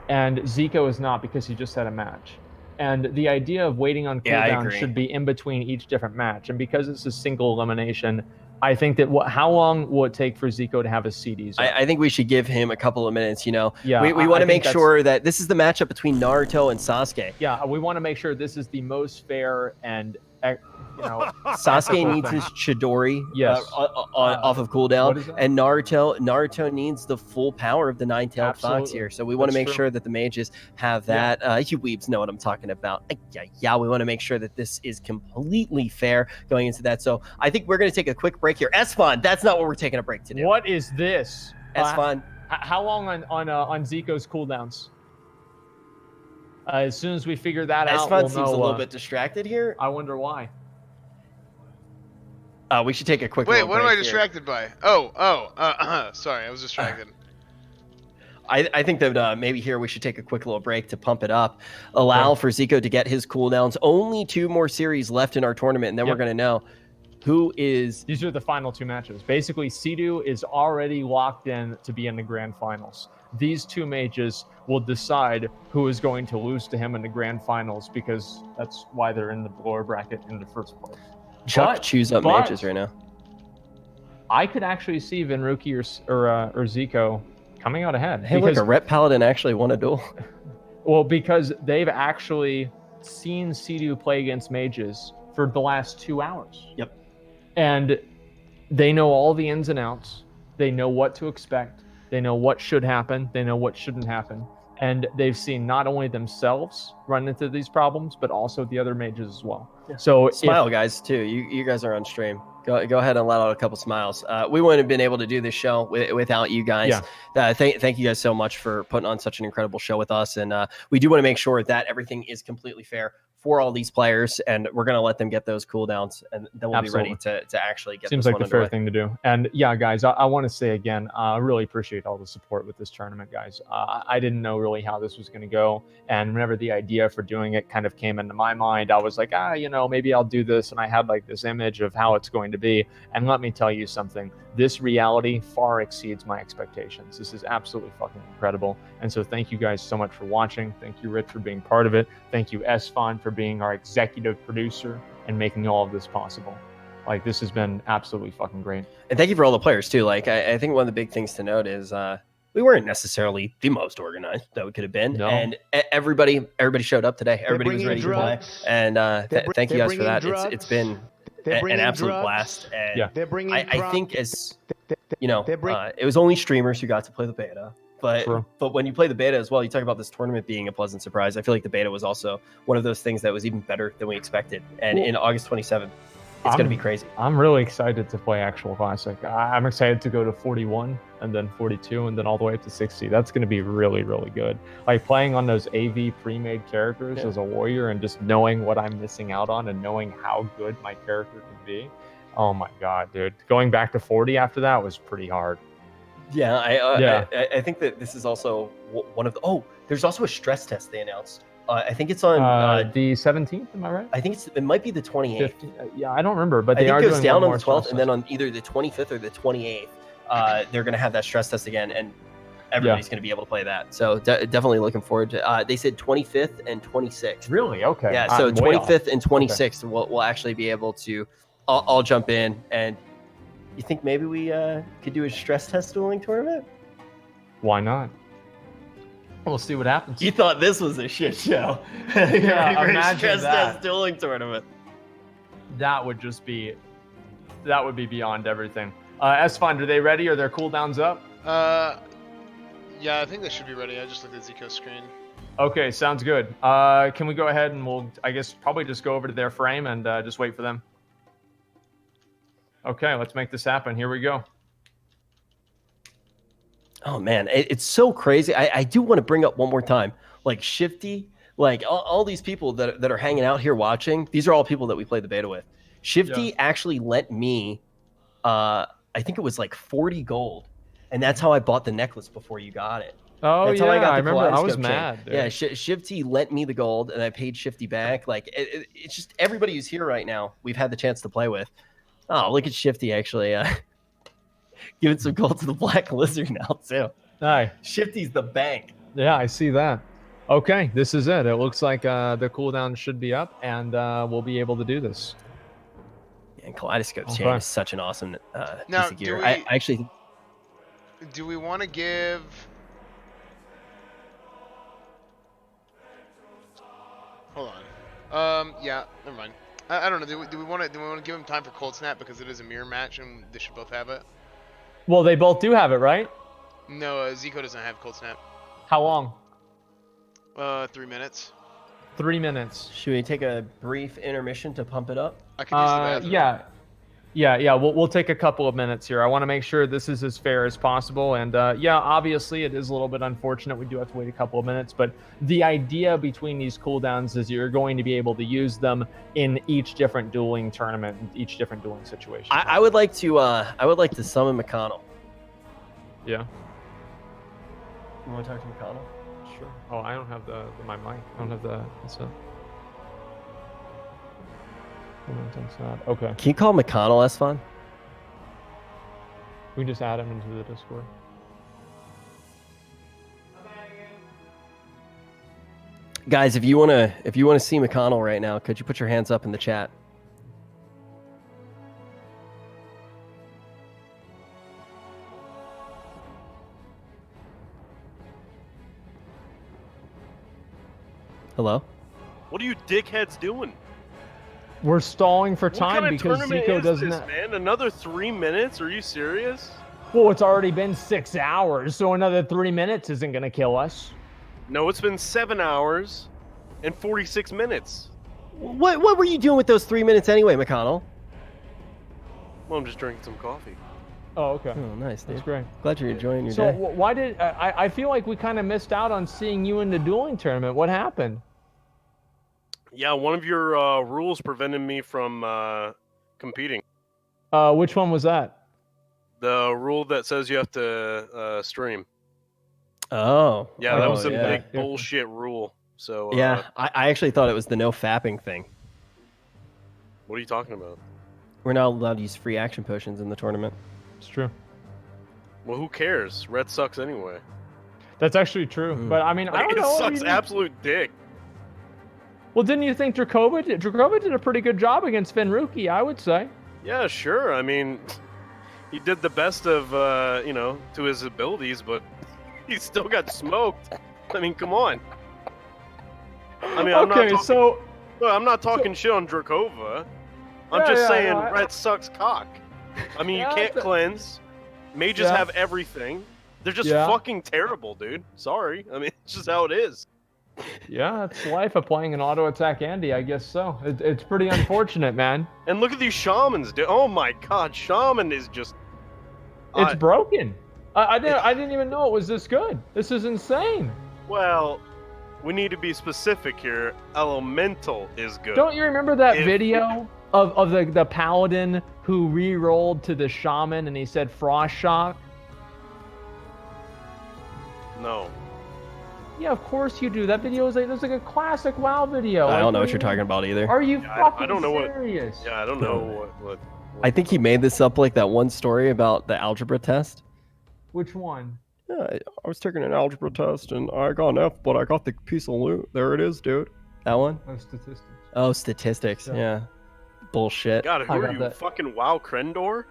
and Zico is not because he just had a match. And the idea of waiting on cooldown should be in between each different match. And because it's a single elimination, I think that how long will it take for Zico to have his CDs? I think we should give him a couple of minutes. You know, yeah, we want to make sure that this is the matchup between Naruto and Sasuke. Yeah, we want to make sure this is the most fair and Sasuke needs his Chidori off of cooldown, and Naruto needs the full power of the nine-tailed fox here. So we want to make sure that the mages have that. You weebs know what I'm talking about. Yeah, we want to make sure that this is completely fair going into that. So I think we're going to take a quick break here. Esfon, that's not what we're taking a break to do. What is this? Esfon. How long on Zico's cooldowns? As soon as we figure that out, we'll seems a little bit distracted here. I wonder why. We should take a quick. Wait, what am I distracted by? Sorry, I was distracted. I think that maybe here we should take a quick little break to pump it up, allow for Zico to get his cooldowns. Only 2 more series left in our tournament, and then we're going to know who is. These are the final 2 matches. Basically, Sidu is already locked in to be in the grand finals. These 2 mages will decide who is going to lose to him in the grand finals, because that's why they're in the lower bracket in the first place. Chuck chews up mages right now. I could actually see Venruki or Zico coming out ahead. Hey, look, a Ret Paladin actually won a duel. Well, because they've actually seen Sidu play against mages for the last 2 hours. Yep. And they know all the ins and outs. They know what to expect. They know what should happen. They know what shouldn't happen. And they've seen not only themselves run into these problems, but also the other mages as well. Yeah. So smile, guys, too. You guys are on stream. Go ahead and let out a couple smiles. We wouldn't have been able to do this show without you guys. Yeah. Thank you guys so much for putting on such an incredible show with us. And we do want to make sure that everything is completely fair for all these players, and we're going to let them get those cooldowns, and then we'll Absolutely. be ready to actually get Seems this like one the fair underway. thing to do. And yeah, guys, I want to say again, I really appreciate all the support with this tournament, guys. I didn't know really how this was going to go. And whenever the idea for doing it kind of came into my mind, I was like, maybe I'll do this. And I had like this image of how it's going to be. And let me tell you something, this reality far exceeds my expectations. This is absolutely fucking incredible. And so thank you guys so much for watching. Thank you, Rich, for being part of it. Thank you, Esfon, for being our executive producer and making all of this possible. Like, this has been absolutely fucking great. And thank you for all the players too. Like, I think one of the big things to note is we weren't necessarily the most organized that we could have been. No. And everybody showed up today. Everybody was ready to play. And thank you guys for that. It's been an absolute blast. And yeah. I think as it was only streamers who got to play the beta. But when you play the beta as well, you talk about this tournament being a pleasant surprise. I feel like the beta was also one of those things that was even better than we expected. And in August 27th, it's going to be crazy. I'm really excited to play actual Classic. I'm excited to go to 41 and then 42 and then all the way up to 60. That's going to be really, really good. Like playing on those AV pre-made characters as a warrior and just knowing what I'm missing out on and knowing how good my character can be. Oh my God, dude. Going back to 40 after that was pretty hard. Yeah, I think that this is also one of the... there's also a stress test they announced. I think it's on the 17th. Am I right? I think it might be the 28th. Yeah, I don't remember, but I they think are it goes doing down one on the more 12th, and then on either the 25th or the 28th, they're going to have that stress test again, and everybody's going to be able to play that. So definitely looking forward to. They said 25th and 26th. Really? Okay. Yeah. So 25th and 26th, we'll actually be able to. I'll jump in, and you think maybe we could do a stress test dueling tournament? Why not? We'll see what happens. You thought this was a shit show. Yeah, imagine stress that. test dueling tournament. That would be beyond everything. Esfon, are they ready? Are their cooldowns up? Yeah, I think they should be ready. I just looked at Zico's screen. Okay, sounds good. Can we go ahead and we'll, I guess, probably just go over to their frame and just wait for them. Okay, let's make this happen. Here we go. Oh man, it's so crazy. I do want to bring up one more time, like Shifty, like all these people that are hanging out here watching. These are all people that we played the beta with. Shifty actually lent me, I think it was like 40 gold, and that's how I bought the necklace before you got it. Oh that's yeah, how I got the remember. I was Kaleidoscope mad. chain. Yeah, Shifty lent me the gold, and I paid Shifty back. Like it's just everybody who's here right now, we've had the chance to play with. Oh, look at Shifty actually. Giving some gold to the Black Lizard now too. Hi. Shifty's the bank. Yeah, I see that. Okay, this is it. It looks like the cooldown should be up, and we'll be able to do this. And Kaleidoscope chain is such an awesome Now, piece of gear. I actually. Do we want to give? Hold on. Yeah, never mind. I don't know. Do we want to give him time for Cold Snap because it is a mirror match and they should both have it? Well, they both do have it, right? No, Zico doesn't have Cold Snap. How long? 3 minutes. 3 minutes. Should we take a brief intermission to pump it up? I could use the bathroom. Yeah. We'll take a couple of minutes here. I want to make sure this is as fair as possible. And yeah, obviously it is a little bit unfortunate. We do have to wait a couple of minutes, but the idea between these cooldowns is you're going to be able to use them in each different dueling tournament, each different dueling situation. I would like to summon McConnell. Yeah. You want to talk to McConnell? Sure. Oh, I don't have my mic. I don't have the. What's up? Okay. Can you call McConnell, Esfon? We can just add him into the Discord. Guys, if you wanna see McConnell right now, could you put your hands up in the chat? Hello? What are you dickheads doing? We're stalling for time what kind of because tournament Zico is doesn't. this, man? Another 3 minutes? Are you serious? Well, it's already been 6 hours, so another 3 minutes isn't gonna kill us. No, it's been 7 hours and 46 minutes. What were you doing with those 3 minutes anyway, McConnell? Well, I'm just drinking some coffee. Oh, okay. Oh, nice, dude. That's great. Glad you're enjoying your So day. why did I feel like we kind of missed out on seeing you in the dueling tournament? What happened? Yeah, one of your rules prevented me from competing. Which one was that? The rule that says you have to stream. Oh. Yeah, that was a yeah. big bullshit rule. So Yeah, I actually thought it was the no fapping thing. What are you talking about? We're not allowed to use free action potions in the tournament. It's true. Well, who cares? Red sucks anyway. That's actually true. But I mean, I don't it know. sucks absolute dick. Well, didn't you think Dracova did a pretty good job against Fenruki, I would say. Yeah, sure. I mean, he did the best of to his abilities, but he still got smoked. I mean, come on. I mean, I'm not talking shit on Dracova. I'm just saying Red sucks cock. I mean, you can't cleanse. Mages have everything. They're just fucking terrible, dude. Sorry. I mean, it's just how it is. Yeah, it's life of playing an auto attack Andy, I guess so. It's pretty unfortunate, man. And look at these shamans, dude. Oh my god, shaman is just... It's broken. I didn't even know it was this good. This is insane. Well, we need to be specific here. Elemental is good. Don't you remember that video of the paladin who re-rolled to the shaman and he said frost shock? No. Yeah, of course you do. That video is like a classic WoW video. I don't know what you're talking about either. Are you fucking I don't know serious? I don't know what I think he made this up like that one story about the algebra test. Which one? Yeah, I was taking an algebra test and I got an F, but I got the piece of loot. There it is, dude. That one? Oh, statistics. Oh, statistics. Yeah. Bullshit. God, who are you? Fucking WoW Krendor?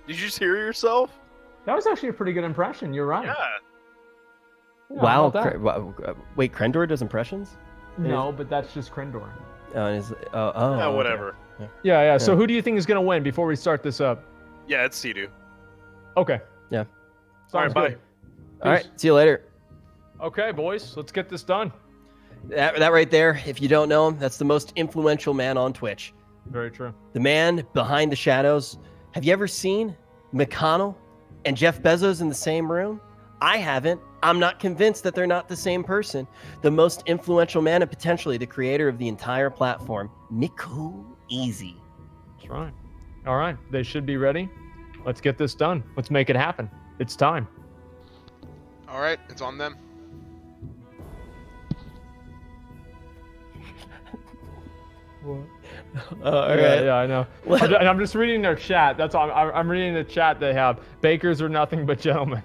Did you just hear yourself? That was actually a pretty good impression. You're right. Yeah. Wow. Wait, Krendor does impressions? No, but that's just Krendor. Yeah, whatever. Yeah. So who do you think is going to win before we start this up? Yeah, it's Sea-Doo. Okay. Yeah. All right, bye. All right, see you later. Okay, boys, let's get this done. That right there, if you don't know him, that's the most influential man on Twitch. Very true. The man behind the shadows. Have you ever seen McConnell and Jeff Bezos in the same room? I haven't. I'm not convinced that they're not the same person. The most influential man and potentially the creator of the entire platform, Miku Easy. That's right. All right, they should be ready. Let's get this done. Let's make it happen. It's time. All right, it's on them. Yeah, I know. I'm just reading their chat. That's all. I'm reading the chat they have. Bakers are nothing but gentlemen.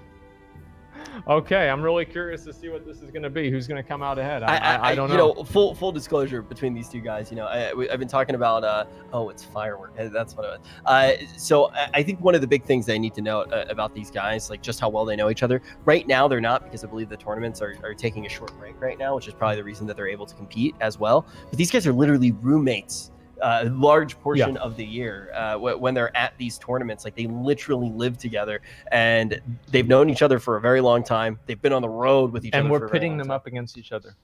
Okay, I'm really curious to see what this is going to be. Who's going to come out ahead? I don't know. You know, full disclosure between these two guys. You know, I've been talking about. It's firework. That's what it was. So I think one of the big things that I need to know about these guys, like just how well they know each other. Right now, they're not, because I believe the tournaments are taking a short break right now, which is probably the reason that they're able to compete as well. But these guys are literally roommates. A large portion of the year when they're at these tournaments. Like, they literally live together and they've known each other for a very long time. They've been on the road with each other. And we're pitting them up against each other.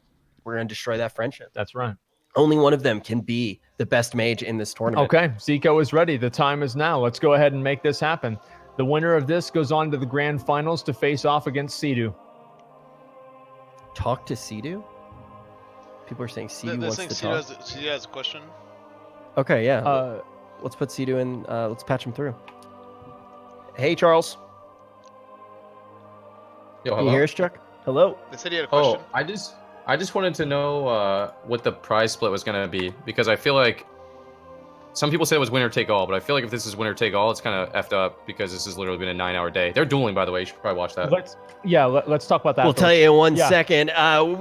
We're going to destroy that friendship. That's right. Only one of them can be the best mage in this tournament. Okay, Zico is ready. The time is now. Let's go ahead and make this happen. The winner of this goes on to the grand finals to face off against Sea-Doo. Talk to Sea-Doo? People are saying Sea-Doo wants to talk. Sea-Doo has a question. Okay, yeah. Let's put Sea-Doo in. Let's patch him through. Hey, Charles. Yo, Can you hear us, Chuck? Hello. They said he had a question. Oh, I just wanted to know what the prize split was going to be, because I feel like some people say it was winner take all, but I feel like if this is winner take all, it's kind of effed up, because this has literally been a 9-hour day. They're dueling, by the way. You should probably watch that. Let's talk about that. We'll tell you in one second.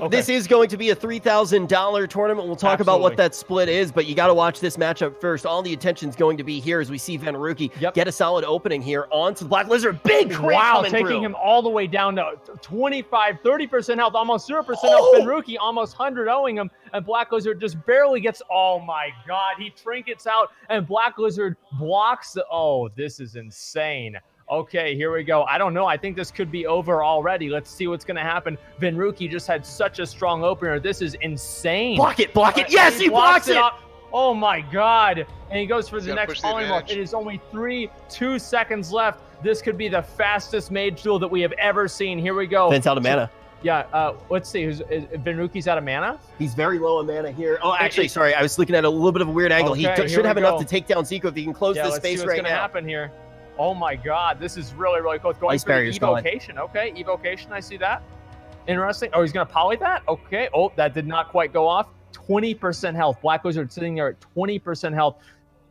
This is going to be a $3,000 tournament. We'll talk about what that split is, but you got to watch this matchup first. All the attention's going to be here as we see Fenruki get a solid opening here onto the Black Lizard. Big crit coming taking through. him all the way down to 25, 30% health, almost 0% health. Fenruki almost 100-0ing him, and Black Lizard just barely gets, oh my god, he trinkets out, and Black Lizard blocks the, oh, this is insane. Okay, here we go. I don't know. I think this could be over already. Let's see what's going to happen. Fenruki just had such a strong opener. This is insane. Block it. Yes, he blocks it. Oh my God. And he goes for the gotta next push the polymorph. advantage. It is only 2 seconds left. This could be the fastest mage duel that we have ever seen. Here we go. Vin's out of mana. Yeah, let's see. Venruki's out of mana? He's very low on mana here. Oh, actually, sorry. I was looking at a little bit of a weird angle. Okay, He here should we have enough go. to take down Zico if he can close this let's space see what's right gonna now. happen here. Oh my God, this is really, really close. Going Ice for the barrier's gone. evocation. Okay, evocation, I see that. Interesting. Oh, he's gonna poly that? Okay. Oh, that did not quite go off. 20% health. Black Wizard sitting there at 20% health.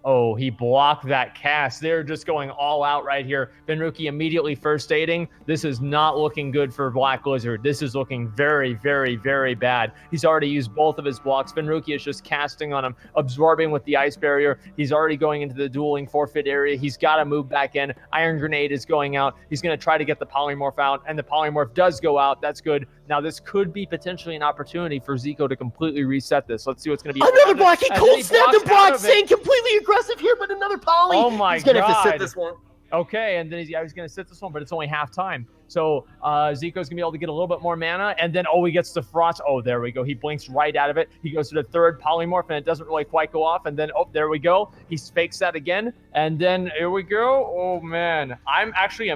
Oh, he blocked that cast. They're just going all out right here. Venruki immediately first aiding. This is not looking good for Black Lizard. This is looking very, very, very bad. He's already used both of his blocks. Venruki is just casting on him, absorbing with the ice barrier. He's already going into the dueling forfeit area. He's got to move back in. Iron Grenade is going out. He's going to try to get the polymorph out, and the polymorph does go out. That's good. Now, this could be potentially an opportunity for Zico to completely reset this. Let's see what's going to be. Another block. He cold snapped and blocked. Saying Staying completely aggressive here, but another poly. Oh my He's going to have to God. sit this one. Okay, and then he's going to sit this one, but it's only half time. So Zico's going to be able to get a little bit more mana, and then, he gets the Frost. Oh, there we go. He blinks right out of it. He goes to the third polymorph, and it doesn't really quite go off. And then, there we go. He fakes that again, and then here we go. Oh, man. I'm actually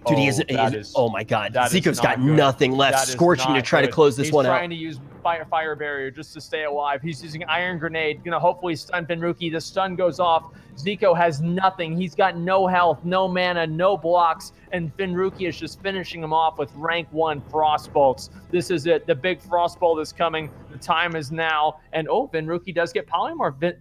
Dude, he is. Oh my God. Zico's got nothing left. Scorching to try to close this one out. He's trying to use fire barrier just to stay alive. He's using Iron Grenade, gonna hopefully stun Venruki. The stun goes off. Zico has nothing. He's got no health, no mana, no blocks, and Venruki is just finishing him off with rank 1 Frost Bolts. This is it. The big Frost Bolt is coming. The time is now. And Venruki does get polymorph.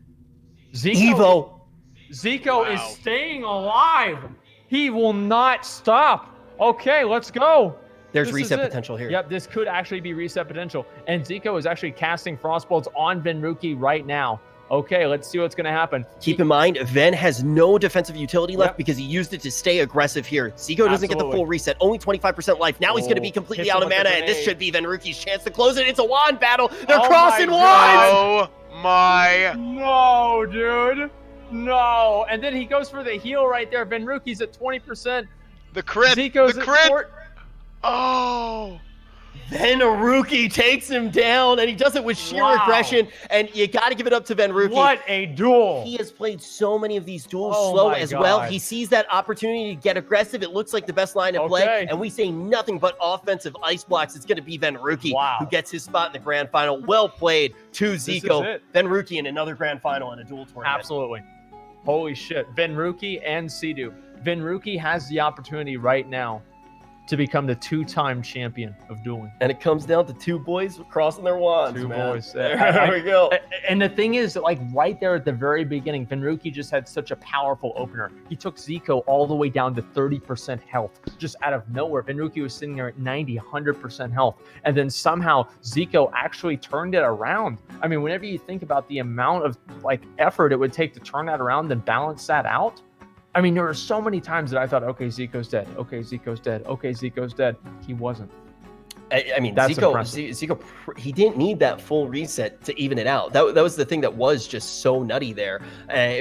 Zico is staying alive. He will not stop. Okay, let's go. There's reset potential here. Yep, this could actually be reset potential. And Zico is actually casting Frostbolts on Venruki right now. Okay, let's see what's going to happen. Keep in mind, Ven has no defensive utility left because he used it to stay aggressive here. Zico doesn't get the full reset, only 25% life. Now he's going to be completely out of mana, and this should be Venruki's chance to close it. It's a wand battle. They're crossing wands. No, dude. No. And then he goes for the heal right there. Venruki's at 20%. The crit. Zico's the crit. Oh. Venruki takes him down, and he does it with sheer aggression. And you got to give it up to Venruki. What a duel. He has played so many of these duels slow as well. He sees that opportunity to get aggressive. It looks like the best line of play. And we say nothing but offensive ice blocks. It's going to be Venruki who gets his spot in the grand final. Well played to Zico. Venruki in another grand final in a duel tournament. Absolutely. Holy shit. Venruki and Sidu. Venruki has the opportunity right now to become the 2-time champion of dueling. And it comes down to 2 boys crossing their wands, boys. There we go. And the thing is, like, right there at the very beginning, Venruki just had such a powerful opener. He took Zico all the way down to 30% health, just out of nowhere. Venruki was sitting there at 90, 100% health. And then somehow Zico actually turned it around. I mean, whenever you think about the amount of, effort it would take to turn that around and balance that out, I mean, there were so many times that I thought, okay, Zico's dead. Okay, Zico's dead. Okay, Zico's dead. He wasn't. I mean, That's Zico, he didn't need that full reset to even it out. That was the thing that was just so nutty there.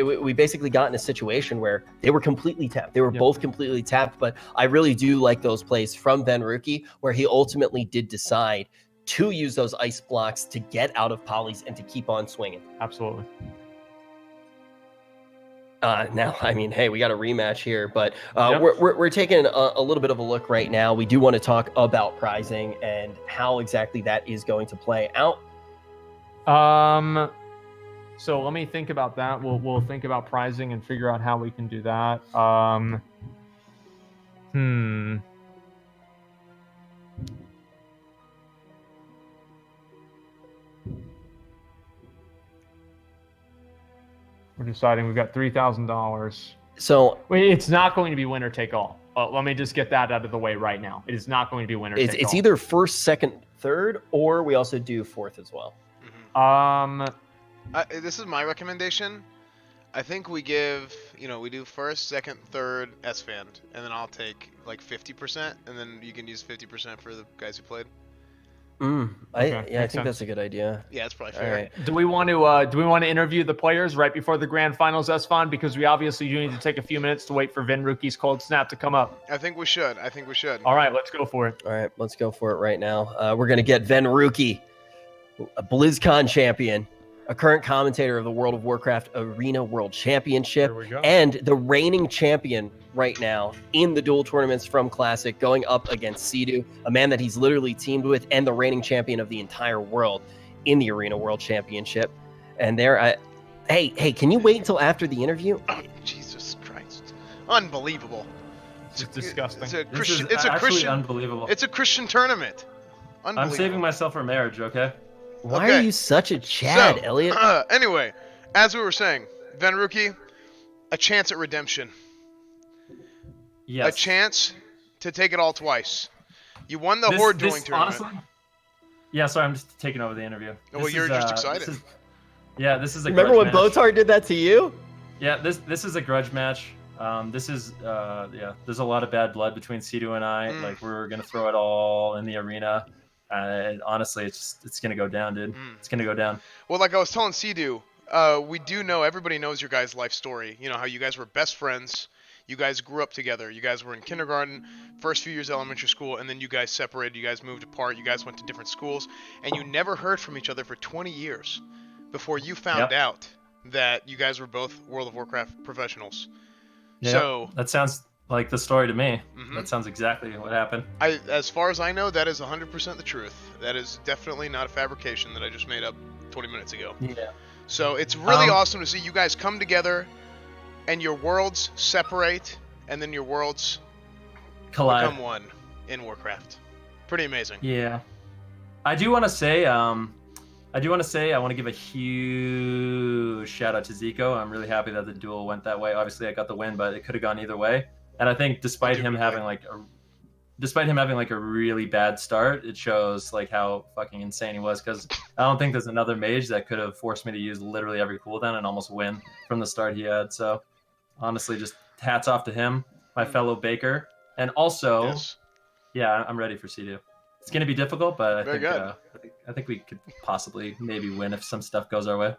We basically got in a situation where they were completely tapped. They were both completely tapped, but I really do like those plays from Venruki where he ultimately did decide to use those ice blocks to get out of polys and to keep on swinging. Absolutely. Now, I mean, hey, we got a rematch here, but we're taking a little bit of a look right now. We do want to talk about prizing and how exactly that is going to play out. So let me think about that. We'll think about prizing and figure out how we can do that. We're deciding we've got $3,000. So it's not going to be winner take all. Let me just get that out of the way right now. It is not going to be winner take all. It's either first, second, third, or we also do fourth as well. This is my recommendation. I think we give, we do first, second, third, S-Fand, and then I'll take 50%, and then you can use 50% for the guys who played. I think that's a good idea. Yeah, that's probably fair. All right. Do we want to interview the players right before the grand finals, Esfand? Because we obviously do need to take a few minutes to wait for Venruki's cold snap to come up. I think we should. All right, let's go for it. All right, let's go for it right now. We're gonna get Venruki, a BlizzCon champion, a current commentator of the World of Warcraft Arena World Championship, There we go. and the reigning champion right now in the dual tournaments from Classic, going up against Sidu, a man that he's literally teamed with, and the reigning champion of the entire world in the Arena World Championship. And there, hey, can you wait until after the interview? Oh, Jesus Christ. Unbelievable. It's disgusting. It's a Christian unbelievable. It's a Christian tournament. I'm Unbelievable. saving myself for marriage, okay? Why are you such a Chad, Elliot? Anyway, as we were saying, Venruki, a chance at redemption. Yes. A chance to take it all twice. You won the Horde Dueling tournament. Honestly, yeah, sorry, I'm just taking over the interview. Well, you're just excited. This is a Remember grudge when match. Botar did that to you? Yeah, this is a grudge match. There's a lot of bad blood between Sidu and I. Like, we're gonna throw it all in the arena. And honestly, it's gonna go down, dude. It's gonna go down. Well, like I was telling Sidu, we do know, everybody knows your guys' life story. You know, how you guys were best friends. You guys grew up together. You guys were in kindergarten, first few years of elementary school, and then you guys separated. You guys moved apart. You guys went to different schools. And you never heard from each other for 20 years before you found out that you guys were both World of Warcraft professionals. Yeah, So that sounds like the story to me. That sounds exactly what happened. as far as I know, that is 100% the truth. That is definitely not a fabrication that I just made up 20 minutes ago. Yeah. So it's really awesome to see you guys come together and your worlds separate and then your worlds collide, become one in Warcraft. Pretty amazing. Yeah. I want to give a huge shout out to Zico. I'm really happy that the duel went that way. Obviously, I got the win, but it could have gone either way. And I think despite him having like a really bad start, it shows like how fucking insane he was, because I don't think there's another mage that could have forced me to use literally every cooldown and almost win from the start he had. So honestly, just hats off to him, my fellow Baker. And also, yeah, I'm ready for C2. It's going to be difficult, but I think we could possibly maybe win if some stuff goes our way.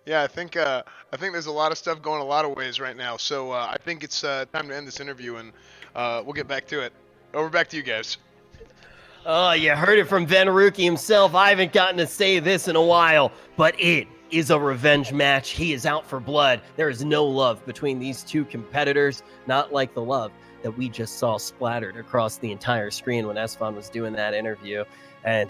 Yeah, I think there's a lot of stuff going a lot of ways right now. So I think it's time to end this interview, and we'll get back to it. Over back to you guys. Oh, you heard it from Venruki himself. I haven't gotten to say this in a while, but it is a revenge match. He is out for blood. There is no love between these two competitors, not like the love that we just saw splattered across the entire screen when Esfon was doing that interview. And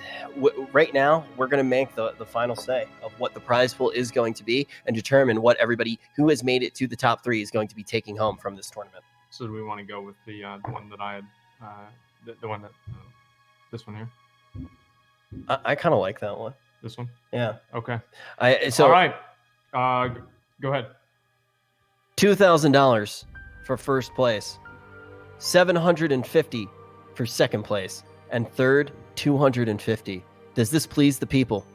right now, we're going to make the final say of what the prize pool is going to be and determine what everybody who has made it to the top 3 is going to be taking home from this tournament. So do we want to go with the one that I had, the one that, this one here? I kind of like that one. This one? Yeah. Okay. So all right. Go ahead. $2,000 for first place, $750 for second place, and third, $250. Does this please the people?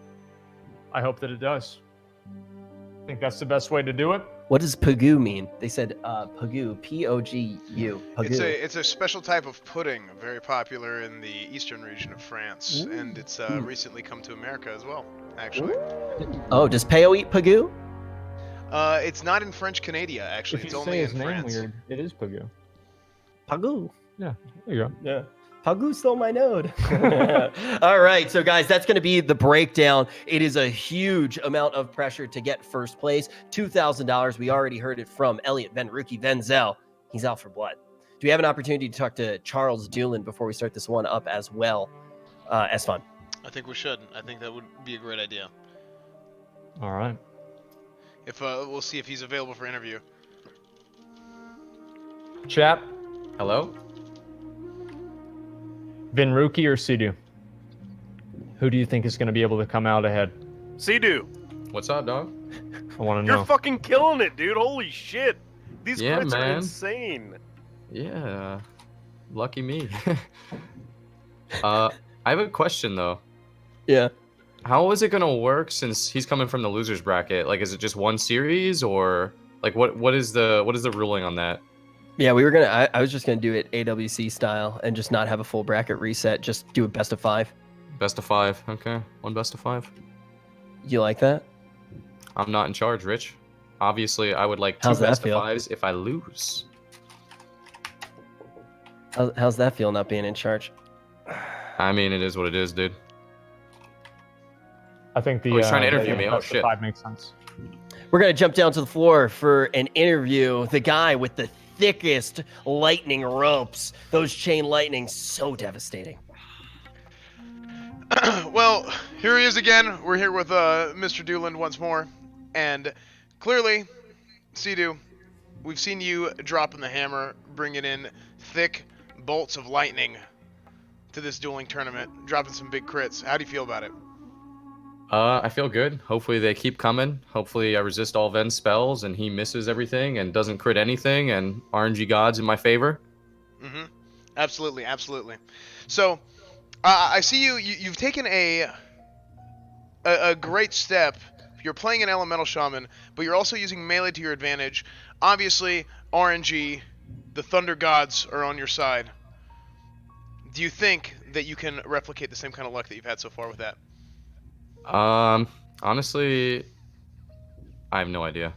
I hope that it does. I think that's the best way to do it. What does Pagoo mean? They said Pagoo, P-O-G-U. Pagoo. It's a special type of pudding, very popular in the eastern region of France, and it's recently come to America as well, actually. Oh, does Peo eat Pagoo? It's not in French Canada, actually. If It's you only say his in name France. weird, it is Pagoo. Pagoo. Yeah, there you go. Yeah. Pagoo stole my node. All right, so guys, that's going to be the breakdown. It is a huge amount of pressure to get first place. $2,000. We already heard it from Elliot Venruki Venzel. He's out for blood. Do we have an opportunity to talk to Charles Dueling before we start this one up as well? Esfon. I think we should. I think that would be a great idea. All right. If we'll see if he's available for interview. Chap. Hello? Venruki or Sidu? Who do you think is going to be able to come out ahead? Sidu. What's up, dog? I want to know. You're fucking killing it, dude. Holy shit. These Yeah, crits are man. insane. Yeah. Lucky me. I have a question, though. Yeah. How is it going to work since he's coming from the losers bracket? Like, is it just one series, or like what is the ruling on that? Yeah, I was just gonna do it AWC style and just not have a full bracket reset. Just do a best of 5. Best of 5. Okay, one best of 5. You like that? I'm not in charge, Rich. Obviously, I would like 2 How's that best of feel? 5s if I lose. How's that feel, not being in charge? I mean, it is what it is, dude. I think the he's trying to interview me. Oh best of shit. 5 makes sense. We're going to jump down to the floor for an interview. The guy with the thickest lightning ropes. Those chain lightning, so devastating. Well, here he is again. We're here with Mr. Dueling once more. And clearly, Sea-Doo, we've seen you dropping the hammer, bringing in thick bolts of lightning to this dueling tournament, dropping some big crits. How do you feel about it? I feel good. Hopefully they keep coming. Hopefully I resist all Ven's spells and he misses everything and doesn't crit anything and RNG God's in my favor. Mm-hmm. Absolutely, absolutely. So, I see you've taken a great step. You're playing an Elemental Shaman, but you're also using melee to your advantage. Obviously, RNG, the Thunder Gods are on your side. Do you think that you can replicate the same kind of luck that you've had so far with that? Honestly, I have no idea.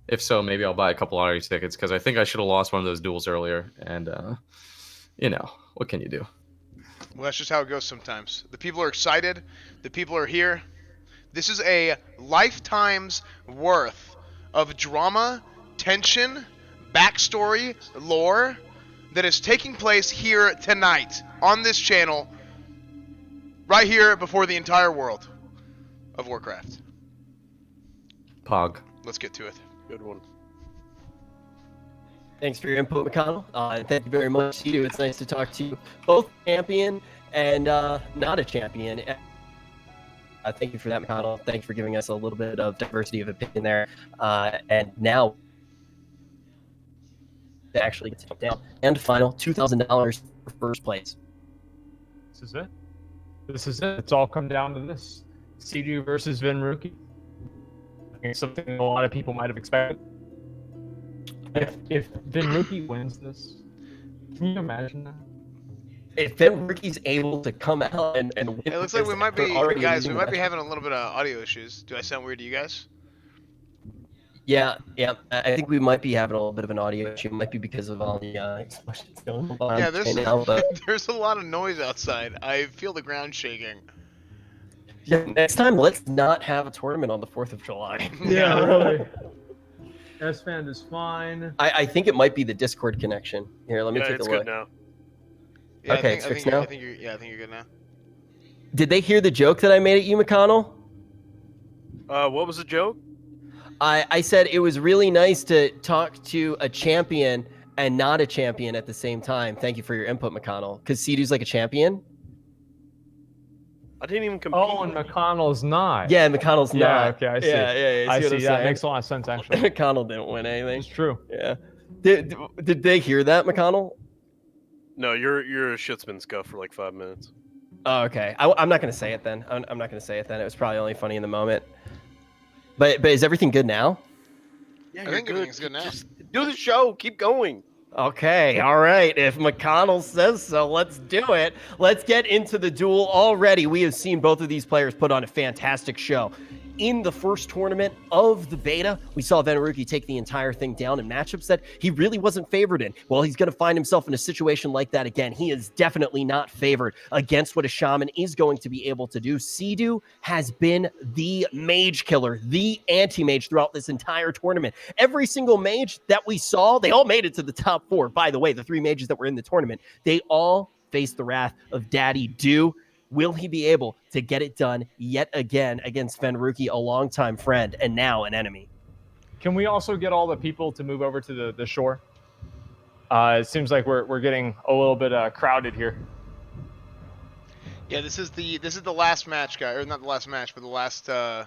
If so, maybe I'll buy a couple lottery tickets because I think I should have lost one of those duels earlier. And, what can you do? Well, that's just how it goes sometimes. The people are excited. The people are here. This is a lifetime's worth of drama, tension, backstory, lore that is taking place here tonight on this channel, right here before the entire world of Warcraft. Pog. Let's get to it. Good one. Thanks for your input, McConnell. Thank you very much, Sea-Doo. It's nice to talk to you, both champion and not a champion. Thank you for that, McConnell. Thanks for giving us a little bit of diversity of opinion there. And now, to actually get to down and final $2,000 for first place. This is it. This is it. It's all come down to this. Sea-Doo versus Venruki. I think something a lot of people might have expected. If Venruki wins this, can you imagine that? If Venruki's able to come out and win, It looks like we might be, guys, we might be having a little bit of audio issues. Do I sound weird to you guys? Yeah. I think we might be having a little bit of an audio issue. It might be because of all the explosions going on Yeah, there's, right now. But there's a lot of noise outside. I feel the ground shaking. yeah, next time, let's not have a tournament on the 4th of July. Yeah, really. S-Fan is fine. I think it might be the Discord connection. Here, let me take a look. It's good now. Yeah, Okay, it's fixed now? I think you're good now. Did they hear the joke that I made at you, McConnell? What was the joke? I said it was really nice to talk to a champion and not a champion at the same time. Thank you for your input, McConnell. Because Sea-Doo's like a champion. I didn't even compete. Oh, and McConnell's not. Yeah, McConnell's Yeah, not. okay, I see. Yeah. I what see. I'm That saying? makes a lot of sense, actually. McConnell didn't win anything. It's true. Yeah. Did they hear that, McConnell? No, you're a shitspin scuff for like 5 minutes. Oh, okay. I'm not going to say it then. I'm not going to say it then. It was probably only funny in the moment. But is everything good now? Yeah, I think everything's good now. Just do the show. Keep going. Okay, all right. If McConnell says so, let's do it. Let's get into the duel already. We have seen both of these players put on a fantastic show. In the first tournament of the beta, we saw Venruki take the entire thing down in matchups that he really wasn't favored in. Well, he's going to find himself in a situation like that again. He is definitely not favored against what a shaman is going to be able to do. Sea-Doo has been the mage killer, the anti-mage throughout this entire tournament. Every single mage that we saw, they all made it to the top 4. By the way, the 3 mages that were in the tournament, they all faced the wrath of Daddy Do. Will he be able to get it done yet again against Venruki, a longtime friend and now an enemy? Can we also get all the people to move over to the shore? It seems like we're getting a little bit crowded here. Yeah, this is the last match, guy, or not the last match, but the last. Yep,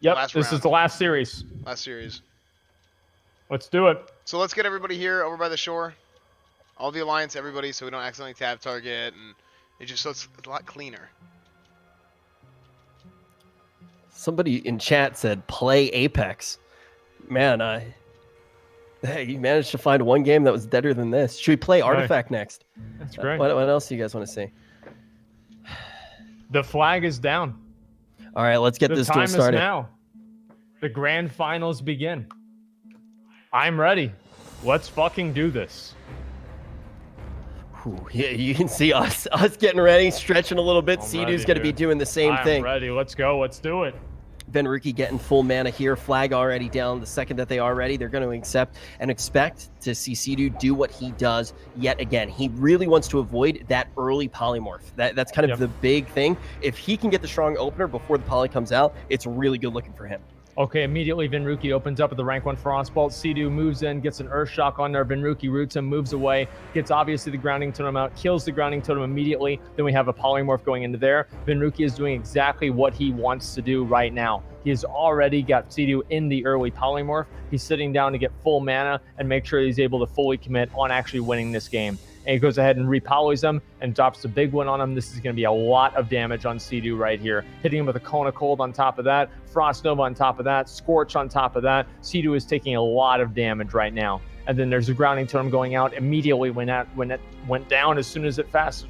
last this round. is the last series. Last series. Let's do it. So let's get everybody here over by the shore. All the alliance, everybody, so we don't accidentally tab target, and it just looks a lot cleaner. Somebody in chat said play Apex. Man, hey, you managed to find one game that was deader than this. Should we play Artifact next? That's great. What else do you guys want to see? The flag is down. All right, let's get this duel started. The time is now. The grand finals begin. I'm ready. Let's fucking do this. Yeah, you can see us getting ready, stretching a little bit. Sea-Doo's going to be doing the same thing. I'm ready. Let's go. Let's do it. Venruki getting full mana here. Flag already down. The second that they are ready, they're going to accept and expect to see Sea-Doo do what he does yet again. He really wants to avoid that early polymorph. That's kind of the big thing. If he can get the strong opener before the poly comes out, it's really good looking for him. Okay, immediately Venruki opens up with the rank 1 Frostbolt. Sea-Doo moves in, gets an Earthshock on there. Venruki roots him, moves away, gets obviously the Grounding Totem out, kills the Grounding Totem immediately. Then we have a Polymorph going into there. Venruki is doing exactly what he wants to do right now. He has already got Sea-Doo in the early Polymorph. He's sitting down to get full mana and make sure he's able to fully commit on actually winning this game. And he goes ahead and repolys them and drops the big one on him. This is going to be a lot of damage on Sea-Doo right here. Hitting him with a Cone of Cold on top of that, Frost Nova on top of that, Scorch on top of that. Sea-Doo is taking a lot of damage right now. And then there's a Grounding Totem going out immediately when it went down as soon as it fast.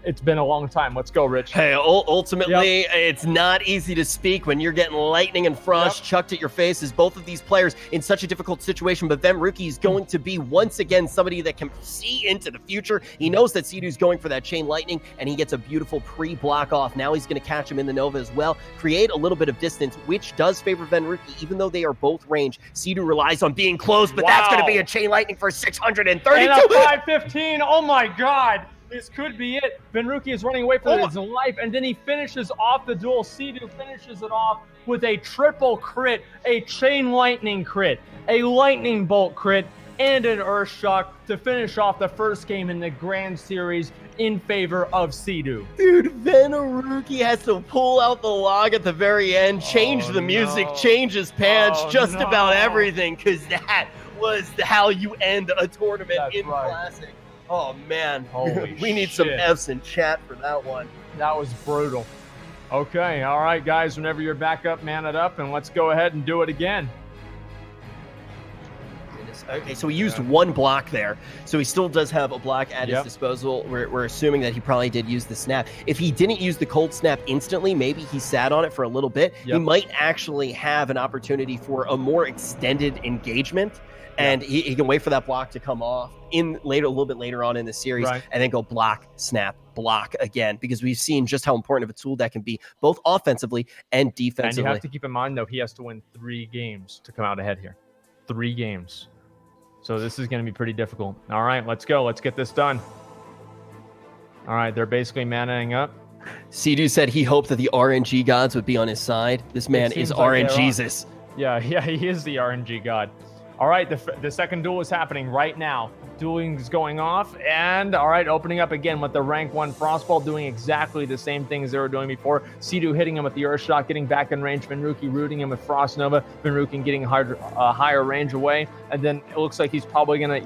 It's been a long time. Let's go, Rich. Hey, ultimately, it's not easy to speak when you're getting lightning and frost chucked at your face as both of these players in such a difficult situation. But Venruki is going to be, once again, somebody that can see into the future. He knows that Sea-Doo's going for that chain lightning, and he gets a beautiful pre-block off. Now he's going to catch him in the Nova as well, create a little bit of distance, which does favor Venruki, even though they are both range. Sea-Doo relies on being close, but that's going to be a chain lightning for 632. And a 515. Oh my God. This could be it. Venruki is running away for his life, and then he finishes off the duel. Sea-Doo finishes it off with a triple crit, a chain lightning crit, a lightning bolt crit, and an Earthshock to finish off the first game in the Grand Series in favor of Sea-Doo. Dude, Venruki has to pull out the log at the very end, change the music, change his pants, just about everything, because that was how you end a tournament in Classic. Oh, man. We need some Fs in chat for that one. That was brutal. Okay, all right, guys. Whenever you're back up, man it up, and let's go ahead and do it again. Okay, so he used one block there. So he still does have a block at his disposal. We're assuming that he probably did use the snap. If he didn't use the cold snap instantly, maybe he sat on it for a little bit. He might actually have an opportunity for a more extended engagement. And he can wait for that block to come off a little bit later on in the series, and then go block, snap, block again, because we've seen just how important of a tool that can be, both offensively and defensively. And you have to keep in mind, though, he has to win 3 games to come out ahead here. 3 games. So this is going to be pretty difficult. All right, let's go. Let's get this done. All right, they're basically manaing up. Sea-Doo said he hoped that the RNG gods would be on his side. This man is RNGesus. Yeah, he is the RNG god. All right, the second duel is happening right now. Dueling is going off, and all right, opening up again with the rank 1 Frostball, doing exactly the same things they were doing before. Sea-Doo hitting him with the Earthshock, getting back in range. Venruki rooting him with Frost Nova. Venruki getting higher range away, and then it looks like he's probably gonna.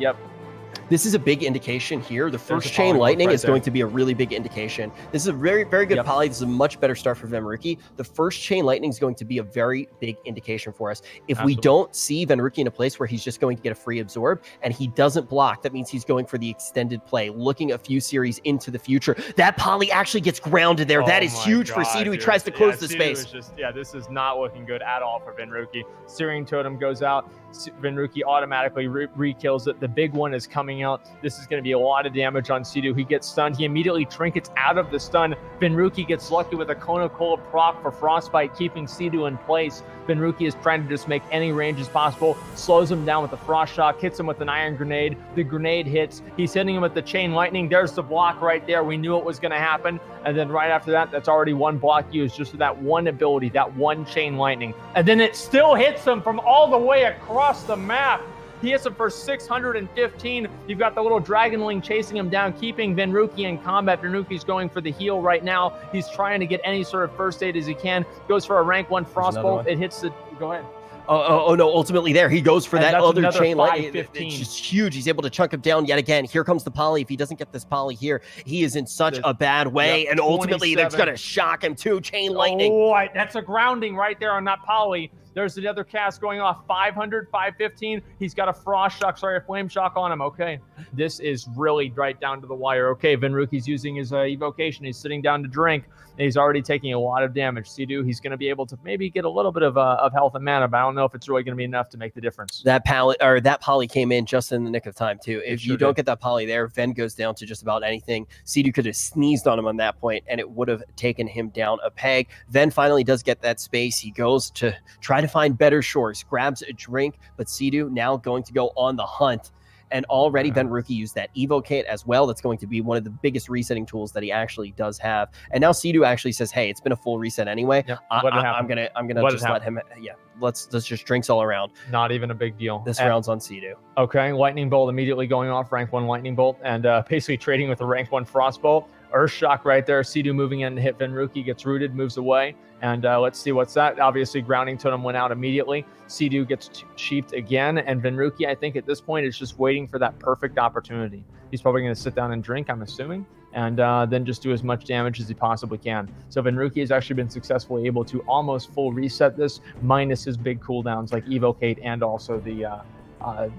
This is a big indication here. The first chain lightning is going to be a really big indication. This is a very, very good poly. This is a much better start for Venruki. The first chain lightning is going to be a very big indication for us. If we don't see Venruki in a place where he's just going to get a free absorb and he doesn't block, that means he's going for the extended play, looking a few series into the future. That poly actually gets grounded there. That is huge for Sea-Doo. He tries to close the space. This is not looking good at all for Venruki. Searing Totem goes out. Venruki automatically re-kills it. The big one is coming out. This is going to be a lot of damage on Sea-Doo. He gets stunned. He immediately trinkets out of the stun. Venruki gets lucky with a Cone of Cold proc for Frostbite, keeping Sea-Doo in place. Venruki is trying to just make any range as possible, slows him down with the Frost Shock, hits him with an Iron Grenade. The grenade hits. He's hitting him with the Chain Lightning. There's the block right there. We knew it was going to happen. And then right after that, that's already one block used, just for that one ability, that one Chain Lightning. And then it still hits him from all the way across the map. He hits him for 615. You've got the little Dragonling chasing him down, keeping Venruki in combat. Venruki's going for the heal right now. He's trying to get any sort of first aid as he can. Goes for a rank 1 Frostbolt. It hits the... Go ahead. Oh no, ultimately there. He goes for that other chain lightning. It's just huge. He's able to chunk him down yet again. Here comes the poly. If he doesn't get this poly here, he is in such a bad way. And ultimately, that's going to shock him too. Chain lightning. Oh, that's a grounding right there on that poly. There's the other cast going off. 500, 515. He's got a Frost Shock, a Flame Shock on him. Okay, this is really right down to the wire. Okay, Venruki's using his evocation. He's sitting down to drink. And he's already taking a lot of damage. Sea-Doo, he's going to be able to maybe get a little bit of health and mana, but I don't know if it's really going to be enough to make the difference. That poly came in just in the nick of time too. If you don't get that poly there, Ven goes down to just about anything. Sea-Doo could have sneezed on him on that point, and it would have taken him down a peg. Ven finally does get that space. He goes to try to find better shores, grabs a drink, but Sea-Doo now going to go on the hunt. And already Venruki used that Evocate as well. That's going to be one of the biggest resetting tools that he actually does have. And now Sea-Doo actually says, "Hey, it's been a full reset anyway. I'm gonna just let him. Yeah, let's just drinks all around. Not even a big deal. This round's on Sea-Doo. Okay, Lightning Bolt immediately going off, rank 1 Lightning Bolt, and basically trading with a rank 1 Frostbolt. Earthshock right there. Sea-Doo moving in to hit Venruki, gets rooted, moves away. And let's see what's that. Obviously, Grounding Totem went out immediately. Sea-Doo gets cheaped again. And Venruki, I think at this point, is just waiting for that perfect opportunity. He's probably going to sit down and drink, I'm assuming, and then just do as much damage as he possibly can. So Venruki has actually been successfully able to almost full reset this, minus his big cooldowns like Evocate and also the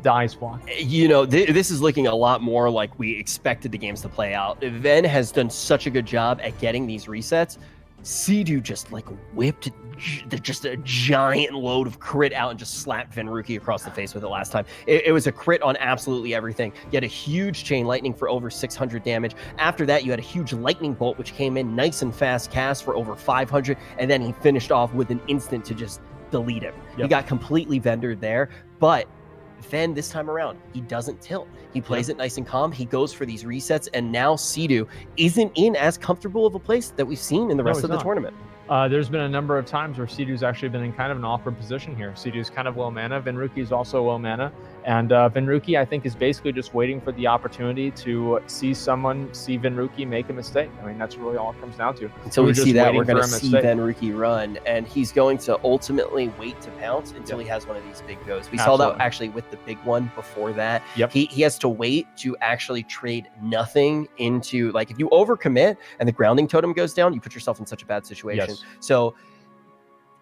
die swap. You know, this is looking a lot more like we expected the games to play out. Ven has done such a good job at getting these resets. Sea-Doo just like whipped just a giant load of crit out and just slapped Venruki across the face with it last time. It was a crit on absolutely everything. You had a huge Chain Lightning for over 600 damage. After that, you had a huge Lightning Bolt, which came in nice and fast cast for over 500. And then he finished off with an instant to just delete him. Yep. He got completely vendored there, but Ven this time around, he doesn't tilt. He plays it nice and calm. He goes for these resets, and now Sea-Doo isn't in as comfortable of a place that we've seen in the rest of the tournament. There's been a number of times where Sea-Doo's actually been in kind of an awkward position here. Sea-Doo's kind of low mana. Venruki's also low mana. And Venruki, I think, is basically just waiting for the opportunity to see Venruki make a mistake. I mean, that's really all it comes down to. Until we see that, we're going to see Venruki run, and he's going to ultimately wait to pounce until he has one of these big goes. We saw that actually with the big one before that. Yep. He has to wait to actually trade nothing into, like, if you overcommit and the Grounding Totem goes down, you put yourself in such a bad situation. Yes. So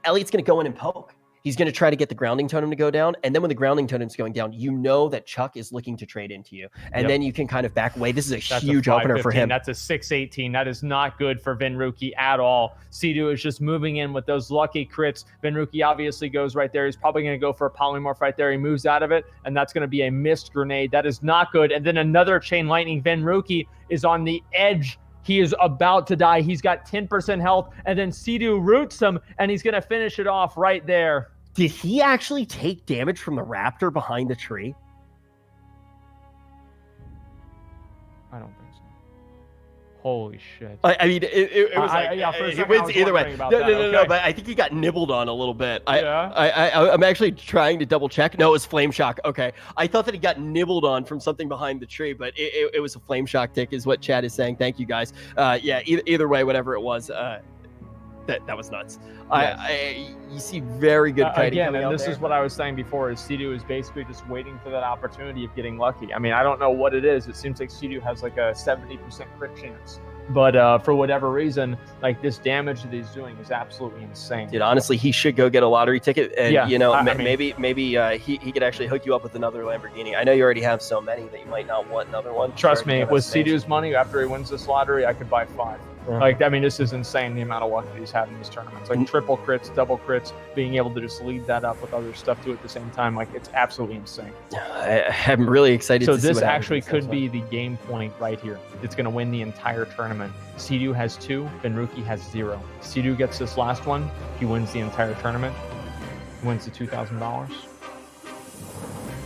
Elliot's going to go in and poke. He's going to try to get the Grounding Totem to go down. And then when the Grounding Totem's going down, you know that Chuck is looking to trade into you. And then you can kind of back away. This is a huge opener for him. That's a 618. That is not good for Venruki at all. Sea-Doo is just moving in with those lucky crits. Venruki obviously goes right there. He's probably going to go for a Polymorph right there. He moves out of it, and that's going to be a missed grenade. That is not good. And then another Chain Lightning. Venruki is on the edge. He is about to die. He's got 10% health, and then Sea-Doo roots him, and he's going to finish it off right there. Did he actually take damage from the raptor behind the tree? I don't think so. Holy shit. I mean, it was like, it wins either way. No, but I think he got nibbled on a little bit. I'm actually trying to double check. No, it was Flame Shock. Okay. I thought that he got nibbled on from something behind the tree, but it was a Flame Shock tick is what Chad is saying. Thank you, guys. Yeah, either way, whatever it was, that was nuts. Yes. You see very good kiting again, coming and out this there. is what I was saying before, is Sea-Doo is basically just waiting for that opportunity of getting lucky. I mean, I don't know what it is. It seems like Sea-Doo has like a 70% crit chance. But for whatever reason, like this damage that he's doing is absolutely insane. Dude, honestly, he should go get a lottery ticket, and you know, I mean, maybe he could actually hook you up with another Lamborghini. I know you already have so many that you might not want another one. Trust me, with Sea-Doo's money, after he wins this lottery, I could buy 5. Yeah. Like, I mean, this is insane, the amount of luck that he's had in these tournaments. Like triple crits, double crits, being able to just lead that up with other stuff too at the same time. Like, it's absolutely insane. I'm really excited so to see this what actually happens. could be the game point right here. It's going to win the entire tournament. Sea-Doo has 2, Venruki has 0. Sea-Doo gets this last one, he wins the entire tournament. He wins the $2,000.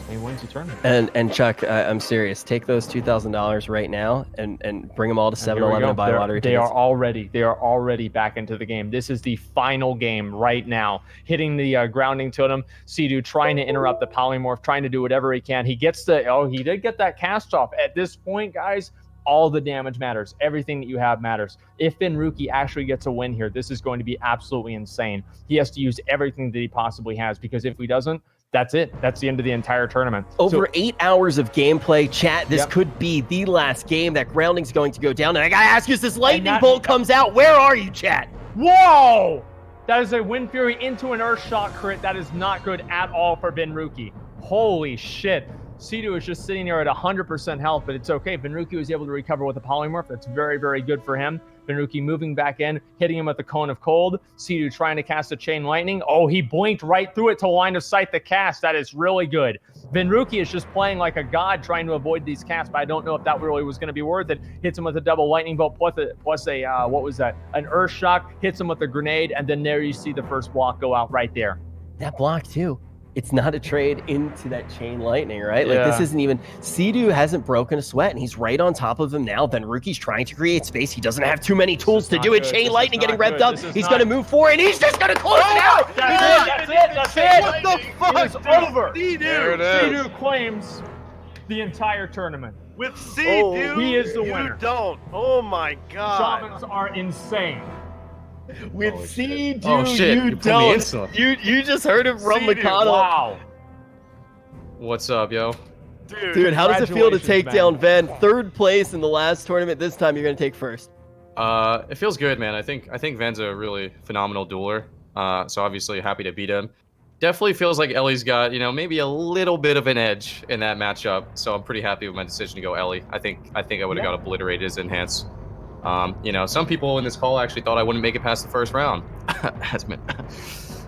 He wins the tournament. And Chuck, I'm serious. Take those $2,000 right now and bring them all to 7-Eleven and buy lottery They tickets. are already back into the game. This is the final game right now. Hitting the Grounding Totem. Sea-Doo trying to interrupt the Polymorph, trying to do whatever he can. He gets he did get that cast off. At this point, guys, all the damage matters. Everything that you have matters. If Venruki actually gets a win here, this is going to be absolutely insane. He has to use everything that he possibly has, because if he doesn't, that's it. That's the end of the entire tournament. Over 8 hours of gameplay, chat. This could be the last game that Grounding's going to go down. And I gotta ask you, as this lightning bolt comes out, where are you, chat? Whoa! That is a Wind Fury into an Earthshock crit. That is not good at all for Venruki. Holy shit. Sea-Doo is just sitting there at 100% health, but it's okay. Venruki was able to recover with a Polymorph. That's very, very good for him. Venruki moving back in, hitting him with the Cone of Cold. Sea-Doo trying to cast a Chain Lightning. Oh, he blinked right through it to line of sight the cast. That is really good. Venruki is just playing like a god trying to avoid these casts, but I don't know if that really was going to be worth it. Hits him with a double lightning bolt plus a what was that? An Earth Shock. Hits him with a grenade, and then there you see the first block go out right there. That block too. It's not a trade into that Chain Lightning, right? Yeah. Like this isn't even. Sea-Doo hasn't broken a sweat, and he's right on top of him now. Venruki's trying to create space. He doesn't have too many tools to do it. Chain Lightning getting revved up. He's going to move forward, and he's just going to close it out. That's it. What the fuck? It's over. There it is. Sea-Doo claims the entire tournament. With Sea-Doo, he is the winner. You don't. Oh my god. Shamans are insane. With Sea-Doo, Oh, shit. you You put me don't. instantly. You just heard him from Sea-Doo, McConnell. Wow. What's up, yo? Dude, how does it feel to take down Ven? Third place in the last tournament. This time you're going to take first. It feels good, man. I think Ven's a really phenomenal dueler. So obviously happy to beat him. Definitely feels like Ellie's got, maybe a little bit of an edge in that matchup. So I'm pretty happy with my decision to go Ellie. I think I would have got obliterated as Enhance. Some people in this call actually thought I wouldn't make it past the first round. Asmon.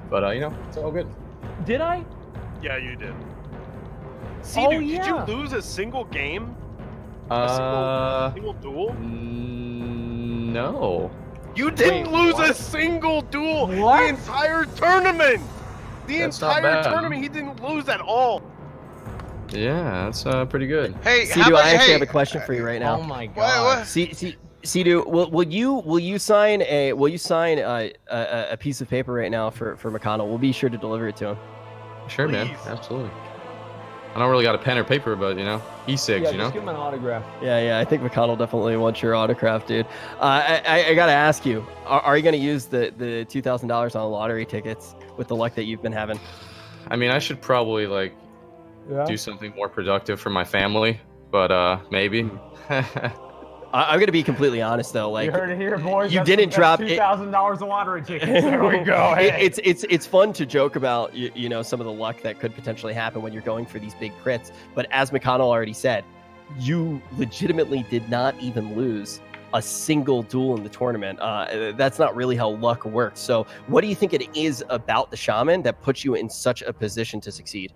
But it's all good. Did I? Yeah, you did. Sea-Doo, did you lose a single game? A single duel? No. You didn't lose a single duel the entire tournament. That's not entire bad. tournament, he didn't lose at all. Yeah, that's pretty good. Hey, Sea-Doo, I actually have a question for you right now. Oh my god. Sea-Doo, will you sign a piece of paper right now for McConnell? We'll be sure to deliver it to him. Sure, man. Absolutely. I don't really got a pen or paper, but e-cigs, Yeah, just give him an autograph. Yeah, I think McConnell definitely wants your autograph, dude. I gotta ask you, are you gonna use the $2,000 on lottery tickets with the luck that you've been having? I mean, I should probably do something more productive for my family, but maybe. I'm gonna be completely honest though. Like, You heard it here, boys. you didn't drop it. $2,000 of lottery tickets. There we go. Hey. It's fun to joke about some of the luck that could potentially happen when you're going for these big crits. But as McConnell already said, you legitimately did not even lose a single duel in the tournament. That's not really how luck works. So what do you think it is about the Shaman that puts you in such a position to succeed?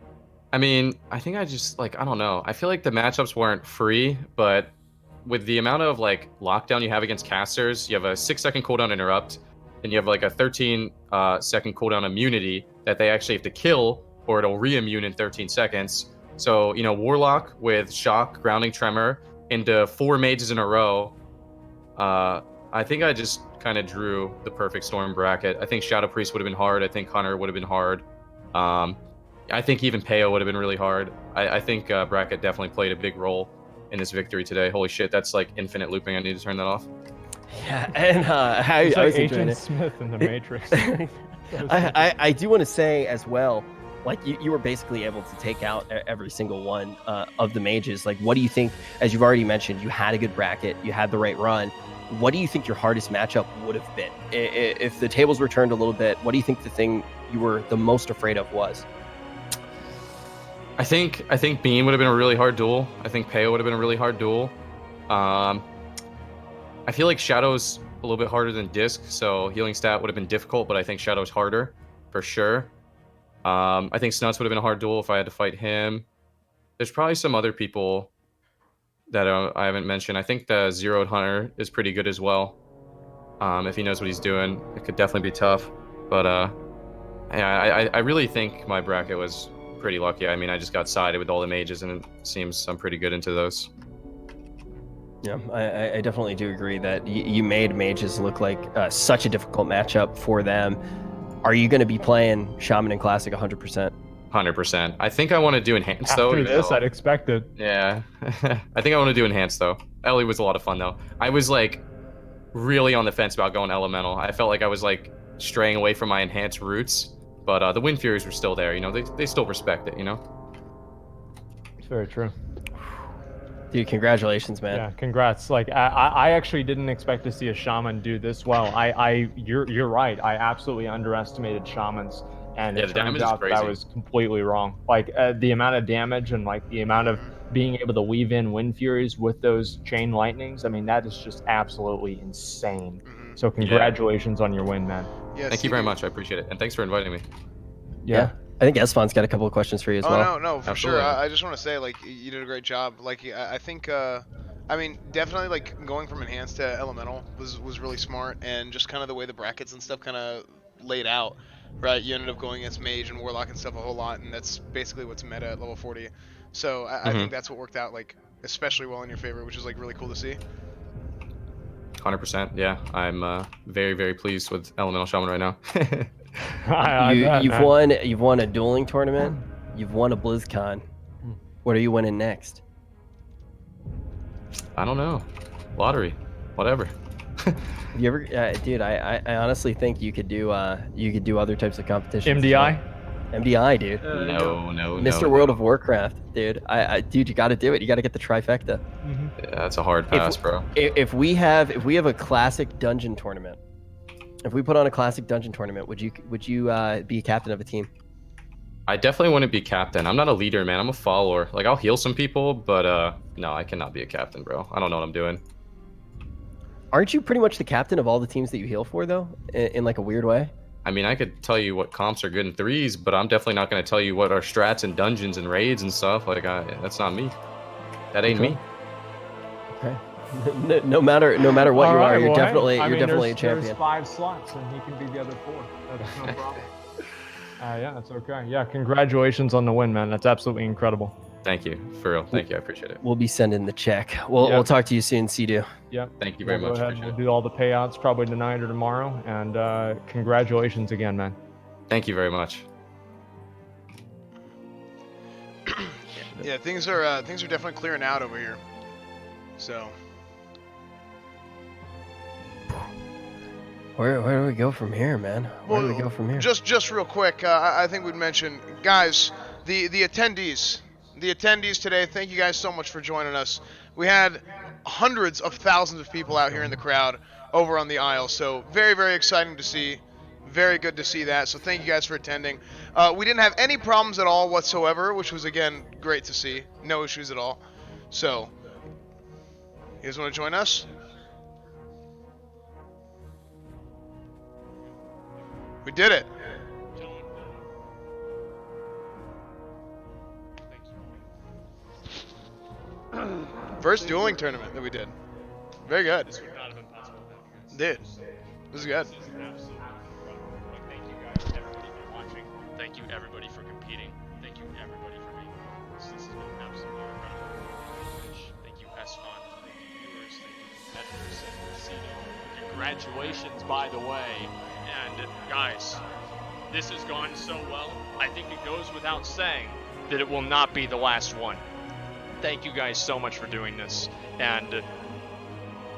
I mean, I think I just I don't know. I feel like the matchups weren't free, but with the amount of lockdown you have against casters, you have a 6-second cooldown interrupt, and you have a 13-second cooldown immunity that they actually have to kill, or it'll re-immune in 13 seconds. So Warlock with Shock, Grounding, Tremor into 4 mages in a row. I think I just kind of drew the perfect storm bracket. I think Shadow Priest would have been hard. I think Hunter would have been hard. I think even Peo would have been really hard. I think bracket definitely played a big role in this victory today. Holy shit, that's infinite looping. I need to turn that off. Yeah, and I It's was like enjoying Agent it. Smith in the Matrix. I do want to say as well, you were basically able to take out every single one of the mages. What do you think, as you've already mentioned, you had a good bracket, you had the right run. What do you think your hardest matchup would have been? If the tables were turned a little bit, what do you think the thing you were the most afraid of was? I think Beam would have been a really hard duel. I think Peo would have been a really hard duel. I feel like Shadow's a little bit harder than Disc, so healing stat would have been difficult, but I think Shadow's harder for sure. I think Snuts would have been a hard duel if I had to fight him. There's probably some other people that I haven't mentioned. I think the Zeroed Hunter is pretty good as well. If he knows what he's doing, it could definitely be tough. But yeah, I really think my bracket was pretty lucky. I mean, I just got sided with all the mages, and it seems I'm pretty good into those. Yeah, I definitely do agree that you made mages look like such a difficult matchup for them. Are you going to be playing Shaman in Classic 100%? 100%. I think I want to do Enhanced, though. After this, I'd expect it. Yeah. I think I want to do Enhanced, though. Ellie was a lot of fun, though. I was, really on the fence about going Elemental. I felt like I was, straying away from my Enhanced roots. But the Wind Furies were still there, they still respect it, It's very true. Dude, congratulations, man. Yeah, congrats. I actually didn't expect to see a Shaman do this well. You're right. I absolutely underestimated Shamans, and Yeah, it the turns damage is out that I crazy. was completely wrong. The amount of damage and the amount of being able to weave in Wind Furies with those chain lightnings, I mean, that is just absolutely insane. So congratulations on your win, man. Yeah, Thank you very much. I appreciate it, and thanks for inviting me. Yeah. I think Esfon's got a couple of questions for you as Oh well. no, for sure. I just want to say, like, you did a great job. Like, I think, I mean, definitely, like, going from enhanced to elemental was really smart, and just kind of the way the brackets and stuff kind of laid out, right? You ended up going against mage and warlock and stuff a whole lot, and that's basically what's meta at level 40. So I think that's what worked out, like, especially well in your favor, which is like really cool to see. 100%. Yeah, I'm very, very pleased with Elemental Shaman right now. You've won a dueling tournament. You've won a BlizzCon. What are you winning next? I don't know. Lottery, whatever. You ever, dude? I honestly think you could do other types of competitions. MDI. MDI, dude. No. Mr. World of Warcraft, dude. Dude, you got to do it. You got to get the trifecta. Yeah, that's a hard pass, bro. If we have a classic dungeon tournament, if we put on a classic dungeon tournament, would you be a captain of a team? I definitely wouldn't be captain. I'm not a leader, man. I'm a follower. Like, I'll heal some people, but no, I cannot be a captain, bro. I don't know what I'm doing. Aren't you pretty much the captain of all the teams that you heal for, though, in like a weird way? I mean, I could tell you what comps are good in threes, but I'm definitely not going to tell you what are strats and dungeons and raids and stuff. Like, that's not me. That ain't me. Okay. No matter what you are, you're definitely a champion. There's 5 slots, and he can be the other 4. That's no problem. Yeah, that's okay. Yeah, congratulations on the win, man. That's absolutely incredible. Thank you, for real. Thank you, I appreciate it. We'll be sending the check. We'll talk to you soon, Sea-Doo. Yep. Thank you very much. Go ahead. We'll do all the payouts probably tonight or tomorrow, and congratulations again, man. Thank you very much. Yeah, things are definitely clearing out over here. So. Where do we go from here, man? Where do we go from here? Just real quick, I think we'd mention, guys, the attendees today. Thank you guys so much for joining us. We had hundreds of thousands of people out here in the crowd over on the aisle, so very, very exciting to see. Very good to see that. So thank you guys for attending. We didn't have any problems at all whatsoever, which was again great to see. No issues at all. So, you guys want to join us? We did it. First dueling tournament that we did. Very good. This would not have been possible. Dude, this is good. Thank you guys, everybody for watching. Thank you everybody for competing. Thank you everybody for being with us. This has been absolutely incredible. Thank you, Esfon. Thank you, viewers. Thank you, competitors. Thank you, Casino. Congratulations, by the way. And guys, this has gone so well. I think it goes without saying that it will not be the last one. Thank you guys so much for doing this, and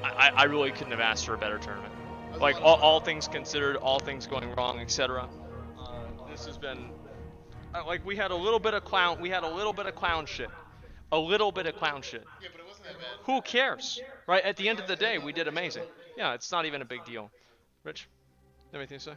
I really couldn't have asked for a better tournament. Like all things considered, all things going wrong, etc. This has been like we had a little bit of clown shit, a little bit of clown shit. Yeah, but it wasn't that bad. Who cares, right? At the end of the day, we did amazing. Yeah, it's not even a big deal. Rich, anything to say?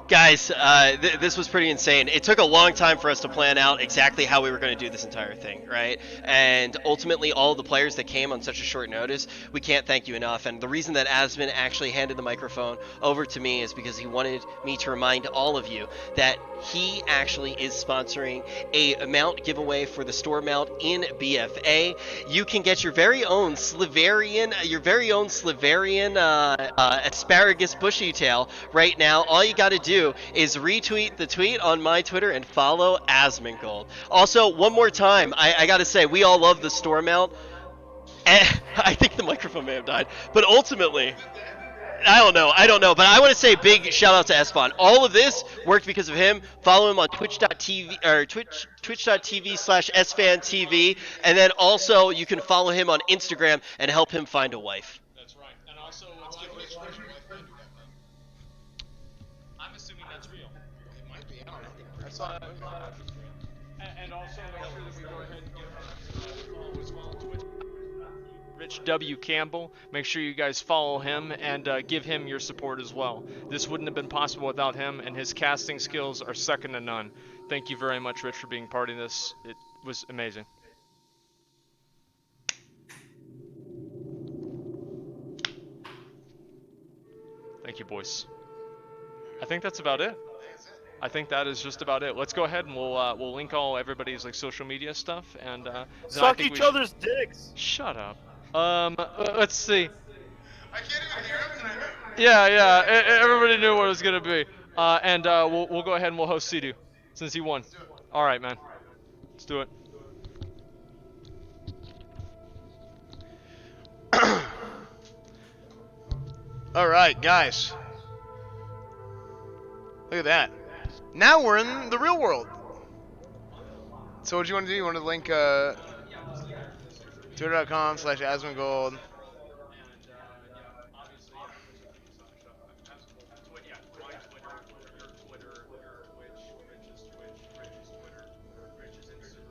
Guys, this was pretty insane. It took a long time for us to plan out exactly how we were going to do this entire thing, right? And ultimately, all the players that came on such a short notice, we can't thank you enough. And the reason that Asmon actually handed the microphone over to me is because he wanted me to remind all of you that he actually is sponsoring a mount giveaway for the store mount in BFA. You can get your very own Sliverian asparagus bushy tail right now. All you got to do is retweet the tweet on my Twitter and follow Asmongold. Also, one more time, I gotta say, we all love the store mount. I think the microphone may have died, but ultimately, I don't know, but I want to say big shout out to Esfon. All of this worked because of him. Follow him on twitch.tv or twitch.tv/SFanTV, and then also you can follow him on Instagram and help him find a wife. That's right. And also, let's give Rich your wife and do that. I'm assuming that's real. It might be. I don't know. That's and also make sure that we go ahead and give follow as well on Twitch. Rich W. Campbell. Make sure you guys follow him and give him your support as well. This wouldn't have been possible without him, and his casting skills are second to none. Thank you very much, Rich, for being part of this. It was amazing. Thank you, boys. I think that's about it. I think that is just about it. Let's go ahead and we'll link all everybody's like social media stuff and suck each other's dicks. Shut up. Let's see. I can't even hear him. Yeah. Everybody knew what it was gonna be. And we'll go ahead and we'll host Sidu since he won. All right, man. Let's do it. All right, guys. Look at that. Now we're in the real world. So what do you want to do? You want to link twitter.com/Asmongold.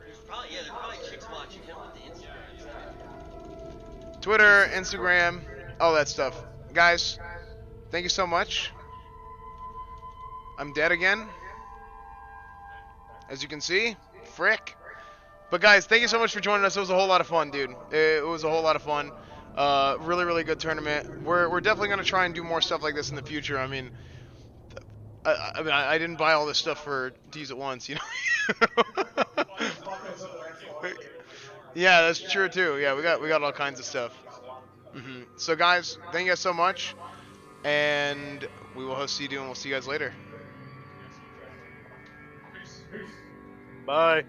There's probably chicks watching him with the Instagram. Twitter, Instagram, all that stuff. Guys, thank you so much. I'm dead again. As you can see, frick. But guys, thank you so much for joining us. It was a whole lot of fun, dude. It was a whole lot of fun. Really, really good tournament. We're definitely gonna try and do more stuff like this in the future. I mean, I didn't buy all this stuff for D's at once, you know. Yeah, that's true too. Yeah, we got all kinds of stuff. So guys, thank you guys so much, and we will host Sidu, and we'll see you guys later. Bye.